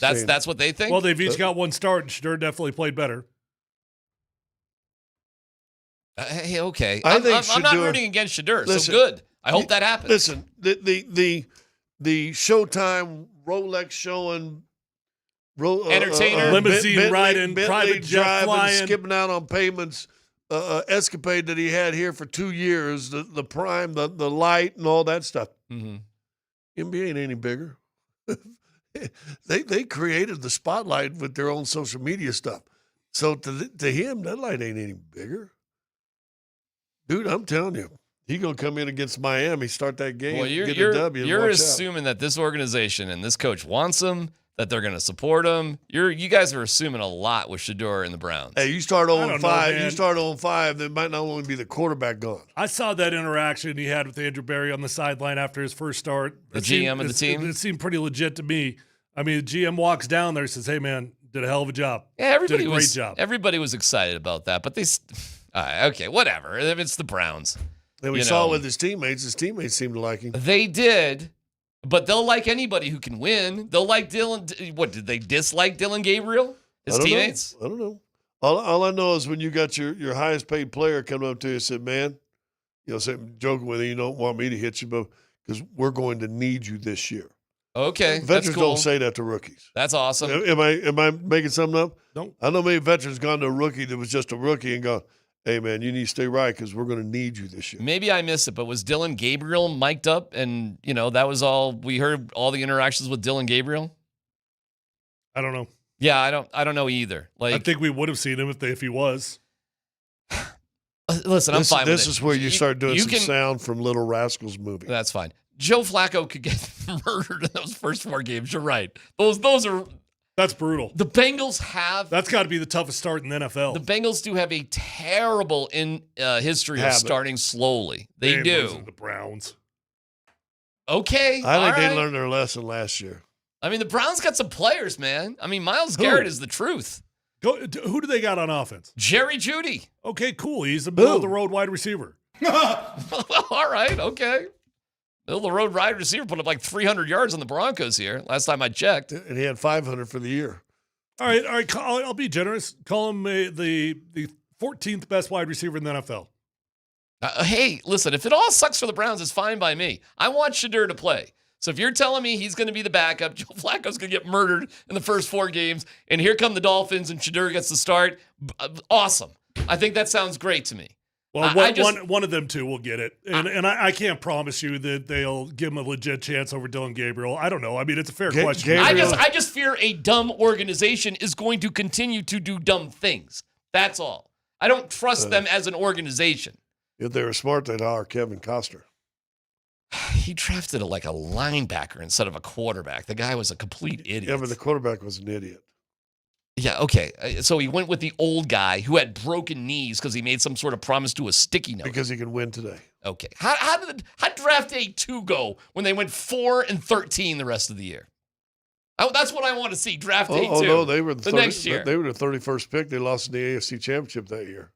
That's what they think? Well, they've each got one start, and Shedeur definitely played better. Hey, okay. I'm not rooting against Shedeur, so good. I hope that happens. Listen, the Showtime Rolex showing, entertainer, limousine riding, Bentley private jet driving, flying, skipping out on payments, escapade that he had here for 2 years, the prime, the light, and all that stuff. Mm-hmm. NBA ain't any bigger. They created the spotlight with their own social media stuff. So to him, that light ain't any bigger. Dude, I'm telling you, he gonna come in against Miami, start that game, get a W. You're assuming that this organization and this coach wants him, that they're gonna support him. You guys are assuming a lot with Shedeur and the Browns. Hey, you start 0-5. You start 0-5. There might not only be the quarterback gone. I saw that interaction he had with Andrew Berry on the sideline after his first start. The GM of the team. It seemed pretty legit to me. I mean, the GM walks down there and says, "Hey, man, did a hell of a job. Yeah, everybody did a great job." Everybody was excited about that, but okay, whatever. It's the Browns. And we saw it with his teammates. His teammates seemed to like him. They did, but they'll like anybody who can win. They'll like Dylan. What, did they dislike Dylan Gabriel? His teammates? I don't know. All I know is when you got your highest paid player coming up to you and said, "Man, joking with you, you don't want me to hit you, but because we're going to need you this year." Okay, veterans that's cool. don't say that to rookies. That's awesome. Am I making something up? No. I know many veterans gone to a rookie that was just a rookie and gone, "Hey, man, you need to stay right because we're going to need you this year." Maybe I missed it, but was Dylan Gabriel mic'd up? And, that was all we heard, all the interactions with Dylan Gabriel? I don't know. Yeah, I don't know either. I think we would have seen him if he was. Listen, I'm fine with it. This is where you start doing some sound from Little Rascals movie. That's fine. Joe Flacco could get murdered in those first 4 games. You're right. Those are... That's brutal. The Bengals have... That's got to be the toughest start in the NFL. The Bengals do have a terrible history of starting slowly. They do. The Browns. Okay. I think they learned their lesson last year. I mean, the Browns got some players, man. I mean, Myles Garrett is the truth. Who do they got on offense? Jerry Jeudy. Okay, cool. He's a middle-of-the-road wide receiver. All right, okay. Middle-of-the-road wide receiver put up like 300 yards on the Broncos here, last time I checked. And he had 500 for the year. All right. I'll be generous. Call him the 14th best wide receiver in the NFL. Hey, listen, if it all sucks for the Browns, it's fine by me. I want Shedeur to play. So if you're telling me he's going to be the backup, Joe Flacco's going to get murdered in the first 4 games, and here come the Dolphins, and Shedeur gets the start, awesome. I think that sounds great to me. Well, one of them two will get it. And I can't promise you that they'll give him a legit chance over Dylan Gabriel. I don't know. I mean, it's a fair question. I just fear a dumb organization is going to continue to do dumb things. That's all. I don't trust them as an organization. If they were smart, they'd hire Kevin Costner. He drafted a linebacker instead of a quarterback. The guy was a complete idiot. Yeah, but the quarterback was an idiot. Yeah, okay. So he went with the old guy who had broken knees because he made some sort of promise to a sticky note. Because he could win today. Okay. How did draft day 2 go when they went 4-13 the rest of the year? That's what I want to see, draft day 2. Oh, no, they were the next year. They were the 31st pick. They lost in the AFC Championship that year.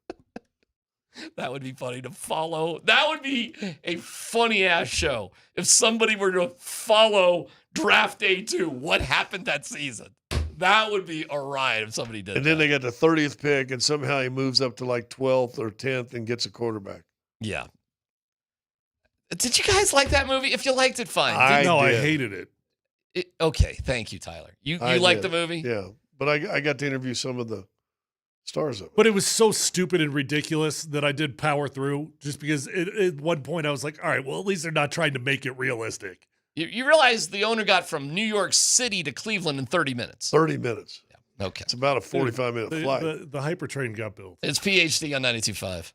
That would be funny to follow. That would be a funny-ass show if somebody were to follow draft day 2. What happened that season? That would be a riot if somebody did. And then they got the 30th pick, and somehow he moves up to 12th or 10th and gets a quarterback. Yeah. Did you guys like that movie? If you liked it, fine. I hated it. Okay, thank you, Tyler. You liked the movie? Yeah, but I got to interview some of the stars of it. But it was so stupid and ridiculous that I did power through just because at one point I was like, all right, well, at least they're not trying to make it realistic. You realize the owner got from New York City to Cleveland in 30 minutes. 30 minutes. Yeah. Okay. It's about a 45-minute flight. The hypertrain got built. It's PhD on 92.5.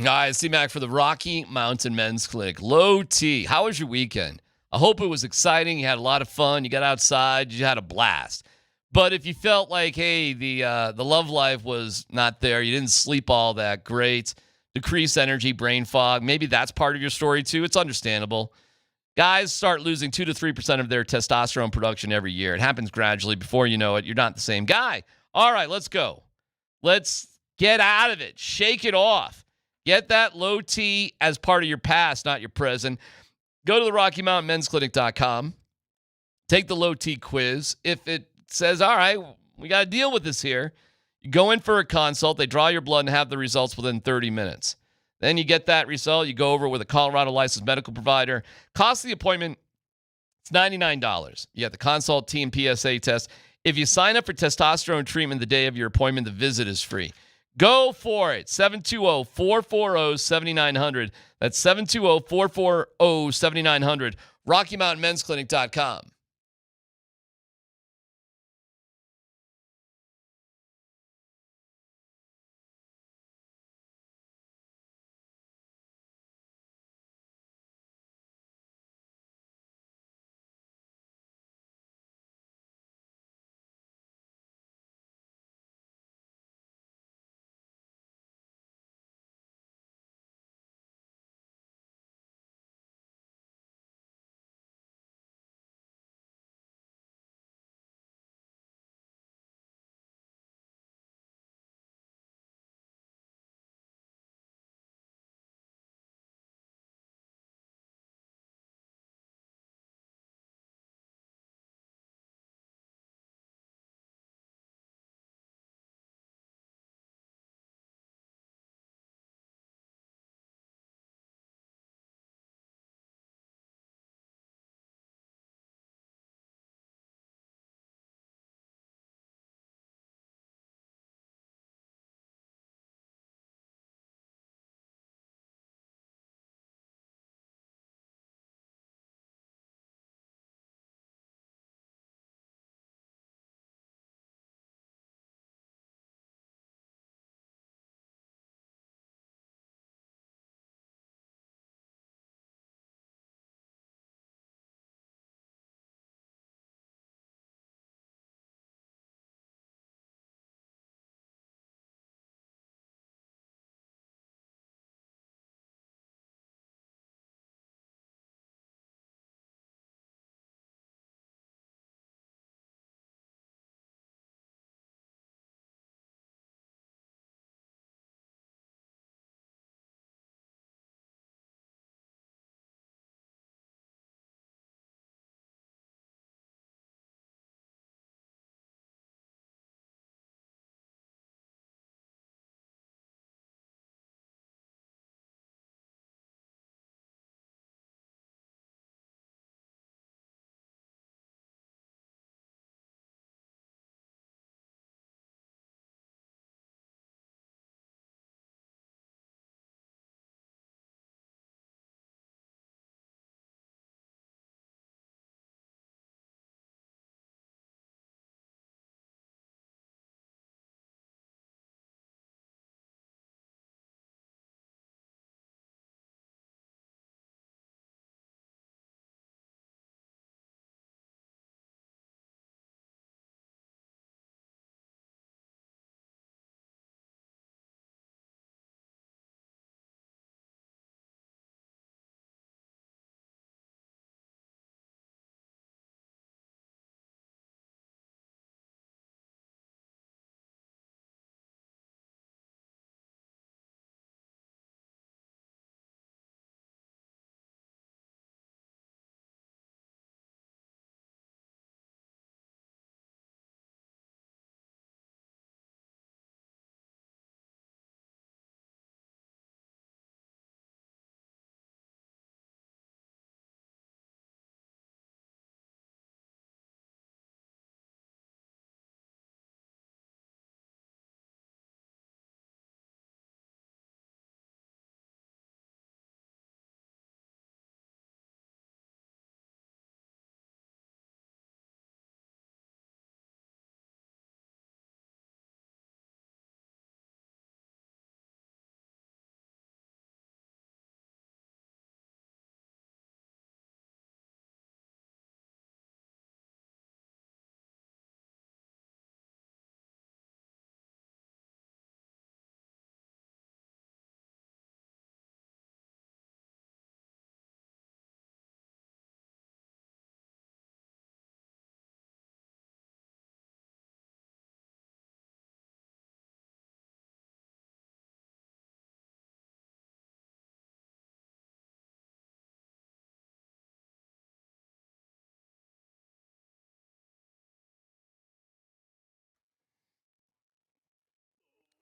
Guys, DMac for the Rocky Mountain Men's Clinic. Low T, how was your weekend? I hope it was exciting. You had a lot of fun. You got outside. You had a blast. But if you felt like, hey, the love life was not there, you didn't sleep all that great, decreased energy, brain fog, maybe that's part of your story too. It's understandable. Guys start losing 2 to 3% of their testosterone production every year. It happens gradually. Before you know it, you're not the same guy. All right, let's go. Let's get out of it. Shake it off. Get that low T as part of your past, not your present. Go to the RockyMountainMen'sClinic.com. Take the low T quiz. If it says, all right, we got to deal with this here, you go in for a consult. They draw your blood and have the results within 30 minutes. Then you get that result. You go over with a Colorado licensed medical provider. Cost of the appointment, it's $99. You get the consult, T, and PSA test. If you sign up for testosterone treatment the day of your appointment, the visit is free. Go for it. 720-440-7900. That's 720-440-7900. RockyMountainMen'sClinic.com.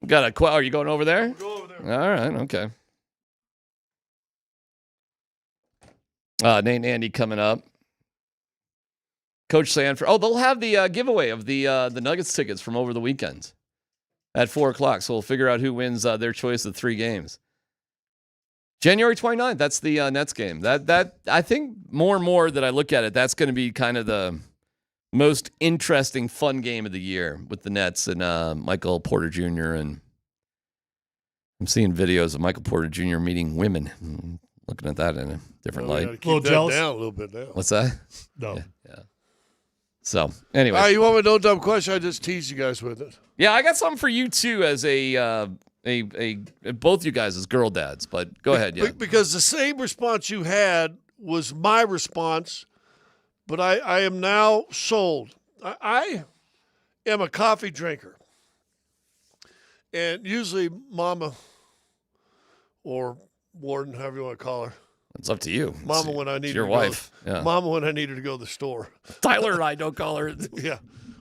Got a are you going over there? We'll go over there. All right, okay. Nate and Andy coming up. Coach Sanford. Oh, they'll have the giveaway of the Nuggets tickets from over the weekend at 4:00. So we'll figure out who wins their choice of 3 games. January 29th, that's the Nets game. That I think more and more that I look at it, that's going to be kind of the most interesting, fun game of the year with the Nets and Michael Porter Jr. And I'm seeing videos of Michael Porter Jr. meeting women. I'm looking at that in a different light. Keep a little jealous. Down a little bit now. What's that? No. Yeah. So anyway, All right, you want me to know dumb question? I just tease you guys with it. Yeah, I got something for you too, as a both you guys as girl dads. But go ahead. Yeah. Because the same response you had was my response, but I am now sold. I am a coffee drinker, and usually Mama or Warden, however you want to call her. It's up to you. Mama, when I need your wife. Yeah. Mama, when I need her to go to the store. Tyler and I don't call her. Yeah.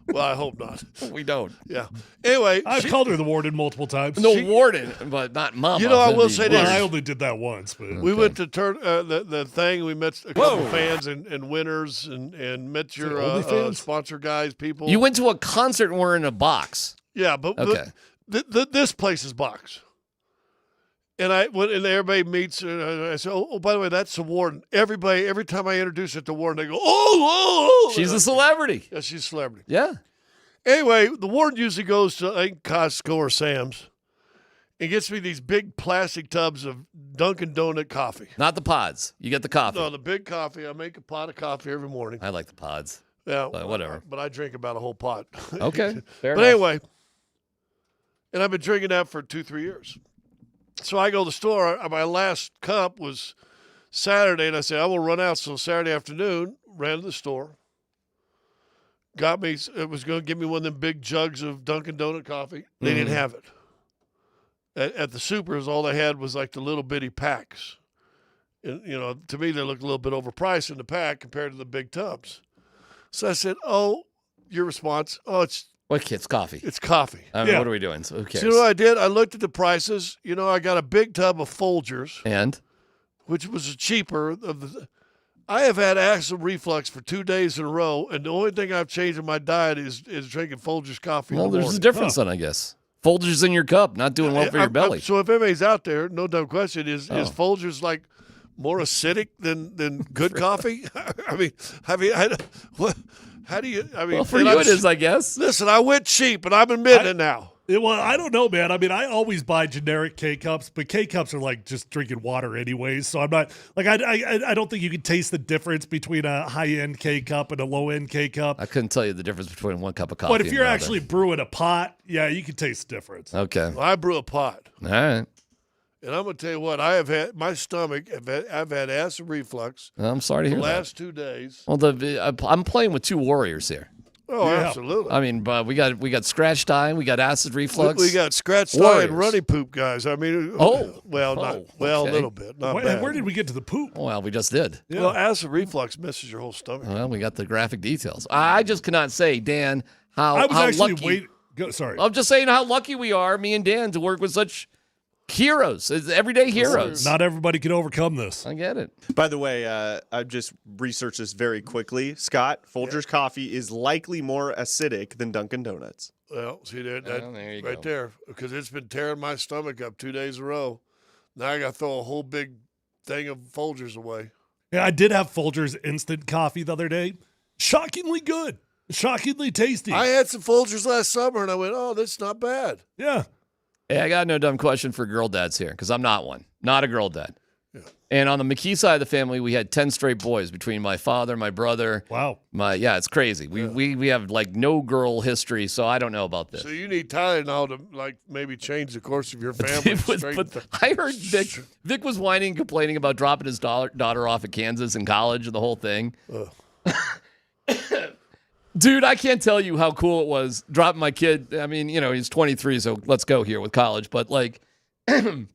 Well, I hope not. We don't. Yeah. Anyway, I've called her the Warden multiple times. No, Warden, but not Mama. You know, I will say this. Well, I only did that once, but we went to the thing. We met a couple fans and winners and met your sponsor guys, people. You went to a concert and were in a box. Yeah, but okay. This place is box. And I went and everybody meets, and I said, "Oh, by the way, that's the Warden." Everybody, every time I introduce it to Warden, they go, "Oh!" She's a celebrity. Yeah, she's a celebrity. Yeah. Anyway, the Warden usually goes to Costco or Sam's and gets me these big plastic tubs of Dunkin' Donut coffee. Not the pods. You get the coffee. No, the big coffee. I make a pot of coffee every morning. I like the pods. Yeah, but whatever. But I drink about a whole pot. Okay, fair But enough. anyway, and I've been drinking that for 2-3 years. So I go to the store. My last cup was Saturday, and I said, I will run out. So Saturday afternoon, ran to the store. Got me, it was going to give me one of them big jugs of Dunkin' Donut coffee. They didn't have it. At the supers, all they had was like the little bitty packs. And, you know, to me, they look a little bit overpriced in the pack compared to the big tubs. So I said, your response, it's coffee. It's coffee. I mean, what are we doing? So who cares? So you know what I did? I looked at the prices. You know, I got a big tub of Folgers. And? Which was cheaper. I have had acid reflux for 2 days in a row, and the only thing I've changed in my diet is drinking Folgers coffee. Well, there's a difference then, I guess. Folgers in your cup, not doing well for your belly. So if anybody's out there, no dumb question, is Folgers like more acidic than good coffee? I mean, what? How do you? I mean, well, for you it is, I guess. Listen, I went cheap, and I'm admitting it now. Well, I don't know, man. I mean, I always buy generic K-Cups, but K-Cups are like just drinking water anyways. So I'm not like I don't think you can taste the difference between a high-end K-Cup and a low-end K-Cup. I couldn't tell you the difference between one cup of coffee. But if you're and actually brewing a pot, yeah, you can taste the difference. Okay. Well, I brew a pot. All right. And I'm going to tell you what, I have had my stomach. I've had acid reflux. I'm sorry to hear the that. last 2 days. Well, I'm playing with two warriors here. Oh, yeah. Absolutely. I mean, we got scratched eye, we got acid reflux. We got scratched eye and runny poop guys. I mean, a little bit. Not bad. Where did we get to the poop? Well, we just did. Yeah. Well, acid reflux messes your whole stomach. Well, we got the graphic details. I just cannot say, Dan, how lucky. Sorry. I'm just saying how lucky we are, me and Dan, to work with such heroes, everyday heroes. Not everybody can overcome this. I get it. By the way, I've just researched this very quickly. Scott, Folgers coffee is likely more acidic than Dunkin' Donuts. Well, see that there you right go. there, because it's been tearing my stomach up 2 days in a row. Now I got to throw a whole big thing of Folgers away. Yeah, I did have Folgers instant coffee the other day. Shockingly good. Shockingly tasty. I had some Folgers last summer, and I went, "Oh, that's not bad." Yeah. Hey, I got no dumb question for girl dads here, because I'm not one. Not a girl dad. Yeah. And on the McKee side of the family, we had 10 straight boys between my father, my brother. Wow. It's crazy. We have like no girl history, so I don't know about this. So you need Tylenol to like maybe change the course of your family. I heard Vic was whining and complaining about dropping his daughter off at Kansas in college and the whole thing. Dude, I can't tell you how cool it was dropping my kid. I mean, he's 23, so let's go here with college. But, like, it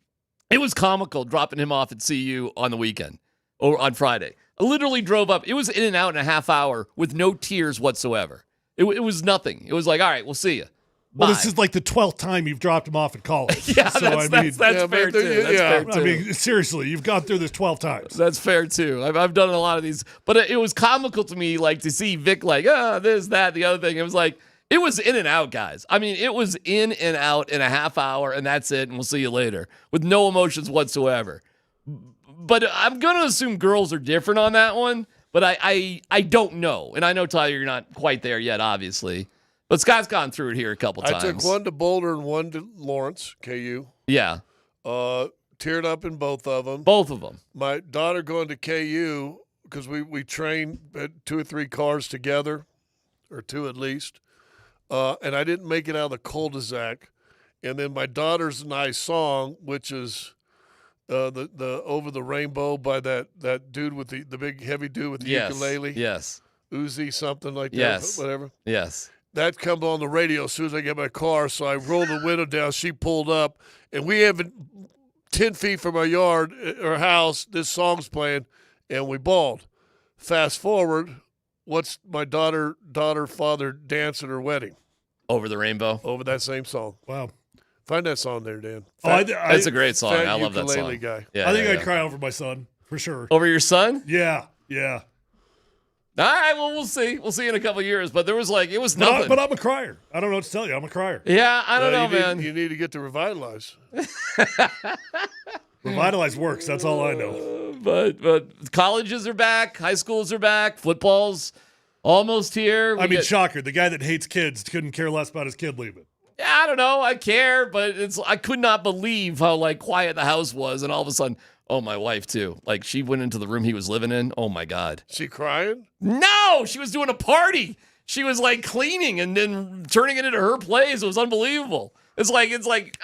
was comical dropping him off at CU on the weekend or on Friday. I literally drove up. It was in and out in a half hour with no tears whatsoever. It was nothing. It was like, all right, we'll see you. Well, Bye. this is like the 12th time you've dropped him off at college. Yeah, so, that's fair too. That's fair too. I mean, seriously, you've gone through this 12 times. That's fair too. I've done a lot of these, but it was comical to me, like to see Vic like, this, that, the other thing. It was like, it was in and out, guys. I mean, it was in and out in a half hour, and that's it, and we'll see you later, with no emotions whatsoever. But I'm going to assume girls are different on that one, but I don't know. And I know, Tyler, you're not quite there yet, obviously. But Scott's gone through it here a couple times. I took one to Boulder and one to Lawrence, KU. Yeah. Teared up in both of them. Both of them. My daughter going to KU, because we trained 2 or 3 cars together, or 2 at least. And I didn't make it out of the cul-de-sac. And then my daughter's nice song, which is the Over the Rainbow by that dude with the big heavy dude with the ukulele. Yes. Uzi something like that. Yes. Whatever. Yes. That comes on the radio as soon as I get my car. So I rolled the window down. She pulled up. And we haven't 10 feet from our yard or house. This song's playing. And we bawled. Fast forward. What's my father dance at her wedding? Over the Rainbow. Over that same song. Wow. Find that song there, Dan. It's a great song. I love that song. Guy. Yeah, I think I'd cry over my son, for sure. Over your son? Yeah. All right, well, we'll see. We'll see in a couple of years. But there was it was nothing. But I'm a crier. I don't know what to tell you. I'm a crier. Yeah, I don't know, man. You need to get to Revitalize. Revitalize works. That's all I know. But colleges are back. High schools are back. Football's almost here. Shocker. The guy that hates kids couldn't care less about his kid leaving. Yeah, I don't know. I care, but I could not believe how quiet the house was, and all of a sudden, oh, my wife too. She went into the room he was living in. Oh my God. She crying? No, she was doing a party. She was cleaning and then turning it into her place. It was unbelievable. It's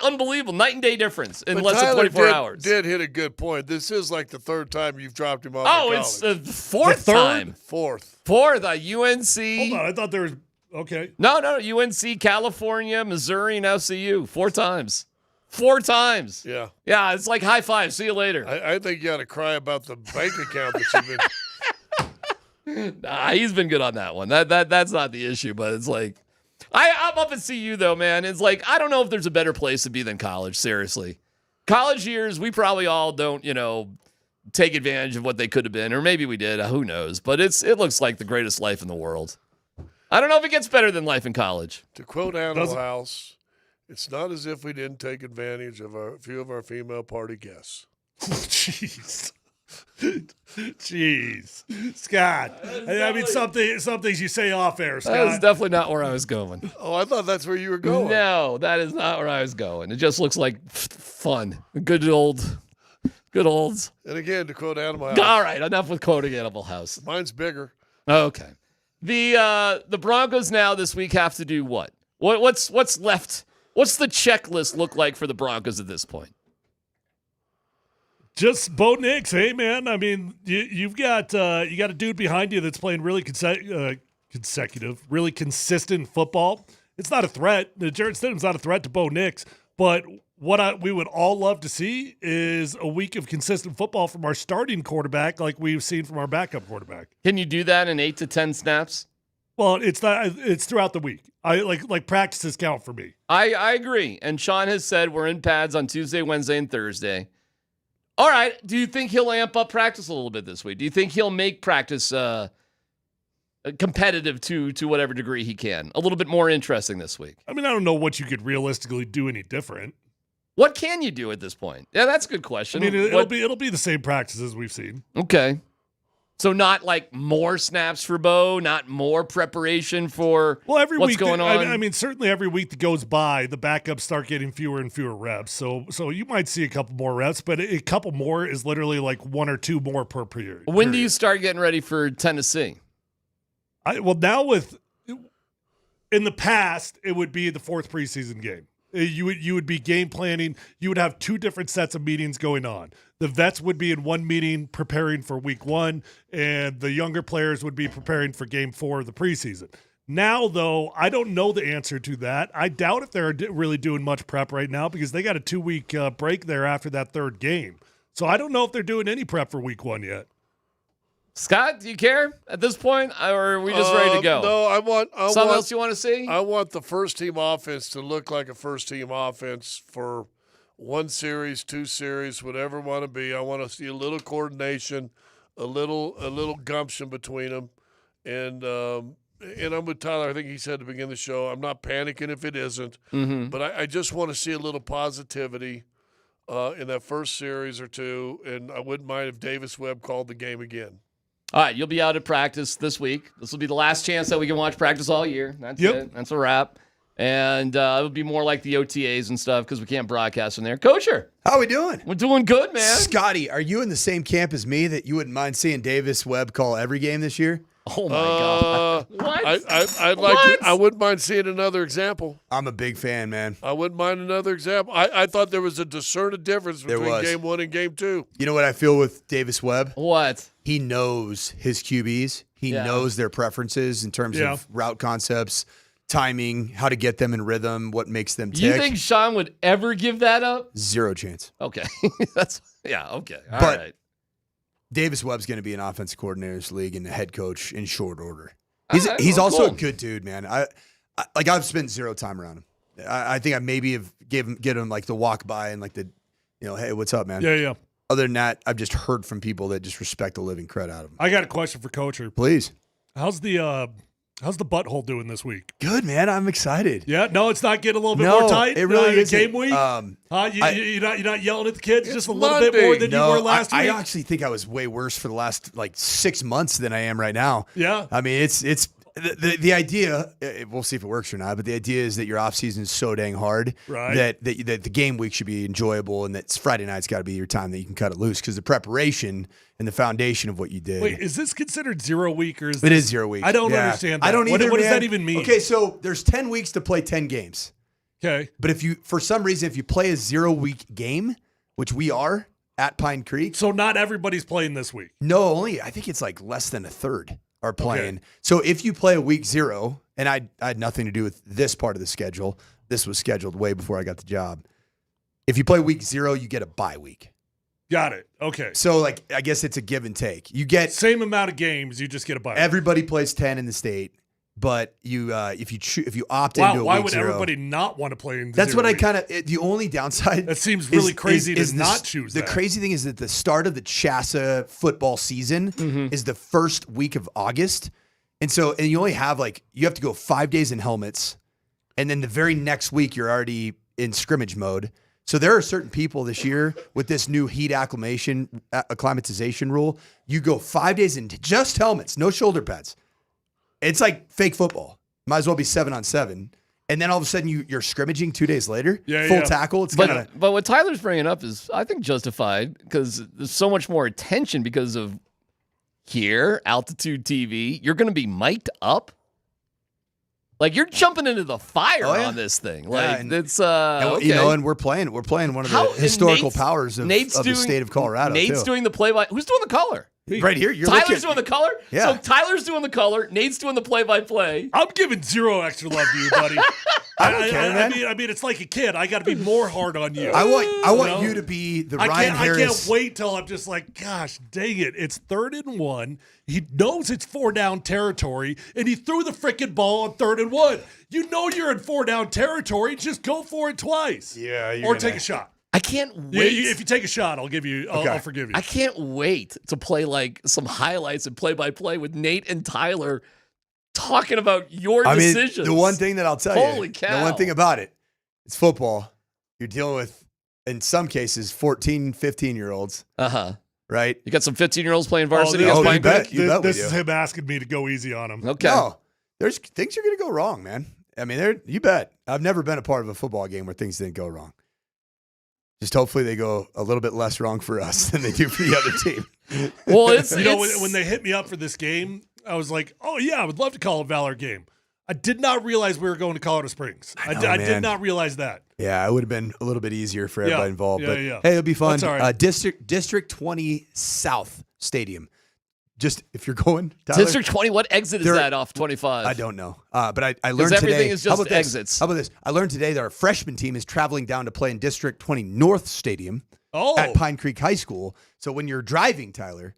unbelievable. Night and day difference in less than 24 hours. Did hit a good point. This is the 3rd time you've dropped him off. Oh, it's the 4th time. Fourth. UNC. Hold on, I thought there was okay. No, UNC, California, Missouri, now CU. 4 times. 4 times. Yeah. Yeah, it's like high five. See you later. I think you got to cry about the bank account that you've been. Nah, he's been good on that one. That's not the issue, but it's I'm up at CU though, man. It's I don't know if there's a better place to be than college, seriously. College years, we probably all don't, take advantage of what they could have been, or maybe we did, who knows. But it looks like the greatest life in the world. I don't know if it gets better than life in college. To quote Animal House, it's not as if we didn't take advantage of a few of our female party guests. Jeez. Scott. Some things you say off air, Scott. That's definitely not where I was going. Oh, I thought that's where you were going. No, that is not where I was going. It just looks like fun. Good old. And again, to quote Animal House. All right, enough with quoting Animal House. Mine's bigger. Okay. The Broncos now this week have to do what? What's left? What's the checklist look like for the Broncos at this point? Just Bo Nix, hey man. I mean, you got a dude behind you that's playing really consecutive, really consistent football. It's not a threat. Jarrett Stidham's not a threat to Bo Nix, but what we would all love to see is a week of consistent football from our starting quarterback, like we've seen from our backup quarterback. Can you do that in 8 to 10 snaps? Well, it's throughout the week. I like practices count for me. I agree. And Sean has said we're in pads on Tuesday, Wednesday, and Thursday. All right. Do you think he'll amp up practice a little bit this week? Do you think he'll make practice competitive to whatever degree he can? A little bit more interesting this week? I mean, I don't know what you could realistically do any different. What can you do at this point? Yeah, that's a good question. I mean, it'll be the same practices we've seen. Okay. So not more snaps for Bo, not more preparation for every what's week going on? I mean, certainly every week that goes by, the backups start getting fewer and fewer reps. So you might see a couple more reps, but a couple more is literally 1 or 2 more per period. When do you start getting ready for Tennessee? Now in the past, it would be the 4th preseason game. You would be game planning. You would have 2 different sets of meetings going on. The vets would be in one meeting preparing for week 1, and the younger players would be preparing for game 4 of the preseason. Now, though, I don't know the answer to that. I doubt if they're really doing much prep right now because they got a 2-week break there after that 3rd game. So I don't know if they're doing any prep for week 1 yet. Scott, do you care at this point, or are we just ready to go? No, I want something else you want to see. I want the first team offense to look like a first team offense for 1 series, 2 series, whatever it want to be. I want to see a little coordination, a little gumption between them, and I'm with Tyler. I think he said at the beginning of the show, I'm not panicking if it isn't, but I just want to see a little positivity in that first series or two, and I wouldn't mind if Davis Webb called the game again. All right, you'll be out at practice this week. This will be the last chance that we can watch practice all year. That's it. That's a wrap. And it'll be more like the OTAs and stuff because we can't broadcast from there. Coacher. How we doing? We're doing good, man. Scotty, are you in the same camp as me that you wouldn't mind seeing Davis Webb call every game this year? Oh, my God. What? I wouldn't mind seeing another example. I'm a big fan, man. I wouldn't mind another example. I thought there was a discernible difference between game 1 and game 2. You know what I feel with Davis Webb? What? He knows his QBs. He knows their preferences in terms of route concepts, timing, how to get them in rhythm, what makes them tick. You think Sean would ever give that up? 0 chance. Okay. Okay. All but right. Davis Webb's going to be an offensive coordinator in this league and a head coach in short order. He's also a good dude, man. I've spent 0 time around him. I think I maybe have get him like the walk by and like the, hey, what's up, man? Yeah. Other than that, I've just heard from people that just respect the living crud out of him. I got a question for Coacher. Please. How's the butthole doing this week? Good, man. I'm excited. Yeah, no, it's not getting a little bit more tight. It really is game week. You're not yelling at the kids just a little bit more than you were last week. I actually think I was way worse for the last 6 months than I am right now. Yeah. I mean, it's the idea. We'll see if it works or not. But the idea is that your off season is so dang hard that the game week should be enjoyable, and that Friday night's got to be your time that you can cut it loose because the preparation and the foundation of what you did. Wait, is this considered 0 week or is it is 0 week? I don't understand that. I don't either. What does that even mean? Okay, so there's 10 weeks to play 10 games. Okay. But if you, for some reason, if you play a 0 week game, which we are at Pine Creek. So not everybody's playing this week. No, I think it's like less than a third are playing. Okay. So if you play a week 0, and I had nothing to do with this part of the schedule. This was scheduled way before I got the job. If you play week 0, you get a bye week. Got it. Okay. So I guess it's a give and take. You get same amount of games, you just get a bye. Everybody plays 10 in the state, but you if you opt into a why week would 0, everybody not want to play in? That's 0 what week? the only downside. That seems really crazy to not choose. The crazy thing is that the start of the Chassa football season is the first week of August, and you only have you have to go 5 days in helmets, and then the very next week you're already in scrimmage mode. So there are certain people this year with this new heat acclimatization rule. You go 5 days in just helmets, no shoulder pads. It's like fake football. Might as well be 7-on-7. And then all of a sudden you're scrimmaging 2 days later, full tackle. It's but what Tyler's bringing up is, I think, justified because there's so much more attention because of here, altitude TV. You're going to be mic'd up. You're jumping into the fire on this thing. It's okay. And we're playing one of the historical powers of the state of Colorado. Nate's doing the play-by. Who's doing the color? Right here. Tyler's doing the color? Yeah. So Tyler's doing the color. Nate's doing the play-by-play. I'm giving 0 extra love to you, buddy. I don't care, man. I mean, it's like a kid. I got to be more hard on you. I want you to be the Ryan Harris. I can't wait till I'm just like, gosh, dang it. It's 3rd and 1. He knows it's 4-down territory, and he threw the freaking ball on 3rd and 1. You know you're in 4-down territory. Just go for it twice. Yeah. Or take a shot. I can't wait. If you take a shot, I'll forgive you. I can't wait to play some highlights and play-by-play with Nate and Tyler talking about your decisions. The one thing that I'll tell Holy cow. The one thing about it, it's football. You're dealing with, in some cases, 14, 15-year-olds. Right? You got some 15-year-olds playing varsity? You bet this is him asking me to go easy on him. Okay. No, there's things are going to go wrong, man. I mean, you bet. I've never been a part of a football game where things didn't go wrong. Just hopefully they go a little bit less wrong for us than they do for the other team. Well, when they hit me up for this game, I was like, oh, yeah, I would love to call a Valor game. I did not realize we were going to Colorado Springs. I did not realize that. Yeah, it would have been a little bit easier for everybody involved. But yeah. Hey, it'll be fun. That's all right. District 20 South Stadium. Just if you're going, Tyler, District 20, what exit is that off 25? I don't know. But I learned today. Everything is just exits. How about this? I learned today that our freshman team is traveling down to play in District 20 North Stadium at Pine Creek High School. So when you're driving, Tyler,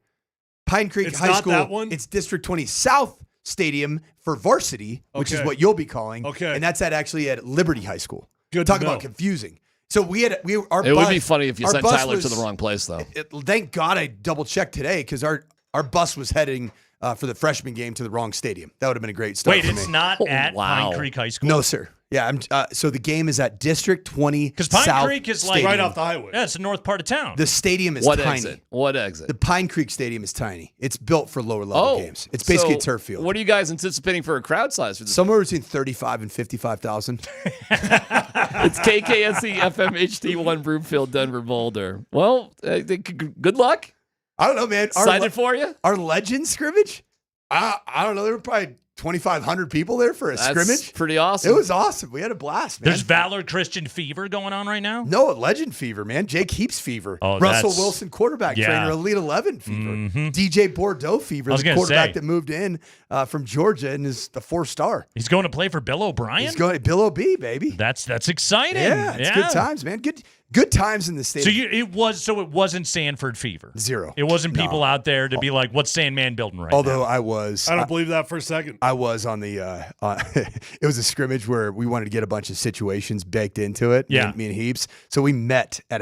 Pine Creek It's High not School. that one? It's District 20 South Stadium for varsity, which is Okay. what you'll be calling. Okay. And that's actually at Liberty High School. Good to Talk about know. confusing. So our It bus, would be funny if you our sent bus Tyler was- to the wrong place, though. Thank God I double checked today because our bus was heading for the freshman game to the wrong stadium. That would have been a great start. Wait, for it's me. not at Pine Creek High School? No, sir. Yeah, I'm. So the game is at District 20 Because Pine South Creek is like Stadium. right off the highway. Yeah, it's the north part of town. The stadium is What tiny. exit? What exit? The Pine Creek Stadium is tiny. It's built for lower level games. It's basically a so turf field. What are you guys anticipating for a crowd size for this? Somewhere between 35 and 55,000. It's KKSE FM HD1 Broomfield, Denver, Boulder. Well, good luck. I don't know, man. Excited for you? Our legend scrimmage? I don't know. There were probably 2,500 people there for a That's scrimmage. pretty awesome. It was awesome. We had a blast, man. There's Valor Christian Fever going on right now? No, legend fever, man. Jake Heaps fever. Oh, Russell that's- Wilson quarterback yeah. trainer, Elite 11 fever. Mhm. DJ Bordeaux fever, I was the gonna quarterback say. that moved in from Georgia and is the 4-star. He's going to play for Bill O'Brien? He's going to Bill O.B., baby. That's exciting. Yeah, it's good times, man. Good times in the state. So it wasn't Sanford Fever. Zero. It wasn't No. people out there to be like, what's Sandman building right Although now? I was. I don't believe that for a second. I was on the. It was a scrimmage where we wanted to get a bunch of situations baked into it. Yeah. Me and Heaps. So we met at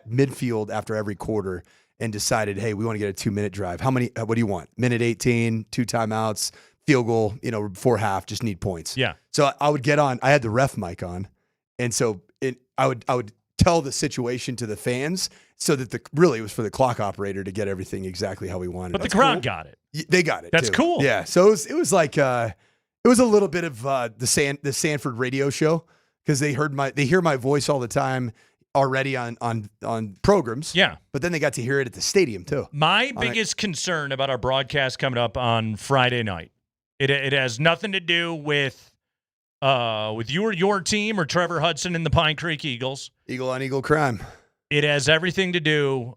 midfield after every quarter and decided, hey, we want to get a 2-minute drive. How many? What do you want? Minute 18, 2 timeouts, field goal. Before half, just need points. Yeah. So I would get on. I had the ref mic on, and so I would tell the situation to the fans so that it was for the clock operator to get everything exactly how we wanted. But the That's crowd cool. got it. They got it. That's too. cool. Yeah. So it was like it was a little bit of the Sanford radio show because they hear my voice all the time already on programs. Yeah. But then they got to hear it at the stadium too. My biggest concern about our broadcast coming up on Friday night, it has nothing to do with you or your team or Trevor Hudson and the Pine Creek Eagles. Eagle on Eagle crime. It has everything to do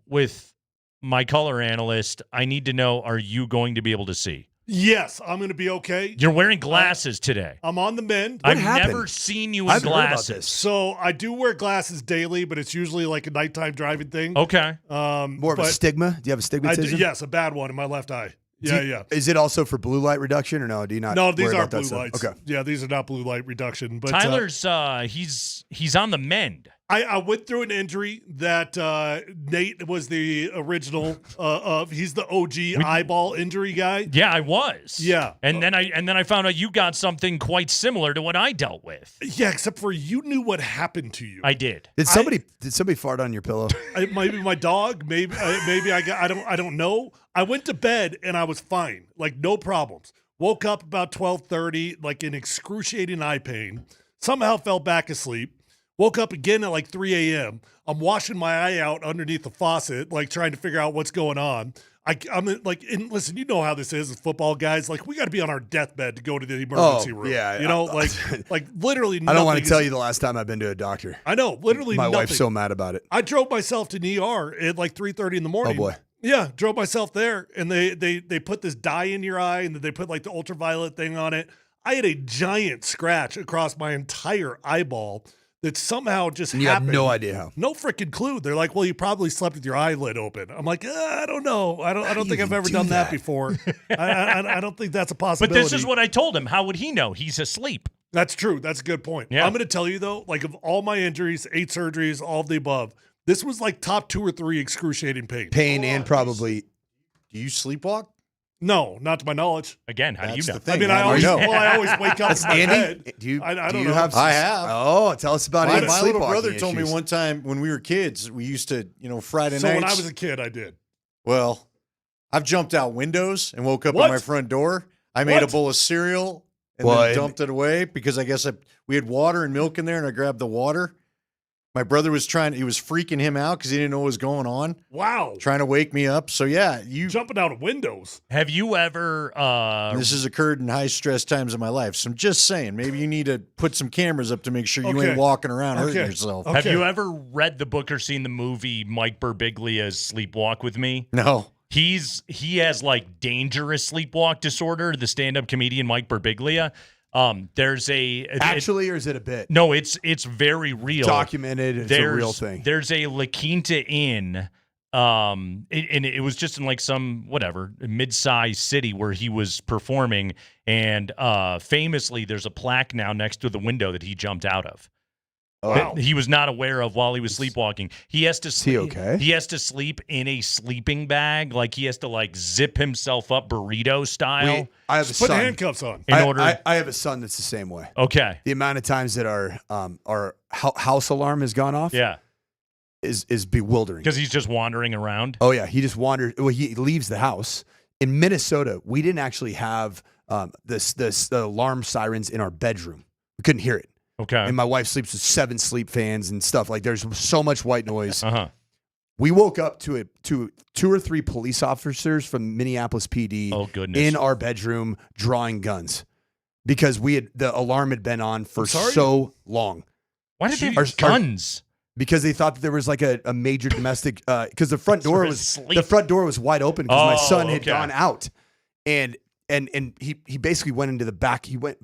with my color analyst. I need to know, are you going to be able to see? Yes, I'm going to be okay. You're wearing glasses today. I'm on the mend. I've never seen you in glasses. So I do wear glasses daily, but it's usually like a nighttime driving thing. Okay. More of a stigma? Do you have a stigmatism? Yes, a bad one in my left eye. Yeah. Is it also for blue light reduction or no? Do you not? No, these worry aren't about blue that lights. stuff? Okay. Yeah, these are not blue light reduction. But Tyler's he's on the mend. I went through an injury that Nate was the original of. He's the OG eyeball injury guy. Yeah, I was. Yeah. And then I found out you got something quite similar to what I dealt with. Yeah, except for you knew what happened to you. I did. Did somebody fart on your pillow? Maybe my dog. Maybe I don't know. I went to bed and I was fine, like no problems. Woke up about 12:30, like in excruciating eye pain. Somehow fell back asleep. Woke up again at like 3 a.m. I'm washing my eye out underneath the faucet, like trying to figure out what's going on. I'm like, and listen, you know how this is as football guys. Like, we got to be on our deathbed to go to the emergency room. Yeah. You know, like literally I don't want to nothing tell is- you the last time I've been to a doctor. I know, literally My nothing. wife's so mad about it. I drove myself to an ER at like 3:30 in the morning. Oh, boy. Yeah, drove myself there, and they put this dye in your eye, and then they put like the ultraviolet thing on it. I had a giant scratch across my entire eyeball that somehow just And you happened. have no idea how. No freaking clue. They're like, well, you probably slept with your eyelid open. I'm like, I don't know. I don't think I've ever done that before. I don't think that's a But possibility. this is what I told him. How would he know? He's asleep. That's true. That's a good point. Yeah. I'm going to tell you, though, like of all my injuries, 8 surgeries, all of the above, this was like top 2 or 3 excruciating pain. Pain and probably. Do you sleepwalk? No, not to my knowledge. Again, how do you That's know? the thing. I mean, How do you know? I always wake up in my Andy, bed. do you, I do don't you know. have? I have. Oh, tell us about My Andy's little sleepwalking brother told me issues. one time when we were kids, we used to, Friday So nights. when I was a kid, I did. Well, I've jumped out windows and woke up What? at my front door. I made a What? bowl of cereal and Well, then dumped it away because I guess we had water and milk in there, and I grabbed the water. My brother was he was freaking him out because he didn't know what was going on, Wow. trying to wake me up. So, yeah, Jumping out of windows. Have you ever this has occurred in high stress times of my life. So I'm just saying, maybe you need to put some cameras up to make sure you Okay. ain't walking around hurting Okay. yourself. Okay. have you ever read the book or seen the movie Mike Birbiglia's Sleepwalk with Me? No. He has like dangerous sleepwalk disorder, the stand-up comedian Mike Birbiglia. There's Actually, or is it a bit? No, it's very real. Documented. It's a real thing. There's a La Quinta Inn and it was just in like some mid-sized city where he was performing, and famously there's a plaque now next to the window that he jumped out of. Wow. That he was not aware of while he was sleepwalking. He has to sleep. He has to sleep in a sleeping bag, like he has to like zip himself up burrito style. I have a Put son. handcuffs on. I have a son that's the same way. Okay. The amount of times that our house alarm has gone off, is bewildering. Because he's just wandering around. Oh yeah, he just wanders. Well, he leaves the house. In Minnesota, we didn't actually have the alarm sirens in our bedroom. We couldn't hear it. Okay. And my wife sleeps with 7 sleep fans and stuff. Like there's so much white noise. Uh-huh. We woke up to 2 or 3 police officers from Minneapolis PD in our bedroom drawing guns because the alarm had been on for so long. Why did they have guns? Because they thought that there was like a major domestic because the front door was wide open because my son had gone out and he basically went into the back. He went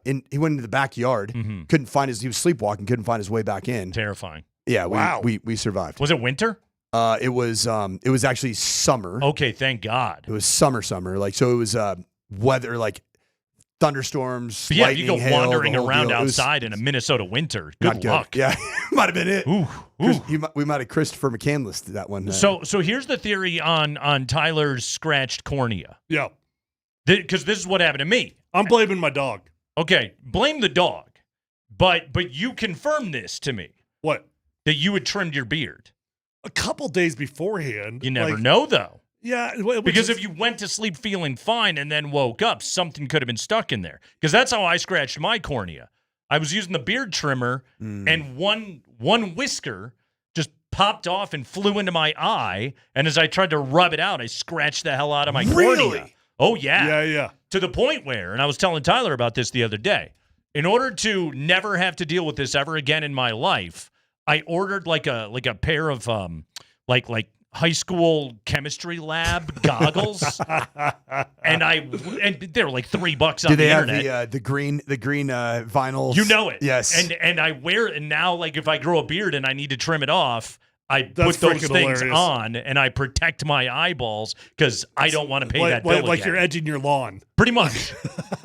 into the backyard. Mm-hmm. Couldn't find he was sleepwalking. Couldn't find his way back in. Terrifying. Yeah. We survived. Was it winter? It was actually summer. Okay, thank God. It was summer. Like so, it was weather like thunderstorms. But yeah, lightning, you go hail, wandering the whole around deal. outside in a Minnesota winter. Not Good luck. Yeah, might have been it. Ooh. We might have Christopher McCann listed that one. So here's the theory on Tyler's scratched cornea. Yeah. Because this is what happened to me. I'm blaming my dog. Okay, blame the dog. But you confirmed this to me. What? That you had trimmed your beard. A couple days beforehand. You never know, though. Yeah. Because if you went to sleep feeling fine and then woke up, something could have been stuck in there. Because that's how I scratched my cornea. I was using the beard trimmer, and one whisker just popped off and flew into my eye. And as I tried to rub it out, I scratched the hell out of my cornea. Oh, yeah. Yeah. To the point where, and I was telling Tyler about this the other day, in order to never have to deal with this ever again in my life, I ordered like a pair of like high school chemistry lab goggles, and they were like $3 on the internet. Do they have the green vinyl? You know it. Yes. And I wear it, and now like if I grow a beard and I need to trim it off, I That's put those freaking things hilarious. on, and I protect my eyeballs because I don't want to pay that bill like again. you're edging your lawn. Pretty much.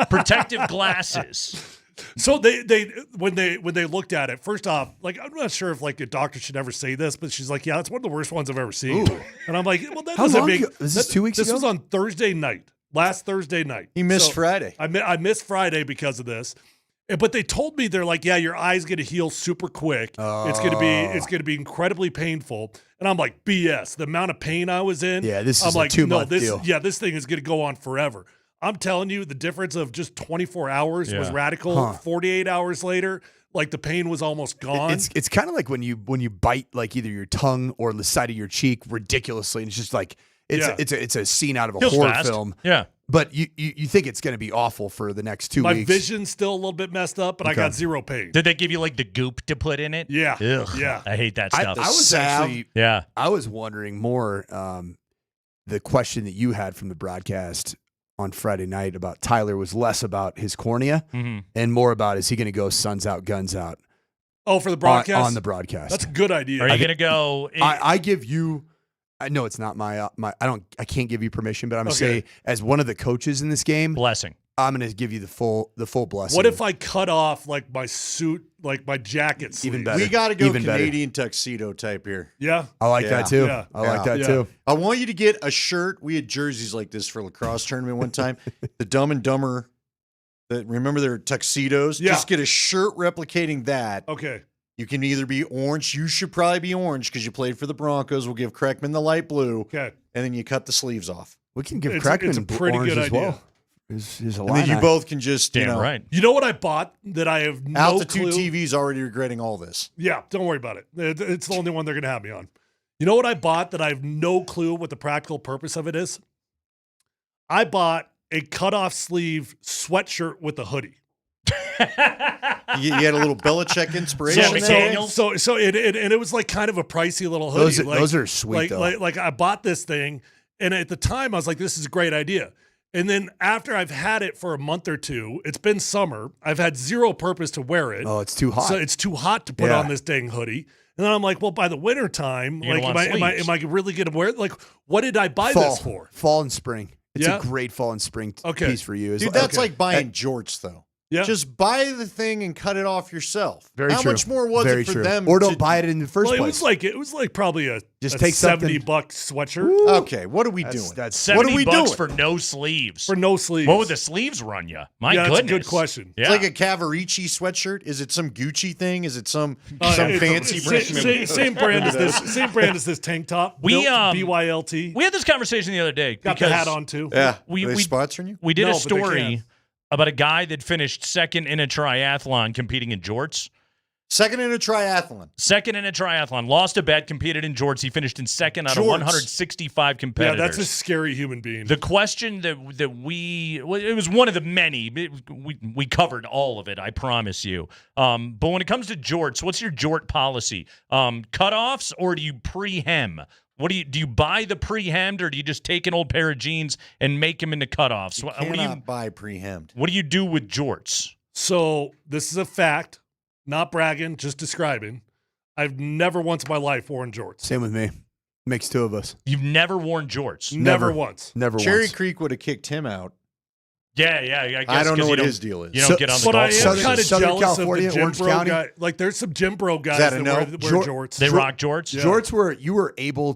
Protective glasses. So they when they looked at it, first off, like I'm not sure if like a doctor should ever say this, but she's like, yeah, it's one of the worst ones I've ever seen. Ooh. And I'm like, well, that How doesn't long make. ago? Was this 2 weeks This ago? was on Thursday night, last Thursday night. He missed Friday. I missed Friday because of this. But they told me, they're like, yeah, your eye's going to heal super quick. It's going to be incredibly painful. And I'm like, BS. The amount of pain I was in. Yeah, this I'm is like, a 2-month deal. Yeah, this thing is going to go on forever. I'm telling you, the difference of just 24 hours was Yeah. radical. Huh. 48 hours later, like the pain was almost gone. It's kind of like when you bite like either your tongue or the side of your cheek ridiculously, and it's just like it's a scene out of a Feels horror fast. film. Yeah. But you think it's going to be awful for the next 2 My weeks. vision's still a little bit messed up, but I Okay. got zero pain. Did they give you like the goop to put in it? Yeah. Ugh, Yeah. I hate that I stuff. was actually I was wondering more the question that you had from the broadcast on Friday night about Tyler was less about his cornea Mhm. and more about is he going to go suns out, guns out Oh, for the broadcast? on the broadcast. That's a good idea. Are you going to go? I give you. I know it's not my. I can't give you permission, but I'm gonna Okay. say as one of the coaches in this game, blessing. I'm gonna give you the full blessing. What if I cut off like my suit, like my jacket sleeve? Even better. We got to go Even better. Canadian tuxedo type here. Yeah. I like that too. Yeah. I like that Yeah. too. I want you to get a shirt. We had jerseys like this for lacrosse tournament one time. The Dumb and Dumber. Remember their tuxedos? Yeah. Just get a shirt replicating that. Okay. You can either be orange. You should probably be orange because you played for the Broncos. We'll give Kreckman the light blue. Okay. And then you cut the sleeves off. We can give It's Kreckman a pretty orange good as idea. well. He's a And then you both can just, Damn you know, right. You know what I bought that I have no Altitude clue? TV's already regretting all this. Yeah, don't worry about it. It's the only one they're going to have me on. You know what I bought that I have no clue what the practical purpose of it is? I bought a cutoff sleeve sweatshirt with a hoodie. You had a little Belichick inspiration there. So it was like kind of a pricey little hoodie. Those are sweet, though. Like I bought this thing, and at the time I was like, this is a great idea. And then after I've had it for a month or two, it's been summer. I've had zero purpose to wear it. Oh, it's too hot. So it's too hot to put Yeah. on this dang hoodie. And then I'm like, well, by the winter time, You're like, gonna want am I really going to wear it? Like, what did I buy Fall. this for? Fall and spring. It's Yeah? a great fall and spring Okay. piece for you. Dude, that's like buying jorts, though. Yeah. Just buy the thing and cut it off yourself. Very How true. much more was Very it for true. them? Or don't to- buy it in the first Well, place. it was like probably a Just a take something- $70 sweatshirt. Okay, what are we doing? That's $70 what are we bucks doing? for no sleeves. For no sleeves. What would the sleeves run you? My Yeah, goodness. that's a good question. Yeah. It's like a Cavarici sweatshirt. Is it some Gucci thing? Is it some It's- fancy brand? Same brand as this. Same brand as this tank top. We, Built BYLT. We had this conversation the other day. Got the because hat on too. Yeah. We- Are they we- sponsoring you? We did No, a but they story can. about a guy that finished second in a triathlon competing in jorts. Second in a triathlon. Second in a triathlon. Lost a bet, competed in jorts. He finished in second out of Jorts. 165 Yeah, competitors. that's a scary human being. The question that it was one of the many. We covered all of it, I promise you. But when it comes to jorts, what's your jort policy? Cutoffs, or do you pre-hem? What do you buy the pre-hemmed, or do you just take an old pair of jeans and make them into cutoffs? You cannot buy pre-hemmed. What do you do with jorts? So this is a fact, not bragging, just describing. I've never once in my life worn jorts. Same with me. Makes two of us. You've never worn jorts. Never once. Never Cherry once. Creek would have kicked him out. Yeah. I guess I don't 'cause know you what don't- his deal is. You don't get on the But I golf am course. kind of Southern jealous California, of the gym Orange bro County. guy. Like there's some gym bro guys that a that no? wear jorts. They rock jorts. Yeah. Jorts were you were able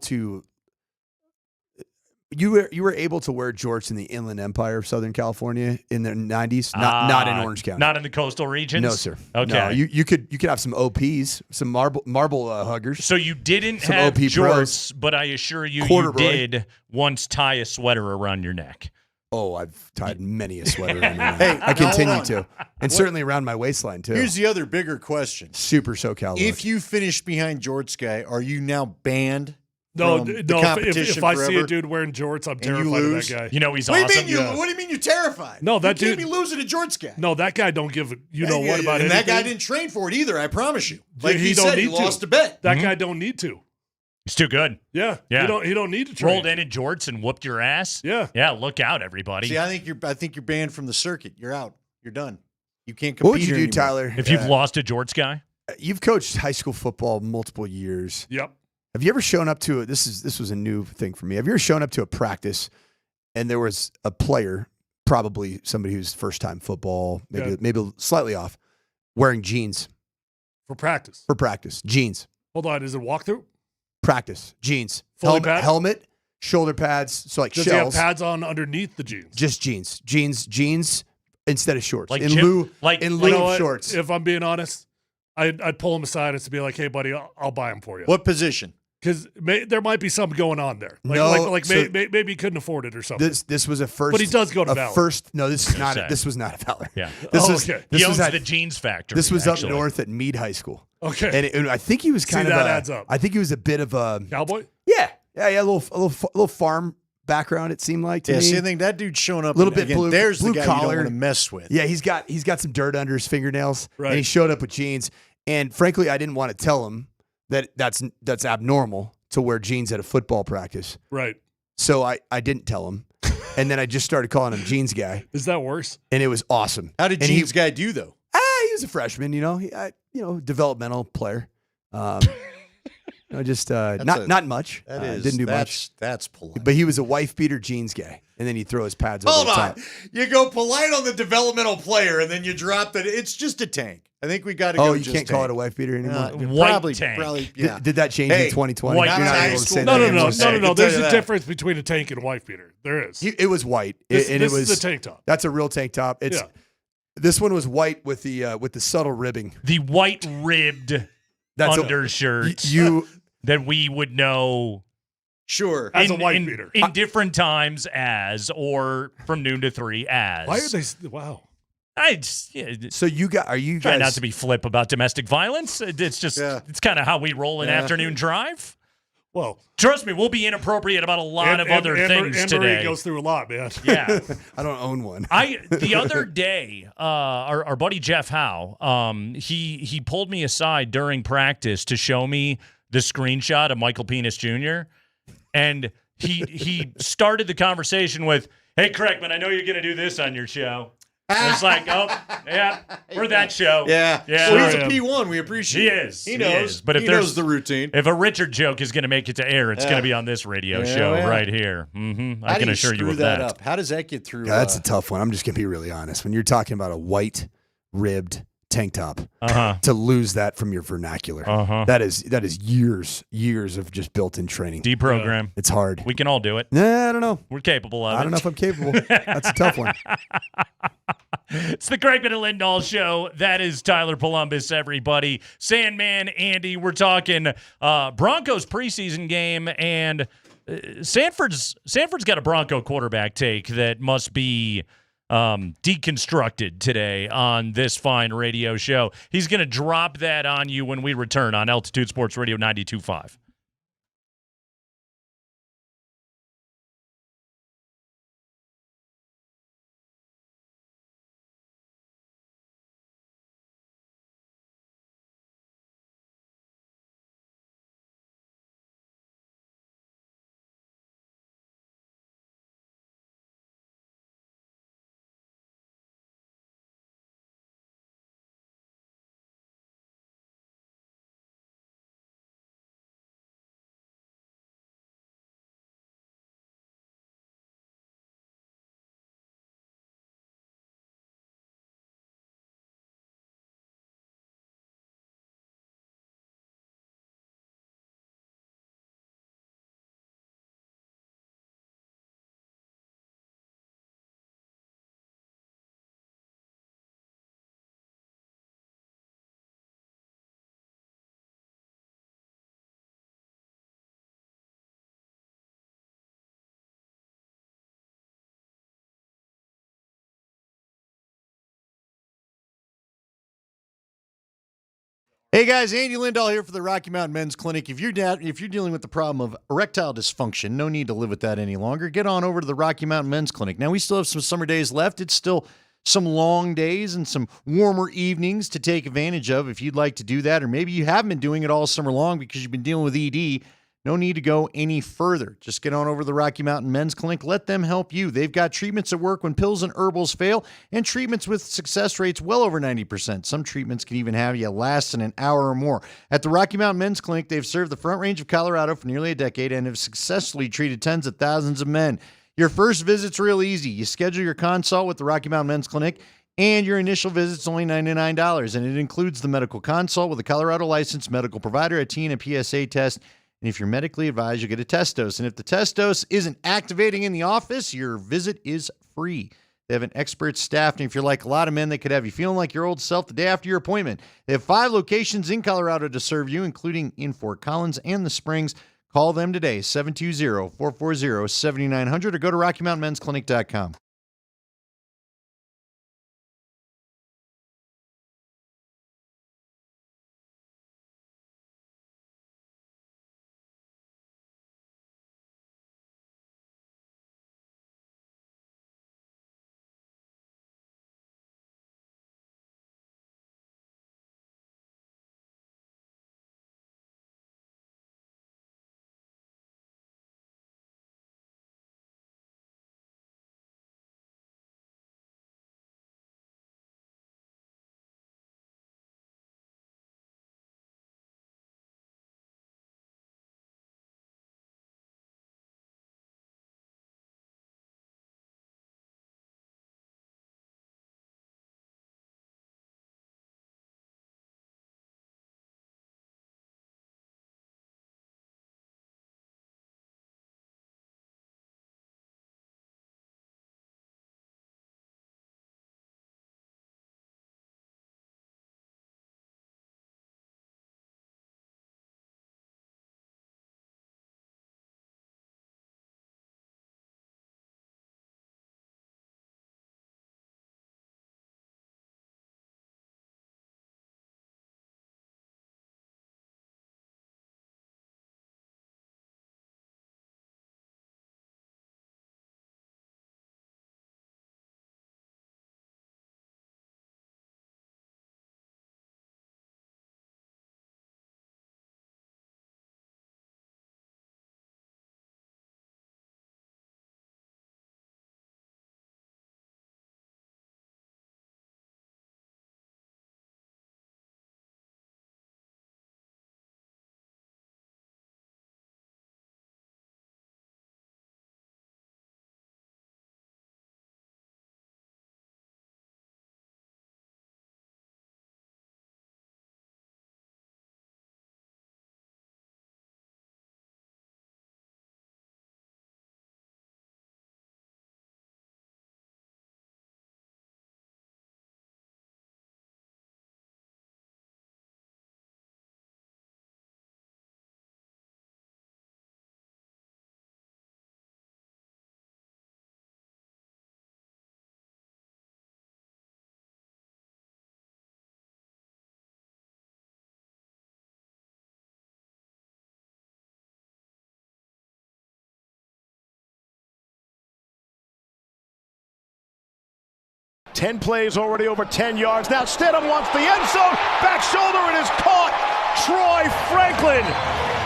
to wear jorts in the Inland Empire of Southern California in the 90s, not in Orange County. Not in the coastal regions? No, sir. Okay. No, you could have some OPs, some marble huggers. So you didn't Some have OP jorts, but I assure you, you Corduroy. did once tie a sweater around your neck. Oh, I've tied many a sweater around my neck. Hey, I continue hold on. to. And certainly around my waistline too. Here's the other bigger question. Super SoCal look. If you finish behind Jorts guy, are you now banned No, from no. the competition If I see forever? a dude wearing jorts, I'm And you terrified of lose? that guy. You know he's What do you awesome. mean Yeah. What do you mean you're terrified? No, that you can't dude- be losing to Jorts guy. No, that guy don't give you know what about and anything. that guy didn't train for it either. I promise you. Like he he don't said, he need to. lost a bet. That guy don't need to. He's too good. Yeah. Yeah. He don't need to train. Rolled in jorts and whooped your ass. Yeah. Yeah, look out, everybody. See, I think you're banned from the circuit. You're out. You're done. You can't compete. What would you do, anymore. Tyler? if you've lost a jorts guy. You've coached high school football multiple years. Yep. Have you ever shown up to this was a new thing for me. Have you ever shown up to a practice and there was a player, probably somebody who's first time football, maybe slightly off, wearing jeans For practice. jeans, Hold on. Is it walkthrough? practice, jeans, Fully padded? helmet, shoulder pads, so like Does he have shells, pads on underneath the jeans? just jeans instead of shorts. Like in gym- lieu like- in You lieu You know of what? shorts. If I'm being honest, I'd pull him aside and to be like, "Hey, buddy, I'll buy them for you." What position? Because there might be something going on there. Like, No, maybe, so- maybe he couldn't afford it or something. This was a first, But he does go to a Valor. first. No, this is not. Okay. This was not a Valor. Yeah. This Oh, was. okay. This He was owns at, the jeans factory. This was actually. up north at Meade High School. Okay. And I think he was kind of that adds up. I think he was a bit of a Cowboy? yeah, a little farm background. It seemed like to Yeah, me. see, I think that dude's showing up. A little and bit again, blue- There's blue the guy you collar. don't want to mess with. Yeah, he's got some dirt under his fingernails, Right. and he showed up with jeans. And frankly, I didn't want to tell him that's abnormal to wear jeans at a football practice. Right. So I didn't tell him, and then I just started calling him Jeans Guy, Is that worse? and it was awesome. How did And Jeans guy do though? He was a freshman, developmental player. Just not much. That is didn't do much. That's polite. But he was a wife beater jeans guy, and then he'd throw his pads over Hold the on. top. You go polite on the developmental player, and then you drop that. It's just a tank. I think we got to go. Oh, you just can't call tank. it a wife beater anymore. White tank. Probably, yeah. Did that change Hey, in 2020? white You're not tank. able to say School- that No. anymore. I can tell There's you a that. difference between a tank and a wife beater. There is. It was white, This and it is was a tank top. That's a real tank top. It's Yeah. This one was white with the subtle ribbing. The white ribbed That's undershirt you. that we would know Sure. As a white beater. in different times as, or from noon to 3 as. Why are they? Wow. I just So are you try guys not to be flip about domestic violence. It's just it's kind of how we roll an afternoon drive. Well, trust me, we'll be inappropriate about a lot of other things Anne today. Marie goes through a lot, man. Yeah. I don't own one. The other day, our buddy Jeff Howe, he pulled me aside during practice to show me the screenshot of Michael Penis Jr. And he started the conversation with, "Hey, Kreckman, I know you're going to do this on your show." It's like, oh, yeah, we're that show. Yeah. Yeah. Well, he's a P1. We appreciate He it. is. He knows. But if he there's knows the routine. If a Richard joke is going to make it to air, it's going to be on this radio show right here. I can assure you of that. Up? How does that get through? Yeah, that's a tough one. I'm just going to be really honest. When you're talking about a white ribbed tank top, to lose that from your vernacular, that is years of just built-in training. Deprogram. It's hard. We can all do it. Nah, I don't know. We're capable of it. I don't know if I'm capable. That's a tough one. It's the Kreckman and Lindahl show. That is Tyler Polumbus, everybody. Sandman, Andy, we're talking Broncos preseason game, and Sanford's got a Bronco quarterback take that must be deconstructed today on this fine radio show. He's going to drop that on you when we return on Altitude Sports Radio 92.5. Hey guys, Andy Lindahl here for the Rocky Mountain Men's Clinic. If you're dealing with the problem of erectile dysfunction, no need to live with that any longer. Get on over to the Rocky Mountain Men's Clinic. Now we still have some summer days left. It's still some long days and some warmer evenings to take advantage of if you'd like to do that, or maybe you haven't been doing it all summer long because you've been dealing with ED. No need to go any further. Just get on over to the Rocky Mountain Men's Clinic. Let them help you. They've got treatments that work when pills and herbals fail, and treatments with success rates well over 90%. Some treatments can even have you last an hour or more. At the Rocky Mountain Men's Clinic, they've served the Front Range of Colorado for nearly a decade and have successfully treated tens of thousands of men. Your first visit's real easy. You schedule your consult with the Rocky Mountain Men's Clinic, and your initial visit's only $99, and it includes the medical consult with a Colorado licensed medical provider, a T and a PSA test. And if you're medically advised, you'll get a test dose. And if the test dose isn't activating in the office, your visit is free. They have an expert staff. And if you're like a lot of men, they could have you feeling like your old self the day after your appointment. They have 5 locations in Colorado to serve you, including in Fort Collins and the Springs. Call them today, 720-440-7900, or go to RockyMountainMen'sClinic.com. 10 plays already over 10 yards. Now Stidham wants the end zone. Back shoulder, it is caught. Troy Franklin.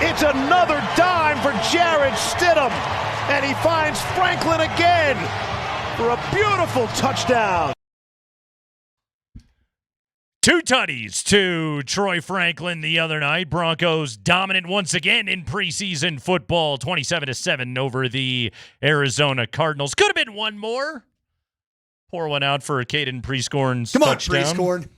It's another dime for Jared Stidham. And he finds Franklin again for a beautiful touchdown. 2 tutties to Troy Franklin the other night. Broncos dominant once again in preseason football, 27-7 over the Arizona Cardinals. Could have been one more. Pour one out for Caden Prescorn's touchdown. Come on, Prescorn.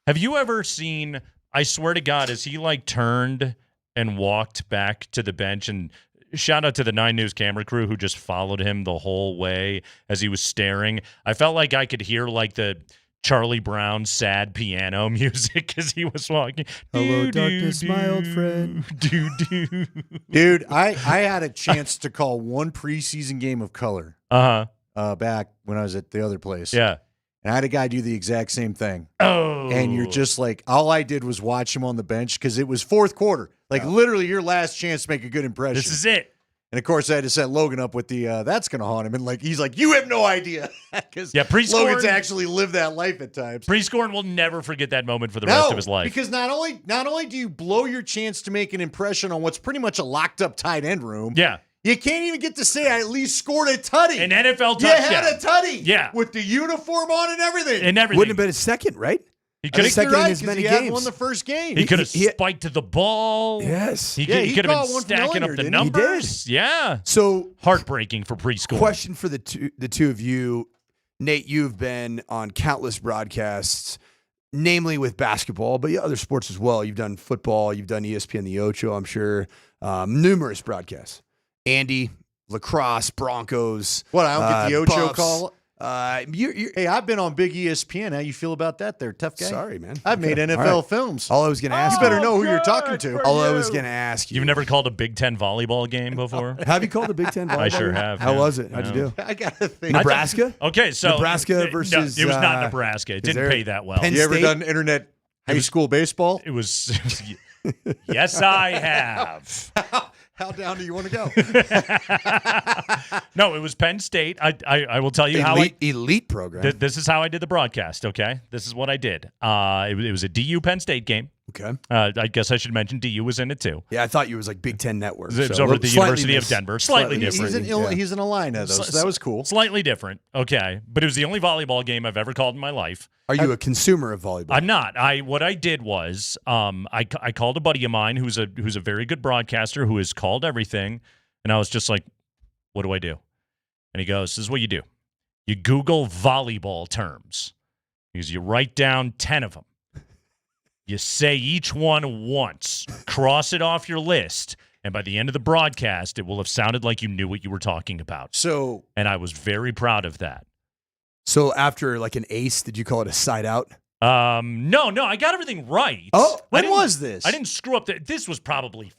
Have you ever seen, I swear to God, as he turned and walked back to the bench, and shout out to the 9 News camera crew who just followed him the whole way as he was staring. I felt like I could hear the Charlie Brown sad piano music as he was walking. Hello, darkness, my old friend. Dude, I had a chance to call one preseason game of color. Back when I was at the other place. Yeah. And I had a guy do the exact same thing. Oh. And you're just all I did was watch him on the bench because it was fourth quarter. Literally your last chance to make a good impression. This is it. And, of course, I had to set Logan up with the that's going to haunt him. And, he's like, you have no idea. Because Logan's actually lived that life at times. Prescorn will never forget that moment for the rest of his life. Because not only do you blow your chance to make an impression on what's pretty much a locked-up tight end room. Yeah. You can't even get to say I at least scored a tutty. An NFL touchdown. You had a tutty. Yeah. With the uniform on and everything. Wouldn't have been a second, right? He could have second in as many games. He had won the first game. He could have spiked to the ball. Yes. He could have been stacking up the numbers. He did. Yeah. So heartbreaking for Prescorn. Question for the two of you. Nate, you've been on countless broadcasts, namely with basketball, but other sports as well. You've done football. You've done ESPN The Ocho, I'm sure. Numerous broadcasts. Andy, lacrosse, Broncos. What, I don't get the Ocho Buffs. call? You're, hey, I've been on Big ESPN. How you feel about that there, tough guy? Sorry, man. I've made NFL films. All I was going to ask you better know who you're talking to. All I was going to ask you. You've never called a Big Ten volleyball game before? Have you called a Big Ten volleyball? I sure have. How was it? How'd you do? I got to think. Nebraska? Okay, so Nebraska versus. No, it was not Nebraska. It didn't pay that well. Penn You ever State? done internet high school baseball? It was. Yes, I have. How down do you want to go? No, it was Penn State. I will tell you elite program. This is how I did the broadcast. Okay, this is what I did. It was a DU Penn State game. Okay. I guess I should mention DU was in it too. Yeah, I thought you was like Big Ten Network. It was over at the University of Denver. Slightly different. He's an Illini though, so that was cool. Slightly different. Okay, but it was the only volleyball game I've ever called in my life. Are you a consumer of volleyball? I'm not. What I did was I called a buddy of mine who's a very good broadcaster who has called everything, and I was just like, "What do I do?" And he goes, "This is what you do. You Google volleyball terms. Because you write down 10 of them. You say each one once. Cross it off your list." And by the end of the broadcast, it will have sounded like you knew what you were talking about. And I was very proud of that. So after like an ace, did you call it a side out? No, I got everything right. Oh, when was this? I didn't screw up. This was probably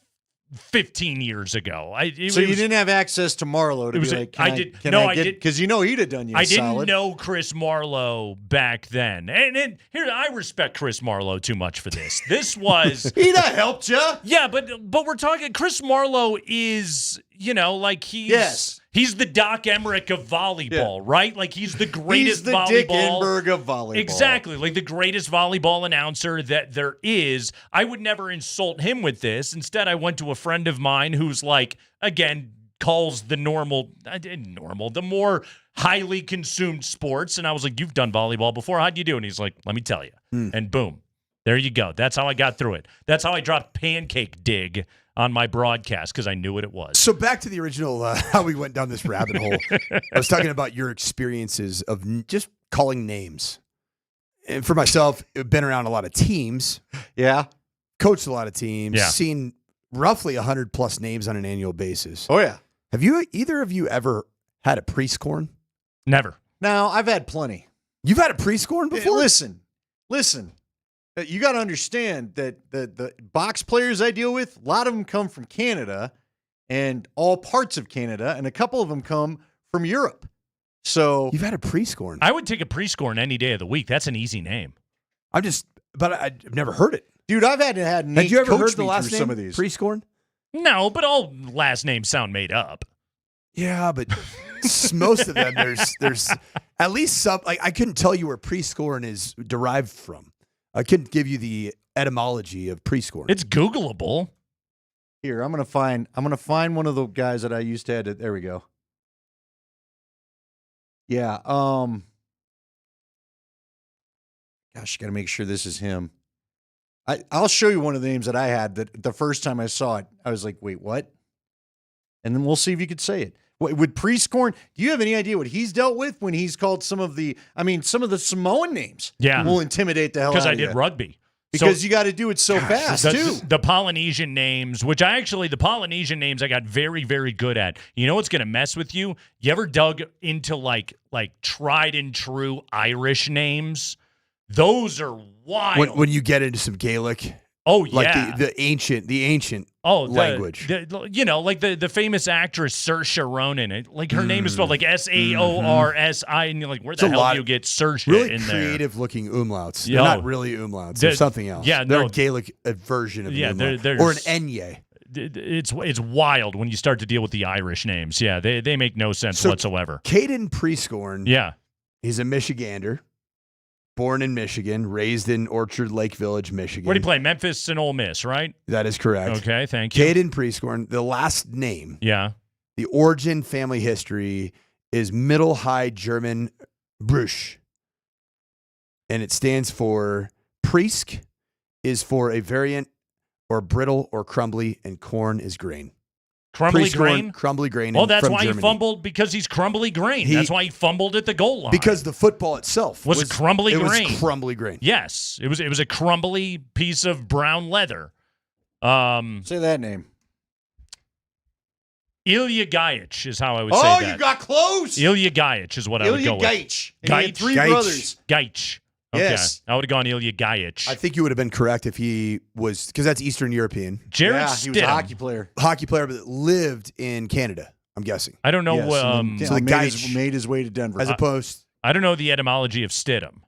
15 years ago. You didn't have access to Marlowe to be like, I did. Because he'd have done you a I solid. didn't know Chris Marlowe back then. And here, I respect Chris Marlowe too much for this. This was... He'd have helped you. Yeah, but we're talking... Chris Marlowe is, like he's... Yes. He's the Doc Emmerich of volleyball, right? Like he's the greatest He's the volleyball. Dick Enberg of volleyball. Exactly, like the greatest volleyball announcer that there is. I would never insult him with this. Instead, I went to a friend of mine who's like, again, calls the the more highly consumed sports. And I was like, "You've done volleyball before. How'd you do?" And he's like, "Let me tell you." And boom, there you go. That's how I got through it. That's how I dropped Pancake Dig on my broadcast because I knew what it was. So back to the original, how we went down this rabbit hole. I was talking about your experiences of just calling names. And for myself, I've been around a lot of teams. Yeah. Coached a lot of teams. Yeah. Seen roughly 100 plus names on an annual basis. Oh, yeah. Have either of you ever had a pre-scorn? Never. No, I've had plenty. You've had a pre-scorn before? Listen. You got to understand that the box players I deal with, a lot of them come from Canada and all parts of Canada, and a couple of them come from Europe. So you've had a pre-scorn. I would take a pre-scorn any day of the week. That's an easy name. But I've never heard it. Dude, I've had Nate Had you ever coach heard the me last through name? Some of these. Pre-scorn? No, but all last names sound made up. Yeah, but most of them, there's At least some. Like I couldn't tell you where pre-scoring is derived from. I couldn't give you the etymology of pre-scoring. It's Googleable. Here, I'm gonna find one of the guys that I used to have. There we go. Yeah. Gosh, got to make sure this is him. I'll show you one of the names that I had that the first time I saw it, I was like, wait, what? And then we'll see if you could say it. With pre-scoring, do you have any idea what he's dealt with when he's called some of the Samoan names? Yeah. Will intimidate the hell out of you. Because I did rugby. Because you got to do it so fast, too. The Polynesian names, the Polynesian names I got very, very good at. You know what's going to mess with you? You ever dug into like tried and true Irish names? Those are wild. When you get into some Gaelic. Oh, yeah. Like the ancient language. The famous actress Saoirse Ronan. Her name is spelled like Saorsi, and you're like, where the hell do you get Saoirse really in there? Creative looking umlauts. They're not really umlauts. They're something else. Yeah, they're a Gaelic version of an umlaut. Or an enye. It's wild when you start to deal with the Irish names. Yeah, they make no sense whatsoever. Caden Prescorn. Yeah. He's a Michigander. Born in Michigan, raised in Orchard Lake Village, Michigan. Where do you play? Memphis and Ole Miss, right? That is correct. Okay, thank you. Caden Prescorn, the last name. Yeah. The origin family history is Middle High German Bruch. And it stands for Priesk is for a variant or brittle or crumbly, and corn is grain. Crumbly grain? Crumbly grain. Oh, that's why Germany. he fumbled, because he's crumbly grain. That's why he fumbled at the goal line. Because the football itself was crumbly grain. It was crumbly grain. Yes. It was a crumbly piece of brown leather. Say that name. Ilya Gajic is how I would say that. Oh, you got close. Ilya Gajic is what I would go with. Ilya Gajic. And he had three brothers. Gajic. Okay. Yes. I would have gone Ilya Gajic. I think you would have been correct if he was, because that's Eastern European. Jared Stidham. He was a hockey player. Hockey player, but lived in Canada, I'm guessing. I don't know. Yes, So the guy made his way to Denver. As opposed. I don't know the etymology of Stidham.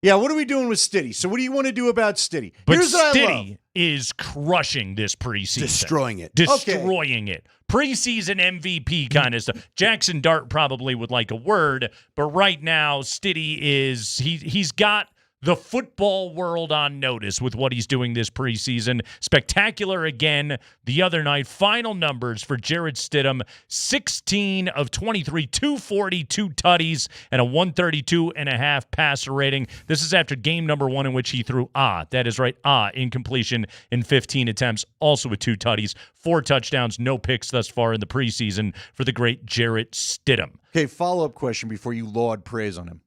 Yeah, what are we doing with Stiddy? So what do you want to do about Stiddy? But Here's what I love. Stiddy is crushing this preseason. Destroying it. Destroying it. Preseason MVP kind of stuff. Jackson Dart probably would like a word, but right now, Stiddy is he's got the football world on notice with what he's doing this preseason. Spectacular again the other night. Final numbers for Jared Stidham, 16 of 23, 240, 2 tutties, and a 132.5 passer rating. This is after game number 1 in which he threw that is right, incompletion in 15 attempts, also with 2 tutties, 4 touchdowns, no picks thus far in the preseason for the great Jared Stidham. Okay, follow-up question before you laud praise on him.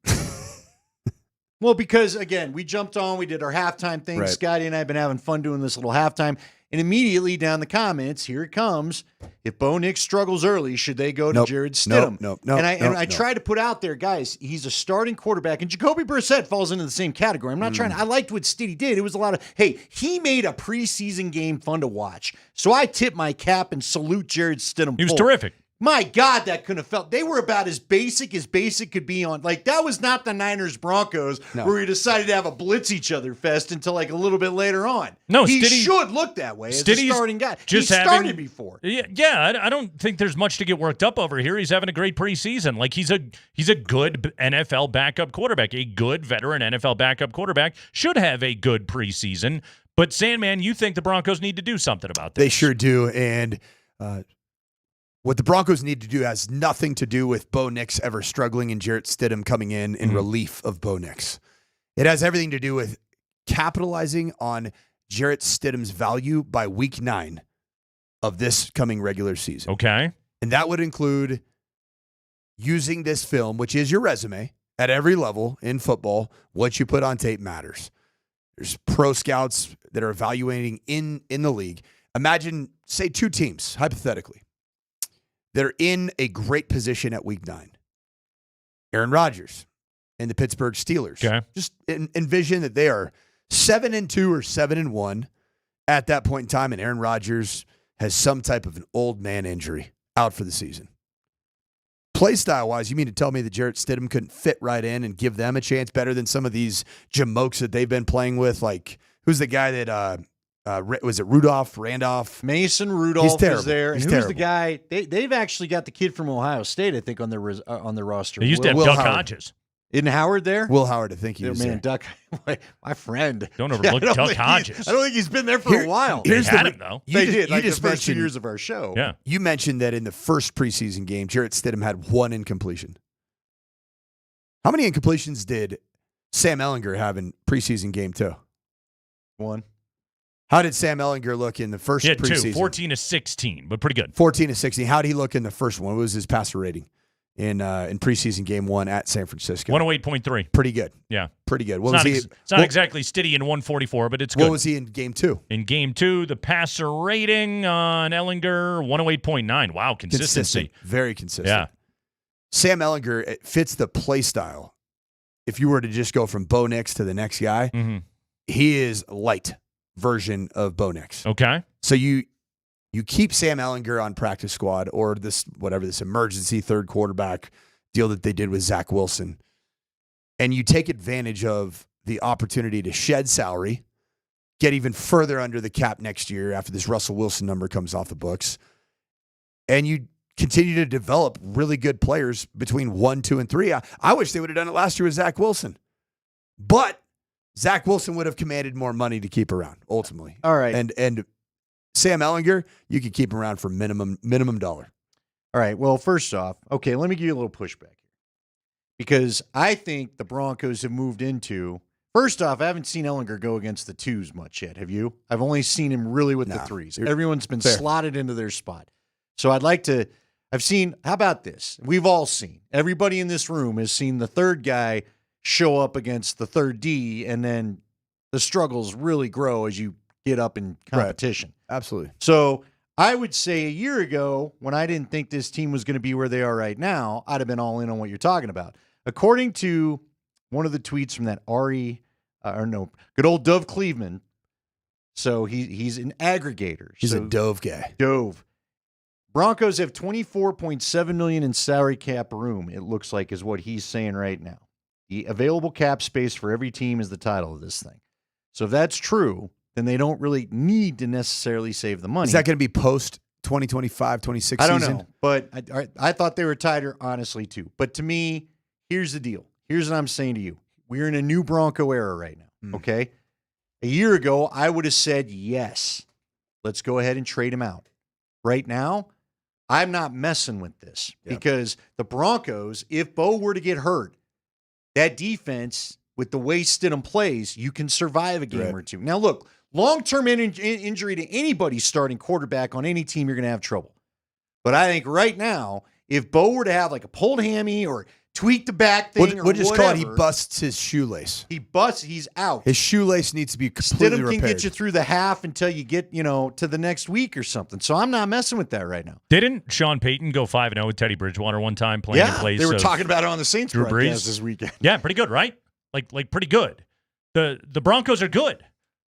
Well, because, again, we jumped on, we did our halftime thing. Right. Scotty and I have been having fun doing this little halftime. And immediately down the comments, here it comes. If Bo Nix struggles early, should they go to Jared Stidham? No. And I try to put out there, guys, he's a starting quarterback. And Jacoby Brissett falls into the same category. I'm not trying to, I liked what Stiddy did. It was a lot of, hey, he made a preseason game fun to watch. So I tip my cap and salute Jared Stidham. He was terrific. My God, that couldn't have felt. They were about as basic could be on. Like, that was not the Niners Broncos where we decided to have a blitz each other fest until like a little bit later on. No, he Stiddy should look that way as a starting guy. He started before. Yeah, I don't think there's much to get worked up over here. He's having a great preseason. Like, he's a good NFL backup quarterback. A good veteran NFL backup quarterback should have a good preseason. But Sandman, you think the Broncos need to do something about this? They sure do. And what the Broncos need to do has nothing to do with Bo Nix ever struggling and Jarrett Stidham coming in relief of Bo Nix. It has everything to do with capitalizing on Jarrett Stidham's value by week 9 of this coming regular season. Okay. And that would include using this film, which is your resume at every level in football. What you put on tape matters. There's pro scouts that are evaluating in the league. Imagine, say, 2 teams, hypothetically. They're in a great position at week 9. Aaron Rodgers and the Pittsburgh Steelers. Okay. Just envision that they are 7-2 or 7-1 at that point in time, and Aaron Rodgers has some type of an old man injury out for the season. Play style wise, you mean to tell me that Jarrett Stidham couldn't fit right in and give them a chance better than some of these jamokes that they've been playing with? Like, who's the guy that Was it Rudolph, Randolph? Mason He's Rudolph terrible. is there. And He's who's the terrible. guy? They've actually got the kid from Ohio State, I think, on their roster. They used to have Will Duck Howard. Hodges. Isn't Howard there? Will Howard, I think he Yeah, was man, there. Duck, my friend. Don't overlook Duck Hodges. I don't think he's been there for a while. Here's They had the, him, though. They did. You Like just the first 2 mentioned years of our show. Yeah. You mentioned that in the first preseason game, Jarrett Stidham had 1 incompletion. How many incompletions did Sam Ehlinger have in preseason game 2? 1. How did Sam Ehlinger look in the first He had 2, preseason? 14 to 16, but pretty good. 14 to 16. How did he look in the first one? What was his passer rating in preseason game 1 at San Francisco? 108.3. Pretty good. Yeah. Pretty good. It's not exactly Stiddy in 144, but it's good. What was he in game 2? In game 2, the passer rating on Ehlinger, 108.9. Wow, consistency. Consistent. Very consistent. Yeah. Sam Ehlinger, it fits the play style. If you were to just go from Bo Nix to the next guy, he is light version of Bo Nix. Okay. So you keep Sam Ehlinger on practice squad or this emergency third quarterback deal that they did with Zach Wilson, and you take advantage of the opportunity to shed salary, get even further under the cap next year after this Russell Wilson number comes off the books, and you continue to develop really good players between 1, 2, and 3. I wish they would have done it last year with Zach Wilson, but Zach Wilson would have commanded more money to keep around ultimately. All right. And Sam Ehlinger, you could keep him around for minimum dollar. All right. Well, first off, okay, let me give you a little pushback here. Because I think the Broncos have moved into, first off, I haven't seen Ehlinger go against the 2s much yet. Have you? I've only seen him really with the 3s. Everyone's been slotted into their spot. So I've seen, how about this? We've all seen, everybody in this room has seen the third guy show up against the third D, and then the struggles really grow as you get up in competition. Right. Absolutely. So I would say a year ago, when I didn't think this team was going to be where they are right now, I'd have been all in on what you're talking about. According to one of the tweets from that good old Dove Cleveland. So he's an aggregator. He's a Dove guy. Dove. Broncos have $24.7 million in salary cap room, it looks like, is what he's saying right now. The available cap space for every team is the title of this thing. So if that's true, then they don't really need to necessarily save the money. Is that going to be post 2025, 26 season? I don't know, but I thought they were tighter, honestly, too. But to me, here's the deal. Here's what I'm saying to you. We're in a new Bronco era right now, okay? A year ago, I would have said, yes, let's go ahead and trade him out. Right now, I'm not messing with this because the Broncos, if Bo were to get hurt, that defense, with the way Stidham plays, you can survive a game or two. Now, look, long-term injury to anybody starting quarterback on any team, you're going to have trouble. But I think right now, if Bo were to have like a pulled hammy or tweak the back thing or we'll just whatever, call it he busts his shoelace. He's out. His shoelace needs to be completely Stidham repaired. can get you through the half until you get, to the next week or something. So I'm not messing with that right now. Didn't Sean Payton go 5-0 with Teddy Bridgewater one time playing in place? They were of talking about it on the Saints Drew broadcast Brees this weekend. Yeah, pretty good, right? Like pretty good. The Broncos are good.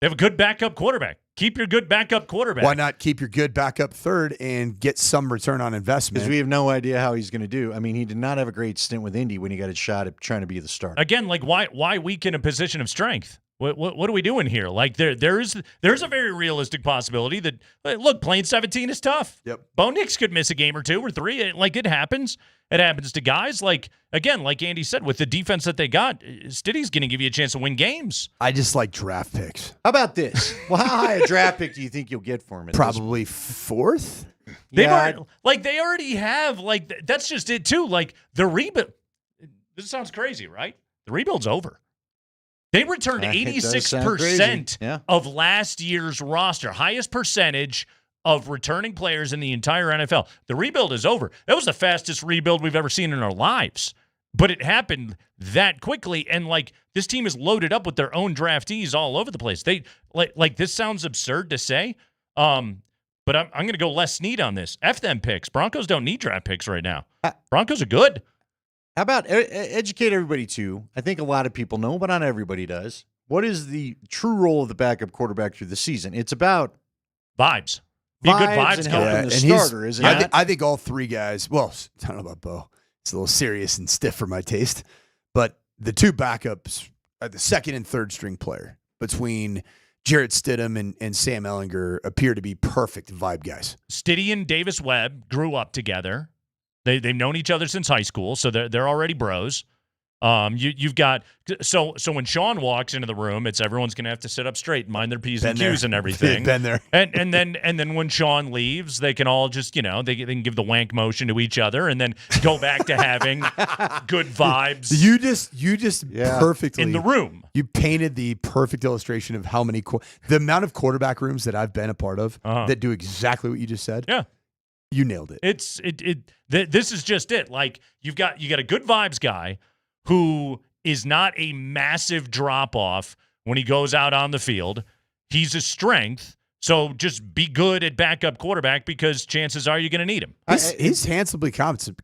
They have a good backup quarterback. Keep your good backup quarterback. Why not keep your good backup third and get some return on investment? Because we have no idea how he's going to do. I mean, he did not have a great stint with Indy when he got a shot at trying to be the starter. Again, like why weaken a position of strength? What are we doing here? Like there's a very realistic possibility that look, playing 17 is tough. Yep. Bo Nix could miss a game or 2 or 3. Like it happens. It happens to guys. Like again, like Andy said, with the defense that they got, Stiddy's going to give you a chance to win games. I just like draft picks. How about this? Well, how high a draft pick do you think you'll get for him? Probably 4th. They already have that's just it too. Like the rebuild. This sounds crazy, right? The rebuild's over. They returned 86% of last year's roster, highest percentage of returning players in the entire NFL. The rebuild is over. That was the fastest rebuild we've ever seen in our lives. But it happened that quickly, and this team is loaded up with their own draftees all over the place. They this sounds absurd to say, but I'm going to go Les Snead on this. F them picks. Broncos don't need draft picks right now. Broncos are good. How about educate everybody, too? I think a lot of people know, but not everybody does. What is the true role of the backup quarterback through the season? It's about vibes. Be a good vibes and guy. helping the starter, isn't it? I think all 3 guys, well, I don't know about Bo. It's a little serious and stiff for my taste. But the 2 backups are the second and third string player between Jarrett Stidham and Sam Ehlinger appear to be perfect vibe guys. Stiddy and Davis Webb grew up together. They've known each other since high school, so they're already bros. You've got so when Sean walks into the room, it's everyone's going to have to sit up straight, mind their P's and Q's and everything. Been there. And then when Sean leaves, they can all just they can give the wank motion to each other and then go back to having good vibes. You just perfectly in the room. You painted the perfect illustration of how many the amount of quarterback rooms that I've been a part of that do exactly what you just said. Yeah. You nailed it. This is just it. Like you got a good vibes guy who is not a massive drop-off when he goes out on the field. He's a strength, so just be good at backup quarterback because chances are you're going to need him. He's handsomely compensated.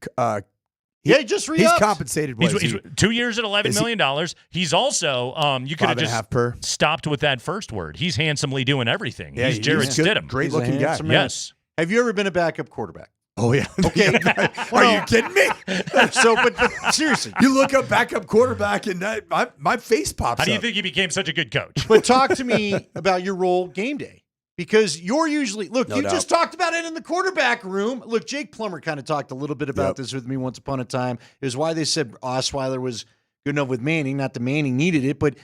Just re-upped. He's compensated. He's 2 years at $11 million. He's also, you could have just stopped with that first word. He's handsomely doing everything. Yeah, he's Jarrett Stidham. Great-looking guy. Yes. Have you ever been a backup quarterback? Oh, yeah. Okay. Are you kidding me? But seriously. You look up backup quarterback and my face pops up. How do you think he became such a good coach? But talk to me about your role game day. Because you're usually, just talked about it in the quarterback room. Look, Jake Plummer kind of talked a little bit about this with me once upon a time. It was why they said Osweiler was good enough with Manning, not that Manning needed it. But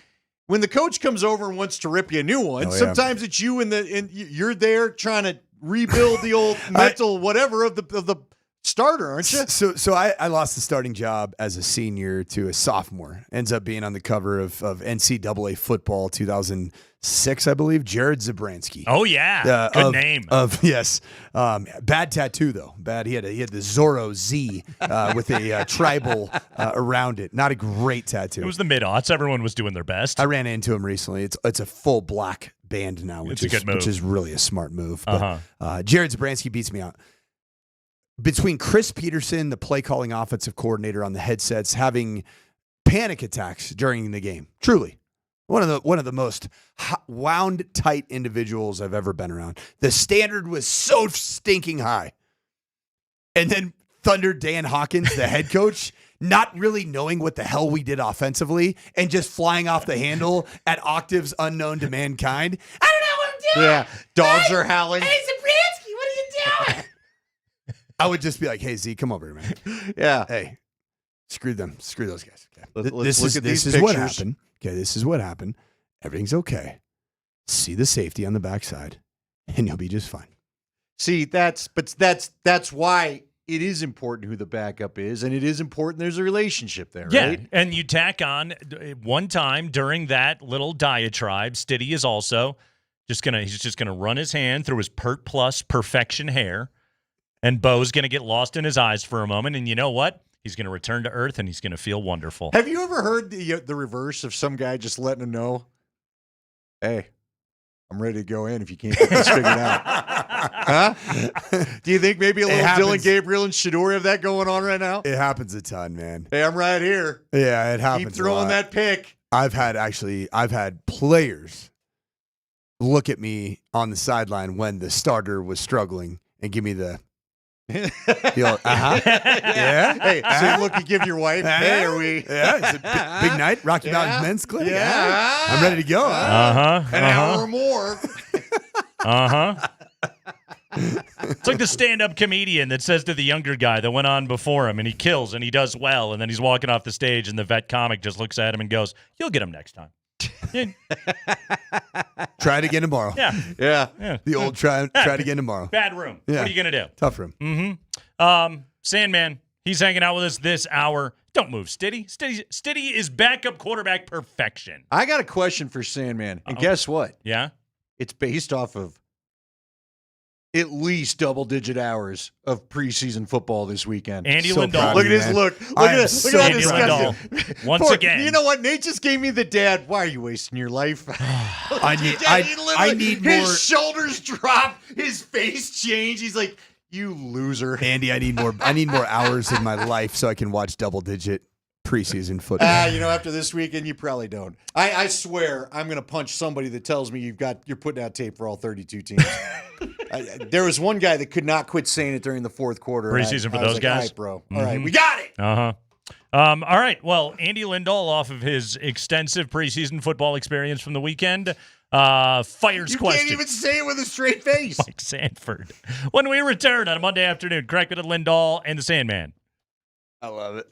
when the coach comes over and wants to rip you a new one, sometimes it's you and you're there trying to rebuild the old mental whatever of the starter, aren't you? So I lost the starting job as a senior to a sophomore. Ends up being on the cover of NCAA football 2006, I believe. Jared Zabransky. Oh yeah, good name. Yes, bad tattoo though. Bad. He had the Zorro Z with a tribal around it. Not a great tattoo. It was the mid-aughts. Everyone was doing their best. I ran into him recently. It's a full black band now, which is really a smart move. But Jared Zabransky beats me out. Between Chris Peterson, the play calling offensive coordinator on the headsets, having panic attacks during the game, truly one of the most wound tight individuals I've ever been around. The standard was so stinking high, and then Thunder Dan Hawkins, the head coach, not really knowing what the hell we did offensively and just flying off the handle at octaves unknown to mankind. I don't know what I'm doing. Yeah, dogs are howling. Hey, Zabransky, what are you doing? I would just be like, "Hey Z, come over here, man." Yeah. Hey, screw them. Screw those guys. Okay. Let's look at these This is what pictures. happened. Okay, this is what happened. Everything's okay. See the safety on the backside, and you'll be just fine. See, that's why it is important who the backup is, and it is important there's a relationship there, right? Yeah, and you tack on one time during that little diatribe, Stiddy is also just gonna run his hand through his Pert Plus perfection hair. And Bo's going to get lost in his eyes for a moment. And you know what? He's going to return to earth, and he's going to feel wonderful. Have you ever heard the reverse of some guy just letting him know, hey, I'm ready to go in if you can't get this figured out? Huh? Do you think maybe a little Dylan Gabriel and Shador have that going on right now? It happens a ton, man. Hey, I'm right here. Yeah, it happens. Keep throwing that pick. I've had players look at me on the sideline when the starter was struggling and give me the yeah. Hey, same look you give your wife. Hey, are we? Yeah, it's a big night. Rocky Mountain Men's Clinic. Yeah. I'm ready to go. An hour or more. It's like the stand-up comedian that says to the younger guy that went on before him, and he kills and he does well, and then he's walking off the stage, and the vet comic just looks at him and goes, "You'll get him next time." Try it again tomorrow. Yeah. The old try it again tomorrow. Bad room. Yeah. What are you gonna do? Tough room. Mm-hmm. Sandman, he's hanging out with us this hour. Don't move, Stiddy. Stiddy is backup quarterback perfection. I got a question for Sandman, and guess what? Yeah, it's based off of at least double-digit hours of preseason football this weekend. Andy Lindahl. Look at his look. Look at this. Look at Andy this Lindahl. Once again. You know what? Nate just gave me the dad. Why are you wasting your life? I need more. His shoulders drop. His face change. He's like, you loser. Andy, I need more hours in my life so I can watch double-digit preseason football. After this weekend, you probably don't. I swear I'm going to punch somebody that tells me you're putting out tape for all 32 teams. There was one guy that could not quit saying it during the fourth quarter. Preseason for I those was like, guys? All right, bro. All right, we got it. All right. Well, Andy Lindahl, off of his extensive preseason football experience from the weekend, Fires You question. can't even say it with a straight face. Mike Sanford. When we return on a Monday afternoon, Kreckman and Lindahl and the Sandman. I love it.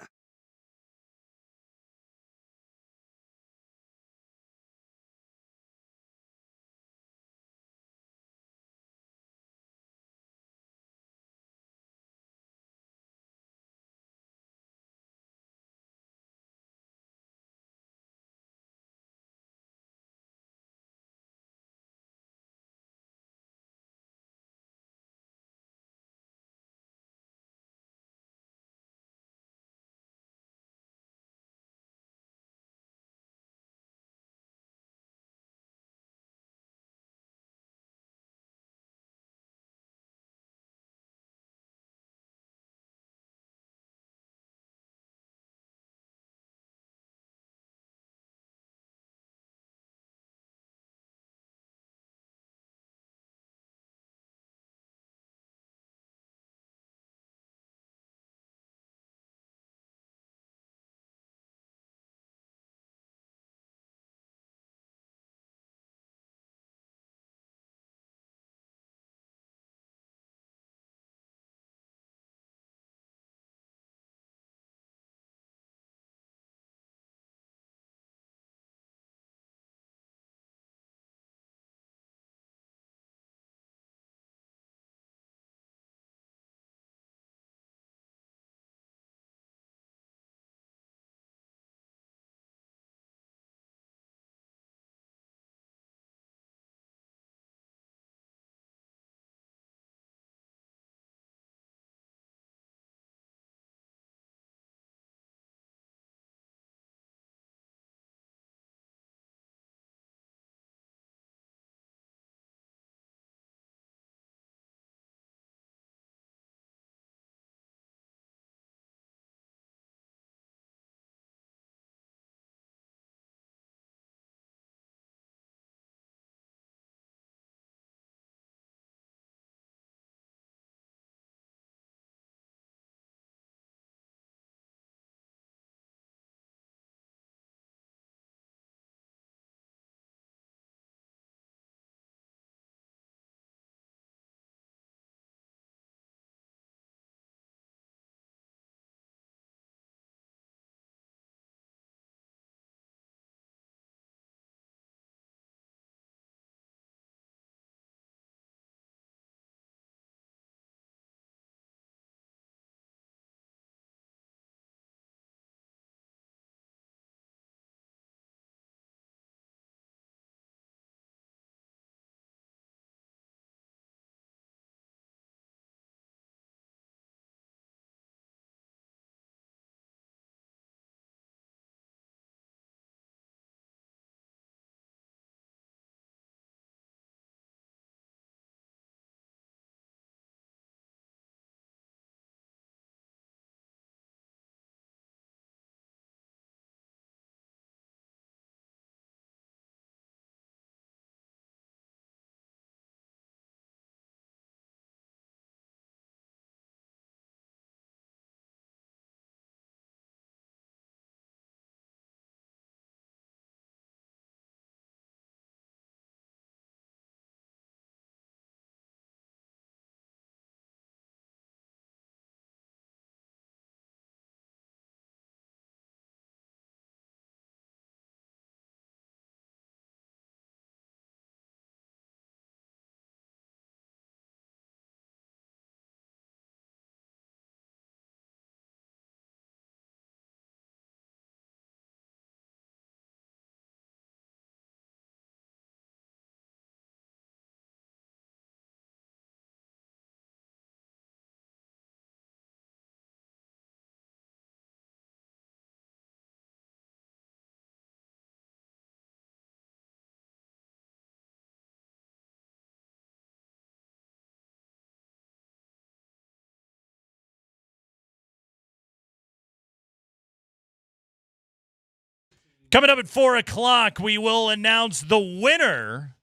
Coming up at 4 o'clock, we will announce the winner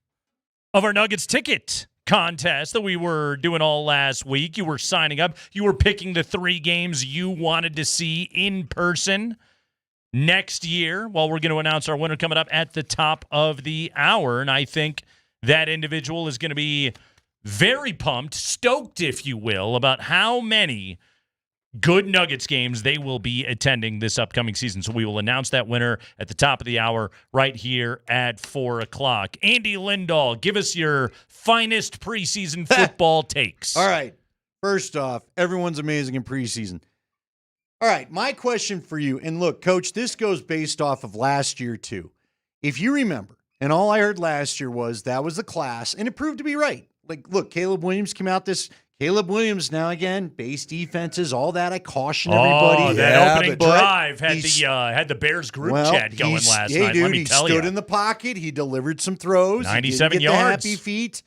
of our Nuggets ticket contest that we were doing all last week. You were signing up. You were picking the 3 games you wanted to see in person. next year. Well, we're going to announce our winner coming up at the top of the hour, and I think that individual is going to be very pumped, stoked, if you will, about how many good Nuggets games they will be attending this upcoming season. So we will announce that winner at the top of the hour right here at 4 o'clock. Andy Lindahl, give us your finest preseason football takes. All right. First off, everyone's amazing in preseason. All right, my question for you, and look, Coach, this goes based off of last year too. If you remember, and all I heard last year was that was the class, and it proved to be right. Like, look, Caleb Williams came out Caleb Williams, now again, base defenses, all that. I caution everybody. Oh, that opening drive had the Bears group chat going last night. Dude, let me tell you. He stood in the pocket. He delivered some throws. 97 he didn't get yards. The happy feet.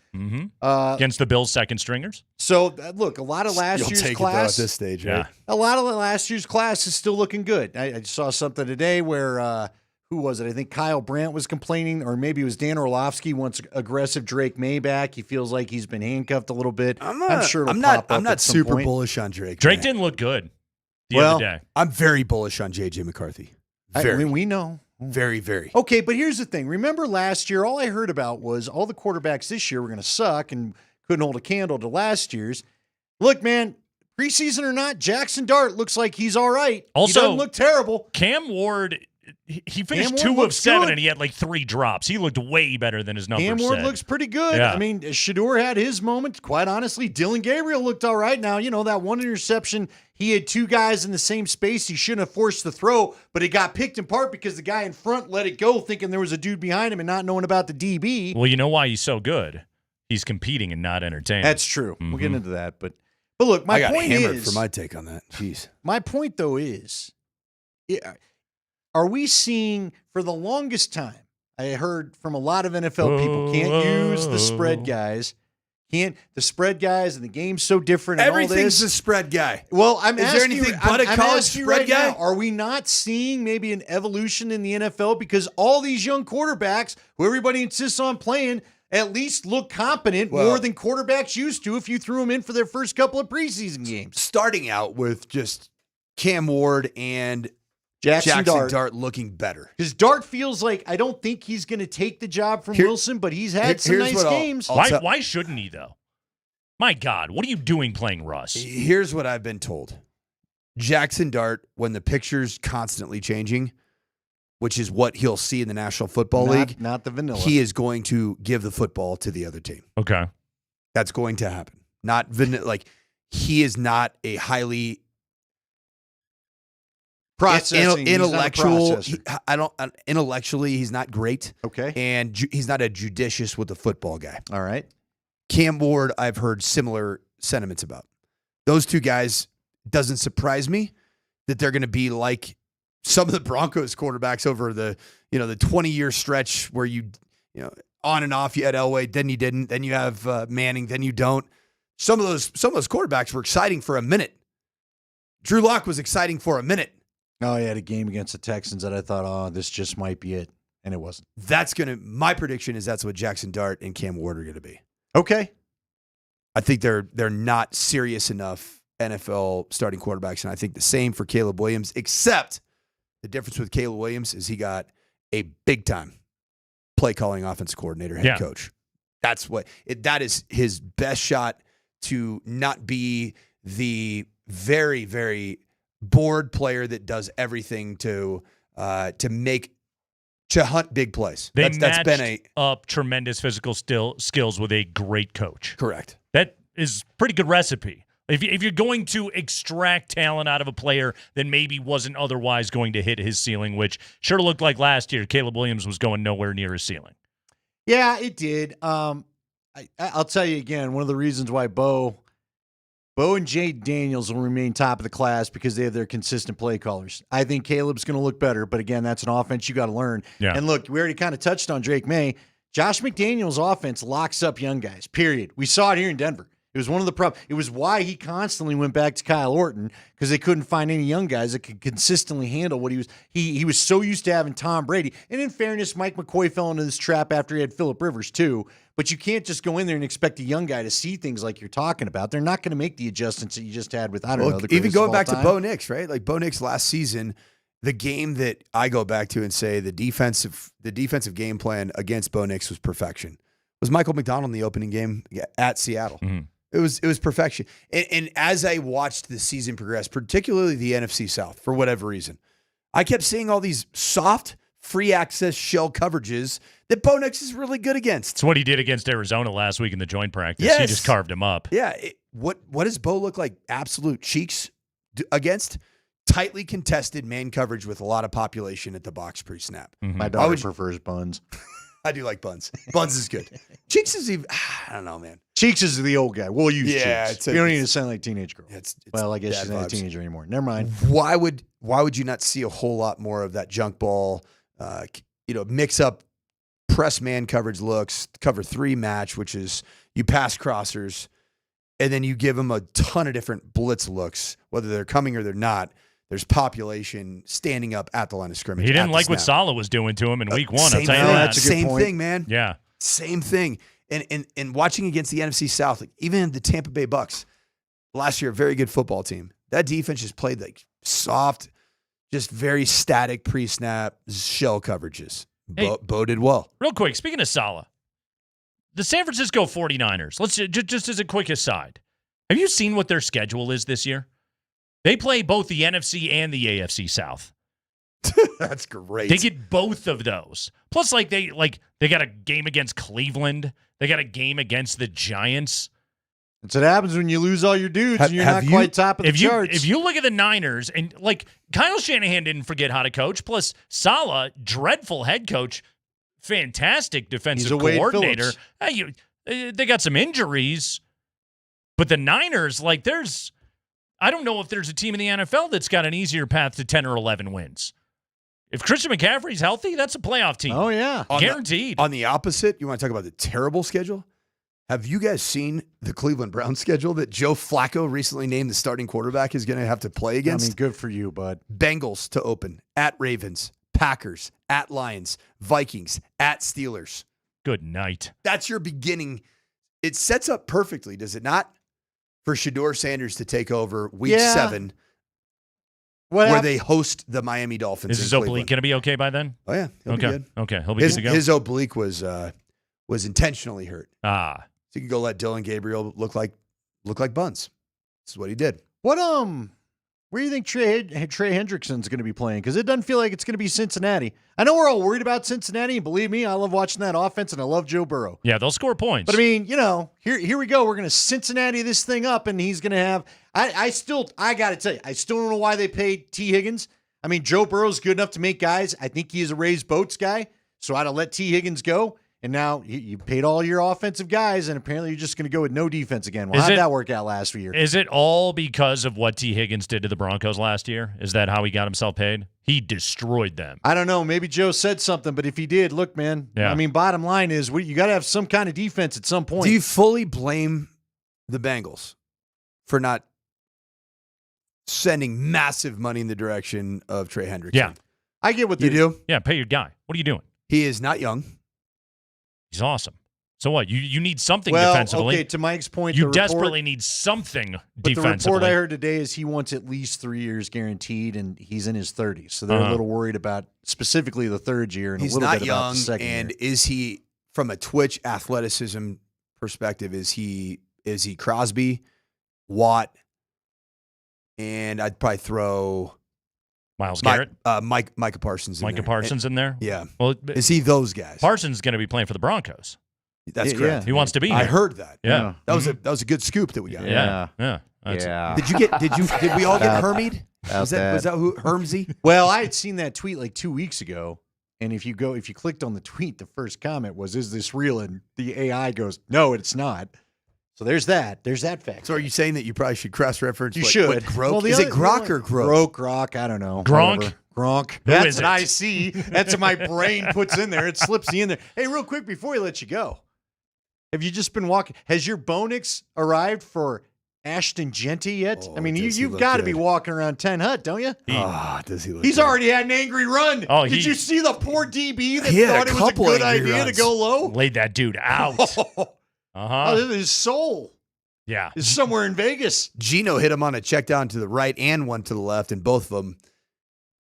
Against the Bills' second stringers. So, look, a lot of last year's take class. it though at this stage, right? A lot of last year's class is still looking good. I saw something today where, who was it? I think Kyle Brandt was complaining, or maybe it was Dan Orlovsky wants aggressive Drake May back. He feels like he's been handcuffed a little bit. I'm sure I'm not super bullish on Drake. Drake didn't look good the other day. I'm very bullish on J.J. McCarthy. I mean, we know. Very, very. Okay, but here's the thing. Remember last year, all I heard about was all the quarterbacks this year were going to suck and couldn't hold a candle to last year's. Look, man, preseason or not, Jackson Dart looks like he's all right. Also, he doesn't look terrible. Cam Ward, he finished Cam 2 Ward of 7, good. and he had like 3 drops. He looked way better than his numbers Cam Ward said. looks pretty good. Yeah. I mean, Shador had his moment. Quite honestly, Dylan Gabriel looked all right. Now, that one interception, he had 2 guys in the same space. He shouldn't have forced the throw, but it got picked in part because the guy in front let it go thinking there was a dude behind him and not knowing about the DB. Well, you know why he's so good? He's competing and not entertaining. That's true. We'll get into that. But look, my I got point hammered is, for my take on that. Jeez. My point, though, is, are we seeing for the longest time, I heard from a lot of NFL people, can't use the spread guys. The spread guys and the game's so different. And Everything's all a this. spread guy. Well, I'm Is asking there anything you, but a I'm college asking you spread right guy? now, are we not seeing maybe an evolution in the NFL because all these young quarterbacks who everybody insists on playing at least look competent more than quarterbacks used to if you threw them in for their first couple of preseason games? Starting out with just Cam Ward and Jackson Dart looking better. Because Dart feels like, I don't think he's going to take the job from Wilson, but he's had some nice games. Why shouldn't he, though? My God, what are you doing playing Russ? Here's what I've been told. Jackson Dart, when the picture's constantly changing, which is what he'll see in the National Football League. Not the vanilla. He is going to give the football to the other team. Okay. That's going to happen. Not vanilla. Like, he is not a highly processing intellectual. Intellectually, he's not great. Okay. And he's not a judicious with the football guy. All right. Cam Ward, I've heard similar sentiments about. Those 2 guys, doesn't surprise me that they're going to be like some of the Broncos quarterbacks over the 20-year stretch where you on and off, you had Elway, then you didn't, then you have Manning, then you don't. Some of those quarterbacks were exciting for a minute. Drew Lock was exciting for a minute. Oh, he had a game against the Texans that I thought, this just might be it, and it wasn't. My prediction is that's what Jackson Dart and Cam Ward are going to be. Okay. I think they're not serious enough NFL starting quarterbacks, and I think the same for Caleb Williams, except the difference with Caleb Williams is he got a big-time play-calling offensive coordinator, head coach. That is his best shot to not be the very, very bored player that does everything to hunt big plays. That's been up tremendous physical skills with a great coach. Correct. That is a pretty good recipe. If you're going to extract talent out of a player that maybe wasn't otherwise going to hit his ceiling, which sure looked like last year, Caleb Williams was going nowhere near his ceiling. Yeah, it did. I'll tell you again, one of the reasons why Bo and Jade Daniels will remain top of the class because they have their consistent play callers. I think Caleb's going to look better, but again, that's an offense you got to learn. Yeah. And look, we already kind of touched on Drake May. Josh McDaniels' offense locks up young guys, period. We saw it here in Denver. It was one of the problems. It was why he constantly went back to Kyle Orton because they couldn't find any young guys that could consistently handle what he was. He was so used to having Tom Brady. And in fairness, Mike McCoy fell into this trap after he had Phillip Rivers too. But you can't just go in there and expect a young guy to see things like you're talking about. They're not going to make the adjustments that you just had with, I don't know. The even going back to time. Bo Nix, right? Like Bo Nix last season, the game that I go back to and say the defensive game plan against Bo Nix was perfection was Michael McDonald in the opening game at Seattle. Mm-hmm. It was perfection. And as I watched the season progress, particularly the NFC South, for whatever reason, I kept seeing all these soft, free access shell coverages that Bo Nix is really good against. It's what he did against Arizona last week in the joint practice. Yes. He just carved him up. Yeah. What does Bo look like? Absolute cheeks against tightly contested man coverage with a lot of population at the box pre-snap. Mm-hmm. My daughter prefers buns. I do like buns. Buns is good. Cheeks is even, I don't know, man. Cheeks is the old guy. We'll use Cheeks. You don't need to sound like a teenage girl. It's well, I guess bad she's not a vibes. teenager anymore. Never mind. Why would you not see a whole lot more of that junk ball, mix up press man coverage looks, cover 3 match, which is you pass crossers, and then you give them a ton of different blitz looks, whether they're coming or they're not. There's population standing up at the line of scrimmage. He didn't like what Saleh was doing to him in week 1. I'll tell you that. That's a good point. Thing, man. Yeah. Same thing. And watching against the NFC South, like even the Tampa Bay Bucks, last year, a very good football team. That defense just played like soft, just very static pre-snap shell coverages. Hey, Bo did well. Real quick, speaking of Saleh, the San Francisco 49ers, let's just as a quick aside, have you seen what their schedule is this year? They play both the NFC and the AFC South. That's great. They get both of those. Plus, they got a game against Cleveland. They got a game against the Giants. That's what happens when you lose all your dudes and you're not quite top of the charts. If you look at the Niners, and Kyle Shanahan didn't forget how to coach, plus Saleh, dreadful head coach, fantastic defensive coordinator. They got some injuries, but the Niners, I don't know if there's a team in the NFL that's got an easier path to 10 or 11 wins. If Christian McCaffrey's healthy, that's a playoff team. Oh, yeah. Guaranteed. On the opposite, you want to talk about the terrible schedule? Have you guys seen the Cleveland Browns schedule that Joe Flacco recently named the starting quarterback is going to have to play against? I mean, good for you, bud. Bengals to open, at Ravens, Packers, at Lions, Vikings, at Steelers. Good night. That's your beginning. It sets up perfectly, does it not? For Shedeur Sanders to take over week 7, where they host the Miami Dolphins. Is his oblique going to be okay by then? Oh, yeah. He'll be good. Okay, he'll be good to go. His oblique was intentionally hurt. So you can go let Dylan Gabriel look like buns. This is what he did. Where do you think Trey Hendrickson's going to be playing? Because it doesn't feel like it's going to be Cincinnati. I know we're all worried about Cincinnati, and believe me, I love watching that offense, and I love Joe Burrow. Yeah, they'll score points. But I mean, here we go. We're going to Cincinnati this thing up, and he's going to have. I got to tell you, I still don't know why they paid T. Higgins. I mean, Joe Burrow's good enough to make guys. I think he is a raised boats guy, so I'd have let T. Higgins go. And now you paid all your offensive guys, and apparently you're just going to go with no defense again. Well, how'd that work out last year? Is it all because of what T. Higgins did to the Broncos last year? Is that how he got himself paid? He destroyed them. I don't know. Maybe Joe said something, but if he did, look, man. Yeah. I mean, bottom line is you got to have some kind of defense at some point. Do you fully blame the Bengals for not sending massive money in the direction of Trey Hendrickson? Yeah. I get what you do. Yeah, pay your guy. What are you doing? He is not young. He's awesome. So what? You need something defensively. Okay, to Mike's point, you desperately need something defensively. The report I heard today is he wants at least 3 years guaranteed, and he's in his 30s. So they're a little worried about specifically the third year and He's a little not bit young, about the second and year. is he, from a Twitch athleticism perspective, is he Crosby, Watt, and I'd probably throw Myles Garrett, Micah Parsons. Micah Parsons in there. Yeah. Well, is he those guys? Parsons is going to be playing for the Broncos. That's correct. He wants to be here. I heard that. Yeah. That was a good scoop that we got. Yeah. Did we all get Hermied? Was that who Hermsy? Well, I had seen that tweet like 2 weeks ago, and if you clicked on the tweet, the first comment was, "Is this real?" And the AI goes, "No, it's not." So there's that. There's that fact. So are you saying that you probably should cross-reference? You should. Is it Grok or Grok? Grok, I don't know. Gronk? Whatever. Gronk. That's what I see. That's what my brain puts in there. It slips you in there. Hey, real quick before we let you go, have you just been walking? Has your Bonix arrived for Ashton Genty yet? I mean, you've got to be walking around 10 Hut, don't you? Does he look He's good? already had an angry run. Oh, Did you see the poor DB that He had thought a it was a couple good angry idea runs. to go low? Laid that dude out. Oh, his soul Yeah. is somewhere in Vegas. Gino hit him on a check down to the right and one to the left, and both of them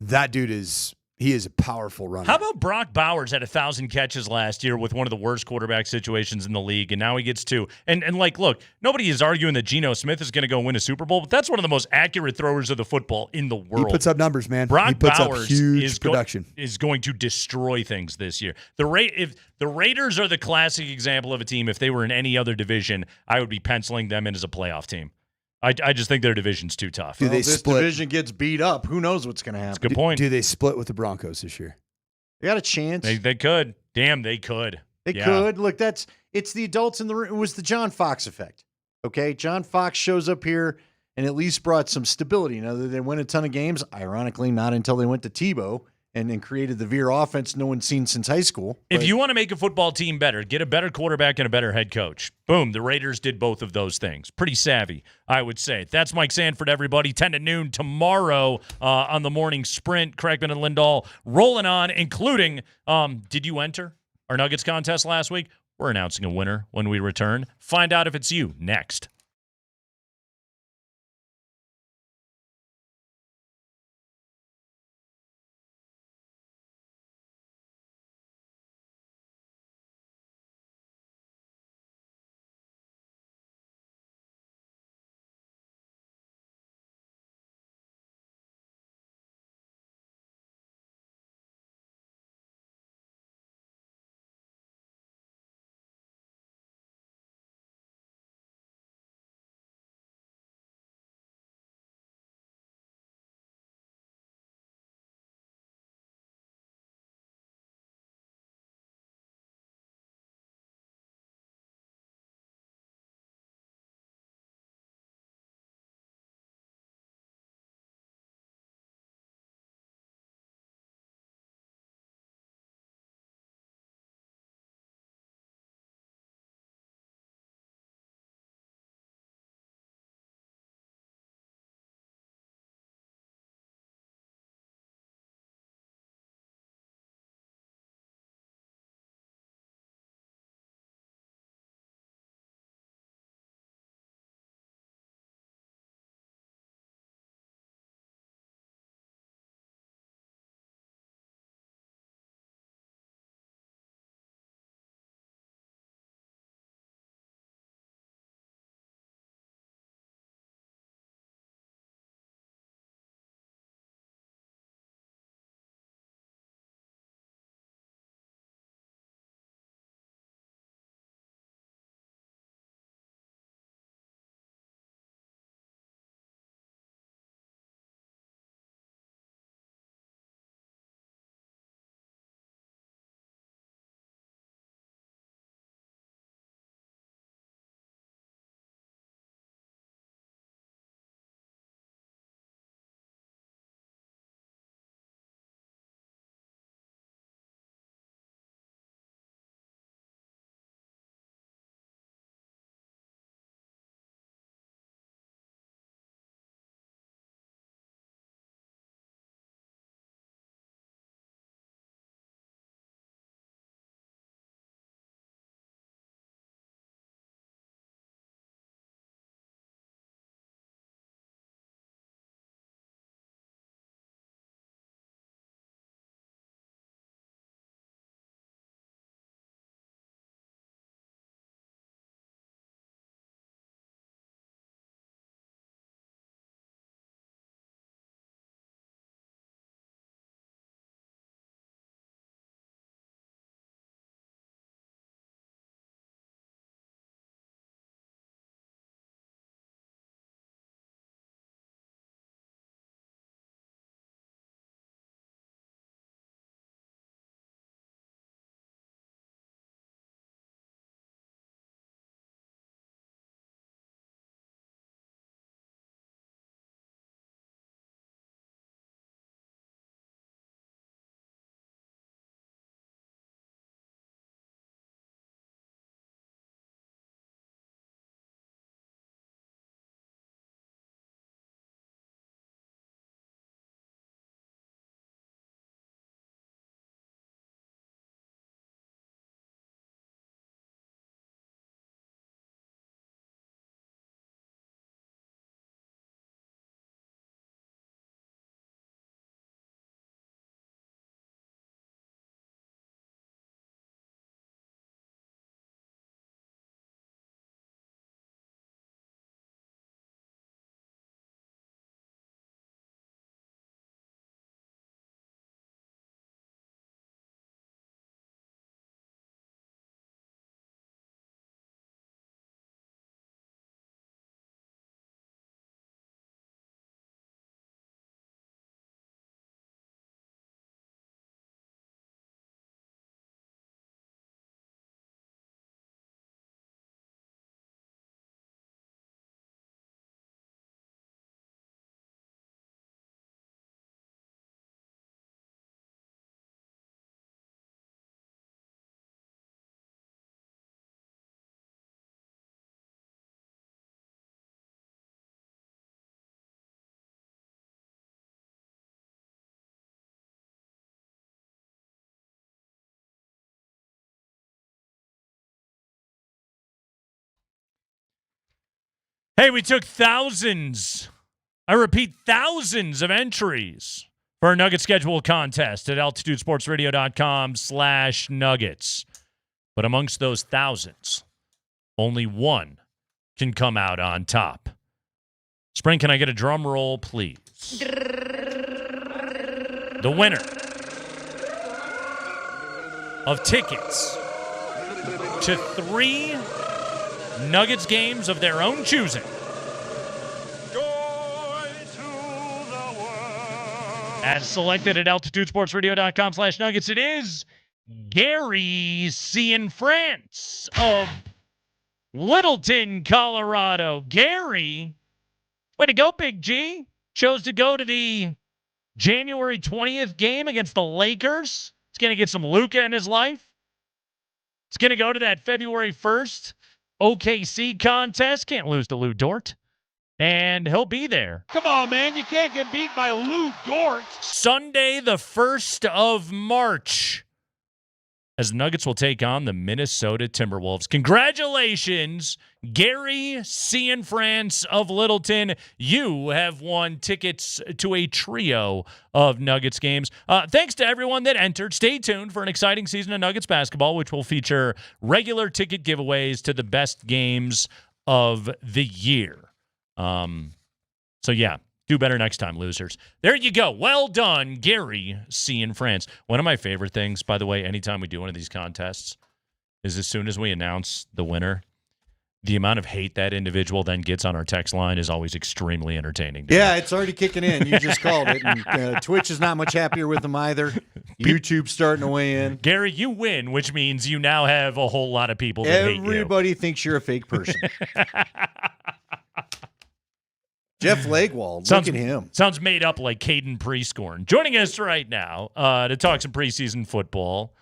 That dude is a powerful runner. How about Brock Bowers had 1,000 catches last year with one of the worst quarterback situations in the league, and now he gets 2. And look, nobody is arguing that Geno Smith is going to go win a Super Bowl, but that's one of the most accurate throwers of the football in the world. He puts up numbers, man. Brock he puts Bowers up huge is production. Is going to destroy things this year. If the Raiders are the classic example of a team, if they were in any other division, I would be penciling them in as a playoff team. I just think their division's too tough. This division gets beat up. Who knows what's going to happen? That's a good point. Do they split with the Broncos this year? They got a chance. They could. Damn, they could. They could. Look, it's the adults in the room. It was the John Fox effect. Okay? John Fox shows up here and at least brought some stability. Now, they win a ton of games. Ironically, not until they went to Tebow and created the Veer offense no one's seen since high school. If you want to make a football team better, get a better quarterback and a better head coach. Boom, the Raiders did both of those things. Pretty savvy, I would say. That's Mike Sanford, everybody. 10 to noon tomorrow on the morning sprint. Kreckman and Lindahl rolling on, including, did you enter our Nuggets contest last week? We're announcing a winner when we return. Find out if it's you next. Hey, we took thousands. I repeat, thousands of entries for our Nugget schedule contest at altitudesportsradio.com/nuggets. But amongst those thousands, only one can come out on top. Spring, can I get a drum roll, please? The winner of tickets to 3 Nuggets games of their own choosing. As selected at altitudesportsradio.com/nuggets, it is Gary Cianfrance of Littleton, Colorado. Gary, way to go, Big G. Chose to go to the January 20th game against the Lakers. He's going to get some Luka in his life. He's going to go to that February 1st OKC contest. Can't lose to Lou Dort. And he'll be there. Come on, man. You can't get beat by Lou Dort. Sunday, the 1st of March, as the Nuggets will take on the Minnesota Timberwolves. Congratulations, Gary Cianfrance of Littleton. You have won tickets to a trio of Nuggets games. Thanks to everyone that entered. Stay tuned for an exciting season of Nuggets basketball, which will feature regular ticket giveaways to the best games of the year. So yeah, do better next time, losers. There you go. Well done, Gary Cianfrance. One of my favorite things, by the way, anytime we do one of these contests, is as soon as we announce the winner, the amount of hate that individual then gets on our text line is always extremely entertaining. Yeah, it's already kicking in. You just called it. And, Twitch is not much happier with them either. YouTube's starting to weigh in. Gary, you win, which means you now have a whole lot of people that hate you. Everybody thinks you're a fake person. Jeff Legwald, look at him. Sounds made up like Caden Prescorn. Joining us right now to talk some preseason football,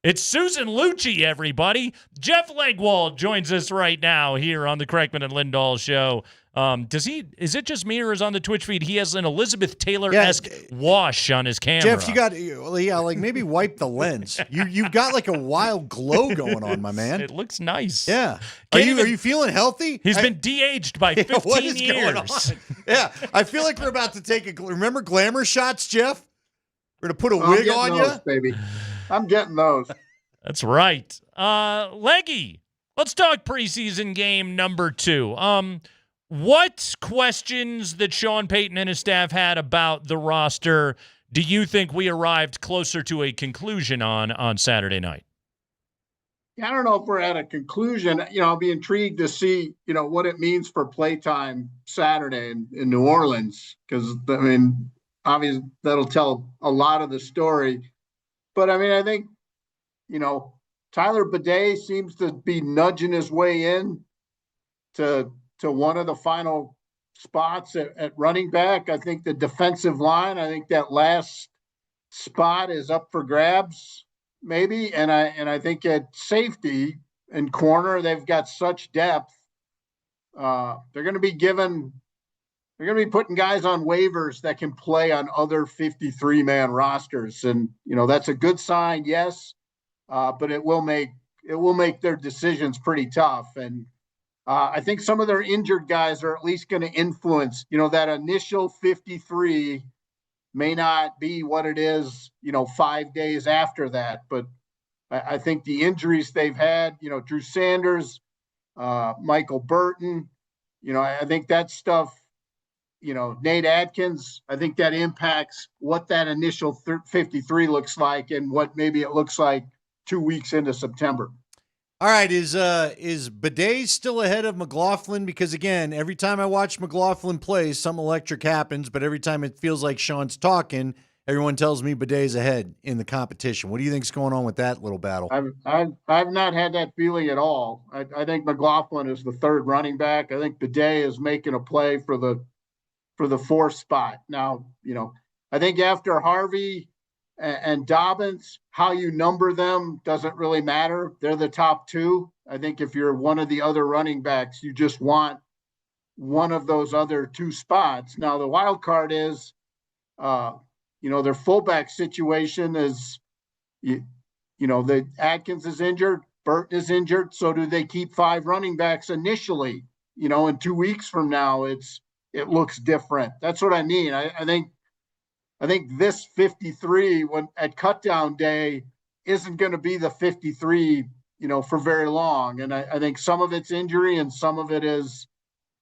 it's Susan Lucci, everybody. Jeff Legwald joins us right now here on the Kreckman and Lindahl show. Is it just me, or is on the Twitch feed he has an Elizabeth Taylor-esque wash on his camera? Jeff, you got like maybe wipe the lens. You've got like a wild glow going on, my man. It looks nice. Yeah. Are you feeling healthy? He's been de-aged by 15 what is years. Going on? Yeah, I feel like we're about to take remember glamour shots, Jeff? We're gonna put a wig on you, baby. I'm getting those. That's right. Leggy, let's talk preseason game number 2. What questions that Sean Payton and his staff had about the roster do you think we arrived closer to a conclusion on Saturday night? I don't know if we're at a conclusion. I'll be intrigued to see, what it means for playtime Saturday in New Orleans, because, obviously that'll tell a lot of the story. But, I think, Tyler Bidet seems to be nudging his way in to one of the final spots at running back. I think the defensive line, I think that last spot is up for grabs, maybe. And I think at safety and corner, they've got such depth. They're going to be putting guys on waivers that can play on other 53-man rosters. And, that's a good sign, yes. But it will make their decisions pretty tough. And I think some of their injured guys are at least going to influence, that initial 53 may not be what it is, 5 days after that. But I think the injuries they've had, Drew Sanders, Michael Burton, I think that stuff, Nate Adkins, I think that impacts what that initial 53 looks like and what maybe it looks like 2 weeks into September. All right, is Bidet still ahead of McLaughlin? Because, again, every time I watch McLaughlin play, something electric happens, but every time it feels like Sean's talking, everyone tells me Bidet's ahead in the competition. What do you think's going on with that little battle? I've not had that feeling at all. I think McLaughlin is the third running back. I think Bidet is making a play for the fourth spot. Now, I think after Harvey and Dobbins, how you number them doesn't really matter. They're the top two. I think if you're one of the other running backs, you just want one of those other two spots. Now, the wild card is, their fullback situation is, the Atkins is injured, Burton is injured. So do they keep 5 running backs initially, in 2 weeks from now, it looks different. That's what I mean. I think this 53 when at cutdown day isn't going to be the 53, for very long. And I think some of it's injury and some of it is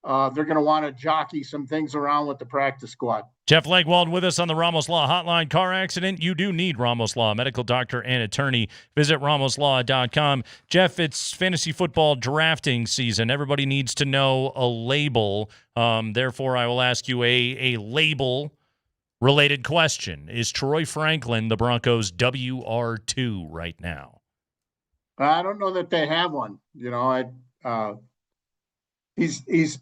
they're going to want to jockey some things around with the practice squad. Jeff Legwold with us on the Ramos Law Hotline. Car accident, you do need Ramos Law, medical doctor and attorney. Visit ramoslaw.com. Jeff, it's fantasy football drafting season. Everybody needs to know a label. Therefore, I will ask you a label-related question. Is Troy Franklin the Broncos' WR2 right now? I don't know that they have one. He's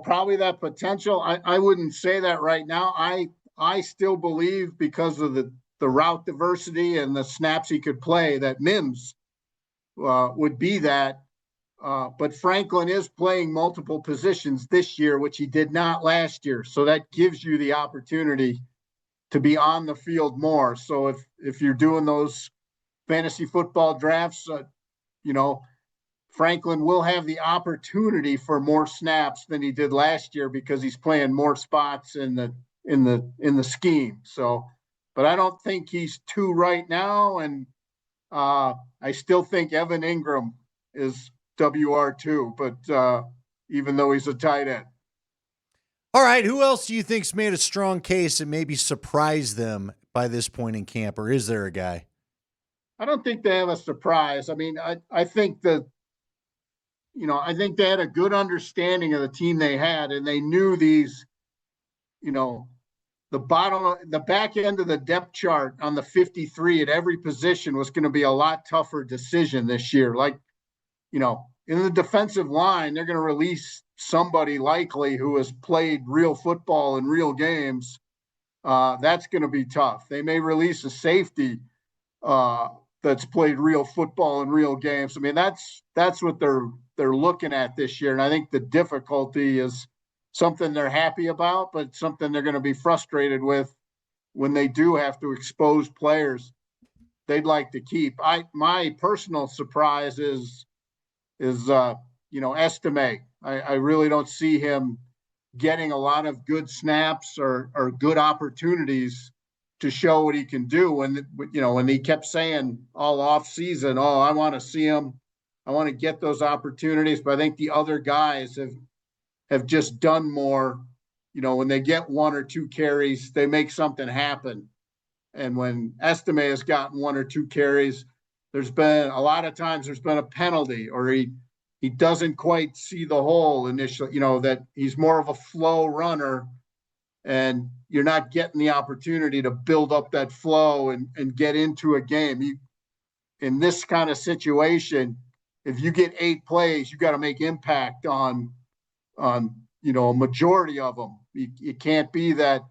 probably that potential. I wouldn't say that right now. I still believe because of the route diversity and the snaps he could play that Mims would be that. But Franklin is playing multiple positions this year, which he did not last year. So that gives you the opportunity to be on the field more. So if you're doing those fantasy football drafts, Franklin will have the opportunity for more snaps than he did last year because he's playing more spots in the scheme. So, but I don't think he's 2 right now, and I still think Evan Ingram is WR2, but even though he's a tight end. All right, who else do you think's made a strong case and maybe surprised them by this point in camp, or is there a guy? I don't think they have a surprise. I mean, I think that. I think they had a good understanding of the team they had, and they knew these, the back end of the depth chart on the 53 at every position was going to be a lot tougher decision this year. Like, in the defensive line, they're going to release somebody likely who has played real football in real games. That's going to be tough. They may release a safety that's played real football in real games. I mean, that's what they're looking at this year. And I think the difficulty is something they're happy about, but something they're going to be frustrated with when they do have to expose players they'd like to keep. My personal surprise is Estime. I really don't see him getting a lot of good snaps or good opportunities to show what he can do. When he kept saying all off season, I want to see him. I want to get those opportunities. But I think the other guys have just done more. When they get 1 or 2 carries, they make something happen. And when Estime has gotten 1 or 2 carries, there's been a penalty, or he doesn't quite see the hole initially, that he's more of a flow runner, and you're not getting the opportunity to build up that flow and get into a game. In this kind of situation, if you get 8 plays, you got to make impact on a majority of them. It can't be that,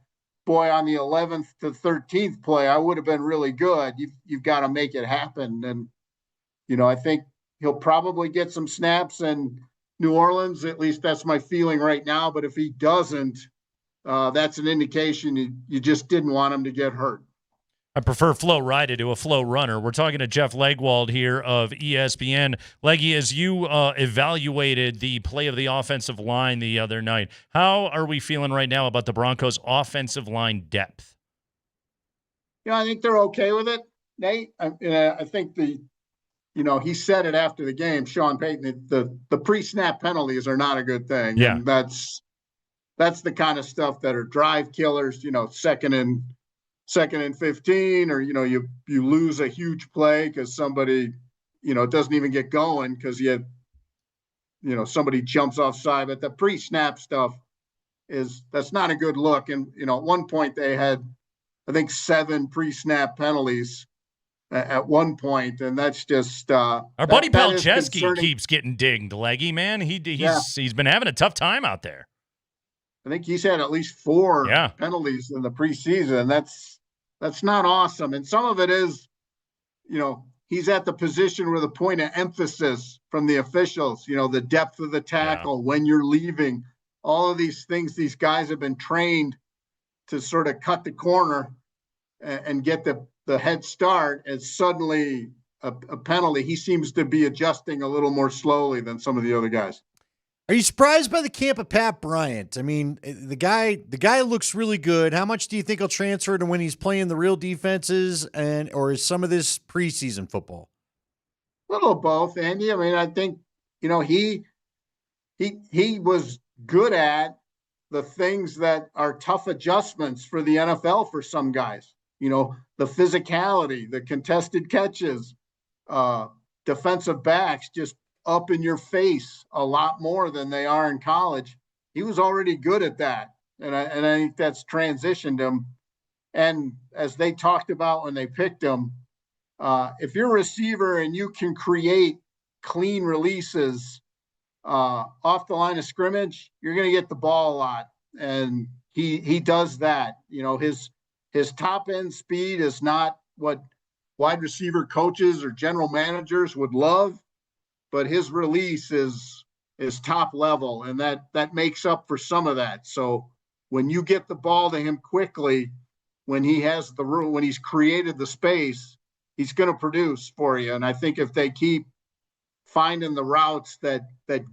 boy, on the 11th to 13th play, I would have been really good. You've got to make it happen. And, I think he'll probably get some snaps in New Orleans. At least that's my feeling right now. But if he doesn't, that's an indication you just didn't want him to get hurt. I prefer flow rider to a flow runner. We're talking to Jeff Legwold here of ESPN. Leggy, as you evaluated the play of the offensive line the other night, how are we feeling right now about the Broncos' offensive line depth? I think they're okay with it, Nate. I think he said it after the game, Sean Payton, the pre-snap penalties are not a good thing. Yeah. And that's the kind of stuff that are drive killers, second and 15, or, you lose a huge play because somebody, doesn't even get going because somebody jumps offside. But the pre-snap stuff that's not a good look. And, at one point they had, I think, 7 pre-snap penalties at one point, and that's just our buddy Palczewski keeps getting dinged, Leggy, man. He's been having a tough time out there. I think he's had at least 4 penalties in the preseason. That's not awesome. And some of it is, he's at the position where the point of emphasis from the officials, the depth of the tackle, when you're leaving, all of these things, these guys have been trained to sort of cut the corner and get the head start. And suddenly a penalty, he seems to be adjusting a little more slowly than some of the other guys. Are you surprised by the camp of Pat Bryant? I mean, the guy looks really good. How much do you think he'll transfer to when he's playing the real defenses, or is some of this preseason football? A little of both, Andy. I mean, I think, he was good at the things that are tough adjustments for the NFL for some guys. The physicality, the contested catches, defensive backs just up in your face a lot more than they are in college. He was already good at that. And I think that's transitioned him. And as they talked about when they picked him, if you're a receiver and you can create clean releases off the line of scrimmage, you're going to get the ball a lot. And he does that. His top end speed is not what wide receiver coaches or general managers would love, but his release is top level, and that makes up for some of that. So when you get the ball to him quickly, when he has the room, when he's created the space, he's going to produce for you. And I think if they keep finding the routes that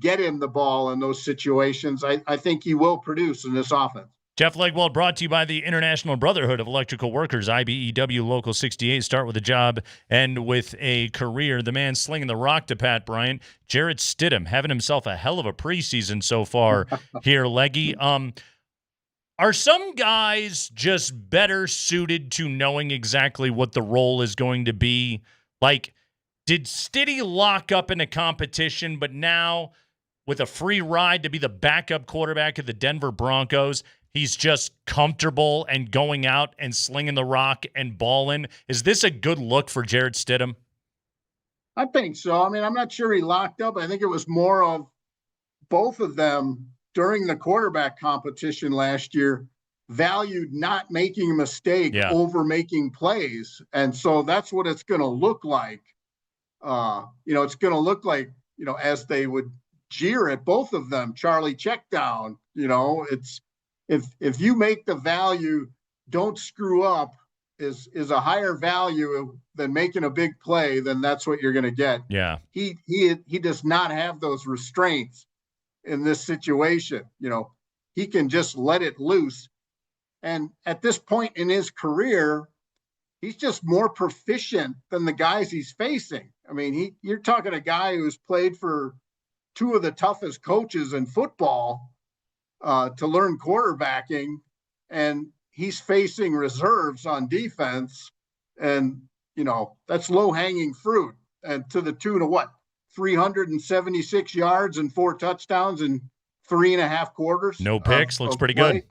get him the ball in those situations, I think he will produce in this offense. Jeff Legwold brought to you by the International Brotherhood of Electrical Workers, IBEW Local 68. Start with a job, end with a career. The man slinging the rock to Pat Bryant, Jarrett Stidham, having himself a hell of a preseason so far here, Leggy. Are some guys just better suited to knowing exactly what the role is going to be? Like, did Stiddy lock up in a competition, but now with a free ride to be the backup quarterback of the Denver Broncos, he's just comfortable and going out and slinging the rock and balling? Is this a good look for Jarrett Stidham? I think so. I mean, I'm not sure he locked up. I think it was more of both of them during the quarterback competition last year valued not making a mistake over making plays. And so that's what it's going to look like. It's going to look like, as they would jeer at both of them, Charlie check down, it's, if you make the value, don't screw up, is a higher value than making a big play, then that's what you're going to get. Yeah. He does not have those restraints in this situation. He can just let it loose. And at this point in his career, he's just more proficient than the guys he's facing. I mean, you're talking a guy who's played for two of the toughest coaches in football to learn quarterbacking, and he's facing reserves on defense, and that's low-hanging fruit, and to the tune of 376 yards and 4 touchdowns in 3.5 quarters. No picks. Looks pretty good.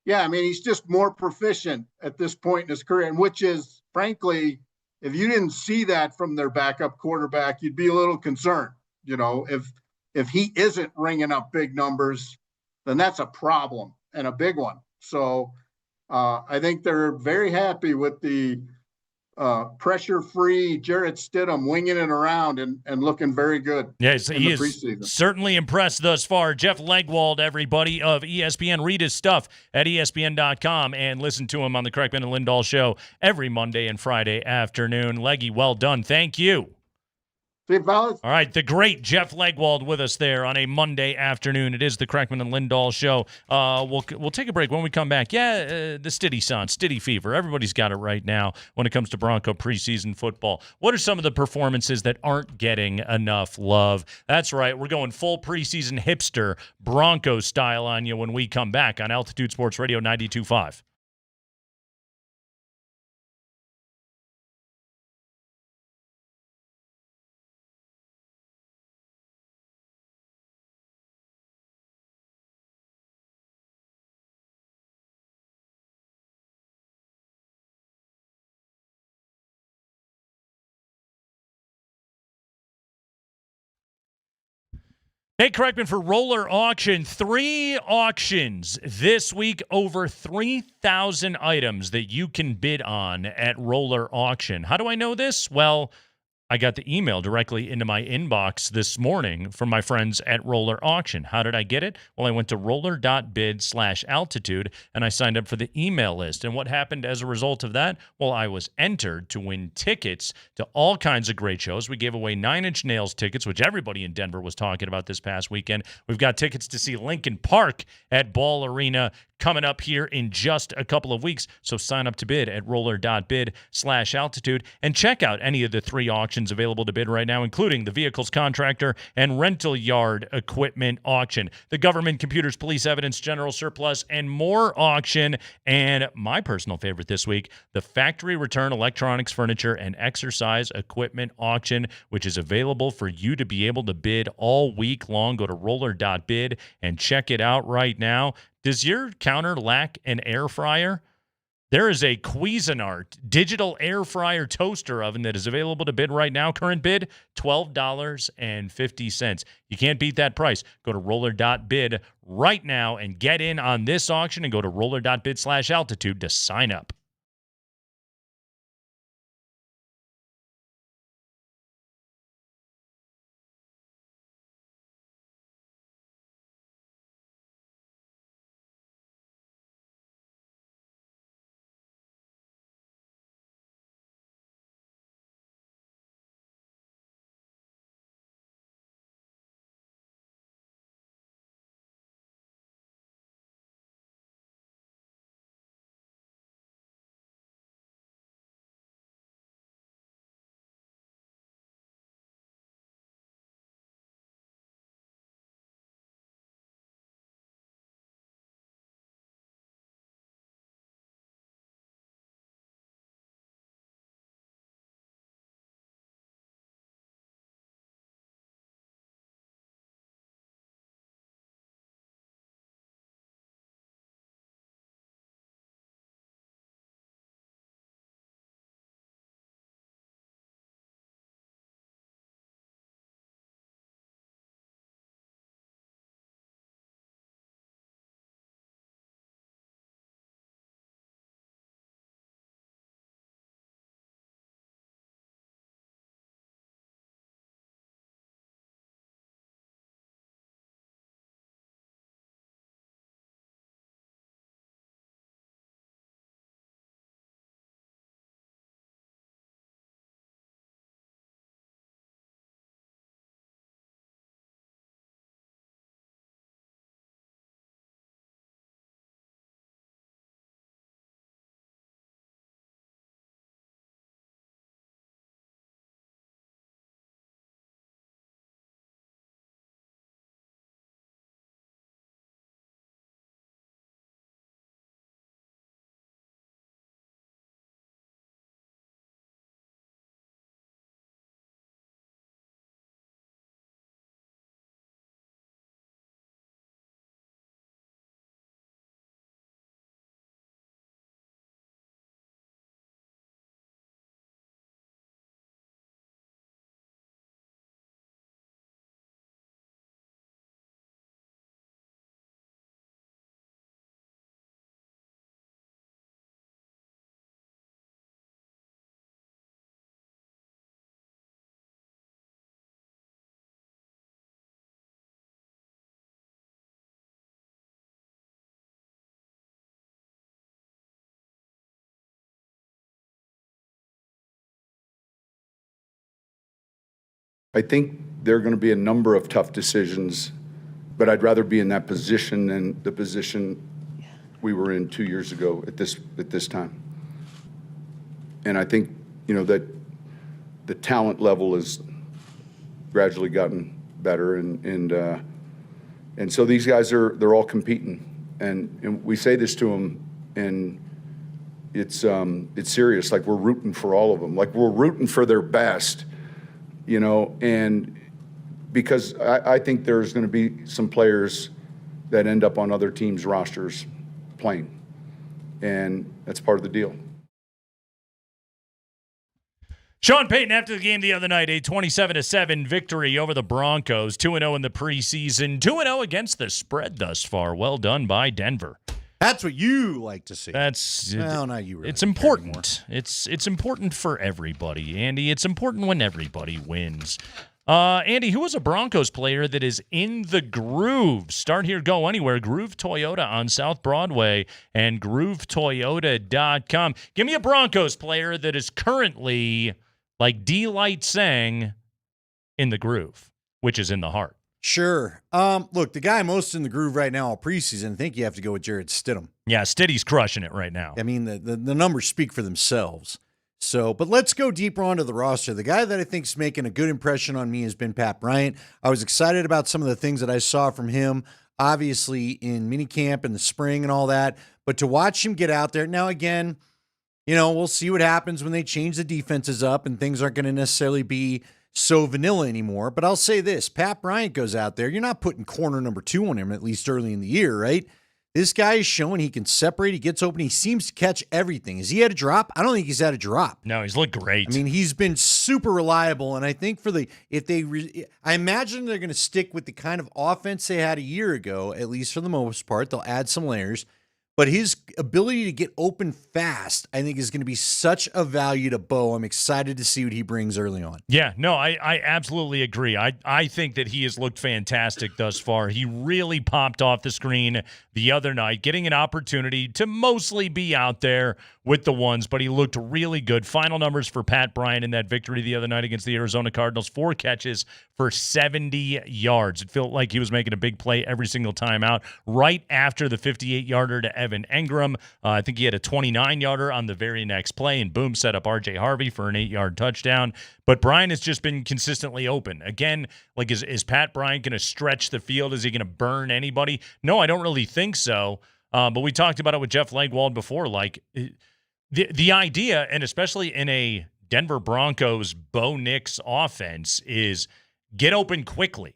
Yeah, I mean, he's just more proficient at this point in his career, and which is, frankly, if you didn't see that from their backup quarterback, you'd be a little concerned. If he isn't ringing up big numbers, then that's a problem, and a big one. So I think they're very happy with the pressure-free Jarrett Stidham winging it around and looking very good. Yes, he is certainly impressed thus far. Jeff Legwold, everybody, of ESPN. Read his stuff at ESPN.com and listen to him on the Kreckman and Lindahl show every Monday and Friday afternoon. Leggy, well done. Thank you. See you, fellas. All right, the great Jeff Legwold with us there on a Monday afternoon. It is the Kreckman and Lindahl show. We'll take a break. When we come back, the Stiddy fever. Everybody's got it right now when it comes to Bronco preseason football. What are some of the performances that aren't getting enough love? That's right. We're going full preseason hipster Bronco style on you when we come back on Altitude Sports Radio 92.5. Hey, Kreckman, for Roller Auction, 3 auctions this week, over 3,000 items that you can bid on at Roller Auction. How do I know this? Well, I got the email directly into my inbox this morning from my friends at Roller Auction. How did I get it? Well, I went to roller.bid/altitude and I signed up for the email list. And what happened as a result of that? Well, I was entered to win tickets to all kinds of great shows. We gave away 9 Inch Nails tickets, which everybody in Denver was talking about this past weekend. We've got tickets to see Lincoln Park at Ball Arena coming up here in just a couple of weeks. So sign up to bid at roller.bid/altitude and check out any of the 3 auctions available to bid right now, including the vehicles contractor and rental yard equipment auction, the government computers, police evidence, general surplus, and more auction. And my personal favorite this week, the factory return electronics, furniture, and exercise equipment auction, which is available for you to be able to bid all week long. Go to roller.bid and check it out right now. Does your counter lack an air fryer? There is a Cuisinart digital air fryer toaster oven that is available to bid right now. Current bid, $12.50. You can't beat that price. Go to roller.bid right now and get in on this auction, and go to roller.bid/altitude to sign up. I think there are going to be a number of tough decisions, but I'd rather be in that position than the position we were in 2 years ago at this time. And I think, that the talent level has gradually gotten better, and so these guys they're all competing, and we say this to them, and it's serious. Like, we're rooting for all of them. Like, we're rooting for their best. And because I think there's going to be some players that end up on other teams' rosters playing, and that's part of the deal. Sean Payton after the game the other night, a 27-7 victory over the Broncos, 2-0 in the preseason, 2-0 against the spread thus far. Well done by Denver. That's what you like to see. That's well, not you. Really it's important. It's important for everybody, Andy. It's important when everybody wins. Andy, who was a Broncos player that is in the groove? Start here, go anywhere. Groove Toyota on South Broadway and GrooveToyota.com. Give me a Broncos player that is currently, like D-Light sang, in the groove, which is in the heart. Sure. Look, the guy most in the groove right now all preseason, I think you have to go with Jared Stidham. Yeah, Stiddy's crushing it right now. I mean, the numbers speak for themselves. So, but let's go deeper onto the roster. The guy that I think is making a good impression on me has been Pat Bryant. I was excited about some of the things that I saw from him, obviously in minicamp in the spring and all that. But to watch him get out there, now again, we'll see what happens when they change the defenses up and things aren't going to necessarily be so vanilla anymore. But I'll say this, Pat Bryant goes out there. You're not putting corner number 2 on him, at least early in the year, right? This guy is showing he can separate. He gets open. He seems to catch everything. Has he had a drop? I don't think he's had a drop. No, he's looked great. I mean, he's been super reliable. And I think I imagine they're going to stick with the kind of offense they had a year ago, at least for the most part. They'll add some layers. But his ability to get open fast, I think, is going to be such a value to Bo. I'm excited to see what he brings early on. Yeah, no, I absolutely agree. I think that he has looked fantastic thus far. He really popped off the screen the other night, getting an opportunity to mostly be out there with the ones, but he looked really good. Final numbers for Pat Bryant in that victory the other night against the Arizona Cardinals, 4 catches for 70 yards. It felt like he was making a big play every single time out. Right after the 58-yarder to Evan Engram, I think he had a 29-yarder on the very next play, and boom, set up R.J. Harvey for an 8-yard touchdown. But Bryant has just been consistently open. Again, like is Pat Bryant going to stretch the field? Is he going to burn anybody? No, I don't really think so. But we talked about it with Jeff Legwold before. Like the idea, and especially in a Denver Broncos Bo Nix offense, is get open quickly.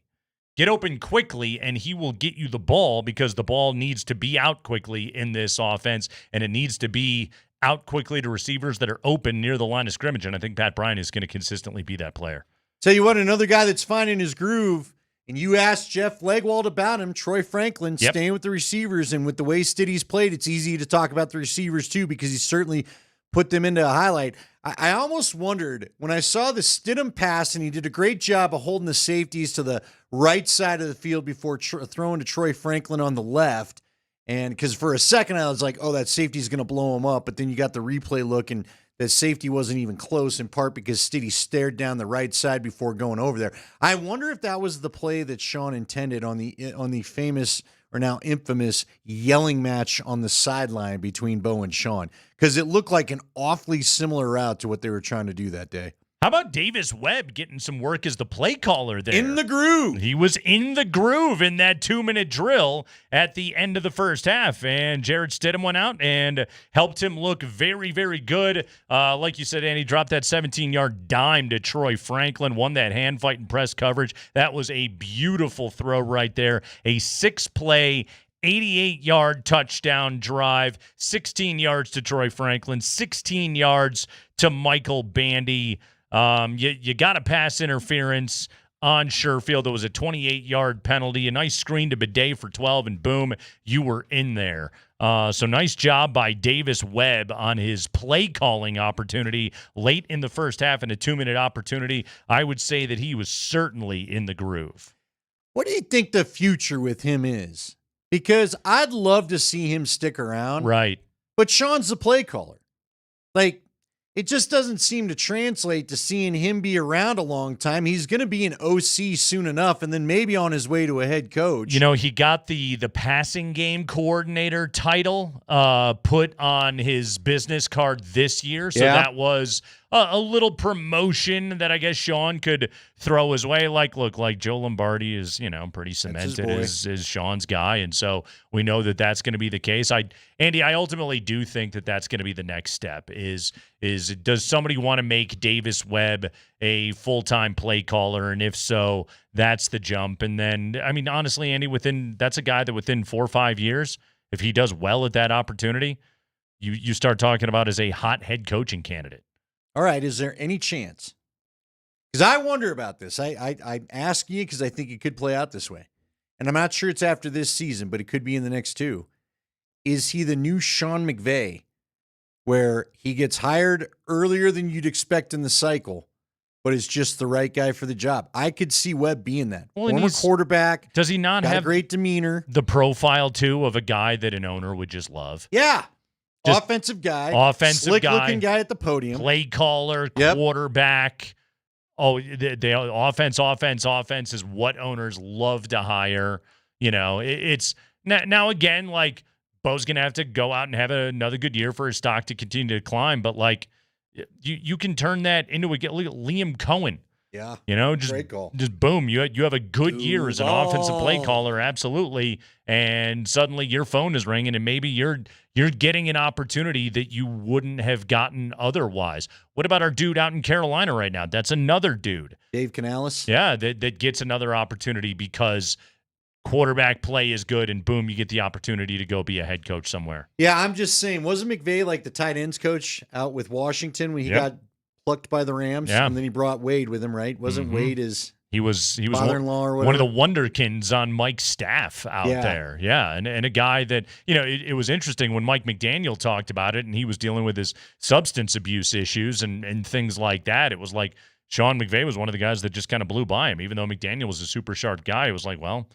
Get open quickly, and he will get you the ball because the ball needs to be out quickly in this offense, and it needs to be out quickly to receivers that are open near the line of scrimmage. And I think Pat Bryant is going to consistently be that player. Tell you what, another guy that's finding his groove, and you asked Jeff Legwold about him, Troy Franklin, staying with the receivers. And with the way Stiddy's played, it's easy to talk about the receivers too because he's certainly put them into a highlight. I almost wondered when I saw the Stidham pass, and he did a great job of holding the safeties to the right side of the field before throwing to Troy Franklin on the left. And because for a second I was like, oh, that safety's going to blow him up. But then you got the replay look, and that safety wasn't even close, in part because Stiddy stared down the right side before going over there. I wonder if that was the play that Sean intended on the famous, or now infamous, yelling match on the sideline between Bo and Sean, because it looked like an awfully similar route to what they were trying to do that day. How about Davis Webb getting some work as the play caller there? In the groove. He was in the groove in that 2-minute drill at the end of the first half. And Jared Stidham went out and helped him look very, very good. Like you said, Andy, dropped that 17-yard dime to Troy Franklin, won that hand fight and press coverage. That was a beautiful throw right there. A 6-play 88-yard touchdown drive, 16 yards to Troy Franklin, 16 yards to Michael Bandy. You got a pass interference on Sherfield. There was a 28-yard penalty, a nice screen to Bidet for 12, and boom, you were in there. So nice job by Davis Webb on his play calling opportunity late in the first half and a 2-minute opportunity. I would say that he was certainly in the groove. What do you think the future with him is? Because I'd love to see him stick around. Right. But Sean's the play caller. Like, it just doesn't seem to translate to seeing him be around a long time. He's going to be an OC soon enough, and then maybe on his way to a head coach. You know, he got the passing game coordinator title put on his business card this year. So that was a little promotion that I guess Sean could throw his way. Like Joe Lombardi is, pretty cemented as Sean's guy. And so we know that that's going to be the case. Andy, I ultimately do think that that's going to be the next step is does somebody want to make Davis Webb a full-time play caller? And if so, that's the jump. And then, I mean, honestly, Andy, that's a guy that within 4 or 5 years, if he does well at that opportunity, you start talking about as a hot head coaching candidate. All right, is there any chance? Because I wonder about this. I ask you because I think it could play out this way. And I'm not sure it's after this season, but it could be in the next 2. is he the new Sean McVay, where he gets hired earlier than you'd expect in the cycle, but is just the right guy for the job? I could see Webb being that. Well, Former quarterback. Does he not got have a great demeanor? The profile, too, of a guy that an owner would just love? Yeah. Just offensive guy. Slick-looking guy at the podium. Play caller, quarterback. Oh, the offense is what owners love to hire. It's now again, like, Bo's going to have to go out and have another good year for his stock to continue to climb. But, like, you can turn that into look at Liam Cohen. Yeah. Great call. Just boom, you have a good year as an offensive play caller, absolutely. And suddenly your phone is ringing, and maybe you're getting an opportunity that you wouldn't have gotten otherwise. What about our dude out in Carolina right now? That's another dude. Dave Canales? Yeah, that gets another opportunity because quarterback play is good, and boom, you get the opportunity to go be a head coach somewhere. Yeah, I'm just saying, wasn't McVay like the tight ends coach out with Washington when he got plucked by the Rams? Yeah. And then he brought Wade with him, right? Wasn't Wade his he was father-in-law or whatever? One of the wonderkins on Mike's staff out there. Yeah, and a guy that, it was interesting when Mike McDaniel talked about it, and he was dealing with his substance abuse issues and things like that. It was like Sean McVay was one of the guys that just kind of blew by him, even though McDaniel was a super sharp guy. It was like, well,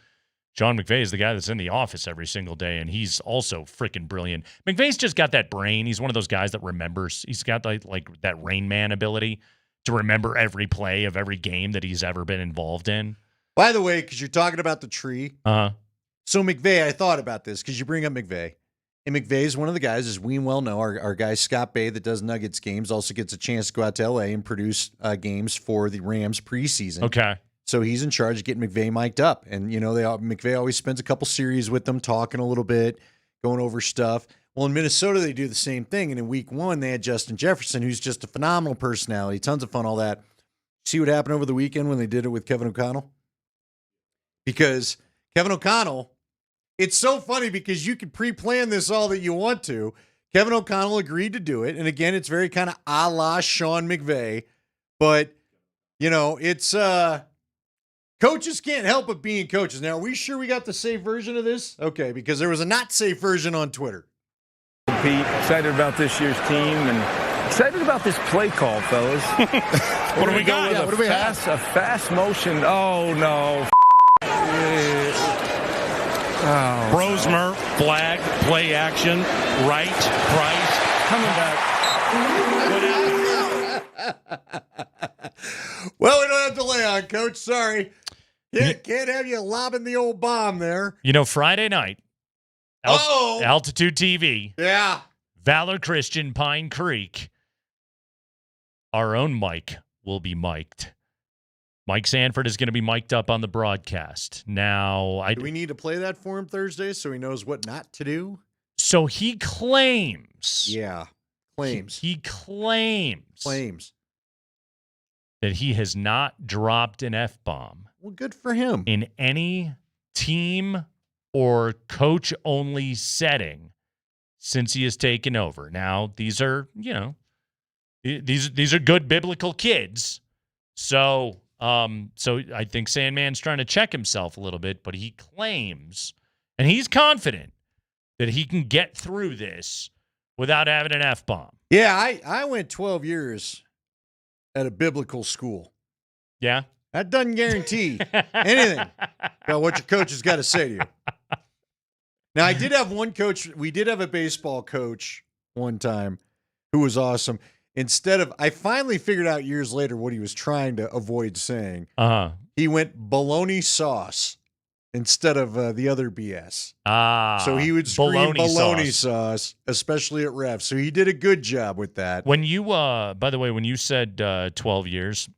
Sean McVay is the guy that's in the office every single day, and he's also freaking brilliant. McVay's just got that brain. He's one of those guys that remembers. He's got like that Rain Man ability to remember every play of every game that he's ever been involved in. By the way, because you're talking about the tree. So McVay, I thought about this because you bring up McVay. And McVay's one of the guys, as we well know, our guy Scott Bay that does Nuggets games also gets a chance to go out to L.A. and produce games for the Rams preseason. Okay. So he's in charge of getting McVay mic'd up. And, McVay always spends a couple series with them, talking a little bit, going over stuff. Well, in Minnesota, they do the same thing. And in week 1, they had Justin Jefferson, who's just a phenomenal personality, tons of fun, all that. See what happened over the weekend when they did it with Kevin O'Connell? Because Kevin O'Connell, it's so funny because you can pre-plan this all that you want to. Kevin O'Connell agreed to do it. And again, it's very kind of a la Sean McVay. But, it's coaches can't help but being coaches. Now, are we sure we got the safe version of this? Okay, because there was a not safe version on Twitter. Pete, excited about this year's team and excited about this play call, fellas. What do we got? What do we have? A fast motion. Oh, no. Brosmer, flag, play action, right, Price, coming back. Well, we don't have to lay on, Coach. Sorry. Can't have you lobbing the old bomb there. Friday night, Altitude TV. Yeah. Valor Christian, Pine Creek. Our own Mike will be mic'd. Mike Sanford is going to be mic'd up on the broadcast. Now, do we need to play that for him Thursday so he knows what not to do? So he claims. Yeah. Claims. He claims. That he has not dropped an F-bomb. Well, good for him. In any team or coach-only setting since he has taken over. Now, these are, these are good biblical kids. So I think Sandman's trying to check himself a little bit, but he claims, and he's confident, that he can get through this without having an F-bomb. Yeah, I went 12 years at a biblical school. Yeah? That doesn't guarantee anything about what your coach has got to say to you. Now, I did have one coach. We did have a baseball coach one time who was awesome. I finally figured out years later what he was trying to avoid saying. He went bologna sauce instead of the other BS. So he would scream bologna sauce, especially at refs. So he did a good job with that. When you, by the way, when you said 12 years,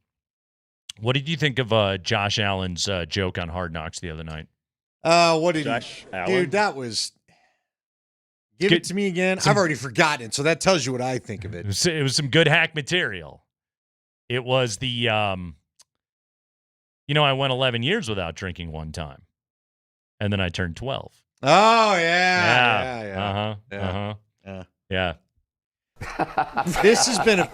what did you think of Josh Allen's joke on Hard Knocks the other night? What did Josh Allen? Dude, that was... Give it to me again. I've already forgotten it, so that tells you what I think of it. It was some good hack material. It was the, I went 11 years without drinking one time, and then I turned 12. Oh, yeah. Yeah. This has been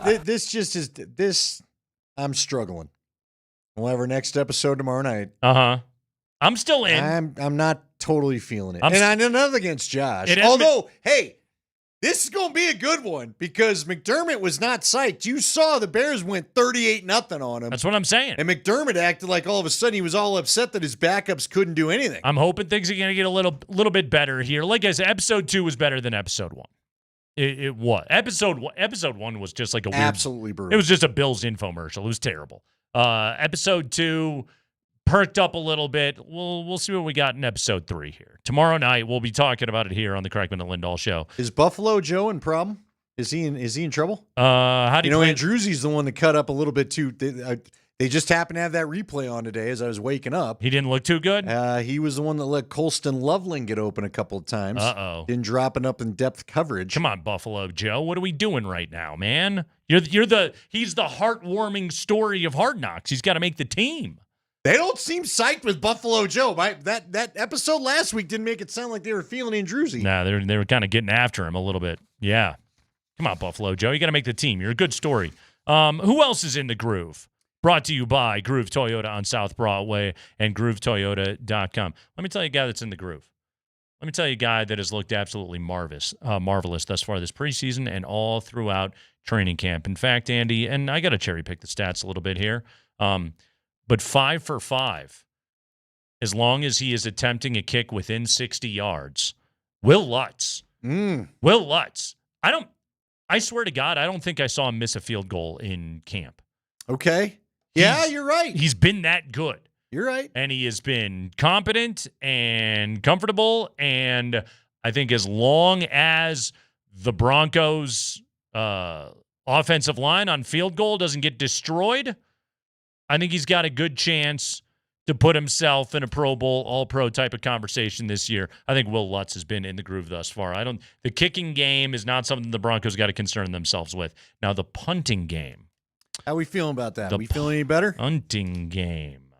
I'm struggling. We'll have our next episode tomorrow night. I'm still in. I'm not totally feeling it. I'm And I know nothing against Josh. It has Although, hey, this is going to be a good one because McDermott was not psyched. You saw the Bears went 38-0 on him. That's what I'm saying. And McDermott acted like all of a sudden he was all upset that his backups couldn't do anything. I'm hoping things are going to get a little bit better here. Like I said, episode 2 was better than episode 1. It was. Episode 1 was just like a weird, absolutely brutal. It was just a Bills infomercial. It was terrible. Episode 2 perked up a little bit. We'll see what we got in episode 3 here. Tomorrow night we'll be talking about it here on the Kreckman and Lindahl show. Is Buffalo Joe in problem? Is he in trouble? How do you know? Andrewsy's the one that cut up a little bit too. They just happened to have that replay on today as I was waking up. He didn't look too good? He was the one that let Colston Loveland get open a couple of times. Uh-oh. Didn't drop enough in depth coverage. Come on, Buffalo Joe. What are we doing right now, man? He's the heartwarming story of Hard Knocks. He's got to make the team. They don't seem psyched with Buffalo Joe. That episode last week didn't make it sound like they were feeling Andrewsy. Nah, they were kind of getting after him a little bit. Yeah. Come on, Buffalo Joe. You got to make the team. You're a good story. Who else is in the groove? Brought to you by Groove Toyota on South Broadway and GrooveToyota.com. Let me tell you a guy that's in the groove. Let me tell you a guy that has looked absolutely marvelous thus far this preseason and all throughout training camp. In fact, Andy, and I got to cherry pick the stats a little bit here, but 5 for 5, as long as he is attempting a kick within 60 yards. Will Lutz. Will Lutz. I swear to God, I don't think I saw him miss a field goal in camp. Okay. Yeah, you're right. He's been that good. You're right. And he has been competent and comfortable. And I think as long as the Broncos' offensive line on field goal doesn't get destroyed, I think he's got a good chance to put himself in a Pro Bowl, All-Pro type of conversation this year. I think Will Lutz has been in the groove thus far. The kicking game is not something the Broncos got to concern themselves with. Now, the punting game. How we feeling about that? Are we feeling any better? Punting game.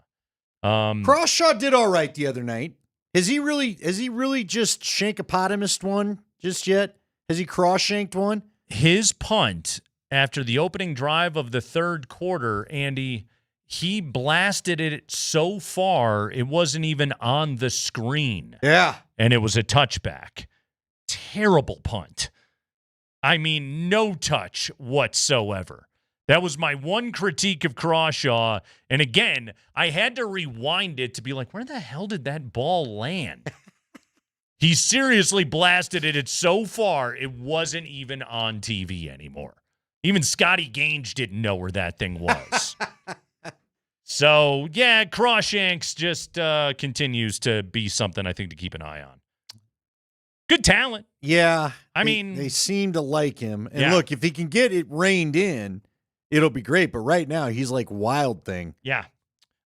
Crawshaw did all right the other night. Has he really just shankopotamused one just yet? Has he cross-shanked one? His punt after the opening drive of the third quarter, Andy, he blasted it so far it wasn't even on the screen. Yeah. And it was a touchback. Terrible punt. I mean, no touch whatsoever. That was my one critique of Crawshaw. And again, I had to rewind it to be like, where the hell did that ball land? He seriously blasted it so far, it wasn't even on TV anymore. Even Scotty Gaines didn't know where that thing was. So, yeah, Crawshanks just continues to be something I think to keep an eye on. Good talent. Yeah. I mean, they seem to like him. And yeah. Look, if he can get it reined in, it'll be great. But right now, he's like Wild Thing. Yeah.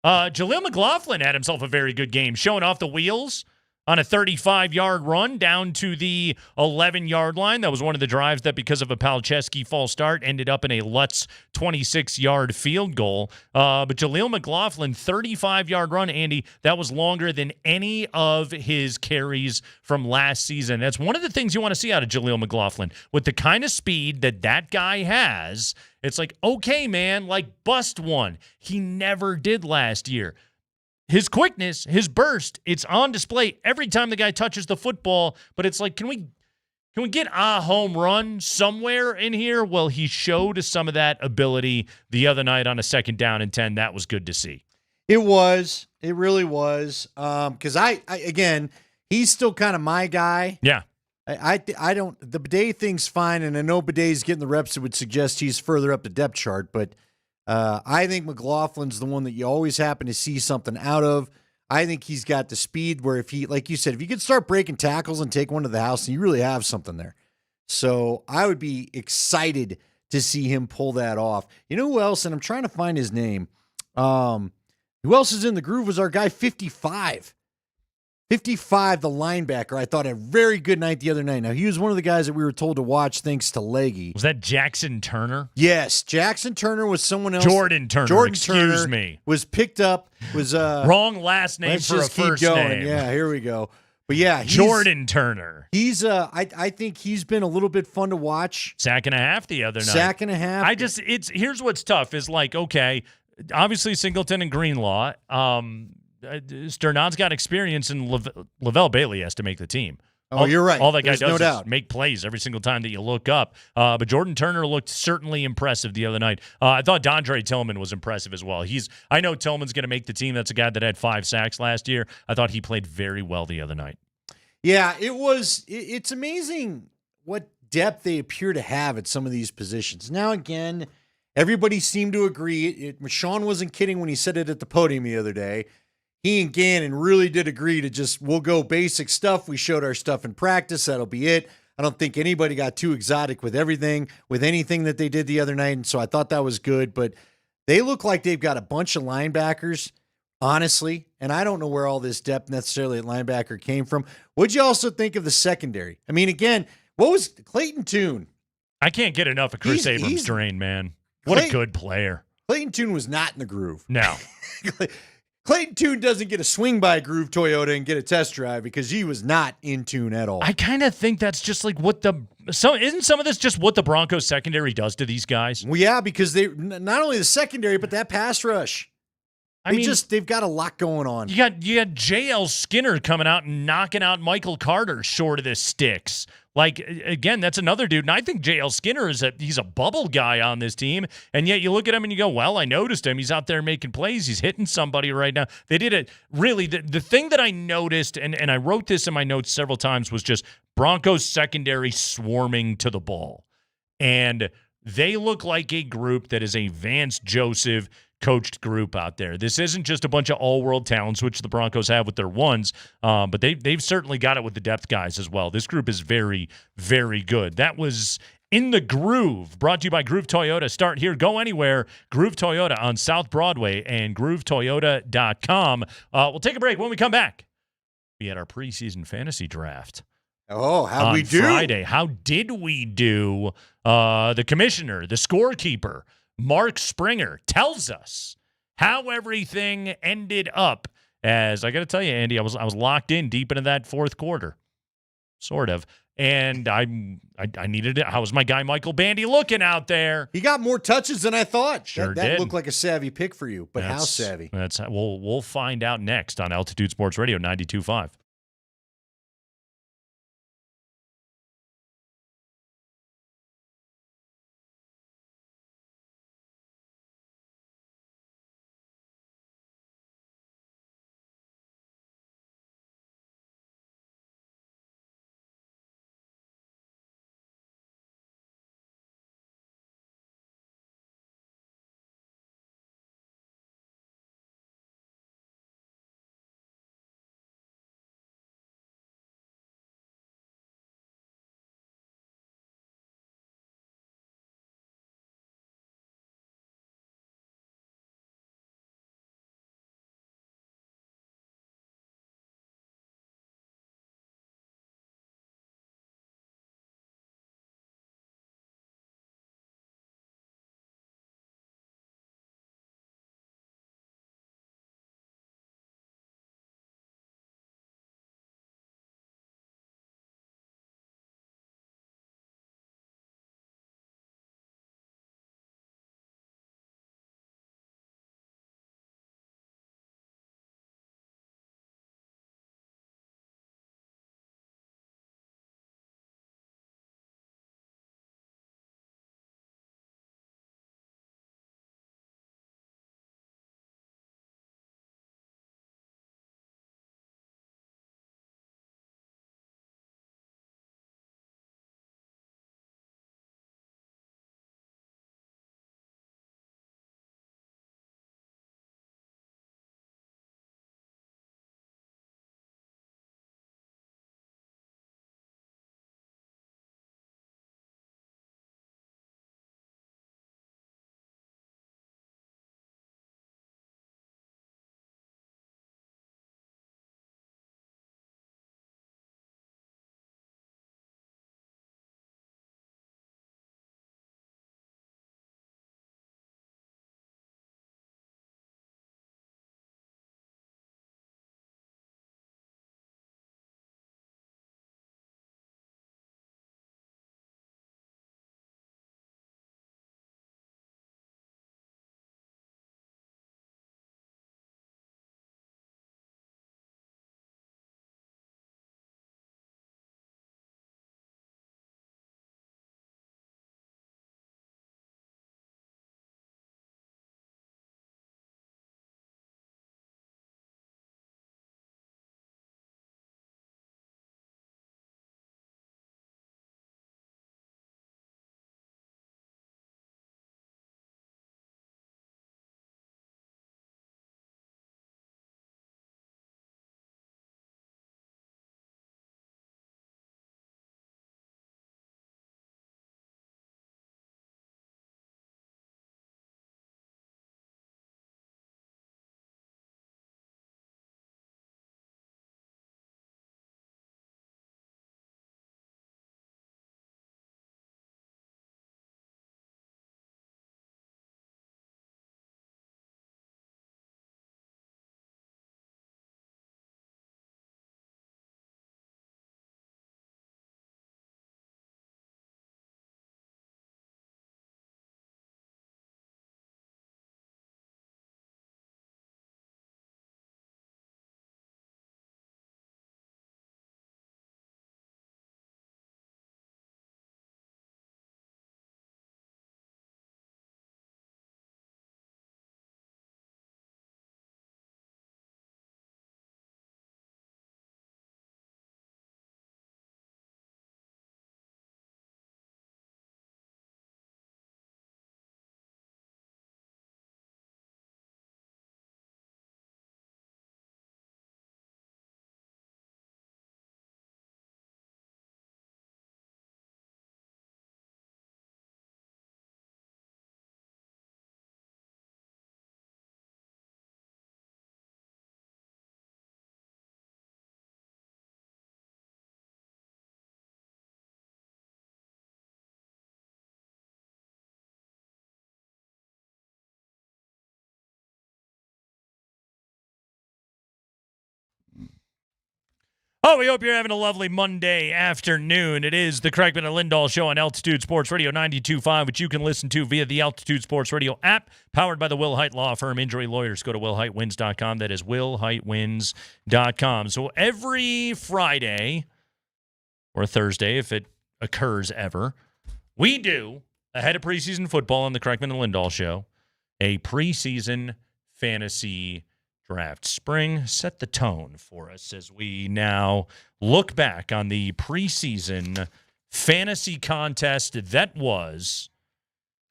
Jaleel McLaughlin had himself a very good game, showing off the wheels on a 35-yard run down to the 11-yard line. That was one of the drives that, because of a Palczewski false start, ended up in a Lutz 26-yard field goal. But Jaleel McLaughlin, 35-yard run, Andy, that was longer than any of his carries from last season. That's one of the things you want to see out of Jaleel McLaughlin. With the kind of speed that guy has, it's like, okay, man, like bust one. He never did last year. His quickness, his burst, it's on display every time the guy touches the football. But it's like, can we get a home run somewhere in here? Well, he showed some of that ability the other night on a 2nd down and 10. That was good to see. It was. It really was. Because I again, he's still kind of my guy. Yeah. I don't. The Bidet thing's fine, and I know Bidet's getting the reps that would suggest he's further up the depth chart, but. I think McLaughlin's the one that you always happen to see something out of. I think he's got the speed where if he, like you said, if you could start breaking tackles and take one to the house, you really have something there. So I would be excited to see him pull that off. You know who else? And I'm trying to find his name. Who else is in the groove was our guy 55. 55, the linebacker, I thought had a very good night the other night. Now, he was one of the guys that we were told to watch thanks to Leggy. Was that Jackson Turner? Yes, Jackson Turner was someone else. Jordan Turner, excuse me. Was picked up, wrong last name for a first name. Yeah, here we go. But yeah, Jordan Turner. He's I think he's been a little bit fun to watch. Sack and a half the other night. Sack and a half. Here's what's tough is like, okay, obviously Singleton and Greenlaw, Sternad's got experience, and Lavelle Bailey has to make the team. Oh, you're right. All that guy There's does no is doubt. make plays every single time that you look up. But Jordan Turner looked certainly impressive the other night. I thought Dondre Tillman was impressive as well. I know Tillman's going to make the team. That's a guy that had 5 sacks last year. I thought he played very well the other night. Yeah, it's amazing what depth they appear to have at some of these positions. Now, again, everybody seemed to agree. Sean wasn't kidding when he said it at the podium the other day. He and Gannon really did agree to we'll go basic stuff. We showed our stuff in practice. That'll be it. I don't think anybody got too exotic with anything that they did the other night. And so I thought that was good. But they look like they've got a bunch of linebackers, honestly. And I don't know where all this depth necessarily at linebacker came from. What'd you also think of the secondary? I mean, again, what was Clayton Tune? I can't get enough of Chris Abrams' drain, man. What a good player. Clayton Tune was not in the groove. No. Clayton Tune doesn't get a swing by Groove Toyota and get a test drive because he was not in tune at all. I kind of think that's just like isn't some of this just what the Broncos secondary does to these guys? Well, yeah, because they not only the secondary, but that pass rush. They've got a lot going on. You got J.L. Skinner coming out and knocking out Michael Carter short of the sticks. Like, again, that's another dude. And I think J.L. Skinner he's a bubble guy on this team. And yet you look at him and you go, well, I noticed him. He's out there making plays. He's hitting somebody right now. They did it. Really, the thing that I noticed, and I wrote this in my notes several times, was just Broncos secondary swarming to the ball. And they look like a group that is a Vance Joseph coached group out there. This isn't just a bunch of all-world talents, which the Broncos have with their ones, but they've certainly got it with the depth guys as well. This group is very, very good. That was In the Groove, brought to you by Groove Toyota. Start here, go anywhere. Groove Toyota on South Broadway and GrooveToyota.com. We'll take a break. When we come back, we had our preseason fantasy draft. Oh, how'd we do? Friday. How did we do? The commissioner, the scorekeeper, Mark Springer, tells us how everything ended up. As I got to tell you, Andy, I was locked in deep into that fourth quarter, sort of, and I needed it. How was my guy Michael Bandy looking out there? He got more touches than I thought. Sure that did. Looked like a savvy pick for you, but how savvy? We'll find out next on Altitude Sports Radio 92.5. Oh, we hope you're having a lovely Monday afternoon. It is the Kreckman and Lindahl Show on Altitude Sports Radio 92.5, which you can listen to via the Altitude Sports Radio app, powered by the Will Height Law Firm. Injury lawyers, go to willheightwins.com. That is willheightwins.com. So every Friday or Thursday, if it occurs ever, we do, ahead of preseason football on the Kreckman and Lindahl Show, a preseason fantasy draft. Spring, set the tone for us as we now look back on the preseason fantasy contest that was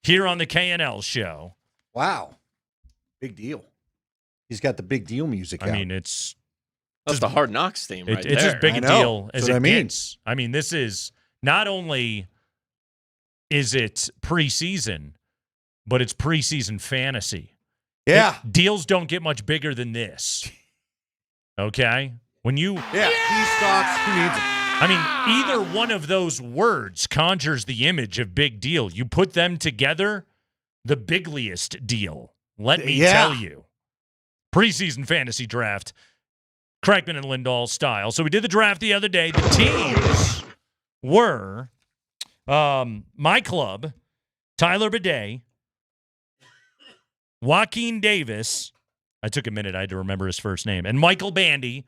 here on the KNL Show. Wow. Big deal. He's got the big deal music out. I mean, it's That's the Hard Knocks theme right there. It's as big a deal as it mean. gets. I mean, this is not only is it preseason, but it's preseason fantasy. Yeah. Deals don't get much bigger than this. Okay? When you... Yeah. He stocks. Who needs it? I mean, either one of those words conjures the image of big deal. You put them together, the bigliest deal. Let me tell you. Preseason fantasy draft, Kreckman and Lindahl style. So we did the draft the other day. The teams were my club, Tyler Bidet, Joaquin Davis, I took a minute, I had to remember his first name, and Michael Bandy,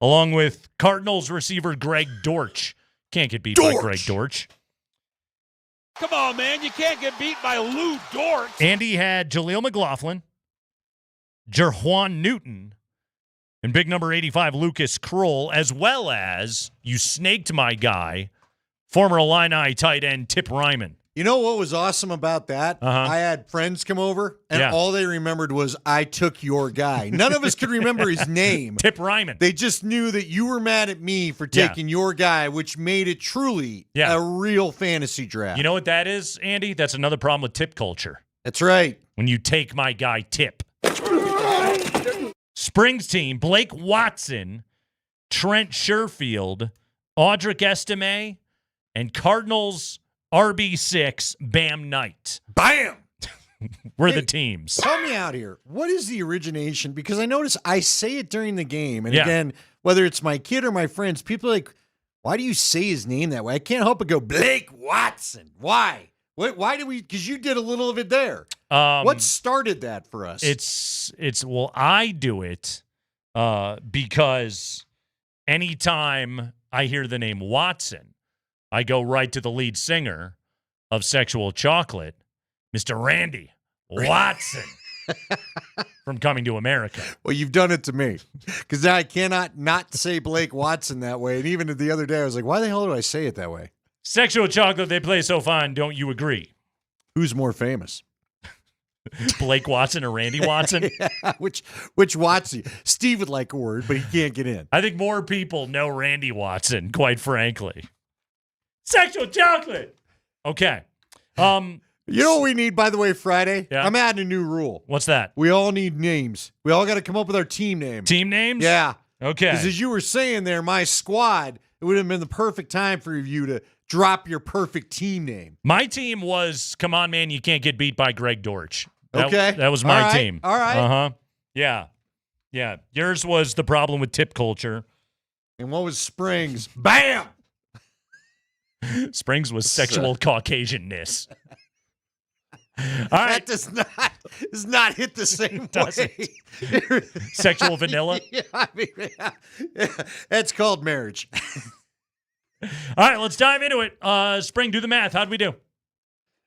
along with Cardinals receiver Greg Dortch. Can't get beat by Greg Dortch. Come on, man. You can't get beat by Lou Dort. Andy had Jaleel McLaughlin, Jerjuan Newton, and big number 85, Lucas Kroll, as well as, you snaked my guy, former Illini tight end Tip Ryman. You know what was awesome about that? I had friends come over, and all they remembered was, I took your guy. None of us could remember his name. Tip Ryman. They just knew that you were mad at me for taking your guy, which made it truly a real fantasy draft. You know what that is, Andy? That's another problem with tip culture. That's right. When you take my guy, Tip. Springs team, Blake Watson, Trent Sherfield, Audric Estime, and Cardinals RB6, Bam Knight. Bam! We're the teams. Help me out here. What is the origination? Because I notice I say it during the game. And again, whether it's my kid or my friends, people are like, why do you say his name that way? I can't help but go, Blake Watson. Why? Why do we? Because you did a little of it there. What started that for us? Well, I do it because anytime I hear the name Watson, I go right to the lead singer of Sexual Chocolate, Mr. Randy Watson from Coming to America. Well, you've done it to me because I cannot not say Blake Watson that way. And even the other day, I was like, why the hell do I say it that way? Sexual Chocolate, they play so fine. Don't you agree? Who's more famous? Blake Watson or Randy Watson? Which Watson? Steve would like a word, but he can't get in. I think more people know Randy Watson, quite frankly. Sexual Chocolate. Okay. You know what we need, by the way, Friday? Yeah. I'm adding a new rule. What's that? We all need names. We all got to come up with our team name. Team names? Yeah. Okay. Because as you were saying there, my squad, it would have been the perfect time for you to drop your perfect team name. My team was, come on, man, you can't get beat by Greg Dortch. Okay. That was my team. All right. Uh-huh. Yeah. Yeah. Yours was the problem with tip culture. And what was Springs? Bam! Springs was sexual Caucasianness. All right. That does not hit the same way. Sexual vanilla? Yeah, I mean, that's called marriage. All right, let's dive into it. Spring, do the math. How'd we do?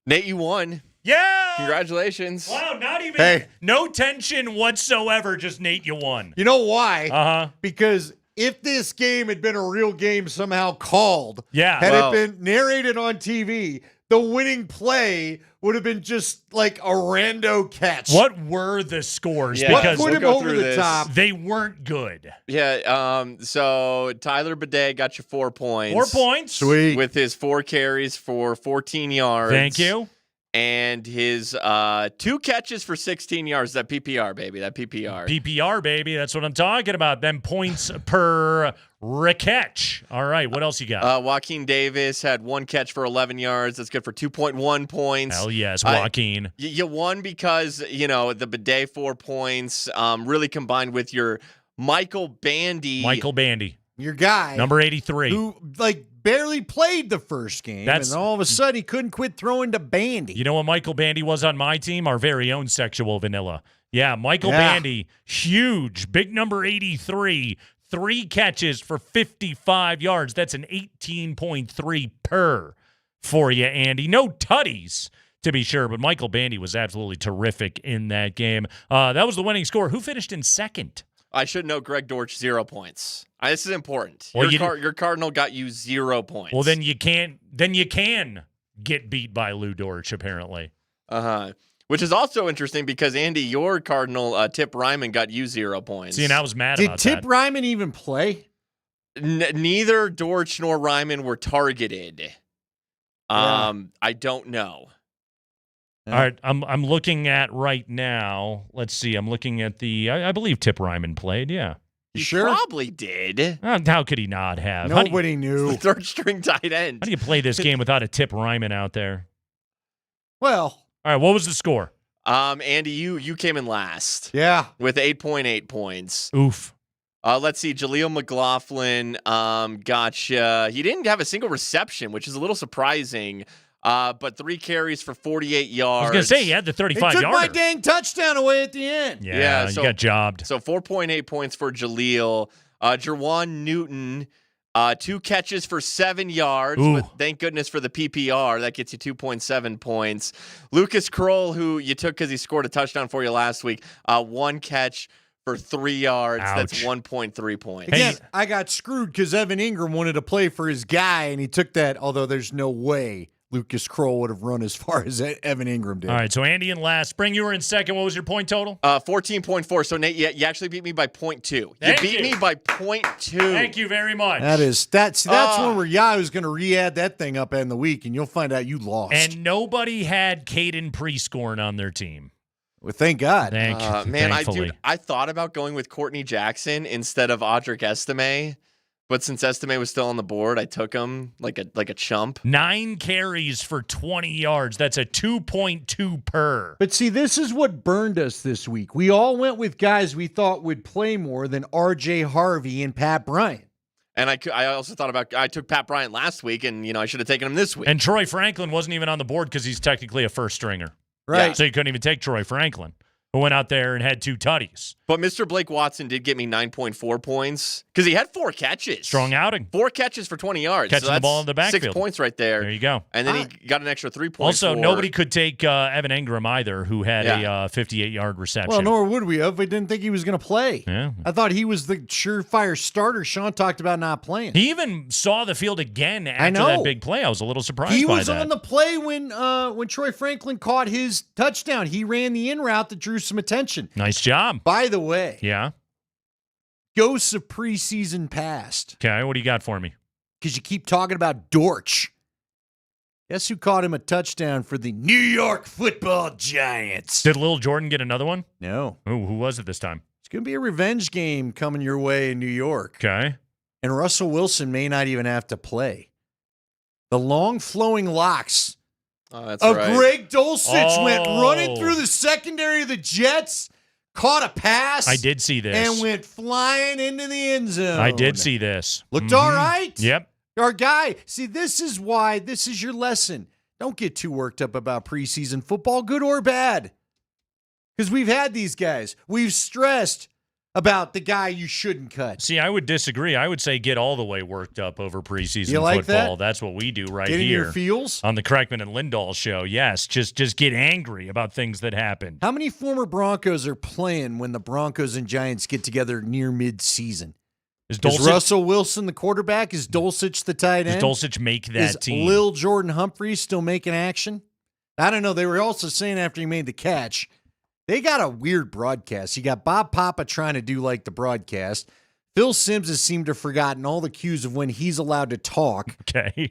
Nate, you won. Yeah! Congratulations. Wow, not even, no tension whatsoever, just Nate, you won. You know why? Uh-huh. Because if this game had been a real game somehow called, had it been narrated on TV, the winning play would have been just like a rando catch. What were the scores? Yeah, what put him over the top? They weren't good. Yeah, so Tyler Bidet got you 4 points. 4 points. Sweet. With his 4 carries for 14 yards. Thank you. And his 2 catches for 16 yards. That PPR, baby. That PPR. PPR, baby. That's what I'm talking about. Them points per catch. All right. What else you got? Joaquin Davis had 1 catch for 11 yards. That's good for 2.1 points. Hell yes, Joaquin. You won because, the Bidet 4 points really combined with your Michael Bandy. Michael Bandy. your guy. Number 83. Who, barely played the first game, and all of a sudden he couldn't quit throwing to Bandy. You know what Michael Bandy was on my team? Our very own Sexual Vanilla. Yeah, Michael Bandy, huge, big number 83, 3 catches for 55 yards. That's an 18.3 per for you, Andy. No tutties, to be sure, but Michael Bandy was absolutely terrific in that game. That was the winning score. Who finished in second? I should know Greg Dortch, 0 points. This is important. Well, your Cardinal got you 0 points. Well, then you can get beat by Lou Dortch, apparently. Which is also interesting because, Andy, your Cardinal, Tip Ryman, got you 0 points. See, and I was mad about that. Did Tip Ryman even play? Neither Dortch nor Ryman were targeted. I don't know. All right, I'm looking at right now. Let's see. I'm looking at I believe Tip Ryman played, yeah. You sure? Probably did. How could he not have? Nobody knew. The third string tight end. How do you play this game without a Tip Ryman out there? Well. All right, what was the score? Andy, you came in last. Yeah. With 8.8 points. Oof. Let's see. Jaleel McLaughlin gotcha. He didn't have a single reception, which is a little surprising. But 3 carries for 48 yards. I was going to say, he had the 35-yarder. He took my dang touchdown away at the end. Yeah, you got jobbed. So 4.8 points for Jaleel. Jerwan Newton, 2 catches for 7 yards. But thank goodness for the PPR. That gets you 2.7 points. Lucas Kroll, who you took because he scored a touchdown for you last week, 1 catch for 3 yards. Ouch. That's 1.3 points. Again, I got screwed because Evan Ingram wanted to play for his guy, and he took that, although there's no way Lucas Kroll would have run as far as Evan Ingram did. All right, so Andy in last. Spring, you were in second. What was your point total? 14.4. So, Nate, you actually beat me by 0.2. You beat me by 0.2. Thank you very much. That's one where Yahoo's going to re-add that thing up in the week, and you'll find out you lost. And nobody had Caden Prescorn on their team. Well, thank God. Man, thankfully. I thought about going with Courtney Jackson instead of Audric Estime. But since Estime was still on the board, I took him like a chump. 9 carries for 20 yards. That's a 2.2 per. But see, this is what burned us this week. We all went with guys we thought would play more than R.J. Harvey and Pat Bryant. And I also thought about, I took Pat Bryant last week, and I should have taken him this week. And Troy Franklin wasn't even on the board because he's technically a first stringer. Right. Yeah. So you couldn't even take Troy Franklin, who went out there and had 2 tutties. But Mr. Blake Watson did get me 9.4 points because he had 4 catches. Strong outing. 4 catches for 20 yards. Catching the ball in the backfield. 6 points right there. There you go. And then he got an extra 3 points. Also, nobody could take Evan Ingram either, who had a 58-yard reception. Well, nor would we have. We didn't think he was going to play. Yeah. I thought he was the surefire starter. Sean talked about not playing. He even saw the field again after that big play. I was a little surprised by that. He was on the play when Troy Franklin caught his touchdown. He ran the in route that drew some attention. Nice job. By the way. Yeah. Ghosts of preseason past. Okay, what do you got for me? Because you keep talking about Dortch. Guess who caught him a touchdown for the New York Football Giants? Did Lil Jordan get another one? No. Ooh, who was it this time? It's going to be a revenge game coming your way in New York. Okay. And Russell Wilson may not even have to play. The long flowing locks of Greg Dulcich went running through the secondary of the Jets. Caught a pass. I did see this. And went flying into the end zone. I did see this. Looked all right. Yep. Our guy. See, this is why this is your lesson. Don't get too worked up about preseason football, good or bad. Because we've had these guys. We've stressed about the guy you shouldn't cut. See, I would disagree. I would say get all the way worked up over preseason you like football. That? That's what we do right get in here. Your feels? On the Kreckman and Lindahl show. Yes, just get angry about things that happened. How many former Broncos are playing when the Broncos and Giants get together near mid-season? Is Russell Wilson the quarterback? Is Dulcich the tight end? Does Dulcich make that team? Is Lil Jordan Humphrey still making action? I don't know. They were also saying after he made the catch, they got a weird broadcast. You got Bob Papa trying to do like the broadcast. Phil Simms has seemed to have forgotten all the cues of when he's allowed to talk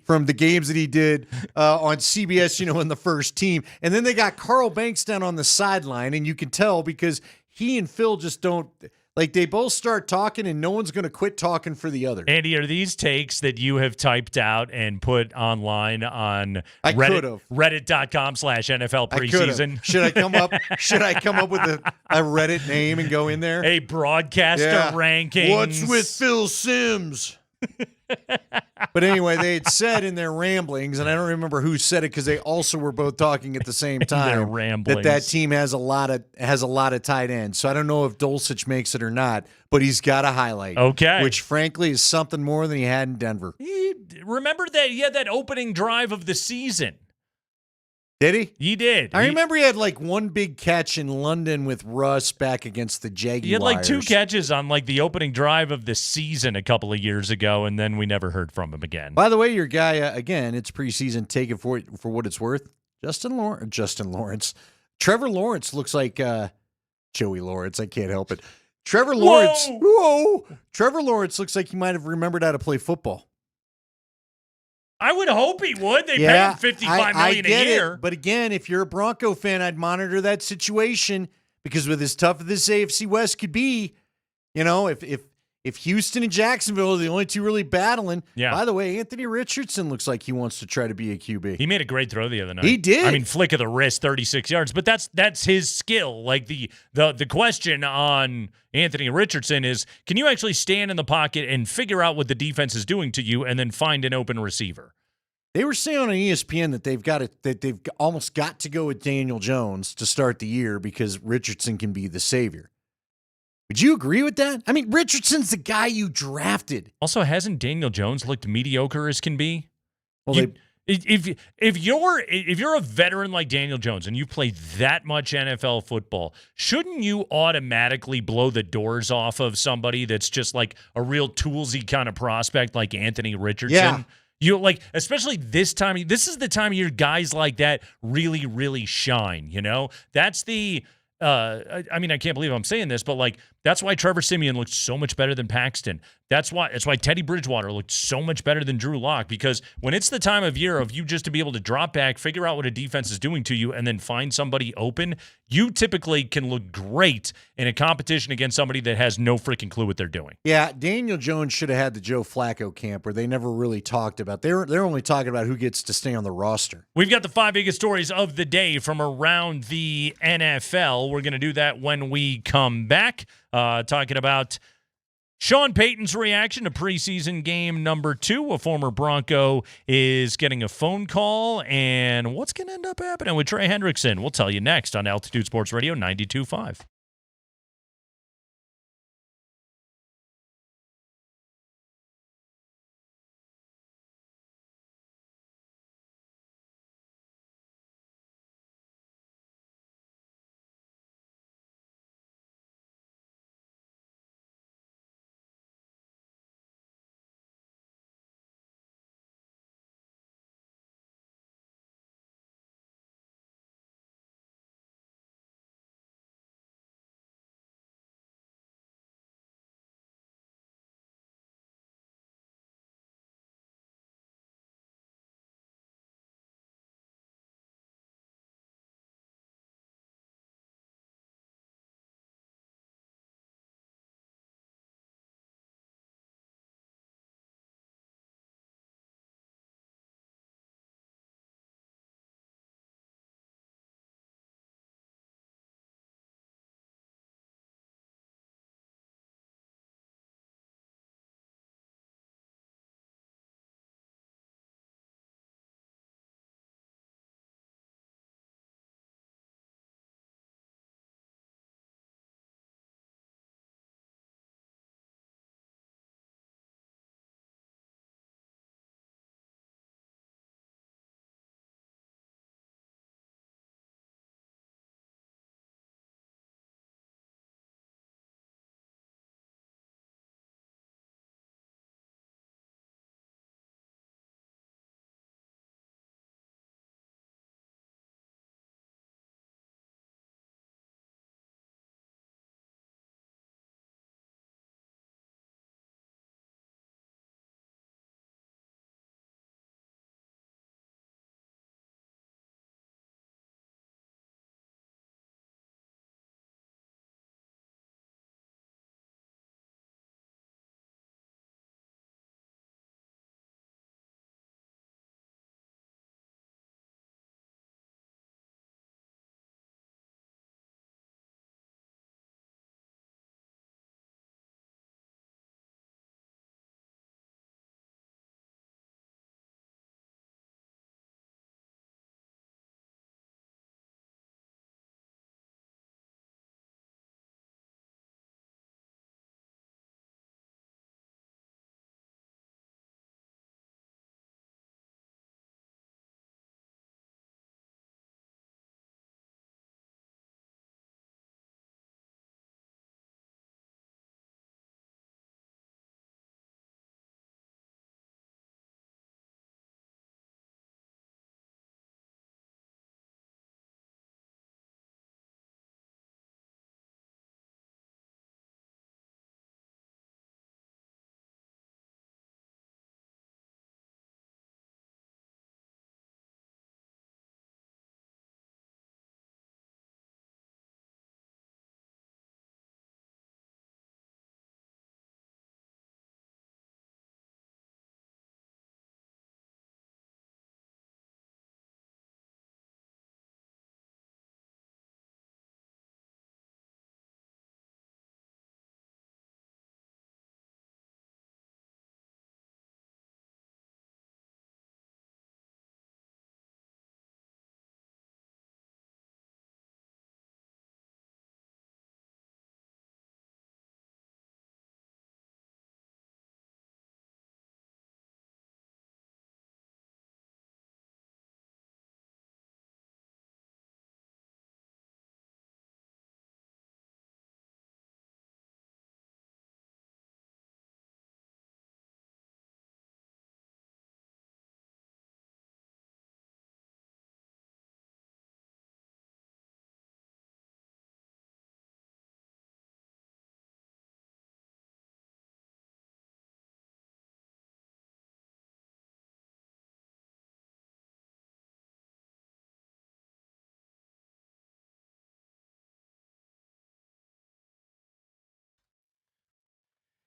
from the games that he did on CBS, in the first team. And then they got Carl Banks down on the sideline, and you can tell because he and Phil just don't – like they both start talking and no one's going to quit talking for the other. Andy, are these takes that you have typed out and put online on Reddit.com/NFL preseason? Should I come up with a Reddit name and go in there? A broadcaster ranking. What's with Phil Simms? But anyway, they had said in their ramblings, and I don't remember who said it because they also were both talking at the same time, that team has a lot of tight ends. So I don't know if Dulcich makes it or not, but he's got a highlight. Okay. Which, frankly, is something more than he had in Denver. Remember that he had that opening drive of the season. Did he? He did. I remember he had like one big catch in London with Russ back against the Jaguars. He had like 2 catches on like the opening drive of the season a couple of years ago, and then we never heard from him again. By the way, your guy, again, it's preseason. Take it for what it's worth. Justin Lawrence. Trevor Lawrence looks like Joey Lawrence. I can't help it. Trevor Lawrence. Whoa! Trevor Lawrence looks like he might have remembered how to play football. I would hope he would. They pay him $55 million a year. But again, if you're a Bronco fan, I'd monitor that situation because with as tough as this AFC West could be, if Houston and Jacksonville are the only two really battling. Yeah. By the way, Anthony Richardson looks like he wants to try to be a QB. He made a great throw the other night. He did. I mean, flick of the wrist, 36 yards. But that's his skill. Like the question on Anthony Richardson is, can you actually stand in the pocket and figure out what the defense is doing to you and then find an open receiver? They were saying on ESPN that they've almost got to go with Daniel Jones to start the year because Richardson can be the savior. Would you agree with that? I mean, Richardson's the guy you drafted. Also, hasn't Daniel Jones looked mediocre as can be? Well, if you're a veteran like Daniel Jones and you've played that much NFL football, shouldn't you automatically blow the doors off of somebody that's just like a real toolsy kind of prospect like Anthony Richardson? Yeah. You like, especially this time. This is the time of year guys like that really, really shine. That's the. I mean, I can't believe I'm saying this, but like that's why Trevor Siemian looked so much better than Paxton. That's why Teddy Bridgewater looked so much better than Drew Lock, because when it's the time of year of you just to be able to drop back, figure out what a defense is doing to you, and then find somebody open, you typically can look great in a competition against somebody that has no freaking clue what they're doing. Yeah, Daniel Jones should have had the Joe Flacco camp where they never really talked about. They're only talking about who gets to stay on the roster. We've got the 5 biggest stories of the day from around the NFL. We're going to do that when we come back, talking about Sean Payton's reaction to preseason game number 2. A former Bronco is getting a phone call, and what's going to end up happening with Trey Hendrickson? We'll tell you next on Altitude Sports Radio 92.5.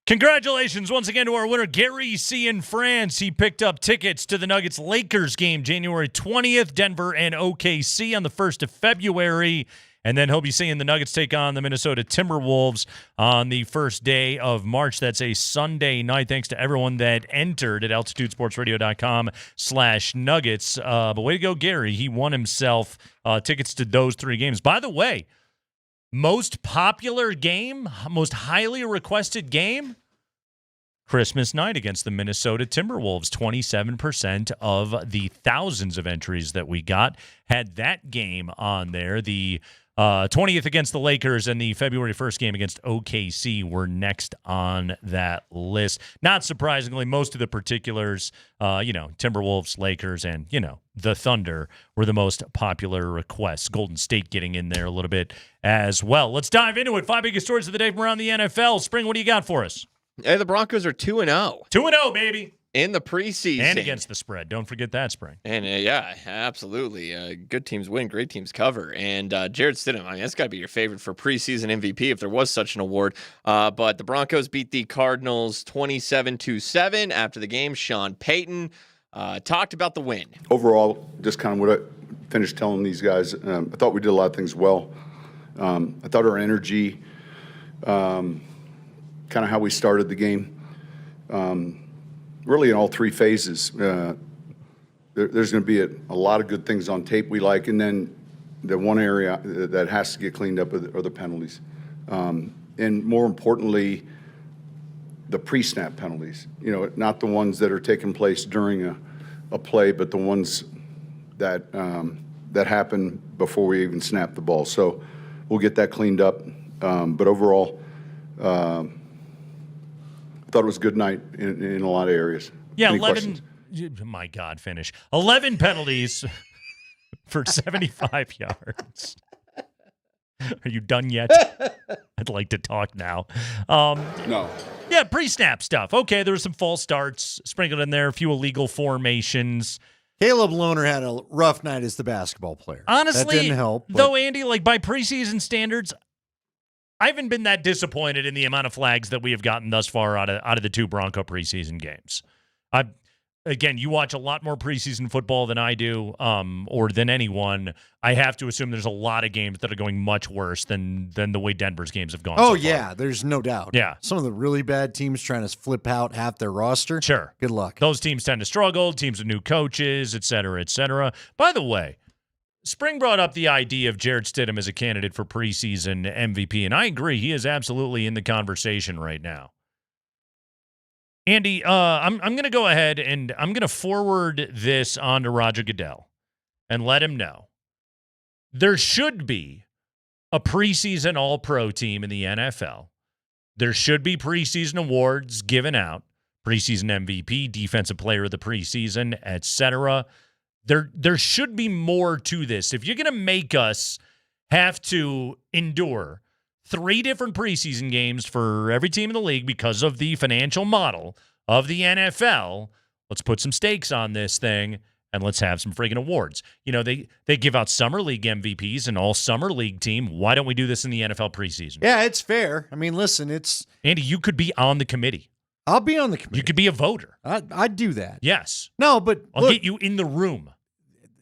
Congratulations once again to our winner, Gary C. in France. He picked up tickets to the Nuggets-Lakers game January 20th, Denver and OKC on the 1st of February. And then he'll be seeing the Nuggets take on the Minnesota Timberwolves on the first day of March. That's a Sunday night. Thanks to everyone that entered at altitudesportsradio.com/Nuggets. But way to go, Gary. He won himself tickets to those 3 games. By the way, most popular game, most highly requested game, Christmas night against the Minnesota Timberwolves. 27% of the thousands of entries that we got had that game on there. The 20th against the Lakers and the February 1st game against OKC were next on that list. Not surprisingly, most of the particulars, Timberwolves, Lakers, and, the Thunder were the most popular requests. Golden State getting in there a little bit as well. Let's dive into it. 5 biggest stories of the day from around the NFL. Spring, what do you got for us? Hey, the Broncos are 2-0. 2-0, baby. In the preseason. And against the spread. Don't forget that, Spring. And yeah, absolutely. Good teams win, great teams cover. And Jared Stidham, that's got to be your favorite for preseason MVP if there was such an award. But the Broncos beat the Cardinals 27-7 after the game. Sean Payton talked about the win. Overall, just kind of what I finished telling these guys, I thought we did a lot of things well. I thought our energy, kind of how we started the game, really in all 3 phases. There's going to be a lot of good things on tape we like, and then the one area that has to get cleaned up are the penalties. And more importantly, the pre-snap penalties. Not the ones that are taking place during a play, but the ones that happen before we even snap the ball. So we'll get that cleaned up. But overall, I thought it was a good night in a lot of areas. Yeah, Any 11. questions? My God, finish. 11 penalties for 75 yards. Are you done yet? I'd like to talk now. No. Yeah, pre-snap stuff. Okay, there were some false starts sprinkled in there, a few illegal formations. Caleb Lohner had a rough night as the basketball player. Honestly, that didn't help. Though, Andy, by preseason standards, I haven't been that disappointed in the amount of flags that we have gotten thus far out of the 2 Bronco preseason games. Again, you watch a lot more preseason football than I do, or than anyone. I have to assume there's a lot of games that are going much worse than the way Denver's games have gone. Oh, so yeah, far. there's no doubt. Yeah. Some of the really bad teams trying to flip out half their roster. Sure. Good luck. Those teams tend to struggle, teams with new coaches, et cetera, et cetera. By the way, Spring brought up the idea of Jared Stidham as a candidate for preseason MVP, and I agree. He is absolutely in the conversation right now. Andy, I'm going to go ahead and I'm going to forward this on to Roger Goodell and let him know there should be a preseason all-pro team in the NFL. There should be preseason awards given out, preseason MVP, defensive player of the preseason, etc. There should be more to this. If you're going to make us have to endure 3 different preseason games for every team in the league because of the financial model of the NFL, let's put some stakes on this thing and let's have some friggin' awards. They give out Summer League MVPs and all Summer League team. Why don't we do this in the NFL preseason? Yeah, it's fair. I mean, listen, it's... Andy, you could be on the committee. I'll be on the committee. You could be a voter. I'd do that. Yes. No, but I'll get you in the room.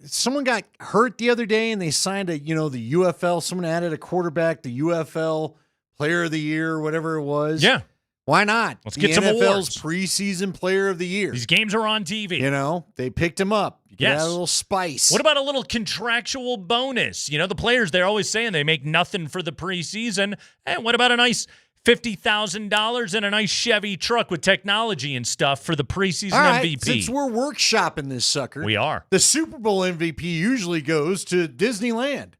Someone got hurt the other day and they signed the UFL. Someone added a quarterback, the UFL Player of the Year, whatever it was. Yeah. Why not? Let's get some NFL's awards. Preseason Player of the Year. These games are on TV. They picked him up. You Yes. add a little spice. What about a little contractual bonus? The players, they're always saying they make nothing for the preseason. And what about a nice $50,000 and a nice Chevy truck with technology and stuff for the preseason All right, MVP? since we're workshopping this sucker, We are. The Super Bowl MVP usually goes to Disneyland.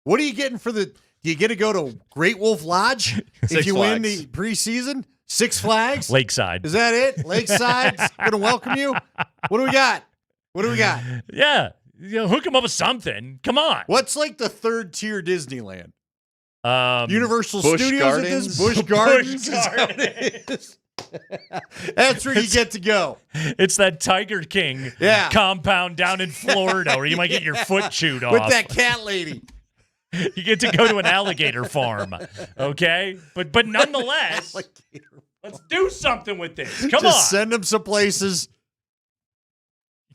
What are you getting for the? Do you get to go to Great Wolf Lodge if you win the preseason? Six Flags, Lakeside. Is that it? Lakeside's going to welcome you. What do we got? Yeah, hook them up with something. Come on. What's like the 3rd tier Disneyland? Universal Busch Studios Gardens? at this? Busch Gardens. Busch Gardens. That's where you get to go. It's that Tiger King compound down in Florida where you might get your foot chewed off. With that cat lady. You get to go to an alligator farm, okay? But nonetheless, Let's do something with this. Come Just on. send them some places.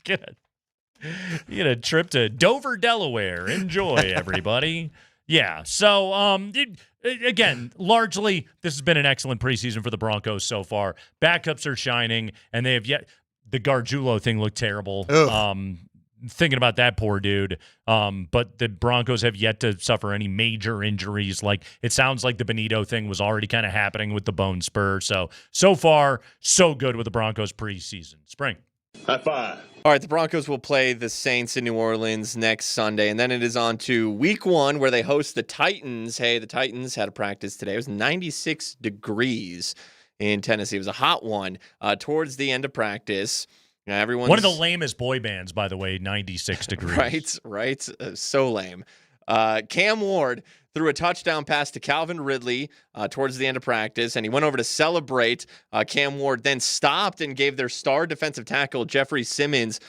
Get a trip to Dover, Delaware. Enjoy, everybody. Yeah. So, again, largely, this has been an excellent preseason for the Broncos so far. Backups are shining, and they have yet. The Gargiulo thing looked terrible. Thinking about that poor dude. But the Broncos have yet to suffer any major injuries. Like, it sounds like the Benito thing was already kind of happening with the bone spur. So far, so good with the Broncos preseason. Spring. High five. All right, the Broncos will play the Saints in New Orleans next Sunday, and then it is on to week 1 where they host the Titans. Hey, the Titans had a practice today. It was 96 degrees in Tennessee. It was a hot one towards the end of practice. Everyone's one of the lamest boy bands, by the way, 96 degrees. Right. So lame. Cam Ward threw a touchdown pass to Calvin Ridley towards the end of practice, and he went over to celebrate. Cam Ward then stopped and gave their star defensive tackle, Jeffrey Simmons,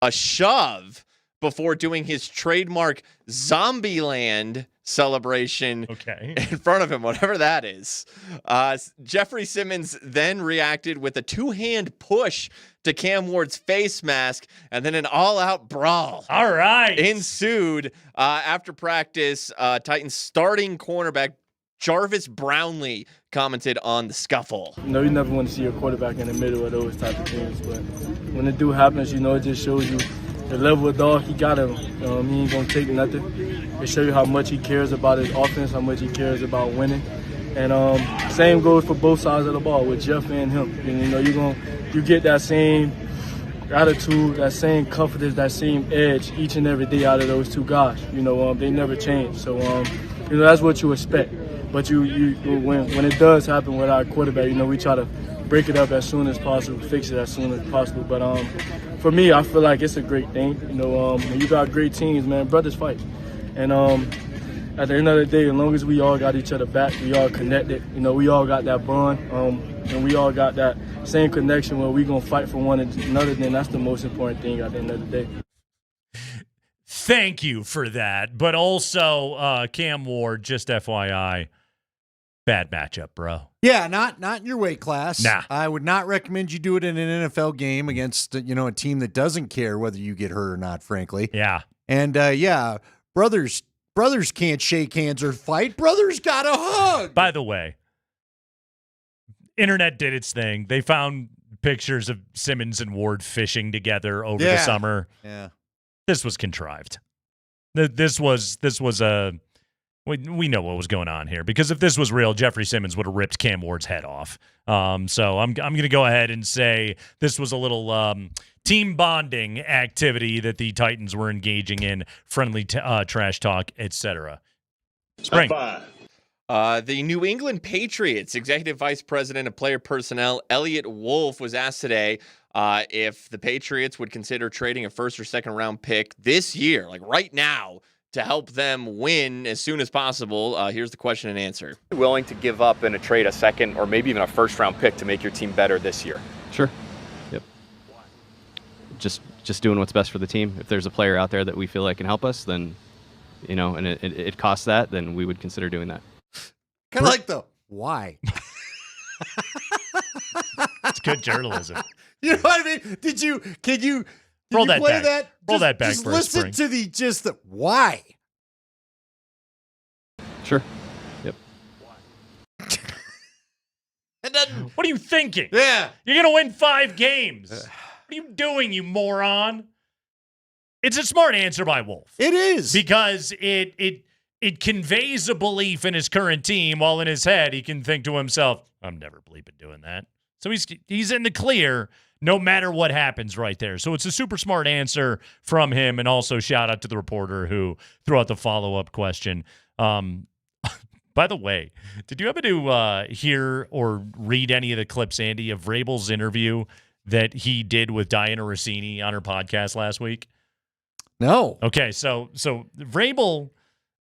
a shove before doing his trademark Zombieland celebration in front of him, whatever that is. Jeffrey Simmons then reacted with a 2-hand push to Cam Ward's face mask, and then an all-out brawl. All right. Ensued after practice. Titans starting cornerback Jarvis Brownlee commented on the scuffle. You never want to see your quarterback in the middle of those type of things, but when it do happens, it just shows you the level of dog he got him. He ain't going to take nothing. It shows you how much he cares about his offense, how much he cares about winning. And same goes for both sides of the ball with Jeff and him. And, you get that same attitude, that same confidence, that same edge each and every day out of those two guys. They never change. So, that's what you expect. But when it does happen with our quarterback, we try to break it up as soon as possible, fix it as soon as possible. But for me, I feel like it's a great thing. When you got great teams, man, brothers fight. And at the end of the day, as long as we all got each other back, we all connected, we all got that bond, and we all got that same connection where we going to fight for one another, then that's the most important thing at the end of the day. Thank you for that. But also, Cam Ward, just FYI, bad matchup, bro. Yeah, not in your weight class. Nah. I would not recommend you do it in an NFL game against, a team that doesn't care whether you get hurt or not, frankly. Yeah. And, brothers can't shake hands or fight. Brothers got a hug. By the way, internet did its thing. They found pictures of Simmons and Ward fishing together over the summer. Yeah. This was contrived. This was a... We know what was going on here, because if this was real, Jeffrey Simmons would have ripped Cam Ward's head off. So I'm going to go ahead and say this was a little team bonding activity that the Titans were engaging in, friendly trash talk, etc. Spring. The New England Patriots Executive Vice President of Player Personnel, Elliot Wolf, was asked today if the Patriots would consider trading a first or second round pick this year, like right now, to help them win as soon as possible. Here's the question and answer. Willing to give up in a trade a second or maybe even a first-round pick to make your team better this year? Sure. Yep. Just doing what's best for the team. If there's a player out there that we feel like can help us, then, and it costs that, then we would consider doing that. Kind of like the why. It's good journalism. You know what I mean? Can you roll that play back? That? Roll that back just for listen Spring. to the why. Sure. Yep. And then, what are you thinking? Yeah. You're going to win 5 games. What are you doing, you moron? It's a smart answer by Wolf. It is. Because it conveys a belief in his current team, while in his head he can think to himself, I'm never bleeping doing that. So he's in the clear no matter what happens right there. So it's a super smart answer from him, and also shout out to the reporter who threw out the follow-up question. By the way, did you happen to hear or read any of the clips, Andy, of Vrabel's interview that he did with Diana Rossini on her podcast last week? No. Okay, so Vrabel,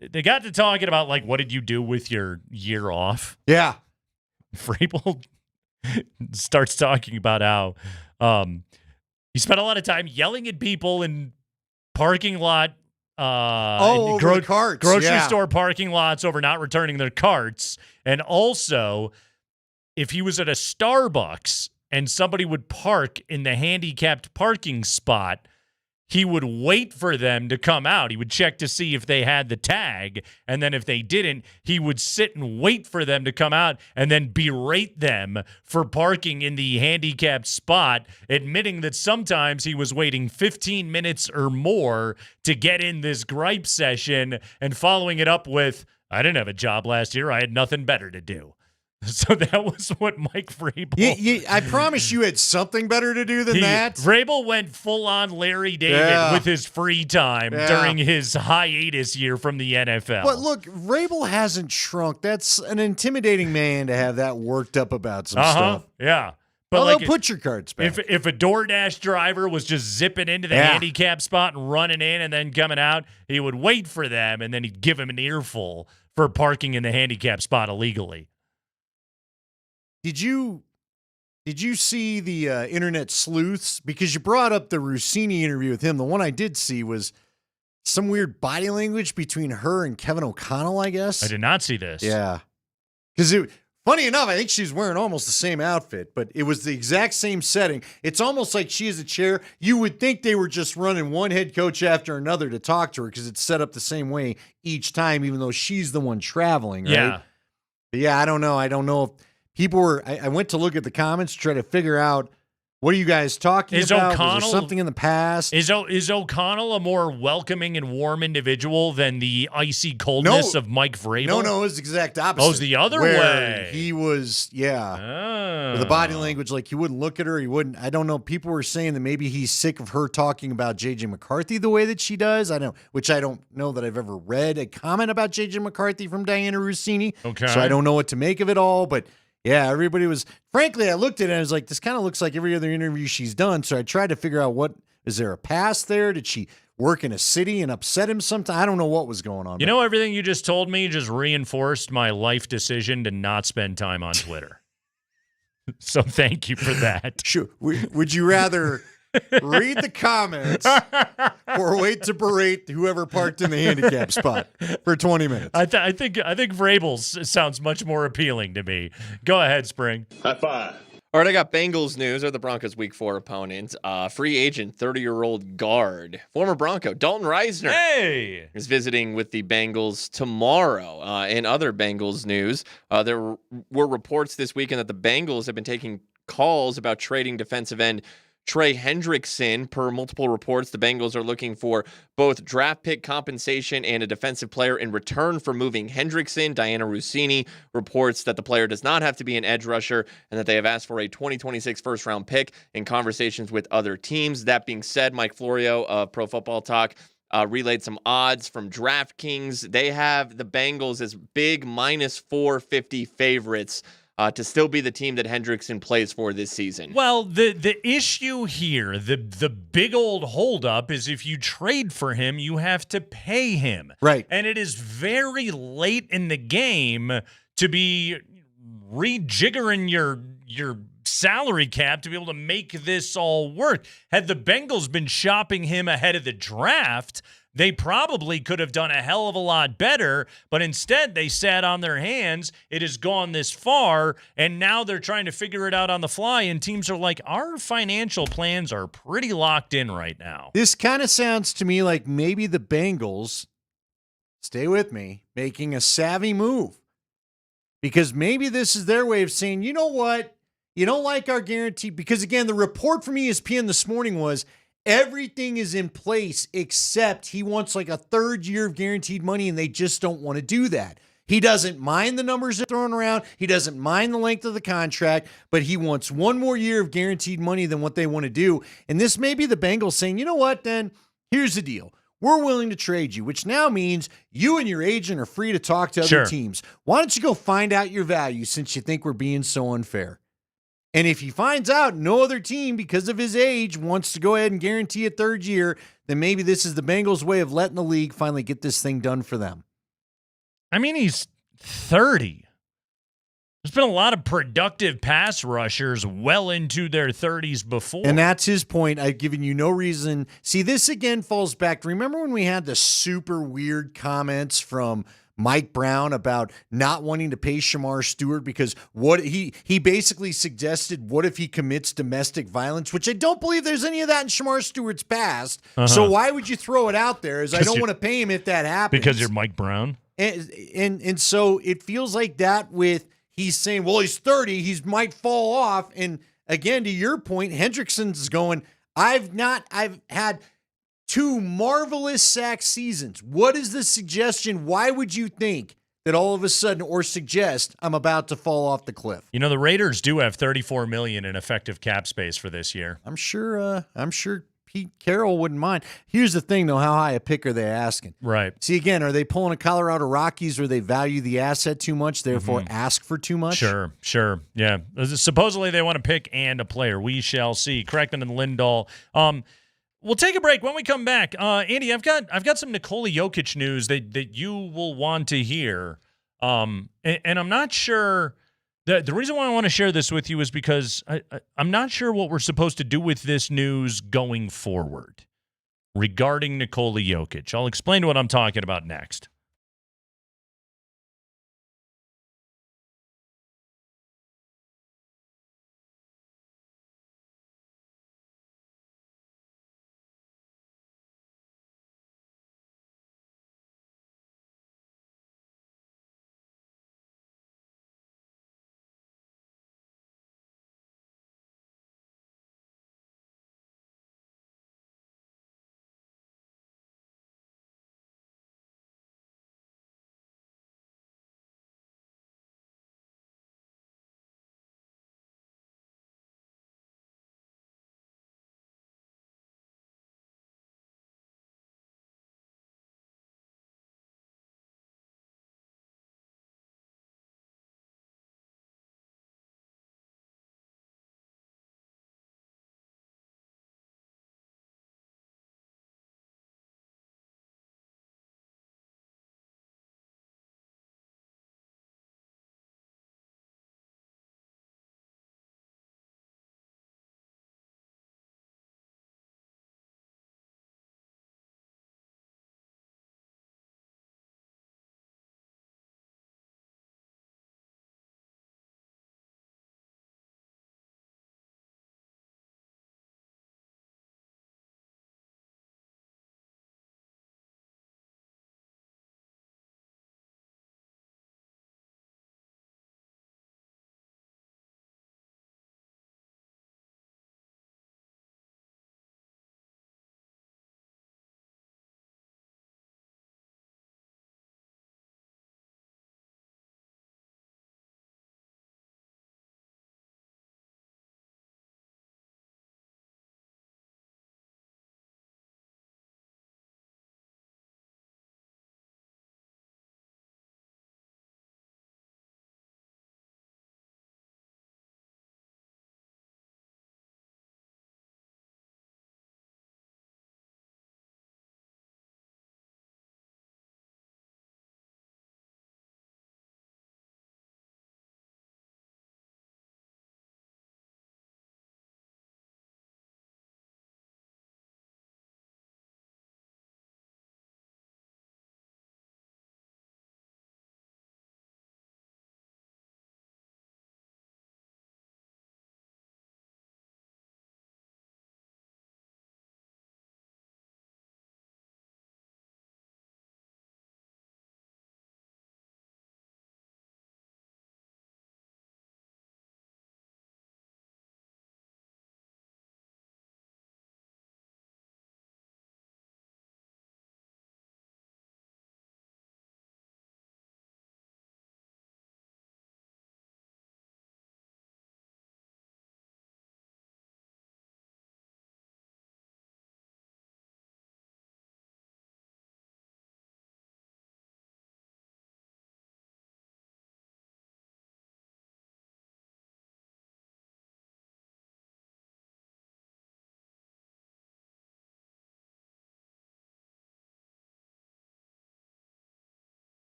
they got to talking about, like, what did you do with your year off? Yeah. Vrabel starts talking about how he spent a lot of time yelling at people in parking lot, over the carts. grocery store parking lots over not returning their carts, and also if he was at a Starbucks and somebody would park in the handicapped parking spot, he would wait for them to come out. He would check to see if they had the tag. And then if they didn't, he would sit and wait for them to come out and then berate them for parking in the handicapped spot, admitting that sometimes he was waiting 15 minutes or more to get in this gripe session and following it up with, I didn't have a job last year. I had nothing better to do. So that was what Mike Vrabel. I promise you had something better to do than that. Vrabel went full on Larry David with his free time during his hiatus year from the NFL. But look, Vrabel hasn't shrunk. That's an intimidating man to have that worked up about some stuff. Yeah. But although, put your cards back. If a DoorDash driver was just zipping into the handicap spot and running in and then coming out, he would wait for them and then he'd give him an earful for parking in the handicap spot illegally. Did you see the internet sleuths? Because you brought up the Rossini interview with him. The one I did see was some weird body language between her and Kevin O'Connell, I guess. I did not see this. Yeah. Because funny enough, I think she's wearing almost the same outfit, but it was the exact same setting. It's almost like she is a chair. You would think they were just running one head coach after another to talk to her because it's set up the same way each time, even though she's the one traveling, right? Yeah. But yeah, I don't know. I don't know if people were, I went to look at the comments to try to figure out, what are you guys talking about? Was there something in the past? Is O'Connell a more welcoming and warm individual than the icy coldness of Mike Vrabel? No, it's the exact opposite. Oh, it's the other way. He was, with the body language, like he wouldn't look at her. He wouldn't. I don't know. People were saying that maybe he's sick of her talking about J.J. McCarthy the way that she does. I don't know that I've ever read a comment about J.J. McCarthy from Diana Rossini. Okay. So I don't know what to make of it all, but yeah, everybody was, frankly, I looked at it and I was like, this kind of looks like every other interview she's done. So I tried to figure out is there a past there? Did she work in a city and upset him sometime? I don't know what was going on. You know, everything you just told me just reinforced my life decision to not spend time on Twitter. So thank you for that. Sure. Would you rather read the comments or wait to berate whoever parked in the handicap spot for 20 minutes? I think Vrabel's sounds much more appealing to me. Go ahead, Spring. High five. All right, I got Bengals news. They're the Broncos' Week 4 opponent. Free agent, 30-year-old guard, former Bronco, Dalton Reisner. Hey! Is visiting with the Bengals tomorrow. In other Bengals news, there were reports this weekend that the Bengals have been taking calls about trading defensive end Trey Hendrickson. Per multiple reports, the Bengals are looking for both draft pick compensation and a defensive player in return for moving Hendrickson. Diana Rossini reports that the player does not have to be an edge rusher and that they have asked for a 2026 first-round pick in conversations with other teams. That being said, Mike Florio of Pro Football Talk relayed some odds from DraftKings. They have the Bengals as big -450 favorites to still be the team that Hendrickson plays for this season. Well, the issue here, the big old holdup is if you trade for him, you have to pay him. Right. And it is very late in the game to be rejiggering your salary cap to be able to make this all work. Had the Bengals been shopping him ahead of the draft, they probably could have done a hell of a lot better, but instead they sat on their hands. It has gone this far, and now they're trying to figure it out on the fly, and teams are like, our financial plans are pretty locked in right now. This kind of sounds to me like maybe the Bengals, stay with me, making a savvy move. Because maybe this is their way of saying, you know what? You don't like our guarantee. Because, again, the report from ESPN this morning was everything is in place except he wants like a third year of guaranteed money, and they just don't want to do that. He doesn't mind the numbers they're throwing around. He doesn't mind the length of the contract, but he wants one more year of guaranteed money than what they want to do. And this may be the Bengals saying, you know what, then here's the deal. We're willing to trade you, which now means you and your agent are free to talk to other teams. Why don't you go find out your value since you think we're being so unfair? And if he finds out no other team, because of his age, wants to go ahead and guarantee a third year, then maybe this is the Bengals' way of letting the league finally get this thing done for them. I mean, he's 30. There's been a lot of productive pass rushers well into their 30s before. And that's his point. I've given you no reason. See, this again falls back. Remember when we had the super weird comments from Mike Brown about not wanting to pay Shamar Stewart because what he basically suggested, what if he commits domestic violence, which I don't believe there's any of that in Shamar Stewart's past. So why would you throw it out there as I don't want to pay him if that happens? Because you're Mike Brown. And so it feels like that with he's saying, well, he's 30, he might fall off. And again, to your point, Hendrickson's going, I've had 2 marvelous sack seasons. What is the suggestion? Why would you think that all of a sudden or suggest I'm about to fall off the cliff? You know, the Raiders do have $34 million in effective cap space for this year. I'm sure Pete Carroll wouldn't mind. Here's the thing, though. How high a pick are they asking? Right. See, again, are they pulling a Colorado Rockies where they value the asset too much, therefore ask for too much? Sure. Yeah. Supposedly they want a pick and a player. We shall see. Kreckman and Lindahl. We'll take a break. When we come back, Andy, I've got some Nikola Jokic news that you will want to hear. And I'm not sure. The reason why I want to share this with you is because I'm not sure what we're supposed to do with this news going forward regarding Nikola Jokic. I'll explain what I'm talking about next.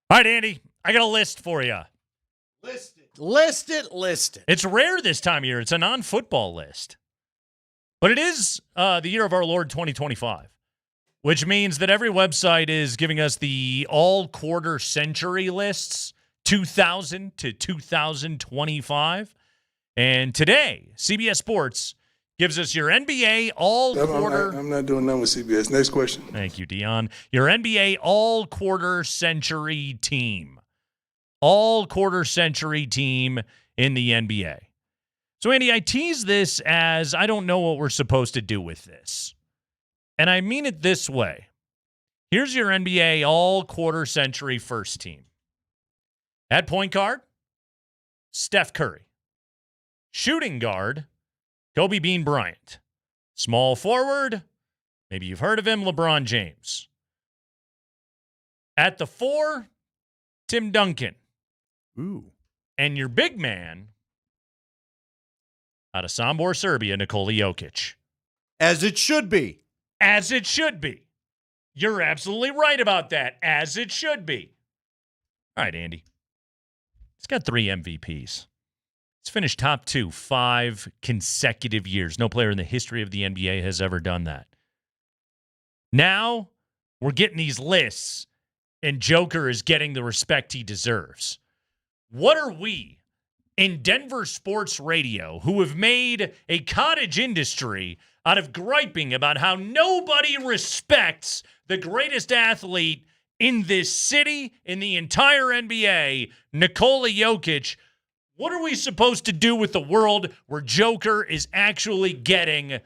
All right, Andy, I got a list for you. List it. It's rare this time of year. It's a non-football list. But it is the year of our Lord 2025, which means that every website is giving us the all-quarter century lists, 2000 to 2025. And today, CBS Sports gives us your NBA all-quarter. I'm not doing nothing with CBS. Next question. Thank you, Dion. Your NBA all-quarter century team. All-quarter century team in the NBA. So, Andy, I tease this as I don't know what we're supposed to do with this. And I mean it this way. Here's your NBA all-quarter century first team. At point guard, Steph Curry. Shooting guard, Kobe Bean Bryant. Small forward, maybe you've heard of him, LeBron James. At the 4, Tim Duncan. Ooh. And your big man, out of Sombor, Serbia, Nikola Jokic. As it should be. As it should be. You're absolutely right about that. As it should be. All right, Andy. It's got 3 MVPs. It's finished top 2 5 consecutive years. No player in the history of the NBA has ever done that. Now, we're getting these lists, and Joker is getting the respect he deserves. What are we in Denver sports radio who have made a cottage industry out of griping about how nobody respects the greatest athlete in this city, in the entire NBA, Nikola Jokic? What are we supposed to do with the world where Joker is actually getting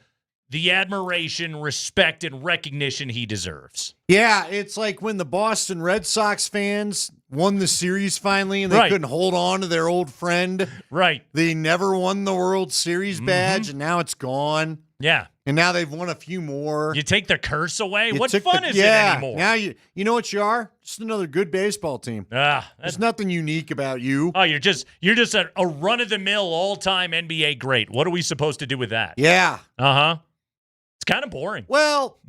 the admiration, respect, and recognition he deserves? Yeah, it's like when the Boston Red Sox fans won the series finally and they couldn't hold on to their old friend. Right. They never won the World Series badge, and now it's gone. Yeah. And now they've won a few more. You take the curse away? You What took fun is it anymore? Now you know what you are? Just another good baseball team. There's nothing unique about you. Oh, you're just a run-of-the-mill all-time NBA great. What are we supposed to do with that? Yeah. Uh-huh. It's kind of boring. Well,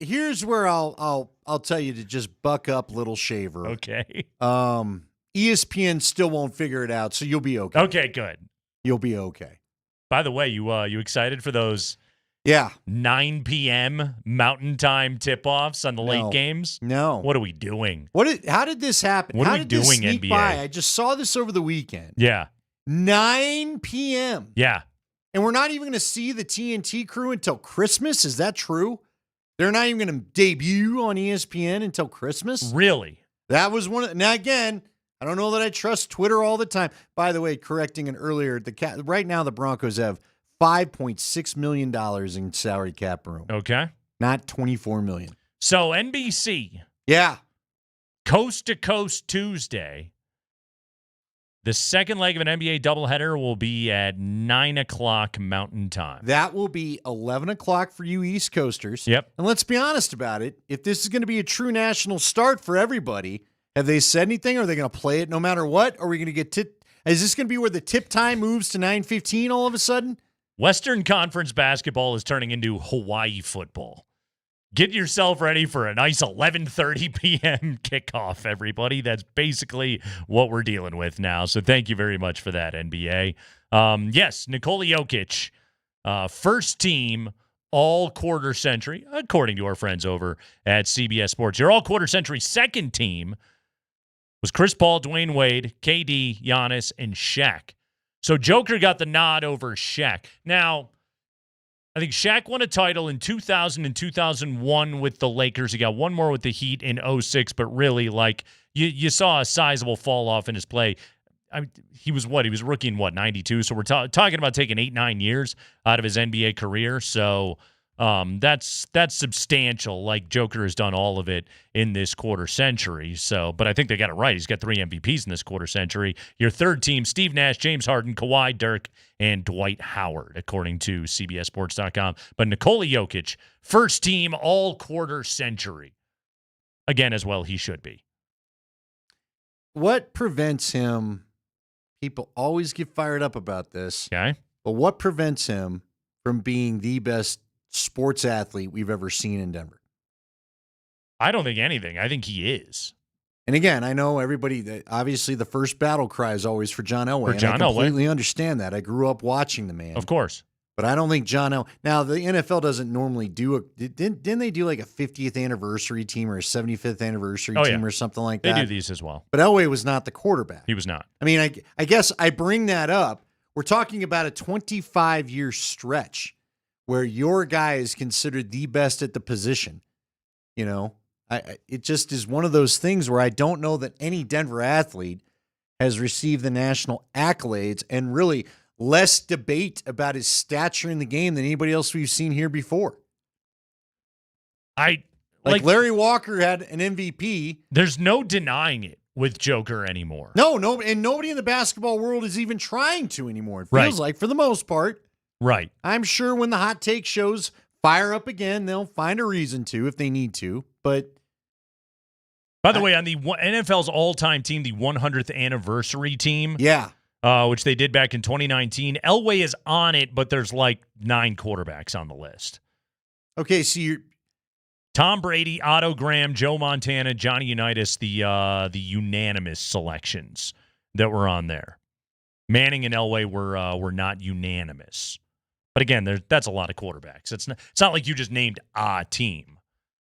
here's where I'll tell you to just buck up, little shaver. Okay. ESPN still won't figure it out, so you'll be okay. Okay, good. You'll be okay. By the way, you excited for those 9 p.m. Mountain Time tip-offs on the late games? No. What are we doing? How did this happen? What are How we did this doing, sneak NBA? by? I just saw this over the weekend. Yeah. 9 p.m. Yeah. And we're not even going to see the TNT crew until Christmas? Is that true? They're not even going to debut on ESPN until Christmas? Really? That was one of... Now, again, I don't know that I trust Twitter all the time. By the way, correcting an earlier, right now the Broncos have $5.6 million in salary cap room. Okay. Not $24 million. So NBC. Yeah. Coast to Coast Tuesday. The second leg of an NBA doubleheader will be at 9 o'clock Mountain Time. That will be 11 o'clock for you East Coasters. Yep. And let's be honest about it. If this is going to be a true national start for everybody, have they said anything? Are they going to play it no matter what? Are we going to get is this going to be where the tip time moves to 9:15 all of a sudden? Western Conference basketball is turning into Hawaii football. Get yourself ready for a nice 11:30 p.m. kickoff, everybody. That's basically what we're dealing with now. So thank you very much for that, NBA. Yes, Nikola Jokic, first team all-quarter century, according to our friends over at CBS Sports. Your all-quarter century second team was Chris Paul, Dwayne Wade, KD, Giannis, and Shaq. So Joker got the nod over Shaq. Now, I think Shaq won a title in 2000 and 2001 with the Lakers. He got one more with the Heat in 06, but really, like, you saw a sizable fall off in his play. He was rookie in 92? So we're talking about taking 8-9 years out of his NBA career. So that's substantial. Like, Joker has done all of it in this quarter century. So, but I think they got it right. He's got 3 MVPs in this quarter century. Your third team: Steve Nash, James Harden, Kawhi, Dirk, and Dwight Howard, according to CBSSports.com. But Nikola Jokic, first team all quarter century. Again, as well he should be. What prevents him? People always get fired up about this. Okay. But what prevents him from being the best sports athlete we've ever seen in Denver? I don't think anything. I think he is. And again, I know everybody, obviously the first battle cry is always for John Elway. For John and I completely understand that. I grew up watching the man. Of course. But I don't think John Elway. Now, the NFL doesn't normally do didn't they do like a 50th anniversary team or a 75th anniversary team or something like that? They do these as well. But Elway was not the quarterback. He was not. I mean, I guess I bring that up. We're talking about a 25-year stretch where your guy is considered the best at the position. You know, it just is one of those things where I don't know that any Denver athlete has received the national accolades and really less debate about his stature in the game than anybody else we've seen here before. Like Larry Walker had an MVP. There's no denying it with Joker anymore. No, and nobody in the basketball world is even trying to anymore. It feels like, for the most part. Right. I'm sure when the hot take shows fire up again, they'll find a reason to if they need to. But by the way, on the NFL's all-time team, the 100th anniversary team, which they did back in 2019, Elway is on it, but there's like 9 quarterbacks on the list. Okay, so you're Tom Brady, Otto Graham, Joe Montana, Johnny Unitas, the unanimous selections that were on there. Manning and Elway were not unanimous. But again, that's a lot of quarterbacks. It's not like you just named a team.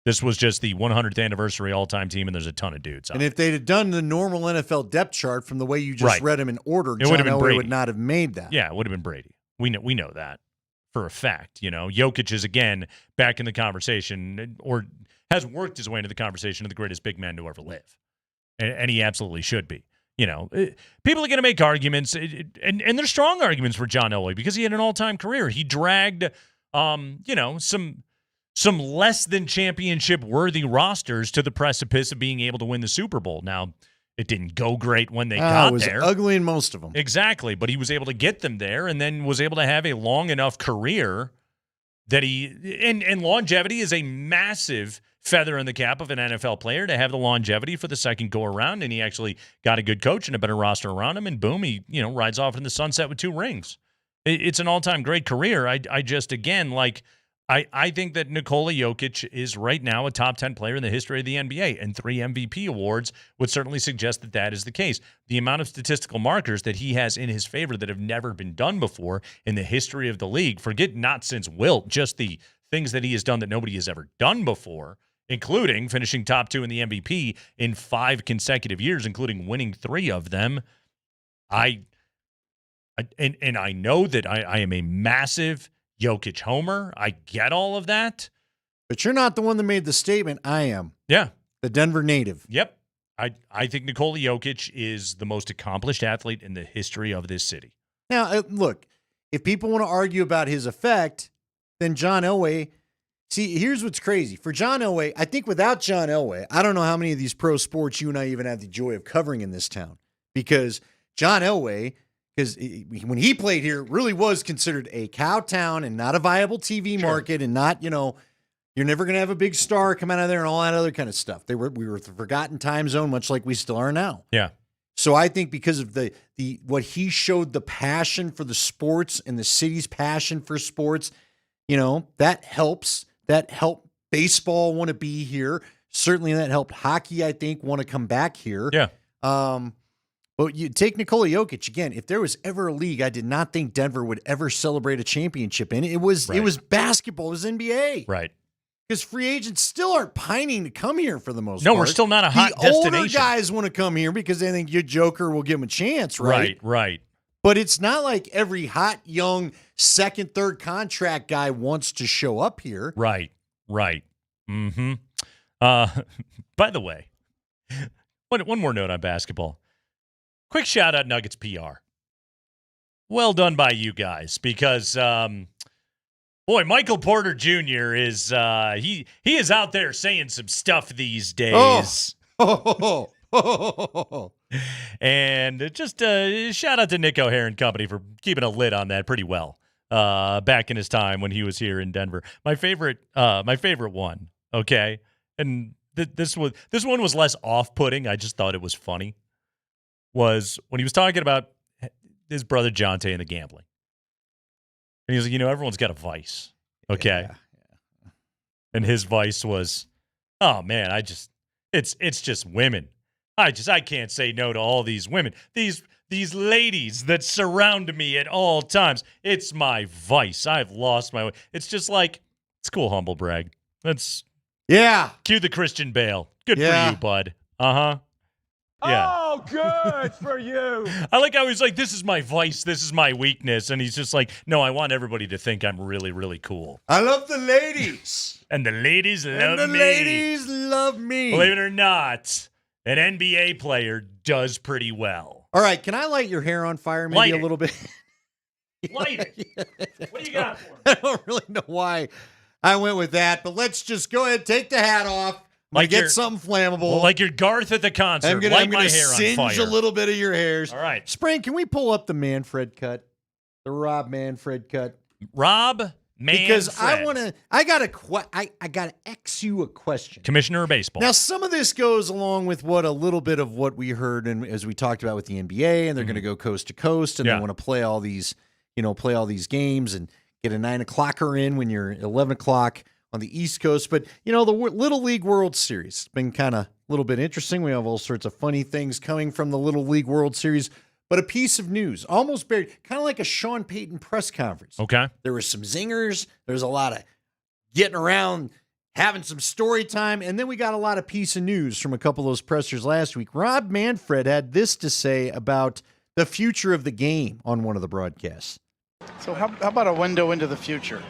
This was just the 100th anniversary all-time team, and there's a ton of dudes on And if they'd have done the normal NFL depth chart from the way you just read them in order, it John would have been Elway Brady. would not have made that. Yeah, it would have been Brady. We know that for a fact. You know, Jokic is, again, back in the conversation, or has worked his way into the conversation of the greatest big man to ever live. And he absolutely should be. You know, people are going to make arguments, and there's strong arguments for John Elway because he had an all-time career. He dragged, some less than championship-worthy rosters to the precipice of being able to win the Super Bowl. Now, it didn't go great when they got it was there. ugly in most of them. Exactly, but he was able to get them there and then was able to have a long enough career that and longevity is a massive feather in the cap of an NFL player to have the longevity for the second go-around, and he actually got a good coach and a better roster around him, and boom, he rides off in the sunset with 2 rings. It's an all-time great career. I just, again, I think that Nikola Jokic is right now a top 10 player in the history of the NBA, and 3 MVP awards would certainly suggest that that is the case. The amount of statistical markers that he has in his favor that have never been done before in the history of the league, forget not since Wilt, just the things that he has done that nobody has ever done before, including finishing top 2 in the MVP in 5 consecutive years, including winning 3 of them. I know that I am a massive Jokic homer. I get all of that. But you're not the one that made the statement. I am. Yeah. The Denver native. Yep. I think Nikola Jokic is the most accomplished athlete in the history of this city. Now, look, if people want to argue about his effect, then John Elway. See, here's what's crazy. For John Elway, I think without John Elway, I don't know how many of these pro sports you and I even have the joy of covering in this town. Because John Elway, because when he played here, really was considered a cow town and not a viable TV market and not, you're never going to have a big star come out of there and all that other kind of stuff. We were the forgotten time zone, much like we still are now. Yeah. So I think because of the what he showed, the passion for the sports and the city's passion for sports, that helps. That helped baseball want to be here. Certainly that helped hockey, I think, want to come back here. Yeah. But you take Nikola Jokic again. If there was ever a league I did not think Denver would ever celebrate a championship in, it was basketball, it was NBA. Right. Because free agents still aren't pining to come here for the most No, part. we're still not a hot the older destination. guys want to come here because they think your Joker will give them a chance, right? Right. But it's not like every hot, young, second, third contract guy wants to show up here. Right. Mm-hmm. By the way, one more note on basketball. Quick shout out Nuggets PR. Well done by you guys because, boy, Michael Porter Jr. is he is out there saying some stuff these days. And just shout out to Nick O'Hare and company for keeping a lid on that pretty well back in his time when he was here in Denver. My favorite one, okay, and this one was less off-putting. I just thought it was funny. Was when he was talking about his brother Jonte and the gambling, and he was like, everyone's got a vice, okay, and his vice was, oh man, it's just women. I can't say no to all these women. These ladies that surround me at all times. It's my vice. I've lost my way. It's just like, it's cool, humble brag. That's cue the Christian Bale. Good for you, bud. Uh-huh. Yeah. Oh, good for you. I like how he's like, this is my vice, this is my weakness. And he's just like, no, I want everybody to think I'm really, really cool. I love the ladies. And the ladies love me. And the ladies love me. Believe it or not, an NBA player does pretty well. All right, can I light your hair on fire maybe a little bit? Light it. What do you got for me? I don't really know why I went with that, but let's just go ahead, take the hat off. Get something flammable. Well, like your Garth at the concert. I'm gonna my hair singe on fire. a little bit of your hairs. All right. Spring, can we pull up the Manfred cut? The Rob Manfred cut. Rob Manfred. Because I gotta ask you a question. Commissioner of Baseball. Now, some of this goes along with a little bit of what we heard and as we talked about with the NBA, and they're going to go coast to coast, and they want to play all these games and get a 9 o'clocker in when you're 11 o'clock on the East Coast. But, the Little League World Series has been kind of a little bit interesting. We have all sorts of funny things coming from the Little League World Series. But a piece of news, almost buried, kind of like a Sean Payton press conference. Okay. There were some zingers. There's a lot of getting around, having some story time. And then we got a lot of piece of news from a couple of those pressers last week. Rob Manfred had this to say about the future of the game on one of the broadcasts. So how about a window into the future?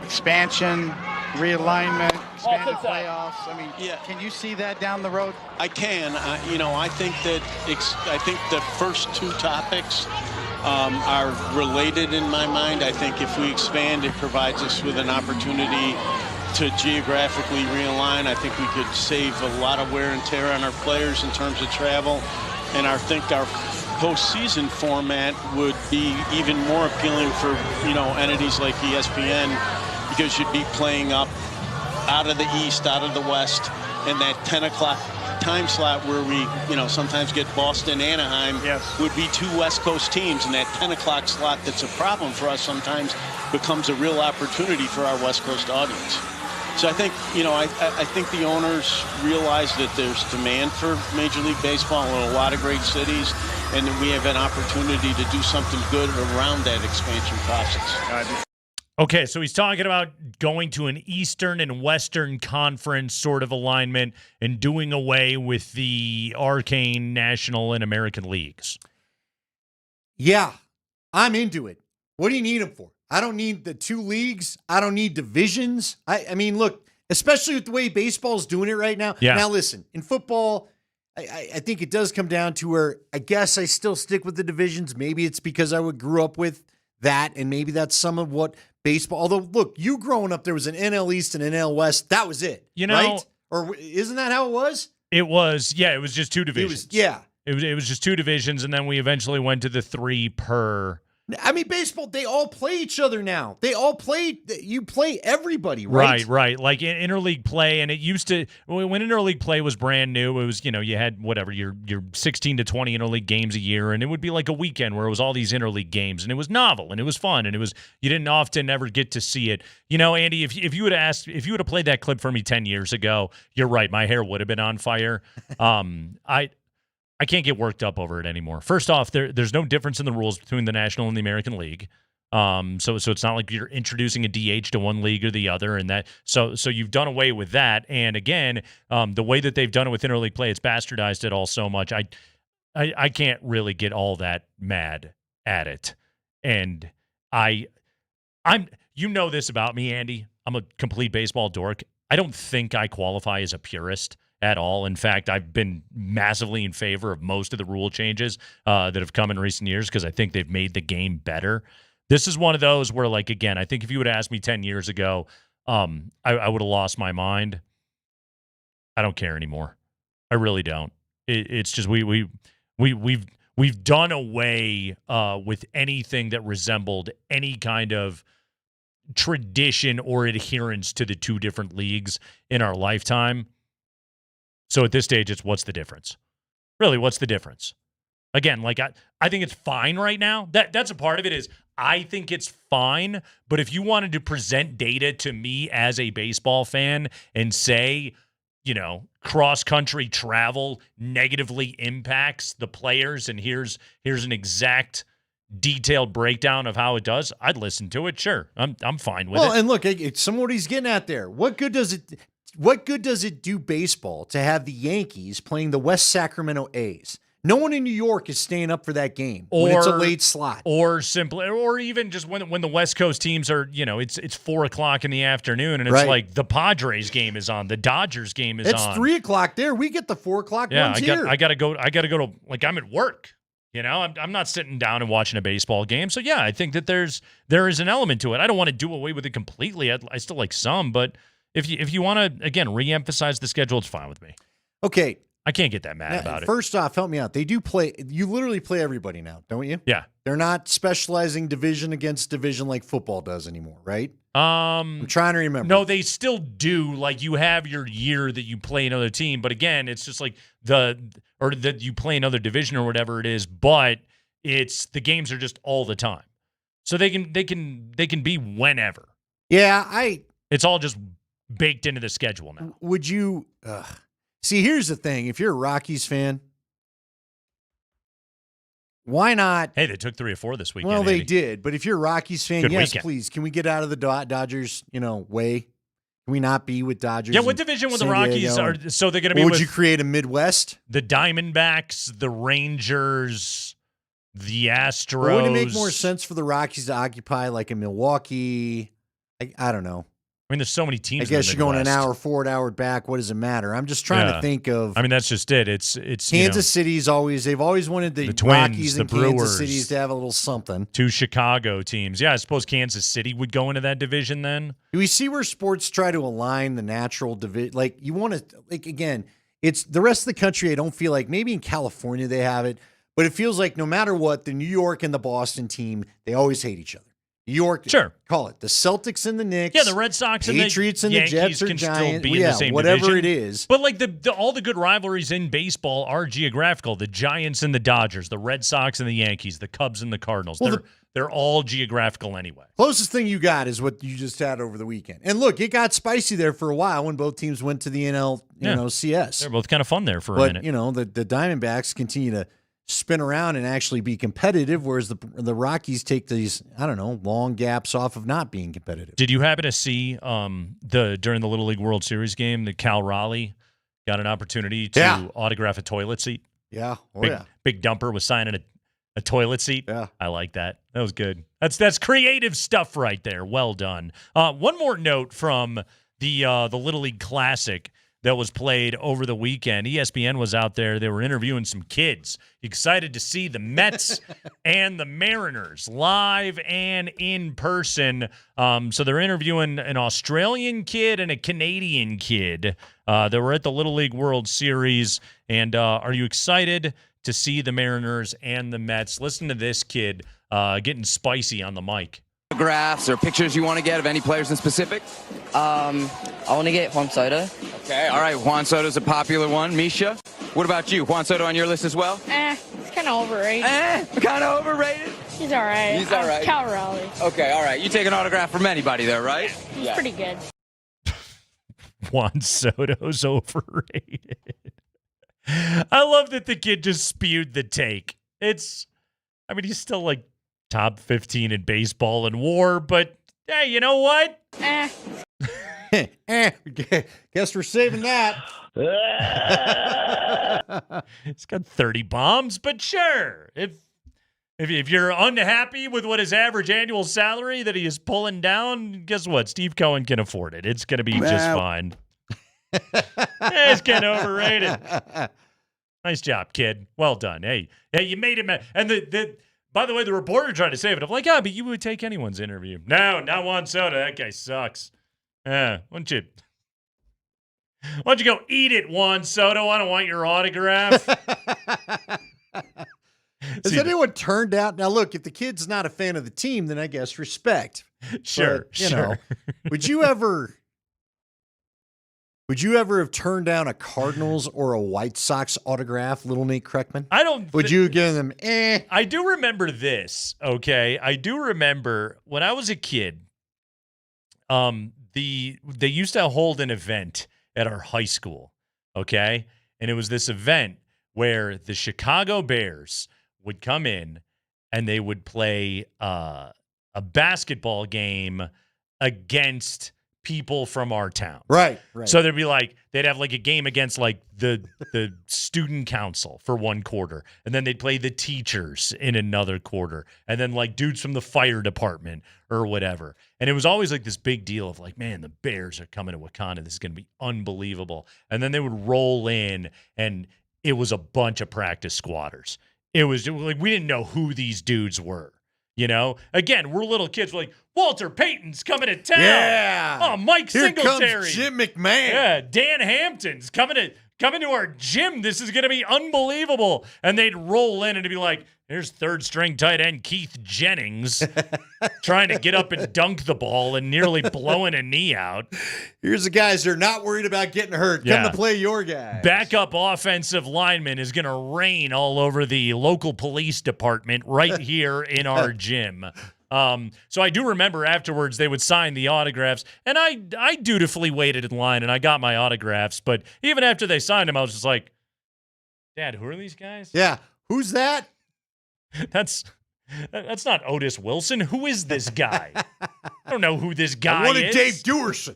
Expansion, realignment, expanded playoffs. I mean, can you see that down the road? I can. I think the first two topics are related in my mind. I think if we expand, it provides us with an opportunity to geographically realign. I think we could save a lot of wear and tear on our players in terms of travel. And I think our postseason format would be even more appealing for, entities like ESPN, because you'd be playing up out of the East, out of the West, and that 10 o'clock time slot where we, sometimes get Boston, Anaheim, would be two West Coast teams, and that 10 o'clock slot that's a problem for us sometimes becomes a real opportunity for our West Coast audience. So I think, I think the owners realize that there's demand for Major League Baseball in a lot of great cities, and that we have an opportunity to do something good around that expansion process. Okay, so he's talking about going to an Eastern and Western Conference sort of alignment and doing away with the arcane National and American leagues. Yeah, I'm into it. What do you need them for? I don't need the two leagues. I don't need divisions. I mean, look, especially with the way baseball's doing it right now. Yeah. Now, listen, in football, I think it does come down to where I guess I still stick with the divisions. Maybe it's because I grew up with that, and maybe that's some of what baseball. Although, look, you growing up, there was an NL East and an NL West. That was it, right? Or isn't that how it was? It was, yeah. It was just two divisions. It was just two divisions, and then we eventually went to the 3 per. I mean, baseball, they all play each other now. They all play, you play everybody, right? Right. Like in interleague play, and it used to, when interleague play was brand new, it was, you had whatever, your 16 to 20 interleague games a year, and it would be like a weekend where it was all these interleague games, and it was novel, and it was fun, and you didn't often ever get to see it. Andy, if you would have played that clip for me 10 years ago, you're right, my hair would have been on fire. I can't get worked up over it anymore. First off, there's no difference in the rules between the National and the American League. So it's not like you're introducing a DH to one league or the other, and that so you've done away with that. And again, the way that they've done it with interleague play, it's bastardized it all so much. I can't really get all that mad at it. And I'm this about me, Andy. I'm a complete baseball dork. I don't think I qualify as a purist at all. In fact, I've been massively in favor of most of the rule changes that have come in recent years because I think they've made the game better. This is one of those where, like, again, I think if you would have asked me 10 years ago, I would have lost my mind. I don't care anymore. I really don't. It's just we've done away with anything that resembled any kind of tradition or adherence to the two different leagues in our lifetime. So at this stage, it's what's the difference? Really, what's the difference? Again, like I think it's fine right now. That's a part of it is I think it's fine. But if you wanted to present data to me as a baseball fan and say, cross-country travel negatively impacts the players, and here's an exact detailed breakdown of how it does, I'd listen to it. Sure, I'm fine with it. Well, and look, it's what he's getting at there. What good does it do baseball to have the Yankees playing the West Sacramento A's? No one in New York is staying up for that game when it's a late slot. Or even just when the West Coast teams are, it's 4:00 in the afternoon, and it's like the Padres game is on, the Dodgers game is on. It's 3:00 there. We get the 4:00 ones here. I gotta go to, like, I'm at work. I'm not sitting down and watching a baseball game. So yeah, I think that there is an element to it. I don't want to do away with it completely. I still like some, but if you want to again reemphasize the schedule, it's fine with me. Okay. I can't get that mad about it. First off, help me out. They do play. You literally play everybody now, don't you? Yeah. They're not specializing division against division like football does anymore, right? I'm trying to remember. No, they still do. Like, you have your year that you play another team, but again, it's just like that you play another division or whatever it is. But the games are just all the time, so they can be whenever. Yeah, It's all just baked into the schedule now. Would you? See, here's the thing. If you're a Rockies fan, why not? Hey, they took 3 or 4 this weekend. Well, they did. But if you're a Rockies fan, Good yes, weekend. please. Can we get out of the Dodgers, way? Can we not be with Dodgers? Yeah, what division would the Rockies are? So they're going to be would with you create a Midwest? The Diamondbacks, the Rangers, the Astros. Or would it make more sense for the Rockies to occupy like a Milwaukee? I don't know. I mean, there's so many teams. I guess you're going an hour forward, hour back. What does it matter? I'm just trying to think of. I mean, that's just it. It's Kansas City's always. They've always wanted the Twins, Rockies the and Brewers, Kansas City's to have a little something. 2 Chicago teams. Yeah, I suppose Kansas City would go into that division then. Do we see where sports try to align the natural division? Like, you want to, again, it's the rest of the country. I don't feel like maybe in California they have it, but it feels like no matter what, the New York and the Boston team, they always hate each other. New York, sure. Call it the Celtics and the Knicks. Yeah, the Red Sox and the Patriots and the Yankees Jets are can giant. still be in the same whatever division. it is. But like all the good rivalries in baseball are geographical. The Giants and the Dodgers, the Red Sox and the Yankees, the Cubs and the Cardinals. Well, they're all geographical anyway. Closest thing you got is what you just had over the weekend. And look, it got spicy there for a while when both teams went to the CS. They're both kind of fun there for a minute. But, the Diamondbacks continue to spin around and actually be competitive, whereas the Rockies take these, long gaps off of not being competitive. Did you happen to see during the Little League World Series game that Cal Raleigh got an opportunity to autograph a toilet seat? Yeah. Big Dumper was signing a toilet seat. Yeah. I like that. That was good. That's creative stuff right there. Well done. One more note from the Little League Classic that was played over the weekend. ESPN was out there. They were interviewing some kids. Excited to see the Mets and the Mariners live and in person. So they're interviewing an Australian kid and a Canadian kid that were at the Little League World Series. And are you excited to see the Mariners and the Mets? Listen to this kid getting spicy on the mic. Autographs or pictures you want to get of any players in specific? I want to get Juan Soto. Okay, all right. Juan Soto's a popular one. Misha, what about you? Juan Soto on your list as well? He's kind of overrated. Kind of overrated? He's all right. He's all right. Cal Raleigh. Okay, all right. You take an autograph from anybody there, right? He's pretty good. Juan Soto's overrated. I love that the kid just spewed the take. He's still like top 15 in baseball and WAR, but hey, you know what? Guess we're saving that. He's got 30 bombs, but sure. If you're unhappy with what his average annual salary that he is pulling down, guess what? Steve Cohen can afford it. It's going to be just fine. It's kind of overrated. Nice job, kid. Well done. Hey, you made him. And by the way, the reporter tried to save it. I'm like, but you would take anyone's interview. No, not Juan Soto. That guy sucks. Why don't you go eat it, Juan Soto? I don't want your autograph. Has anyone turned out? Now, look, if the kid's not a fan of the team, then I guess respect. Sure, but, sure. Would you ever have turned down a Cardinals or a White Sox autograph, little Nate Kreckman? I don't. Would you give them? I do remember this. Okay, I do remember when I was a kid. They used to hold an event at our high school. okay? And it was this event where the Chicago Bears would come in and they would play a basketball game against people from our town. Right. So they'd have like a game against like the student council for one quarter, and then they'd play the teachers in another quarter, and then like dudes from the fire department or whatever. And it was always like this big deal of like, man, the Bears are coming to Wakanda. This is going to be unbelievable. And then they would roll in, and it was a bunch of practice squatters. It was like we didn't know who these dudes were. You know, again, we're little kids. We're like, Walter Payton's coming to town. Yeah. Oh, Mike Here Singletary. comes Jim McMahon. Yeah, Dan Hampton's coming to our gym. This is going to be unbelievable. And they'd roll in and it'd be like, there's third string tight end Keith Jennings trying to get up and dunk the ball and nearly blowing a knee out. Here's the guys that are not worried about getting hurt. Come to play your guy. Backup offensive lineman is going to rain all over the local police department right here in our gym. So I do remember afterwards they would sign the autographs, and I dutifully waited in line and I got my autographs. But even after they signed them, I was just like, Dad, who are these guys? Yeah. Who's that? That's not Otis Wilson. Who is this guy? I don't know who this guy is. I wanted Dave Dewerson.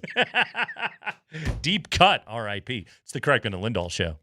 Deep cut, R.I.P. It's the Kreckman and Lindahl Show.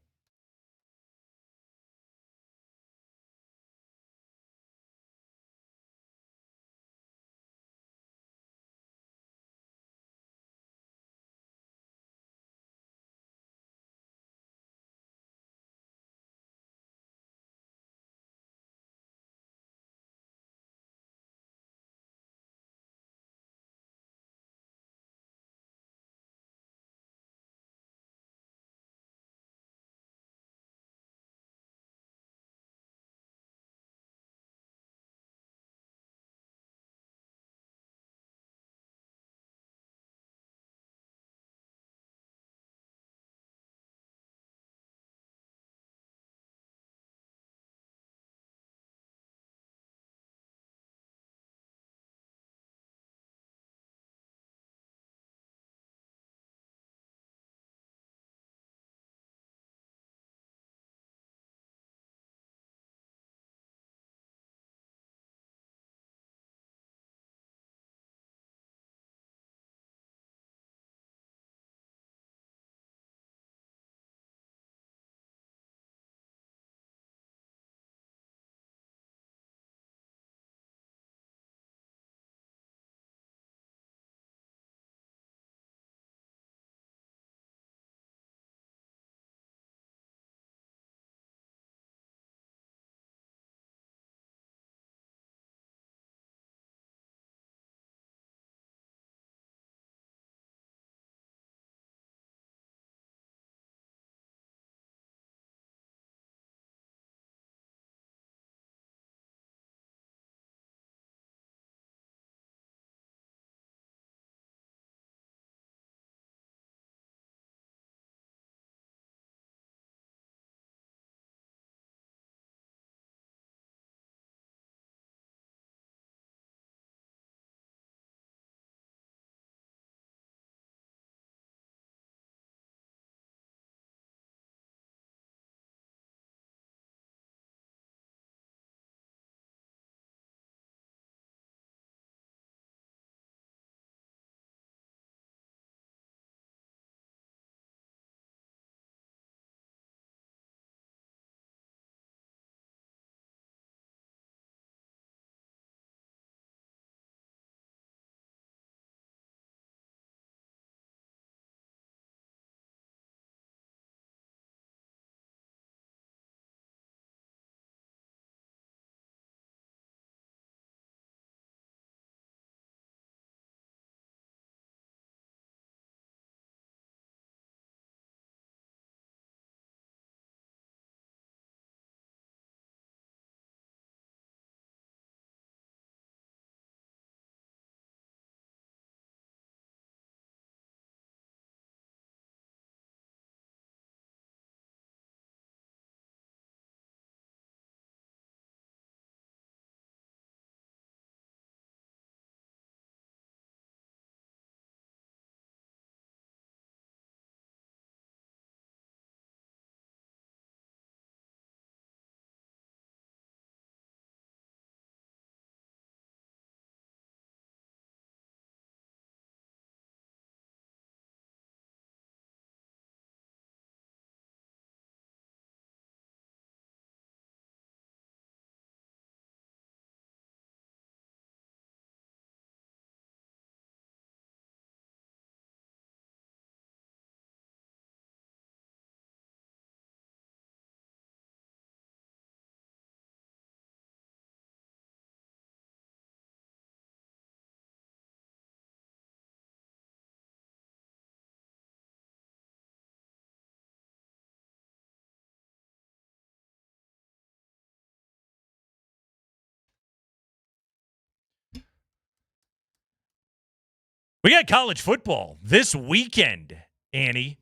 We got college football this weekend, Annie.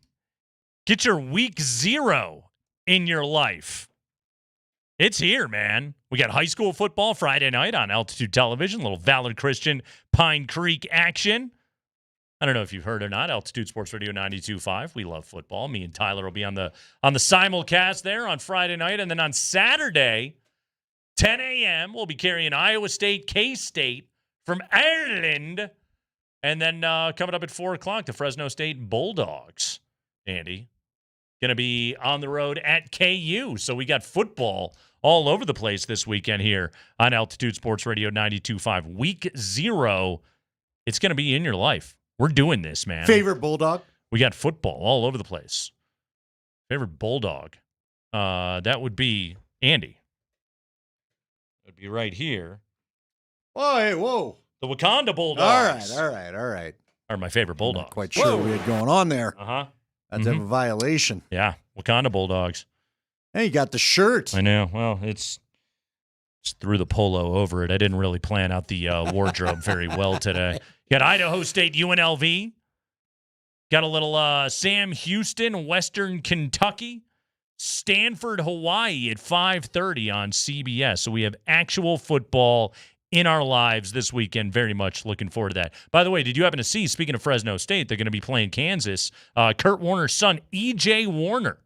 Get your week 0 in your life. It's here, man. We got high school football Friday night on Altitude Television, a little Valor Christian Pine Creek action. I don't know if you've heard or not, Altitude Sports Radio 92.5. We love football. Me and Tyler will be on the simulcast there on Friday night. And then on Saturday, 10 a.m., we'll be carrying Iowa State, K-State from Ireland. And then coming up at 4 o'clock, the Fresno State Bulldogs, Andy, going to be on the road at KU. So we got football all over the place this weekend here on Altitude Sports Radio 92.5. Week 0, it's going to be in your life. We're doing this, man. Favorite Bulldog? We got football all over the place. Favorite Bulldog? That would be Andy. That would be right here. Oh, hey, whoa. The Wakanda Bulldogs. All right. Are my favorite Bulldogs. Not quite sure what we had going on there. Uh-huh. That's a violation. Yeah, Wakanda Bulldogs. Hey, you got the shirt. I know. Well, it's just threw the polo over it. I didn't really plan out the wardrobe very well today. You got Idaho State, UNLV. Got a little Sam Houston, Western Kentucky. Stanford, Hawaii at 5:30 on CBS. So we have actual football in our lives this weekend. Very much looking forward to that. By the way, did you happen to see, speaking of Fresno State, they're going to be playing Kansas. Kurt Warner's son, E.J. Warner,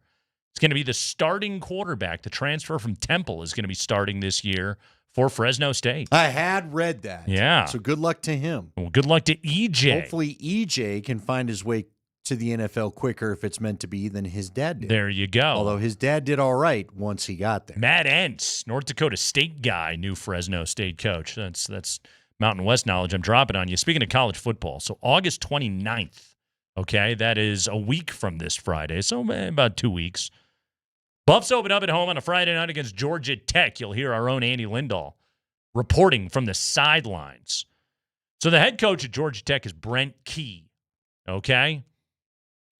is going to be the starting quarterback. The transfer from Temple is going to be starting this year for Fresno State. I had read that. Yeah. So good luck to him. Well, good luck to E.J. Hopefully E.J. can find his way to the NFL quicker if it's meant to be than his dad did. There you go. Although his dad did all right once he got there. Matt Entz, North Dakota State guy, new Fresno State coach. That's Mountain West knowledge I'm dropping on you. Speaking of college football, so August 29th, okay, that is a week from this Friday, so about 2 weeks. Buffs open up at home on a Friday night against Georgia Tech. You'll hear our own Andy Lindahl reporting from the sidelines. So the head coach at Georgia Tech is Brent Key, okay?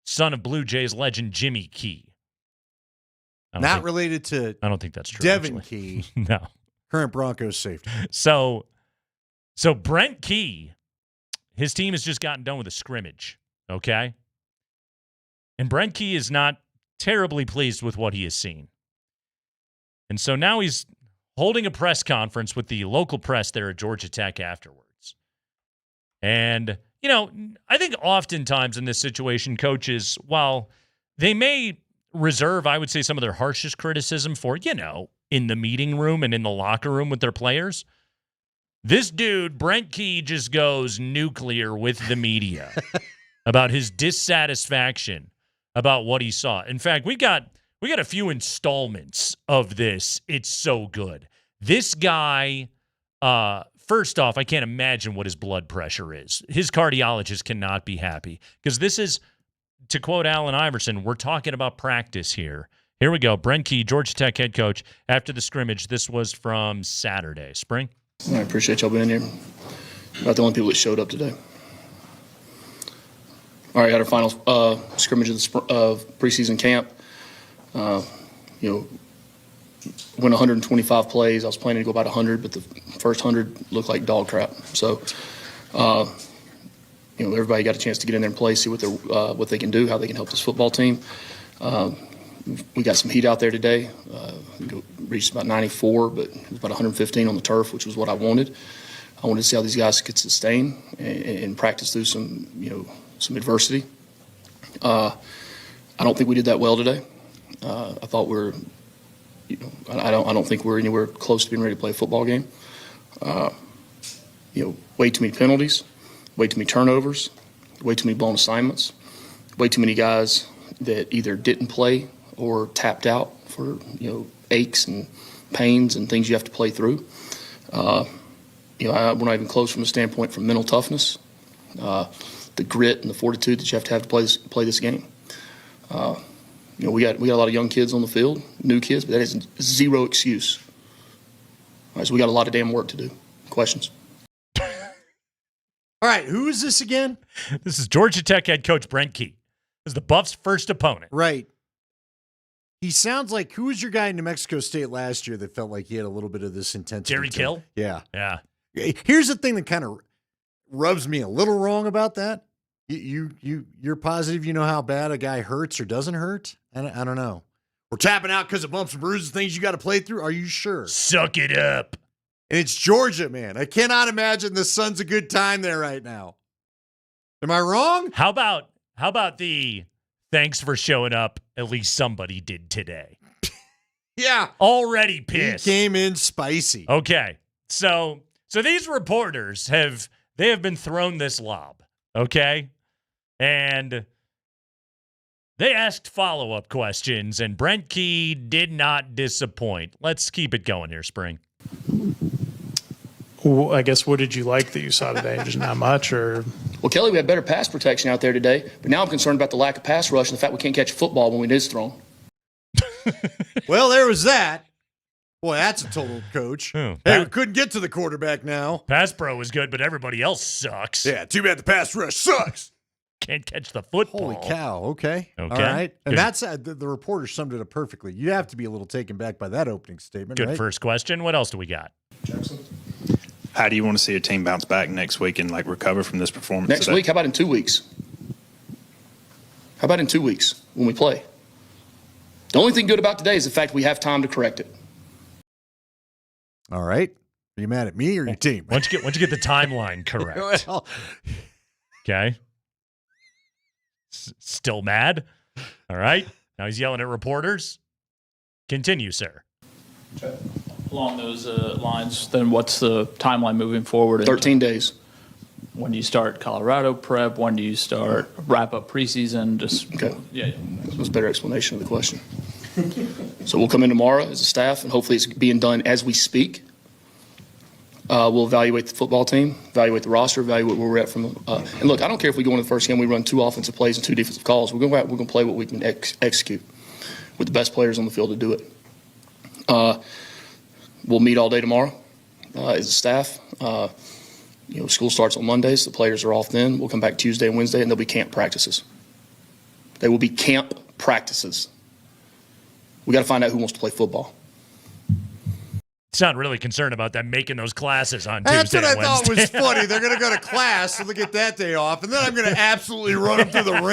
Son of Blue Jays legend Jimmy Key. Not related to I don't think that's true. Devin actually. Key. No. Current Broncos safety. So Brent Key, his team has just gotten done with a scrimmage, okay? And Brent Key is not terribly pleased with what he has seen. And so now he's holding a press conference with the local press there at Georgia Tech afterwards. And, you know, I think oftentimes in this situation, coaches, while they may reserve, I would say, some of their harshest criticism for, you know, in the meeting room and in the locker room with their players, this dude, Brent Key, just goes nuclear with the media about his dissatisfaction about what he saw. In fact, we got a few installments of this. It's so good. This guy, first off, I can't imagine what his blood pressure is. His cardiologist cannot be happy because this is, to quote Allen Iverson, we're talking about practice here. Here we go. Brent Key, Georgia Tech head coach, after the scrimmage. This was from Saturday. Spring? I appreciate y'all being here. Not the only people that showed up today. All right, had our final scrimmage of preseason camp. You know, went 125 plays. I was planning to go about 100, but the first 100 looked like dog crap. So, you know, everybody got a chance to get in there and play, see what they can do, how they can help this football team. We got some heat out there today. Reached about 94, but it was about 115 on the turf, which was what I wanted. I wanted to see how these guys could sustain and practice through some adversity. I don't think we did that well today. I thought I don't think we're anywhere close to being ready to play a football game. You know, way too many penalties, way too many turnovers, way too many blown assignments, way too many guys that either didn't play or tapped out for, you know, aches and pains and things you have to play through. You know, we're not even close from a standpoint from mental toughness, the grit and the fortitude that you have to play this game. You know, we got a lot of young kids on the field, new kids, but that is zero excuse. All right, so we got a lot of damn work to do. Questions? All right, who is this again? This is Georgia Tech head coach Brent Key. This is the Buffs' first opponent. Right. He sounds like, who was your guy in New Mexico State last year that felt like he had a little bit of this intensity? Jerry Kill? Yeah. Yeah. Here's the thing that kind of rubs me a little wrong about that. You're positive you know how bad a guy hurts or doesn't hurt? I don't know. We're tapping out because of bumps and bruises, things you got to play through. Are you sure? Suck it up. And it's Georgia, man. I cannot imagine the Sun's a good time there right now. Am I wrong? How about the thanks for showing up? At least somebody did today. Yeah. Already pissed. He came in spicy. Okay. So these reporters have been thrown this lob, okay? And they asked follow-up questions, and Brent Key did not disappoint. Let's keep it going here, Spring. Well, I guess, what did you like that you saw today? Just not much, or? Well, Kelly, we had better pass protection out there today, but now I'm concerned about the lack of pass rush and the fact we can't catch a football when it is thrown. Well, there was that. Boy, that's a total coach. Oh, Hey, we couldn't get to the quarterback now. Pass pro is good, but everybody else sucks. Yeah, too bad the pass rush sucks. Can't catch the football. Holy cow. Okay. All Okay. right. And Good. that's the reporter summed it up perfectly. You have to be a little taken back by that opening statement, Good right? first question. What else do we got? How do you want to see a team bounce back next week and recover from this performance? Next week? How about in 2 weeks? How about in 2 weeks when we play? The only thing good about today is the fact we have time to correct it. All right. Are you mad at me or your team? Once you get the timeline correct. Well, okay. Still mad? All right. Now he's yelling at reporters. Continue, sir. Along those lines, then what's the timeline moving forward? 13 days. When do you start Colorado prep? When do you start wrap up preseason? Just Okay. Yeah. That's a better explanation of the question. So we'll come in tomorrow as a staff, and hopefully it's being done as we speak. We'll evaluate the football team, evaluate the roster, evaluate where we're at from. And look, I don't care if we go into the first game, we run 2 offensive plays and 2 defensive calls. We're going to play what we can execute with the best players on the field to do it. We'll meet all day tomorrow as a staff. School starts on Mondays. The players are off then. We'll come back Tuesday and Wednesday, and there'll be camp practices. They will be camp practices. We got to find out who wants to play football. Sound really concerned about them making those classes on that's Tuesday what and I thought Wednesday. was funny. They're going to go to class, so they get that day off, and then I'm going to absolutely run them through the ring.